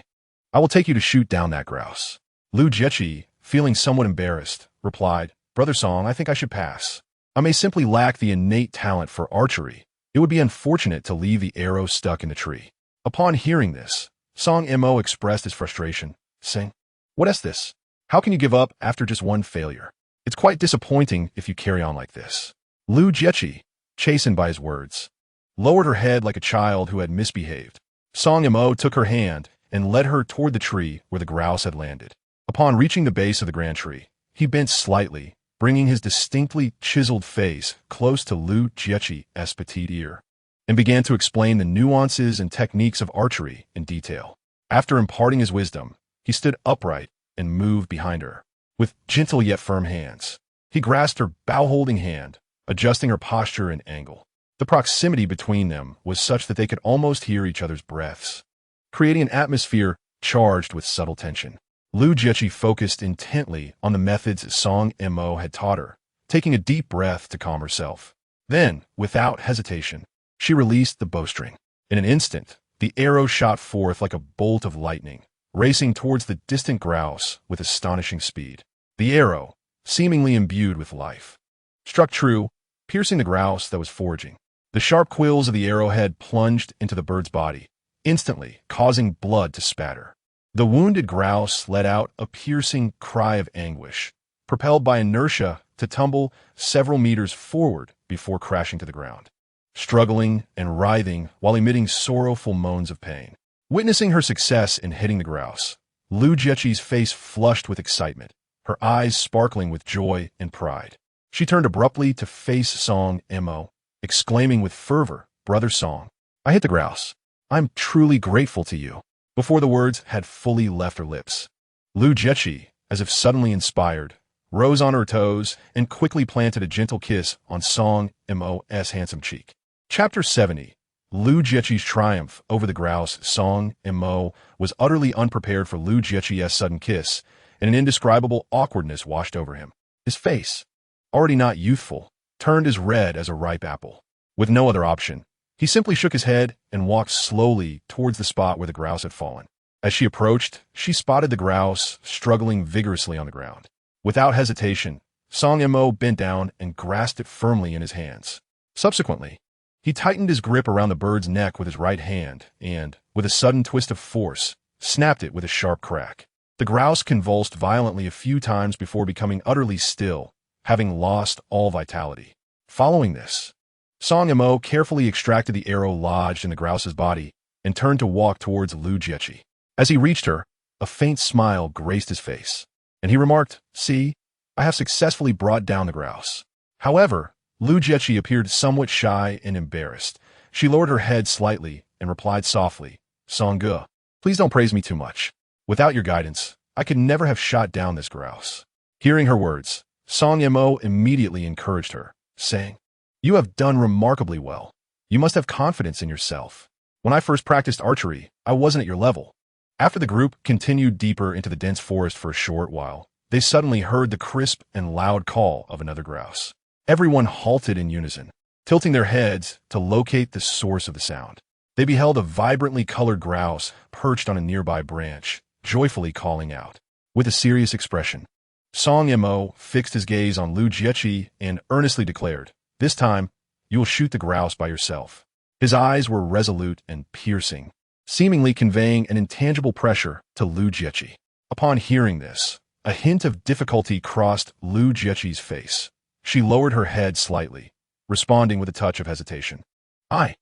I will take you to shoot down that grouse." Lu Jiechi, feeling somewhat embarrassed, replied, "Brother Song, I think I should pass. I may simply lack the innate talent for archery. It would be unfortunate to leave the arrow stuck in the tree." Upon hearing this, Song Mo expressed his frustration, saying, "What is this? How can you give up after just one failure? It's quite disappointing if you carry on like this." Lu Jiechi, chastened by his words, lowered her head like a child who had misbehaved. Song Mo took her hand and led her toward the tree where the grouse had landed. Upon reaching the base of the grand tree, he bent slightly, bringing his distinctly chiseled face close to Lu Jiechi's petite ear, and began to explain the nuances and techniques of archery in detail. After imparting his wisdom, he stood upright and moved behind her, with gentle yet firm hands. He grasped her bow-holding hand, adjusting her posture and angle. The proximity between them was such that they could almost hear each other's breaths, creating an atmosphere charged with subtle tension. Lu Jiechi focused intently on the methods Song Mo had taught her, taking a deep breath to calm herself. Then, without hesitation, she released the bowstring. In an instant, the arrow shot forth like a bolt of lightning, racing towards the distant grouse with astonishing speed. The arrow, seemingly imbued with life, struck true, piercing the grouse that was foraging. The sharp quills of the arrowhead plunged into the bird's body, instantly causing blood to spatter. The wounded grouse let out a piercing cry of anguish, propelled by inertia to tumble several meters forward before crashing to the ground, struggling and writhing while emitting sorrowful moans of pain. Witnessing her success in hitting the grouse, Lu Jiechi's face flushed with excitement, her eyes sparkling with joy and pride. She turned abruptly to face Song Mo, exclaiming with fervor, "Brother Song, I hit the grouse. I'm truly grateful to you." Before the words had fully left her lips, Lu Jiechi, as if suddenly inspired, rose on her toes and quickly planted a gentle kiss on Song Mo's handsome cheek. Chapter 70. Lu Jiechi's triumph over the grouse. Song Mo was utterly unprepared for Lu Jiechi's sudden kiss, and an indescribable awkwardness washed over him. His face, already not youthful, turned as red as a ripe apple. With no other option, he simply shook his head and walked slowly towards the spot where the grouse had fallen. As she approached, she spotted the grouse struggling vigorously on the ground. Without hesitation, Song Mo bent down and grasped it firmly in his hands. Subsequently, he tightened his grip around the bird's neck with his right hand and, with a sudden twist of force, snapped it with a sharp crack. The grouse convulsed violently a few times before becoming utterly still, having lost all vitality. Following this, Song Mo carefully extracted the arrow lodged in the grouse's body and turned to walk towards Lu Jiechi. As he reached her, a faint smile graced his face, and he remarked, "See, I have successfully brought down the grouse." However, Lu Jiechi appeared somewhat shy and embarrassed. She lowered her head slightly and replied softly, "Song Ge, please don't praise me too much. Without your guidance, I could never have shot down this grouse." Hearing her words, Song Mo immediately encouraged her, saying, "You have done remarkably well. You must have confidence in yourself. When I first practiced archery, I wasn't at your level." After the group continued deeper into the dense forest for a short while, they suddenly heard the crisp and loud call of another grouse. Everyone halted in unison, tilting their heads to locate the source of the sound. They beheld a vibrantly colored grouse perched on a nearby branch, joyfully calling out. With a serious expression, Song Mo fixed his gaze on Lu Jiechi and earnestly declared, "This time, you will shoot the grouse by yourself." His eyes were resolute and piercing, seemingly conveying an intangible pressure to Lu Jiechi. Upon hearing this, a hint of difficulty crossed Lu Jiechi's face. She lowered her head slightly, responding with a touch of hesitation. I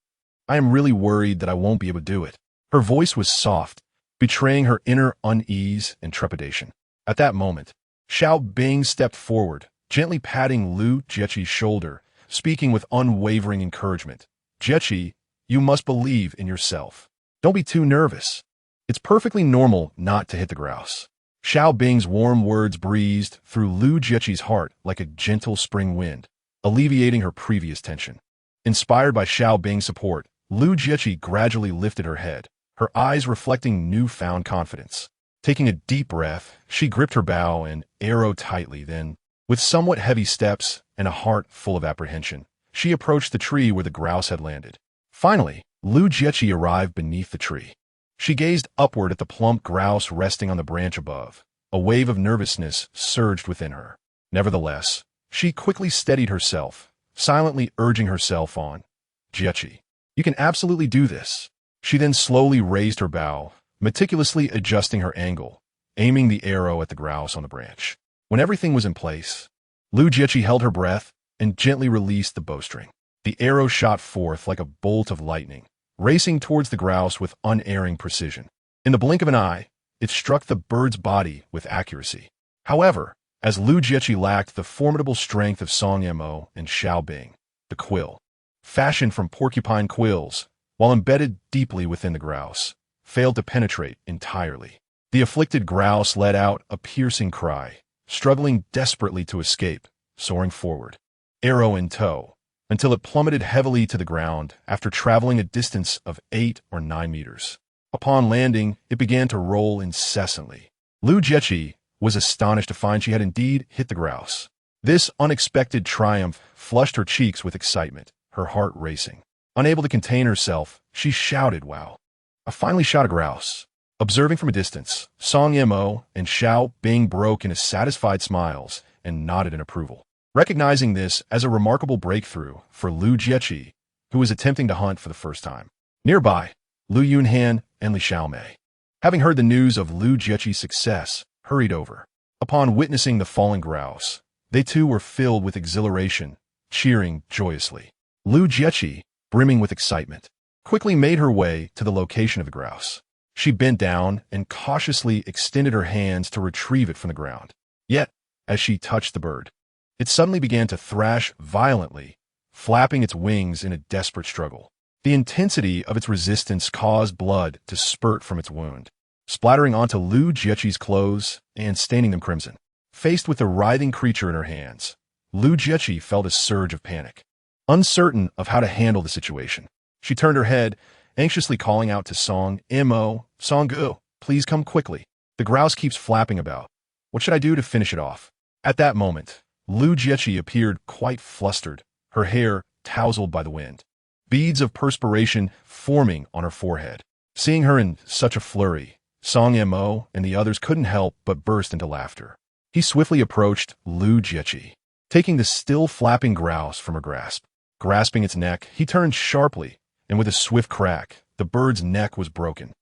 am really worried that I won't be able to do it." Her voice was soft, betraying her inner unease and trepidation. At that moment, Xiao Bing stepped forward, gently patting Lu Jiechi's shoulder, speaking with unwavering encouragement. "Jiechi, you must believe in yourself. Don't be too nervous. It's perfectly normal not to hit the grouse." Xiao Bing's warm words breezed through Lu Jiechi's heart like a gentle spring wind, alleviating her previous tension. Inspired by Xiao Bing's support, Lu Jiechi gradually lifted her head, her eyes reflecting newfound confidence. Taking a deep breath, she gripped her bow and arrow tightly, then, with somewhat heavy steps and a heart full of apprehension, she approached the tree where the grouse had landed. Finally, Lu Jiechi arrived beneath the tree. She gazed upward at the plump grouse resting on the branch above. A wave of nervousness surged within her. Nevertheless, she quickly steadied herself, silently urging herself on. "Jiechi, you can absolutely do this." She then slowly raised her bow, meticulously adjusting her angle, aiming the arrow at the grouse on the branch. When everything was in place, Lu Jiechi held her breath and gently released the bowstring. The arrow shot forth like a bolt of lightning, racing towards the grouse with unerring precision. In the blink of an eye, it struck the bird's body with accuracy. However, as Lu Jiechi lacked the formidable strength of Song Mo and Xiao Bing, the quill, fashioned from porcupine quills, while embedded deeply within the grouse, failed to penetrate entirely. The afflicted grouse let out a piercing cry, struggling desperately to escape, soaring forward, arrow in tow, until it plummeted heavily to the ground after traveling a distance of 8 or 9 meters. Upon landing, it began to roll incessantly. Lu Jiechi was astonished to find she had indeed hit the grouse. This unexpected triumph flushed her cheeks with excitement, her heart racing. Unable to contain herself, she shouted, "Wow! I finally shot a grouse." Observing from a distance, Song Mo and Xiao Bing broke into satisfied smiles and nodded in approval, recognizing this as a remarkable breakthrough for Lu Jiechi, who was attempting to hunt for the first time. Nearby, Lu Yunhan and Li Xiaomei, having heard the news of Lu Jiechi's success, hurried over. Upon witnessing the fallen grouse, they too were filled with exhilaration, cheering joyously. Lu Jiechi, brimming with excitement, quickly made her way to the location of the grouse. She bent down and cautiously extended her hands to retrieve it from the ground. Yet, as she touched the bird, it suddenly began to thrash violently, flapping its wings in a desperate struggle. The intensity of its resistance caused blood to spurt from its wound, splattering onto Lu Jiechi's clothes and staining them crimson. Faced with the writhing creature in her hands, Lu Jiechi felt a surge of panic. Uncertain of how to handle the situation, she turned her head, anxiously calling out to Song Mo, "Song-gu, please come quickly. The grouse keeps flapping about. What should I do to finish it off?" At that moment, Lu Jiechi appeared quite flustered, her hair tousled by the wind, beads of perspiration forming on her forehead. Seeing her in such a flurry, Song Mo and the others couldn't help but burst into laughter. He swiftly approached Lu Jiechi, taking the still flapping grouse from her grasp. Grasping its neck, he turned sharply, and with a swift crack, the bird's neck was broken.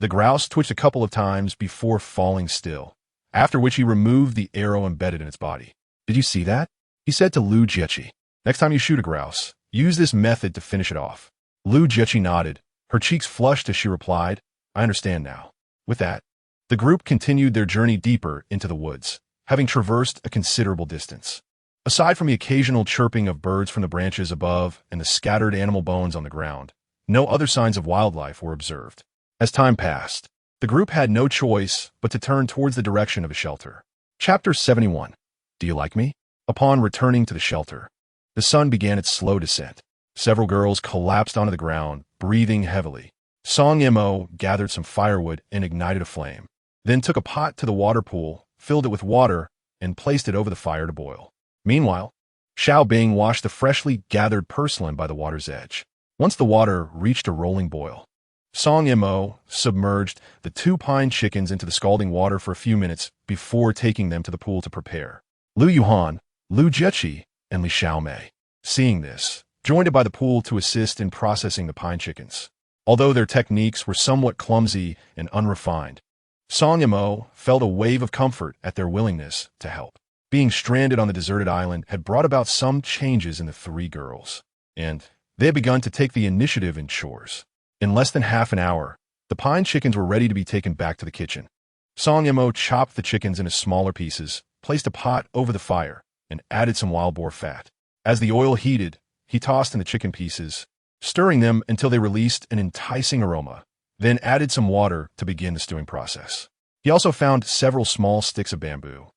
The grouse twitched a couple of times before falling still, after which he removed the arrow embedded in its body. "Did you see that?" he said to Lu Jiechi. "Next time you shoot a grouse, use this method to finish it off." Lu Jiechi nodded, her cheeks flushed as she replied, "I understand now." With that, the group continued their journey deeper into the woods, having traversed a considerable distance. Aside from the occasional chirping of birds from the branches above and the scattered animal bones on the ground, no other signs of wildlife were observed. As time passed, the group had no choice but to turn towards the direction of a shelter. Chapter 71. Do you like me? Upon returning to the shelter, the sun began its slow descent. Several girls collapsed onto the ground, breathing heavily. Song Mo gathered some firewood and ignited a flame, then took a pot to the water pool, filled it with water, and placed it over the fire to boil. Meanwhile, Xiao Bing washed the freshly gathered purslane by the water's edge. Once the water reached a rolling boil, Song Mo submerged the 2 pine chickens into the scalding water for a few minutes before taking them to the pool to prepare. Lu Yuhan, Lu Jiechi, and Li Xiaomei, seeing this, joined it by the pool to assist in processing the pine chickens. Although their techniques were somewhat clumsy and unrefined, Song Mo felt a wave of comfort at their willingness to help. Being stranded on the deserted island had brought about some changes in the 3 girls, and they had begun to take the initiative in chores. In less than half an hour, the pine chickens were ready to be taken back to the kitchen. Song Mo chopped the chickens into smaller pieces, placed a pot over the fire, and added some wild boar fat. As the oil heated, he tossed in the chicken pieces, stirring them until they released an enticing aroma, then added some water to begin the stewing process. He also found several small sticks of bamboo,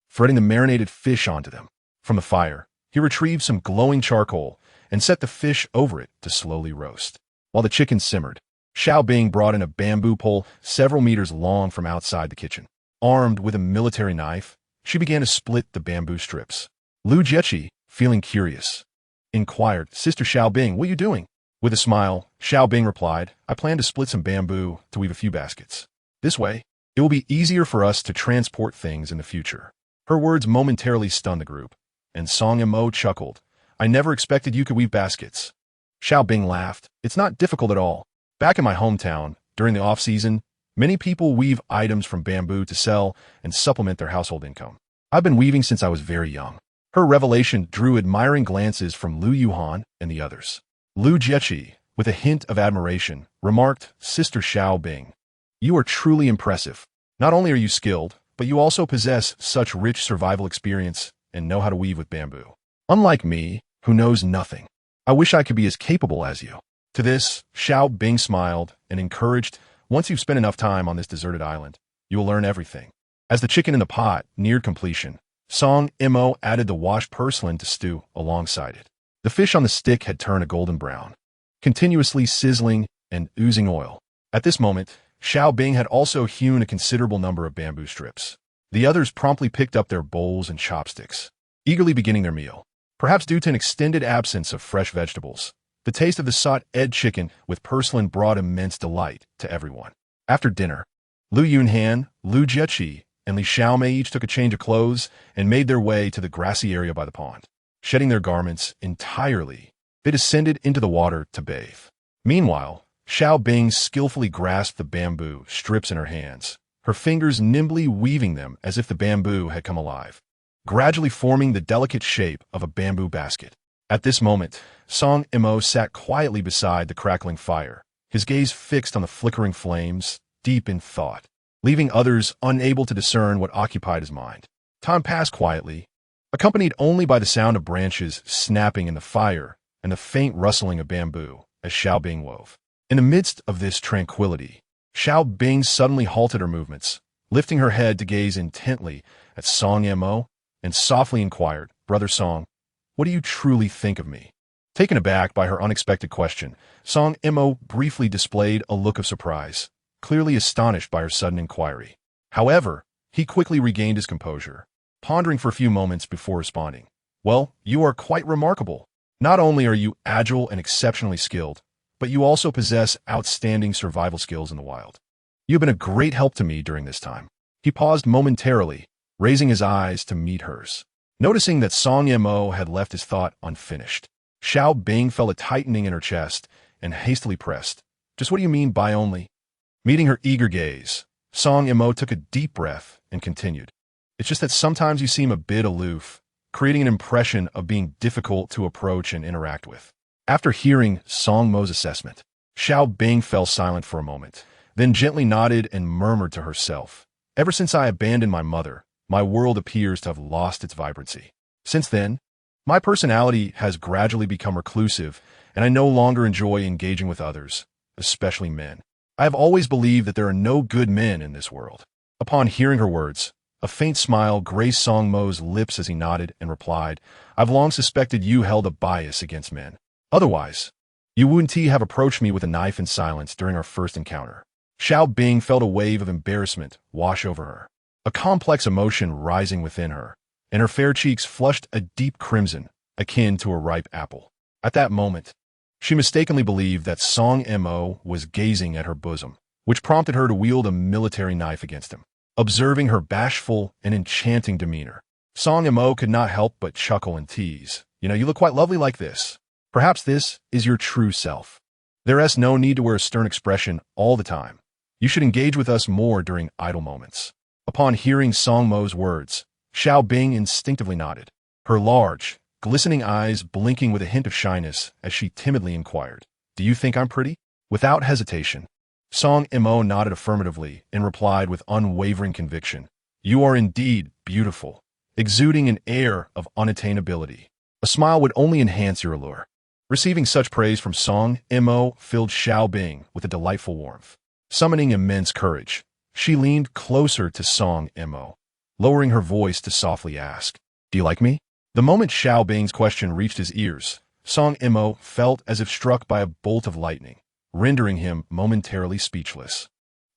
threading the marinated fish onto them. From the fire, he retrieved some glowing charcoal and set the fish over it to slowly roast. While the chicken simmered, Xiao Bing brought in a bamboo pole several meters long from outside the kitchen. Armed with a military knife, she began to split the bamboo strips. Lu Jiechi, feeling curious, inquired, "Sister Xiao Bing, what are you doing?" With a smile, Xiao Bing replied, "I plan to split some bamboo to weave a few baskets. This way, it will be easier for us to transport things in the future." Her words momentarily stunned the group, and Song Mo chuckled. "I never expected you could weave baskets." Xiao Bing laughed. "It's not difficult at all. Back in my hometown, during the off-season, many people weave items from bamboo to sell and supplement their household income. I've been weaving since I was very young." Her revelation drew admiring glances from Lu Yuhan and the others. Lu Jiechi, with a hint of admiration, remarked, "Sister Xiao Bing, you are truly impressive. Not only are you skilled, but you also possess such rich survival experience and know how to weave with bamboo. Unlike me, who knows nothing. I wish I could be as capable as you." To this, Xiao Bing smiled and encouraged, "Once you've spent enough time on this deserted island, you will learn everything." As the chicken in the pot neared completion, Song Mo added the washed porcelain to stew alongside it. The fish on the stick had turned a golden brown, continuously sizzling and oozing oil. At this moment, Xiao Bing had also hewn a considerable number of bamboo strips. The others promptly picked up their bowls and chopsticks, eagerly beginning their meal. Perhaps due to an extended absence of fresh vegetables, the taste of the sautéed chicken with porcelain brought immense delight to everyone. After dinner, Lu Yunhan, Lu Jieqi, and Li Xiaomei each took a change of clothes and made their way to the grassy area by the pond. Shedding their garments entirely, they descended into the water to bathe. Meanwhile, Xiao Bing skillfully grasped the bamboo strips in her hands, her fingers nimbly weaving them as if the bamboo had come alive, gradually forming the delicate shape of a bamboo basket. At this moment, Song Mo sat quietly beside the crackling fire, his gaze fixed on the flickering flames, deep in thought, leaving others unable to discern what occupied his mind. Time passed quietly, accompanied only by the sound of branches snapping in the fire and the faint rustling of bamboo as Xiao Bing wove. In the midst of this tranquility, Xiao Bing suddenly halted her movements, lifting her head to gaze intently at Song Mo, and softly inquired, "Brother Song, what do you truly think of me?" Taken aback by her unexpected question, Song Mo briefly displayed a look of surprise, clearly astonished by her sudden inquiry. However, he quickly regained his composure, pondering for a few moments before responding. "Well, you are quite remarkable. Not only are you agile and exceptionally skilled, but you also possess outstanding survival skills in the wild. You've been a great help to me during this time." He paused momentarily, raising his eyes to meet hers. Noticing that Song Mo had left his thought unfinished, Xiao Bing felt a tightening in her chest and hastily pressed, "Just what do you mean by only?" Meeting her eager gaze, Song Mo took a deep breath and continued, "It's just that sometimes you seem a bit aloof, creating an impression of being difficult to approach and interact with." After hearing Song Mo's assessment, Xiao Bing fell silent for a moment, then gently nodded and murmured to herself, "Ever since I abandoned my mother, my world appears to have lost its vibrancy. Since then, my personality has gradually become reclusive, and I no longer enjoy engaging with others, especially men. I have always believed that there are no good men in this world." Upon hearing her words, a faint smile graced Song Mo's lips as he nodded and replied, "I've long suspected you held a bias against men. Otherwise, you wouldn't have approached me with a knife in silence during our first encounter." Xiao Bing felt a wave of embarrassment wash over her, a complex emotion rising within her, and her fair cheeks flushed a deep crimson, akin to a ripe apple. At that moment, she mistakenly believed that Song Mo was gazing at her bosom, which prompted her to wield a military knife against him. Observing her bashful and enchanting demeanor, Song Mo could not help but chuckle and tease. "You look quite lovely like this. Perhaps this is your true self. There is no need to wear a stern expression all the time. You should engage with us more during idle moments." Upon hearing Song Mo's words, Xiao Bing instinctively nodded, her large, glistening eyes blinking with a hint of shyness as she timidly inquired, "Do you think I'm pretty?" Without hesitation, Song Mo nodded affirmatively and replied with unwavering conviction, "You are indeed beautiful, exuding an air of unattainability. A smile would only enhance your allure." Receiving such praise from Song Mo filled Xiao Bing with a delightful warmth. Summoning immense courage, she leaned closer to Song Mo, lowering her voice to softly ask, "Do you like me?" The moment Xiao Bing's question reached his ears, Song Mo felt as if struck by a bolt of lightning, rendering him momentarily speechless,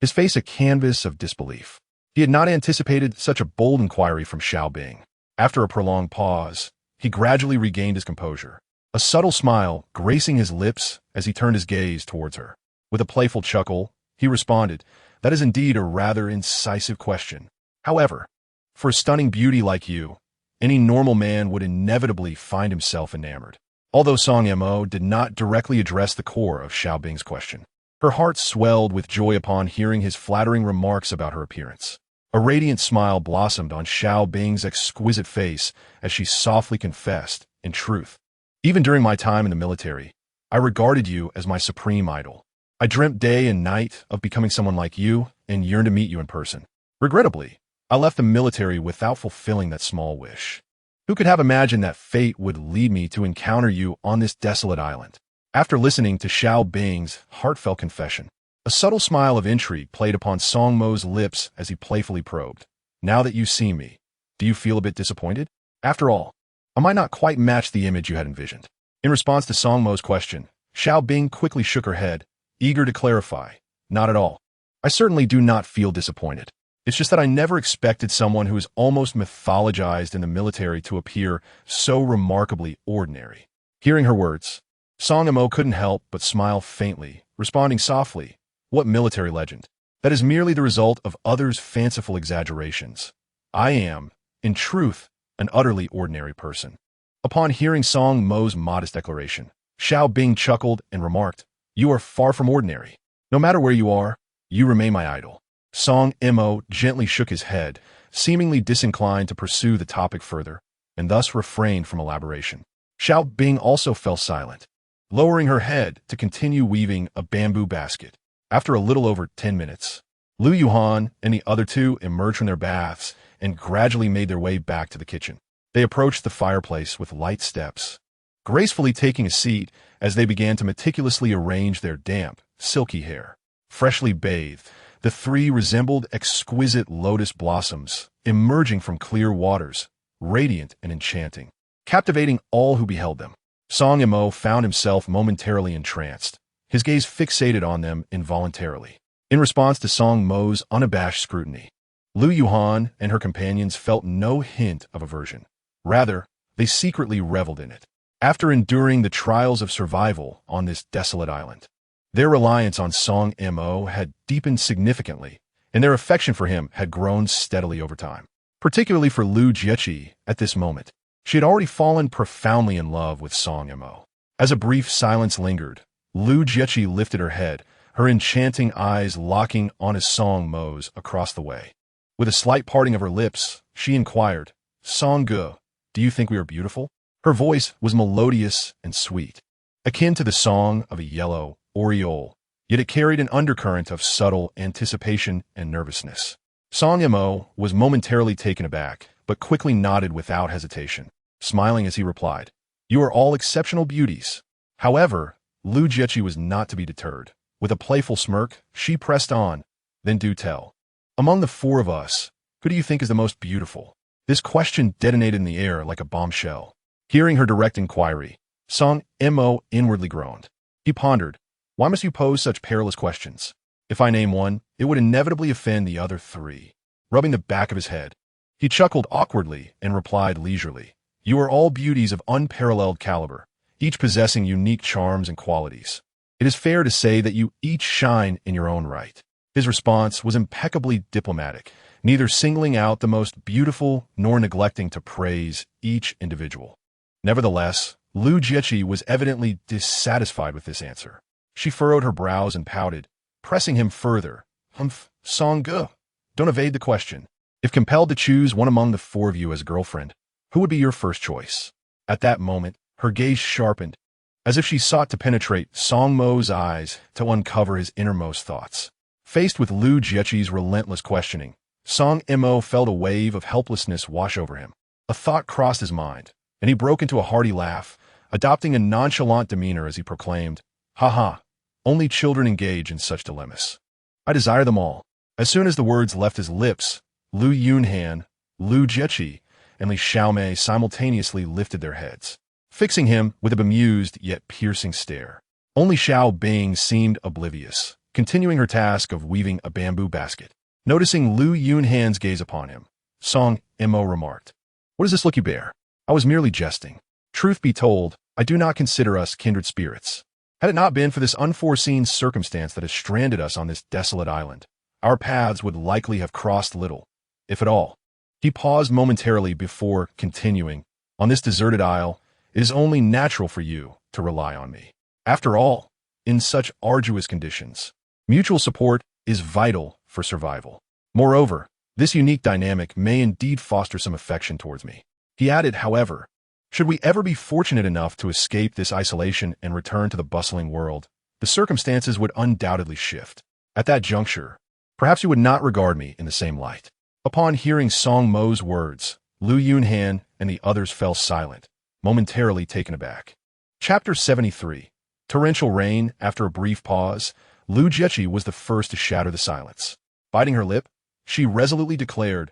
his face a canvas of disbelief. He had not anticipated such a bold inquiry from Xiao Bing. After a prolonged pause, he gradually regained his composure, a subtle smile gracing his lips as he turned his gaze towards her. With a playful chuckle, he responded, "That is indeed a rather incisive question. However, for a stunning beauty like you, any normal man would inevitably find himself enamored." Although Song Mo did not directly address the core of Xiao Bing's question, her heart swelled with joy upon hearing his flattering remarks about her appearance. A radiant smile blossomed on Xiao Bing's exquisite face as she softly confessed, "In truth, even during my time in the military, I regarded you as my supreme idol. I dreamt day and night of becoming someone like you and yearned to meet you in person. Regrettably, I left the military without fulfilling that small wish. Who could have imagined that fate would lead me to encounter you on this desolate island?" After listening to Xiao Bing's heartfelt confession, a subtle smile of intrigue played upon Song Mo's lips as he playfully probed, "Now that you see me, do Do you feel a bit disappointed? After all, I might not quite match the image you had envisioned. In response to Song Mo's question, Xiao Bing quickly shook her head, eager to clarify. Not at all. I certainly do not feel disappointed. It's just that I never expected someone who is almost mythologized in the military to appear so remarkably ordinary. Hearing her words, Song Mo couldn't help but smile faintly, responding softly, "What military legend? That is merely the result of others' fanciful exaggerations. I am, in truth, an utterly ordinary person." Upon hearing Song Mo's modest declaration, Xiao Bing chuckled and remarked, "You are far from ordinary. No matter where you are, you remain my idol." Song Mo gently shook his head, seemingly disinclined to pursue the topic further, and thus refrained from elaboration. Xiao Bing also fell silent, lowering her head to continue weaving a bamboo basket. After a little over 10 minutes, Lu Yuhan and the other two emerged from their baths and gradually made their way back to the kitchen. They approached the fireplace with light steps, gracefully taking a seat as they began to meticulously arrange their damp, silky hair. Freshly bathed, the three resembled exquisite lotus blossoms emerging from clear waters, radiant and enchanting, captivating all who beheld them. Song Mo found himself momentarily entranced, his gaze fixated on them involuntarily. In response to Song Mo's unabashed scrutiny, Lu Yuhan and her companions felt no hint of aversion. Rather, they secretly reveled in it. After enduring the trials of survival on this desolate island, their reliance on Song Mo had deepened significantly, and their affection for him had grown steadily over time. Particularly for Lu Jieqi at this moment. She had already fallen profoundly in love with Song Mo. As a brief silence lingered, Lu Jieqi lifted her head, her enchanting eyes locking on his Song Mo's across the way. With a slight parting of her lips, she inquired, "Song Ge, do you think we are beautiful?" Her voice was melodious and sweet, akin to the song of a yellow oriole, yet it carried an undercurrent of subtle anticipation and nervousness. Song Mo was momentarily taken aback, but quickly nodded without hesitation, smiling as he replied, "You are all exceptional beauties." However, Lu Jieqi was not to be deterred. With a playful smirk, she pressed on, "Then do tell. Among the four of us, who do you think is the most beautiful?" This question detonated in the air like a bombshell. Hearing her direct inquiry, Song Mo inwardly groaned. He pondered, "Why must you pose such perilous questions? If I name one, it would inevitably offend the other three." Rubbing the back of his head, he chuckled awkwardly and replied leisurely, "You are all beauties of unparalleled caliber, each possessing unique charms and qualities. It is fair to say that you each shine in your own right." His response was impeccably diplomatic, neither singling out the most beautiful nor neglecting to praise each individual. Nevertheless, Lu Jieqi was evidently dissatisfied with this answer. She furrowed her brows and pouted, pressing him further. Song Ge, don't evade the question. If compelled to choose one among the four of you as a girlfriend, who would be your first choice?" At that moment, her gaze sharpened, as if she sought to penetrate Song Mo's eyes to uncover his innermost thoughts. Faced with Lu Jieqi's relentless questioning, Song Mo felt a wave of helplessness wash over him. A thought crossed his mind, and he broke into a hearty laugh, adopting a nonchalant demeanor as he proclaimed, "Ha ha, only children engage in such dilemmas. I desire them all." As soon as the words left his lips, Lu Yunhan, Lu Jieqi, and Li Xiaomei simultaneously lifted their heads, fixing him with a bemused yet piercing stare. Only Xiao Bing seemed oblivious, continuing her task of weaving a bamboo basket. Noticing Lu Yunhan's gaze upon him, Song Mo remarked, "What is this look you bear? I was merely jesting. Truth be told, I do not consider us kindred spirits. Had it not been for this unforeseen circumstance that has stranded us on this desolate island, our paths would likely have crossed little, if at all." He paused momentarily before continuing, "On this deserted isle, it is only natural for you to rely on me. After all, in such arduous conditions, mutual support is vital for survival. Moreover, this unique dynamic may indeed foster some affection towards me." He added, "However, should we ever be fortunate enough to escape this isolation and return to the bustling world, the circumstances would undoubtedly shift. At that juncture, perhaps you would not regard me in the same light." Upon hearing Song Mo's words, Lu Yunhan and the others fell silent, momentarily taken aback. Chapter 73. Torrential Rain. After a brief pause, Lu Jieqi was the first to shatter the silence. Biting her lip, she resolutely declared,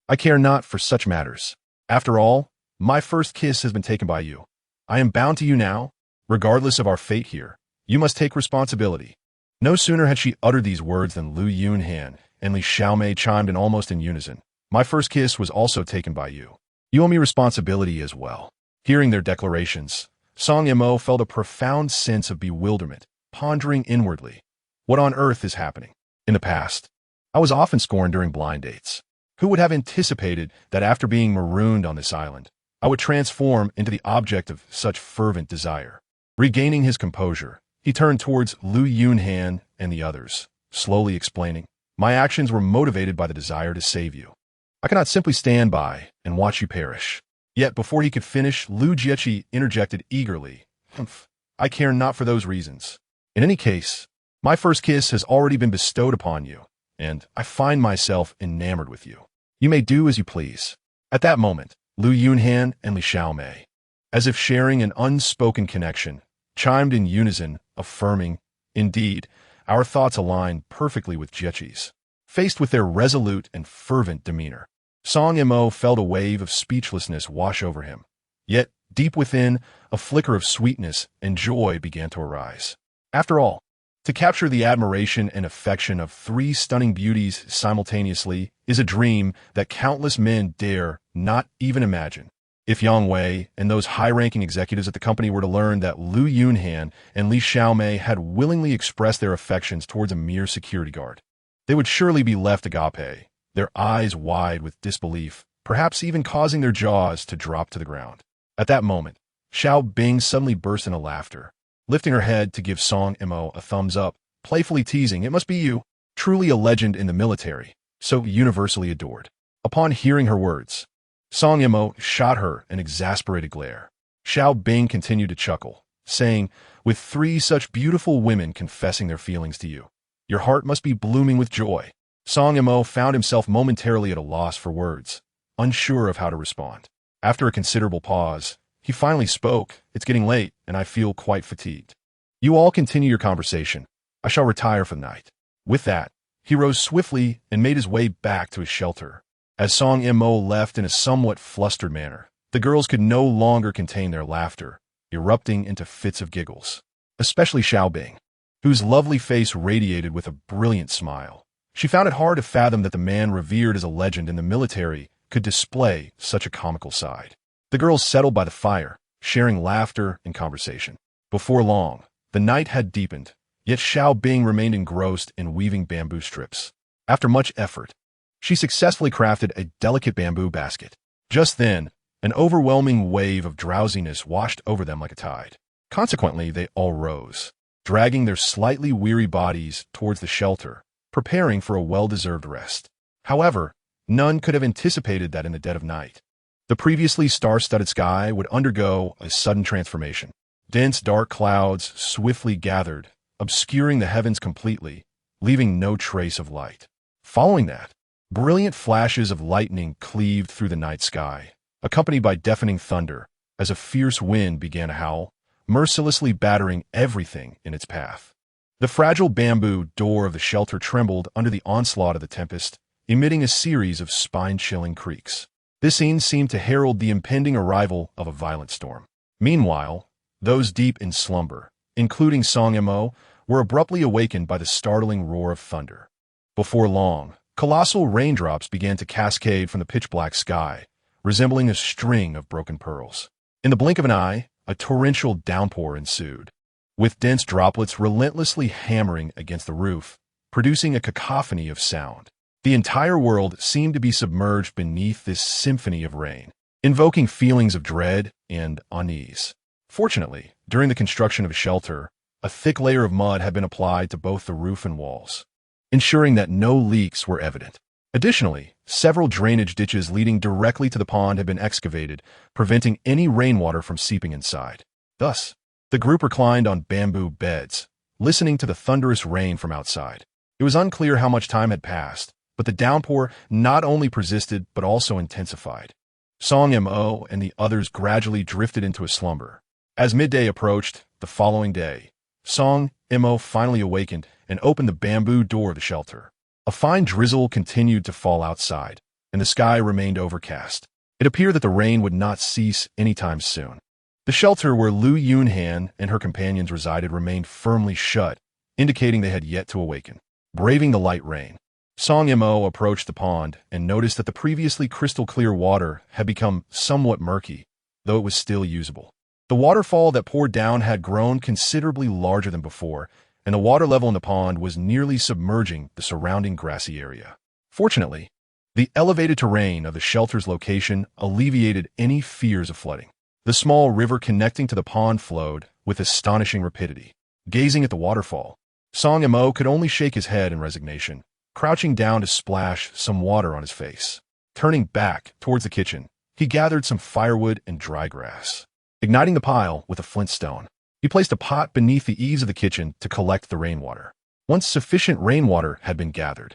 I care not for such matters. After all, my first kiss has been taken by you. I am bound to you now, regardless of our fate here. You must take responsibility." No sooner had she uttered these words than Lu Yunhan and Li Xiaomei chimed in almost in unison. "My first kiss was also taken by you. You owe me responsibility as well." Hearing their declarations, Song Yimou felt a profound sense of bewilderment, pondering inwardly. What on earth is happening? In the past, I was often scorned during blind dates. Who would have anticipated that after being marooned on this island, I would transform into the object of such fervent desire? Regaining his composure, he turned towards Lu Yunhan and the others, slowly explaining, "My actions were motivated by the desire to save you. I cannot simply stand by and watch you perish." Yet before he could finish, Lu Jieqi interjected eagerly, "Humph, I care not for those reasons. In any case, my first kiss has already been bestowed upon you, and I find myself enamored with you. You may do as you please." At that moment, Lu Yunhan and Li Xiaomei, as if sharing an unspoken connection, chimed in unison, affirming, "Indeed, our thoughts align perfectly with Jieqi's." Faced with their resolute and fervent demeanor, Song Yimou felt a wave of speechlessness wash over him. Yet, deep within, a flicker of sweetness and joy began to arise. After all, to capture the admiration and affection of three stunning beauties simultaneously is a dream that countless men dare not even imagine. If Yang Wei and those high-ranking executives at the company were to learn that Lu Yunhan and Li Xiaomei had willingly expressed their affections towards a mere security guard, they would surely be left agape, their eyes wide with disbelief, perhaps even causing their jaws to drop to the ground. At that moment, Xiao Bing suddenly burst into laughter, lifting her head to give Song Yimou a thumbs up, playfully teasing, "It must be you, truly a legend in the military, so universally adored." Upon hearing her words, Song Yimou shot her an exasperated glare. Xiao Bing continued to chuckle, saying, "With three such beautiful women confessing their feelings to you, your heart must be blooming with joy." Song Yimou found himself momentarily at a loss for words, unsure of how to respond. After a considerable pause, he finally spoke, "It's getting late, and I feel quite fatigued. You all continue your conversation. I shall retire for the night." With that, he rose swiftly and made his way back to his shelter. As Song Yimou left in a somewhat flustered manner, the girls could no longer contain their laughter, erupting into fits of giggles. Especially Xiao Bing, whose lovely face radiated with a brilliant smile. She found it hard to fathom that the man revered as a legend in the military could display such a comical side. The girls settled by the fire, sharing laughter and conversation. Before long, the night had deepened, yet Xiao Bing remained engrossed in weaving bamboo strips. After much effort, she successfully crafted a delicate bamboo basket. Just then, an overwhelming wave of drowsiness washed over them like a tide. Consequently, they all rose, dragging their slightly weary bodies towards the shelter, preparing for a well-deserved rest. However, none could have anticipated that in the dead of night, the previously star-studded sky would undergo a sudden transformation. Dense dark clouds swiftly gathered, obscuring the heavens completely, leaving no trace of light. Following that, brilliant flashes of lightning cleaved through the night sky, accompanied by deafening thunder, as a fierce wind began to howl, mercilessly battering everything in its path. The fragile bamboo door of the shelter trembled under the onslaught of the tempest, emitting a series of spine-chilling creaks. This scene seemed to herald the impending arrival of a violent storm. Meanwhile, those deep in slumber, including Song Yimou, were abruptly awakened by the startling roar of thunder. Before long, colossal raindrops began to cascade from the pitch-black sky, resembling a string of broken pearls. In the blink of an eye, a torrential downpour ensued, with dense droplets relentlessly hammering against the roof, producing a cacophony of sound. The entire world seemed to be submerged beneath this symphony of rain, invoking feelings of dread and unease. Fortunately, during the construction of a shelter, a thick layer of mud had been applied to both the roof and walls, ensuring that no leaks were evident. Additionally, several drainage ditches leading directly to the pond had been excavated, preventing any rainwater from seeping inside. Thus, the group reclined on bamboo beds, listening to the thunderous rain from outside. It was unclear how much time had passed, but the downpour not only persisted but also intensified. Song Yimou and the others gradually drifted into a slumber. As midday approached, the following day, Song Yimou finally awakened and opened the bamboo door of the shelter. A fine drizzle continued to fall outside, and the sky remained overcast. It appeared that the rain would not cease anytime soon. The shelter where Lu Yunhan and her companions resided remained firmly shut, indicating they had yet to awaken. Braving the light rain, Song Mo approached the pond and noticed that the previously crystal-clear water had become somewhat murky, though it was still usable. The waterfall that poured down had grown considerably larger than before, and the water level in the pond was nearly submerging the surrounding grassy area. Fortunately, the elevated terrain of the shelter's location alleviated any fears of flooding. The small river connecting to the pond flowed with astonishing rapidity. Gazing at the waterfall, Song Mo could only shake his head in resignation, crouching down to splash some water on his face. Turning back towards the kitchen, he gathered some firewood and dry grass. Igniting the pile with a flint stone, he placed a pot beneath the eaves of the kitchen to collect the rainwater. Once sufficient rainwater had been gathered,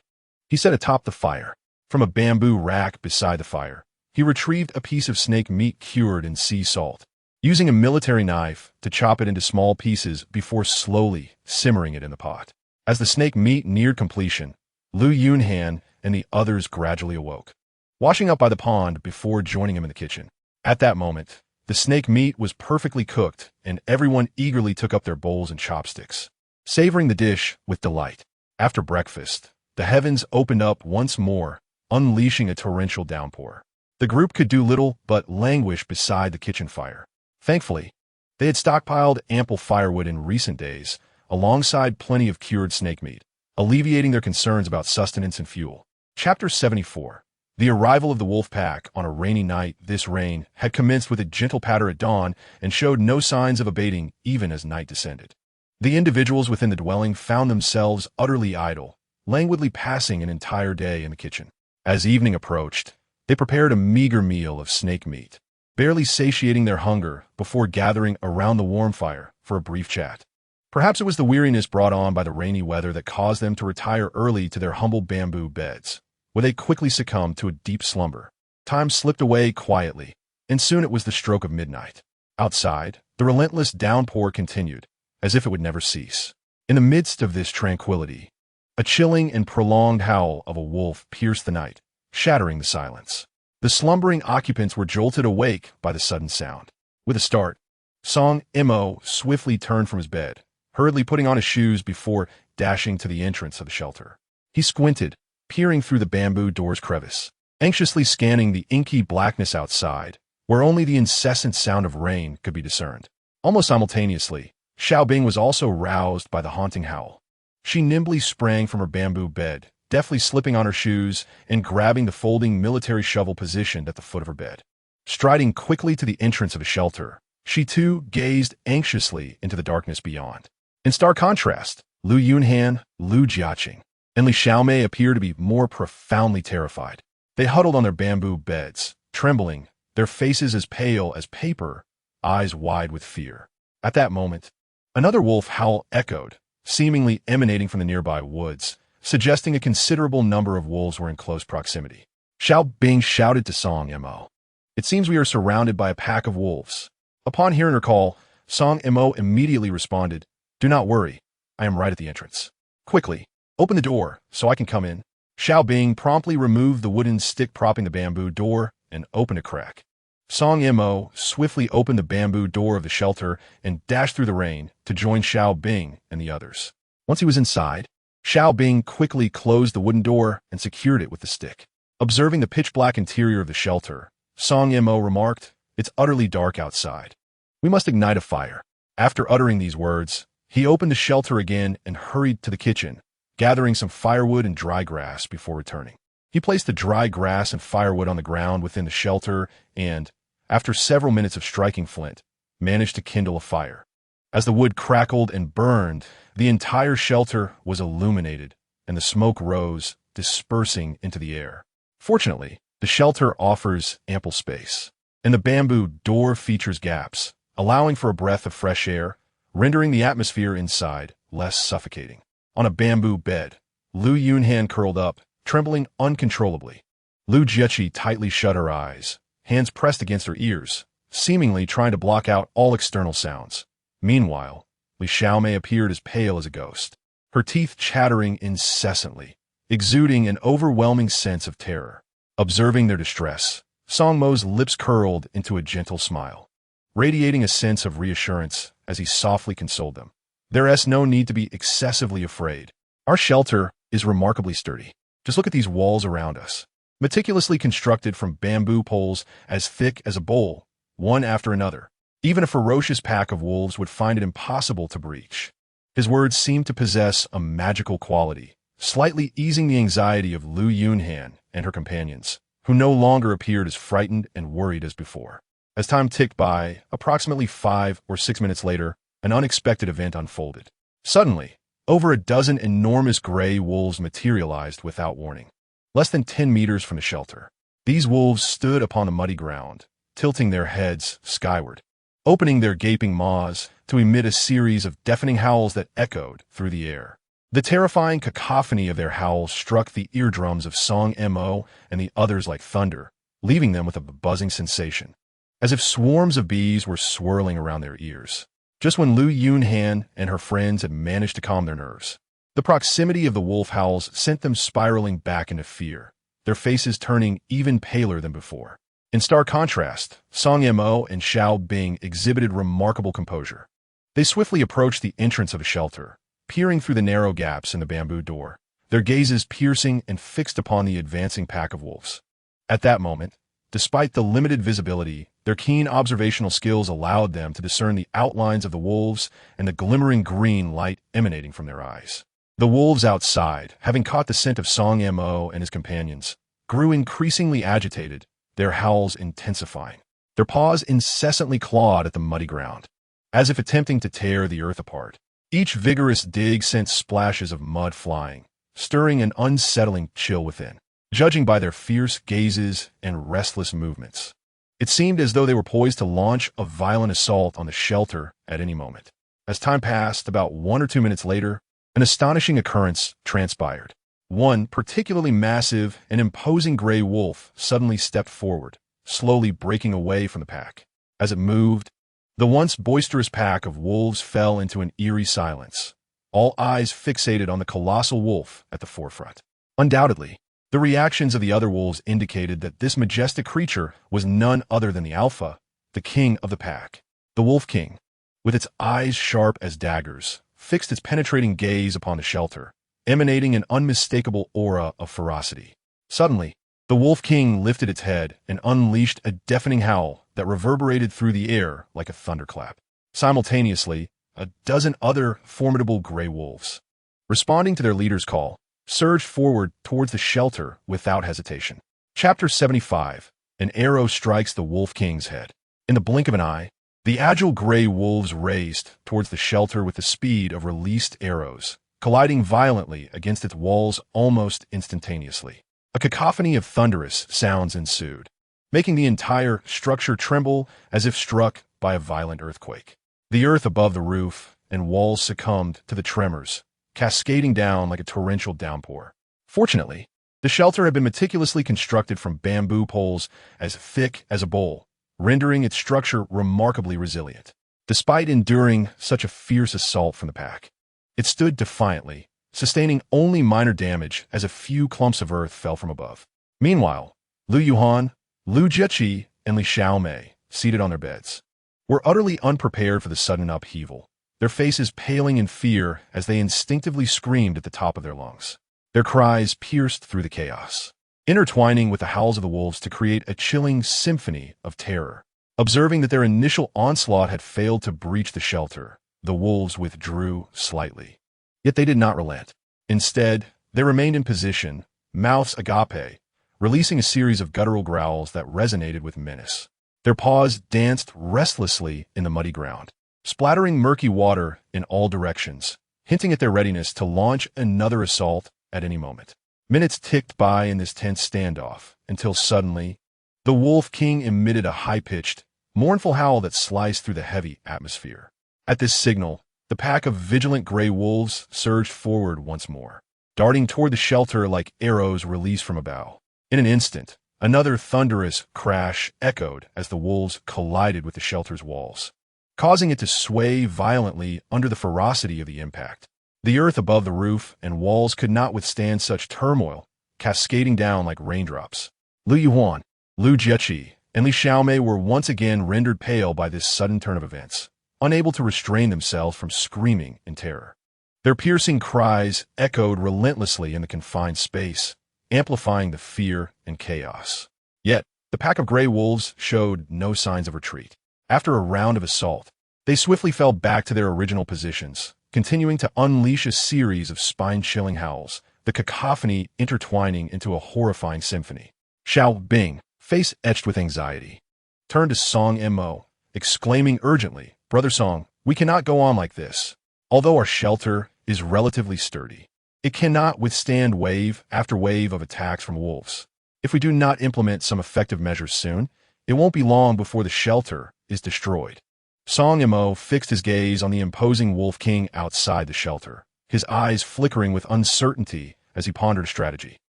he set atop the fire. From a bamboo rack beside the fire, he retrieved a piece of snake meat cured in sea salt, using a military knife to chop it into small pieces before slowly simmering it in the pot. As the snake meat neared completion, Lu Yunhan and the others gradually awoke, washing up by the pond before joining him in the kitchen. At that moment, the snake meat was perfectly cooked, and everyone eagerly took up their bowls and chopsticks, savoring the dish with delight. After breakfast, the heavens opened up once more, unleashing a torrential downpour. The group could do little but languish beside the kitchen fire. Thankfully, they had stockpiled ample firewood in recent days, alongside plenty of cured snake meat, alleviating their concerns about sustenance and fuel. Chapter 74. The arrival of the wolf pack on a rainy night. This rain had commenced with a gentle patter at dawn and showed no signs of abating even as night descended. The individuals within the dwelling found themselves utterly idle, languidly passing an entire day in the kitchen. As evening approached, they prepared a meager meal of snake meat, barely satiating their hunger before gathering around the warm fire for a brief chat. Perhaps it was the weariness brought on by the rainy weather that caused them to retire early to their humble bamboo beds, where they quickly succumbed to a deep slumber. Time slipped away quietly, and soon it was the stroke of midnight. Outside, the relentless downpour continued, as if it would never cease. In the midst of this tranquility, a chilling and prolonged howl of a wolf pierced the night, shattering the silence. The slumbering occupants were jolted awake by the sudden sound. With a start, Song Mo swiftly turned from his bed, hurriedly putting on his shoes before dashing to the entrance of the shelter. He squinted, peering through the bamboo door's crevice, anxiously scanning the inky blackness outside, where only the incessant sound of rain could be discerned. Almost simultaneously, Xiaobing was also roused by the haunting howl. She nimbly sprang from her bamboo bed, deftly slipping on her shoes and grabbing the folding military shovel positioned at the foot of her bed. Striding quickly to the entrance of the shelter, she too gazed anxiously into the darkness beyond. In stark contrast, Lu Yunhan, Lu Jiaqing, and Li Xiaomei appeared to be more profoundly terrified. They huddled on their bamboo beds, trembling, their faces as pale as paper, eyes wide with fear. At that moment, another wolf howl echoed, seemingly emanating from the nearby woods, suggesting a considerable number of wolves were in close proximity. Xiao Bing shouted to Song Mo, "It seems we are surrounded by a pack of wolves." Upon hearing her call, Song Mo immediately responded, "Do not worry, I am right at the entrance. Quickly, open the door so I can come in." Xiao Bing promptly removed the wooden stick propping the bamboo door and opened a crack. Song Mo swiftly opened the bamboo door of the shelter and dashed through the rain to join Xiao Bing and the others. Once he was inside, Xiao Bing quickly closed the wooden door and secured it with the stick. Observing the pitch-black interior of the shelter, Song Mo remarked, "It's utterly dark outside. We must ignite a fire." After uttering these words, he opened the shelter again and hurried to the kitchen, gathering some firewood and dry grass before returning. He placed the dry grass and firewood on the ground within the shelter and, after several minutes of striking flint, managed to kindle a fire. As the wood crackled and burned, the entire shelter was illuminated, and the smoke rose, dispersing into the air. Fortunately, the shelter offers ample space, and the bamboo door features gaps, allowing for a breath of fresh air, rendering the atmosphere inside less suffocating. On a bamboo bed, Lu Yunhan curled up, trembling uncontrollably. Lu Jiaqi tightly shut her eyes, hands pressed against her ears, seemingly trying to block out all external sounds. Meanwhile, Li Xiaomei appeared as pale as a ghost, her teeth chattering incessantly, exuding an overwhelming sense of terror. Observing their distress, Song Mo's lips curled into a gentle smile, radiating a sense of reassurance as he softly consoled them. There's no need to be excessively afraid. Our shelter is remarkably sturdy. Just look at these walls around us, meticulously constructed from bamboo poles as thick as a bowl, one after another. Even a ferocious pack of wolves would find it impossible to breach. His words seemed to possess a magical quality, slightly easing the anxiety of Lu Yunhan and her companions, who no longer appeared as frightened and worried as before. As time ticked by, approximately 5 or 6 minutes later, an unexpected event unfolded. Suddenly, over a dozen enormous gray wolves materialized without warning. Less than 10 meters from the shelter, these wolves stood upon the muddy ground, tilting their heads skyward, opening their gaping maws to emit a series of deafening howls that echoed through the air. The terrifying cacophony of their howls struck the eardrums of Song Mo and the others like thunder, leaving them with a buzzing sensation, as if swarms of bees were swirling around their ears. Just when Lu Yunhan and her friends had managed to calm their nerves, the proximity of the wolf howls sent them spiraling back into fear, their faces turning even paler than before. In stark contrast, Song Mo and Xiao Bing exhibited remarkable composure. They swiftly approached the entrance of the shelter, peering through the narrow gaps in the bamboo door, their gazes piercing and fixed upon the advancing pack of wolves. At that moment, despite the limited visibility, their keen observational skills allowed them to discern the outlines of the wolves and the glimmering green light emanating from their eyes. The wolves outside, having caught the scent of Song Mo and his companions, grew increasingly agitated, their howls intensifying. Their paws incessantly clawed at the muddy ground, as if attempting to tear the earth apart. Each vigorous dig sent splashes of mud flying, stirring an unsettling chill within. Judging by their fierce gazes and restless movements, it seemed as though they were poised to launch a violent assault on the shelter at any moment. As time passed, about 1 or 2 minutes later, an astonishing occurrence transpired. One particularly massive and imposing gray wolf suddenly stepped forward, slowly breaking away from the pack. As it moved, the once boisterous pack of wolves fell into an eerie silence, all eyes fixated on the colossal wolf at the forefront. Undoubtedly, the reactions of the other wolves indicated that this majestic creature was none other than the alpha, the king of the pack. The Wolf King, with its eyes sharp as daggers, fixed its penetrating gaze upon the shelter, emanating an unmistakable aura of ferocity. Suddenly, the Wolf King lifted its head and unleashed a deafening howl that reverberated through the air like a thunderclap. Simultaneously, a dozen other formidable gray wolves, responding to their leader's call, surged forward towards the shelter without hesitation. Chapter 75. An arrow strikes the Wolf King's head. In the blink of an eye, the agile gray wolves raced towards the shelter with the speed of released arrows, colliding violently against its walls almost instantaneously. A cacophony of thunderous sounds ensued, making the entire structure tremble as if struck by a violent earthquake. The earth above the roof and walls succumbed to the tremors, cascading down like a torrential downpour. Fortunately, the shelter had been meticulously constructed from bamboo poles as thick as a bowl, rendering its structure remarkably resilient. Despite enduring such a fierce assault from the pack, it stood defiantly, sustaining only minor damage as a few clumps of earth fell from above. Meanwhile, Lu Yuhan, Lu Jieqi, and Li Xiaomei, seated on their beds, were utterly unprepared for the sudden upheaval, their faces paling in fear as they instinctively screamed at the top of their lungs. Their cries pierced through the chaos, intertwining with the howls of the wolves to create a chilling symphony of terror. Observing that their initial onslaught had failed to breach the shelter, the wolves withdrew slightly. Yet they did not relent. Instead, they remained in position, mouths agape, releasing a series of guttural growls that resonated with menace. Their paws danced restlessly in the muddy ground, splattering murky water in all directions, hinting at their readiness to launch another assault at any moment. Minutes ticked by in this tense standoff, until suddenly, the Wolf King emitted a high-pitched, mournful howl that sliced through the heavy atmosphere. At this signal, the pack of vigilant gray wolves surged forward once more, darting toward the shelter like arrows released from a bow. In an instant, another thunderous crash echoed as the wolves collided with the shelter's walls, causing it to sway violently under the ferocity of the impact. The earth above the roof and walls could not withstand such turmoil, cascading down like raindrops. Lu Yuan, Lu Jieqi, and Li Xiaomei were once again rendered pale by this sudden turn of events, unable to restrain themselves from screaming in terror. Their piercing cries echoed relentlessly in the confined space, amplifying the fear and chaos. Yet, the pack of gray wolves showed no signs of retreat. After a round of assault, they swiftly fell back to their original positions, continuing to unleash a series of spine-chilling howls, the cacophony intertwining into a horrifying symphony. Xiao Bing, face etched with anxiety, turned to Song Mo, exclaiming urgently, "Brother Song, we cannot go on like this. Although our shelter is relatively sturdy, it cannot withstand wave after wave of attacks from wolves. If we do not implement some effective measures soon, it won't be long before the shelter is destroyed." Song Mo fixed his gaze on the imposing wolf king outside the shelter, his eyes flickering with uncertainty as he pondered a strategy.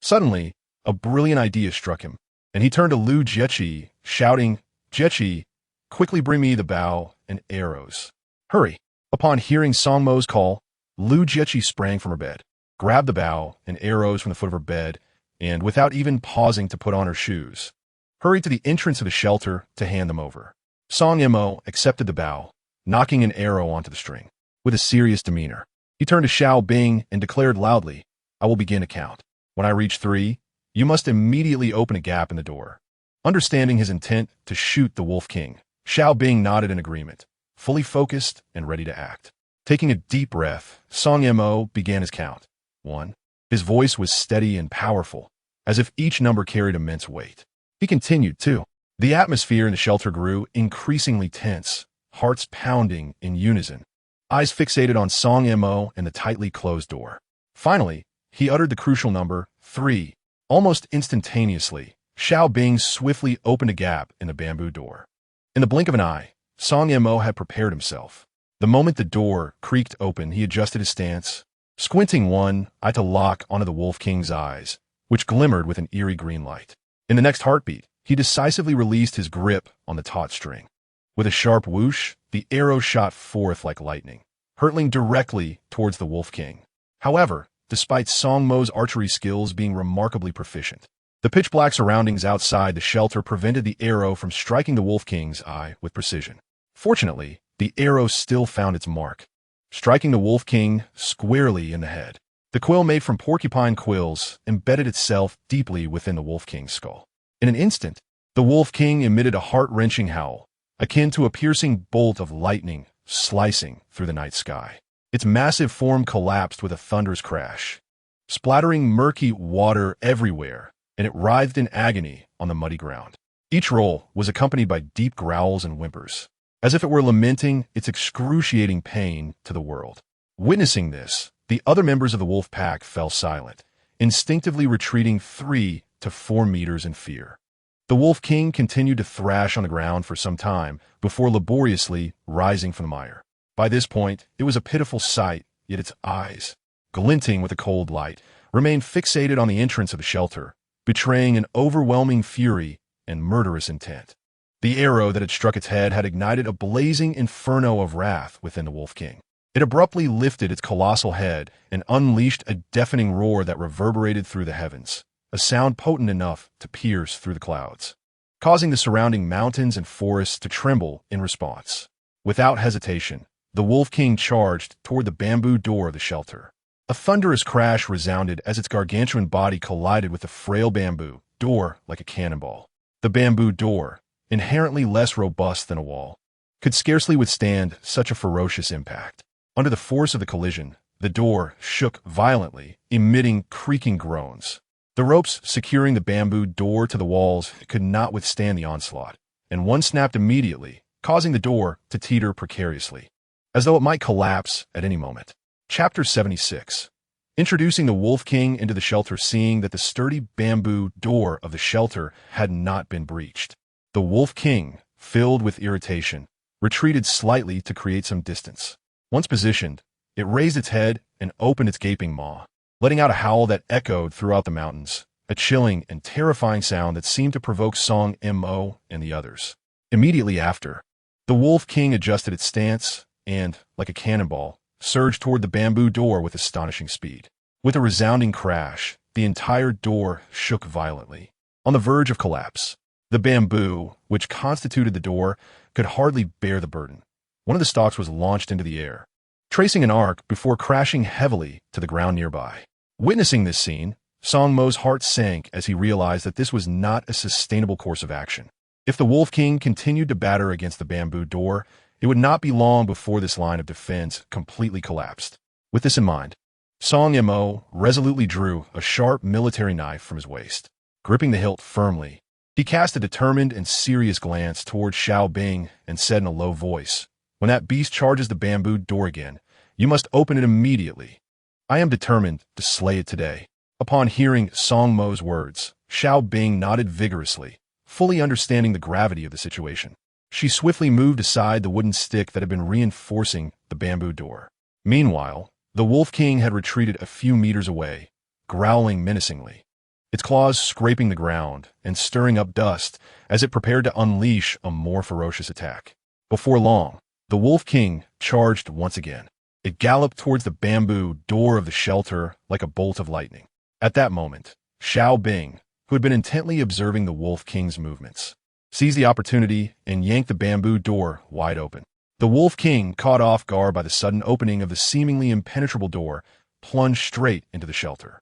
Suddenly, a brilliant idea struck him, and he turned to Lu Jieqi, shouting, "Jieqi, quickly bring me the bow and arrows. Hurry!" Upon hearing Song Mo's call, Lu Jieqi sprang from her bed, grabbed the bow and arrows from the foot of her bed, and, without even pausing to put on her shoes, hurried to the entrance of the shelter to hand them over. Song Mo accepted the bow, knocking an arrow onto the string. With a serious demeanor, he turned to Xiao Bing and declared loudly, "I will begin to count. When I reach 3, you must immediately open a gap in the door." Understanding his intent to shoot the Wolf King, Xiao Bing nodded in agreement, fully focused and ready to act. Taking a deep breath, Song Mo began his count. 1. His voice was steady and powerful, as if each number carried immense weight. He continued, 2. The atmosphere in the shelter grew increasingly tense, hearts pounding in unison, eyes fixated on Song Mo and the tightly closed door. Finally, he uttered the crucial number, 3. Almost instantaneously, Xiao Bing swiftly opened a gap in the bamboo door. In the blink of an eye, Song Mo had prepared himself. The moment the door creaked open, he adjusted his stance, squinting one eye to lock onto the Wolf King's eyes, which glimmered with an eerie green light. In the next heartbeat, he decisively released his grip on the taut string. With a sharp whoosh, the arrow shot forth like lightning, hurtling directly towards the Wolf King. However, despite Song Mo's archery skills being remarkably proficient, the pitch-black surroundings outside the shelter prevented the arrow from striking the Wolf King's eye with precision. Fortunately, the arrow still found its mark, striking the Wolf King squarely in the head. The quill made from porcupine quills embedded itself deeply within the Wolf King's skull. In an instant, the Wolf King emitted a heart-wrenching howl, akin to a piercing bolt of lightning slicing through the night sky. Its massive form collapsed with a thunderous crash, splattering murky water everywhere, and it writhed in agony on the muddy ground. Each roll was accompanied by deep growls and whimpers, as if it were lamenting its excruciating pain to the world. Witnessing this, the other members of the wolf pack fell silent, instinctively retreating 3 to 4 meters in fear. The Wolf King continued to thrash on the ground for some time before laboriously rising from the mire. By this point, it was a pitiful sight, yet its eyes, glinting with a cold light, remained fixated on the entrance of the shelter, betraying an overwhelming fury and murderous intent. The arrow that had struck its head had ignited a blazing inferno of wrath within the Wolf King. It abruptly lifted its colossal head and unleashed a deafening roar that reverberated through the heavens, a sound potent enough to pierce through the clouds, causing the surrounding mountains and forests to tremble in response. Without hesitation, the Wolf King charged toward the bamboo door of the shelter. A thunderous crash resounded as its gargantuan body collided with the frail bamboo door like a cannonball. The bamboo door, inherently less robust than a wall, could scarcely withstand such a ferocious impact. Under the force of the collision, the door shook violently, emitting creaking groans. The ropes securing the bamboo door to the walls could not withstand the onslaught, and one snapped immediately, causing the door to teeter precariously, as though it might collapse at any moment. Chapter 76. Introducing the Wolf King into the shelter, seeing that the sturdy bamboo door of the shelter had not been breached. The Wolf King, filled with irritation, retreated slightly to create some distance. Once positioned, it raised its head and opened its gaping maw, letting out a howl that echoed throughout the mountains, a chilling and terrifying sound that seemed to provoke Song Mo and the others. Immediately after, the Wolf King adjusted its stance and, like a cannonball, surged toward the bamboo door with astonishing speed. With a resounding crash, the entire door shook violently, on the verge of collapse. The bamboo, which constituted the door, could hardly bear the burden. One of the stalks was launched into the air, tracing an arc before crashing heavily to the ground nearby. Witnessing this scene, Song Mo's heart sank as he realized that this was not a sustainable course of action. If the Wolf King continued to batter against the bamboo door, it would not be long before this line of defense completely collapsed. With this in mind, Song Mo resolutely drew a sharp military knife from his waist. Gripping the hilt firmly, he cast a determined and serious glance toward Xiao Bing and said in a low voice, "When that beast charges the bamboo door again, you must open it immediately. I am determined to slay it today." Upon hearing Song Mo's words, Xiao Bing nodded vigorously, fully understanding the gravity of the situation. She swiftly moved aside the wooden stick that had been reinforcing the bamboo door. Meanwhile, the Wolf King had retreated a few meters away, growling menacingly, its claws scraping the ground and stirring up dust as it prepared to unleash a more ferocious attack. Before long, the Wolf King charged once again. It galloped towards the bamboo door of the shelter like a bolt of lightning. At that moment, Xiao Bing, who had been intently observing the Wolf King's movements, seized the opportunity and yanked the bamboo door wide open. The Wolf King, caught off guard by the sudden opening of the seemingly impenetrable door, plunged straight into the shelter.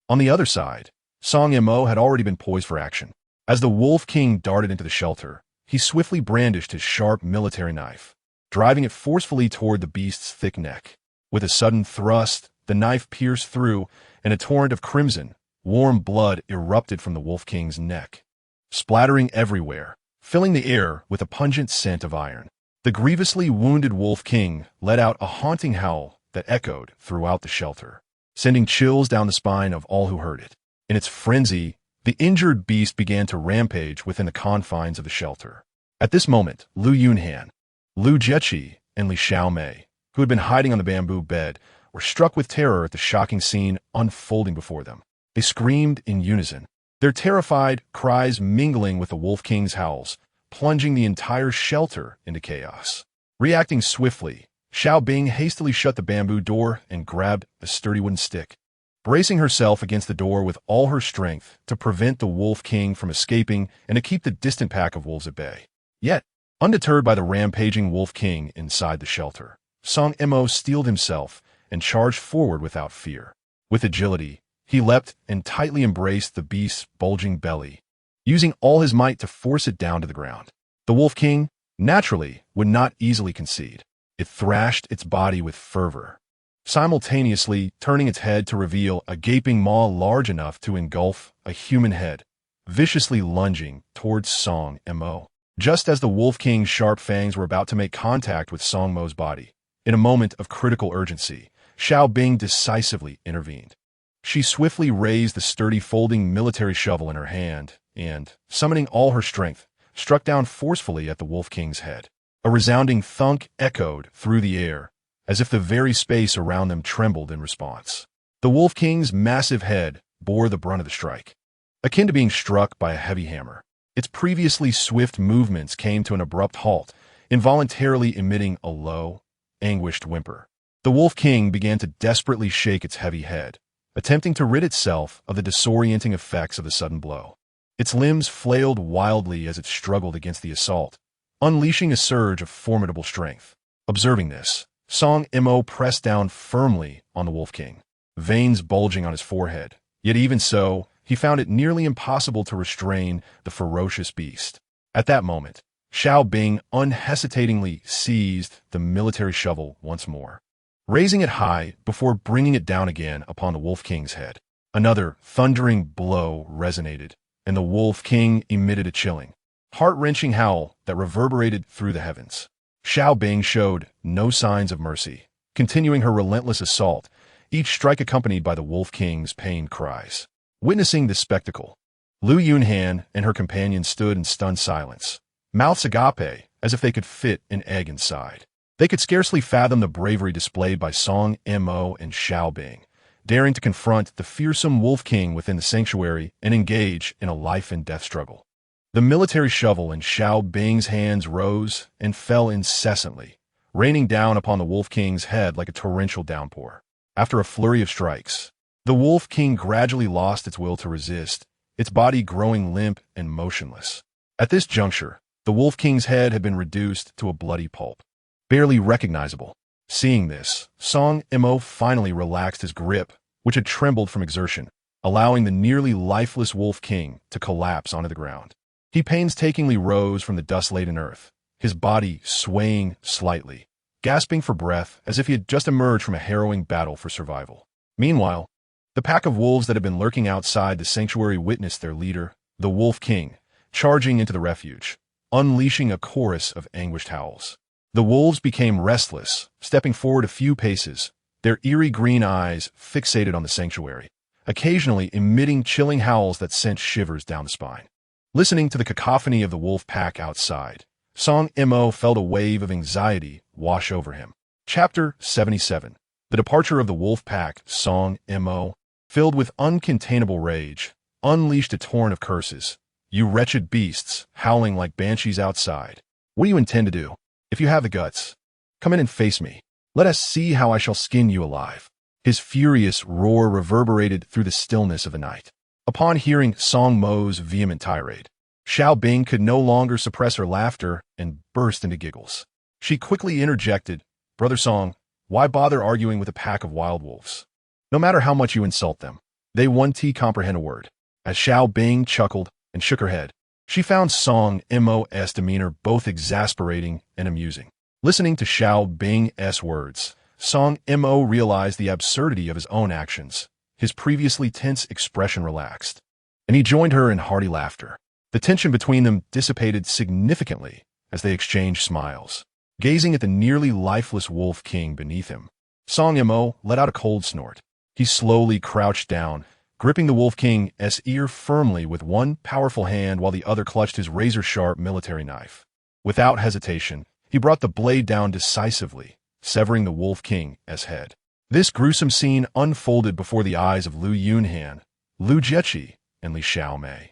On the other side, Song Mo had already been poised for action. As the Wolf King darted into the shelter, he swiftly brandished his sharp military knife, driving it forcefully toward the beast's thick neck. With a sudden thrust, the knife pierced through, and a torrent of crimson, warm blood erupted from the Wolf King's neck, splattering everywhere, filling the air with a pungent scent of iron. The grievously wounded Wolf King let out a haunting howl that echoed throughout the shelter, sending chills down the spine of all who heard it. In its frenzy, the injured beast began to rampage within the confines of the shelter. At this moment, Lu Yunhan, Lu Jieqi, and Li Xiaomei, who had been hiding on the bamboo bed, were struck with terror at the shocking scene unfolding before them. They screamed in unison, their terrified cries mingling with the Wolf King's howls, plunging the entire shelter into chaos. Reacting swiftly, Xiao Bing hastily shut the bamboo door and grabbed a sturdy wooden stick, bracing herself against the door with all her strength to prevent the Wolf King from escaping and to keep the distant pack of wolves at bay. Yet, undeterred by the rampaging Wolf King inside the shelter, Song Mo steeled himself and charged forward without fear. With agility, he leapt and tightly embraced the beast's bulging belly, using all his might to force it down to the ground. The Wolf King, naturally, would not easily concede. It thrashed its body with fervor, simultaneously turning its head to reveal a gaping maw large enough to engulf a human head, viciously lunging towards Song Mo. Just as the Wolf King's sharp fangs were about to make contact with Song Mo's body, in a moment of critical urgency, Xiao Bing decisively intervened. She swiftly raised the sturdy folding military shovel in her hand and, summoning all her strength, struck down forcefully at the Wolf King's head. A resounding thunk echoed through the air, as if the very space around them trembled in response. The Wolf King's massive head bore the brunt of the strike, akin to being struck by a heavy hammer. Its previously swift movements came to an abrupt halt, involuntarily emitting a low, anguished whimper. The Wolf King began to desperately shake its heavy head, attempting to rid itself of the disorienting effects of the sudden blow. Its limbs flailed wildly as it struggled against the assault, unleashing a surge of formidable strength. Observing this, Song Mo pressed down firmly on the Wolf King, veins bulging on his forehead. Yet even so, he found it nearly impossible to restrain the ferocious beast. At that moment, Xiao Bing unhesitatingly seized the military shovel once more, raising it high before bringing it down again upon the Wolf King's head. Another thundering blow resonated, and the Wolf King emitted a chilling, heart-wrenching howl that reverberated through the heavens. Xiao Bing showed no signs of mercy, continuing her relentless assault, each strike accompanied by the Wolf King's pained cries. Witnessing this spectacle, Lu Yunhan and her companion stood in stunned silence, mouths agape as if they could fit an egg inside. They could scarcely fathom the bravery displayed by Song Mo and Xiao Bing, daring to confront the fearsome Wolf King within the sanctuary and engage in a life-and-death struggle. The military shovel in Xiao Bing's hands rose and fell incessantly, raining down upon the Wolf King's head like a torrential downpour. After a flurry of strikes, the Wolf King gradually lost its will to resist, its body growing limp and motionless. At this juncture, the Wolf King's head had been reduced to a bloody pulp, barely recognizable. Seeing this, Song Mo finally relaxed his grip, which had trembled from exertion, allowing the nearly lifeless Wolf King to collapse onto the ground. He painstakingly rose from the dust-laden earth, his body swaying slightly, gasping for breath as if he had just emerged from a harrowing battle for survival. Meanwhile, the pack of wolves that had been lurking outside the sanctuary witnessed their leader, the Wolf King, charging into the refuge, unleashing a chorus of anguished howls. The wolves became restless, stepping forward a few paces, their eerie green eyes fixated on the sanctuary, occasionally emitting chilling howls that sent shivers down the spine. Listening to the cacophony of the wolf pack outside, Song Mo felt a wave of anxiety wash over him. Chapter 77. The departure of the wolf pack. Song Mo, filled with uncontainable rage, unleashed a torrent of curses. "You wretched beasts, howling like banshees outside. What do you intend to do? If you have the guts, come in and face me. Let us see how I shall skin you alive." His furious roar reverberated through the stillness of the night. Upon hearing Song Mo's vehement tirade, Xiao Bing could no longer suppress her laughter and burst into giggles. She quickly interjected, "Brother Song, why bother arguing with a pack of wild wolves? No matter how much you insult them, they won't comprehend a word." As Xiao Bing chuckled and shook her head, she found Song Mo's demeanor both exasperating and amusing. Listening to Xiao Bing's words, Song Mo realized the absurdity of his own actions. His previously tense expression relaxed, and he joined her in hearty laughter. The tension between them dissipated significantly as they exchanged smiles. Gazing at the nearly lifeless Wolf King beneath him, Song Mo let out a cold snort. He slowly crouched down, gripping the Wolf King's ear firmly with one powerful hand while the other clutched his razor-sharp military knife. Without hesitation, he brought the blade down decisively, severing the Wolf King's head. This gruesome scene unfolded before the eyes of Lu Yunhan, Lu Jieqi, and Li Xiaomei,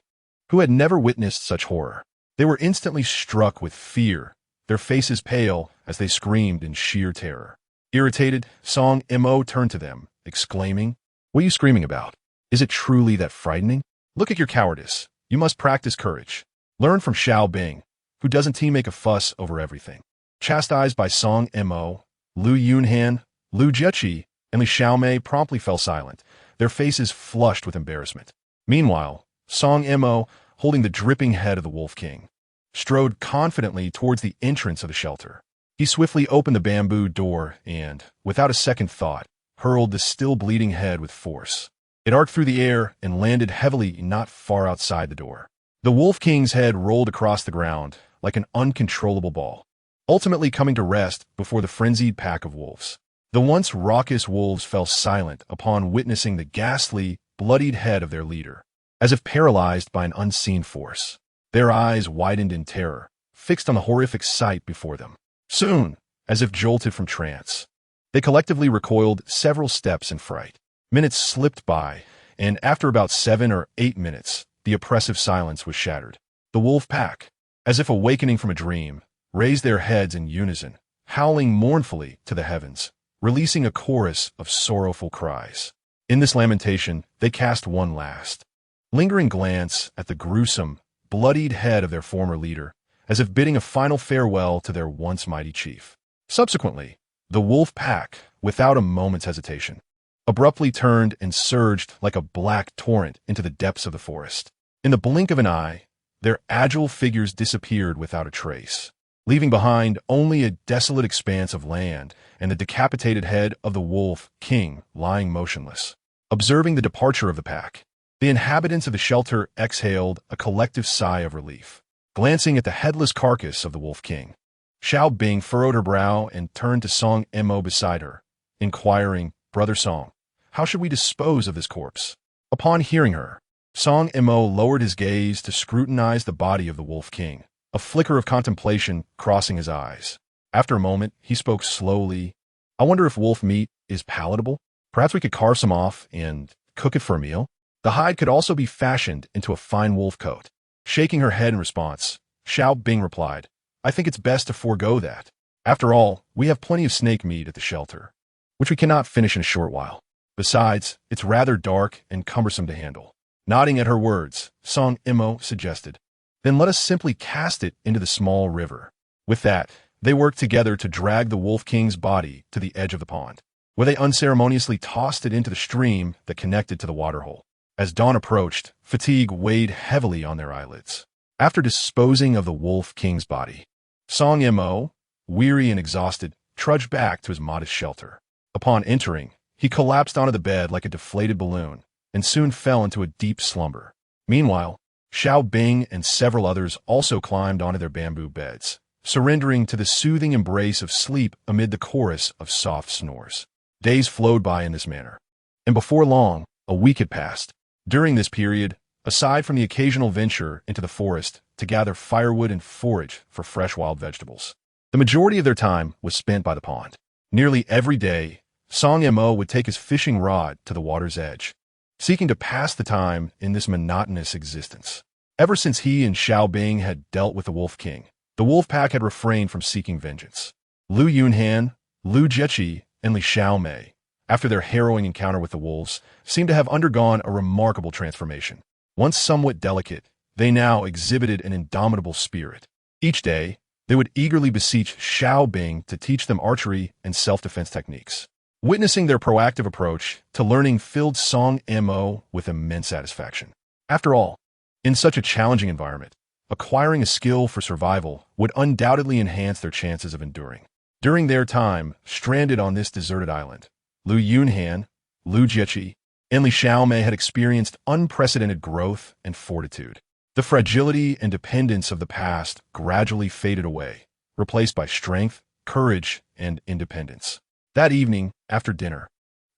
who had never witnessed such horror. They were instantly struck with fear, their faces pale as they screamed in sheer terror. Irritated, Song Mo turned to them, exclaiming, "What are you screaming about? Is it truly that frightening? Look at your cowardice. You must practice courage. Learn from Xiao Bing, who doesn't make a fuss over everything." Chastised by Song Mo, Lu Yunhan, Lu Jieqi, and Li Xiaomei promptly fell silent, their faces flushed with embarrassment. Meanwhile, Song Mo, holding the dripping head of the Wolf King, strode confidently towards the entrance of the shelter. He swiftly opened the bamboo door and, without a second thought, hurled the still bleeding head with force. It arced through the air and landed heavily not far outside the door. The Wolf King's head rolled across the ground like an uncontrollable ball, ultimately coming to rest before the frenzied pack of wolves. The once raucous wolves fell silent upon witnessing the ghastly, bloodied head of their leader, as if paralyzed by an unseen force. Their eyes widened in terror, fixed on the horrific sight before them. Soon, as if jolted from trance, they collectively recoiled several steps in fright. Minutes slipped by, and after about 7 or 8 minutes, the oppressive silence was shattered. The wolf pack, as if awakening from a dream, raised their heads in unison, howling mournfully to the heavens, releasing a chorus of sorrowful cries. In this lamentation, they cast one last, lingering glance at the gruesome, bloodied head of their former leader, as if bidding a final farewell to their once mighty chief. Subsequently, the wolf pack, without a moment's hesitation, abruptly turned and surged like a black torrent into the depths of the forest. In the blink of an eye, their agile figures disappeared without a trace, leaving behind only a desolate expanse of land and the decapitated head of the Wolf King lying motionless. Observing the departure of the pack, the inhabitants of the shelter exhaled a collective sigh of relief. Glancing at the headless carcass of the Wolf King, Xiao Bing furrowed her brow and turned to Song Mo beside her, inquiring, "Brother Song, how should we dispose of this corpse?" Upon hearing her, Song Mo lowered his gaze to scrutinize the body of the Wolf King, a flicker of contemplation crossing his eyes. After a moment, he spoke slowly. "I wonder if wolf meat is palatable? Perhaps we could carve some off and cook it for a meal? The hide could also be fashioned into a fine wolf coat." Shaking her head in response, Xiao Bing replied, "I think it's best to forego that. After all, we have plenty of snake meat at the shelter, which we cannot finish in a short while. Besides, it's rather dark and cumbersome to handle. Nodding at her words, Song Imo suggested, "Then let us simply cast it into the small river." With that, they worked together to drag the Wolf King's body to the edge of the pond, where they unceremoniously tossed it into the stream that connected to the waterhole. As dawn approached, fatigue weighed heavily on their eyelids. After disposing of the Wolf King's body, Song Imo, weary and exhausted, trudged back to his modest shelter. Upon entering, he collapsed onto the bed like a deflated balloon and soon fell into a deep slumber. Meanwhile, Xiao Bing and several others also climbed onto their bamboo beds, surrendering to the soothing embrace of sleep amid the chorus of soft snores. Days flowed by in this manner, and before long, a week had passed. During this period, aside from the occasional venture into the forest to gather firewood and forage for fresh wild vegetables, the majority of their time was spent by the pond. Nearly every day, Song Imo would take his fishing rod to the water's edge, seeking to pass the time in this monotonous existence. Ever since he and Xiao Bing had dealt with the Wolf King, the wolf pack had refrained from seeking vengeance. Lu Yunhan, Lu Jieqi, and Li Xiaomei, after their harrowing encounter with the wolves, seemed to have undergone a remarkable transformation. Once somewhat delicate, they now exhibited an indomitable spirit. Each day, they would eagerly beseech Xiao Bing to teach them archery and self-defense techniques. Witnessing their proactive approach to learning filled Song Imo with immense satisfaction. After all, in such a challenging environment, acquiring a skill for survival would undoubtedly enhance their chances of enduring. During their time stranded on this deserted island, Lu Yunhan, Lu Jieqi, and Li Xiaomei had experienced unprecedented growth and fortitude. The fragility and dependence of the past gradually faded away, replaced by strength, courage, and independence. That evening, after dinner,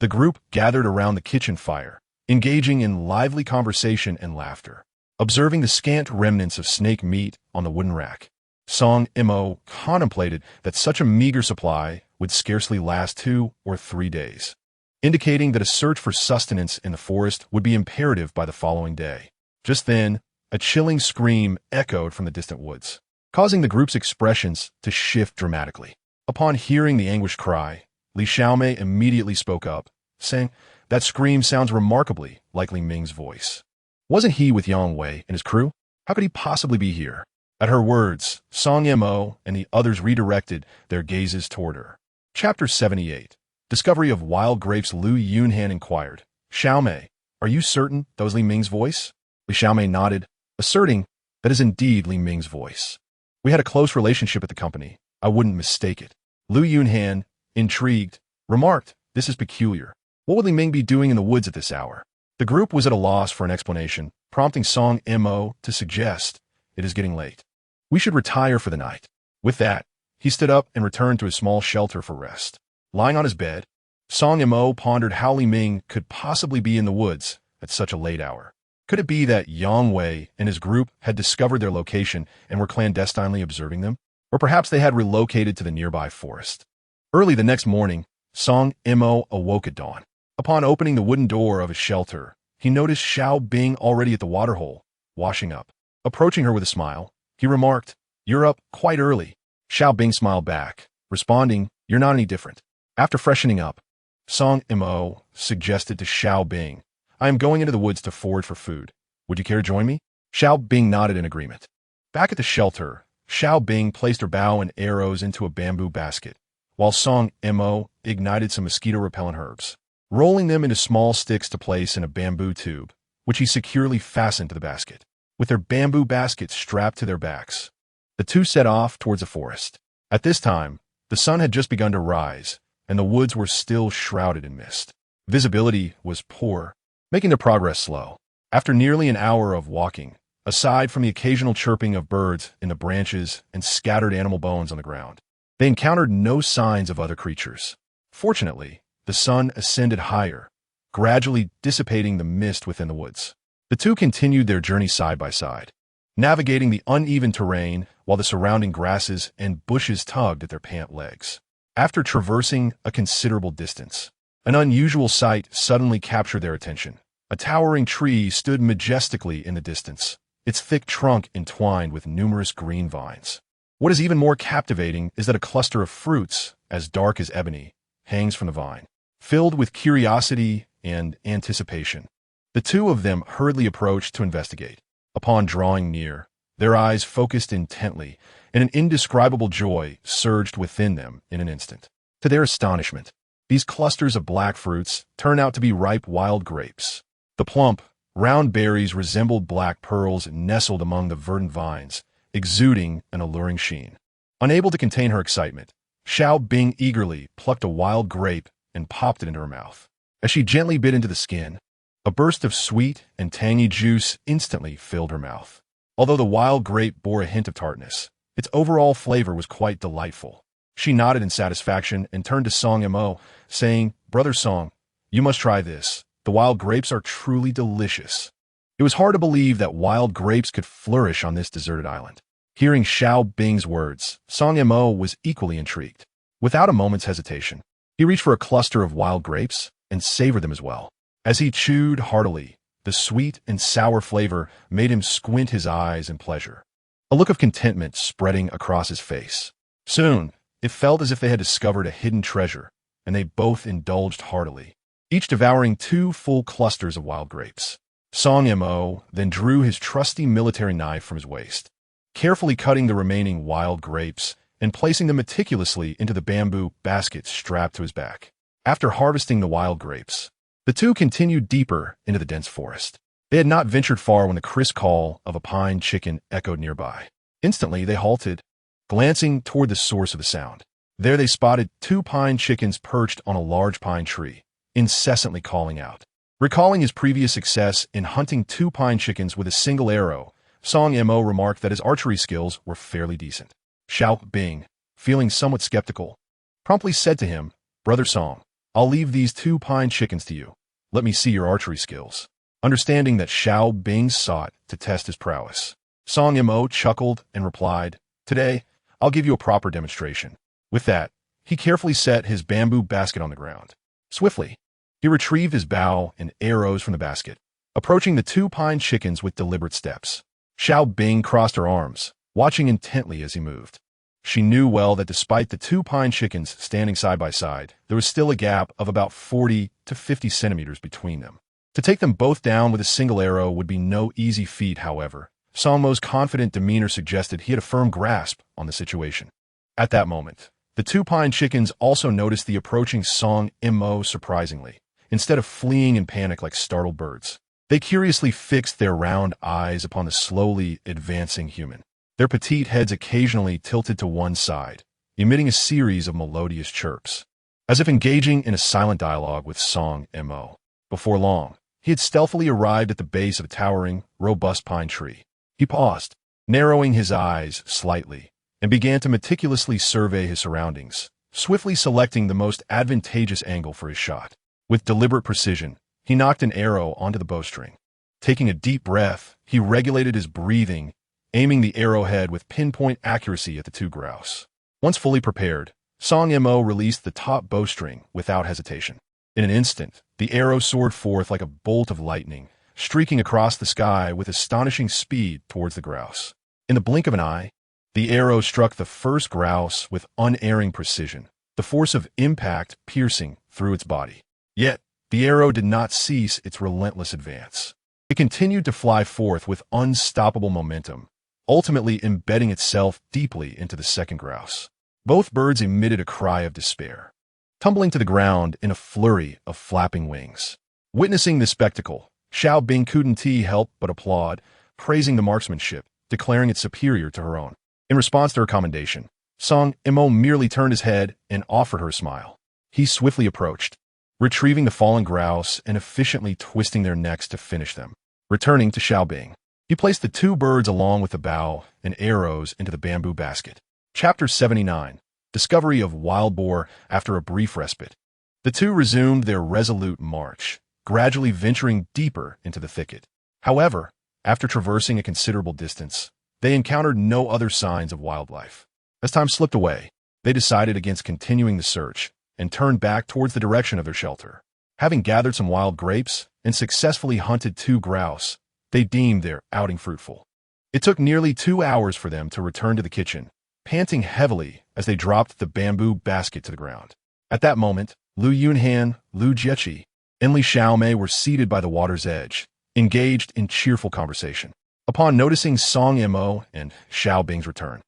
the group gathered around the kitchen fire, engaging in lively conversation and laughter. Observing the scant remnants of snake meat on the wooden rack, Song Imo contemplated that such a meager supply would scarcely last 2 or 3 days, indicating that a search for sustenance in the forest would be imperative by the following day. Just then, a chilling scream echoed from the distant woods, causing the group's expressions to shift dramatically. Upon hearing the anguished cry, Li Xiaomei immediately spoke up, saying, "That scream sounds remarkably like Li Ming's voice. Wasn't he with Yang Wei and his crew? How could he possibly be here?" At her words, Song Imo and the others redirected their gazes toward her. Chapter 78. Discovery of Wild Grapes. Lu Yunhan inquired, "Xiaomei, are you certain that was Li Ming's voice?" Li Xiaomei nodded, asserting that is indeed Li Ming's voice. "We had a close relationship at the company. I wouldn't mistake it." Lu Yunhan, intrigued, remarked, "This is peculiar. What would Li Ming be doing in the woods at this hour?" The group was at a loss for an explanation, prompting Song Imo to suggest, "It is getting late. We should retire for the night." With that, he stood up and returned to his small shelter for rest. Lying on his bed, Song Imo pondered how Li Ming could possibly be in the woods at such a late hour. Could it be that Yang Wei and his group had discovered their location and were clandestinely observing them? Or perhaps they had relocated to the nearby forest. Early the next morning, Song Imo awoke at dawn. Upon opening the wooden door of his shelter, he noticed Xiao Bing already at the waterhole, washing up. Approaching her with a smile, he remarked, "You're up quite early." Xiao Bing smiled back, responding, "You're not any different." After freshening up, Song Imo suggested to Xiao Bing, "I am going into the woods to forage for food. Would you care to join me?" Xiao Bing nodded in agreement. Back at the shelter, Xiao Bing placed her bow and arrows into a bamboo basket, while Song Imo ignited some mosquito-repellent herbs, rolling them into small sticks to place in a bamboo tube, which he securely fastened to the basket. With their bamboo baskets strapped to their backs, the two set off towards the forest. At this time, the sun had just begun to rise, and the woods were still shrouded in mist. Visibility was poor, making their progress slow. After nearly an hour of walking, aside from the occasional chirping of birds in the branches and scattered animal bones on the ground, they encountered no signs of other creatures. Fortunately, the sun ascended higher, gradually dissipating the mist within the woods. The two continued their journey side by side, navigating the uneven terrain while the surrounding grasses and bushes tugged at their pant legs. After traversing a considerable distance, an unusual sight suddenly captured their attention. A towering tree stood majestically in the distance, its thick trunk entwined with numerous green vines. What is even more captivating is that a cluster of fruits, as dark as ebony, hangs from the vine. Filled with curiosity and anticipation, The two of them hurriedly approached to investigate. Upon drawing near, their eyes focused intently, and an indescribable joy surged within them in an instant. To their astonishment, these clusters of black fruits turned out to be ripe wild grapes. The plump, round berries resembled black pearls nestled among the verdant vines, exuding an alluring sheen. Unable to contain her excitement, Xiao Bing eagerly plucked a wild grape and popped it into her mouth. As she gently bit into the skin, a burst of sweet and tangy juice instantly filled her mouth. Although the wild grape bore a hint of tartness, its overall flavor was quite delightful. She nodded in satisfaction and turned to Song Mo, saying, "Brother Song, you must try this. The wild grapes are truly delicious." It was hard to believe that wild grapes could flourish on this deserted island. Hearing Xiao Bing's words, Song Mo was equally intrigued. Without a moment's hesitation, he reached for a cluster of wild grapes and savored them as well. As he chewed heartily, the sweet and sour flavor made him squint his eyes in pleasure, a look of contentment spreading across his face. Soon, it felt as if they had discovered a hidden treasure, and they both indulged heartily, each devouring 2 full clusters of wild grapes. Song Mo then drew his trusty military knife from his waist, carefully cutting the remaining wild grapes and placing them meticulously into the bamboo basket strapped to his back. After harvesting the wild grapes, the two continued deeper into the dense forest. They had not ventured far when the crisp call of a pine chicken echoed nearby. Instantly, they halted, glancing toward the source of the sound. There they spotted 2 pine chickens perched on a large pine tree, incessantly calling out. Recalling his previous success in hunting 2 pine chickens with a single arrow, Song Mo remarked that his archery skills were fairly decent. Xiao Bing, feeling somewhat skeptical, promptly said to him, "Brother Song, I'll leave these 2 pine chickens to you. Let me see your archery skills." Understanding that Xiao Bing sought to test his prowess, Song Mo chuckled and replied, "Today, I'll give you a proper demonstration." With that, he carefully set his bamboo basket on the ground. Swiftly, he retrieved his bow and arrows from the basket, approaching the 2 pine chickens with deliberate steps. Xiao Bing crossed her arms, watching intently as he moved. She knew well that despite the 2 pine chickens standing side by side, there was still a gap of about 40 to 50 centimeters between them. To take them both down with a single arrow would be no easy feat, however. Song Mo's confident demeanor suggested he had a firm grasp on the situation. At that moment, the 2 pine chickens also noticed the approaching Song Mo surprisingly. Instead of fleeing in panic like startled birds, they curiously fixed their round eyes upon the slowly advancing human. Their petite heads occasionally tilted to one side, emitting a series of melodious chirps, as if engaging in a silent dialogue with Song Mo. Before long, he had stealthily arrived at the base of a towering, robust pine tree. He paused, narrowing his eyes slightly, and began to meticulously survey his surroundings, swiftly selecting the most advantageous angle for his shot. With deliberate precision, he knocked an arrow onto the bowstring. Taking a deep breath, he regulated his breathing, aiming the arrowhead with pinpoint accuracy at the 2 grouse. Once fully prepared, Song Mo released the top bowstring without hesitation. In an instant, the arrow soared forth like a bolt of lightning, streaking across the sky with astonishing speed towards the grouse. In the blink of an eye, the arrow struck the first grouse with unerring precision, the force of impact piercing through its body. Yet, the arrow did not cease its relentless advance. It continued to fly forth with unstoppable momentum, ultimately embedding itself deeply into the second grouse. Both birds emitted a cry of despair, tumbling to the ground in a flurry of flapping wings. Witnessing this spectacle, Xiao Bing couldn't help but applaud, praising the marksmanship, declaring it superior to her own. In response to her commendation, Song Mo merely turned his head and offered her a smile. He swiftly approached, retrieving the fallen grouse and efficiently twisting their necks to finish them. Returning to Xiao Bing, he placed the 2 birds along with the bow and arrows into the bamboo basket. Chapter 79. Discovery of Wild Boar after a brief respite. The 2 resumed their resolute march, gradually venturing deeper into the thicket. However, after traversing a considerable distance, they encountered no other signs of wildlife. As time slipped away, they decided against continuing the search and turned back towards the direction of their shelter. Having gathered some wild grapes and successfully hunted 2 grouse, they deemed their outing fruitful. It took nearly 2 hours for them to return to the kitchen, panting heavily as they dropped the bamboo basket to the ground. At that moment, Lu Yunhan, Lu Jiechi, and Li Xiaomei were seated by the water's edge, engaged in cheerful conversation. Upon noticing Song Yimou and Xiao Bing's return,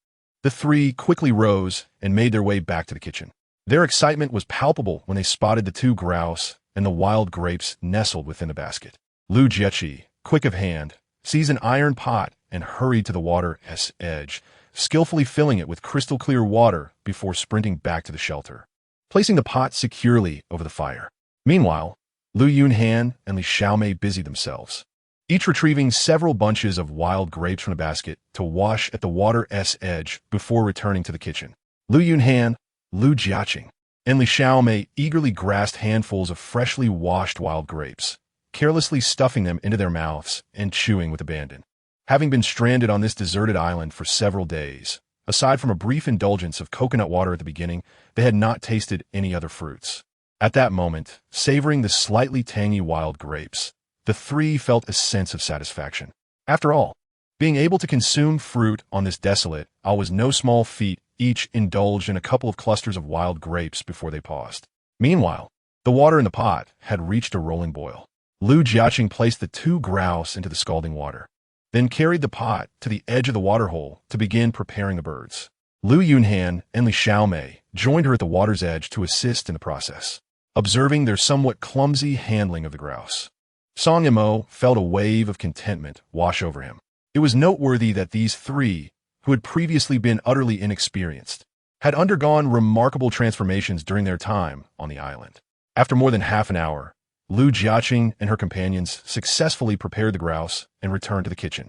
the three quickly rose and made their way back to the kitchen. Their excitement was palpable when they spotted the 2 grouse and the wild grapes nestled within the basket. Lu Jieqi, quick of hand, seized an iron pot and hurried to the water's edge, skillfully filling it with crystal-clear water before sprinting back to the shelter, placing the pot securely over the fire. Meanwhile, Lu Yunhan and Li Xiaomei busied themselves, each retrieving several bunches of wild grapes from the basket to wash at the water's edge before returning to the kitchen. Lu Yunhan, Lu Jiaqing, and Li Xiaomei eagerly grasped handfuls of freshly washed wild grapes, carelessly stuffing them into their mouths and chewing with abandon. Having been stranded on this deserted island for several days, aside from a brief indulgence of coconut water at the beginning, they had not tasted any other fruits. At that moment, savoring the slightly tangy wild grapes, the three felt a sense of satisfaction. After all, being able to consume fruit on this desolate isle was no small feat. Each indulged in a couple of clusters of wild grapes before they paused. Meanwhile, the water in the pot had reached a rolling boil. Lu Jiaqing placed the 2 grouse into the scalding water, then carried the pot to the edge of the waterhole to begin preparing the birds. Lu Yunhan and Li Xiaomei joined her at the water's edge to assist in the process, observing their somewhat clumsy handling of the grouse. Song Yimou felt a wave of contentment wash over him. It was noteworthy that these 3, who had previously been utterly inexperienced, had undergone remarkable transformations during their time on the island. After more than half an hour, Lu Jiaqing and her companions successfully prepared the grouse and returned to the kitchen.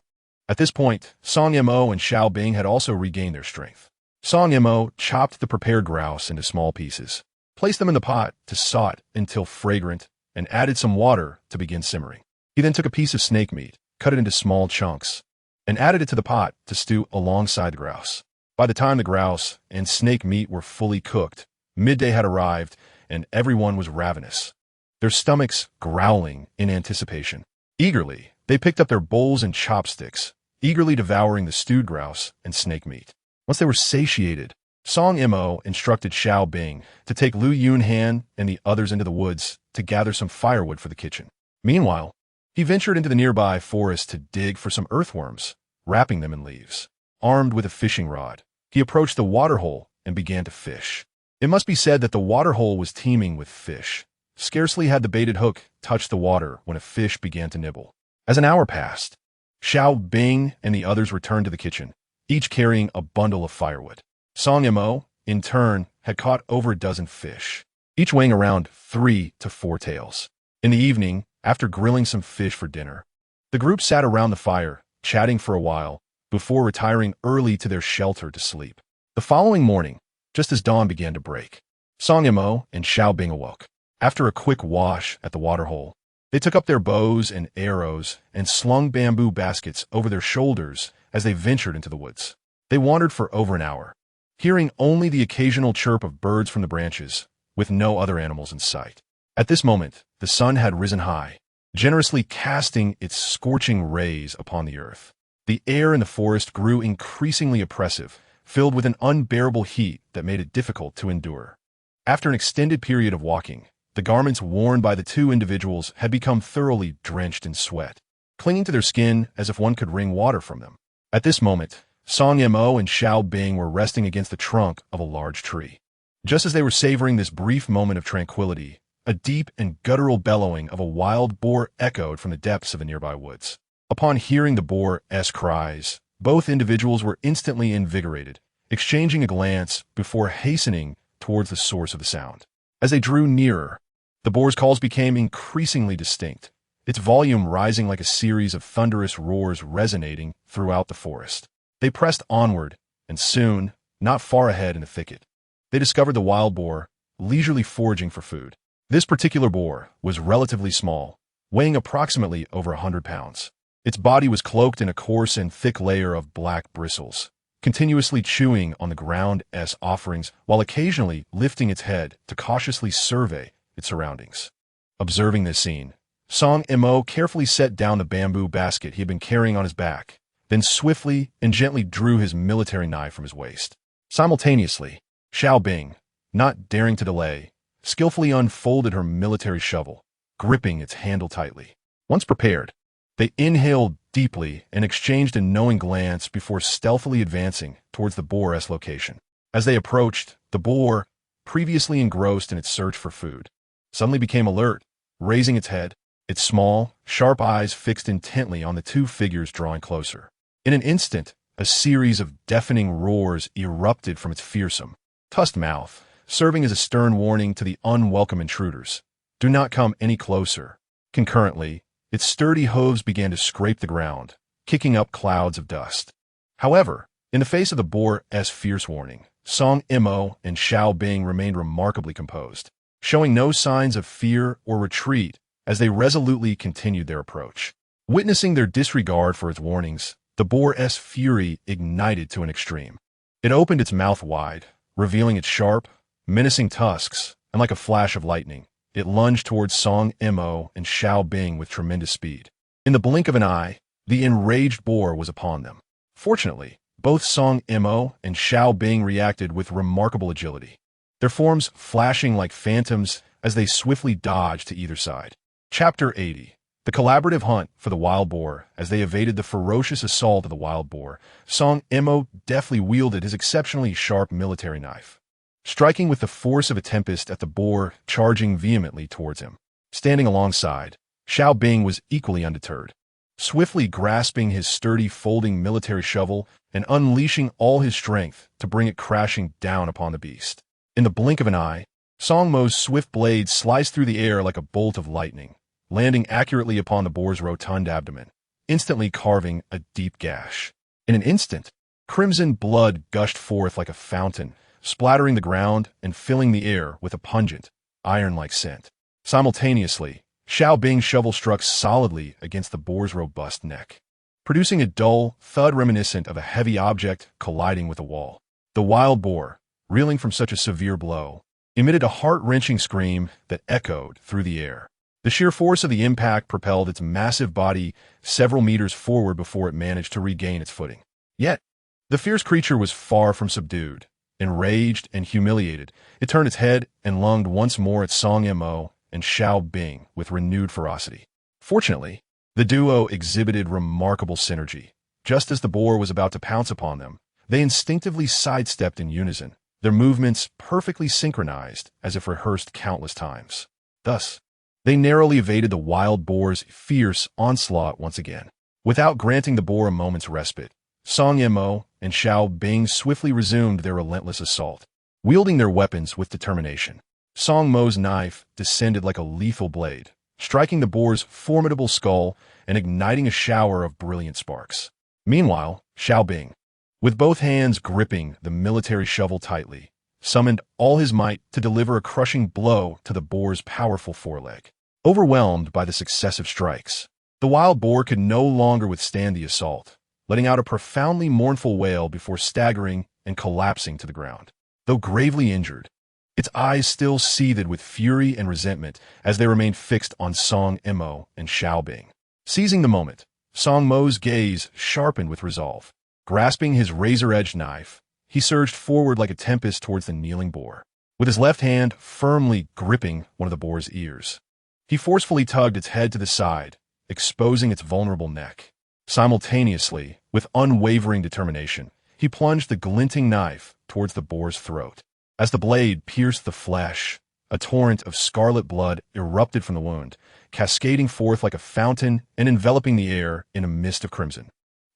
At this point, Song Yimou and Xiao Bing had also regained their strength. Song Yimou chopped the prepared grouse into small pieces, placed them in the pot to saute until fragrant, and added some water to begin simmering. He then took a piece of snake meat, cut it into small chunks, and added it to the pot to stew alongside the grouse. By the time the grouse and snake meat were fully cooked, midday had arrived, and everyone was ravenous, their stomachs growling in anticipation. Eagerly, they picked up their bowls and chopsticks, eagerly devouring the stewed grouse and snake meat. Once they were satiated, Song Yimou instructed Xiao Bing to take Lu Yunhan and the others into the woods to gather some firewood for the kitchen. Meanwhile, he ventured into the nearby forest to dig for some earthworms, wrapping them in leaves. Armed with a fishing rod, he approached the waterhole and began to fish. It must be said that the waterhole was teeming with fish. Scarcely had the baited hook touched the water when a fish began to nibble. As an hour passed, Xiao Bing and the others returned to the kitchen, each carrying a bundle of firewood. Song Yimou, in turn, had caught over a dozen fish, each weighing around 3 to 4 taels. In the evening, after grilling some fish for dinner, the group sat around the fire, chatting for a while, before retiring early to their shelter to sleep. The following morning, just as dawn began to break, Song Yimou and Xiao Bing awoke. After a quick wash at the waterhole, they took up their bows and arrows and slung bamboo baskets over their shoulders as they ventured into the woods. They wandered for over an hour, hearing only the occasional chirp of birds from the branches, with no other animals in sight. At this moment, the sun had risen high, generously casting its scorching rays upon the earth. The air in the forest grew increasingly oppressive, filled with an unbearable heat that made it difficult to endure. After an extended period of walking, the garments worn by the 2 individuals had become thoroughly drenched in sweat, clinging to their skin as if one could wring water from them. At this moment, Song Yimou and Xiao Bing were resting against the trunk of a large tree. Just as they were savoring this brief moment of tranquility, a deep and guttural bellowing of a wild boar echoed from the depths of the nearby woods. Upon hearing the boar's cries, both individuals were instantly invigorated, exchanging a glance before hastening towards the source of the sound. As they drew nearer, the boar's calls became increasingly distinct, its volume rising like a series of thunderous roars resonating throughout the forest. They pressed onward, and soon, not far ahead in the thicket, they discovered the wild boar, leisurely foraging for food. This particular boar was relatively small, weighing approximately over 100 pounds. Its body was cloaked in a coarse and thick layer of black bristles, continuously chewing on the ground's offerings while occasionally lifting its head to cautiously survey its surroundings. Observing this scene, Song Yimou carefully set down the bamboo basket he had been carrying on his back, then swiftly and gently drew his military knife from his waist. Simultaneously, Xiao Bing, not daring to delay, skillfully unfolded her military shovel, gripping its handle tightly. Once prepared, they inhaled deeply and exchanged a knowing glance before stealthily advancing towards the boar's location. As they approached, the boar, previously engrossed in its search for food, suddenly became alert, raising its head, its small, sharp eyes fixed intently on the two figures drawing closer. In an instant, a series of deafening roars erupted from its fearsome, tusked mouth, serving as a stern warning to the unwelcome intruders. Do not come any closer. Concurrently, its sturdy hooves began to scrape the ground, kicking up clouds of dust. However, in the face of the boar's fierce warning, Song Imo and Xiao Bing remained remarkably composed, showing no signs of fear or retreat as they resolutely continued their approach. Witnessing their disregard for its warnings, the boar's fury ignited to an extreme. It opened its mouth wide, revealing its sharp, menacing tusks, and like a flash of lightning, it lunged towards Song Imo and Xiao Bing with tremendous speed. In the blink of an eye, the enraged boar was upon them. Fortunately, both Song Imo and Xiao Bing reacted with remarkable agility, their forms flashing like phantoms as they swiftly dodged to either side. Chapter 80. The collaborative hunt for the wild boar. As they evaded the ferocious assault of the wild boar, Song Imo deftly wielded his exceptionally sharp military knife, striking with the force of a tempest at the boar charging vehemently towards him. Standing alongside, Xiao Bing was equally undeterred, swiftly grasping his sturdy folding military shovel and unleashing all his strength to bring it crashing down upon the beast. In the blink of an eye, Song Mo's swift blade sliced through the air like a bolt of lightning, landing accurately upon the boar's rotund abdomen, instantly carving a deep gash. In an instant, crimson blood gushed forth like a fountain, splattering the ground and filling the air with a pungent, iron-like scent. Simultaneously, Xiao Bing's shovel struck solidly against the boar's robust neck, producing a dull thud reminiscent of a heavy object colliding with a wall. The wild boar, reeling from such a severe blow, emitted a heart-wrenching scream that echoed through the air. The sheer force of the impact propelled its massive body several meters forward before it managed to regain its footing. Yet, the fierce creature was far from subdued. Enraged and humiliated, it turned its head and lunged once more at Song Imo and Xiao Bing with renewed ferocity. Fortunately, the duo exhibited remarkable synergy. Just as the boar was about to pounce upon them, they instinctively sidestepped in unison, their movements perfectly synchronized as if rehearsed countless times. Thus, they narrowly evaded the wild boar's fierce onslaught once again. Without granting the boar a moment's respite, Song Imo and Xiao Bing swiftly resumed their relentless assault, wielding their weapons with determination. Song Mo's knife descended like a lethal blade, striking the boar's formidable skull and igniting a shower of brilliant sparks. Meanwhile, Xiao Bing, with both hands gripping the military shovel tightly, summoned all his might to deliver a crushing blow to the boar's powerful foreleg. Overwhelmed by the successive strikes, the wild boar could no longer withstand the assault, letting out a profoundly mournful wail before staggering and collapsing to the ground. Though gravely injured, its eyes still seethed with fury and resentment as they remained fixed on Song Imo and Xiao Bing. Seizing the moment, Song Mo's gaze sharpened with resolve. Grasping his razor-edged knife, he surged forward like a tempest towards the kneeling boar, with his left hand firmly gripping one of the boar's ears. He forcefully tugged its head to the side, exposing its vulnerable neck. Simultaneously, with unwavering determination, he plunged the glinting knife towards the boar's throat. As the blade pierced the flesh, a torrent of scarlet blood erupted from the wound, cascading forth like a fountain and enveloping the air in a mist of crimson.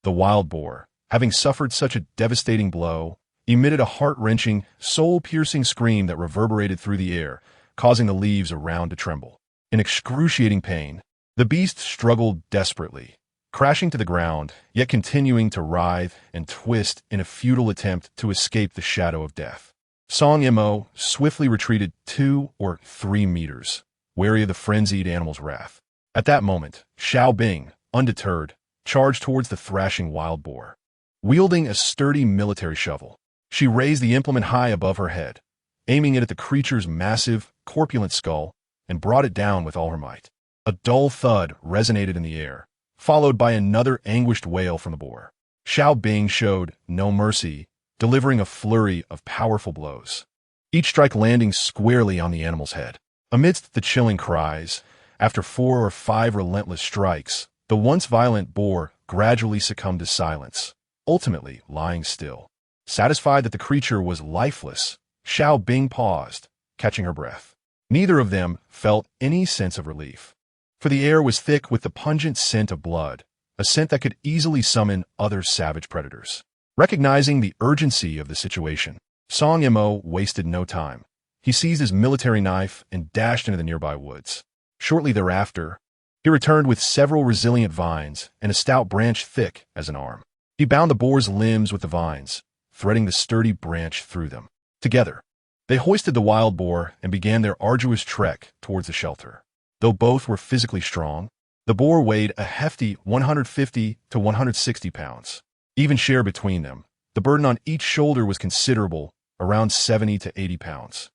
The wild boar, having suffered such a devastating blow, emitted a heart-wrenching, soul-piercing scream that reverberated through the air, causing the leaves around to tremble. In excruciating pain, the beast struggled desperately, crashing to the ground, yet continuing to writhe and twist in a futile attempt to escape the shadow of death. Song Imo swiftly retreated 2 or 3 meters, wary of the frenzied animal's wrath. At that moment, Xiao Bing, undeterred, charged towards the thrashing wild boar. Wielding a sturdy military shovel, she raised the implement high above her head, aiming it at the creature's massive, corpulent skull, and brought it down with all her might. A dull thud resonated in the air, followed by another anguished wail from the boar. Xiao Bing showed no mercy, delivering a flurry of powerful blows, each strike landing squarely on the animal's head. Amidst the chilling cries, After 4 or 5 relentless strikes, the once violent boar gradually succumbed to silence, ultimately lying still. Satisfied that the creature was lifeless, Xiao Bing paused, catching her breath. Neither of them felt any sense of relief, for the air was thick with the pungent scent of blood, a scent that could easily summon other savage predators. Recognizing the urgency of the situation, Song Mo wasted no time. He seized his military knife and dashed into the nearby woods. Shortly thereafter, he returned with several resilient vines and a stout branch thick as an arm. He bound the boar's limbs with the vines, threading the sturdy branch through them. Together, they hoisted the wild boar and began their arduous trek towards the shelter. Though both were physically strong, the boar weighed a hefty 150 to 160 pounds. Even share between them, the burden on each shoulder was considerable, around 70 to 80 pounds.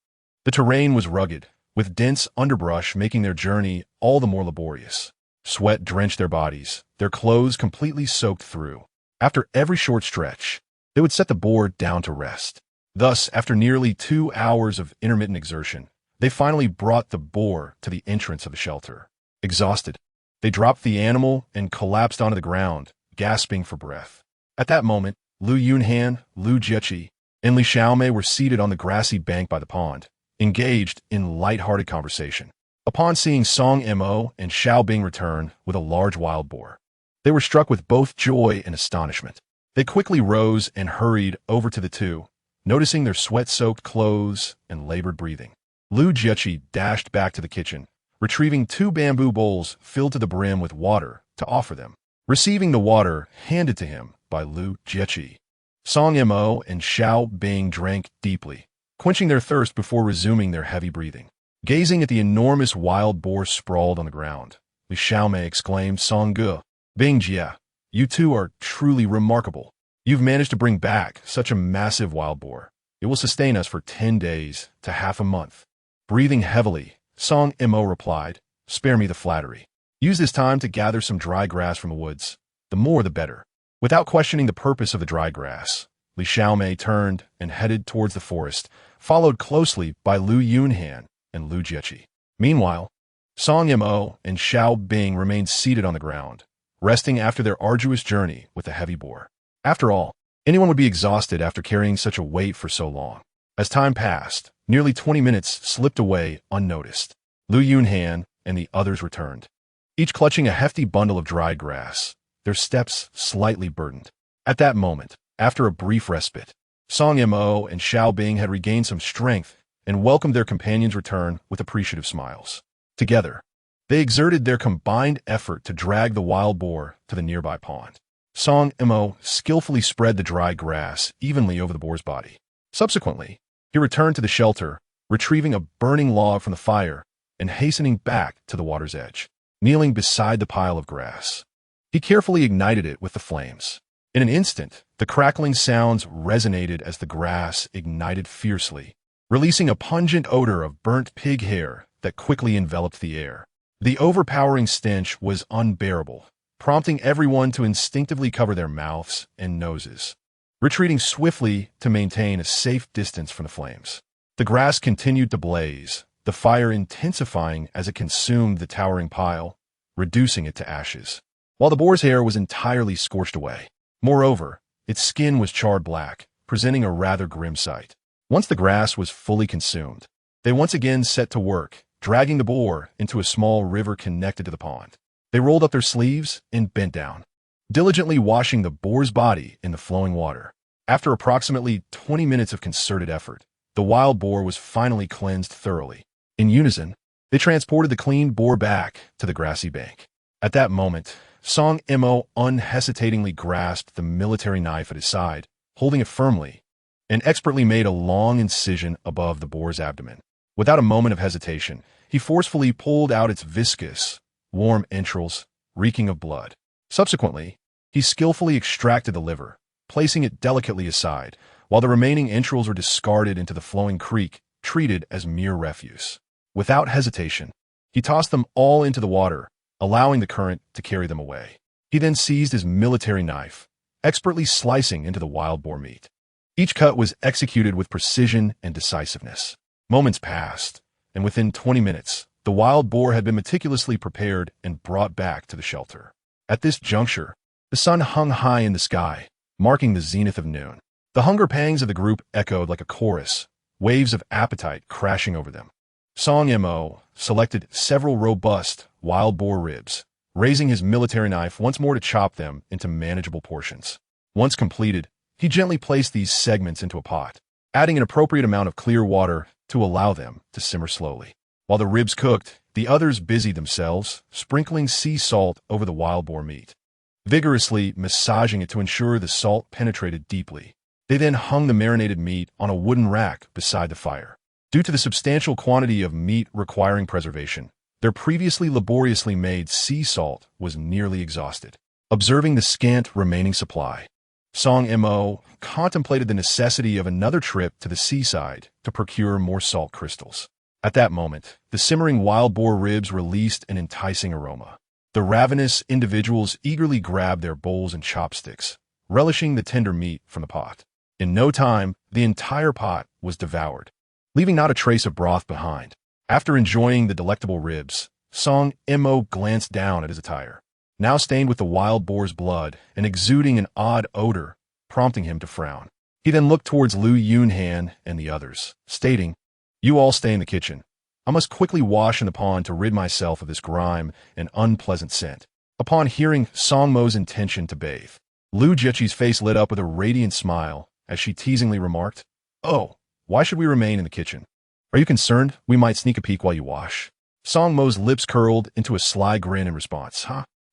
The terrain was rugged, with dense underbrush making their journey all the more laborious. Sweat drenched their bodies, their clothes completely soaked through. After every short stretch, they would set the boar down to rest. Thus, after nearly 2 hours of intermittent exertion, they finally brought the boar to the entrance of the shelter. Exhausted, they dropped the animal and collapsed onto the ground, gasping for breath. At that moment, Lu Yunhan, Lu Jieqi, and Li Xiaomei were seated on the grassy bank by the pond, engaged in light-hearted conversation. Upon seeing Song Mo and Xiao Bing return with a large wild boar, they were struck with both joy and astonishment. They quickly rose and hurried over to the two, noticing their sweat-soaked clothes and labored breathing. Lu Jieqi dashed back to the kitchen, retrieving 2 bamboo bowls filled to the brim with water to offer them. Receiving the water handed to him by Lu Jieqi, Song Mo and Xiao Bing drank deeply, quenching their thirst before resuming their heavy breathing. Gazing at the enormous wild boar sprawled on the ground, Li Xiaomei exclaimed, "Song Ge, Bing Jia, you two are truly remarkable. You've managed to bring back such a massive wild boar. It will sustain us for 10 days to half a month." Breathing heavily, Song Mo replied, "Spare me the flattery. Use this time to gather some dry grass from the woods. The more the better." Without questioning the purpose of the dry grass, Li Xiaomei turned and headed towards the forest, followed closely by Lu Yunhan and Lu Jieqi. Meanwhile, Song Mo and Xiao Bing remained seated on the ground, resting after their arduous journey with the heavy boar. After all, anyone would be exhausted after carrying such a weight for so long. As time passed, nearly 20 minutes slipped away unnoticed. Lu Yunhan and the others returned, each clutching a hefty bundle of dried grass, their steps slightly burdened. At that moment, after a brief respite, Song Mo and Xiao Bing had regained some strength and welcomed their companion's return with appreciative smiles. Together, they exerted their combined effort to drag the wild boar to the nearby pond. Song Mo skillfully spread the dry grass evenly over the boar's body. Subsequently, he returned to the shelter, retrieving a burning log from the fire and hastening back to the water's edge. Kneeling beside the pile of grass, he carefully ignited it with the flames. In an instant, the crackling sounds resonated as the grass ignited fiercely, releasing a pungent odor of burnt pig hair that quickly enveloped the air. The overpowering stench was unbearable, prompting everyone to instinctively cover their mouths and noses, retreating swiftly to maintain a safe distance from the flames. The grass continued to blaze, the fire intensifying as it consumed the towering pile, reducing it to ashes, while the boar's hair was entirely scorched away. Moreover, its skin was charred black, presenting a rather grim sight. Once the grass was fully consumed, they once again set to work, dragging the boar into a small river connected to the pond. They rolled up their sleeves and bent down, diligently washing the boar's body in the flowing water. After approximately 20 minutes of concerted effort, the wild boar was finally cleansed thoroughly. In unison, they transported the cleaned boar back to the grassy bank. At that moment, Song Mo unhesitatingly grasped the military knife at his side, holding it firmly, and expertly made a long incision above the boar's abdomen. Without a moment of hesitation, he forcefully pulled out its viscous, warm entrails, reeking of blood. Subsequently, he skillfully extracted the liver, placing it delicately aside, while the remaining entrails were discarded into the flowing creek, treated as mere refuse. Without hesitation, he tossed them all into the water, allowing the current to carry them away. He then seized his military knife, expertly slicing into the wild boar meat. Each cut was executed with precision and decisiveness. Moments passed, and within 20 minutes, The wild boar had been meticulously prepared and brought back to the shelter. At this juncture, the sun hung high in the sky, marking the zenith of noon. The hunger pangs of the group echoed like a chorus, waves of appetite crashing over them. Song Mo selected several robust wild boar ribs, raising his military knife once more to chop them into manageable portions. Once completed, he gently placed these segments into a pot, adding an appropriate amount of clear water to allow them to simmer slowly. While the ribs cooked, the others busied themselves, sprinkling sea salt over the wild boar meat, vigorously massaging it to ensure the salt penetrated deeply. They then hung the marinated meat on a wooden rack beside the fire. Due to the substantial quantity of meat requiring preservation, their previously laboriously made sea salt was nearly exhausted. Observing the scant remaining supply, Song Mo contemplated the necessity of another trip to the seaside to procure more salt crystals. At that moment, the simmering wild boar ribs released an enticing aroma. The ravenous individuals eagerly grabbed their bowls and chopsticks, relishing the tender meat from the pot. In no time, the entire pot was devoured, leaving not a trace of broth behind. After enjoying the delectable ribs, Song Mo glanced down at his attire, now stained with the wild boar's blood and exuding an odd odor, prompting him to frown. He then looked towards Lu Yunhan and the others, stating, "You all stay in the kitchen. I must quickly wash in the pond to rid myself of this grime and unpleasant scent." Upon hearing Song Mo's intention to bathe, Lu Jiechi's face lit up with a radiant smile as she teasingly remarked, "Oh, why should we remain in the kitchen? Are you concerned we might sneak a peek while you wash?" Song Mo's lips curled into a sly grin in response.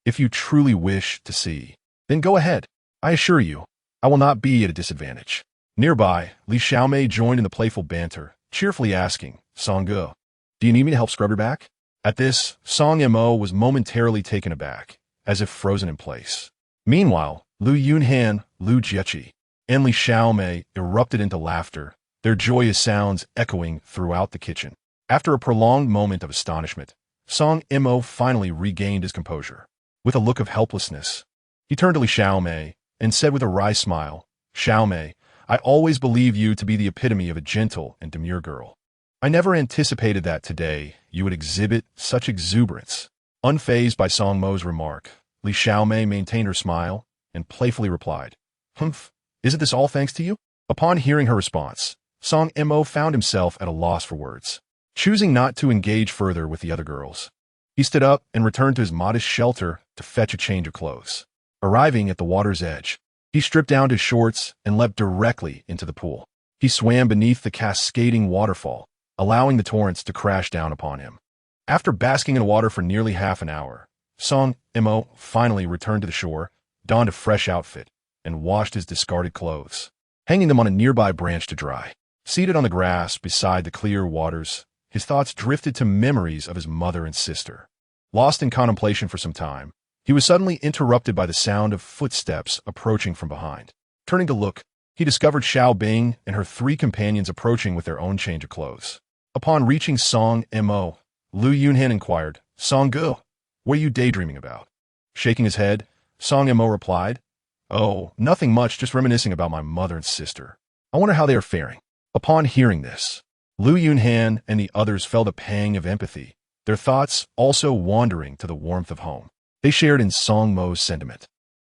If you truly wish to see, then go ahead. I assure you, I will not be at a disadvantage." Nearby, Li Xiaomei joined in the playful banter, cheerfully asking, "Song Ge, do you need me to help scrub your back?" At this, Song Mo was momentarily taken aback, as if frozen in place. Meanwhile, Lu Yunhan, Lu Jiechi, and Li Xiaomei erupted into laughter, their joyous sounds echoing throughout the kitchen. After a prolonged moment of astonishment, Song Mo finally regained his composure. With a look of helplessness, he turned to Li Xiaomei and said with a wry smile, "Xiaomei, I always believe you to be the epitome of a gentle and demure girl. I never anticipated that today you would exhibit such exuberance." Unfazed by Song Mo's remark, Li Xiaomei maintained her smile and playfully replied, "Humph, isn't this all thanks to you?" Upon hearing her response, Song Mo found himself at a loss for words. Choosing not to engage further with the other girls, he stood up and returned to his modest shelter to fetch a change of clothes. Arriving at the water's edge, he stripped down his shorts and leapt directly into the pool. He swam beneath the cascading waterfall, allowing the torrents to crash down upon him. After basking in the water for nearly half an hour, Song Mo finally returned to the shore, donned a fresh outfit, and washed his discarded clothes, hanging them on a nearby branch to dry. Seated on the grass beside the clear waters, his thoughts drifted to memories of his mother and sister. Lost in contemplation for some time, he was suddenly interrupted by the sound of footsteps approaching from behind. Turning to look, he discovered Xiao Bing and her 3 companions approaching with their own change of clothes. Upon reaching Song Mo, Lu Yunhan inquired, "Song Ge, what are you daydreaming about?" Shaking his head, Song Mo replied, "Oh, nothing much, just reminiscing about my mother and sister. I wonder how they are faring." Upon hearing this, Lu Yunhan and the others felt a pang of empathy, their thoughts also wandering to the warmth of home. They shared in Song Mo's sentiment.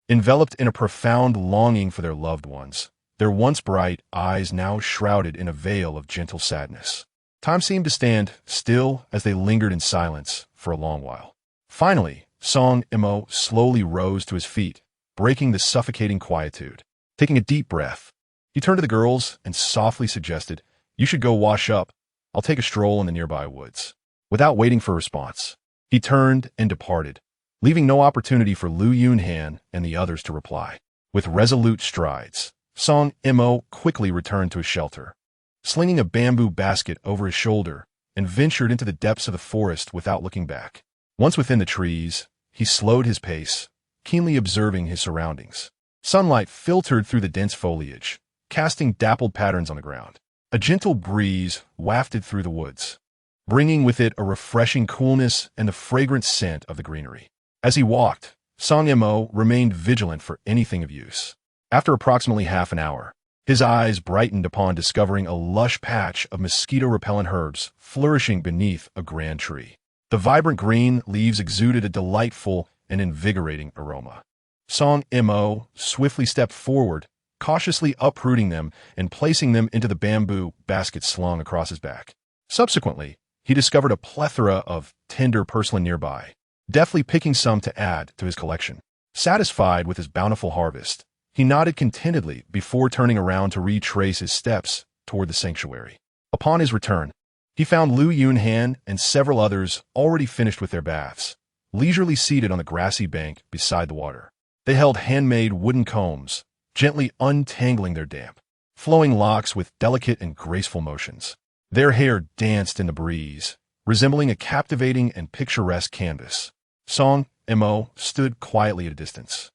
Enveloped in a profound longing for their loved ones, their once bright eyes now shrouded in a veil of gentle sadness. Time seemed to stand still as they lingered in silence for a long while. Finally, Song Mo slowly rose to his feet, breaking the suffocating quietude. Taking a deep breath, he turned to the girls and softly suggested, "You should go wash up. I'll take a stroll in the nearby woods." Without waiting for a response, he turned and departed, leaving no opportunity for Lu Yunhan and the others to reply. With resolute strides, Song Mo quickly returned to his shelter, slinging a bamboo basket over his shoulder, and ventured into the depths of the forest without looking back. Once within the trees, he slowed his pace, keenly observing his surroundings. Sunlight filtered through the dense foliage, casting dappled patterns on the ground. A gentle breeze wafted through the woods, bringing with it a refreshing coolness and the fragrant scent of the greenery. As he walked, Song Mo remained vigilant for anything of use. After approximately half an hour, his eyes brightened upon discovering a lush patch of mosquito-repellent herbs flourishing beneath a grand tree. The vibrant green leaves exuded a delightful and invigorating aroma. Song Mo swiftly stepped forward, cautiously uprooting them and placing them into the bamboo basket slung across his back. Subsequently, he discovered a plethora of tender porcelain nearby, deftly picking some to add to his collection. Satisfied with his bountiful harvest, he nodded contentedly before turning around to retrace his steps toward the sanctuary. Upon his return, he found Lu Yunhan and several others already finished with their baths, leisurely seated on the grassy bank beside the water. They held handmade wooden combs, gently untangling their damp, flowing locks with delicate and graceful motions. Their hair danced in the breeze, resembling a captivating and picturesque canvas. Song Mo stood quietly at a distance,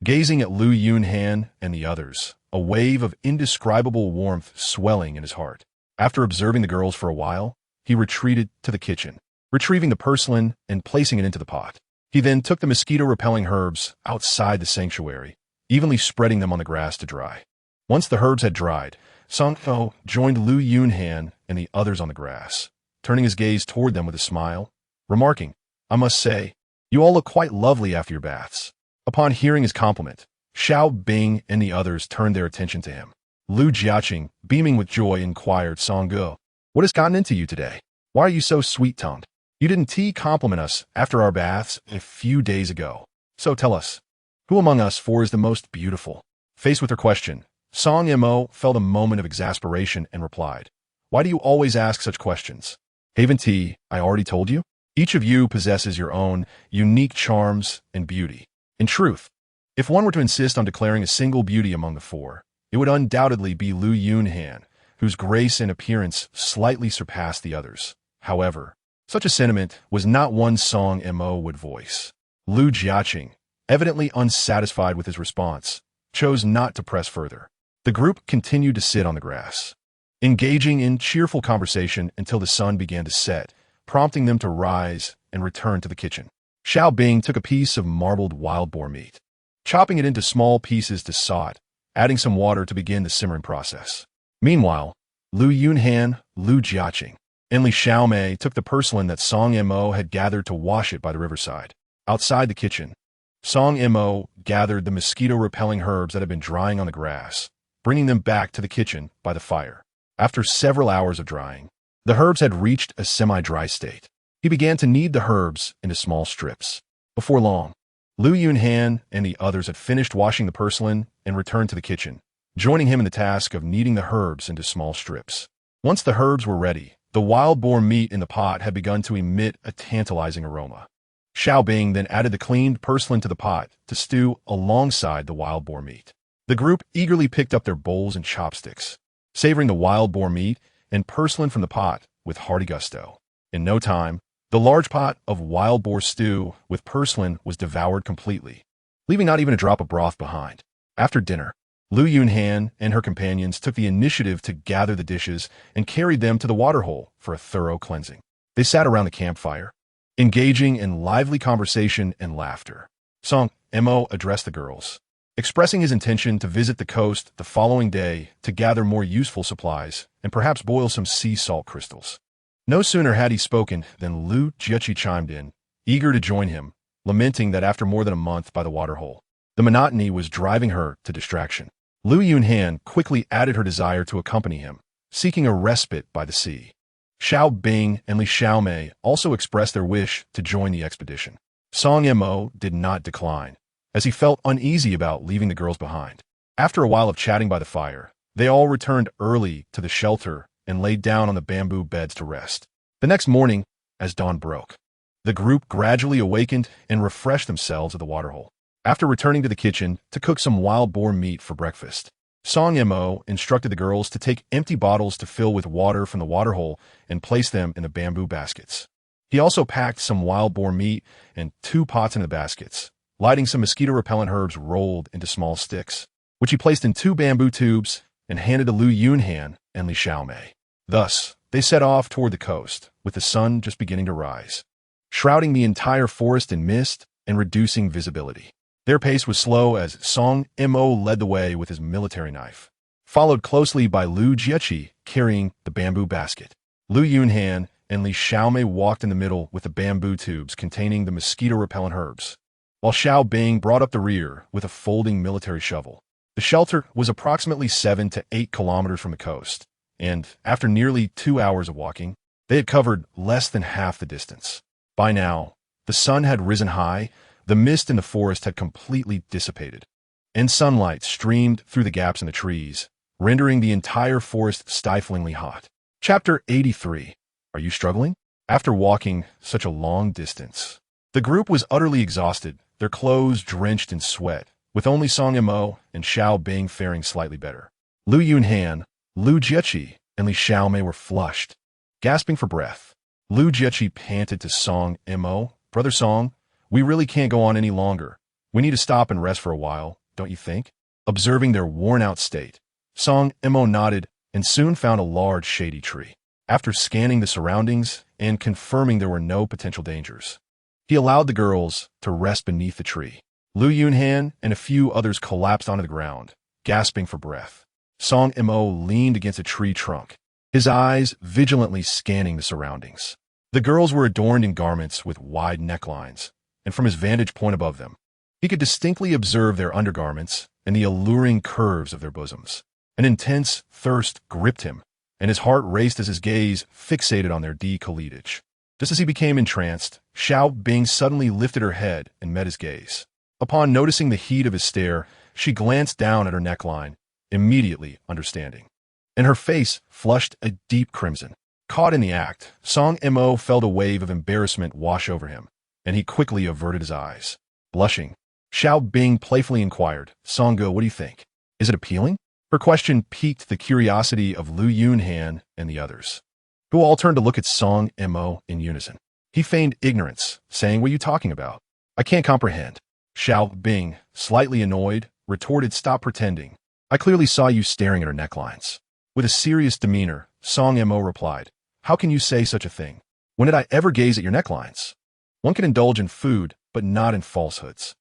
gazing at Lu Yunhan and the others, a wave of indescribable warmth swelling in his heart. After observing the girls for a while, he retreated to the kitchen, retrieving the porcelain and placing it into the pot. He then took the mosquito-repelling herbs outside the sanctuary, evenly spreading them on the grass to dry. Once the herbs had dried, Song Mo joined Lu Yunhan and the others on the grass, turning his gaze toward them with a smile, remarking, "I must say, you all look quite lovely after your baths." Upon hearing his compliment, Xiao Bing and the others turned their attention to him. Lu Jiaqing, beaming with joy, inquired, "Song Ge, what has gotten into you today? Why are you so sweet-tongued? You didn't compliment us after our baths a few days ago. So tell us, who among us four is the most beautiful?" Faced with her question, Song Mo felt a moment of exasperation and replied, "Why do you always ask such questions? Haven't I already told you? Each of you possesses your own unique charms and beauty. In truth, if one were to insist on declaring a single beauty among the four, it would undoubtedly be Lu Yunhan, whose grace and appearance slightly surpassed the others. However, such a sentiment was not one Song Mo would voice. Lu Jiaqing, evidently unsatisfied with his response, chose not to press further. The group continued to sit on the grass, engaging in cheerful conversation until the sun began to set, prompting them to rise and return to the kitchen. Xiao Bing took a piece of marbled wild boar meat, chopping it into small pieces to saw it, adding some water to begin the simmering process. Meanwhile, Lu Yunhan, Lu Jiaqing, and Li Xiaomei took the porcelain that Song Mo had gathered to wash it by the riverside. Outside the kitchen, Song Mo gathered the mosquito-repelling herbs that had been drying on the grass, bringing them back to the kitchen by the fire. After several hours of drying, the herbs had reached a semi-dry state. He began to knead the herbs into small strips. Before long, Lu Yunhan and the others had finished washing the porcelain and returned to the kitchen, joining him in the task of kneading the herbs into small strips. Once the herbs were ready, the wild boar meat in the pot had begun to emit a tantalizing aroma. Xiao Bing then added the cleaned porcelain to the pot to stew alongside the wild boar meat. The group eagerly picked up their bowls and chopsticks, savoring the wild boar meat and porcelain from the pot with hearty gusto. In no time, the large pot of wild boar stew with porcelain was devoured completely, leaving not even a drop of broth behind. After dinner, Lu Yunhan and her companions took the initiative to gather the dishes and carried them to the waterhole for a thorough cleansing. They sat around the campfire, engaging in lively conversation and laughter. Song Mo addressed the girls, expressing his intention to visit the coast the following day to gather more useful supplies and perhaps boil some sea salt crystals. No sooner had he spoken than Lu Jiaqi chimed in, eager to join him, lamenting that after more than a month by the waterhole, the monotony was driving her to distraction. Lu Yunhan quickly added her desire to accompany him, seeking a respite by the sea. Xiao Bing and Li Xiaomei also expressed their wish to join the expedition. Song Mo did not decline, as he felt uneasy about leaving the girls behind. After a while of chatting by the fire, they all returned early to the shelter and laid down on the bamboo beds to rest. The next morning, as dawn broke, the group gradually awakened and refreshed themselves at the waterhole. After returning to the kitchen to cook some wild boar meat for breakfast, Song Mo instructed the girls to take empty bottles to fill with water from the waterhole and place them in the bamboo baskets. He also packed some wild boar meat and 2 pots in the baskets, lighting some mosquito-repellent herbs rolled into small sticks, which he placed in 2 bamboo tubes and handed to Lu Yunhan and Li Xiaomei. Thus, they set off toward the coast, with the sun just beginning to rise, shrouding the entire forest in mist and reducing visibility. Their pace was slow as Song Mo led the way with his military knife, followed closely by Lu Jiaqi carrying the bamboo basket. Lu Yunhan and Li Xiaomei walked in the middle with the bamboo tubes containing the mosquito-repellent herbs, while Xiao Bing brought up the rear with a folding military shovel. The shelter was approximately 7 to 8 kilometers from the coast, and after nearly 2 hours of walking, they had covered less than half the distance. By now, the sun had risen high, the mist in the forest had completely dissipated, and sunlight streamed through the gaps in the trees, rendering the entire forest stiflingly hot. Chapter 83. Are you struggling? After walking such a long distance, the group was utterly exhausted, their clothes drenched in sweat, with only Song Mo and Xiao Bing faring slightly better. Lu Yunhan, Lu Jieqi, and Li Xiaomei were flushed, gasping for breath. Lu Jieqi panted to Song Mo, "Brother Song, we really can't go on any longer. We need to stop and rest for a while, don't you think?" Observing their worn-out state, Song Mo nodded and soon found a large shady tree. After scanning the surroundings and confirming there were no potential dangers, he allowed the girls to rest beneath the tree. Lu Yunhan and a few others collapsed onto the ground, gasping for breath. Song Mo leaned against a tree trunk, his eyes vigilantly scanning the surroundings. The girls were adorned in garments with wide necklines, and from his vantage point above them, he could distinctly observe their undergarments and the alluring curves of their bosoms. An intense thirst gripped him, and his heart raced as his gaze fixated on their decolletage. Just as he became entranced, Xiao Bing suddenly lifted her head and met his gaze. Upon noticing the heat of his stare, she glanced down at her neckline, immediately understanding, and her face flushed a deep crimson. Caught in the act, Song Mo felt a wave of embarrassment wash over him, and he quickly averted his eyes. Blushing, Xiao Bing playfully inquired, "Songge, what do you think? Is it appealing?" Her question piqued the curiosity of Lu Yunhan and the others, who all turned to look at Song Mo in unison. He feigned ignorance, saying, "What are you talking about? I can't comprehend." Xiao Bing, slightly annoyed, retorted, "Stop pretending. I clearly saw you staring at her necklines." With a serious demeanor, Song Mo replied, "How can you say such a thing? When did I ever gaze at your necklines? One can indulge in food, but not in falsehoods.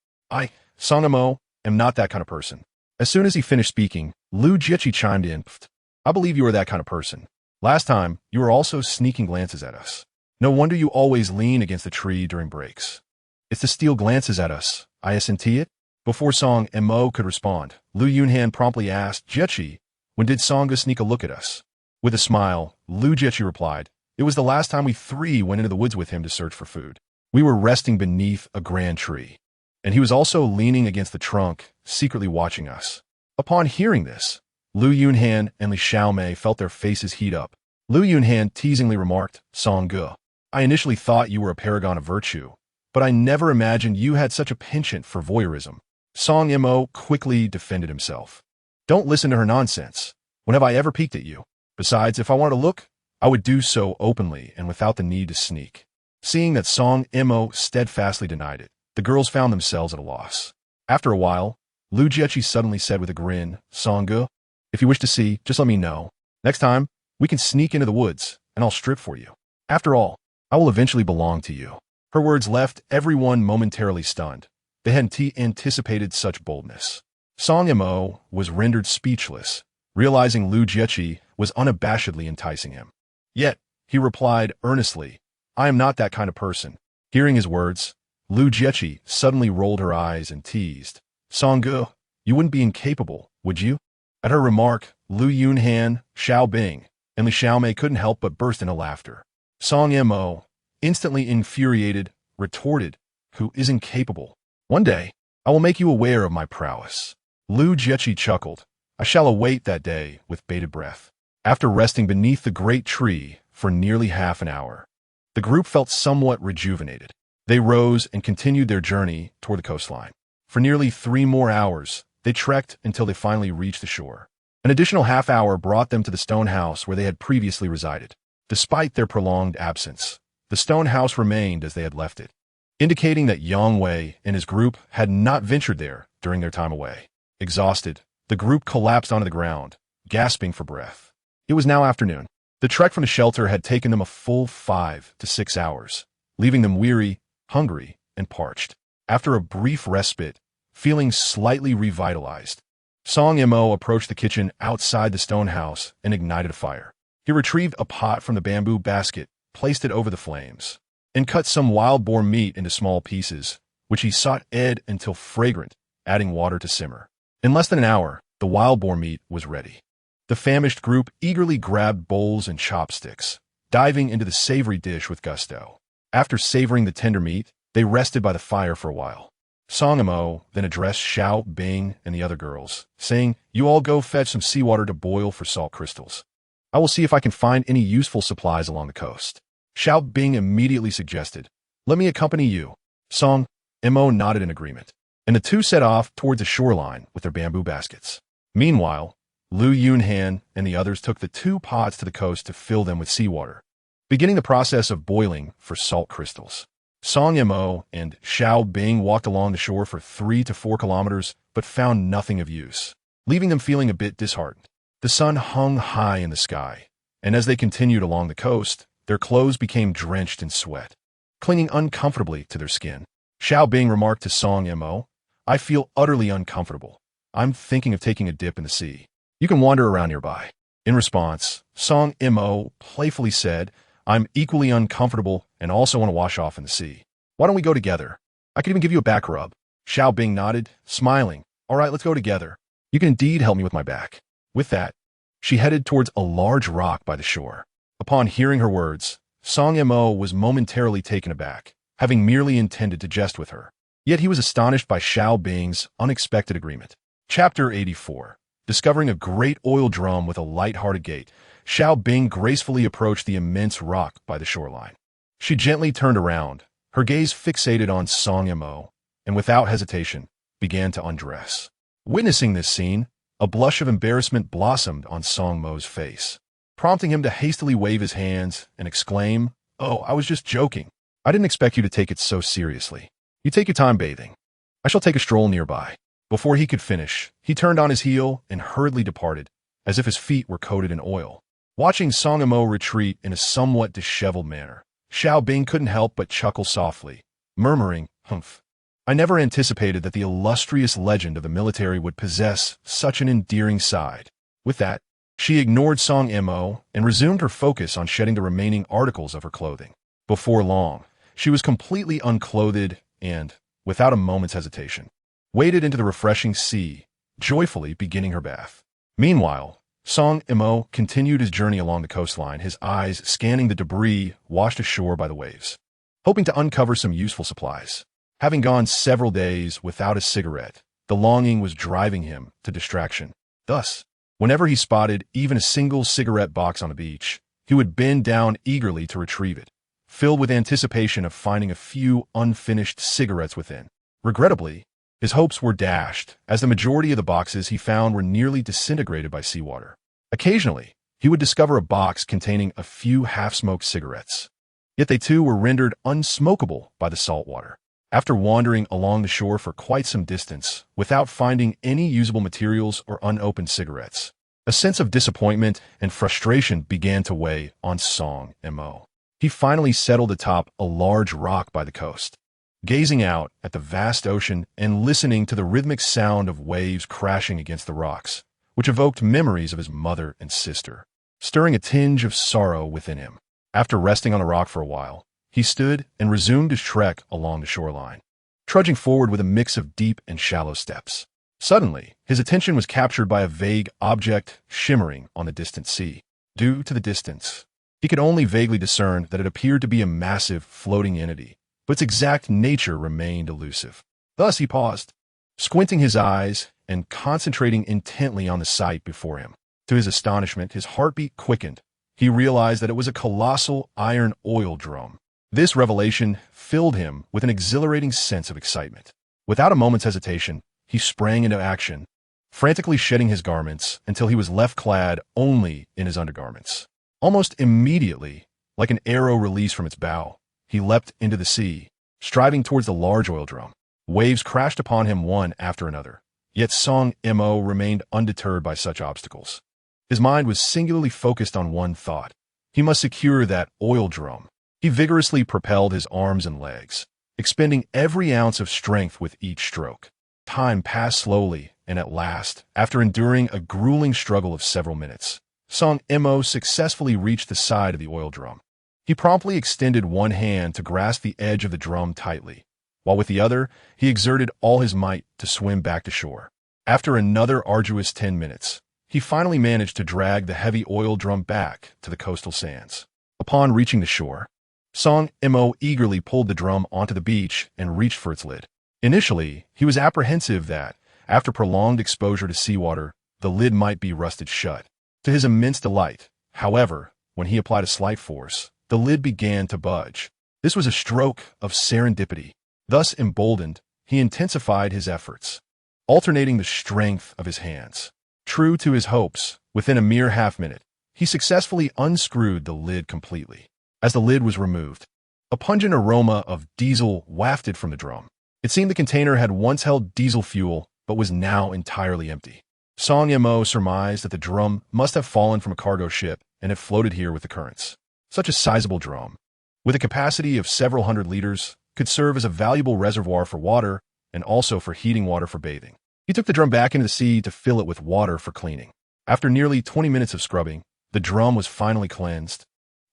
Song Mo, am not that kind of person." As soon as he finished speaking, Lu Jieqi chimed in, "Pfft, I believe you are that kind of person. Last time, you were also sneaking glances at us. No wonder you always lean against the tree during breaks." "It's to steal glances at us, I isn't it?" Before Song Mo could respond, Lu Yunhan promptly asked, "Jieqi, when did Songge sneak a look at us?" With a smile, Lu Jieqi replied, "It was the last time we three went into the woods with him to search for food. We were resting beneath a grand tree, and he was also leaning against the trunk, secretly watching us." Upon hearing this, Lu Yunhan and Li Xiaomei felt their faces heat up. Lu Yunhan teasingly remarked, "Songge, I initially thought you were a paragon of virtue, but I never imagined you had such a penchant for voyeurism." Song Mo quickly defended himself. "Don't listen to her nonsense. When have I ever peeked at you? Besides, if I wanted to look, I would do so openly and without the need to sneak." Seeing that Song Mo steadfastly denied it, the girls found themselves at a loss. After a while, Lu Jieqi suddenly said with a grin, "Songge, if you wish to see, just let me know. Next time, we can sneak into the woods, and I'll strip for you. After all, I will eventually belong to you." Her words left everyone momentarily stunned. They hadn't anticipated such boldness. Song Mo was rendered speechless, realizing Lu Jieqi was unabashedly enticing him. Yet, he replied earnestly, "I am not that kind of person." Hearing his words, Lu Jieqi suddenly rolled her eyes and teased, "Songge, you wouldn't be incapable, would you?" At her remark, Lu Yunhan, Xiao Bing, and Li Xiaomei couldn't help but burst into laughter. Song Mo, instantly infuriated, retorted, "Who is incapable? One day, I will make you aware of my prowess." Lu Jieqi chuckled, "I shall await that day with bated breath." After resting beneath the great tree for nearly half an hour, the group felt somewhat rejuvenated. They rose and continued their journey toward the coastline. For nearly 3 more hours, they trekked until they finally reached the shore. An additional half hour brought them to the stone house where they had previously resided. Despite their prolonged absence, the stone house remained as they had left it, indicating that Yang Wei and his group had not ventured there during their time away. Exhausted, the group collapsed onto the ground, gasping for breath. It was now afternoon. The trek from the shelter had taken them a full 5 to 6 hours, leaving them weary, hungry, and parched. After a brief respite, feeling slightly revitalized, Song Mo approached the kitchen outside the stone house and ignited a fire. He retrieved a pot from the bamboo basket placed it over the flames, and cut some wild boar meat into small pieces, which he sautéed until fragrant, adding water to simmer. In less than an hour, the wild boar meat was ready. The famished group eagerly grabbed bowls and chopsticks, diving into the savory dish with gusto. After savoring the tender meat, they rested by the fire for a while. Song Mo then addressed Xiao Bing and the other girls, saying, "You all go fetch some seawater to boil for salt crystals. I will see if I can find any useful supplies along the coast." Xiao Bing immediately suggested, "Let me accompany you." Song Mo nodded in agreement, and the two set off towards the shoreline with their bamboo baskets. Meanwhile, Lu Yunhan and the others took the 2 pots to the coast to fill them with seawater, beginning the process of boiling for salt crystals. Song Mo and Xiao Bing walked along the shore for 3 to 4 kilometers, but found nothing of use, leaving them feeling a bit disheartened. The sun hung high in the sky, and as they continued along the coast, their clothes became drenched in sweat, clinging uncomfortably to their skin. Xiao Bing remarked to Song Mo, "I feel utterly uncomfortable. I'm thinking of taking a dip in the sea. You can wander around nearby." In response, Song Mo playfully said, "I'm equally uncomfortable and also want to wash off in the sea. Why don't we go together? I could even give you a back rub." Xiao Bing nodded, smiling. "All right, let's go together. You can indeed help me with my back." With that, she headed towards a large rock by the shore. Upon hearing her words, Song Mo was momentarily taken aback, having merely intended to jest with her. Yet he was astonished by Xiao Bing's unexpected agreement. Chapter 84. Discovering a great oil drum with a light-hearted gait, Xiao Bing gracefully approached the immense rock by the shoreline. She gently turned around, her gaze fixated on Song Mo, and without hesitation, began to undress. Witnessing this scene, a blush of embarrassment blossomed on Song Mo's face, prompting him to hastily wave his hands and exclaim, "Oh, I was just joking. I didn't expect you to take it so seriously. You take your time bathing. I shall take a stroll nearby." Before he could finish, he turned on his heel and hurriedly departed, as if his feet were coated in oil. Watching Song Mo retreat in a somewhat disheveled manner, Xiao Bing couldn't help but chuckle softly, murmuring, "Humph. I never anticipated that the illustrious legend of the military would possess such an endearing side." With that, she ignored Song Mo and resumed her focus on shedding the remaining articles of her clothing. Before long, she was completely unclothed and, without a moment's hesitation, waded into the refreshing sea, joyfully beginning her bath. Meanwhile, Song Mo continued his journey along the coastline, his eyes scanning the debris washed ashore by the waves, hoping to uncover some useful supplies. Having gone several days without a cigarette, the longing was driving him to distraction. Thus, whenever he spotted even a single cigarette box on a beach, he would bend down eagerly to retrieve it, filled with anticipation of finding a few unfinished cigarettes within. Regrettably, his hopes were dashed, as the majority of the boxes he found were nearly disintegrated by seawater. Occasionally, he would discover a box containing a few half-smoked cigarettes, yet they too were rendered unsmokable by the salt water. After wandering along the shore for quite some distance, without finding any usable materials or unopened cigarettes, a sense of disappointment and frustration began to weigh on Song Mo. He finally settled atop a large rock by the coast, gazing out at the vast ocean and listening to the rhythmic sound of waves crashing against the rocks, which evoked memories of his mother and sister, stirring a tinge of sorrow within him. After resting on a rock for a while, he stood and resumed his trek along the shoreline, trudging forward with a mix of deep and shallow steps. Suddenly, his attention was captured by a vague object shimmering on the distant sea. Due to the distance, he could only vaguely discern that it appeared to be a massive, floating entity, but its exact nature remained elusive. Thus he paused, squinting his eyes and concentrating intently on the sight before him. To his astonishment, his heartbeat quickened. He realized that it was a colossal iron oil drum. This revelation filled him with an exhilarating sense of excitement. Without a moment's hesitation, he sprang into action, frantically shedding his garments until he was left clad only in his undergarments. Almost immediately, like an arrow released from its bow, he leapt into the sea, striving towards the large oil drum. Waves crashed upon him one after another, yet Song Mo remained undeterred by such obstacles. His mind was singularly focused on one thought. He must secure that oil drum. He vigorously propelled his arms and legs, expending every ounce of strength with each stroke. Time passed slowly, and at last, after enduring a grueling struggle of several minutes, Song Mo successfully reached the side of the oil drum. He promptly extended one hand to grasp the edge of the drum tightly, while with the other, he exerted all his might to swim back to shore. After another arduous 10 minutes, he finally managed to drag the heavy oil drum back to the coastal sands. Upon reaching the shore, Song Mo eagerly pulled the drum onto the beach and reached for its lid. Initially, he was apprehensive that, after prolonged exposure to seawater, the lid might be rusted shut. To his immense delight, however, when he applied a slight force, the lid began to budge. This was a stroke of serendipity. Thus emboldened, he intensified his efforts, alternating the strength of his hands. True to his hopes, within a mere half-minute, he successfully unscrewed the lid completely. As the lid was removed, a pungent aroma of diesel wafted from the drum. It seemed the container had once held diesel fuel, but was now entirely empty. Song Mo surmised that the drum must have fallen from a cargo ship and had floated here with the currents. Such a sizable drum, with a capacity of several hundred liters, could serve as a valuable reservoir for water and also for heating water for bathing. He took the drum back into the sea to fill it with water for cleaning. After nearly 20 minutes of scrubbing, the drum was finally cleansed,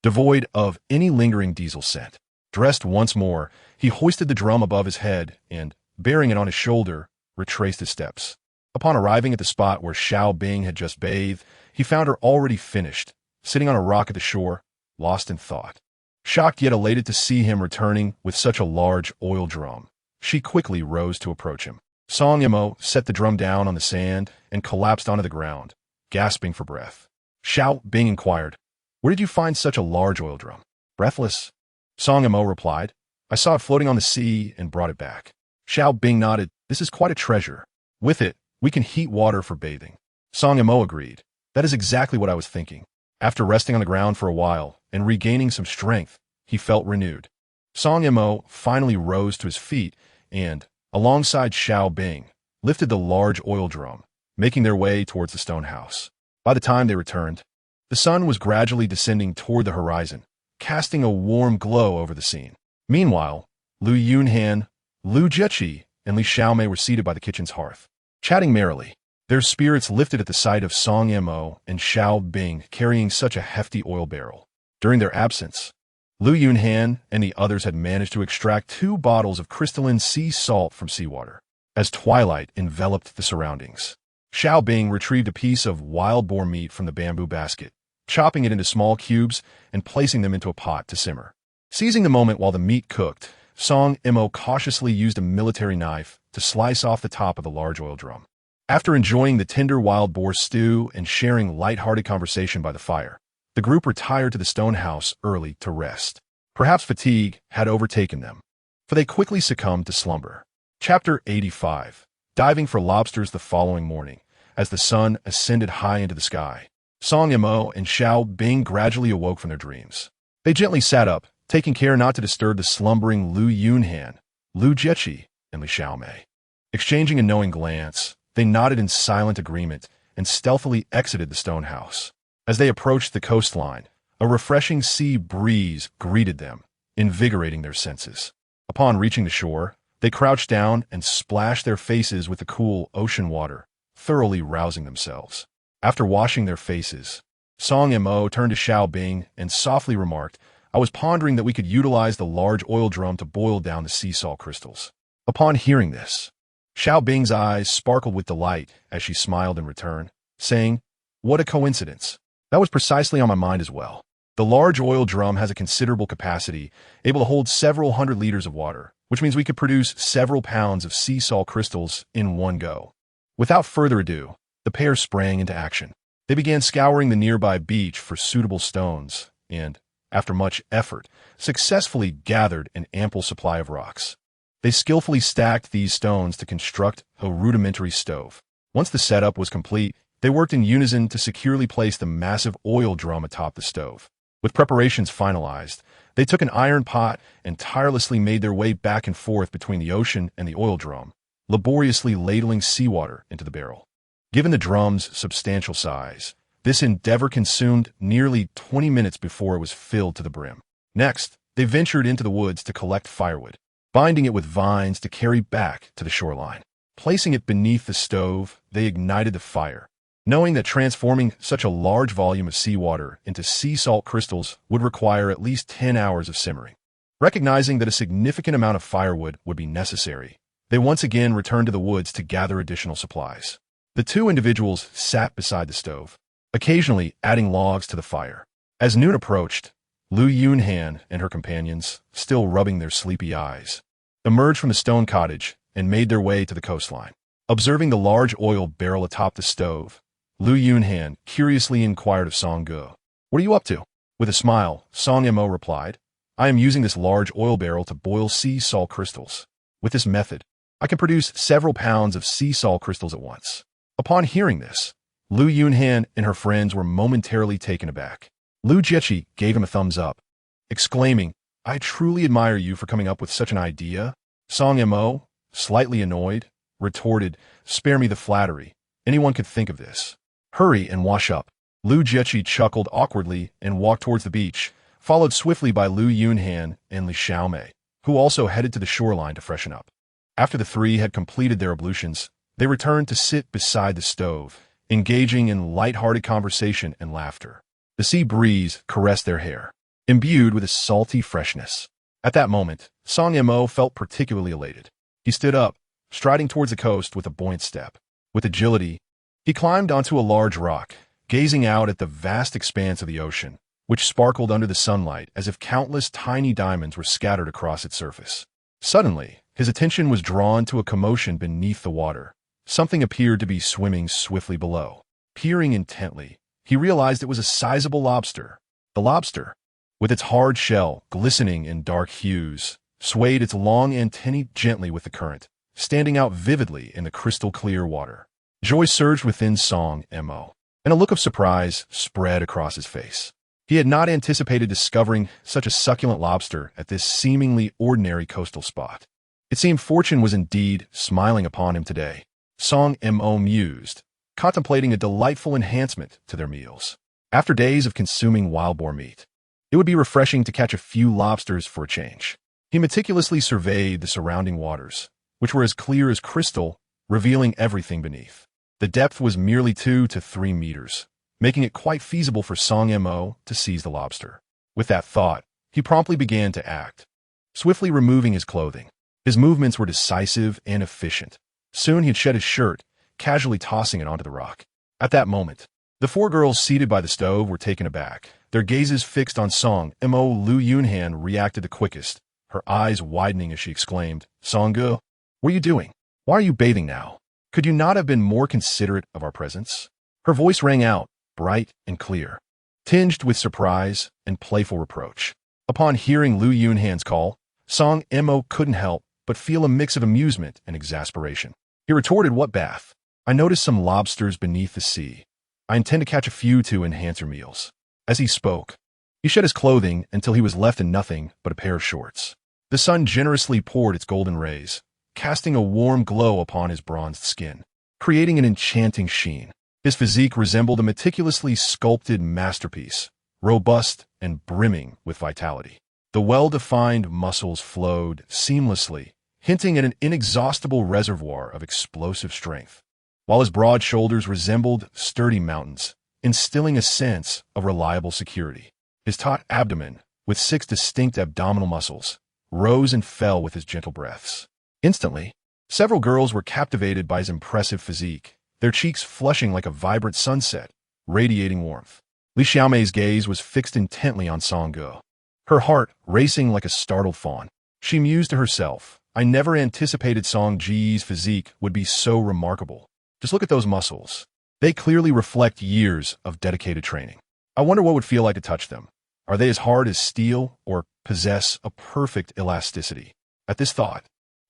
devoid of any lingering diesel scent. Dressed once more, he hoisted the drum above his head and, bearing it on his shoulder, retraced his steps. Upon arriving at the spot where Xiao Bing had just bathed, he found her already finished, sitting on a rock at the shore, lost in thought. Shocked yet elated to see him returning with such a large oil drum, she quickly rose to approach him. Song Mo set the drum down on the sand and collapsed onto the ground, gasping for breath. Xiao Bing inquired, "Where did you find such a large oil drum?" Breathless, Song Mo replied, "I saw it floating on the sea and brought it back." Xiao Bing nodded, "This is quite a treasure. With it, we can heat water for bathing." Song Mo agreed, "That is exactly what I was thinking." After resting on the ground for a while and regaining some strength, he felt renewed. Song Mo finally rose to his feet and, alongside Xiao Bing, lifted the large oil drum, making their way towards the stone house. By the time they returned, the sun was gradually descending toward the horizon, casting a warm glow over the scene. Meanwhile, Lu Yunhan, Lu Jieqi, and Li Xiaomei were seated by the kitchen's hearth, chatting merrily. Their spirits lifted at the sight of Song Mo and Xiao Bing carrying such a hefty oil barrel. During their absence, Lu Yunhan and the others had managed to extract 2 bottles of crystalline sea salt from seawater. As twilight enveloped the surroundings, Xiao Bing retrieved a piece of wild boar meat from the bamboo basket, chopping it into small cubes and placing them into a pot to simmer. Seizing the moment while the meat cooked, Song Mo cautiously used a military knife to slice off the top of the large oil drum. After enjoying the tender wild boar stew and sharing light-hearted conversation by the fire, the group retired to the stone house early to rest. Perhaps fatigue had overtaken them, for they quickly succumbed to slumber. Chapter 85. Diving for lobsters the following morning, as the sun ascended high into the sky, Song Mo and Xiao Bing gradually awoke from their dreams. They gently sat up, taking care not to disturb the slumbering Lu Yunhan, Lu Jieqi, and Li Xiaomei. Exchanging a knowing glance, they nodded in silent agreement and stealthily exited the stone house. As they approached the coastline, a refreshing sea breeze greeted them, invigorating their senses. Upon reaching the shore, they crouched down and splashed their faces with the cool ocean water, thoroughly rousing themselves. After washing their faces, Song Mo turned to Xiao Bing and softly remarked, "I was pondering that we could utilize the large oil drum to boil down the sea salt crystals." Upon hearing this, Xiao Bing's eyes sparkled with delight as she smiled in return, saying, "What a coincidence. That was precisely on my mind as well. The large oil drum has a considerable capacity, able to hold several hundred liters of water, which means we could produce several pounds of sea salt crystals in one go." Without further ado, the pair sprang into action. They began scouring the nearby beach for suitable stones and, after much effort, successfully gathered an ample supply of rocks. They skillfully stacked these stones to construct a rudimentary stove. Once the setup was complete, they worked in unison to securely place the massive oil drum atop the stove. With preparations finalized, they took an iron pot and tirelessly made their way back and forth between the ocean and the oil drum, laboriously ladling seawater into the barrel. Given the drum's substantial size, this endeavor consumed nearly 20 minutes before it was filled to the brim. Next, they ventured into the woods to collect firewood, binding it with vines to carry back to the shoreline. Placing it beneath the stove, they ignited the fire. knowing that transforming such a large volume of seawater into sea salt crystals would require at least 10 hours of simmering. Recognizing that a significant amount of firewood would be necessary, they once again returned to the woods to gather additional supplies. The two individuals sat beside the stove, occasionally adding logs to the fire. As noon approached, Lu Yunhan and her companions, still rubbing their sleepy eyes, emerged from the stone cottage and made their way to the coastline. Observing the large oil barrel atop the stove, Lu Yunhan curiously inquired of Song Ge, "What are you up to?" With a smile, Song Mo replied, "I am using this large oil barrel to boil sea salt crystals. With this method, I can produce several pounds of sea salt crystals at once." Upon hearing this, Lu Yunhan and her friends were momentarily taken aback. Lu Jiechi gave him a thumbs up, exclaiming, "I truly admire you for coming up with such an idea." Song Mo, slightly annoyed, retorted, "Spare me the flattery. Anyone could think of this. Hurry and wash up." Lu Jiechi chuckled awkwardly and walked towards the beach, followed swiftly by Lu Yunhan and Li Xiaomei, who also headed to the shoreline to freshen up. After the three had completed their ablutions, they returned to sit beside the stove, engaging in light-hearted conversation and laughter. The sea breeze caressed their hair, imbued with a salty freshness. At that moment, Song Mo felt particularly elated. He stood up, striding towards the coast with a buoyant step. With agility, he climbed onto a large rock, gazing out at the vast expanse of the ocean, which sparkled under the sunlight as if countless tiny diamonds were scattered across its surface. Suddenly, his attention was drawn to a commotion beneath the water. Something appeared to be swimming swiftly below. Peering intently, he realized it was a sizable lobster. The lobster, with its hard shell glistening in dark hues, swayed its long antennae gently with the current, standing out vividly in the crystal-clear water. Joy surged within Song Mo, and a look of surprise spread across his face. He had not anticipated discovering such a succulent lobster at this seemingly ordinary coastal spot. It seemed fortune was indeed smiling upon him today. Song Mo mused, contemplating a delightful enhancement to their meals. After days of consuming wild boar meat, it would be refreshing to catch a few lobsters for a change. He meticulously surveyed the surrounding waters, which were as clear as crystal, revealing everything beneath. The depth was merely 2 to 3 meters, making it quite feasible for Song Mo to seize the lobster. With that thought, he promptly began to act, swiftly removing his clothing. His movements were decisive and efficient. Soon he had shed his shirt, casually tossing it onto the rock. At that moment, the four girls seated by the stove were taken aback. Their gazes fixed on Song Mo. Lu Yunhan reacted the quickest, her eyes widening as she exclaimed, "Song Ge, what are you doing? Why are you bathing now? Could you not have been more considerate of our presence?" Her voice rang out, bright and clear, tinged with surprise and playful reproach. Upon hearing Lu Yunhan's call, Song Mo couldn't help but feel a mix of amusement and exasperation. He retorted, "What bath? I noticed some lobsters beneath the sea. I intend to catch a few to enhance your meals." As he spoke, he shed his clothing until he was left in nothing but a pair of shorts. The sun generously poured its golden rays, casting a warm glow upon his bronzed skin, creating an enchanting sheen. His physique resembled a meticulously sculpted masterpiece, robust and brimming with vitality. The well-defined muscles flowed seamlessly, hinting at an inexhaustible reservoir of explosive strength, while his broad shoulders resembled sturdy mountains, instilling a sense of reliable security. His taut abdomen, with 6 distinct abdominal muscles, rose and fell with his gentle breaths. Instantly, several girls were captivated by his impressive physique, their cheeks flushing like a vibrant sunset, radiating warmth. Li Xiaomei's gaze was fixed intently on Song Ge, her heart racing like a startled fawn. She mused to herself, "I never anticipated Song Ji's physique would be so remarkable. Just look at those muscles. They clearly reflect years of dedicated training. I wonder what would feel like to touch them. Are they as hard as steel or possess a perfect elasticity?" At this thought,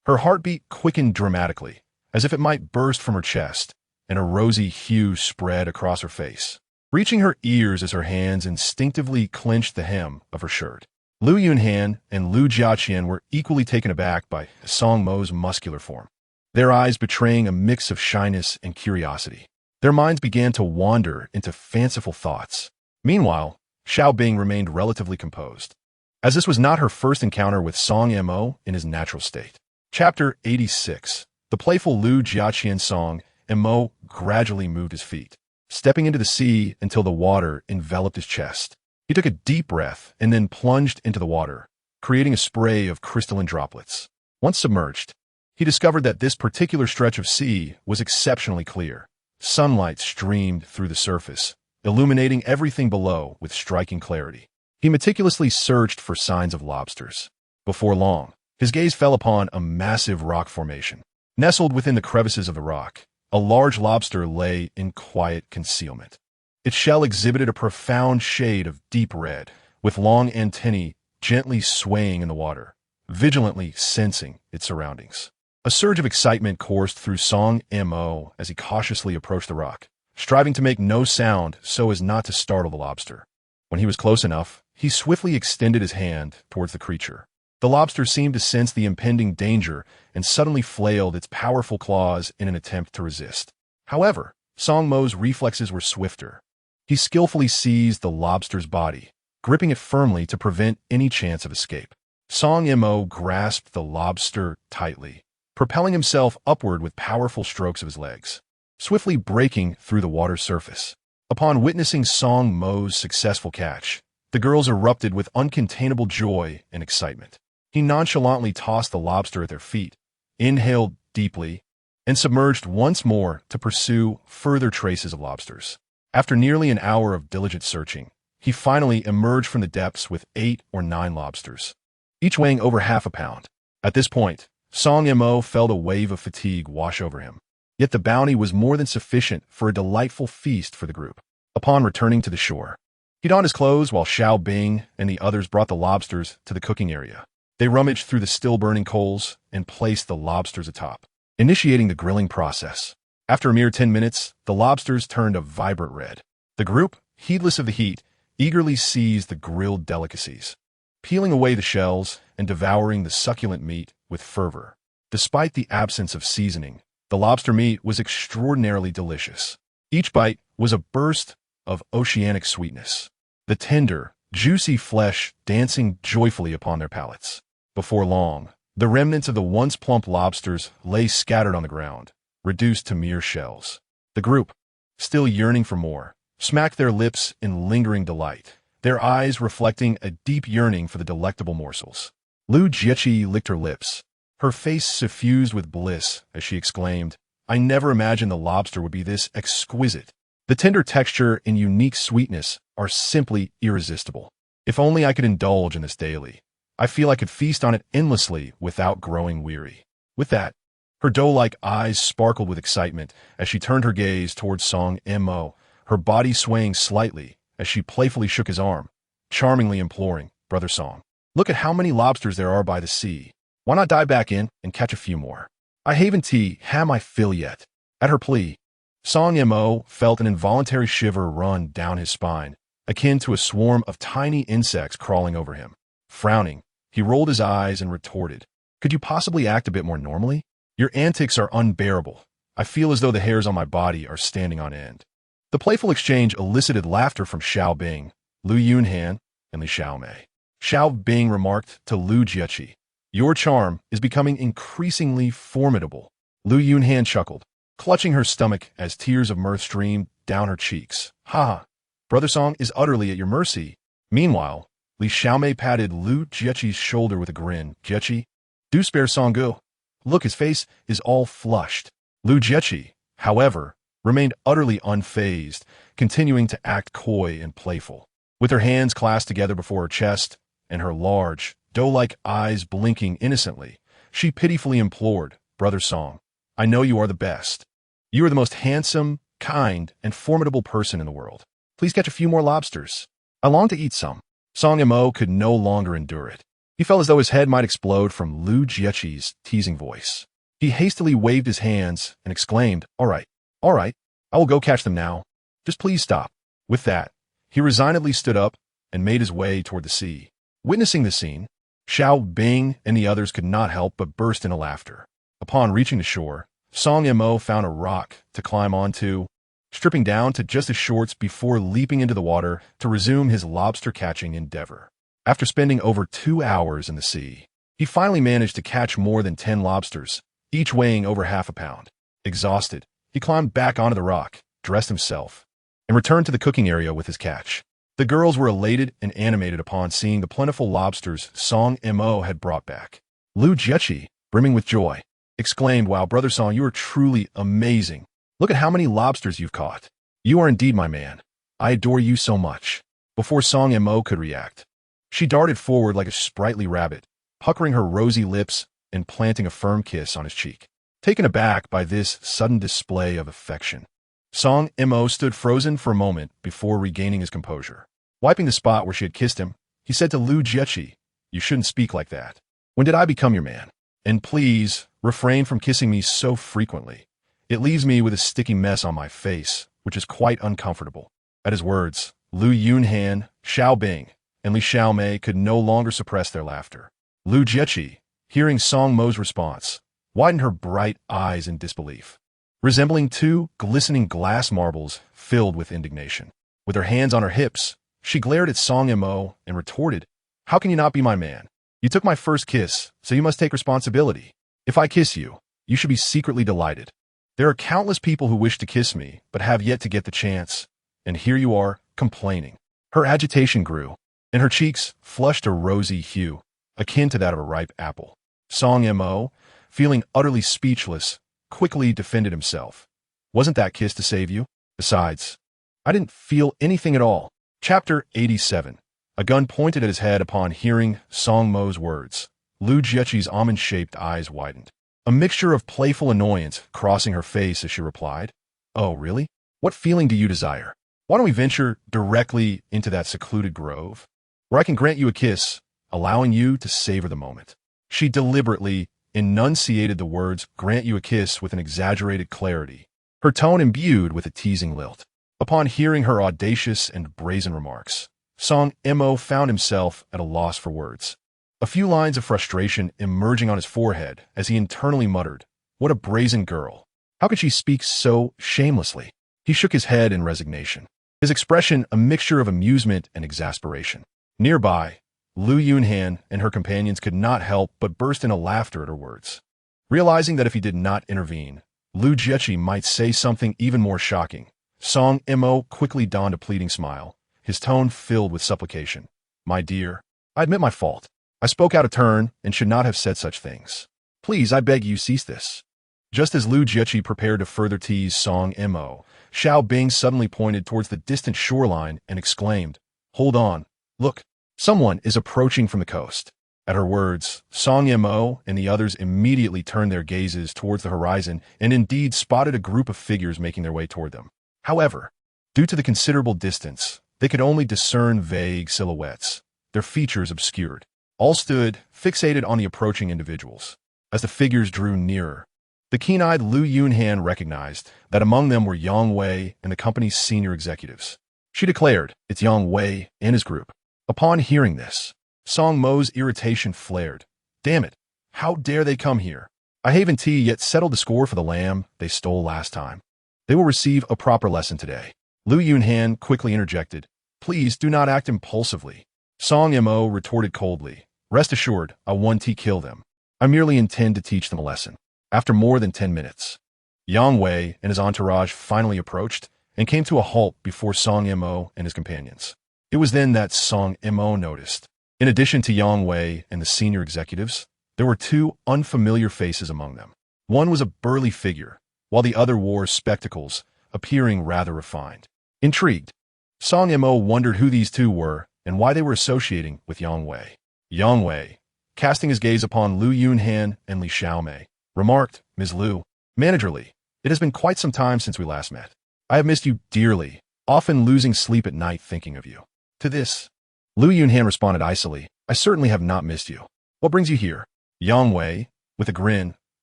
her heartbeat quickened dramatically, as if it might burst from her chest, and a rosy hue spread across her face, reaching her ears as her hands instinctively clenched the hem of her shirt. Lu Yunhan and Lu Jiaqian were equally taken aback by Song Mo's muscular form, their eyes betraying a mix of shyness and curiosity. Their minds began to wander into fanciful thoughts. Meanwhile, Xiao Bing remained relatively composed, as this was not her first encounter with Song Mo in his natural state. Chapter 86. The playful Lu Jiaqian Song Mo gradually moved his feet, stepping into the sea until the water enveloped his chest. He took a deep breath and then plunged into the water, creating a spray of crystalline droplets. Once submerged, he discovered that this particular stretch of sea was exceptionally clear. Sunlight streamed through the surface, illuminating everything below with striking clarity. He meticulously searched for signs of lobsters. Before long, his gaze fell upon a massive rock formation. Nestled within the crevices of the rock, a large lobster lay in quiet concealment. Its shell exhibited a profound shade of deep red, with long antennae gently swaying in the water, vigilantly sensing its surroundings. A surge of excitement coursed through Song Mo as he cautiously approached the rock, striving to make no sound so as not to startle the lobster. When he was close enough, he swiftly extended his hand towards the creature. The lobster seemed to sense the impending danger and suddenly flailed its powerful claws in an attempt to resist. However, Song Mo's reflexes were swifter. He skillfully seized the lobster's body, gripping it firmly to prevent any chance of escape. Song Mo grasped the lobster tightly, propelling himself upward with powerful strokes of his legs, swiftly breaking through the water's surface. Upon witnessing Song Mo's successful catch, the girls erupted with uncontainable joy and excitement. He nonchalantly tossed the lobster at their feet, inhaled deeply, and submerged once more to pursue further traces of lobsters. After nearly an hour of diligent searching, he finally emerged from the depths with 8 or 9 lobsters, each weighing over half a pound. At this point, Song Mo felt a wave of fatigue wash over him. Yet the bounty was more than sufficient for a delightful feast for the group. Upon returning to the shore, he donned his clothes while Xiao Bing and the others brought the lobsters to the cooking area. They rummaged through the still-burning coals and placed the lobsters atop, initiating the grilling process. After a mere 10 minutes, the lobsters turned a vibrant red. The group, heedless of the heat, eagerly seized the grilled delicacies, peeling away the shells and devouring the succulent meat with fervor. Despite the absence of seasoning, the lobster meat was extraordinarily delicious. Each bite was a burst of oceanic sweetness, the tender, juicy flesh dancing joyfully upon their palates. Before long, the remnants of the once plump lobsters lay scattered on the ground, reduced to mere shells. The group, still yearning for more, smacked their lips in lingering delight, their eyes reflecting a deep yearning for the delectable morsels. Lu Jiechi licked her lips, her face suffused with bliss as she exclaimed, "I never imagined the lobster would be this exquisite. The tender texture and unique sweetness are simply irresistible. If only I could indulge in this daily. I feel I could feast on it endlessly without growing weary." With that, her doe-like eyes sparkled with excitement as she turned her gaze towards Song Mo, her body swaying slightly as she playfully shook his arm, charmingly imploring, "Brother Song, look at how many lobsters there are by the sea. Why not dive back in and catch a few more? I haven't had my fill yet." At her plea, Song Mo felt an involuntary shiver run down his spine, akin to a swarm of tiny insects crawling over him. Frowning, he rolled his eyes and retorted, "Could you possibly act a bit more normally? Your antics are unbearable. I feel as though the hairs on my body are standing on end." The playful exchange elicited laughter from Xiao Bing, Lu Yunhan, and Li Xiaomei. Xiao Bing remarked to Lu Jiechi, "Your charm is becoming increasingly formidable." Lu Yunhan chuckled, clutching her stomach as tears of mirth streamed down her cheeks. "Ha! Brother Song is utterly at your mercy." Meanwhile, Li Xiaomei patted Lu Jiechi's shoulder with a grin. "Jiechi, do spare Songgu. Look, his face is all flushed." Lu Jiechi, however, remained utterly unfazed, continuing to act coy and playful. With her hands clasped together before her chest and her large, doe-like eyes blinking innocently, she pitifully implored, "Brother Song, I know you are the best. You are the most handsome, kind, and formidable person in the world. Please catch a few more lobsters. I long to eat some." Song Mo could no longer endure it. He felt as though his head might explode from Lu Jiechi's teasing voice. He hastily waved his hands and exclaimed, all right, I will go catch them now. Just please stop." With that, he resignedly stood up and made his way toward the sea. Witnessing the scene, Xiao Bing and the others could not help but burst into laughter. Upon reaching the shore, Song Mo found a rock to climb onto, stripping down to just his shorts before leaping into the water to resume his lobster-catching endeavor. After spending over 2 hours in the sea, he finally managed to catch more than 10 lobsters, each weighing over half a pound. Exhausted, he climbed back onto the rock, dressed himself, and returned to the cooking area with his catch. The girls were elated and animated upon seeing the plentiful lobsters Song Mo had brought back. Lu Jiechi, brimming with joy, exclaimed, "Wow, Brother Song, you are truly amazing. Look at how many lobsters you've caught. You are indeed my man. I adore you so much." Before Song Mo could react, she darted forward like a sprightly rabbit, puckering her rosy lips and planting a firm kiss on his cheek. Taken aback by this sudden display of affection, Song Mo stood frozen for a moment before regaining his composure. Wiping the spot where she had kissed him, he said to Lu Jiechi, "You shouldn't speak like that. When did I become your man? And please, refrain from kissing me so frequently. It leaves me with a sticky mess on my face, which is quite uncomfortable." At his words, Lu Yunhan, Xiao Bing, and Li Xiaomei could no longer suppress their laughter. Lu Jiechi, hearing Song Mo's response, widened her bright eyes in disbelief, resembling two glistening glass marbles filled with indignation. With her hands on her hips, she glared at Song Mo and retorted, "How can you not be my man? You took my first kiss, so you must take responsibility. If I kiss you, you should be secretly delighted. There are countless people who wish to kiss me, but have yet to get the chance, and here you are, complaining." Her agitation grew, and her cheeks flushed a rosy hue, akin to that of a ripe apple. Song Mo, feeling utterly speechless, quickly defended himself. "Wasn't that kiss to save you? Besides, I didn't feel anything at all." Chapter 87. A gun pointed at his head upon hearing Song Mo's words. Lu Jiechi's almond-shaped eyes widened, a mixture of playful annoyance crossing her face as she replied, "Oh, really? What feeling do you desire? Why don't we venture directly into that secluded grove, where I can grant you a kiss, allowing you to savor the moment?" She deliberately enunciated the words "grant you a kiss" with an exaggerated clarity, her tone imbued with a teasing lilt. Upon hearing her audacious and brazen remarks, Song Mo found himself at a loss for words, a few lines of frustration emerging on his forehead as he internally muttered, "What a brazen girl! How could she speak so shamelessly?" He shook his head in resignation, his expression a mixture of amusement and exasperation. Nearby, Lu Yunhan and her companions could not help but burst into laughter at her words. Realizing that if he did not intervene, Lu Jiechi might say something even more shocking, Song Mo quickly donned a pleading smile, his tone filled with supplication. "My dear, I admit my fault. I spoke out of turn and should not have said such things. Please, I beg you, cease this." Just as Lu Jiechi prepared to further tease Song Mo, Xiao Bing suddenly pointed towards the distant shoreline and exclaimed, "Hold on, look, someone is approaching from the coast." At her words, Song Mo and the others immediately turned their gazes towards the horizon and indeed spotted a group of figures making their way toward them. However, due to the considerable distance, they could only discern vague silhouettes, their features obscured. All stood, fixated on the approaching individuals. As the figures drew nearer, the keen-eyed Lu Yunhan recognized that among them were Yang Wei and the company's senior executives. She declared, "It's Yang Wei and his group." Upon hearing this, Song Mo's irritation flared. "Damn it, how dare they come here? I haven't yet settled the score for the lamb they stole last time. They will receive a proper lesson today." Lu Yunhan quickly interjected, "Please do not act impulsively." Song Mo retorted coldly, "Rest assured, I won't kill them. I merely intend to teach them a lesson." After more than 10 minutes, Yang Wei and his entourage finally approached and came to a halt before Song Mo and his companions. It was then that Song Mo noticed, in addition to Yang Wei and the senior executives, there were two unfamiliar faces among them. One was a burly figure, while the other wore spectacles, appearing rather refined. Intrigued, Song Mo wondered who these two were and why they were associating with Yang Wei. Yang Wei, casting his gaze upon Lu Yunhan and Li Xiaomei, remarked, "Ms. Lu, Manager Li, it has been quite some time since we last met. I have missed you dearly, often losing sleep at night thinking of you." To this, Lu Yunhan responded icily, "I certainly have not missed you. What brings you here?" Yang Wei, with a grin,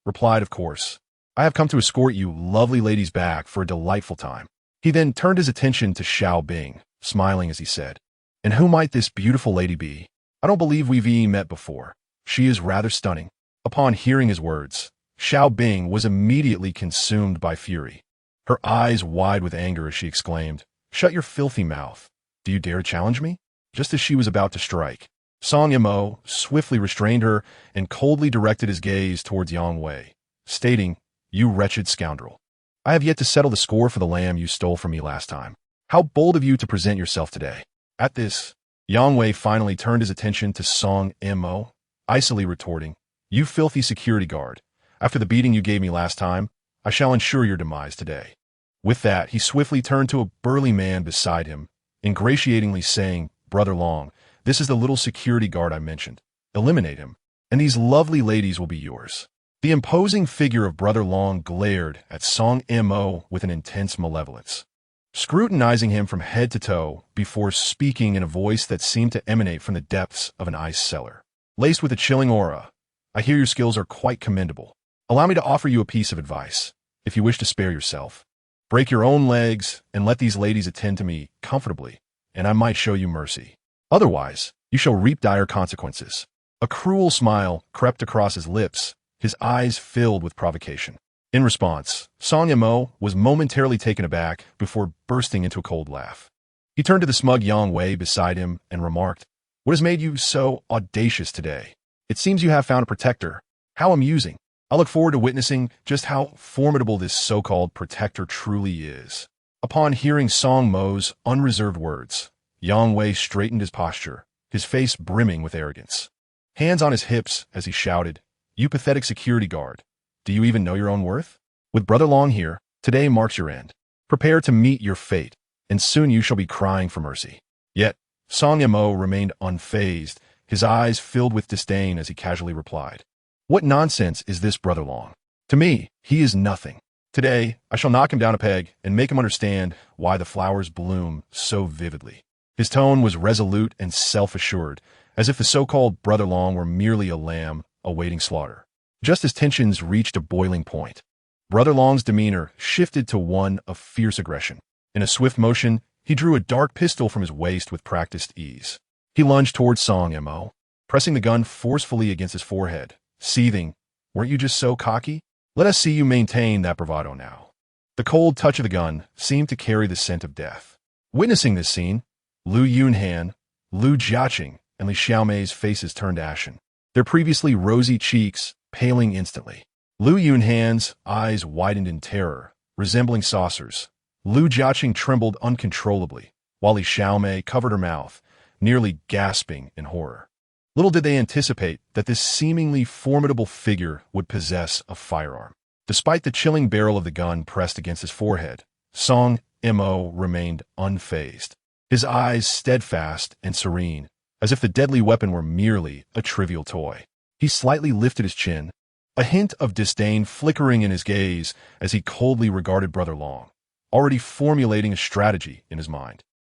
replied, "Of course. I have come to escort you lovely ladies back for a delightful time." He then turned his attention to Xiao Bing, smiling as he said, "And who might this beautiful lady be? I don't believe we've met before. She is rather stunning." Upon hearing his words, Xiao Bing was immediately consumed by fury, her eyes wide with anger as she exclaimed, "Shut your filthy mouth. Do you dare challenge me?" Just as she was about to strike, Song Mo swiftly restrained her and coldly directed his gaze towards Yang Wei, stating, "You wretched scoundrel. I have yet to settle the score for the lamb you stole from me last time. How bold of you to present yourself today. At this, Yang Wei finally turned his attention to Song Mo, icily retorting, "You filthy security guard. After the beating you gave me last time, I shall ensure your demise today." With that, he swiftly turned to a burly man beside him, ingratiatingly saying, "Brother Long, this is the little security guard I mentioned. Eliminate him, and these lovely ladies will be yours." The imposing figure of Brother Long glared at Song Mo with an intense malevolence, scrutinizing him from head to toe before speaking in a voice that seemed to emanate from the depths of an ice cellar. Laced with a chilling aura, "I hear your skills are quite commendable. Allow me to offer you a piece of advice. If you wish to spare yourself, break your own legs and let these ladies attend to me comfortably, and I might show you mercy. Otherwise, you shall reap dire consequences." A cruel smile crept across his lips, his eyes filled with provocation. In response, Song Mo was momentarily taken aback before bursting into a cold laugh. He turned to the smug Yang Wei beside him and remarked, "What has made you so audacious today? It seems you have found a protector. How amusing. I look forward to witnessing just how formidable this so-called protector truly is." Upon hearing Song Mo's unreserved words, Yang Wei straightened his posture, his face brimming with arrogance. Hands on his hips as he shouted, "You pathetic security guard. Do you even know your own worth? With Brother Long here, today marks your end. Prepare to meet your fate, and soon you shall be crying for mercy." Yet, Song Mo remained unfazed, his eyes filled with disdain as he casually replied, "What nonsense is this Brother Long? To me, he is nothing. Today, I shall knock him down a peg and make him understand why the flowers bloom so vividly." His tone was resolute and self-assured, as if the so-called Brother Long were merely a lamb awaiting slaughter. Just as tensions reached a boiling point, Brother Long's demeanor shifted to one of fierce aggression. In a swift motion, he drew a dark pistol from his waist with practiced ease. He lunged towards Song Mo, pressing the gun forcefully against his forehead, seething, "Weren't you just so cocky? Let us see you maintain that bravado now." The cold touch of the gun seemed to carry the scent of death. Witnessing this scene, Lu Yunhan, Lu Jiaqing, and Li Xiaomei's faces turned ashen, their previously rosy cheeks paling instantly. Lu Yunhan's eyes widened in terror, resembling saucers. Lu Jiaqing trembled uncontrollably, while Li Xiaomei covered her mouth, nearly gasping in horror. Little did they anticipate that this seemingly formidable figure would possess a firearm. Despite the chilling barrel of the gun pressed against his forehead, Song Mo remained unfazed, his eyes steadfast and serene, as if the deadly weapon were merely a trivial toy. He slightly lifted his chin, a hint of disdain flickering in his gaze as he coldly regarded Brother Long, already formulating a strategy in his mind.